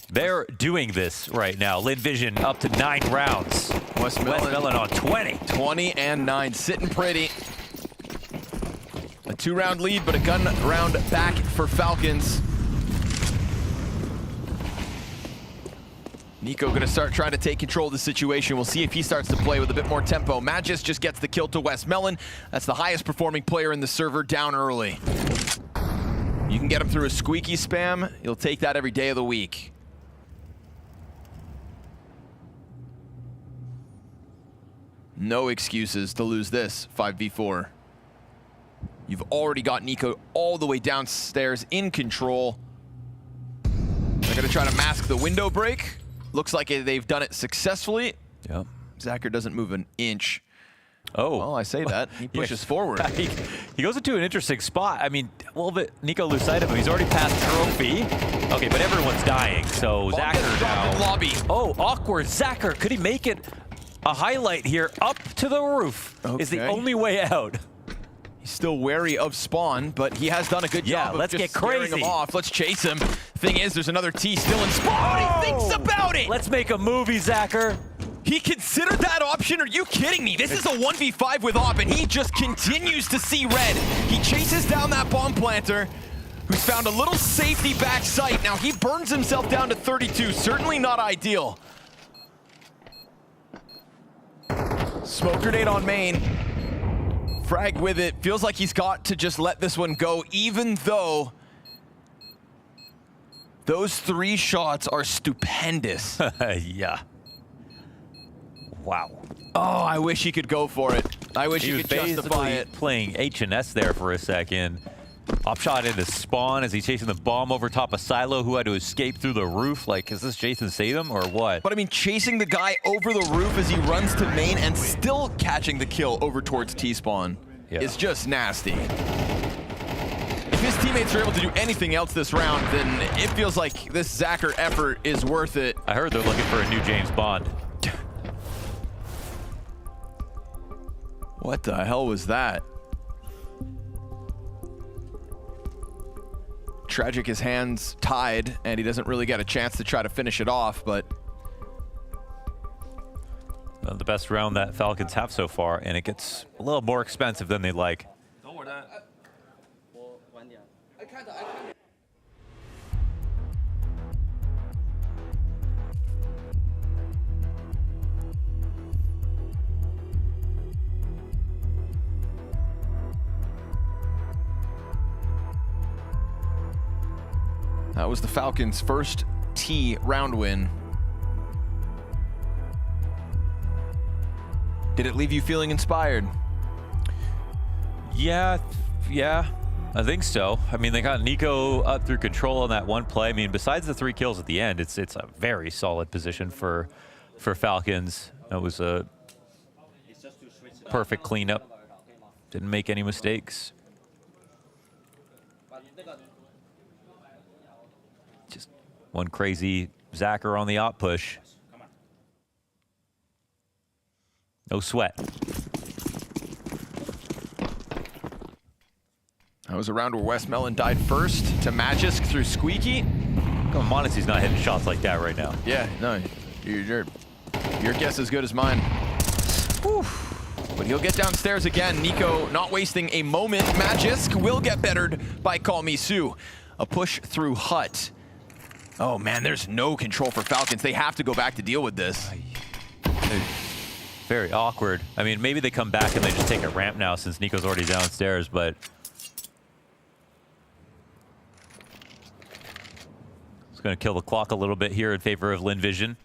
They're doing this right now. Lynn Vision up to 9 rounds. Westmelon on 20. 20 and 9, sitting pretty. A 2-round lead, but a gun round back for Falcons. Nico gonna start trying to take control of the situation. We'll see if he starts to play with a bit more tempo. Magis just gets the kill to Westmelon. That's the highest performing player in the server down early. You can get him through a squeaky spam. You'll take that every day of the week. No excuses to lose this 5v4. You've already got Nico all the way downstairs in control. They're gonna try to mask the window break. Looks like they've done it successfully. Yep. Zacher doesn't move an inch. Oh. Well, I say that. He pushes forward. He goes into an interesting spot. I mean, a little bit Nico lose sight of him. He's already passed trophy. Okay, but everyone's dying, so Zacher now. Lobby. Oh, awkward. Zacher, could he make it a highlight here? Up to the roof is the only way out. He's still wary of spawn, but he has done a good job of let's just get scaring crazy. him off. Let's chase him. Thing is, there's another T still in spawn. He thinks about it. Let's make a movie, Zacher. He considered that option? Are you kidding me? This is a 1v5 with Op, and he just continues to see red. He chases down that bomb planter, who's found a little safety back sight. Now he burns himself down to 32. Certainly not ideal. Smoke grenade on main. Frag with it. Feels like he's got to just let this one go, even though those 3 shots are stupendous. Yeah. Wow. Oh, I wish he could go for it. I wish he could justify it. Playing H&S there for a second. Op shot into spawn as he's chasing the bomb over top of Silo, who had to escape through the roof. Like, is this Jason Statham or what? But I mean, chasing the guy over the roof as he runs to main and still catching the kill over towards T-spawn is just nasty. If his teammates are able to do anything else this round, then it feels like this Zacher effort is worth it. I heard they're looking for a new James Bond. What the hell was that? Tragic, his hands tied, and he doesn't really get a chance to try to finish it off, but... The best round that Falcons have so far, and it gets a little more expensive than they'd like. That was the Falcons' first T round win. Did it leave you feeling inspired? Yeah, I think so. I mean, they got Nico up through control on that one play. I mean, besides the 3 kills at the end, it's a very solid position for Falcons. That was a perfect cleanup. Didn't make any mistakes. Just one crazy Zacher on the op push. No sweat. That was a round where Westmelon died first to Magisk through Squeaky. Come on, Monacy's not hitting shots like that right now. Yeah, no, your guess is as good as mine. Whew. But he'll get downstairs again. Nico not wasting a moment. Magisk will get bettered by Call Me Sue. A push through Hut. Oh man, there's no control for Falcons. They have to go back to deal with this. Very awkward. I mean, maybe they come back and they just take a ramp now since Nico's already downstairs, but it's going to kill the clock a little bit here in favor of Lynn Vision.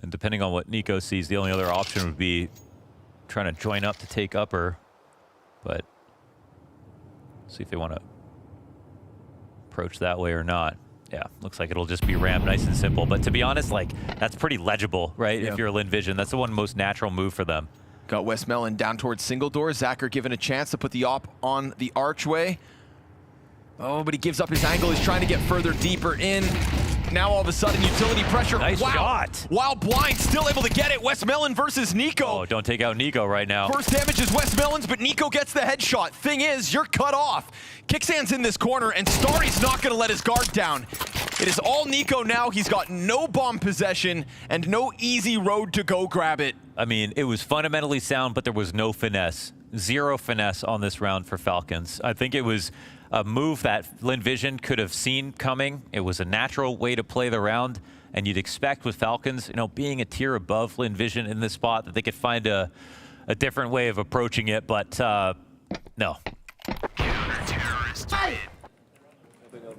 And depending on what Nico sees, the only other option would be trying to join up to take upper, but see if they want to approach that way or not. Yeah, looks like it'll just be ramp, nice and simple. But to be honest, like, that's pretty legible, right? Yeah. If you're Lynn Vision, that's the one most natural move for them. Got Westmelon down towards single door. Zacher given a chance to put the op on the archway. Oh, but he gives up his angle. He's trying to get further deeper in. Now all of a sudden, utility pressure. Nice shot. Wow, Blind still able to get it. Westmelon versus Nico. Oh, don't take out Nico right now. First damage is Westmelon's, but Nico gets the headshot. Thing is, you're cut off. Kicksands in this corner, and Starry's not going to let his guard down. It is all Nico now. He's got no bomb possession and no easy road to go grab it. I mean, it was fundamentally sound, but there was no finesse. Zero finesse on this round for Falcons. I think it was a move that Lynn Vision could have seen coming. It was a natural way to play the round, and you'd expect with Falcons, you know, being a tier above Lynn Vision in this spot, that they could find a different way of approaching it, but no.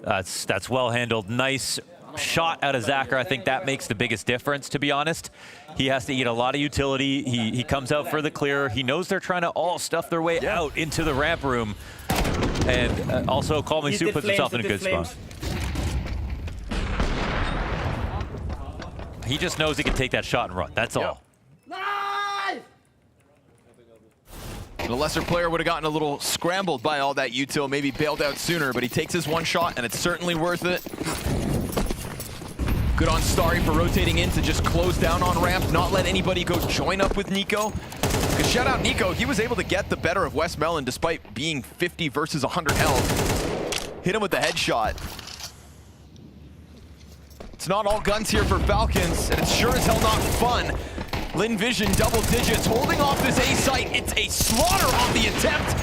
That's well handled. Nice shot out of Zacher. I think that makes the biggest difference, to be honest. He has to eat a lot of utility. He comes out for the clear. He knows they're trying to all stuff their way out into the ramp room. And also, Call Me Sue puts himself in a good spot. He just knows he can take that shot and run. That's all. The lesser player would have gotten a little scrambled by all that util, maybe bailed out sooner, but he takes his one shot, and it's certainly worth it. Good on Starry for rotating in to just close down on ramp, not let anybody go join up with Nico. Because shout out Nico, he was able to get the better of Westmelon despite being 50 versus 100 health. Hit him with the headshot. It's not all guns here for Falcons, and it's sure as hell not fun. Lynn Vision, double digits, holding off this A site. It's a slaughter on the attempt.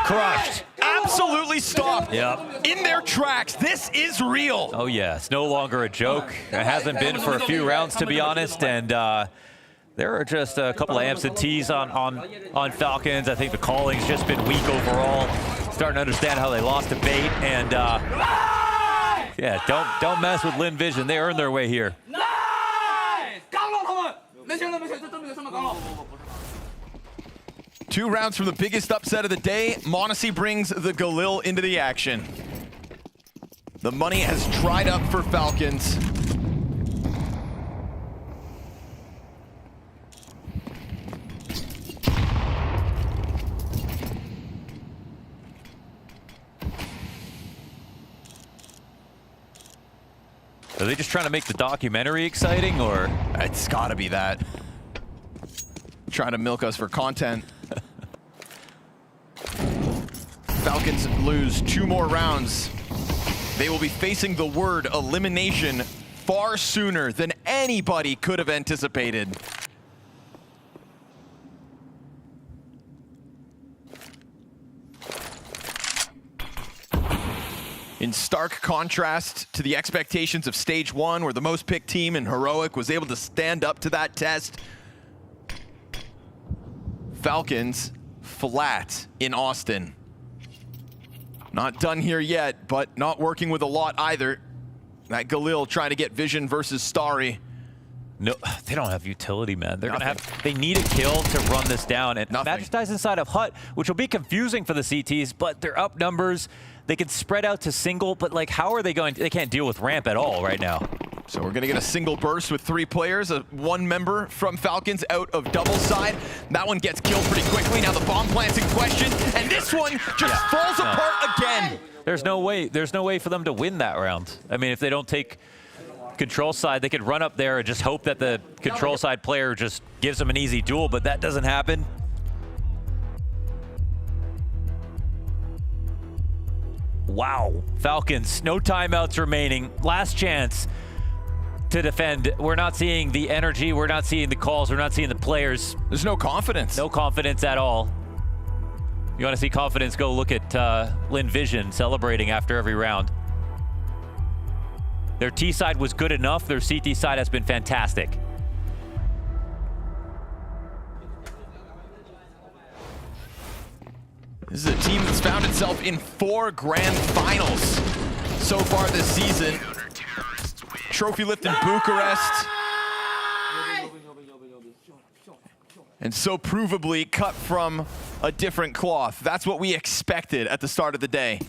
Crushed. Absolutely stopped. Yep. In their tracks. This is real. Oh yeah, it's no longer a joke. It hasn't been for a few rounds, to be honest, and there are just a couple of absentees on Falcons. I think the calling's just been weak overall. Starting to understand how they lost to bait, and yeah, don't mess with Lynn Vision. They earned their way here. 2 rounds from the biggest upset of the day. Monacy brings the Galil into the action. The money has dried up for Falcons. Are they just trying to make the documentary exciting, or? It's gotta be that. Trying to milk us for content. Falcons lose 2 more rounds, they will be facing the word elimination far sooner than anybody could have anticipated. In stark contrast to the expectations of Stage 1, where the most picked team in Heroic was able to stand up to that test, Falcons flat in Austin. Not done here yet, but not working with a lot either. That Galil trying to get Vision versus Starry. No, they don't have utility, man. They're gonna have. They need a kill to run this down, and Majesty's inside of Hut, which will be confusing for the CTs. But they're up numbers. They can spread out to single, but like, how are they going? They can't deal with ramp at all right now. So we're gonna get a single burst with 3 players, one member from Falcons out of double side. That one gets killed pretty quickly. Now the bomb plant's in question, and this one just falls apart again. There's no way for them to win that round. I mean, if they don't take control side, they could run up there and just hope that the control side player just gives them an easy duel, but that doesn't happen. Wow, Falcons, no timeouts remaining. Last chance to defend. We're not seeing the energy, we're not seeing the calls, we're not seeing the players. There's no confidence. No confidence at all. You want to see confidence, go look at Lynn Vision celebrating after every round. Their T side was good enough, their CT side has been fantastic. This is a team that's found itself in 4 grand finals so far this season. Trophy lift in Bucharest. And so provably cut from a different cloth. That's what we expected at the start of the day.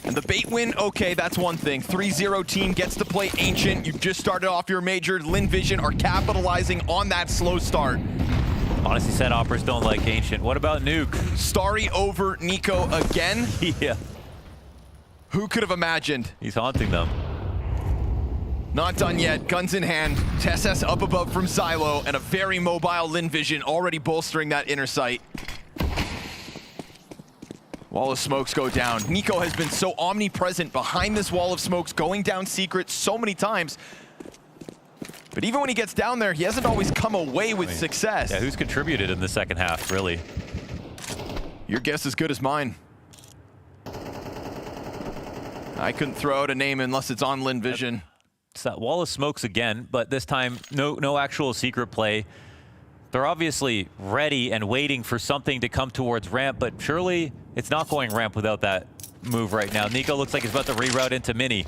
And the bait win, okay, that's one thing. 3-0 team gets to play Ancient. You've just started off your major. Lynn Vision are capitalizing on that slow start. Honestly, set operas don't like Ancient. What about Nuke? Starry over Nico again? Yeah. Who could have imagined? He's haunting them. Not done yet, guns in hand. TSS up above from Silo, and a very mobile Lynn Vision already bolstering that inner sight. Wall of smokes go down. Nico has been so omnipresent behind this wall of smokes, going down secret so many times. But even when he gets down there, he hasn't always come away with success. Yeah, who's contributed in the second half, really? Your guess is as good as mine. I couldn't throw out a name unless it's on Lynn Vision. It's that wall of smokes again, but this time no actual secret play. They're obviously ready and waiting for something to come towards ramp, but surely it's not going ramp without that move right now. Nico looks like he's about to reroute into mini.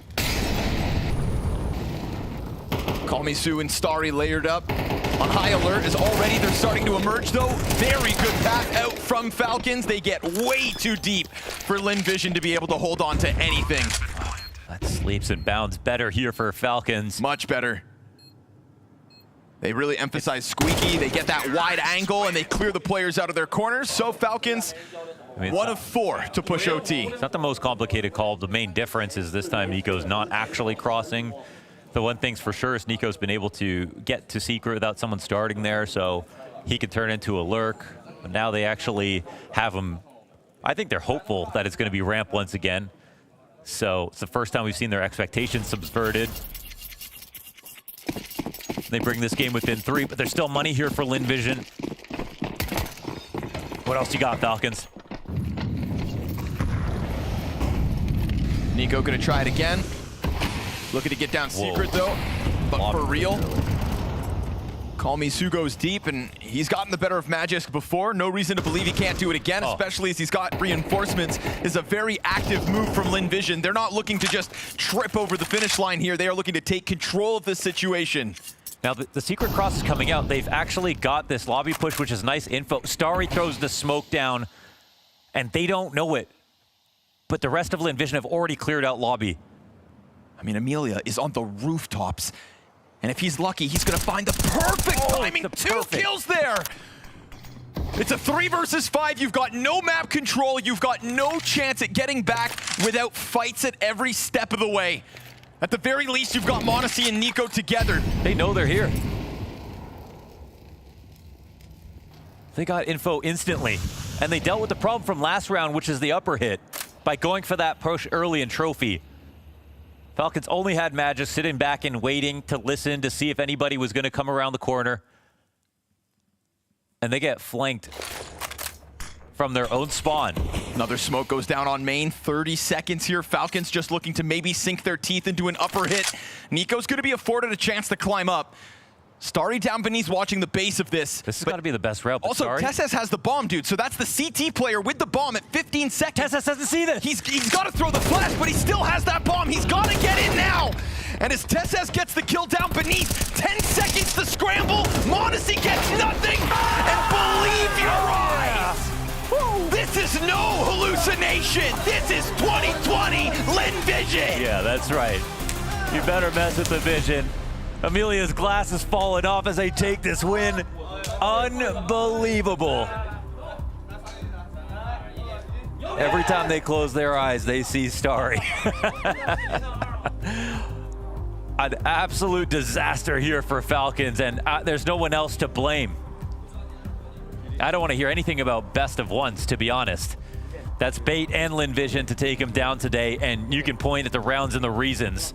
Call Me Sue and Starry layered up on high alert is already. They're starting to emerge though. Very good path out from Falcons. They get way too deep for Lynn Vision to be able to hold on to anything. That sleeps and bounds better here for Falcons. Much better. They really emphasize squeaky. They get that wide angle and they clear the players out of their corners. So Falcons, 1 of 4 to push OT. It's not the most complicated call. The main difference is this time Nico's not actually crossing. The one thing's for sure is Nico's been able to get to secret without someone starting there, so he could turn into a lurk. But now they actually have him. I think they're hopeful that it's going to be ramp once again. So it's the first time we've seen their expectations subverted. They bring this game within 3, but there's still money here for Lynn Vision. What else you got, Falcons? Nico gonna try it again. Looking to get down secret though, but for real. Call Me Sue goes deep, and he's gotten the better of Magisk before. No reason to believe he can't do it again, especially as he's got reinforcements. Is a very active move from Lynn Vision. They're not looking to just trip over the finish line here. They are looking to take control of this situation. Now, the secret cross is coming out. They've actually got this lobby push, which is nice info. Starry throws the smoke down, and they don't know it. But the rest of Lynn Vision have already cleared out lobby. I mean, Amelia is on the rooftops. And if he's lucky, he's going to find the perfect timing. 2 kills there. It's a 3 versus 5. You've got no map control. You've got no chance at getting back without fights at every step of the way. At the very least, you've got m0NESY and Nico together. They know they're here. They got info instantly. And they dealt with the problem from last round, which is the upper hit, by going for that push early in Trophy. Falcons only had Magic sitting back and waiting to listen to see if anybody was going to come around the corner. And they get flanked from their own spawn. Another smoke goes down on main. 30 seconds here. Falcons just looking to maybe sink their teeth into an upper hit. Nico's going to be afforded a chance to climb up. Starry down beneath watching the base of this. This has got to be the best route. Also, Starry Tesses has the bomb, dude. So that's the CT player with the bomb at 15 seconds. Tesses doesn't see this. He's got to throw the flash, but he still has that bomb. He's got to get in now. And as Tesses gets the kill down beneath, 10 seconds to scramble. m0NESY gets nothing. And believe your eyes. This is no hallucination. This is 2020 Lynn Vision. Yeah, that's right. You better mess with the Vision. Amelia's glass has fallen off as they take this win. Unbelievable. Every time they close their eyes, they see Starry. An absolute disaster here for Falcons, and there's no one else to blame. I don't want to hear anything about best of ones, to be honest. That's Bait and Lynn Vision to take him down today, and you can point at the rounds and the reasons.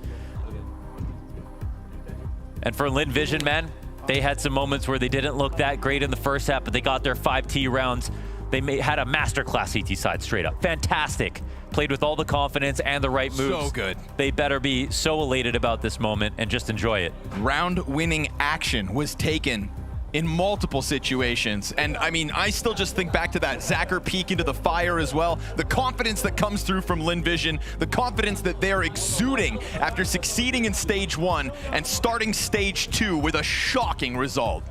And for Lynn Vision, man, they had some moments where they didn't look that great in the first half, but they got their 5T rounds. They had a masterclass CT side straight up. Fantastic. Played with all the confidence and the right moves. So good. They better be so elated about this moment and just enjoy it. Round-winning action was taken in multiple situations. And I mean, I still just think back to that Zacher peek into the fire as well. The confidence that comes through from Lynn Vision, the confidence that they're exuding after succeeding in stage 1 and starting stage 2 with a shocking result.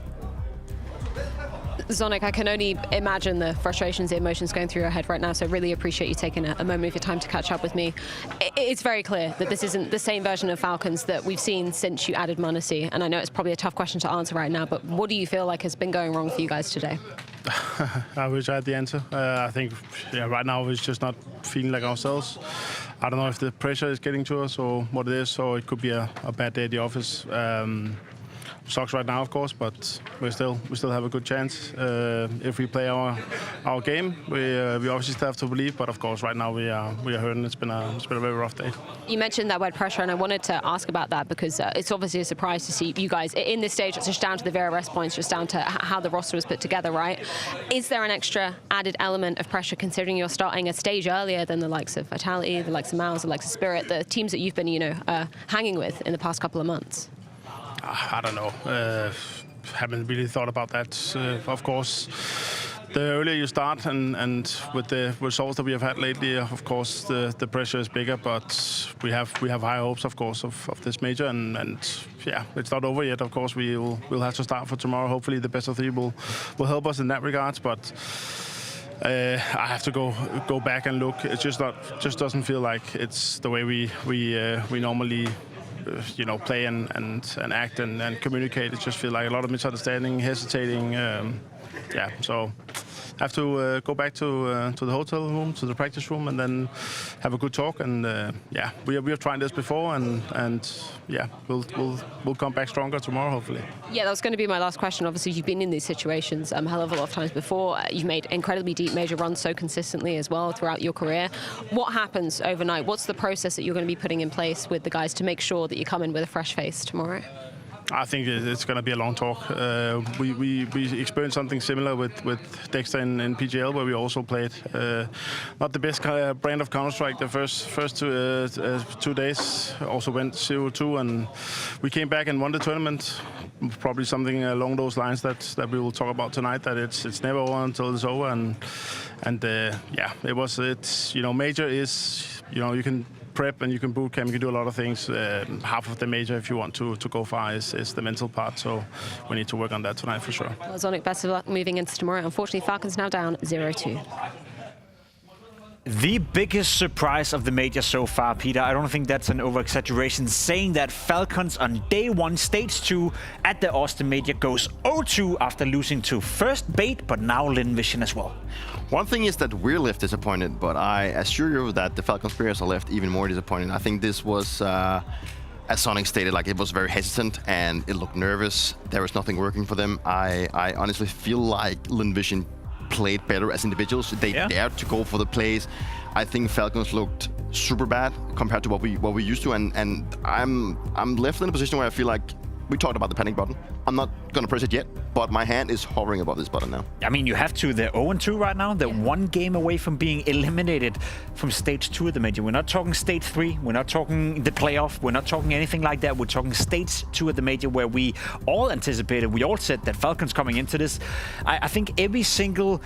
Zonic, I can only imagine the frustrations, the emotions going through your head right now, so really appreciate you taking a moment of your time to catch up with me. It's very clear that this isn't the same version of Falcons that we've seen since you added m0NESY, and I know it's probably a tough question to answer right now, but what do you feel like has been going wrong for you guys today? I wish I had the answer. I think right now we're just not feeling like ourselves. I don't know if the pressure is getting to us or what it is, so it could be a bad day at the office. Sucks right now, of course, but we still have a good chance if we play our game. We obviously still have to believe, but of course right now we are hurting. It's been a very rough day. You mentioned that word pressure, and I wanted to ask about that because it's obviously a surprise to see you guys in this stage. It's just down to the VRS points, just down to how the roster was put together, right? Is there an extra added element of pressure considering you're starting a stage earlier than the likes of Vitality, the likes of Mouse, the likes of Spirit, the teams that you've been hanging with in the past couple of months? I don't know. Haven't really thought about that. Of course, the earlier you start and with the results that we have had lately, of course, the pressure is bigger. But we have high hopes, of course, of this major. And yeah, it's not over yet. Of course, we'll have to start for tomorrow. Hopefully, the best of 3 will help us in that regards. But I have to go back and look. It just doesn't feel like it's the way we normally play and act and communicate. It just feels like a lot of misunderstanding, hesitating. Yeah, so I have to go back to the hotel room, to the practice room, and then have a good talk. And yeah, we have tried this before, and yeah, we'll come back stronger tomorrow, hopefully. Yeah, that was going to be my last question. Obviously, you've been in these situations a hell of a lot of times before. You've made incredibly deep major runs so consistently as well throughout your career. What happens overnight? What's the process that you're going to be putting in place with the guys to make sure that you come in with a fresh face tomorrow? I think it's going to be a long talk. We experienced something similar with Dexter in PGL, where we also played not the best brand of Counter-Strike the first 2 days. Also went 0-2, and we came back and won the tournament. Probably something along those lines that we will talk about tonight. That it's never over until it's over, and yeah, it's major is you can prep and you can boot camp, you can do a lot of things. Half of the major, if you want to go far, is the mental part. So we need to work on that tonight for sure. Well, Zonic, best of luck moving into tomorrow. Unfortunately, Falcons now down 0-2. The biggest surprise of the major so far, Peter, I don't think that's an over-exaggeration, saying that Falcons on day 1, stage 2 at the Austin major goes 0-2 after losing to first Bait, but now Lynn Vision as well. One thing is that we're left disappointed, but I assure you that the Falcons players are left even more disappointed. I think this was, as Sonic stated, like it was very hesitant and it looked nervous. There was nothing working for them. I honestly feel like Lynn Vision played better as individuals. They dared to go for the plays. I think Falcons looked super bad compared to what we used to, and I'm left in a position where I feel like we talked about the panic button. I'm not gonna press it yet, but my hand is hovering above this button now. I mean, you have to. They're 0-2 right now. They're one game away from being eliminated from stage 2 of the major. We're not talking stage 3. We're not talking the playoff. We're not talking anything like that. We're talking stage 2 of the major, where we all anticipated, we all said that Falcons coming into this. I think every single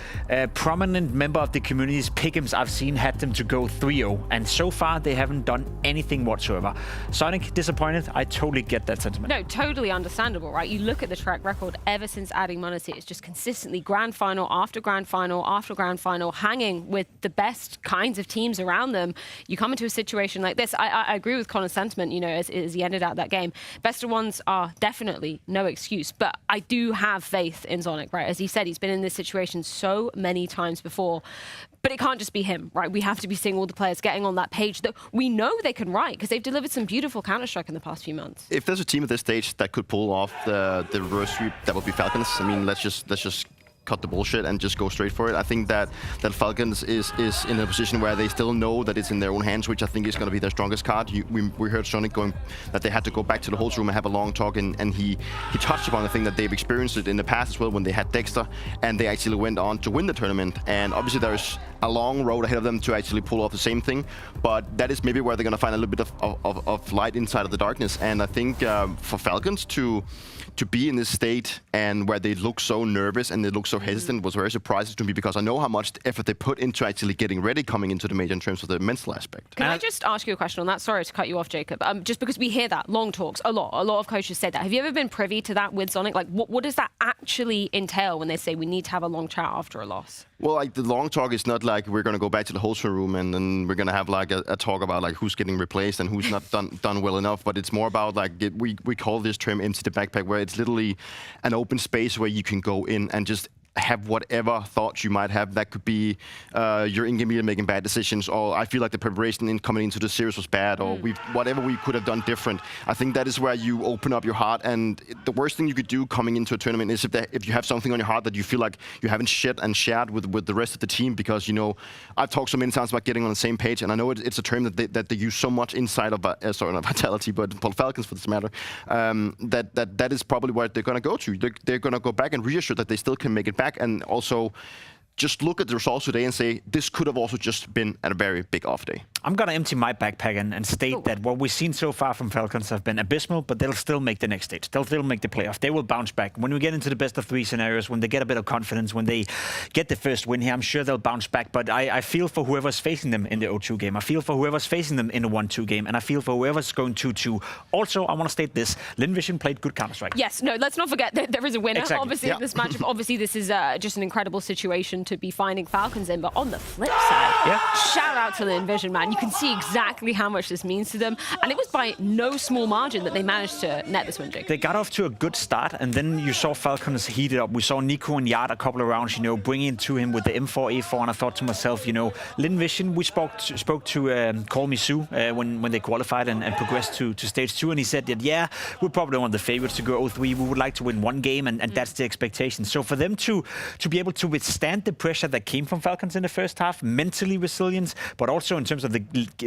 prominent member of the community's pick'ems I've seen had them to go 3-0, and so far they haven't done anything whatsoever. Sonic, disappointed. I totally get that sentiment. No, totally understandable, right? You look at the track record ever since adding Monity, it's just consistently grand final after grand final after grand final, hanging with the best kinds of teams around them. You come into a situation like this. I agree with Connor's sentiment, you know, as he ended out that game. Best of ones are definitely no excuse, but I do have faith in Sonic, right? As he said, he's been in this situation so many times before. But it can't just be him, right? We have to be seeing all the players getting on that page that we know they can write, because they've delivered some beautiful Counter-Strike in the past few months. If there's a team at this stage that could pull off the reverse sweep, that would be Falcons. I mean, let's just cut the bullshit and just go straight for it. I think that Falcons is in a position where they still know that it's in their own hands, which I think is going to be their strongest card. We heard Sonic going that they had to go back to the host room and have a long talk, and he touched upon the thing that they've experienced it in the past as well when they had Dexter, and they actually went on to win the tournament. And obviously there's a long road ahead of them to actually pull off the same thing, but that is maybe where they're going to find a little bit of light inside of the darkness. And I think for Falcons to be in this state and where they look so nervous and they look so hesitant was very surprising to me, because I know how much effort they put into actually getting ready coming into the major in terms of the mental aspect. Can I just ask you a question on that? Sorry to cut you off, Jacob. Just because we hear that, long talks, a lot of coaches say that. Have you ever been privy to that with Sonic? Like, what does that actually entail when they say we need to have a long chat after a loss? Well, like, the long talk is not like we're going to go back to the host room and then we're going to have like a talk about like who's getting replaced and who's not done well enough. But it's more about like we call this term empty the backpack, where it's literally an open space where you can go in and just have whatever thoughts you might have. That could be your in-game leader making bad decisions, or I feel like the preparation in coming into the series was bad, or whatever we could have done different. I think that is where you open up your heart, and the worst thing you could do coming into a tournament is if you have something on your heart that you feel like you haven't shared with the rest of the team, because, you know, I've talked so many times about getting on the same page, and I know it's a term that they use so much inside of sorry, not Vitality, but Falcons for this matter, that is probably where they're going to go to. They're going to go back and reassure that they still can make it back, and also just look at the results today and say, this could have also just been a very big off day. I'm going to empty my backpack and state that what we've seen so far from Falcons have been abysmal, but they'll still make the next stage. They'll still make the playoff. They will bounce back. When we get into the best of 3 scenarios, when they get a bit of confidence, when they get the first win here, I'm sure they'll bounce back. But I feel for whoever's facing them in the 0-2 game. I feel for whoever's facing them in the 1-2 game. And I feel for whoever's going 2-2. Also, I want to state this. Lynn Vision played good Counter-Strike. Yes, no, let's not forget that there is a winner, Exactly. obviously, in this matchup. Obviously, this is just an incredible situation to be finding Falcons in. But on the flip side, shout out to Lynn Vision, man. You can see exactly how much this means to them. And it was by no small margin that they managed to net this win, Jake. They got off to a good start, and then you saw Falcons heat it up. We saw Nico and Yard a couple of rounds, you know, bringing it to him with the M4, A4, and I thought to myself, you know, Lynn Vision, we spoke to Call Me Sue when they qualified and progressed to stage 2, and he said that, yeah, we're probably one of the favorites to go 0-3. We would like to win 1 game, and that's the expectation. So for them to be able to withstand the pressure that came from Falcons in the first half, mentally resilient, but also in terms of the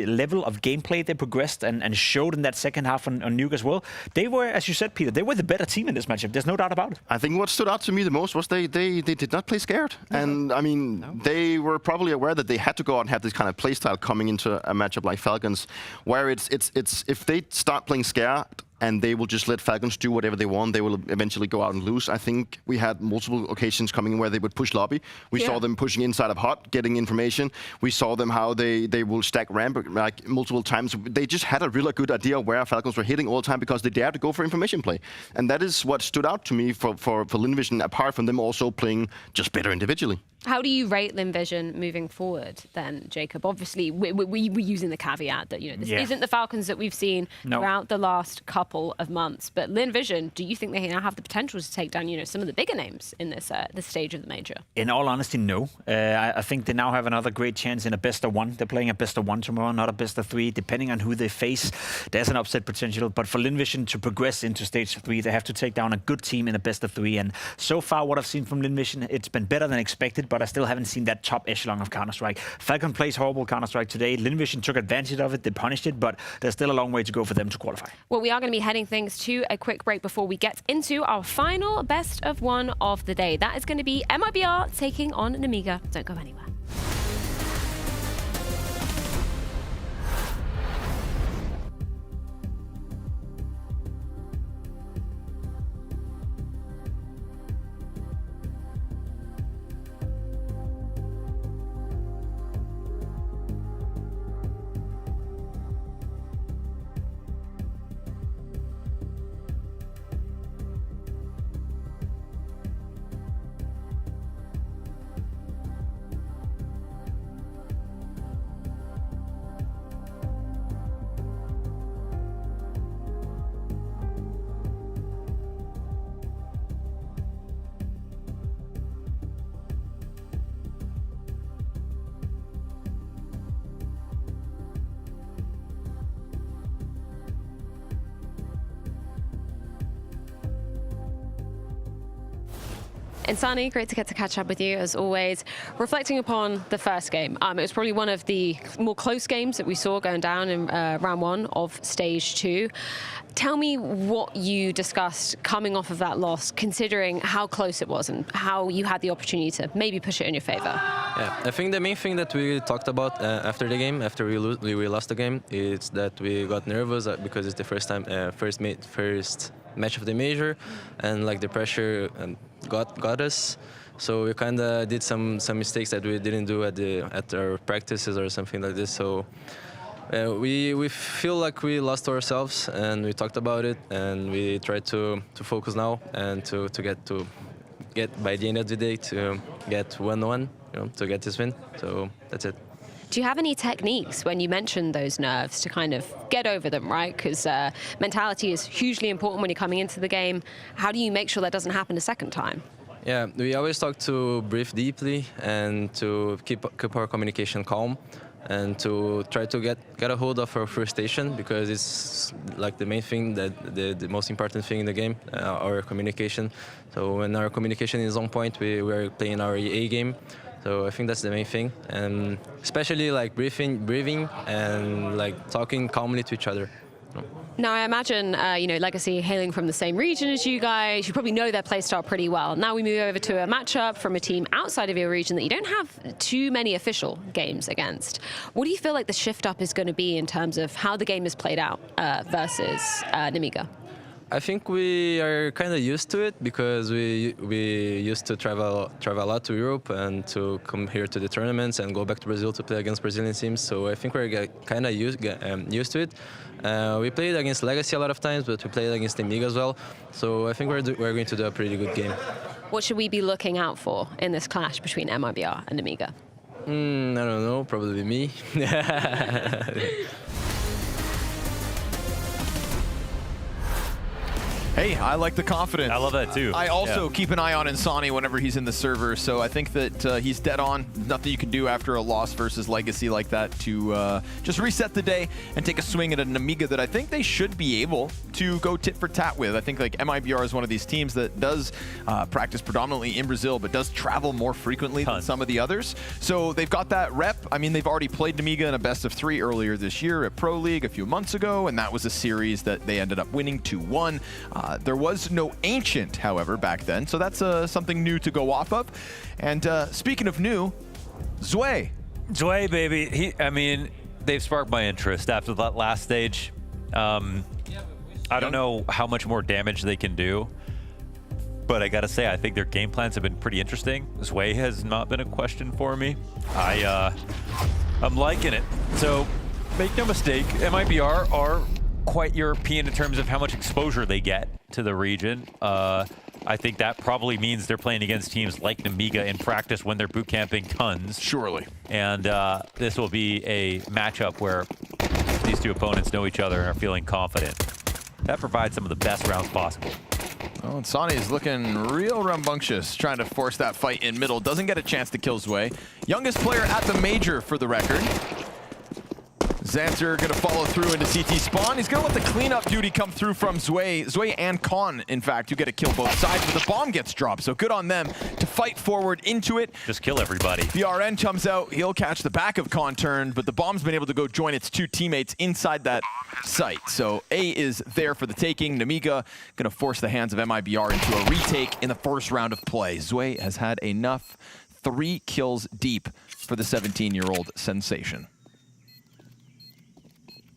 level of gameplay they progressed and showed in that second half on Nuke as well. They were, as you said, Peter, they were the better team in this matchup. There's no doubt about it. I think what stood out to me the most was they did not play scared. And I mean, they were probably aware that they had to go out and have this kind of play style coming into a matchup like Falcons, where it's if they start playing scared and they will just let Falcons do whatever they want, they will eventually go out and lose. I think we had multiple occasions coming in where they would push lobby. We saw them pushing inside of hot, getting information. We saw them how they will stack ramp like multiple times. They just had a really good idea where Falcons were hitting all the time because they dared to go for information play. And that is what stood out to me for Lynn Vision, apart from them also playing just better individually. How do you rate Lynn Vision moving forward then, Jacob? Obviously, we're using the caveat that, you know, this isn't the Falcons that we've seen throughout the last couple of months. But Lynn Vision, do you think they now have the potential to take down, you know, some of the bigger names in this stage of the major? In all honesty, no. I think they now have another great chance in a best of 1. They're playing a best of 1 tomorrow, not a best of 3. Depending on who they face, there's an upset potential. But for Lynn Vision to progress into stage 3, they have to take down a good team in a best of 3. And so far, what I've seen from Lynn Vision, it's been better than expected. but I still haven't seen that top echelon of Counter-Strike. Falcon plays horrible Counter-Strike today. Lynn Vision took advantage of it. They punished it, but there's still a long way to go for them to qualify. Well, we are going to be heading things to a quick break before we get into our final best of one of the day. That is going to be MIBR taking on Nemiga. Don't go anywhere. And Sani, great to get to catch up with you as always. Reflecting upon the first game, it was probably one of the more close games that we saw going down in round one of stage 2. Tell me what you discussed coming off of that loss, considering how close it was and how you had the opportunity to maybe push it in your favor. Yeah, I think the main thing that we talked about after the game, after we lost the game, is that we got nervous because it's the first time, first match of the major, and like the pressure got us. So we kind of did some mistakes that we didn't do at our practices or something like this. So we feel like we lost ourselves, and we talked about it, and we tried to focus now and to get by the end of the day to get 1-1, to get this win. So that's it. Do you have any techniques when you mention those nerves to kind of get over them, right? Because mentality is hugely important when you're coming into the game. How do you make sure that doesn't happen a second time? Yeah, we always talk to breathe deeply and to keep our communication calm and to try to get a hold of our frustration, because it's like the main thing, that the most important thing in the game, our communication. So when our communication is on point, we are playing our A game. So I think that's the main thing, and especially like breathing and like talking calmly to each other. Now, I imagine, Legacy hailing from the same region as you guys, you probably know their playstyle pretty well. Now we move over to a matchup from a team outside of your region that you don't have too many official games against. What do you feel like the shift up is going to be in terms of how the game is played out versus Nemiga? I think we are kind of used to it because we used to travel a lot to Europe and to come here to the tournaments and go back to Brazil to play against Brazilian teams. So I think we're kind of used to it. We played against Legacy a lot of times, but we played against Nemiga as well. So I think we're going to do a pretty good game. What should we be looking out for in this clash between MIBR and Nemiga? I don't know, probably me. Hey, I like the confidence. I love that too. I also keep an eye on Insani whenever he's in the server, so I think that he's dead on. Nothing you can do after a loss versus Legacy like that to just reset the day and take a swing at a Nemiga that I think they should be able to go tit for tat with. I think like MIBR is one of these teams that does practice predominantly in Brazil, but does travel more frequently than some of the others. So they've got that rep. I mean, they've already played Nemiga in a best of 3 earlier this year at Pro League a few months ago, and that was a series that they ended up winning 2-1. There was no Ancient, however, back then, so that's something new to go off of. And speaking of new, Zwei. Zwei, baby. I mean, they've sparked my interest after that last stage. I don't know how much more damage they can do, but I gotta say, I think their game plans have been pretty interesting. Zwei has not been a question for me. I'm liking it. So make no mistake, MIBR are quite European in terms of how much exposure they get to the region. I think that probably means they're playing against teams like Nemiga in practice when they're boot camping tons. Surely. And this will be a matchup where these two opponents know each other and are feeling confident. That provides some of the best rounds possible. Well, Insani is looking real rambunctious, trying to force that fight in middle. Doesn't get a chance to kill Zwei. Youngest player at the major for the record. Xanter gonna follow through into CT spawn. He's gonna let the cleanup duty come through from Zwei. Zwei and Con, in fact, who get to kill both sides, but the bomb gets dropped. So good on them to fight forward into it. Just kill everybody. The RN comes out, he'll catch the back of Con turn, but the bomb's been able to go join its two teammates inside that site. So A is there for the taking. Nemiga gonna force the hands of MIBR into a retake in the first round of play. Zwei has had enough. 3 kills deep for the 17-year-old sensation.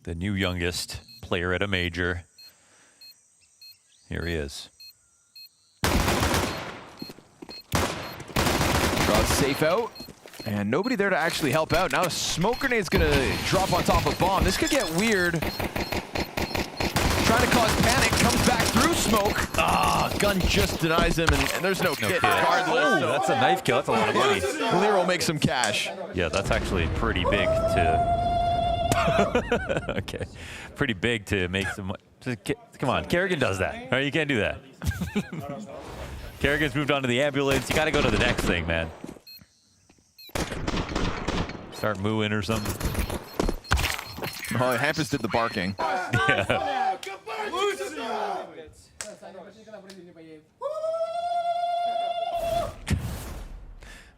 The new youngest player at a major. Here he is. Draws safe out, and nobody there to actually help out. Now a smoke grenade's gonna drop on top of bomb. This could get weird. Trying to cause panic, comes back through smoke. Ah, gun just denies him, and there's no kit. Oh, that's a knife kill. That's a lot of money. Lero will make some cash. Yeah, that's actually pretty big to... okay, pretty big to make some... Come on, Kerrigan does that. All right, you can't do that. Kerrigan's moved on to the ambulance. You got to go to the next thing, man. Start mooing or something. Oh, Hampus did the barking. Yeah.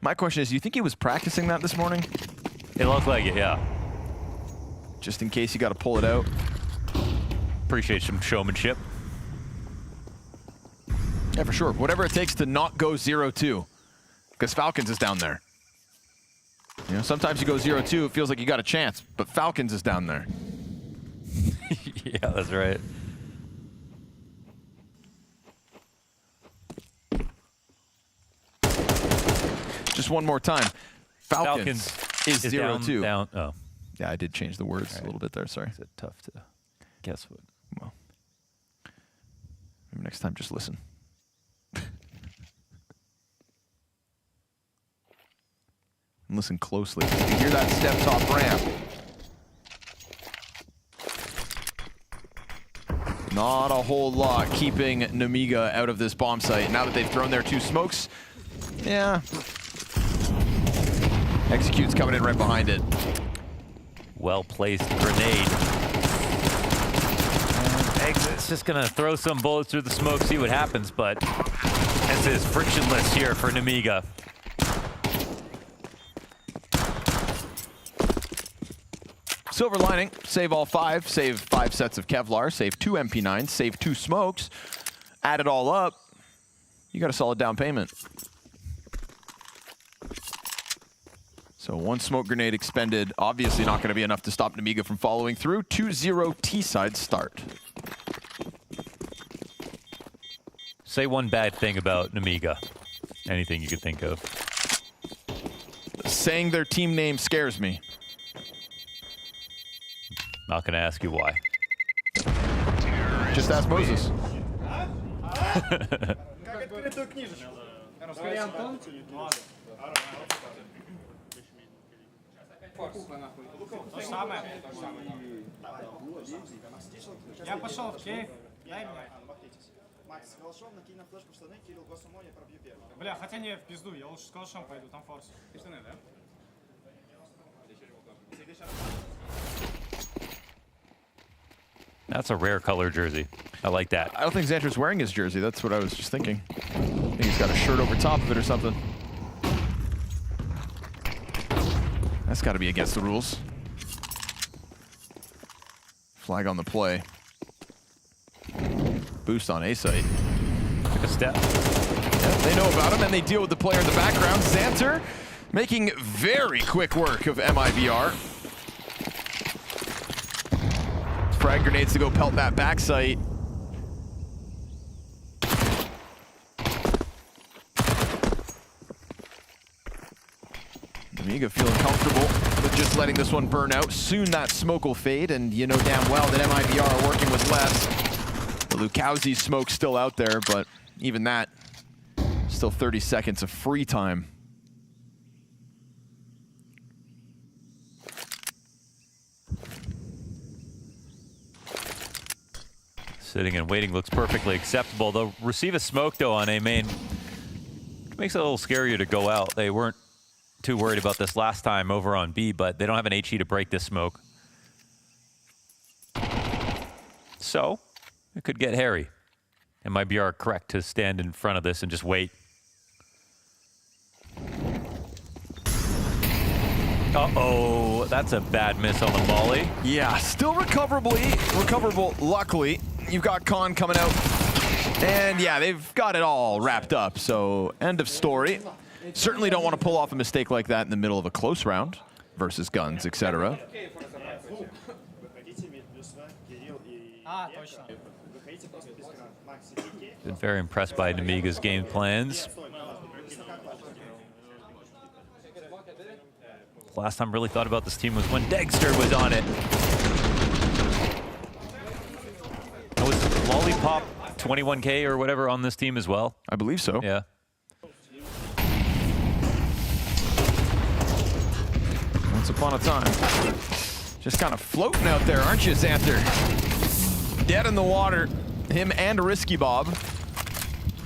My question is, do you think he was practicing that this morning? It looked like it, yeah. Just in case you got to pull it out. Appreciate some showmanship. Yeah, for sure. Whatever it takes to not go 0-2. Because Falcons is down there. You know, sometimes you go 0-2, it feels like you got a chance, but Falcons is down there. Yeah, that's right. Just one more time. Falcons is 0-2. Down. Oh. Yeah, I did change the words a little bit there, sorry. Is it tough to guess what? Well, maybe next time just listen. And listen closely. You hear that step top ramp. Not a whole lot keeping Nemiga out of this bomb site. Now that they've thrown their 2 smokes, yeah. Execute's coming in right behind it. Well-placed grenade. And Exit's just gonna throw some bullets through the smoke, see what happens, but this is frictionless here for Nemiga. Silver lining, save all 5, save 5 sets of Kevlar, save 2 MP9s, save 2 smokes. Add it all up, you got a solid down payment. So 1 smoke grenade expended, obviously not going to be enough to stop Nemiga from following through. 2-0 T-side start. Say one bad thing about Nemiga. Anything you could think of. Saying their team name scares me. Not going to ask you why. Just ask Moses. Я пошел в кейф, дай мне. Макс, с калашом накинь на флешку в штаны, Кирилл, госумо, я пробью первый. Бля, хотя не, в пизду, я лучше с калашом пойду, там форс. И штаны, да? That's a rare color jersey. I like that. I don't think Xanter's wearing his jersey. That's what I was just thinking. I think he's got a shirt over top of it or something. That's got to be against the rules. Flag on the play. Boost on A site. Took a step. Yeah, they know about him and they deal with the player in the background. Xanter making very quick work of MIBR. Frag grenades to go pelt that back site. Nemiga feeling comfortable with just letting this one burn out. Soon that smoke will fade, and you know damn well that MIBR are working with less. The Lukowski smoke's still out there, but even that, still 30 seconds of free time. Sitting and waiting looks perfectly acceptable. They'll receive a smoke, though, on A main. Which makes it a little scarier to go out. They weren't too worried about this last time over on B, but they don't have an HE to break this smoke. So it could get hairy. And MIBR correct to stand in front of this and just wait. Uh-oh, that's a bad miss on the molly. Yeah, still recoverable, luckily. You've got Khan coming out. And yeah, they've got it all wrapped up, so end of story. Certainly don't want to pull off a mistake like that in the middle of a close round versus guns, etc. Been very impressed by Nemiga's game plans. Last time I really thought about this team was when Dexter was on it. Was Lollipop 21K or whatever on this team as well? I believe so. Yeah. Once upon a time. Just kind of floating out there, aren't you, Xanther? Dead in the water. Him and Risky Bob.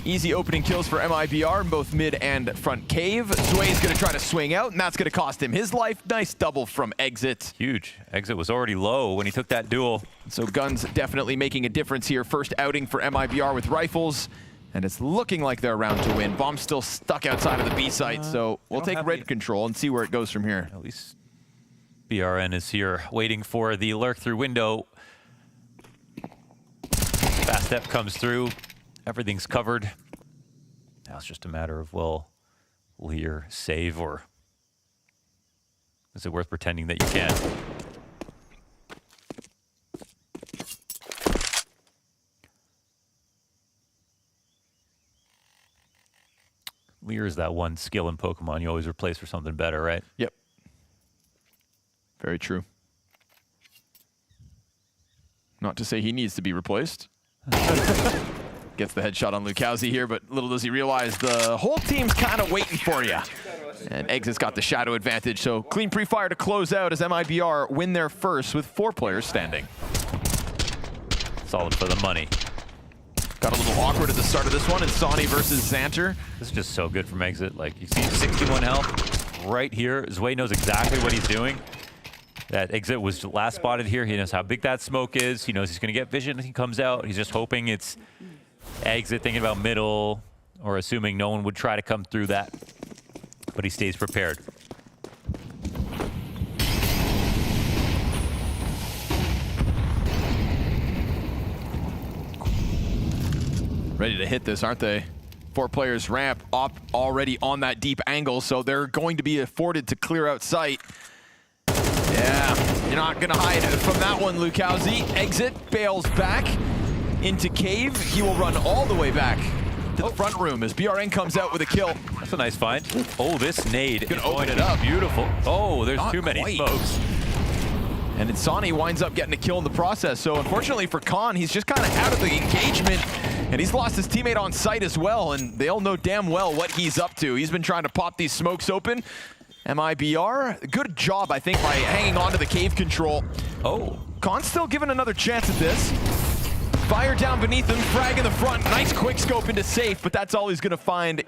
Easy opening kills for MIBR in both mid and front cave. Zway's going to try to swing out, and that's going to cost him his life. Nice double from Exit. Huge. Exit was already low when he took that duel. So Guns definitely making a difference here. First outing for MIBR with rifles, and it's looking like they're around to win. Bomb's still stuck outside of the B site, so we'll take red control and see where it goes from here. At least BRN is here waiting for the lurk through window. Fast step comes through. Everything's covered. Now it's just a matter of, will Lear save, or is it worth pretending that you can? Lear is that one skill in Pokemon you always replace for something better, right? Yep. Very true. Not to say he needs to be replaced. Gets the headshot on Lukowski here, but little does he realize the whole team's kind of waiting for you. And Exit's got the shadow advantage, so clean pre-fire to close out as MIBR win their first with 4 players standing. Solid for the money. Got a little awkward at the start of this one, and Sonny versus Xanther. This is just so good from Exit. Like, you see 61 health right here. Zway knows exactly what he's doing. That Exit was last spotted here. He knows how big that smoke is. He knows he's going to get vision when he comes out. He's just hoping it's Exit, thinking about middle, or assuming no one would try to come through that. But he stays prepared. Ready to hit this, aren't they? 4 players ramp up already on that deep angle, so they're going to be afforded to clear out sight. Yeah, you're not gonna hide from that one, Lukowski. Exit bails back into cave. He will run all the way back to the front room as BRN comes out with a kill. That's a nice find. Oh, this nade Gonna is open going it up. Beautiful. Oh, there's Not too many quite. smokes. And Insani winds up getting a kill in the process. So unfortunately for Khan, he's just kind of out of the engagement, and he's lost his teammate on site as well, and they all know damn well what he's up to. He's been trying to pop these smokes open. MIBR, good job, I think, by hanging on to the cave control. Oh. Khan's still given another chance at this. Fire down beneath him, frag in the front, nice quick scope into safe, but that's all he's gonna find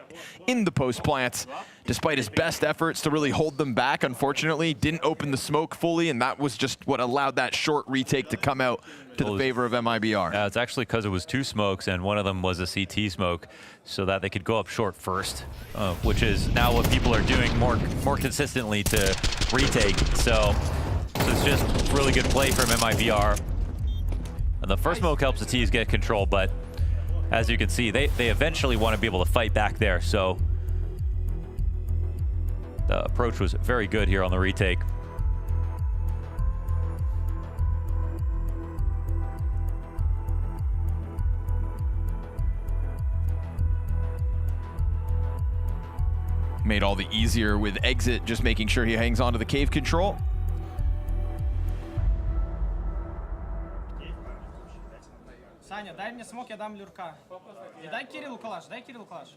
in the post plants. Despite his best efforts to really hold them back, unfortunately, didn't open the smoke fully, and that was just what allowed that short retake to come out to the favor of MIBR. Yeah, it's actually because it was 2 smokes, and one of them was a CT smoke, so that they could go up short first, which is now what people are doing more consistently to retake. So it's just really good play from MIBR. And the first smoke helps the T's get control, but as you can see, they eventually want to be able to fight back there. So the approach was very good here on the retake. Made all the easier with Exit, just making sure he hangs on to the cave control. Саня, дай мне смок, я дам люрка. И дай Кириллу калаш, дай Кириллу калаш.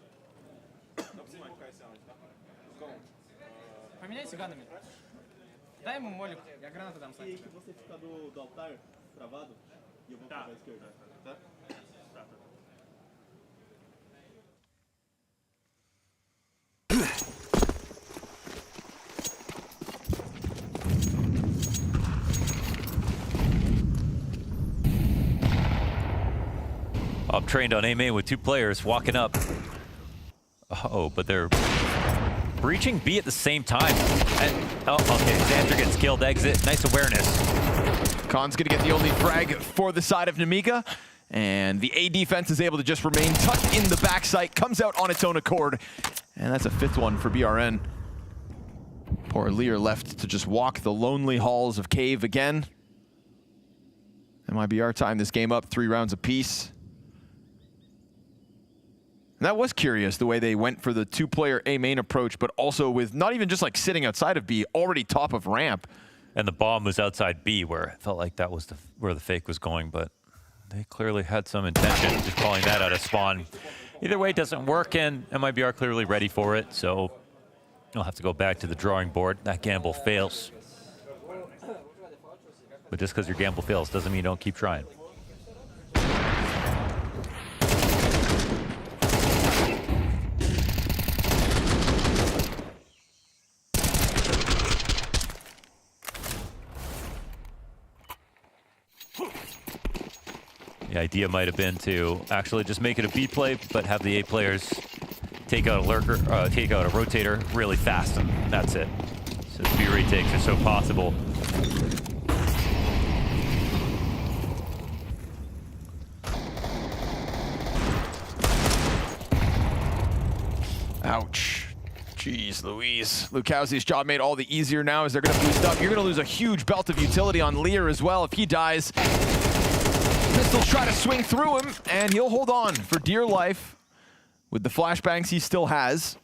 Поменяйте ганами. Дай ему молик, я гранату дам, Саня. I'm trained on A main with 2 players walking up. Oh, but they're breaching B at the same time. And, oh, okay, Xanter gets killed, exit. Nice awareness. Khan's gonna get the only frag for the side of Nemiga. And the A defense is able to just remain tucked in the backside, comes out on its own accord. And that's a 5th one for BRN. Poor Lear left to just walk the lonely halls of Cave again. MIBR timed this game up 3 rounds apiece. And that was curious, the way they went for the 2-player A main approach, but also with not even just like sitting outside of B, already top of ramp. And the bomb was outside B, where it felt like that was where the fake was going, but they clearly had some intention, just calling that out of spawn. Either way, it doesn't work, and MIBR clearly ready for it, so they'll have to go back to the drawing board. That gamble fails. But just because your gamble fails doesn't mean you don't keep trying. The idea might have been to actually just make it a B play, but have the A players take out a lurker, take out a rotator really fast, and that's it. So the B retakes are so possible. Ouch. Jeez Louise. Lukowski's job made all the easier now as they're going to boost up. You're going to lose a huge belt of utility on Lear as well if he dies. Pistols try to swing through him, and he'll hold on for dear life with the flashbangs he still has.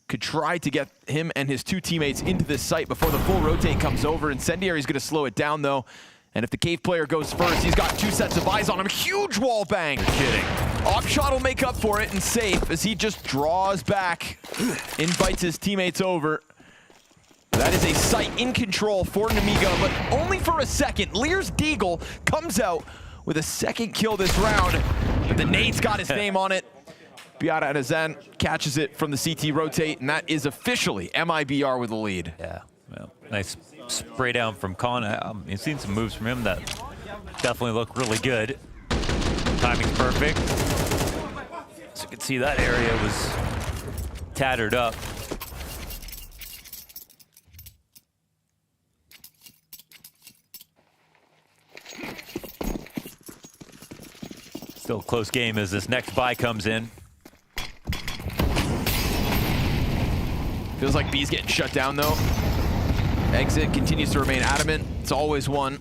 Could try to get him and his 2 teammates into this site before the full rotate comes over. Incendiary's going to slow it down, though. And if the Cave player goes first, he's got 2 sets of eyes on him. Huge wall bang. You're kidding. Opshot will make up for it and safe as he just draws back, invites his teammates over. That is a site in control for Nemiga, but only for a second. Lear's Deagle comes out with a 2nd kill this round, but the nade's got his name on it. Biara Adazan catches it from the CT rotate, and that is officially MIBR with the lead. Yeah, well, nice spray down from Khan. You've seen some moves from him that definitely look really good. Timing's perfect. So you can see that area was tattered up. Still a close game as this next buy comes in. Feels like B's getting shut down though. Exit continues to remain adamant. It's always one.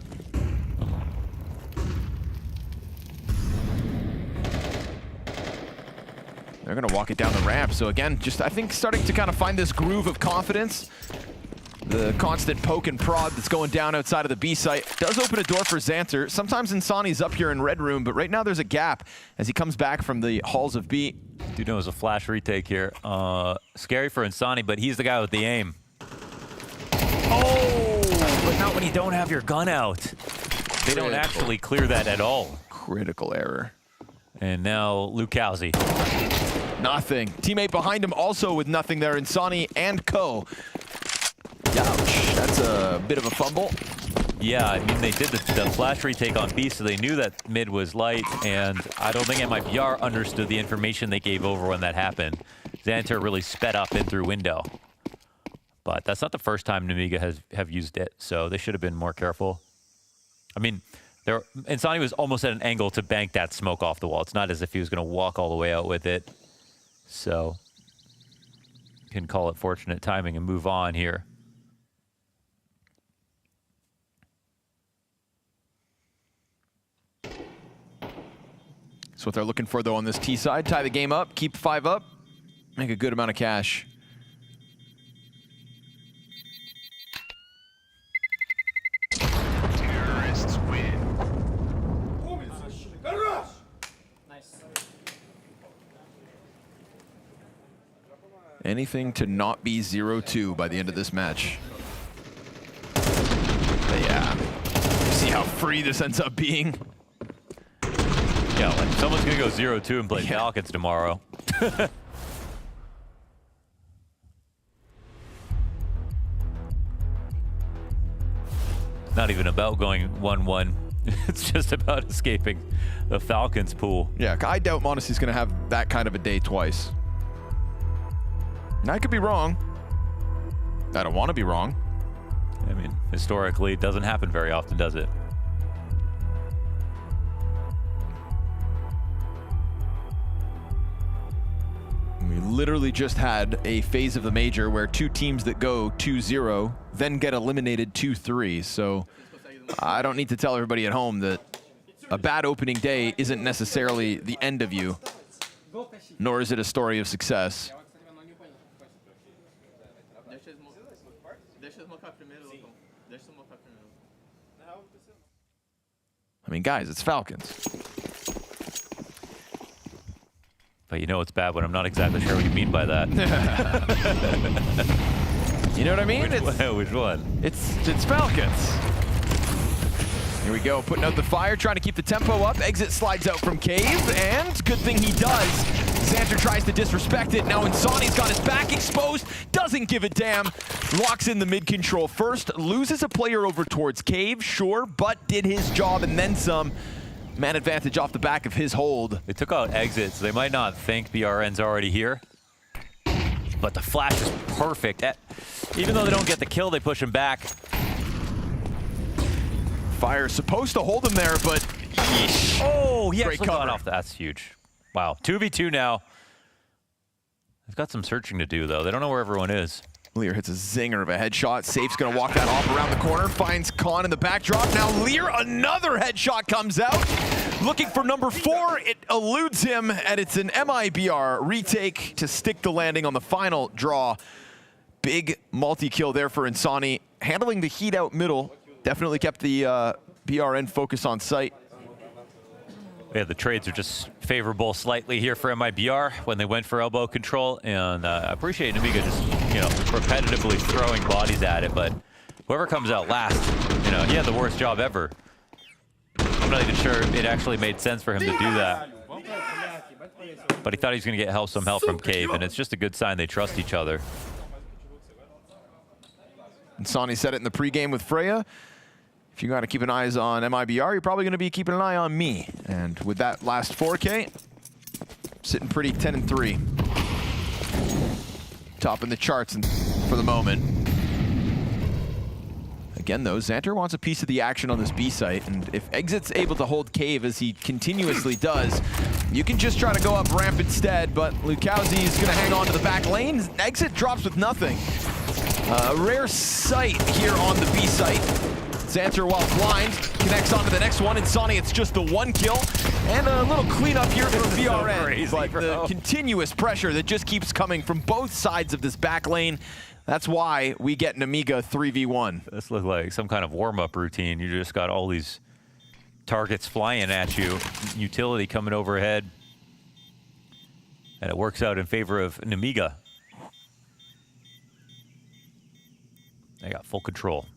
They're gonna walk it down the ramp. So again, just I think starting to kind of find this groove of confidence. The constant poke and prod that's going down outside of the B site does open a door for Xanter. Sometimes Insani's up here in red room, but right now there's a gap as he comes back from the halls of B. Dude knows a flash retake here. Scary for Insani, but he's the guy with the aim. Oh, but not when you don't have your gun out. They don't actually clear that at all. Critical error. And now Lukowski. Nothing. Teammate behind him also with nothing there. Insani and Ko. Ouch, that's a bit of a fumble. Yeah, I mean, they did the flash retake on B, so they knew that mid was light, and I don't think MIBR understood the information they gave over when that happened. Xanter really sped up in through window. But that's not the first time Nemiga have used it, so they should have been more careful. I mean, Insani was almost at an angle to bank that smoke off the wall. It's not as if he was going to walk all the way out with it. So, you can call it fortunate timing and move on here. That's what they're looking for, though, on this T side. Tie the game up, keep 5 up, make a good amount of cash. Terrorists win. Anything to not be 0-2 by the end of this match. But yeah, see how free this ends up being. Yeah, like someone's gonna go 0-2 and play Falcons tomorrow. Not even about going 1-1. It's just about escaping the Falcons pool. Yeah, I doubt Monasty's going to have that kind of a day twice. And I could be wrong. I don't want to be wrong. I mean, historically, it doesn't happen very often, does it? We literally just had a phase of the major where two teams that go 2-0 then get eliminated 2-3. So I don't need to tell everybody at home that a bad opening day isn't necessarily the end of you, nor is it a story of success. I mean, guys, it's Falcons. But you know it's bad when I'm not exactly sure what you mean by that. You know what I mean? Which one? It's Falcons. Here we go, putting out the fire, trying to keep the tempo up. Exit slides out from Cave, and good thing he does. Xanter tries to disrespect it. Now Insani's got his back exposed, doesn't give a damn. Locks in the mid control first, loses a player over towards Cave, sure, but did his job and then some. Man advantage off the back of his hold. They took out Exit, so they might not think BRN's already here. But the flash is perfect. Even though they don't get the kill, they push him back. Fire supposed to hold him there, but yeesh. Oh, he Great actually cover. got off. That's huge. Wow, 2v2 now. They've got some searching to do, though. They don't know where everyone is. Lear hits a zinger of a headshot. Safe's gonna walk that off around the corner, finds Khan in the backdrop. Now Lear, another headshot comes out. Looking for number 4, it eludes him, and it's an MIBR retake to stick the landing on the final draw. Big multi-kill there for Insani. Handling the heat out middle, definitely kept the BRN focus on site. Yeah, the trades are just favorable slightly here for MIBR when they went for elbow control, and I appreciate Nemiga just, you know, repetitively throwing bodies at it, but whoever comes out last, you know, he had the worst job ever. I'm not even sure it actually made sense for him to do that. But he thought he was going to get some help from Cave, and it's just a good sign they trust each other. Insani said it in the pregame with Freya. If you got to keep an eye on MIBR, you're probably going to be keeping an eye on me. And with that last 4K, sitting pretty 10-3. Topping the charts for the moment. Again, though, Xanter wants a piece of the action on this B site, and if Exit's able to hold Cave as he continuously does, you can just try to go up ramp instead, but Lukowski is going to hang on to the back lane. Exit drops with nothing. A rare sight here on the B site. Xanter, while blind, connects onto the next one. Insani, it's just the 1 kill. And a little cleanup here for BRN. So crazy, but the continuous pressure that just keeps coming from both sides of this back lane, that's why we get Nemiga 3v1. This looks like some kind of warm-up routine. You just got all these targets flying at you, utility coming overhead. And it works out in favor of Nemiga. They got full control.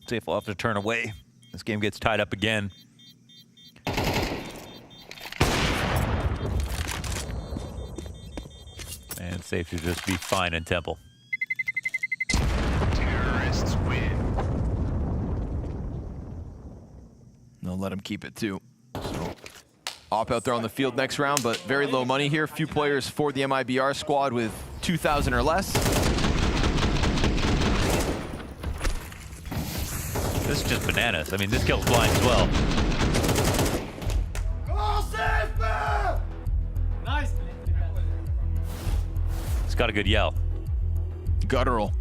Safe will have to turn away. This game gets tied up again. And Safe to just be fine in Temple. Terrorists win. They'll let him keep it too. So, Op out there on the field next round, but very low money here. Few players for the MIBR squad with 2,000 or less. This is just bananas. I mean, this kill's blind as well. Nice. It's got a good yell. Guttural.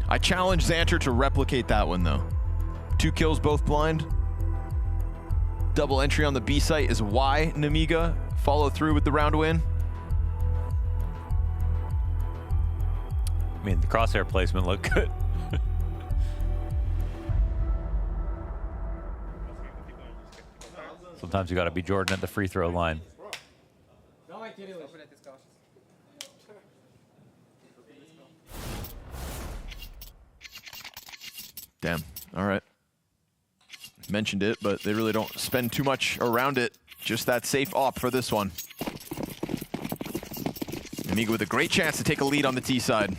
I challenge Xanter to replicate that one, though. 2 kills, both blind. Double entry on the B site is why Nemiga follow through with the round win. I mean, the crosshair placement looked good. Sometimes you got to be Jordan at the free throw line. Damn. All right. Mentioned it, but they really don't spend too much around it. Just that safe op for this one. Nemiga with a great chance to take a lead on the T side.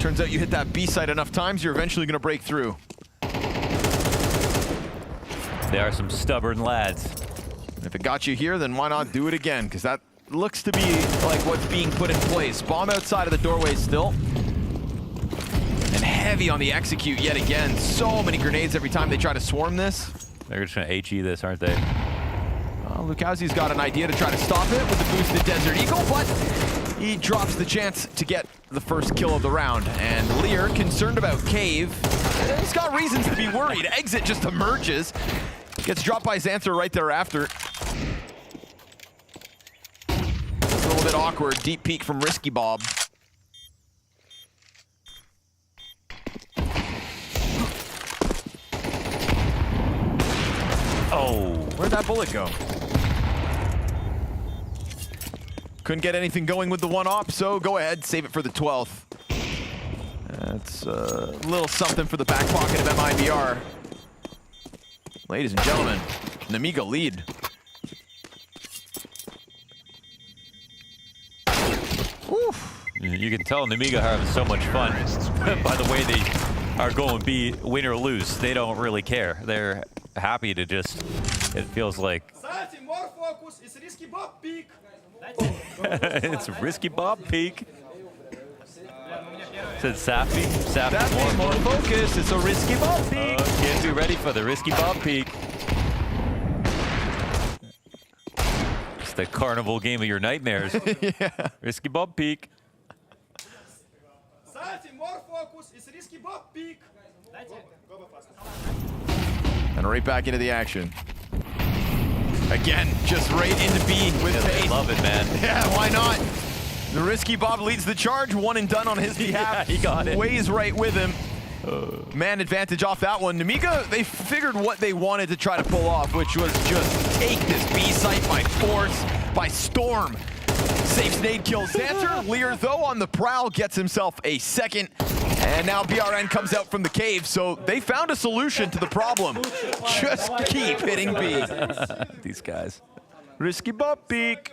Turns out you hit that B site enough times, you're eventually going to break through. They are some stubborn lads. If it got you here, then why not do it again? Because that looks to be like what's being put in place. Bomb outside of the doorway still. And heavy on the execute yet again. So many grenades every time they try to swarm this. They're just going to HE this, aren't they? Lukowski's got an idea to try to stop it with the boosted Desert Eagle, but he drops the chance to get the first kill of the round. And Lear, concerned about Cave, he's got reasons to be worried. Exit just emerges. Gets dropped by Xanther right thereafter. It's a little bit awkward. Deep peek from Risky Bob. Oh, where'd that bullet go? Couldn't get anything going with the one op, so go ahead, save it for the 12th. That's a little something for the back pocket of MIBR. Ladies and gentlemen, Nemiga lead. Oof. You can tell Nemiga are having so much fun by the way they are going B, win or lose. They don't really care. They're happy to just, it feels like. More focus, it's risky Bob peak. It's a risky Bob peak. Said Safi. Safi, more focus. It's a risky Bob peak. Get you ready for the risky Bob peak. It's the carnival game of your nightmares. Yeah. Risky Bob peak. Safi, more focus, it's risky Bob peak. And right back into the action. Again, just right into B with Payne. Love it, man. Yeah, why not? The risky Bob leads the charge. One and done on his behalf. Yeah, he got it. Ways right with him. Man advantage off that one. Nemiga, they figured what they wanted to try to pull off, which was just take this B site by force, by storm. Safe nade kills Xanther. Lear, though, on the prowl, gets himself a second. And now BRN comes out from the cave, so they found a solution to the problem. Just keep hitting B. These guys. Risky Bob peak.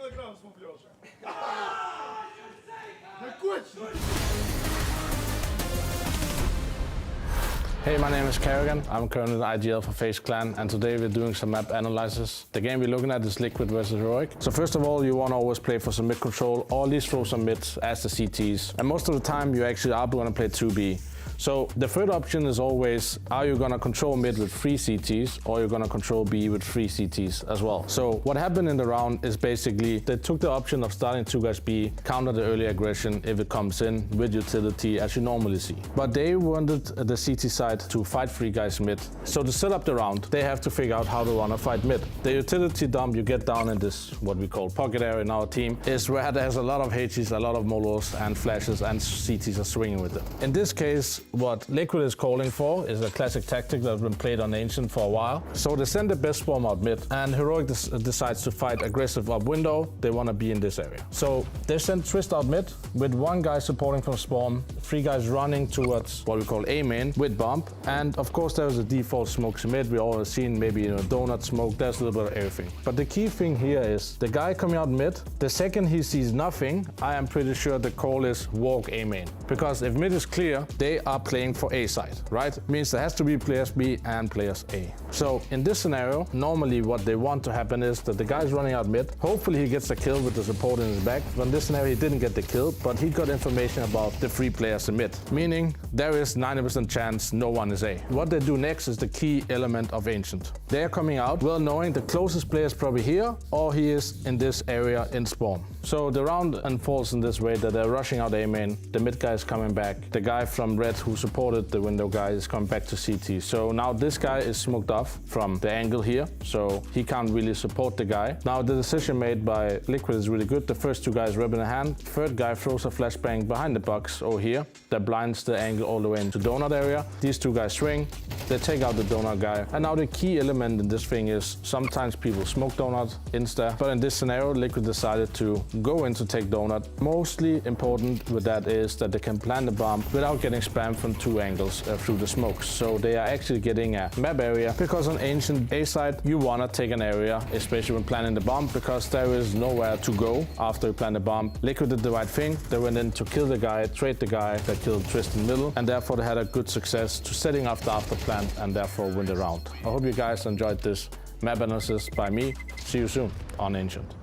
Hey, my name is Kerrigan. I'm currently in IGL for FaZe Clan, and today we're doing some map analysis. The game we're looking at is Liquid versus Heroic. So first of all, you want to always play for some mid control, or at least throw some mids as the CTs. And most of the time, you actually are going to play 2B. So the third option is always, are you going to control mid with 3 CTs, or you're going to control B with 3 CTs as well? So what happened in the round is basically they took the option of starting 2 guys B, counter the early aggression if it comes in with utility as you normally see. But they wanted the CT side to fight 3 guys mid. So to set up the round, they have to figure out how to run a fight mid. The utility dump you get down in this, what we call pocket area in our team, is where there's a lot of HEs, a lot of molos and flashes, and CTs are swinging with them. In this case, what Liquid is calling for is a classic tactic that's been played on Ancient for a while. So they send the best swarm out mid, and Heroic decides to fight aggressive up window. They want to be in this area. So they send Twist out mid with 1 guy supporting from spawn, 3 guys running towards what we call A main with bump. And of course there's a default smokes mid. We always seen maybe donut smoke, there's a little bit of everything. But the key thing here is the guy coming out mid, the second he sees nothing, I am pretty sure the call is walk A main. Because if mid is clear, they are playing for A side, right? It means there has to be players B and players A. So in this scenario, normally what they want to happen is that the guy's running out mid. Hopefully he gets the kill with the support in his back. But in this scenario, he didn't get the kill, but he got information about the 3 players in mid, meaning there is 90% chance no one is A. What they do next is the key element of Ancient. They're coming out well knowing the closest player is probably here, or he is in this area in spawn. So the round unfolds in this way that they're rushing out A main, the mid guy is coming back, the guy from red who supported the window guy is coming back to CT. So now this guy is smoked off from the angle here, so he can't really support the guy. Now the decision made by Liquid is really good. The first 2 guys rub in a hand, third guy throws a flashbang behind the box over here that blinds the angle all the way into donut area. These 2 guys swing, they take out the donut guy. And now the key element in this thing is sometimes people smoke donut insta, but in this scenario Liquid decided to go in to take donut. Mostly important with that is that they can plant the bomb without getting spammed from 2 angles through the smokes. So they are actually getting a map area, because on Ancient A side you wanna take an area, especially when planting the bomb, because there is nowhere to go after you plant the bomb. Liquid did the right thing. They went in to kill the guy, trade the guy that killed Tristan middle, and therefore they had a good success to setting up the after plant and therefore win the round. I hope you guys enjoyed this map analysis by me. See you soon on Ancient.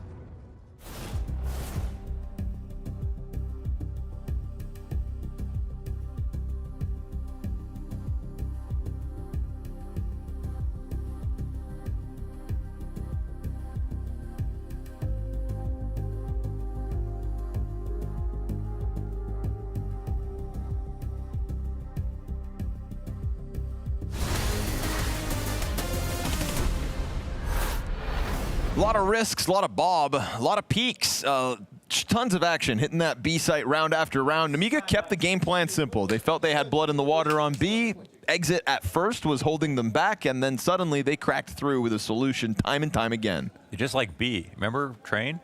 A lot of risks, a lot of bob, a lot of peaks, tons of action hitting that B site round after round. Nemiga kept the game plan simple. They felt they had blood in the water on B. Exit at first was holding them back, and then suddenly they cracked through with a solution time and time again. Just like B. Remember Train?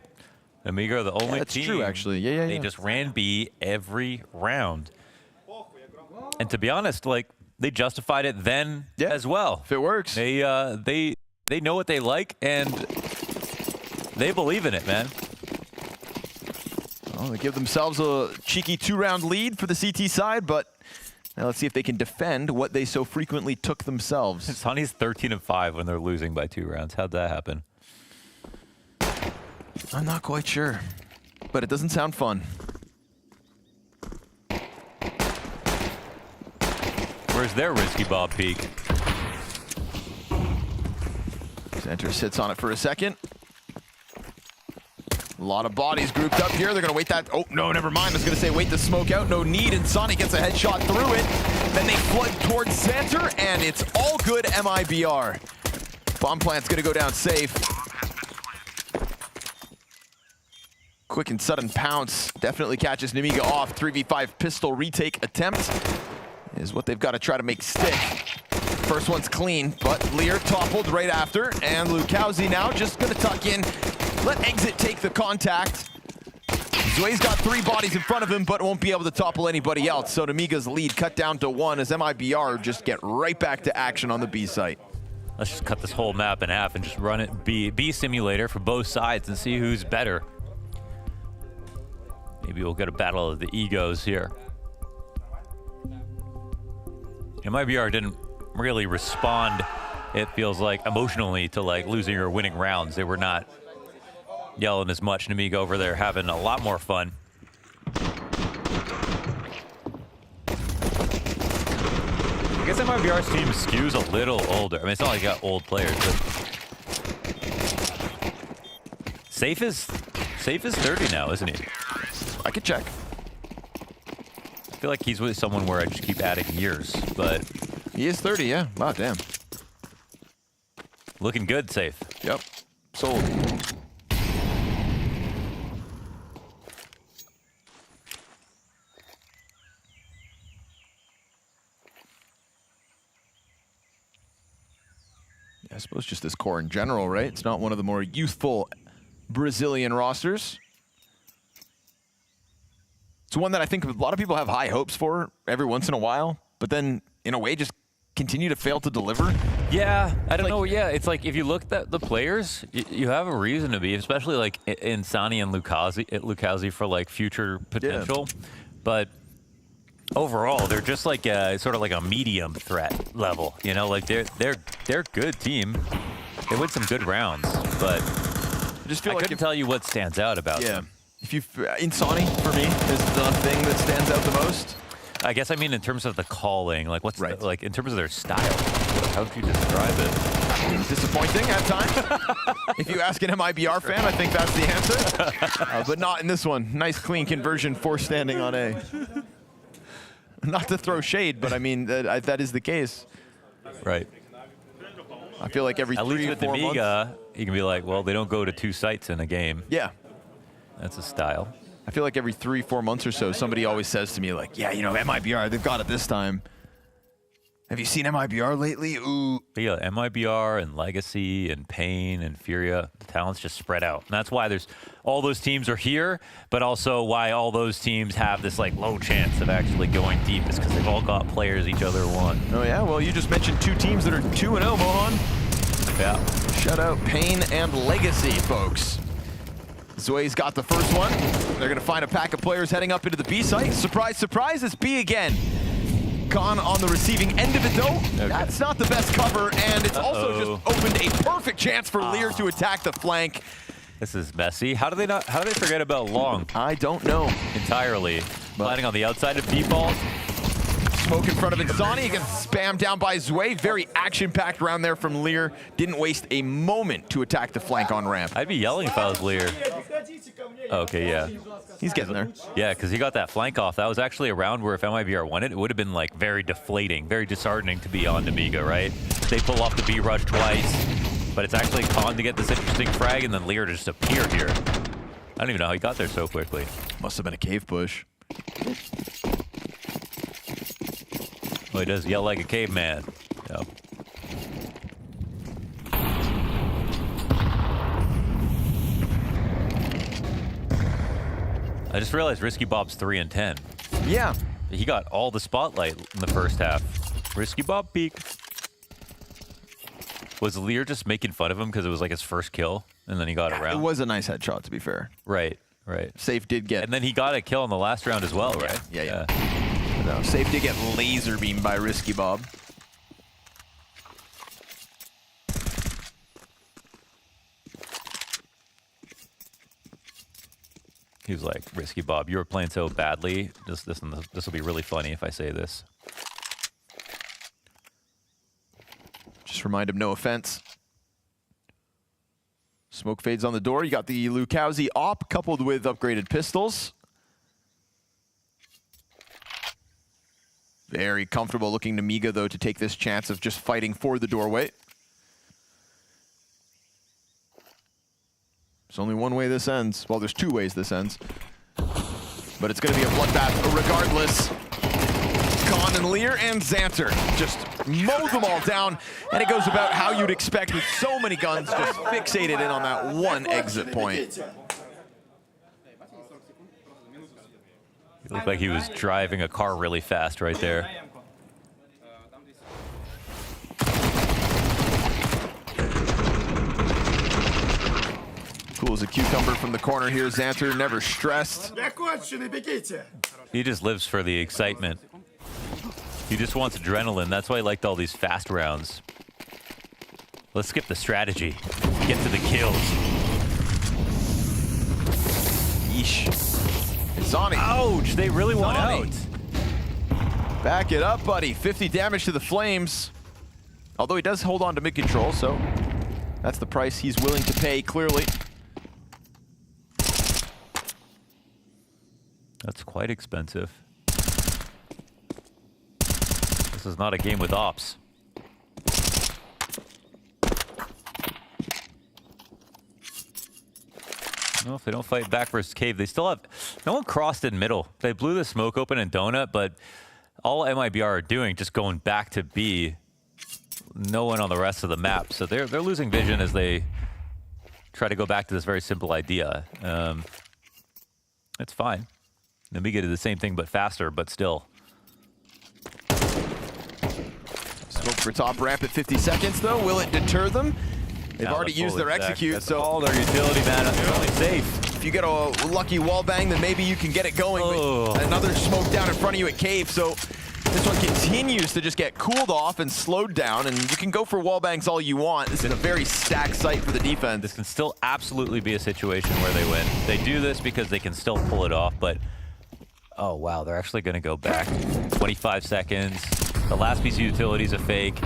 Nemiga are the only that's team. true, actually. Yeah. They just ran B every round. And to be honest, like, they justified it then as well. If it works. They know what they like, and they believe in it, man. Well, they give themselves a cheeky 2-round lead for the CT side, but now let's see if they can defend what they so frequently took themselves. Sonny's 13-5 when they're losing by 2 rounds. How'd that happen? I'm not quite sure, but it doesn't sound fun. Where's their risky bob peak? Center sits on it for a second. A lot of bodies grouped up here. They're going to wait that. Oh, no, never mind. I was going to say wait the smoke out. No need. And Sonny gets a headshot through it. Then they flood towards center, and it's all good MIBR. Bomb plant's going to go down safe. Quick and sudden pounce definitely catches Nemiga off. 3v5 pistol retake attempt is what they've got to try to make stick. First one's clean, but Lear toppled right after, and Lukowski now just going to tuck in. Let Exit take the contact. Zway's got 3 bodies in front of him, but won't be able to topple anybody else. So Nemiga's lead cut down to 1 as MIBR just get right back to action on the B site. Let's just cut this whole map in half and just run it B simulator for both sides and see who's better. Maybe we'll get a battle of the egos here. MIBR didn't really respond, it feels like, emotionally to like losing or winning rounds. They were not yelling as much. Nemiga over there having a lot more fun. I guess MIBR's team skews a little older. I mean, it's not like you got old players, but Safe is 30 now, isn't he? I could check. I feel like he's with someone where I just keep adding years, but he is 30, yeah. Wow, damn. Looking good, Safe. Yep. Sold. I suppose just this core in general, right? It's not one of the more youthful Brazilian rosters. It's one that I think a lot of people have high hopes for every once in a while, but then in a way just continue to fail to deliver. Yeah, I don't know. Yeah, it's like if you look at the players, you have a reason to be, especially like in Sonny and Lukowski for like future potential. Yeah. But overall, they're just like sort of like a medium threat level. You know, like they're a good team. They win some good rounds, but I just feel I couldn't tell you what stands out about them. If you Insani for me is the thing that stands out the most. I guess I mean in terms of the calling, like what's the, like in terms of their style. How would you describe it? Disappointing at times. If you ask an MIBR fan, I think that's the answer. But not in this one. Nice clean conversion for standing on A. Not to throw shade, but I mean that is the case. Right. I feel like every 3 or 4 months. At least with Nemiga, you can be like, well, they don't go to 2 sites in a game. Yeah. That's a style. I feel like every 3 or 4 months or so, somebody always says to me like, yeah, you know, MIBR, they've got it this time. Have you seen MIBR lately? Ooh. But yeah, MIBR and Legacy and Pain and Furia, the talent's just spread out. And that's why there's all those teams are here, but also why all those teams have this like low chance of actually going deep is because they've all got players each other want. Oh yeah, well you just mentioned 2 teams that are 2-0, Mohan. Yeah. Shout out Pain and Legacy, folks. Zoe's got the first one. They're gonna find a pack of players heading up into the B site. Surprise, surprise, it's B again. Khan on the receiving end of it though. Okay. That's not the best cover, and it's also just opened a perfect chance for Lear to attack the flank. This is messy. How do they forget about Long? I don't know. Entirely. Landing on the outside of default. Smoke in front of Insani, again spammed down by Zue. Very action-packed round there from Lear. Didn't waste a moment to attack the flank on ramp. I'd be yelling if I was Lear. Okay, yeah. He's getting there. Yeah, because he got that flank off. That was actually a round where if MIBR won it, it would have been like very deflating, very disheartening to be on Nemiga, right? They pull off the B rush twice, but it's actually Khan to get this interesting frag and then Lear to just appear here. I don't even know how he got there so quickly. Must have been a cave push. Well, he does yell like a caveman. Yep. I just realized Risky Bob's 3 and 10. Yeah. He got all the spotlight in the first half. Risky Bob peak. Was Lear just making fun of him because it was like his first kill and then he got around? It was a nice headshot, to be fair. Right, right. Safe did get... And then he got a kill in the last round as well, right? Yeah. No, Safe did get laser beamed by Risky Bob. He was like, Risky Bob, you were playing so badly. This will be really funny if I say this. Just remind him, no offense. Smoke fades on the door. You got the Lukowski op coupled with upgraded pistols. Very comfortable looking Nemiga, though, to take this chance of just fighting for the doorway. There's only one way this ends. Well, there's 2 ways this ends. But it's going to be a bloodbath regardless. Khan and Lear and Xanter just mow them all down. And it goes about how you'd expect with so many guns just fixated in on that one exit point. He looked like he was driving a car really fast right there. Cool as a cucumber from the corner here. Xanter never stressed. He just lives for the excitement. He just wants adrenaline. That's why he liked all these fast rounds. Let's skip the strategy. Get to the kills. Yeesh. Insani. Ouch, they really want out. Back it up, buddy. 50 damage to the Flames. Although he does hold on to mid control, so that's the price he's willing to pay, clearly. That's quite expensive. This is not a game with ops. No, if they don't fight back versus Cave, they still have... No one crossed in middle. They blew the smoke open in Donut, but all MIBR are doing, just going back to B. No one on the rest of the map. So they're losing vision as they try to go back to this very simple idea. It's fine. Nemiga did the same thing, but faster, but still. Smoke for top ramp at 50 seconds, though. Will it deter them? They've already used their execute, That's so all their utility, man. It's only safe. If you get a lucky wall bang, then maybe you can get it going. But another smoke down in front of you at Cave, so this one continues to just get cooled off and slowed down, and you can go for wall bangs all you want. This is a very stacked site for the defense. This can still absolutely be a situation where they win. They do this because they can still pull it off, but oh wow, they're actually going to go back. 25 seconds. The last piece of utility is a fake.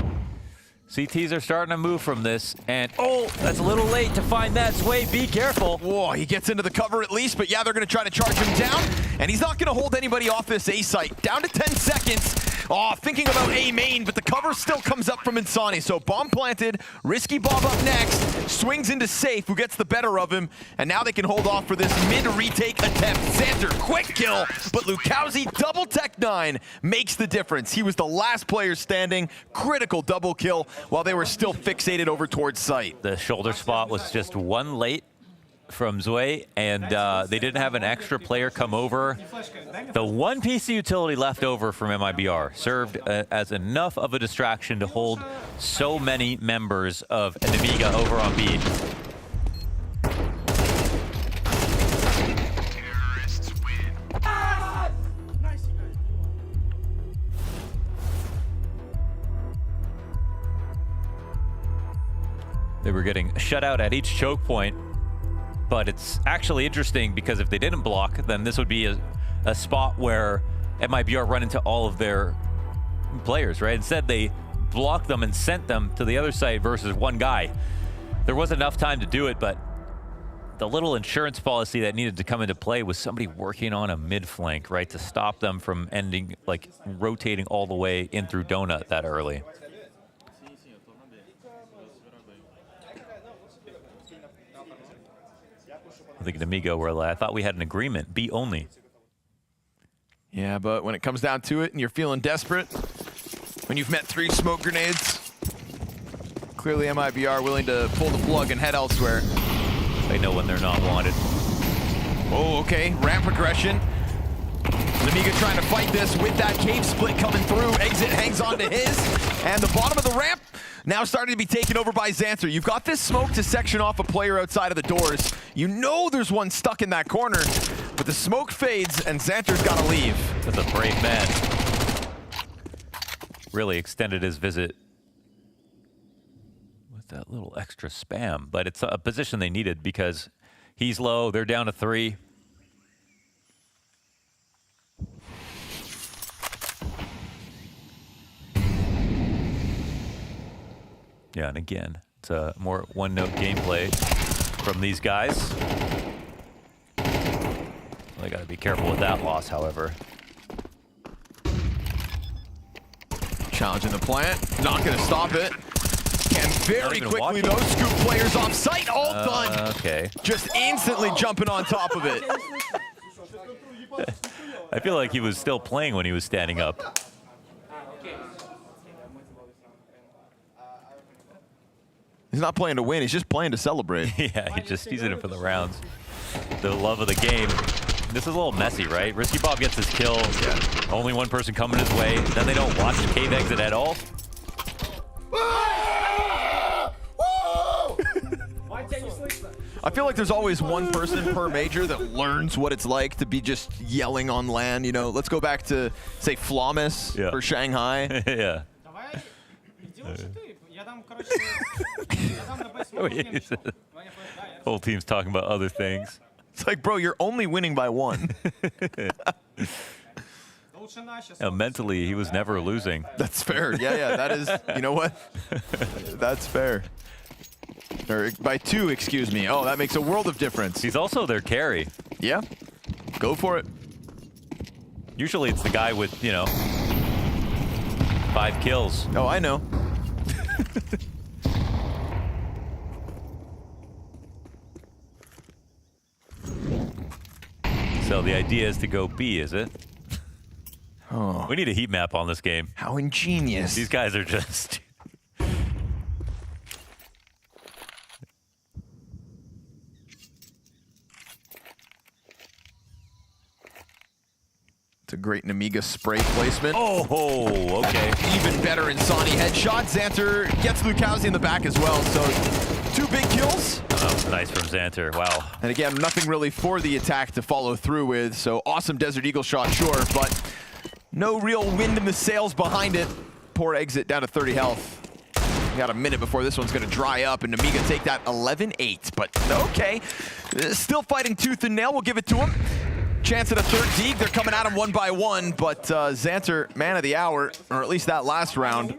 CTs are starting to move from this, and oh, that's a little late to find that. Sway, be careful. Whoa, he gets into the cover at least, but yeah, they're going to try to charge him down, and he's not going to hold anybody off this A site. Down to 10 seconds. Oh, thinking about A main, but the cover still comes up from Insani. So bomb planted, risky bomb up next, swings into Safe, who gets the better of him, and now they can hold off for this mid-retake attempt. Xanter, quick kill, but Lucauzi, double tech 9, makes the difference. He was the last player standing, critical double kill, while they were still fixated over towards site. The shoulder spot was just one late from Zui, and they didn't have an extra player come over. The one piece of utility left over from MIBR served as enough of a distraction to hold so many members of Nemiga over on B. They were getting shut out at each choke point. But it's actually interesting because if they didn't block, then this would be a spot where MIBR run into all of their players, right? Instead, they blocked them and sent them to the other side versus one guy. There wasn't enough time to do it, but the little insurance policy that needed to come into play was somebody working on a mid flank, right? To stop them from ending, like rotating all the way in through Donut that early. I think Nemiga were like, I thought we had an agreement, B only. Yeah, but when it comes down to it and you're feeling desperate, when you've met 3 smoke grenades, clearly MIBR willing to pull the plug and head elsewhere. They know when they're not wanted. Oh, okay, ramp progression. Nemiga trying to fight this with that cave split coming through. Exit hangs on to his, and the bottom of the ramp now starting to be taken over by Xanter. You've got this smoke to section off a player outside of the doors. You know there's one stuck in that corner, but the smoke fades and Xanter's got to leave. That's a brave man. Really extended his visit with that little extra spam, but it's a position they needed because he's low, they're down to 3. Yeah, and again, it's a more one-note gameplay from these guys. They got to be careful with that loss, however. Challenging the plant, not going to stop it. Can very quickly those scoop players off site, all done. Okay. Just instantly jumping on top of it. I feel like he was still playing when he was standing up. He's not playing to win, he's just playing to celebrate. Yeah, he's in it for the rounds. The love of the game. This is a little messy, right? Risky Bob gets his kill. Yeah. Only one person coming his way. Then they don't watch the cave exit at all. I feel like there's always one person per major that learns what it's like to be just yelling on LAN. You know, let's go back to, say, Flawless for Shanghai. Yeah. Whole team's talking about other things. It's like, bro, you're only winning by 1. Mentally, he was never losing. That's fair. Yeah, that is, you know what? That's fair. Or by 2, excuse me. Oh, that makes a world of difference. He's also their carry. Yeah, go for it. Usually it's the guy with, 5 kills. Oh, I know. So the idea is to go B, is it? Oh. We need a heat map on this game. How ingenious. These guys are just... It's a great Nemiga spray placement. Oh, okay. Even better Insani headshot. Xanter gets Lucauzi in the back as well, so 2 big kills. Oh, that was nice from Xanter, wow. And again, nothing really for the attack to follow through with, so awesome Desert Eagle shot, sure, but no real wind in the sails behind it. Poor exit down to 30 health. We got a minute before this one's gonna dry up, and Nemiga take that 11-8, but okay. Still fighting tooth and nail, we'll give it to him. Chance at a 3rd Deeg, they're coming at him 1 by 1, but Xanter, man of the hour, or at least that last round,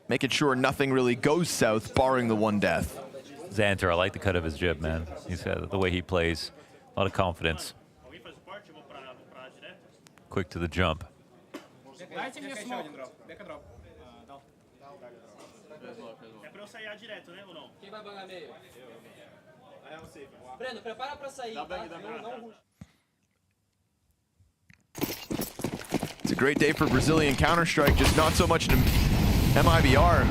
making sure nothing really goes south, barring the 1 death. Xanter, I like the cut of his jib, man. He's the way he plays, a lot of confidence. Quick to the jump. Дайте мне смог. Дека дроп. Дал. É pra eu sair A direto, né, ou não? Quem vai bangar meio? Aí eu sei. Breno, prepara pra sair, tá? Não rush. It's a great day for Brazilian Counter-Strike, just not so much in MIBR.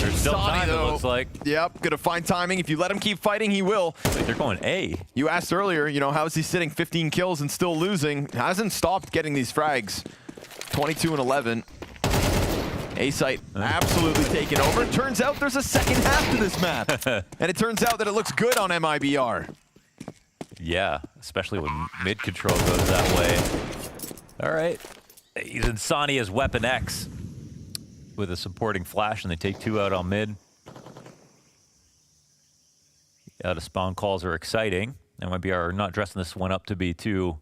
There's still time, it looks like. Yep, gonna find timing. If you let him keep fighting, he will. Like they're going A. You asked earlier, you know, how is he sitting 15 kills and still losing? Hasn't stopped getting these frags. 22 and 11. A site absolutely taken over. Turns out there's a second half to this map. And it turns out that it looks good on MIBR. Yeah, especially when mid control goes that way. All right. He's Insani as Weapon X with a supporting flash, and they take 2 out on mid. Out of spawn calls are exciting. MIBR are not dressing this one up to be too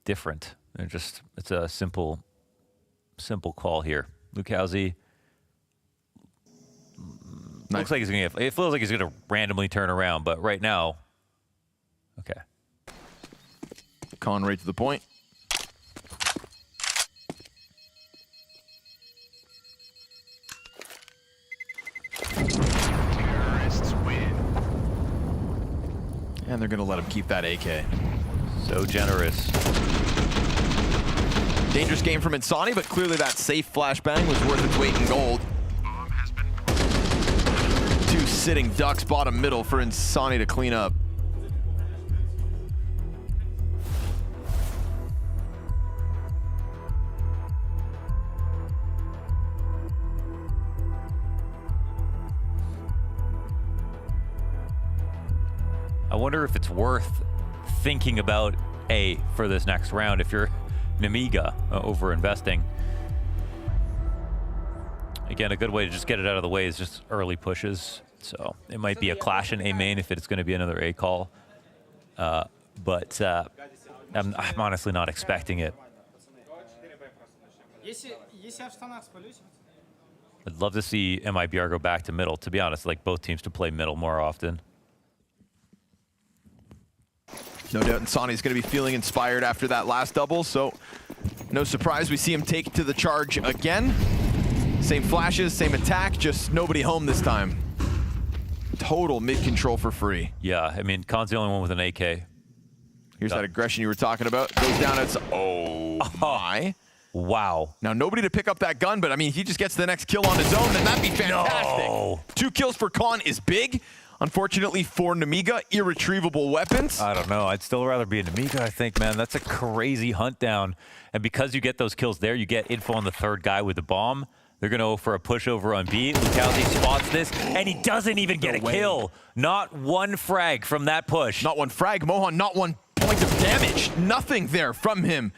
different. They're just, it's a simple call here. Lucauzi looks like he's gonna get, it feels like he's gonna randomly turn around, but right now, okay. Con right to the point. Terrorists win. And they're gonna let him keep that AK. So generous. Dangerous game from Insani, but clearly that safe flashbang was worth its weight in gold. 2 sitting ducks bottom middle for Insani to clean up. I wonder if it's worth thinking about A for this next round if you're Nemiga over investing. Again, a good way to just get it out of the way is just early pushes. So it might be a clash in A main if it's going to be another A call. But I'm honestly not expecting it. I'd love to see MIBR go back to middle. To be honest, like both teams to play middle more often. No doubt Insani's going to be feeling inspired after that last double, so no surprise we see him take to the charge again. Same flashes, same attack, just nobody home this time. Total mid-control for free. Yeah, I mean, Khan's the only one with an AK. Here's that aggression you were talking about. Goes down at... Oh, my. Wow. Now, nobody to pick up that gun, but I mean, if he just gets the next kill on his own, then that'd be fantastic. No. 2 kills for Khan is big. Unfortunately for Nemiga, irretrievable weapons. I don't know. I'd still rather be a Nemiga, I think, man. That's a crazy hunt down. And because you get those kills there, you get info on the 3rd guy with the bomb. They're going to go for a pushover on B. Lucauzi spots this, and he doesn't even get a kill. Not one frag from that push. Not one frag. Mohan, not one point of damage. Nothing there from him.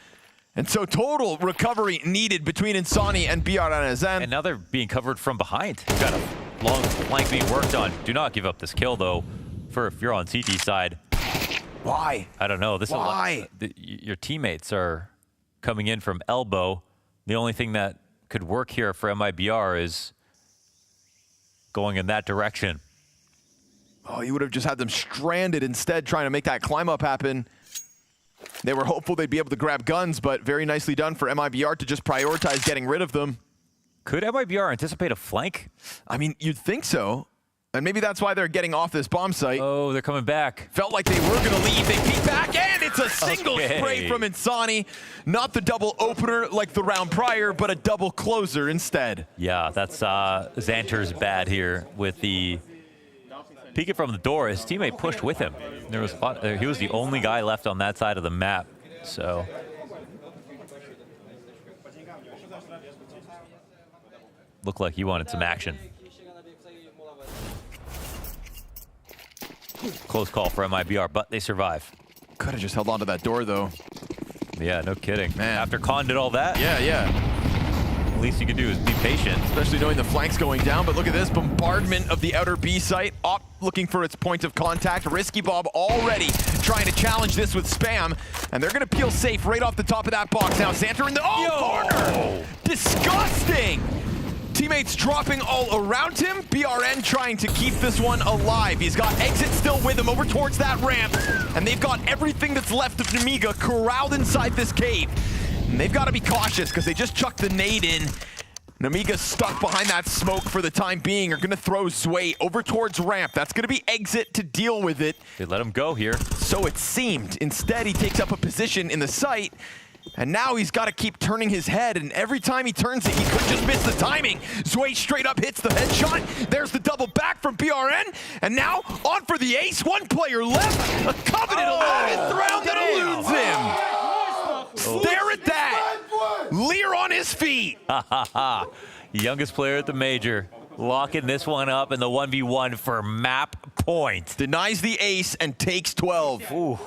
And so total recovery needed between Insani and BR Anazan. And now they're being covered from behind. You've got a long flank being worked on. Do not give up this kill, though, for if you're on CT side. Why? I don't know. This Why? Your teammates are coming in from elbow. The only thing that could work here for MIBR is going in that direction. Oh, you would have just had them stranded instead, trying to make that climb up happen. They were hopeful they'd be able to grab guns, but very nicely done for MIBR to just prioritize getting rid of them. Could MIBR anticipate a flank? I mean, you'd think so. And maybe that's why they're getting off this bomb site. Oh, they're coming back. Felt like they were going to leave. They peek back, and it's a single spray from Insani. Not the double opener like the round prior, but a double closer instead. Yeah, that's Xanter's bad here with the peeking from the door. His teammate pushed with him. There was a lot, he was the only guy left on that side of the map. So looked like he wanted some action. Close call for MIBR, but they survive. Could have just held on to that door, though. Yeah, no kidding. Man. After Khan did all that? Yeah. Least you can do is be patient. Especially knowing the flank's going down, but look at this bombardment of the outer B site. Op looking for its point of contact. Risky Bob already trying to challenge this with spam, and they're gonna peel safe right off the top of that box. Now Xanter in the corner! Disgusting! teammates dropping all around him. BRN trying to keep this one alive. He's got Exit still with him over towards that ramp. And they've got everything that's left of Nemiga corralled inside this cave. And they've got to be cautious because they just chucked the nade in. Nemiga stuck behind that smoke for the time being. Are going to throw Zway over towards ramp. That's going to be Exit to deal with it. They let him go here. So it seemed. Instead, he takes up a position in the site. And now he's got to keep turning his head, and every time he turns it, he could just miss the timing. Zway straight up hits the headshot. There's the double back from BRN, and now on for the ace. One player left. A coveted 11th round that eludes him. Stare at that. Lear on his feet. Youngest player at the major. Locking this one up in the 1v1 for map point. Denies the ace and takes 12. Ooh.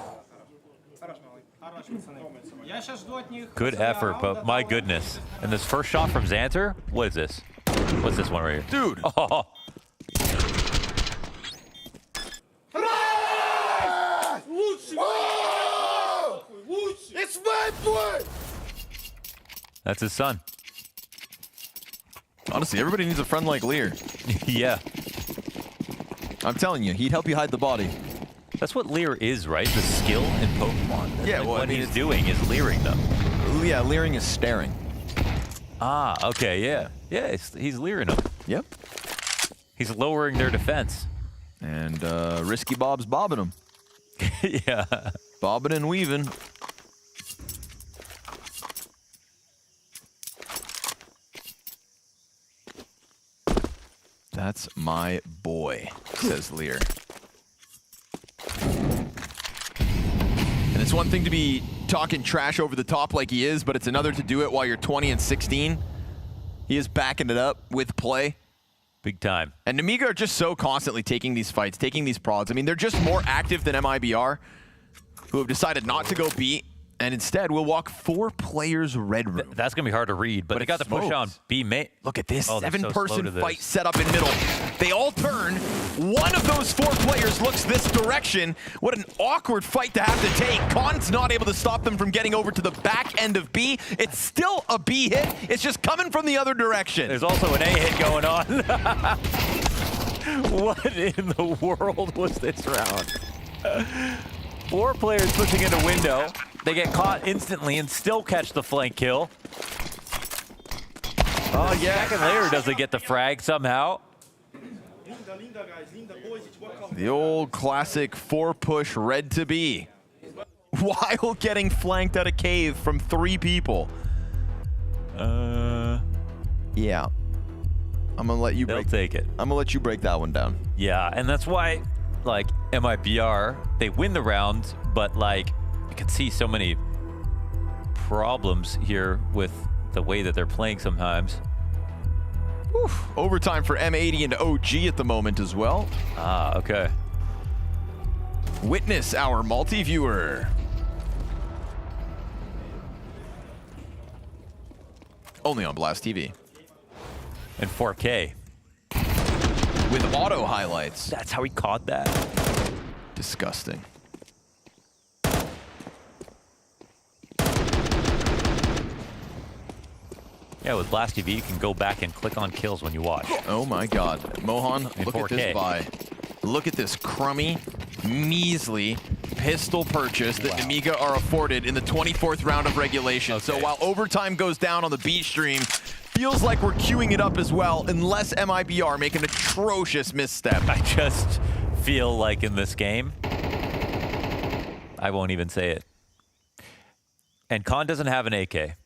Good effort, but my goodness. And this first shot from Xanter? What is this? What's this one right here? Dude. Oh. It's my boy! That's his son. Honestly, everybody needs a friend like Lear. Yeah. I'm telling you, he'd help you hide the body. That's what Lear is, right? The skill in Pokemon. Yeah, like well, what he's doing is leering them. Yeah, leering is staring. Ah, okay, yeah. Yeah, he's leering them. Yep. He's lowering their defense. And Risky Bob's bobbing them. Yeah. Bobbing and weaving. That's my boy, says Lear. And it's one thing to be talking trash over the top like he is, but it's another to do it while you're 20 and 16. He is backing it up with play. Big time. And Nemiga are just so constantly taking these fights, taking these prods. I mean, they're just more active than MIBR, who have decided not to go B, and instead will walk 4 players red room. That's going to be hard to read, but they got the push on B mate. Look at this, oh, 7-person fight set up in middle. They all turn. One of those 4 players looks this direction. What an awkward fight to have to take. Khan's not able to stop them from getting over to the back end of B. It's still a B hit. It's just coming from the other direction. There's also an A hit going on. What in the world was this round? 4 players pushing in a window. They get caught instantly and still catch the flank kill. Oh yeah, second layer doesn't get the frag somehow. The old classic 4-push red to B. While getting flanked at a cave from 3 people. Yeah. I'm gonna let you take it. I'm gonna let you break that one down. Yeah, and that's why, like, MIBR, they win the round, but like, you can see so many problems here with the way that they're playing sometimes. Whew. Overtime for M80 and OG at the moment as well. Ah, okay. Witness our multi-viewer. Only on Blast TV. And 4K. With auto highlights. That's how he caught that. Disgusting. Yeah, with Blast TV, you can go back and click on kills when you watch. Oh my God. Mohan, In look 4K. at this buy. Look at this crummy, measly pistol purchase that Nemiga are afforded in the 24th round of regulation. Okay. So while overtime goes down on the B stream, feels like we're queuing it up as well, unless MIBR make an atrocious misstep. I just feel like in this game, I won't even say it. And Khan doesn't have an AK.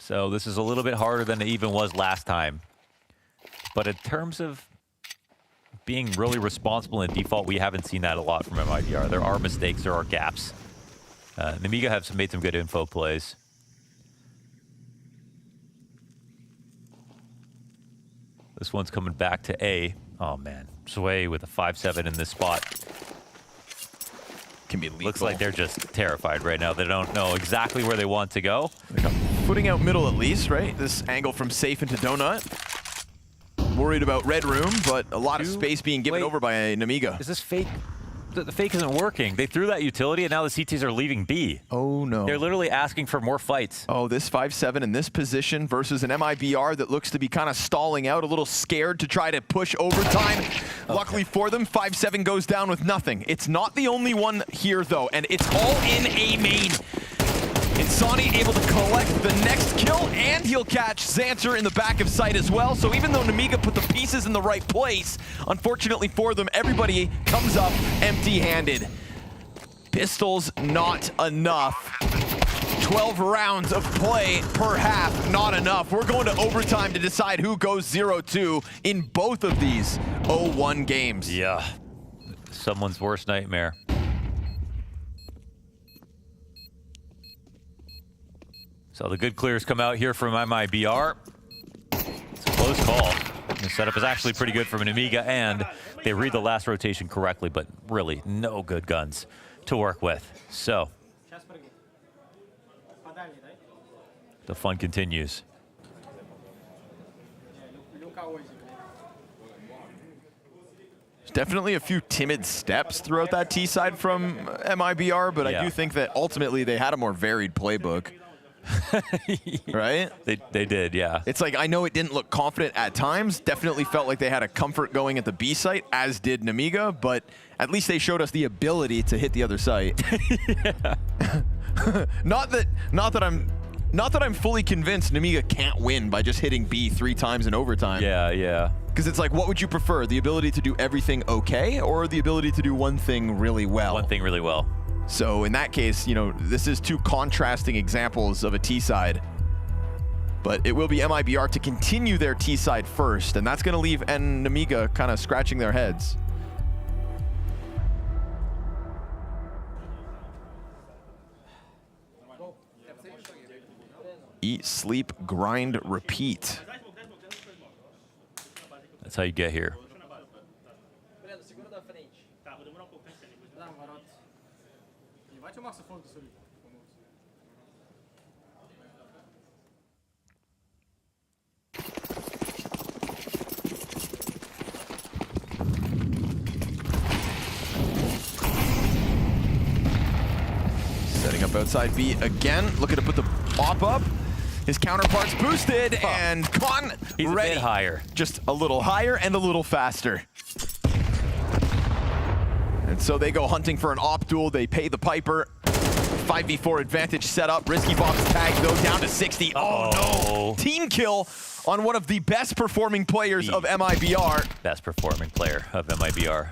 So this is a little bit harder than it even was last time. But in terms of being really responsible in default, we haven't seen that a lot from MIBR. There are mistakes, there are gaps. Nemiga have made some good info plays. This one's coming back to A. Oh man, Zway with a 5-7 in this spot. Can be lethal. Looks like they're just terrified right now. They don't know exactly where they want to go. Footing out middle at least, right? This angle from safe into donut. Worried about red room, but a lot of space being given over by Nemiga. Is this fake the fake isn't working. They threw that utility, and now the CTs are leaving B. Oh, no. They're literally asking for more fights. Oh, this 5-7 in this position versus an MIBR that looks to be kind of stalling out, a little scared to try to push overtime. Okay. Luckily for them, 5-7 goes down with nothing. It's not the only one here, though, and it's all in A main. Insani able to collect the next kill, and he'll catch Xanter in the back of sight as well. So even though Nemiga put the pieces in the right place, unfortunately for them, everybody comes up empty-handed. Pistols not enough. 12 rounds of play per half, not enough. We're going to overtime to decide who goes 0-2 in both of these 0-1 games. Yeah, someone's worst nightmare. So the good clears come out here from MIBR. It's a close call. The setup is actually pretty good from Nemiga, and they read the last rotation correctly, but really no good guns to work with. So the fun continues. There's definitely a few timid steps throughout that T side from MIBR, but I do think that ultimately they had a more varied playbook. Right? They did, yeah. It's like, I know it didn't look confident at times. Definitely felt like they had a comfort going at the B site, as did Nemiga, but at least they showed us the ability to hit the other site. Not that I'm fully convinced Nemiga can't win by just hitting B 3 times in overtime. Yeah, yeah. Because it's like, what would you prefer? The ability to do everything okay, or the ability to do one thing really well? One thing really well. So in that case, you know, this is two contrasting examples of a T side. But it will be MIBR to continue their T side first, and that's going to leave Nemiga kind of scratching their heads. Eat, sleep, grind, repeat. That's how you get here. Setting up outside B again, looking to put the op up. His counterpart's boosted, and Con He's ready. A bit higher. Just a little higher and a little faster. And so they go hunting for an op duel. They pay the piper. 5v4 advantage set up. Risky Bob's tag, though, down to 60. Oh, no. Team kill on one of the best performing players of MIBR. Best performing player of MIBR.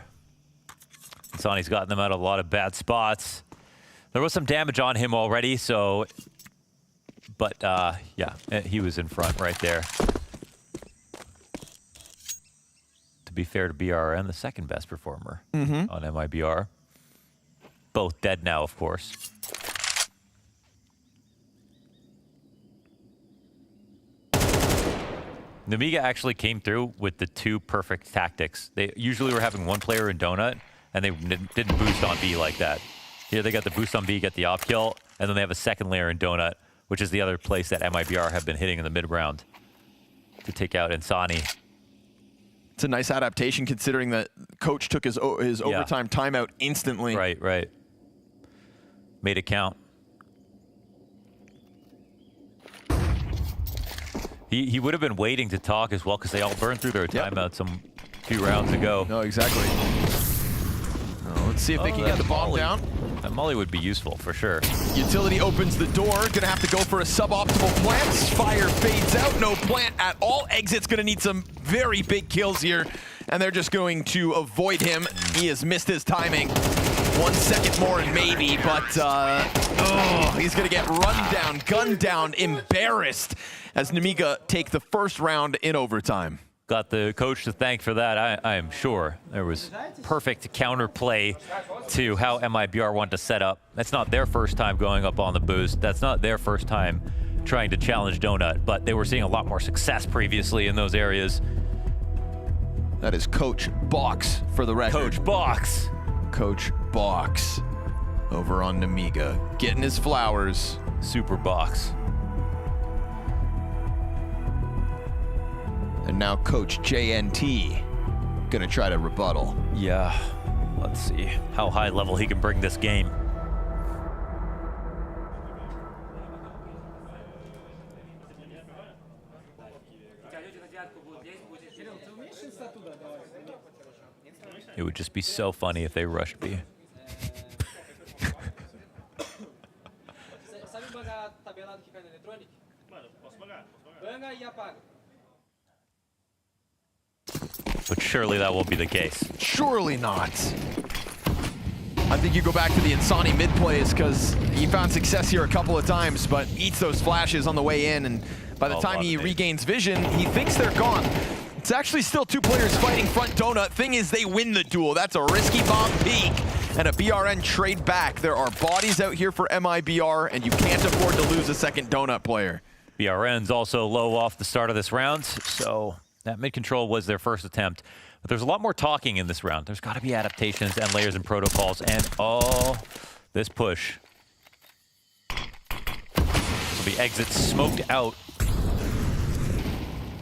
Insani's gotten them out of a lot of bad spots. There was some damage on him already, so... But, yeah, he was in front right there. To be fair to BRN, the second best performer on MIBR. Both dead now, of course. Nemiga actually came through with the 2 perfect tactics. They usually were having one player in Donut, and they didn't boost on B like that. Here they got the boost on B, get the op kill, and then they have a second layer in Donut, which is the other place that MIBR have been hitting in the mid-round to take out Insani. It's a nice adaptation considering that Coach took his overtime timeout instantly. Right, right. Made it count. He would have been waiting to talk as well because they all burned through their timeout some few rounds ago. No, exactly. Let's see if they can get the bomb down. That molly would be useful for sure. Utility opens the door. Gonna have to go for a suboptimal plant. Fire fades out. No plant at all. Exit's gonna need some very big kills here, and they're just going to avoid him. He has missed his timing. 1 second more and maybe, but he's gonna get run down, gunned down, embarrassed as Nemiga take the first round in overtime. Got the coach to thank for that, I am sure. There was perfect counterplay to how MIBR wanted to set up. That's not their first time going up on the boost. That's not their first time trying to challenge Donut, but they were seeing a lot more success previously in those areas. That is Coach Box for the record. Coach Box. Coach Box over on Nemiga. Getting his flowers. Super Box. And now Coach JNT gonna try to rebuttal. Yeah, Let's see how high level he can bring this game. It would just be so funny if they rushed B. Sabe pagar a tabelada que cai na eletrônica? Mano, posso pagar. Banga e apaga. But surely that will be the case. Surely not. I think you go back to the Insani mid plays because he found success here a couple of times, but eats those flashes on the way in, and by the time he regains vision, he thinks they're gone. It's actually still 2 players fighting front donut. Thing is, they win the duel. That's a risky bomb peek and a BRN trade back. There are bodies out here for MIBR, and you can't afford to lose a second donut player. BRN's also low off the start of this round, so that mid control was their first attempt. But there's a lot more talking in this round. There's got to be adaptations and layers and protocols, and this push. So the exit smoked out.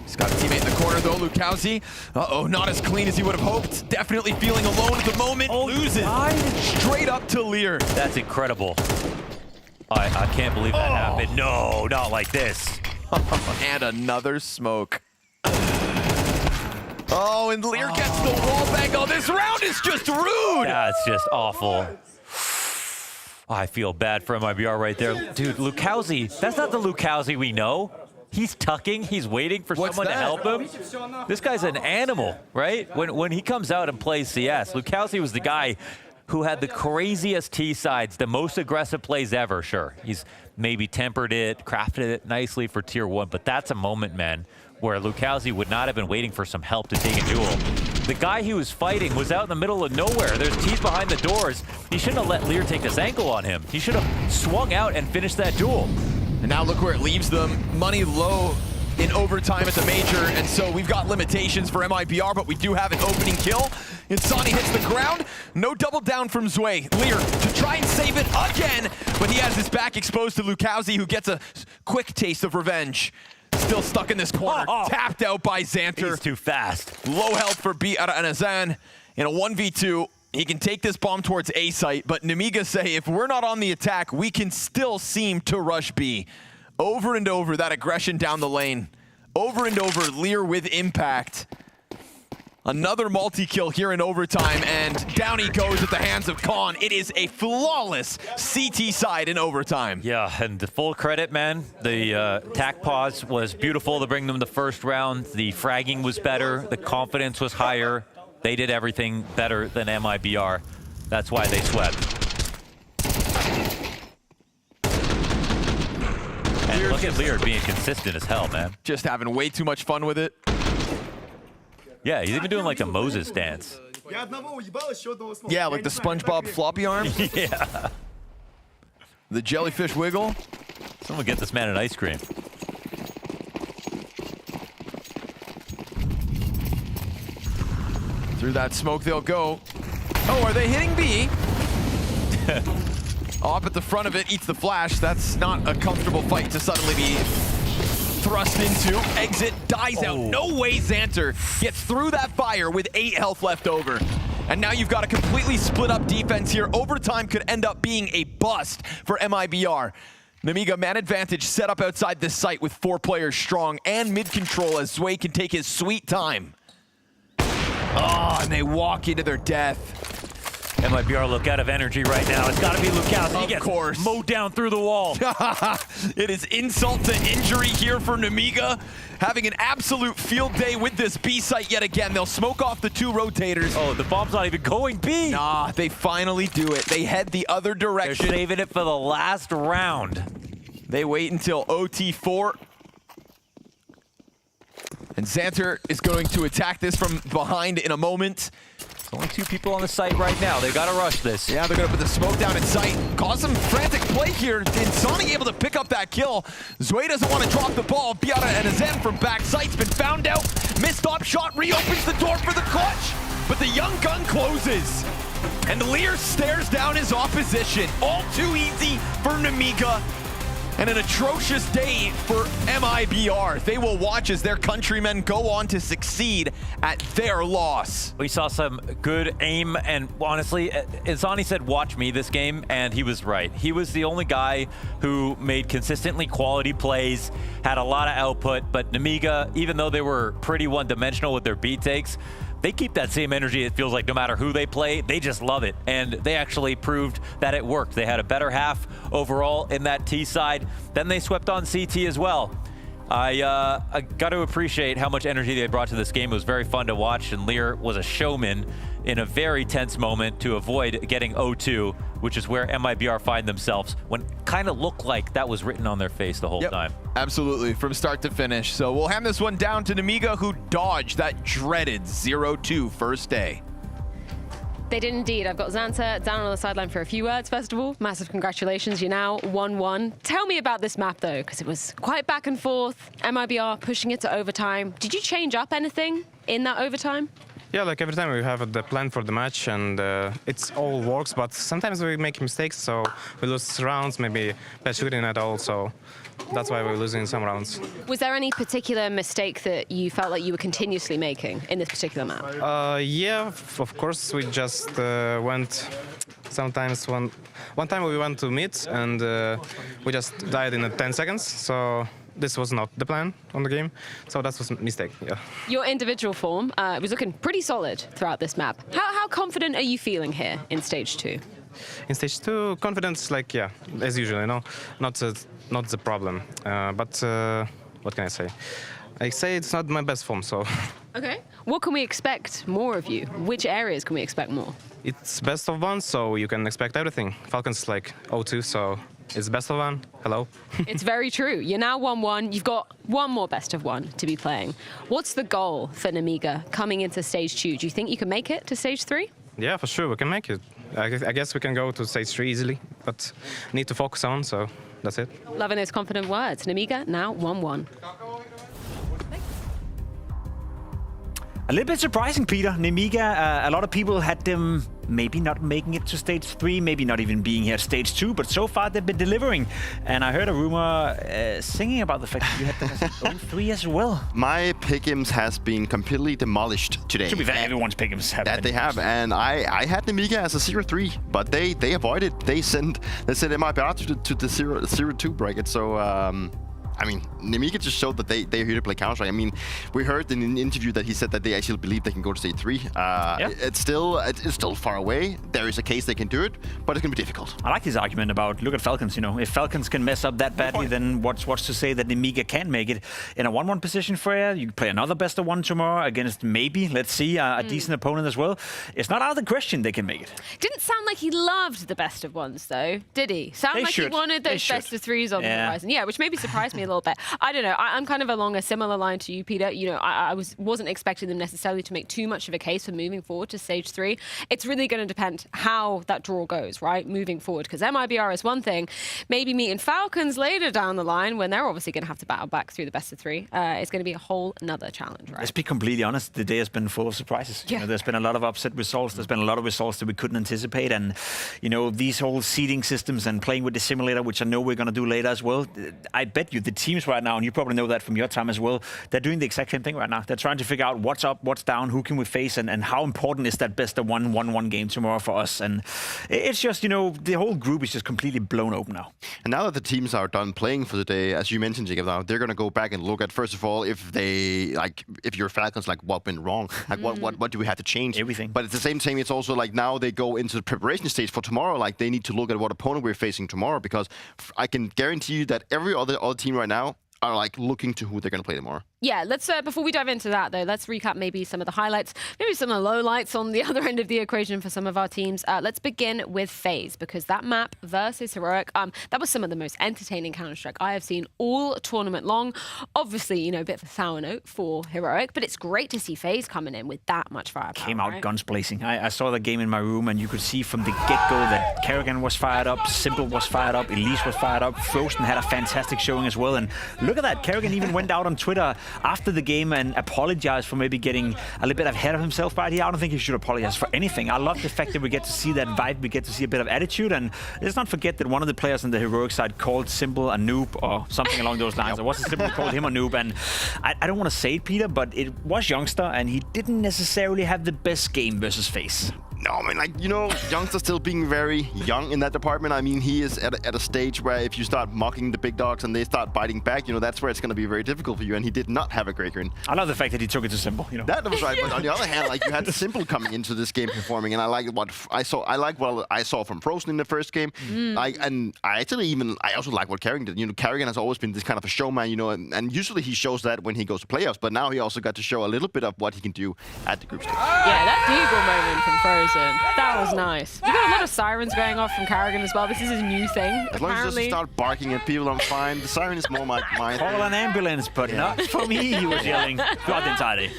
He's got a teammate in the corner though, Lukowski. Uh-oh, not as clean as he would have hoped. Definitely feeling alone at the moment. Loses straight up to Lear. That's incredible. I can't believe that happened. No, not like this. And another smoke. Oh, and Lear gets the wall bang. Oh, this round is just rude. That's just awful. I feel bad for MIBR right there. Dude, Lukowski, that's not the Lukowski we know. He's tucking, he's waiting for someone to help him. This guy's an animal, right? When he comes out and plays CS, Lukowski was the guy who had the craziest T-sides, the most aggressive plays ever, sure. He's maybe tempered it, crafted it nicely for tier 1, but that's a moment, man, where Lukowski would not have been waiting for some help to take a duel. The guy he was fighting was out in the middle of nowhere. There's T's behind the doors. He shouldn't have let Lear take this ankle on him. He should have swung out and finished that duel. And now look where it leaves them. Money low in overtime at the major, and so we've got limitations for MIBR, but we do have an opening kill. Insani hits the ground. No double down from Zwei. Lear to try and save it again, but he has his back exposed to Lukowski, who gets a quick taste of revenge. Still stuck in this corner. Tapped out by Xanter. He's too fast. Low health for B Aranazan. In a 1v2, he can take this bomb towards A site, but Nemiga say if we're not on the attack, we can still seem to rush B. Over and over, that aggression down the lane. Over and over, Lear with impact. Another multi-kill here in overtime, and down he goes at the hands of Khan. It is a flawless CT side in overtime. Yeah, and the full credit, man. The attack pause was beautiful to bring them the first round. The fragging was better. The confidence was higher. They did everything better than MIBR. That's why they swept. And look at Lear being consistent as hell, man. Just having way too much fun with it. Yeah, he's even doing like a Moses dance. Yeah, like the SpongeBob floppy arm. Yeah. The jellyfish wiggle. Someone get this man an ice cream. Through that smoke they'll go. Oh, are they hitting B? Off at the front of it, eats the flash. That's not a comfortable fight to suddenly be thrust into. Exit, dies out. No way Xanter gets through that fire with 8 health left over. And now you've got a completely split up defense here. Overtime could end up being a bust for MIBR. Nemiga man advantage set up outside this site with 4 players strong and mid control as Zwei can take his sweet time. Oh, and they walk into their death. MIBR look out of energy right now. It's got to be Lukowski. He gets mowed down through the wall. It is insult to injury here for Nemiga. Having an absolute field day with this B site yet again. They'll smoke off the 2 rotators. Oh, the bomb's not even going B. Nah, they finally do it. They head the other direction. They're saving it for the last round. They wait until OT4. And Xanter is going to attack this from behind in a moment. Only 2 people on the site right now. They gotta rush this. Yeah, they're gonna put the smoke down in sight. Cause some frantic play here. Insani able to pick up that kill. Zwei doesn't want to drop the ball. Biara and Azen from back sight's been found out. Missed op shot reopens the door for the clutch. But the young gun closes. And Lear stares down his opposition. All too easy for Nemiga. and an atrocious day for MIBR. They will watch as their countrymen go on to succeed at their loss. We saw some good aim, and honestly, Insani said, watch me this game, and he was right. He was the only guy who made consistently quality plays, had a lot of output, but Nemiga, even though they were pretty one-dimensional with their beat takes, they keep that same energy. It feels like no matter who they play, they just love it. And they actually proved that it worked. They had a better half overall in that T side. Then they swept on CT as well. I got to appreciate how much energy they brought to this game. It was very fun to watch, and Lear was a showman in a very tense moment to avoid getting 0-2, which is where MIBR find themselves when kind of looked like that was written on their face the whole time. Absolutely, from start to finish. So we'll hand this one down to Nemiga, who dodged that dreaded 0-2 first day. They did indeed. I've got Xanta down on the sideline for a few words. First of all, massive congratulations. You're now 1-1. Tell me about this map, though, because it was quite back and forth. MIBR pushing it to overtime. Did you change up anything in that overtime? Yeah, like every time we have the plan for the match, and it's all works, but sometimes we make mistakes, so we lose rounds, maybe bad shooting at all, so that's why we're losing some rounds. Was there any particular mistake that you felt like you were continuously making in this particular map? Yeah, of course, we just went sometimes one time we went to mid, and we just died in 10 seconds, so this was not the plan on the game, so that was a mistake, yeah. Your individual form was looking pretty solid throughout this map. How confident are you feeling here in Stage 2? In Stage 2, confidence, like, yeah, as usual, you know, not the problem. But what can I say? I say it's not my best form, so... Okay. What can we expect more of you? Which areas can we expect more? It's best of one, so you can expect everything. Falcons like 0-2, so it's best of one. Hello. It's very true. You're now 1-1. You've got one more best of one to be playing. What's the goal for Nemiga coming into Stage 2? Do you think you can make it to Stage 3? Yeah, for sure, we can make it. I guess we can go to Stage 3 easily, but need to focus on, so that's it. Loving those confident words. Nemiga now 1-1. A little bit surprising, Peter. Nemiga, a lot of people had them maybe not making it to Stage 3, maybe not even being here at Stage 2, but so far they've been delivering. And I heard a rumor singing about the fact that you had them as 0-3 as well. My pick'ems has been completely demolished today. To be fair, everyone's pick'ems have that been they have, and I had Nemiga as a 0-3, but they avoided. They sent MIBR to the 0-2 bracket. So. I mean, Nemiga just showed that they're here to play Counter-Strike. I mean, we heard in an interview that he said that they actually believe they can go to Stage 3. It's still far away. There is a case they can do it, but it's going to be difficult. I like his argument about, look at Falcons, you know. If Falcons can mess up that badly, then what's to say that Nemiga can make it? In a 1-1 position for you, you play another best of one tomorrow against maybe, let's see, a decent opponent as well. It's not out of the question they can make it. Didn't sound like he loved the best of ones, though, did he? Sound like he wanted those best of threes on the horizon. Yeah, which maybe surprised me a little bit. I don't know. I'm kind of along a similar line to you, Peter. You know, I wasn't expecting them necessarily to make too much of a case for moving forward to Stage 3. It's really going to depend how that draw goes, right, moving forward. Because MIBR is one thing. Maybe meeting Falcons later down the line, when they're obviously going to have to battle back through the best of 3, it's going to be a whole nother challenge, right? Let's be completely honest. The day has been full of surprises. Yeah. You know, there's been a lot of upset results. There's been a lot of results that we couldn't anticipate. And, you know, these whole seeding systems and playing with the simulator, which I know we're going to do later as well, I bet you the teams right now, and you probably know that from your time as well, they're doing the exact same thing right now. They're trying to figure out what's up, what's down, who can we face, and how important is that best of 1-1 game tomorrow for us. And it's just, you know, the whole group is just completely blown open now. And now that the teams are done playing for the day, as you mentioned, Jacob, now they're going to go back and look at, first of all, if you're Falcons, like, what went wrong? Like, what do we have to change? Everything. But at the same time, it's also like now they go into the preparation stage for tomorrow. Like, they need to look at what opponent we're facing tomorrow, because I can guarantee you that every other team right now are like looking to who they're going to play tomorrow. Yeah, let's before we dive into that, though, let's recap maybe some of the highlights, maybe some of the lowlights on the other end of the equation for some of our teams. Let's begin with FaZe, because that map versus Heroic, that was some of the most entertaining Counter-Strike I have seen all tournament long. Obviously, you know, a bit of a sour note for Heroic, but it's great to see FaZe coming in with that much firepower. Came out guns blazing. I saw the game in my room, and you could see from the get-go that Kerrigan was fired up, Simple was fired up, Elise was fired up, Frozen had a fantastic showing as well, and look at that. Kerrigan even went out on Twitter after the game and apologized for maybe getting a little bit ahead of himself right here. I don't think he should apologize for anything. I love the fact that we get to see that vibe, we get to see a bit of attitude, and let's not forget that one of the players on the Heroic side called Simple a noob or something along those lines. Or wasn't Simple called him a noob, and I don't want to say it, Peter, but it was Youngster, and he didn't necessarily have the best game versus FaZe. No, I mean, like, you know, Youngster still being very young in that department. I mean, he is at a stage where if you start mocking the big dogs and they start biting back, you know, that's where it's going to be very difficult for you, and he did not have a great game. I love the fact that he took it to Simple, you know. That was right, but on the other hand, like, you had Simple coming into this game performing, and I like what I saw from Frozen in the first game. I also like what Kerrigan did. You know, Kerrigan has always been this kind of a showman, you know, and usually he shows that when he goes to playoffs, but now he also got to show a little bit of what he can do at the group stage. Yeah, that Deagle moment from Frozen, that was nice. We got a lot of sirens going off from Kerrigan as well. This is a new thing, as long as he doesn't start barking at people, I'm fine. The siren is more my Call an ambulance, but not for me, he was yelling throughout the entire day.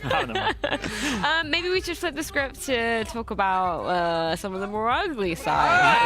I don't know. Maybe we should flip the script to talk about some of the more ugly sides.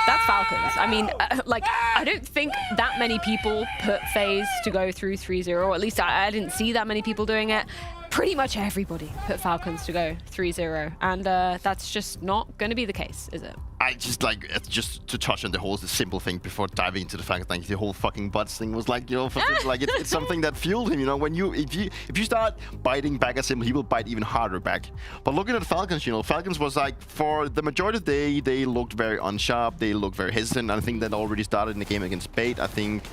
That's Falcons. I mean, I don't think that many people put FaZe to go through 3-0, or at least I didn't see that many people doing it. Pretty much everybody put Falcons to go 3-0, and that's just not going to be the case, is it? I just just to touch on the simple thing before diving into the fact that the whole fucking butts thing was like, you know, it's something that fueled him. You know, when if you start biting back at Simple, he will bite even harder back. But looking at Falcons, you know, Falcons was like, for the majority of the day, they looked very unsharp, they looked very hesitant. I think that already started in the game against Bait. I think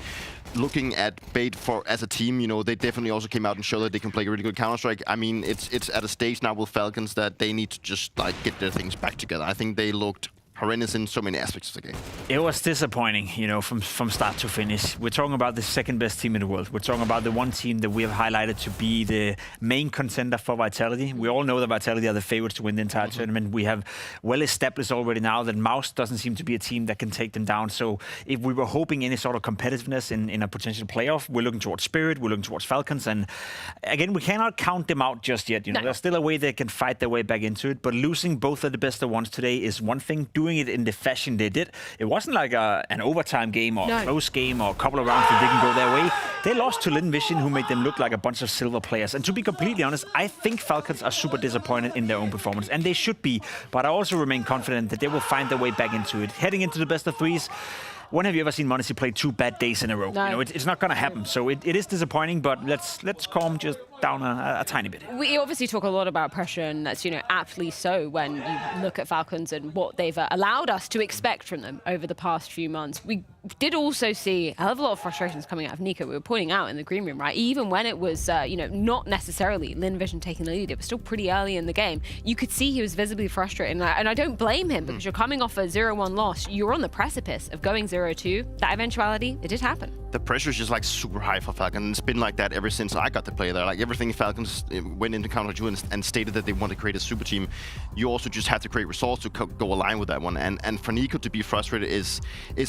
looking at Bait as a team, you know, they definitely also came out and showed that they can play really good Counter-Strike. I mean, it's at a stage now with Falcons that they need to just like get their things back together. I think they looked horrendous in so many aspects of the game. It was disappointing, you know, from start to finish. We're talking about the second best team in the world. We're talking about the one team that we have highlighted to be the main contender for Vitality. We all know that Vitality are the favorites to win the entire tournament. We have well established already now that Mouse doesn't seem to be a team that can take them down. So if we were hoping any sort of competitiveness in a potential playoff, we're looking towards Spirit, we're looking towards Falcons. And again, we cannot count them out just yet. You know, there's still a way they can fight their way back into it. But losing both of the best of ones today is one thing. Doing it in the fashion they did, it wasn't like an overtime game or a close game or a couple of rounds that didn't go their way. They lost to Lynn Vision, who made them look like a bunch of silver players. And to be completely honest, I think Falcons are super disappointed in their own performance, and they should be. But I also remain confident that they will find their way back into it. Heading into the best of threes, when have you ever seen m0NESY play 2 bad days in a row? No. You know, it's not going to happen. So it is disappointing, but let's calm just down a tiny bit. We obviously talk a lot about pressure, and that's, you know, aptly so when you look at Falcons and what they've allowed us to expect from them over the past few months. We did also see a hell of a lot of frustrations coming out of Nico. We were pointing out in the green room, right? Even when it was, you know, not necessarily Lynn Vision taking the lead, it was still pretty early in the game. You could see he was visibly frustrated, and I don't blame him because you're coming off a 0-1 loss. You're on the precipice of going 0-2. That eventuality, it did happen. The pressure is just like super high for Falcons. It's been like that ever since I got to play there. Like everything Falcons went into Counter-2 and stated that they want to create a super team. You also just have to create results to go align with that one. And for Nico to be frustrated is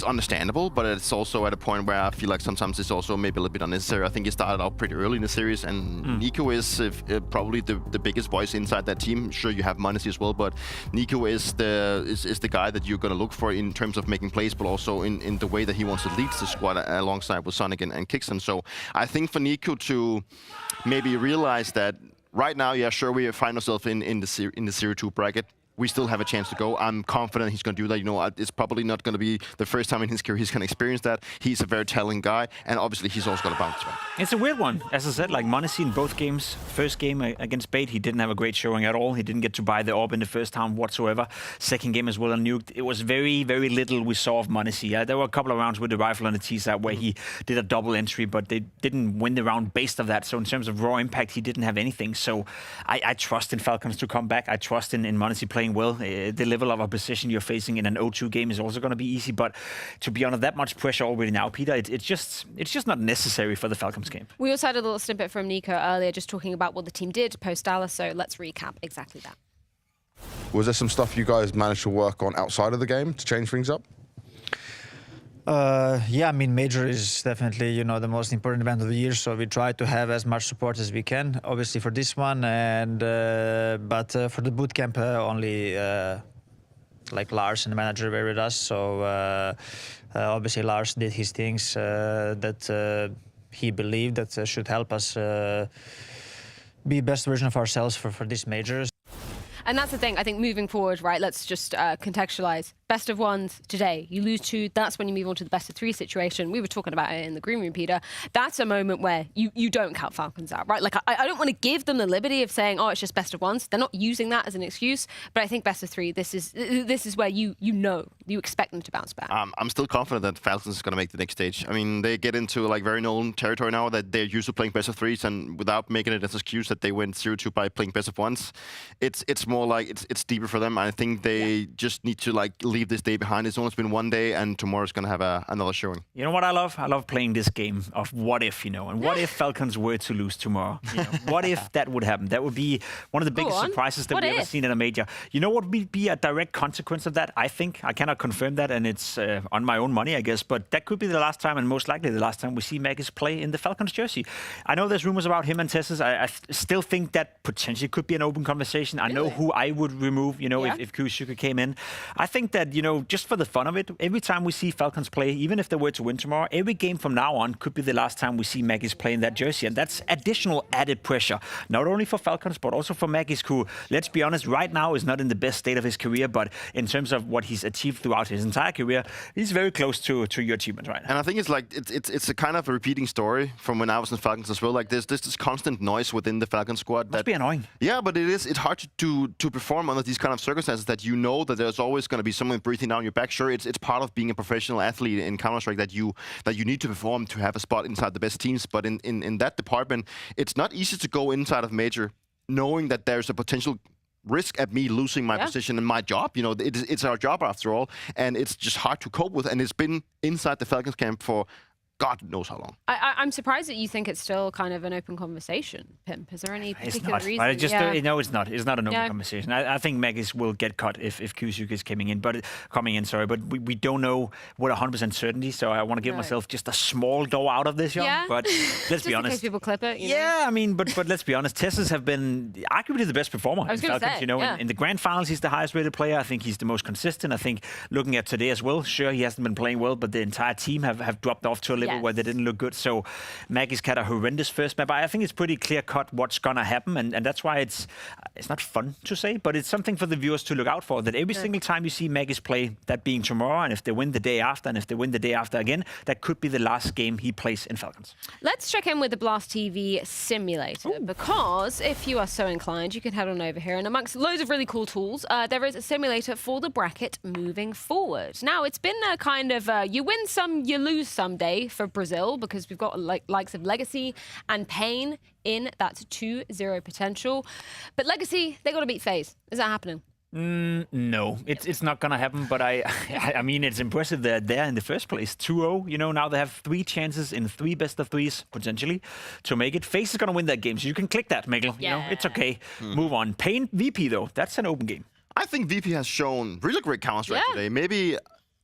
understandable, but it's also at a point where I feel like sometimes it's also maybe a little bit unnecessary. I think he started out pretty early in the series, and Nico is probably the biggest voice inside that team. Sure, you have m0NESY as well, but Nico is the guy that you're going to look for in terms of making plays, but also in the way that he wants to lead the squad alongside with Sonic and Kingston. So I think for Nico to maybe realize that right now, yeah, sure, we find ourselves in the 0-2 bracket. We still have a chance to go. I'm confident he's going to do that. You know, it's probably not going to be the first time in his career he's going to experience that. He's a very talented guy, and obviously he's also going to bounce back. It's a weird one. As I said, like m0NESY in both games. First game against Bait, he didn't have a great showing at all. He didn't get to buy the orb in the first round whatsoever. Second game as well on Nuke. It was very, very little we saw of m0NESY. There were a couple of rounds with the rifle on the T side where he did a double entry, but they didn't win the round based on that. So in terms of raw impact, he didn't have anything. So I trust in Falcons to come back. I trust in m0NESY playing well. The level of opposition you're facing in an 0-2 game is also going to be easy, but to be under that much pressure already now, Peter, it's just not necessary for the Falcons game. We also had a little snippet from Nico earlier just talking about what the team did post-Dallas, so let's recap exactly that. Was there some stuff you guys managed to work on outside of the game to change things up? Yeah, I mean, Major is definitely, you know, the most important event of the year, so we try to have as much support as we can, obviously for this one, and but for the bootcamp only like Lars and the manager were with us, so Obviously, Lars did his things that he believed that should help us be best version of ourselves for this majors. And that's the thing, I think moving forward, right, let's just contextualize. Best of ones today, you lose 2, that's when you move on to the best of 3 situation. We were talking about it in the green room, Peter. That's a moment where you don't count Falcons out, right? Like, I don't want to give them the liberty of saying, oh, it's just best of ones. They're not using that as an excuse, but I think best of 3, this is where you expect them to bounce back. I'm still confident that Falcons is going to make the next stage. I mean, they get into like very known territory now that they're used to playing best of 3s, and without making it as an excuse that they went 0-2 by playing best of 1s, it's more like it's deeper for them. I think they just need to like leave this day behind. It's only been one day, and tomorrow's going to have another showing. You know what I love? I love playing this game of what if, and what if Falcons were to lose tomorrow? What if that would happen? That would be one of the biggest surprises that we've ever seen in a major. You know what would be a direct consequence of that? I think, I cannot confirm that, and it's on my own money, I guess, but that could be the last time, and most likely the last time we see Magus play in the Falcons jersey. I know there's rumors about him and Tessus. I still think that potentially could be an open conversation. I know who I would remove, if Kusuke came in. I think that, just for the fun of it, every time we see Falcons play, even if they were to win tomorrow, every game from now on could be the last time we see Magus play in that jersey. And that's additional added pressure, not only for Falcons, but also for Magus, who, let's be honest, right now is not in the best state of his career, but in terms of what he's achieved throughout his entire career, he's very close to your achievement right now. And I think it's like, it's a kind of a repeating story from when I was in Falcons as well. Like there's this constant noise within the Falcons squad. Must be annoying. Yeah, but it's hard to perform under these kind of circumstances that that there's always going to be someone breathing down your back. Sure, it's part of being a professional athlete in Counter-Strike that you need to perform to have a spot inside the best teams. But in that department, it's not easy to go inside of major knowing that there's a potential risk at me losing my position and my job. It's our job after all, and it's just hard to cope with. And it's been inside the Falcons camp for God knows how long. I'm surprised that you think it's still kind of an open conversation, Pimp. Is there any particular reason? I just no, it's not. It's not an open conversation. I think Magus will get cut if Kusuke is coming in. But we don't know with 100% certainty. So I want to give myself just a small door out of this, But let's be honest. In case people clip it. I mean, but let's be honest. Tessus have been arguably the best performer in Falcons. In the grand finals, he's the highest rated player. I think he's the most consistent. I think looking at today as well, sure he hasn't been playing well, but the entire team have dropped off to a level where they didn't look good. So Magus had a horrendous first map. I think it's pretty clear-cut what's going to happen, and that's why it's not fun to say, but it's something for the viewers to look out for, that every single time you see Magus play, that being tomorrow, and if they win the day after, and if they win the day after again, that could be the last game he plays in Falcons. Let's check in with the Blast TV simulator, because if you are so inclined, you can head on over here, and amongst loads of really cool tools, there is a simulator for the bracket moving forward. Now, it's been a kind of you win some, you lose some day for Brazil, because we've got likes of Legacy and Pain in that 2-0 potential. But Legacy, they got to beat FaZe. Is that happening? No, it's not going to happen, but I mean, it's impressive they're there in the first place. 2-0, now they have 3 chances in 3 best of 3s, potentially, to make it. FaZe is going to win that game, so you can click that, Mikkel. It's okay. Move on. Pain, VP, though, that's an open game. I think VP has shown really great Counter-Strike today. Maybe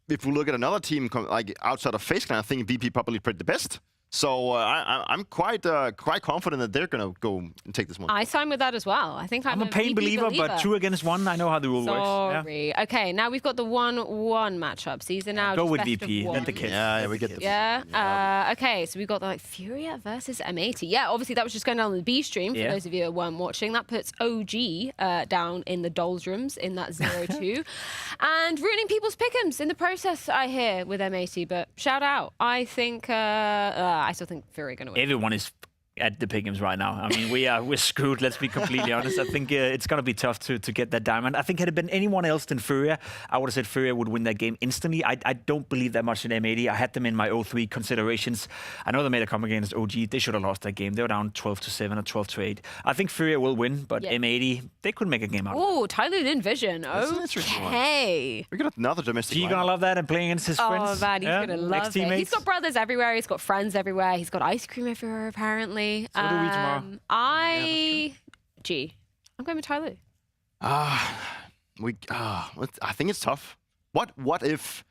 if we look at another team like outside of FaZe Clan, I think VP probably played the best. So I'm quite confident that they're going to go and take this one. I sign with that as well. I think I'm a Pain believer, but 2 against 1, I know how the rule works. Sorry. Okay, now we've got the 1-1 matchups. These are now go just with best VP. of Let the kids. Yeah, we get this. Okay, so we've got Furia versus M80. Yeah, obviously that was just going down on the B stream, for those of you who weren't watching. That puts OG down in the doldrums in that 0-2. And ruining people's pick'ems in the process, I hear, with M80. But shout out. I think... I still think Furia are going to win. Everyone is at the pick'ems right now. I mean, we're screwed, let's be completely honest. I think it's going to be tough to get that diamond. I think had it been anyone else than Furia, I would have said Furia would win that game instantly. I don't believe that much in M80. I had them in my 0-3 considerations. I know they made a comeback against OG. They should have lost that game. They were down 12-7 or 12-8. I think Furia will win, but M80, they could make a game out of it. Oh, TYLOO, Lynn, Vision. Okay. We got another domestic. He's going to love that and playing against his friends. Oh, man, he's going to love it. He's got brothers everywhere. He's got friends everywhere. He's got ice cream everywhere, apparently. So do we tomorrow. I'm going with TYLOO. I think it's tough. What if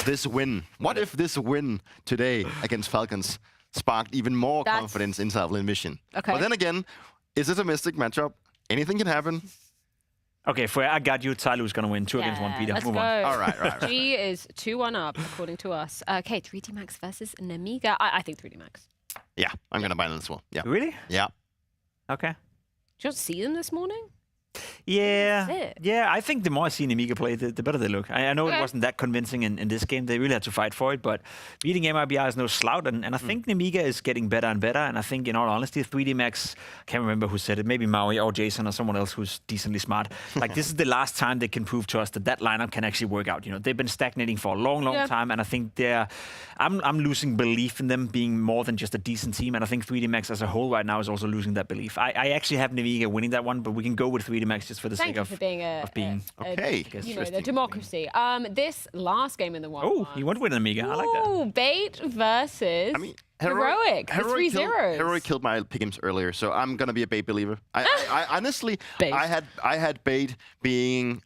this win? What if this win today against Falcons sparked even more confidence inside of Lynn Vision? Okay. But then again, is it a mystic matchup? Anything can happen. Okay, I got you. TYLOO is going to win. 2 against 1, Peter. Let's Move go. on. All right. G is 2-1 up, according to us. Okay, 3D Max versus Nemiga. I think 3D Max. Yeah, I'm going to buy them as well. Yeah. Really? Yeah. Okay. Did you not see them this morning? Yeah, I think the more I see Nemiga play, the better they look. I know it wasn't that convincing in this game. They really had to fight for it, but beating MIBR is no slouch, and I think Nemiga is getting better and better, and I think, in all honesty, 3D Max, I can't remember who said it, maybe Maui or Jason or someone else who's decently smart. Like, this is the last time they can prove to us that lineup can actually work out. You know, they've been stagnating for a long time, and I think I'm losing belief in them being more than just a decent team, and I think 3D Max as a whole right now is also losing that belief. I actually have Nemiga winning that one, but we can go with 3D Max just for the sake of being the democracy. This last game in the 1-1. Oh, you went with Nemiga. I like that. Oh, Bait versus Heroic. Heroic killed my pick'ems earlier, so I'm gonna be a Bait believer. I honestly, I had Bait being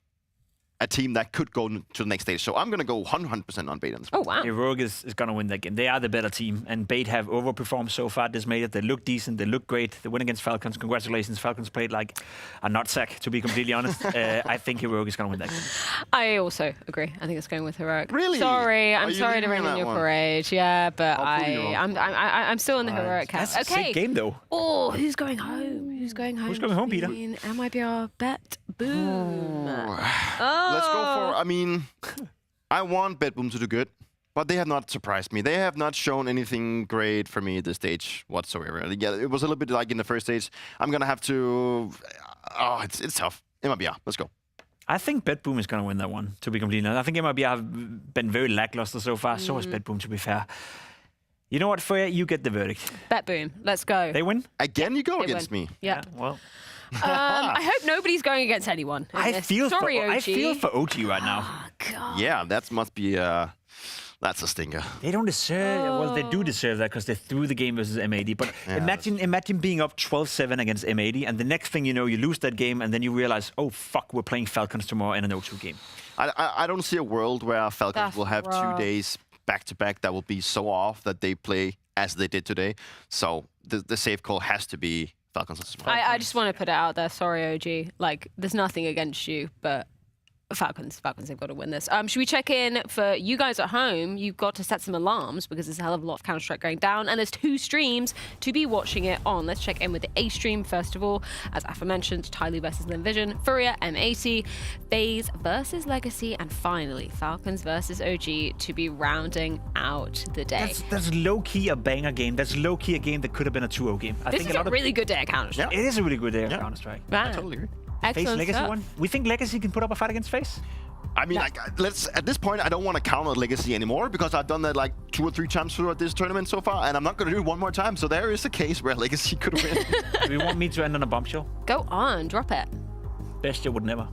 a team that could go to the next stage. So I'm going to go 100% on Bait on this. Oh, wow. Heroic is going to win that game. They are the better team, and Bait have overperformed so far this made it. They look decent. They look great. They win against Falcons. Congratulations. Falcons played like a nutsack, to be completely honest. I think Heroic is going to win that game. I also agree. I think it's going with Heroic. Really? Sorry. I'm sorry to rain on your parade. Yeah, but I'm still in the Heroic camp. That's a sick game, though. Oh, who's going home? Who's going home? Who's going home, Peter? MIBR bet boom. Let's go for, I want Bet Boom to do good, but they have not surprised me. They have not shown anything great for me at this stage whatsoever. Yeah, it was a little bit like in the first stage. I'm going to have to... Oh, it's tough. MIBR, let's go. I think Bet Boom is going to win that one, to be completely honest. I think MIBR have been very lackluster so far. So has Bet Boom, to be fair. You know what, FURIA? You get the verdict. Bet Boom. Let's go. They win? Again, you go against me. Yeah. Well... I hope nobody's going against anyone. I feel for OG right now. Oh, God. Yeah, that must be... that's a stinker. They don't deserve... Well, they do deserve that because they threw the game versus M80. But imagine being up 12-7 against M80, and the next thing you know, you lose that game, and then you realize, oh, fuck, we're playing Falcons tomorrow in an O2 game. I don't see a world where Falcons will have 2 days back-to-back that will be so off that they play as they did today. So the safe call has to be Falcons. I just want to put it out there. Sorry, OG. Like, there's nothing against you, but Falcons have got to win this. Should we check in for you guys at home? You've got to set some alarms because there's a hell of a lot of Counter-Strike going down, and there's 2 streams to be watching it on. Let's check in with the A stream first of all. As aforementioned, TYLOO versus Lynn Vision, FURIA, M80, FaZe versus Legacy, and finally Falcons versus OG to be rounding out the day. That's low-key a banger game. That's low-key a game that could have been a 2-0 game. This is a really good day at Counter-Strike. It is a really good day at Counter-Strike. I totally agree. Excellent FaZe Legacy stuff. one. We think Legacy can put up a fight against FaZe? At this point, I don't want to count on Legacy anymore because I've done that like 2 or 3 times throughout this tournament so far, and I'm not going to do it one more time. So there is a case where Legacy could win. Do you want me to end on a bombshell? Go on, drop it. Best year would never.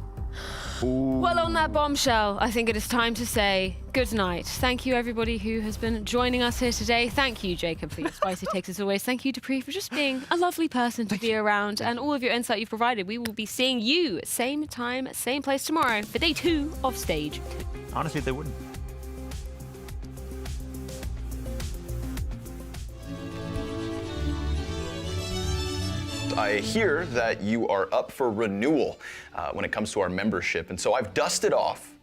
Ooh. Well, on that bombshell, I think it is time to say good night. Thank you, everybody who has been joining us here today. Thank you, Jacob, for your spicy takes as always. Thank you, Dupree, for just being a lovely person to be around, and all of your insight you've provided. We will be seeing you same time, same place tomorrow for day 2 of Stage 2. Honestly, they wouldn't. I hear that you are up for renewal when it comes to our membership, and so I've dusted off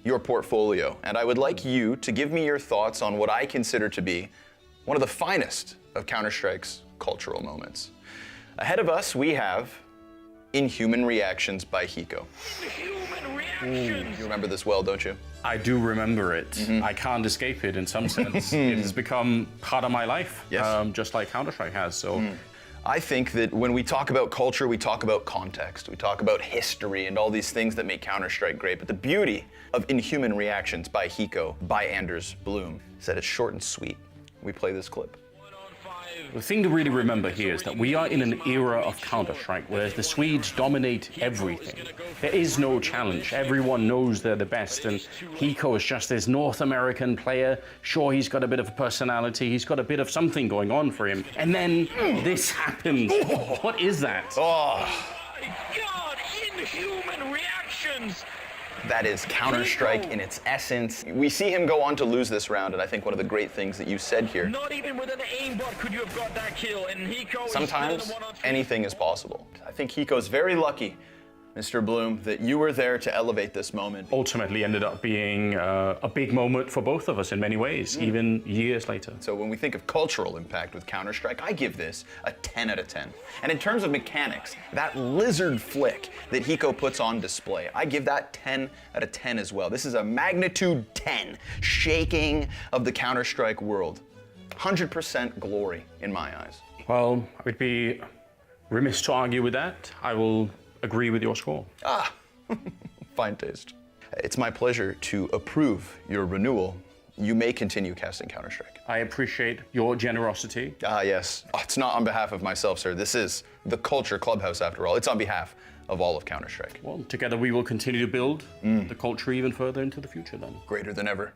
your portfolio, and I would like you to give me your thoughts on what I consider to be one of the finest of Counter-Strike's cultural moments. Ahead of us, we have Inhuman Reactions by Hiko. You remember this well, don't you? I do remember it. I can't escape it in some sense. It has become part of my life, just like Counter-Strike has. So. I think that when we talk about culture, we talk about context, we talk about history and all these things that make Counter-Strike great. But the beauty of Inhuman Reactions by Hiko, by Anders Bloom, is that it's short and sweet. We play this clip. The thing to really remember here is that we are in an era of Counter-Strike where the Swedes dominate everything. There is no challenge. Everyone knows they're the best, and Hiko is just this North American player. Sure, he's got a bit of a personality. He's got a bit of something going on for him. And then this happens. What is that? Oh. God, Inhuman Reactions! That is Counter-Strike in its essence. We see him go on to lose this round, and I think one of the great things that you said here, Not even with an aimbot could you have got that kill, and Hiko sometimes anything is possible. I think Hiko's very lucky Mr. Bloom, that you were there to elevate this moment? Ultimately ended up being a big moment for both of us in many ways, even years later. So when we think of cultural impact with Counter-Strike, I give this a 10 out of 10. And in terms of mechanics, that lizard flick that Hiko puts on display, I give that 10 out of 10 as well. This is a magnitude 10 shaking of the Counter-Strike world. 100% glory in my eyes. Well, I would be remiss to argue with that. I will agree with your score. Ah, fine taste. It's my pleasure to approve your renewal. You may continue casting Counter-Strike. I appreciate your generosity. Ah, yes. Oh, it's not on behalf of myself, sir. This is the Culture Clubhouse, after all. It's on behalf of all of Counter-Strike. Well, together we will continue to build the culture even further into the future then. Greater than ever.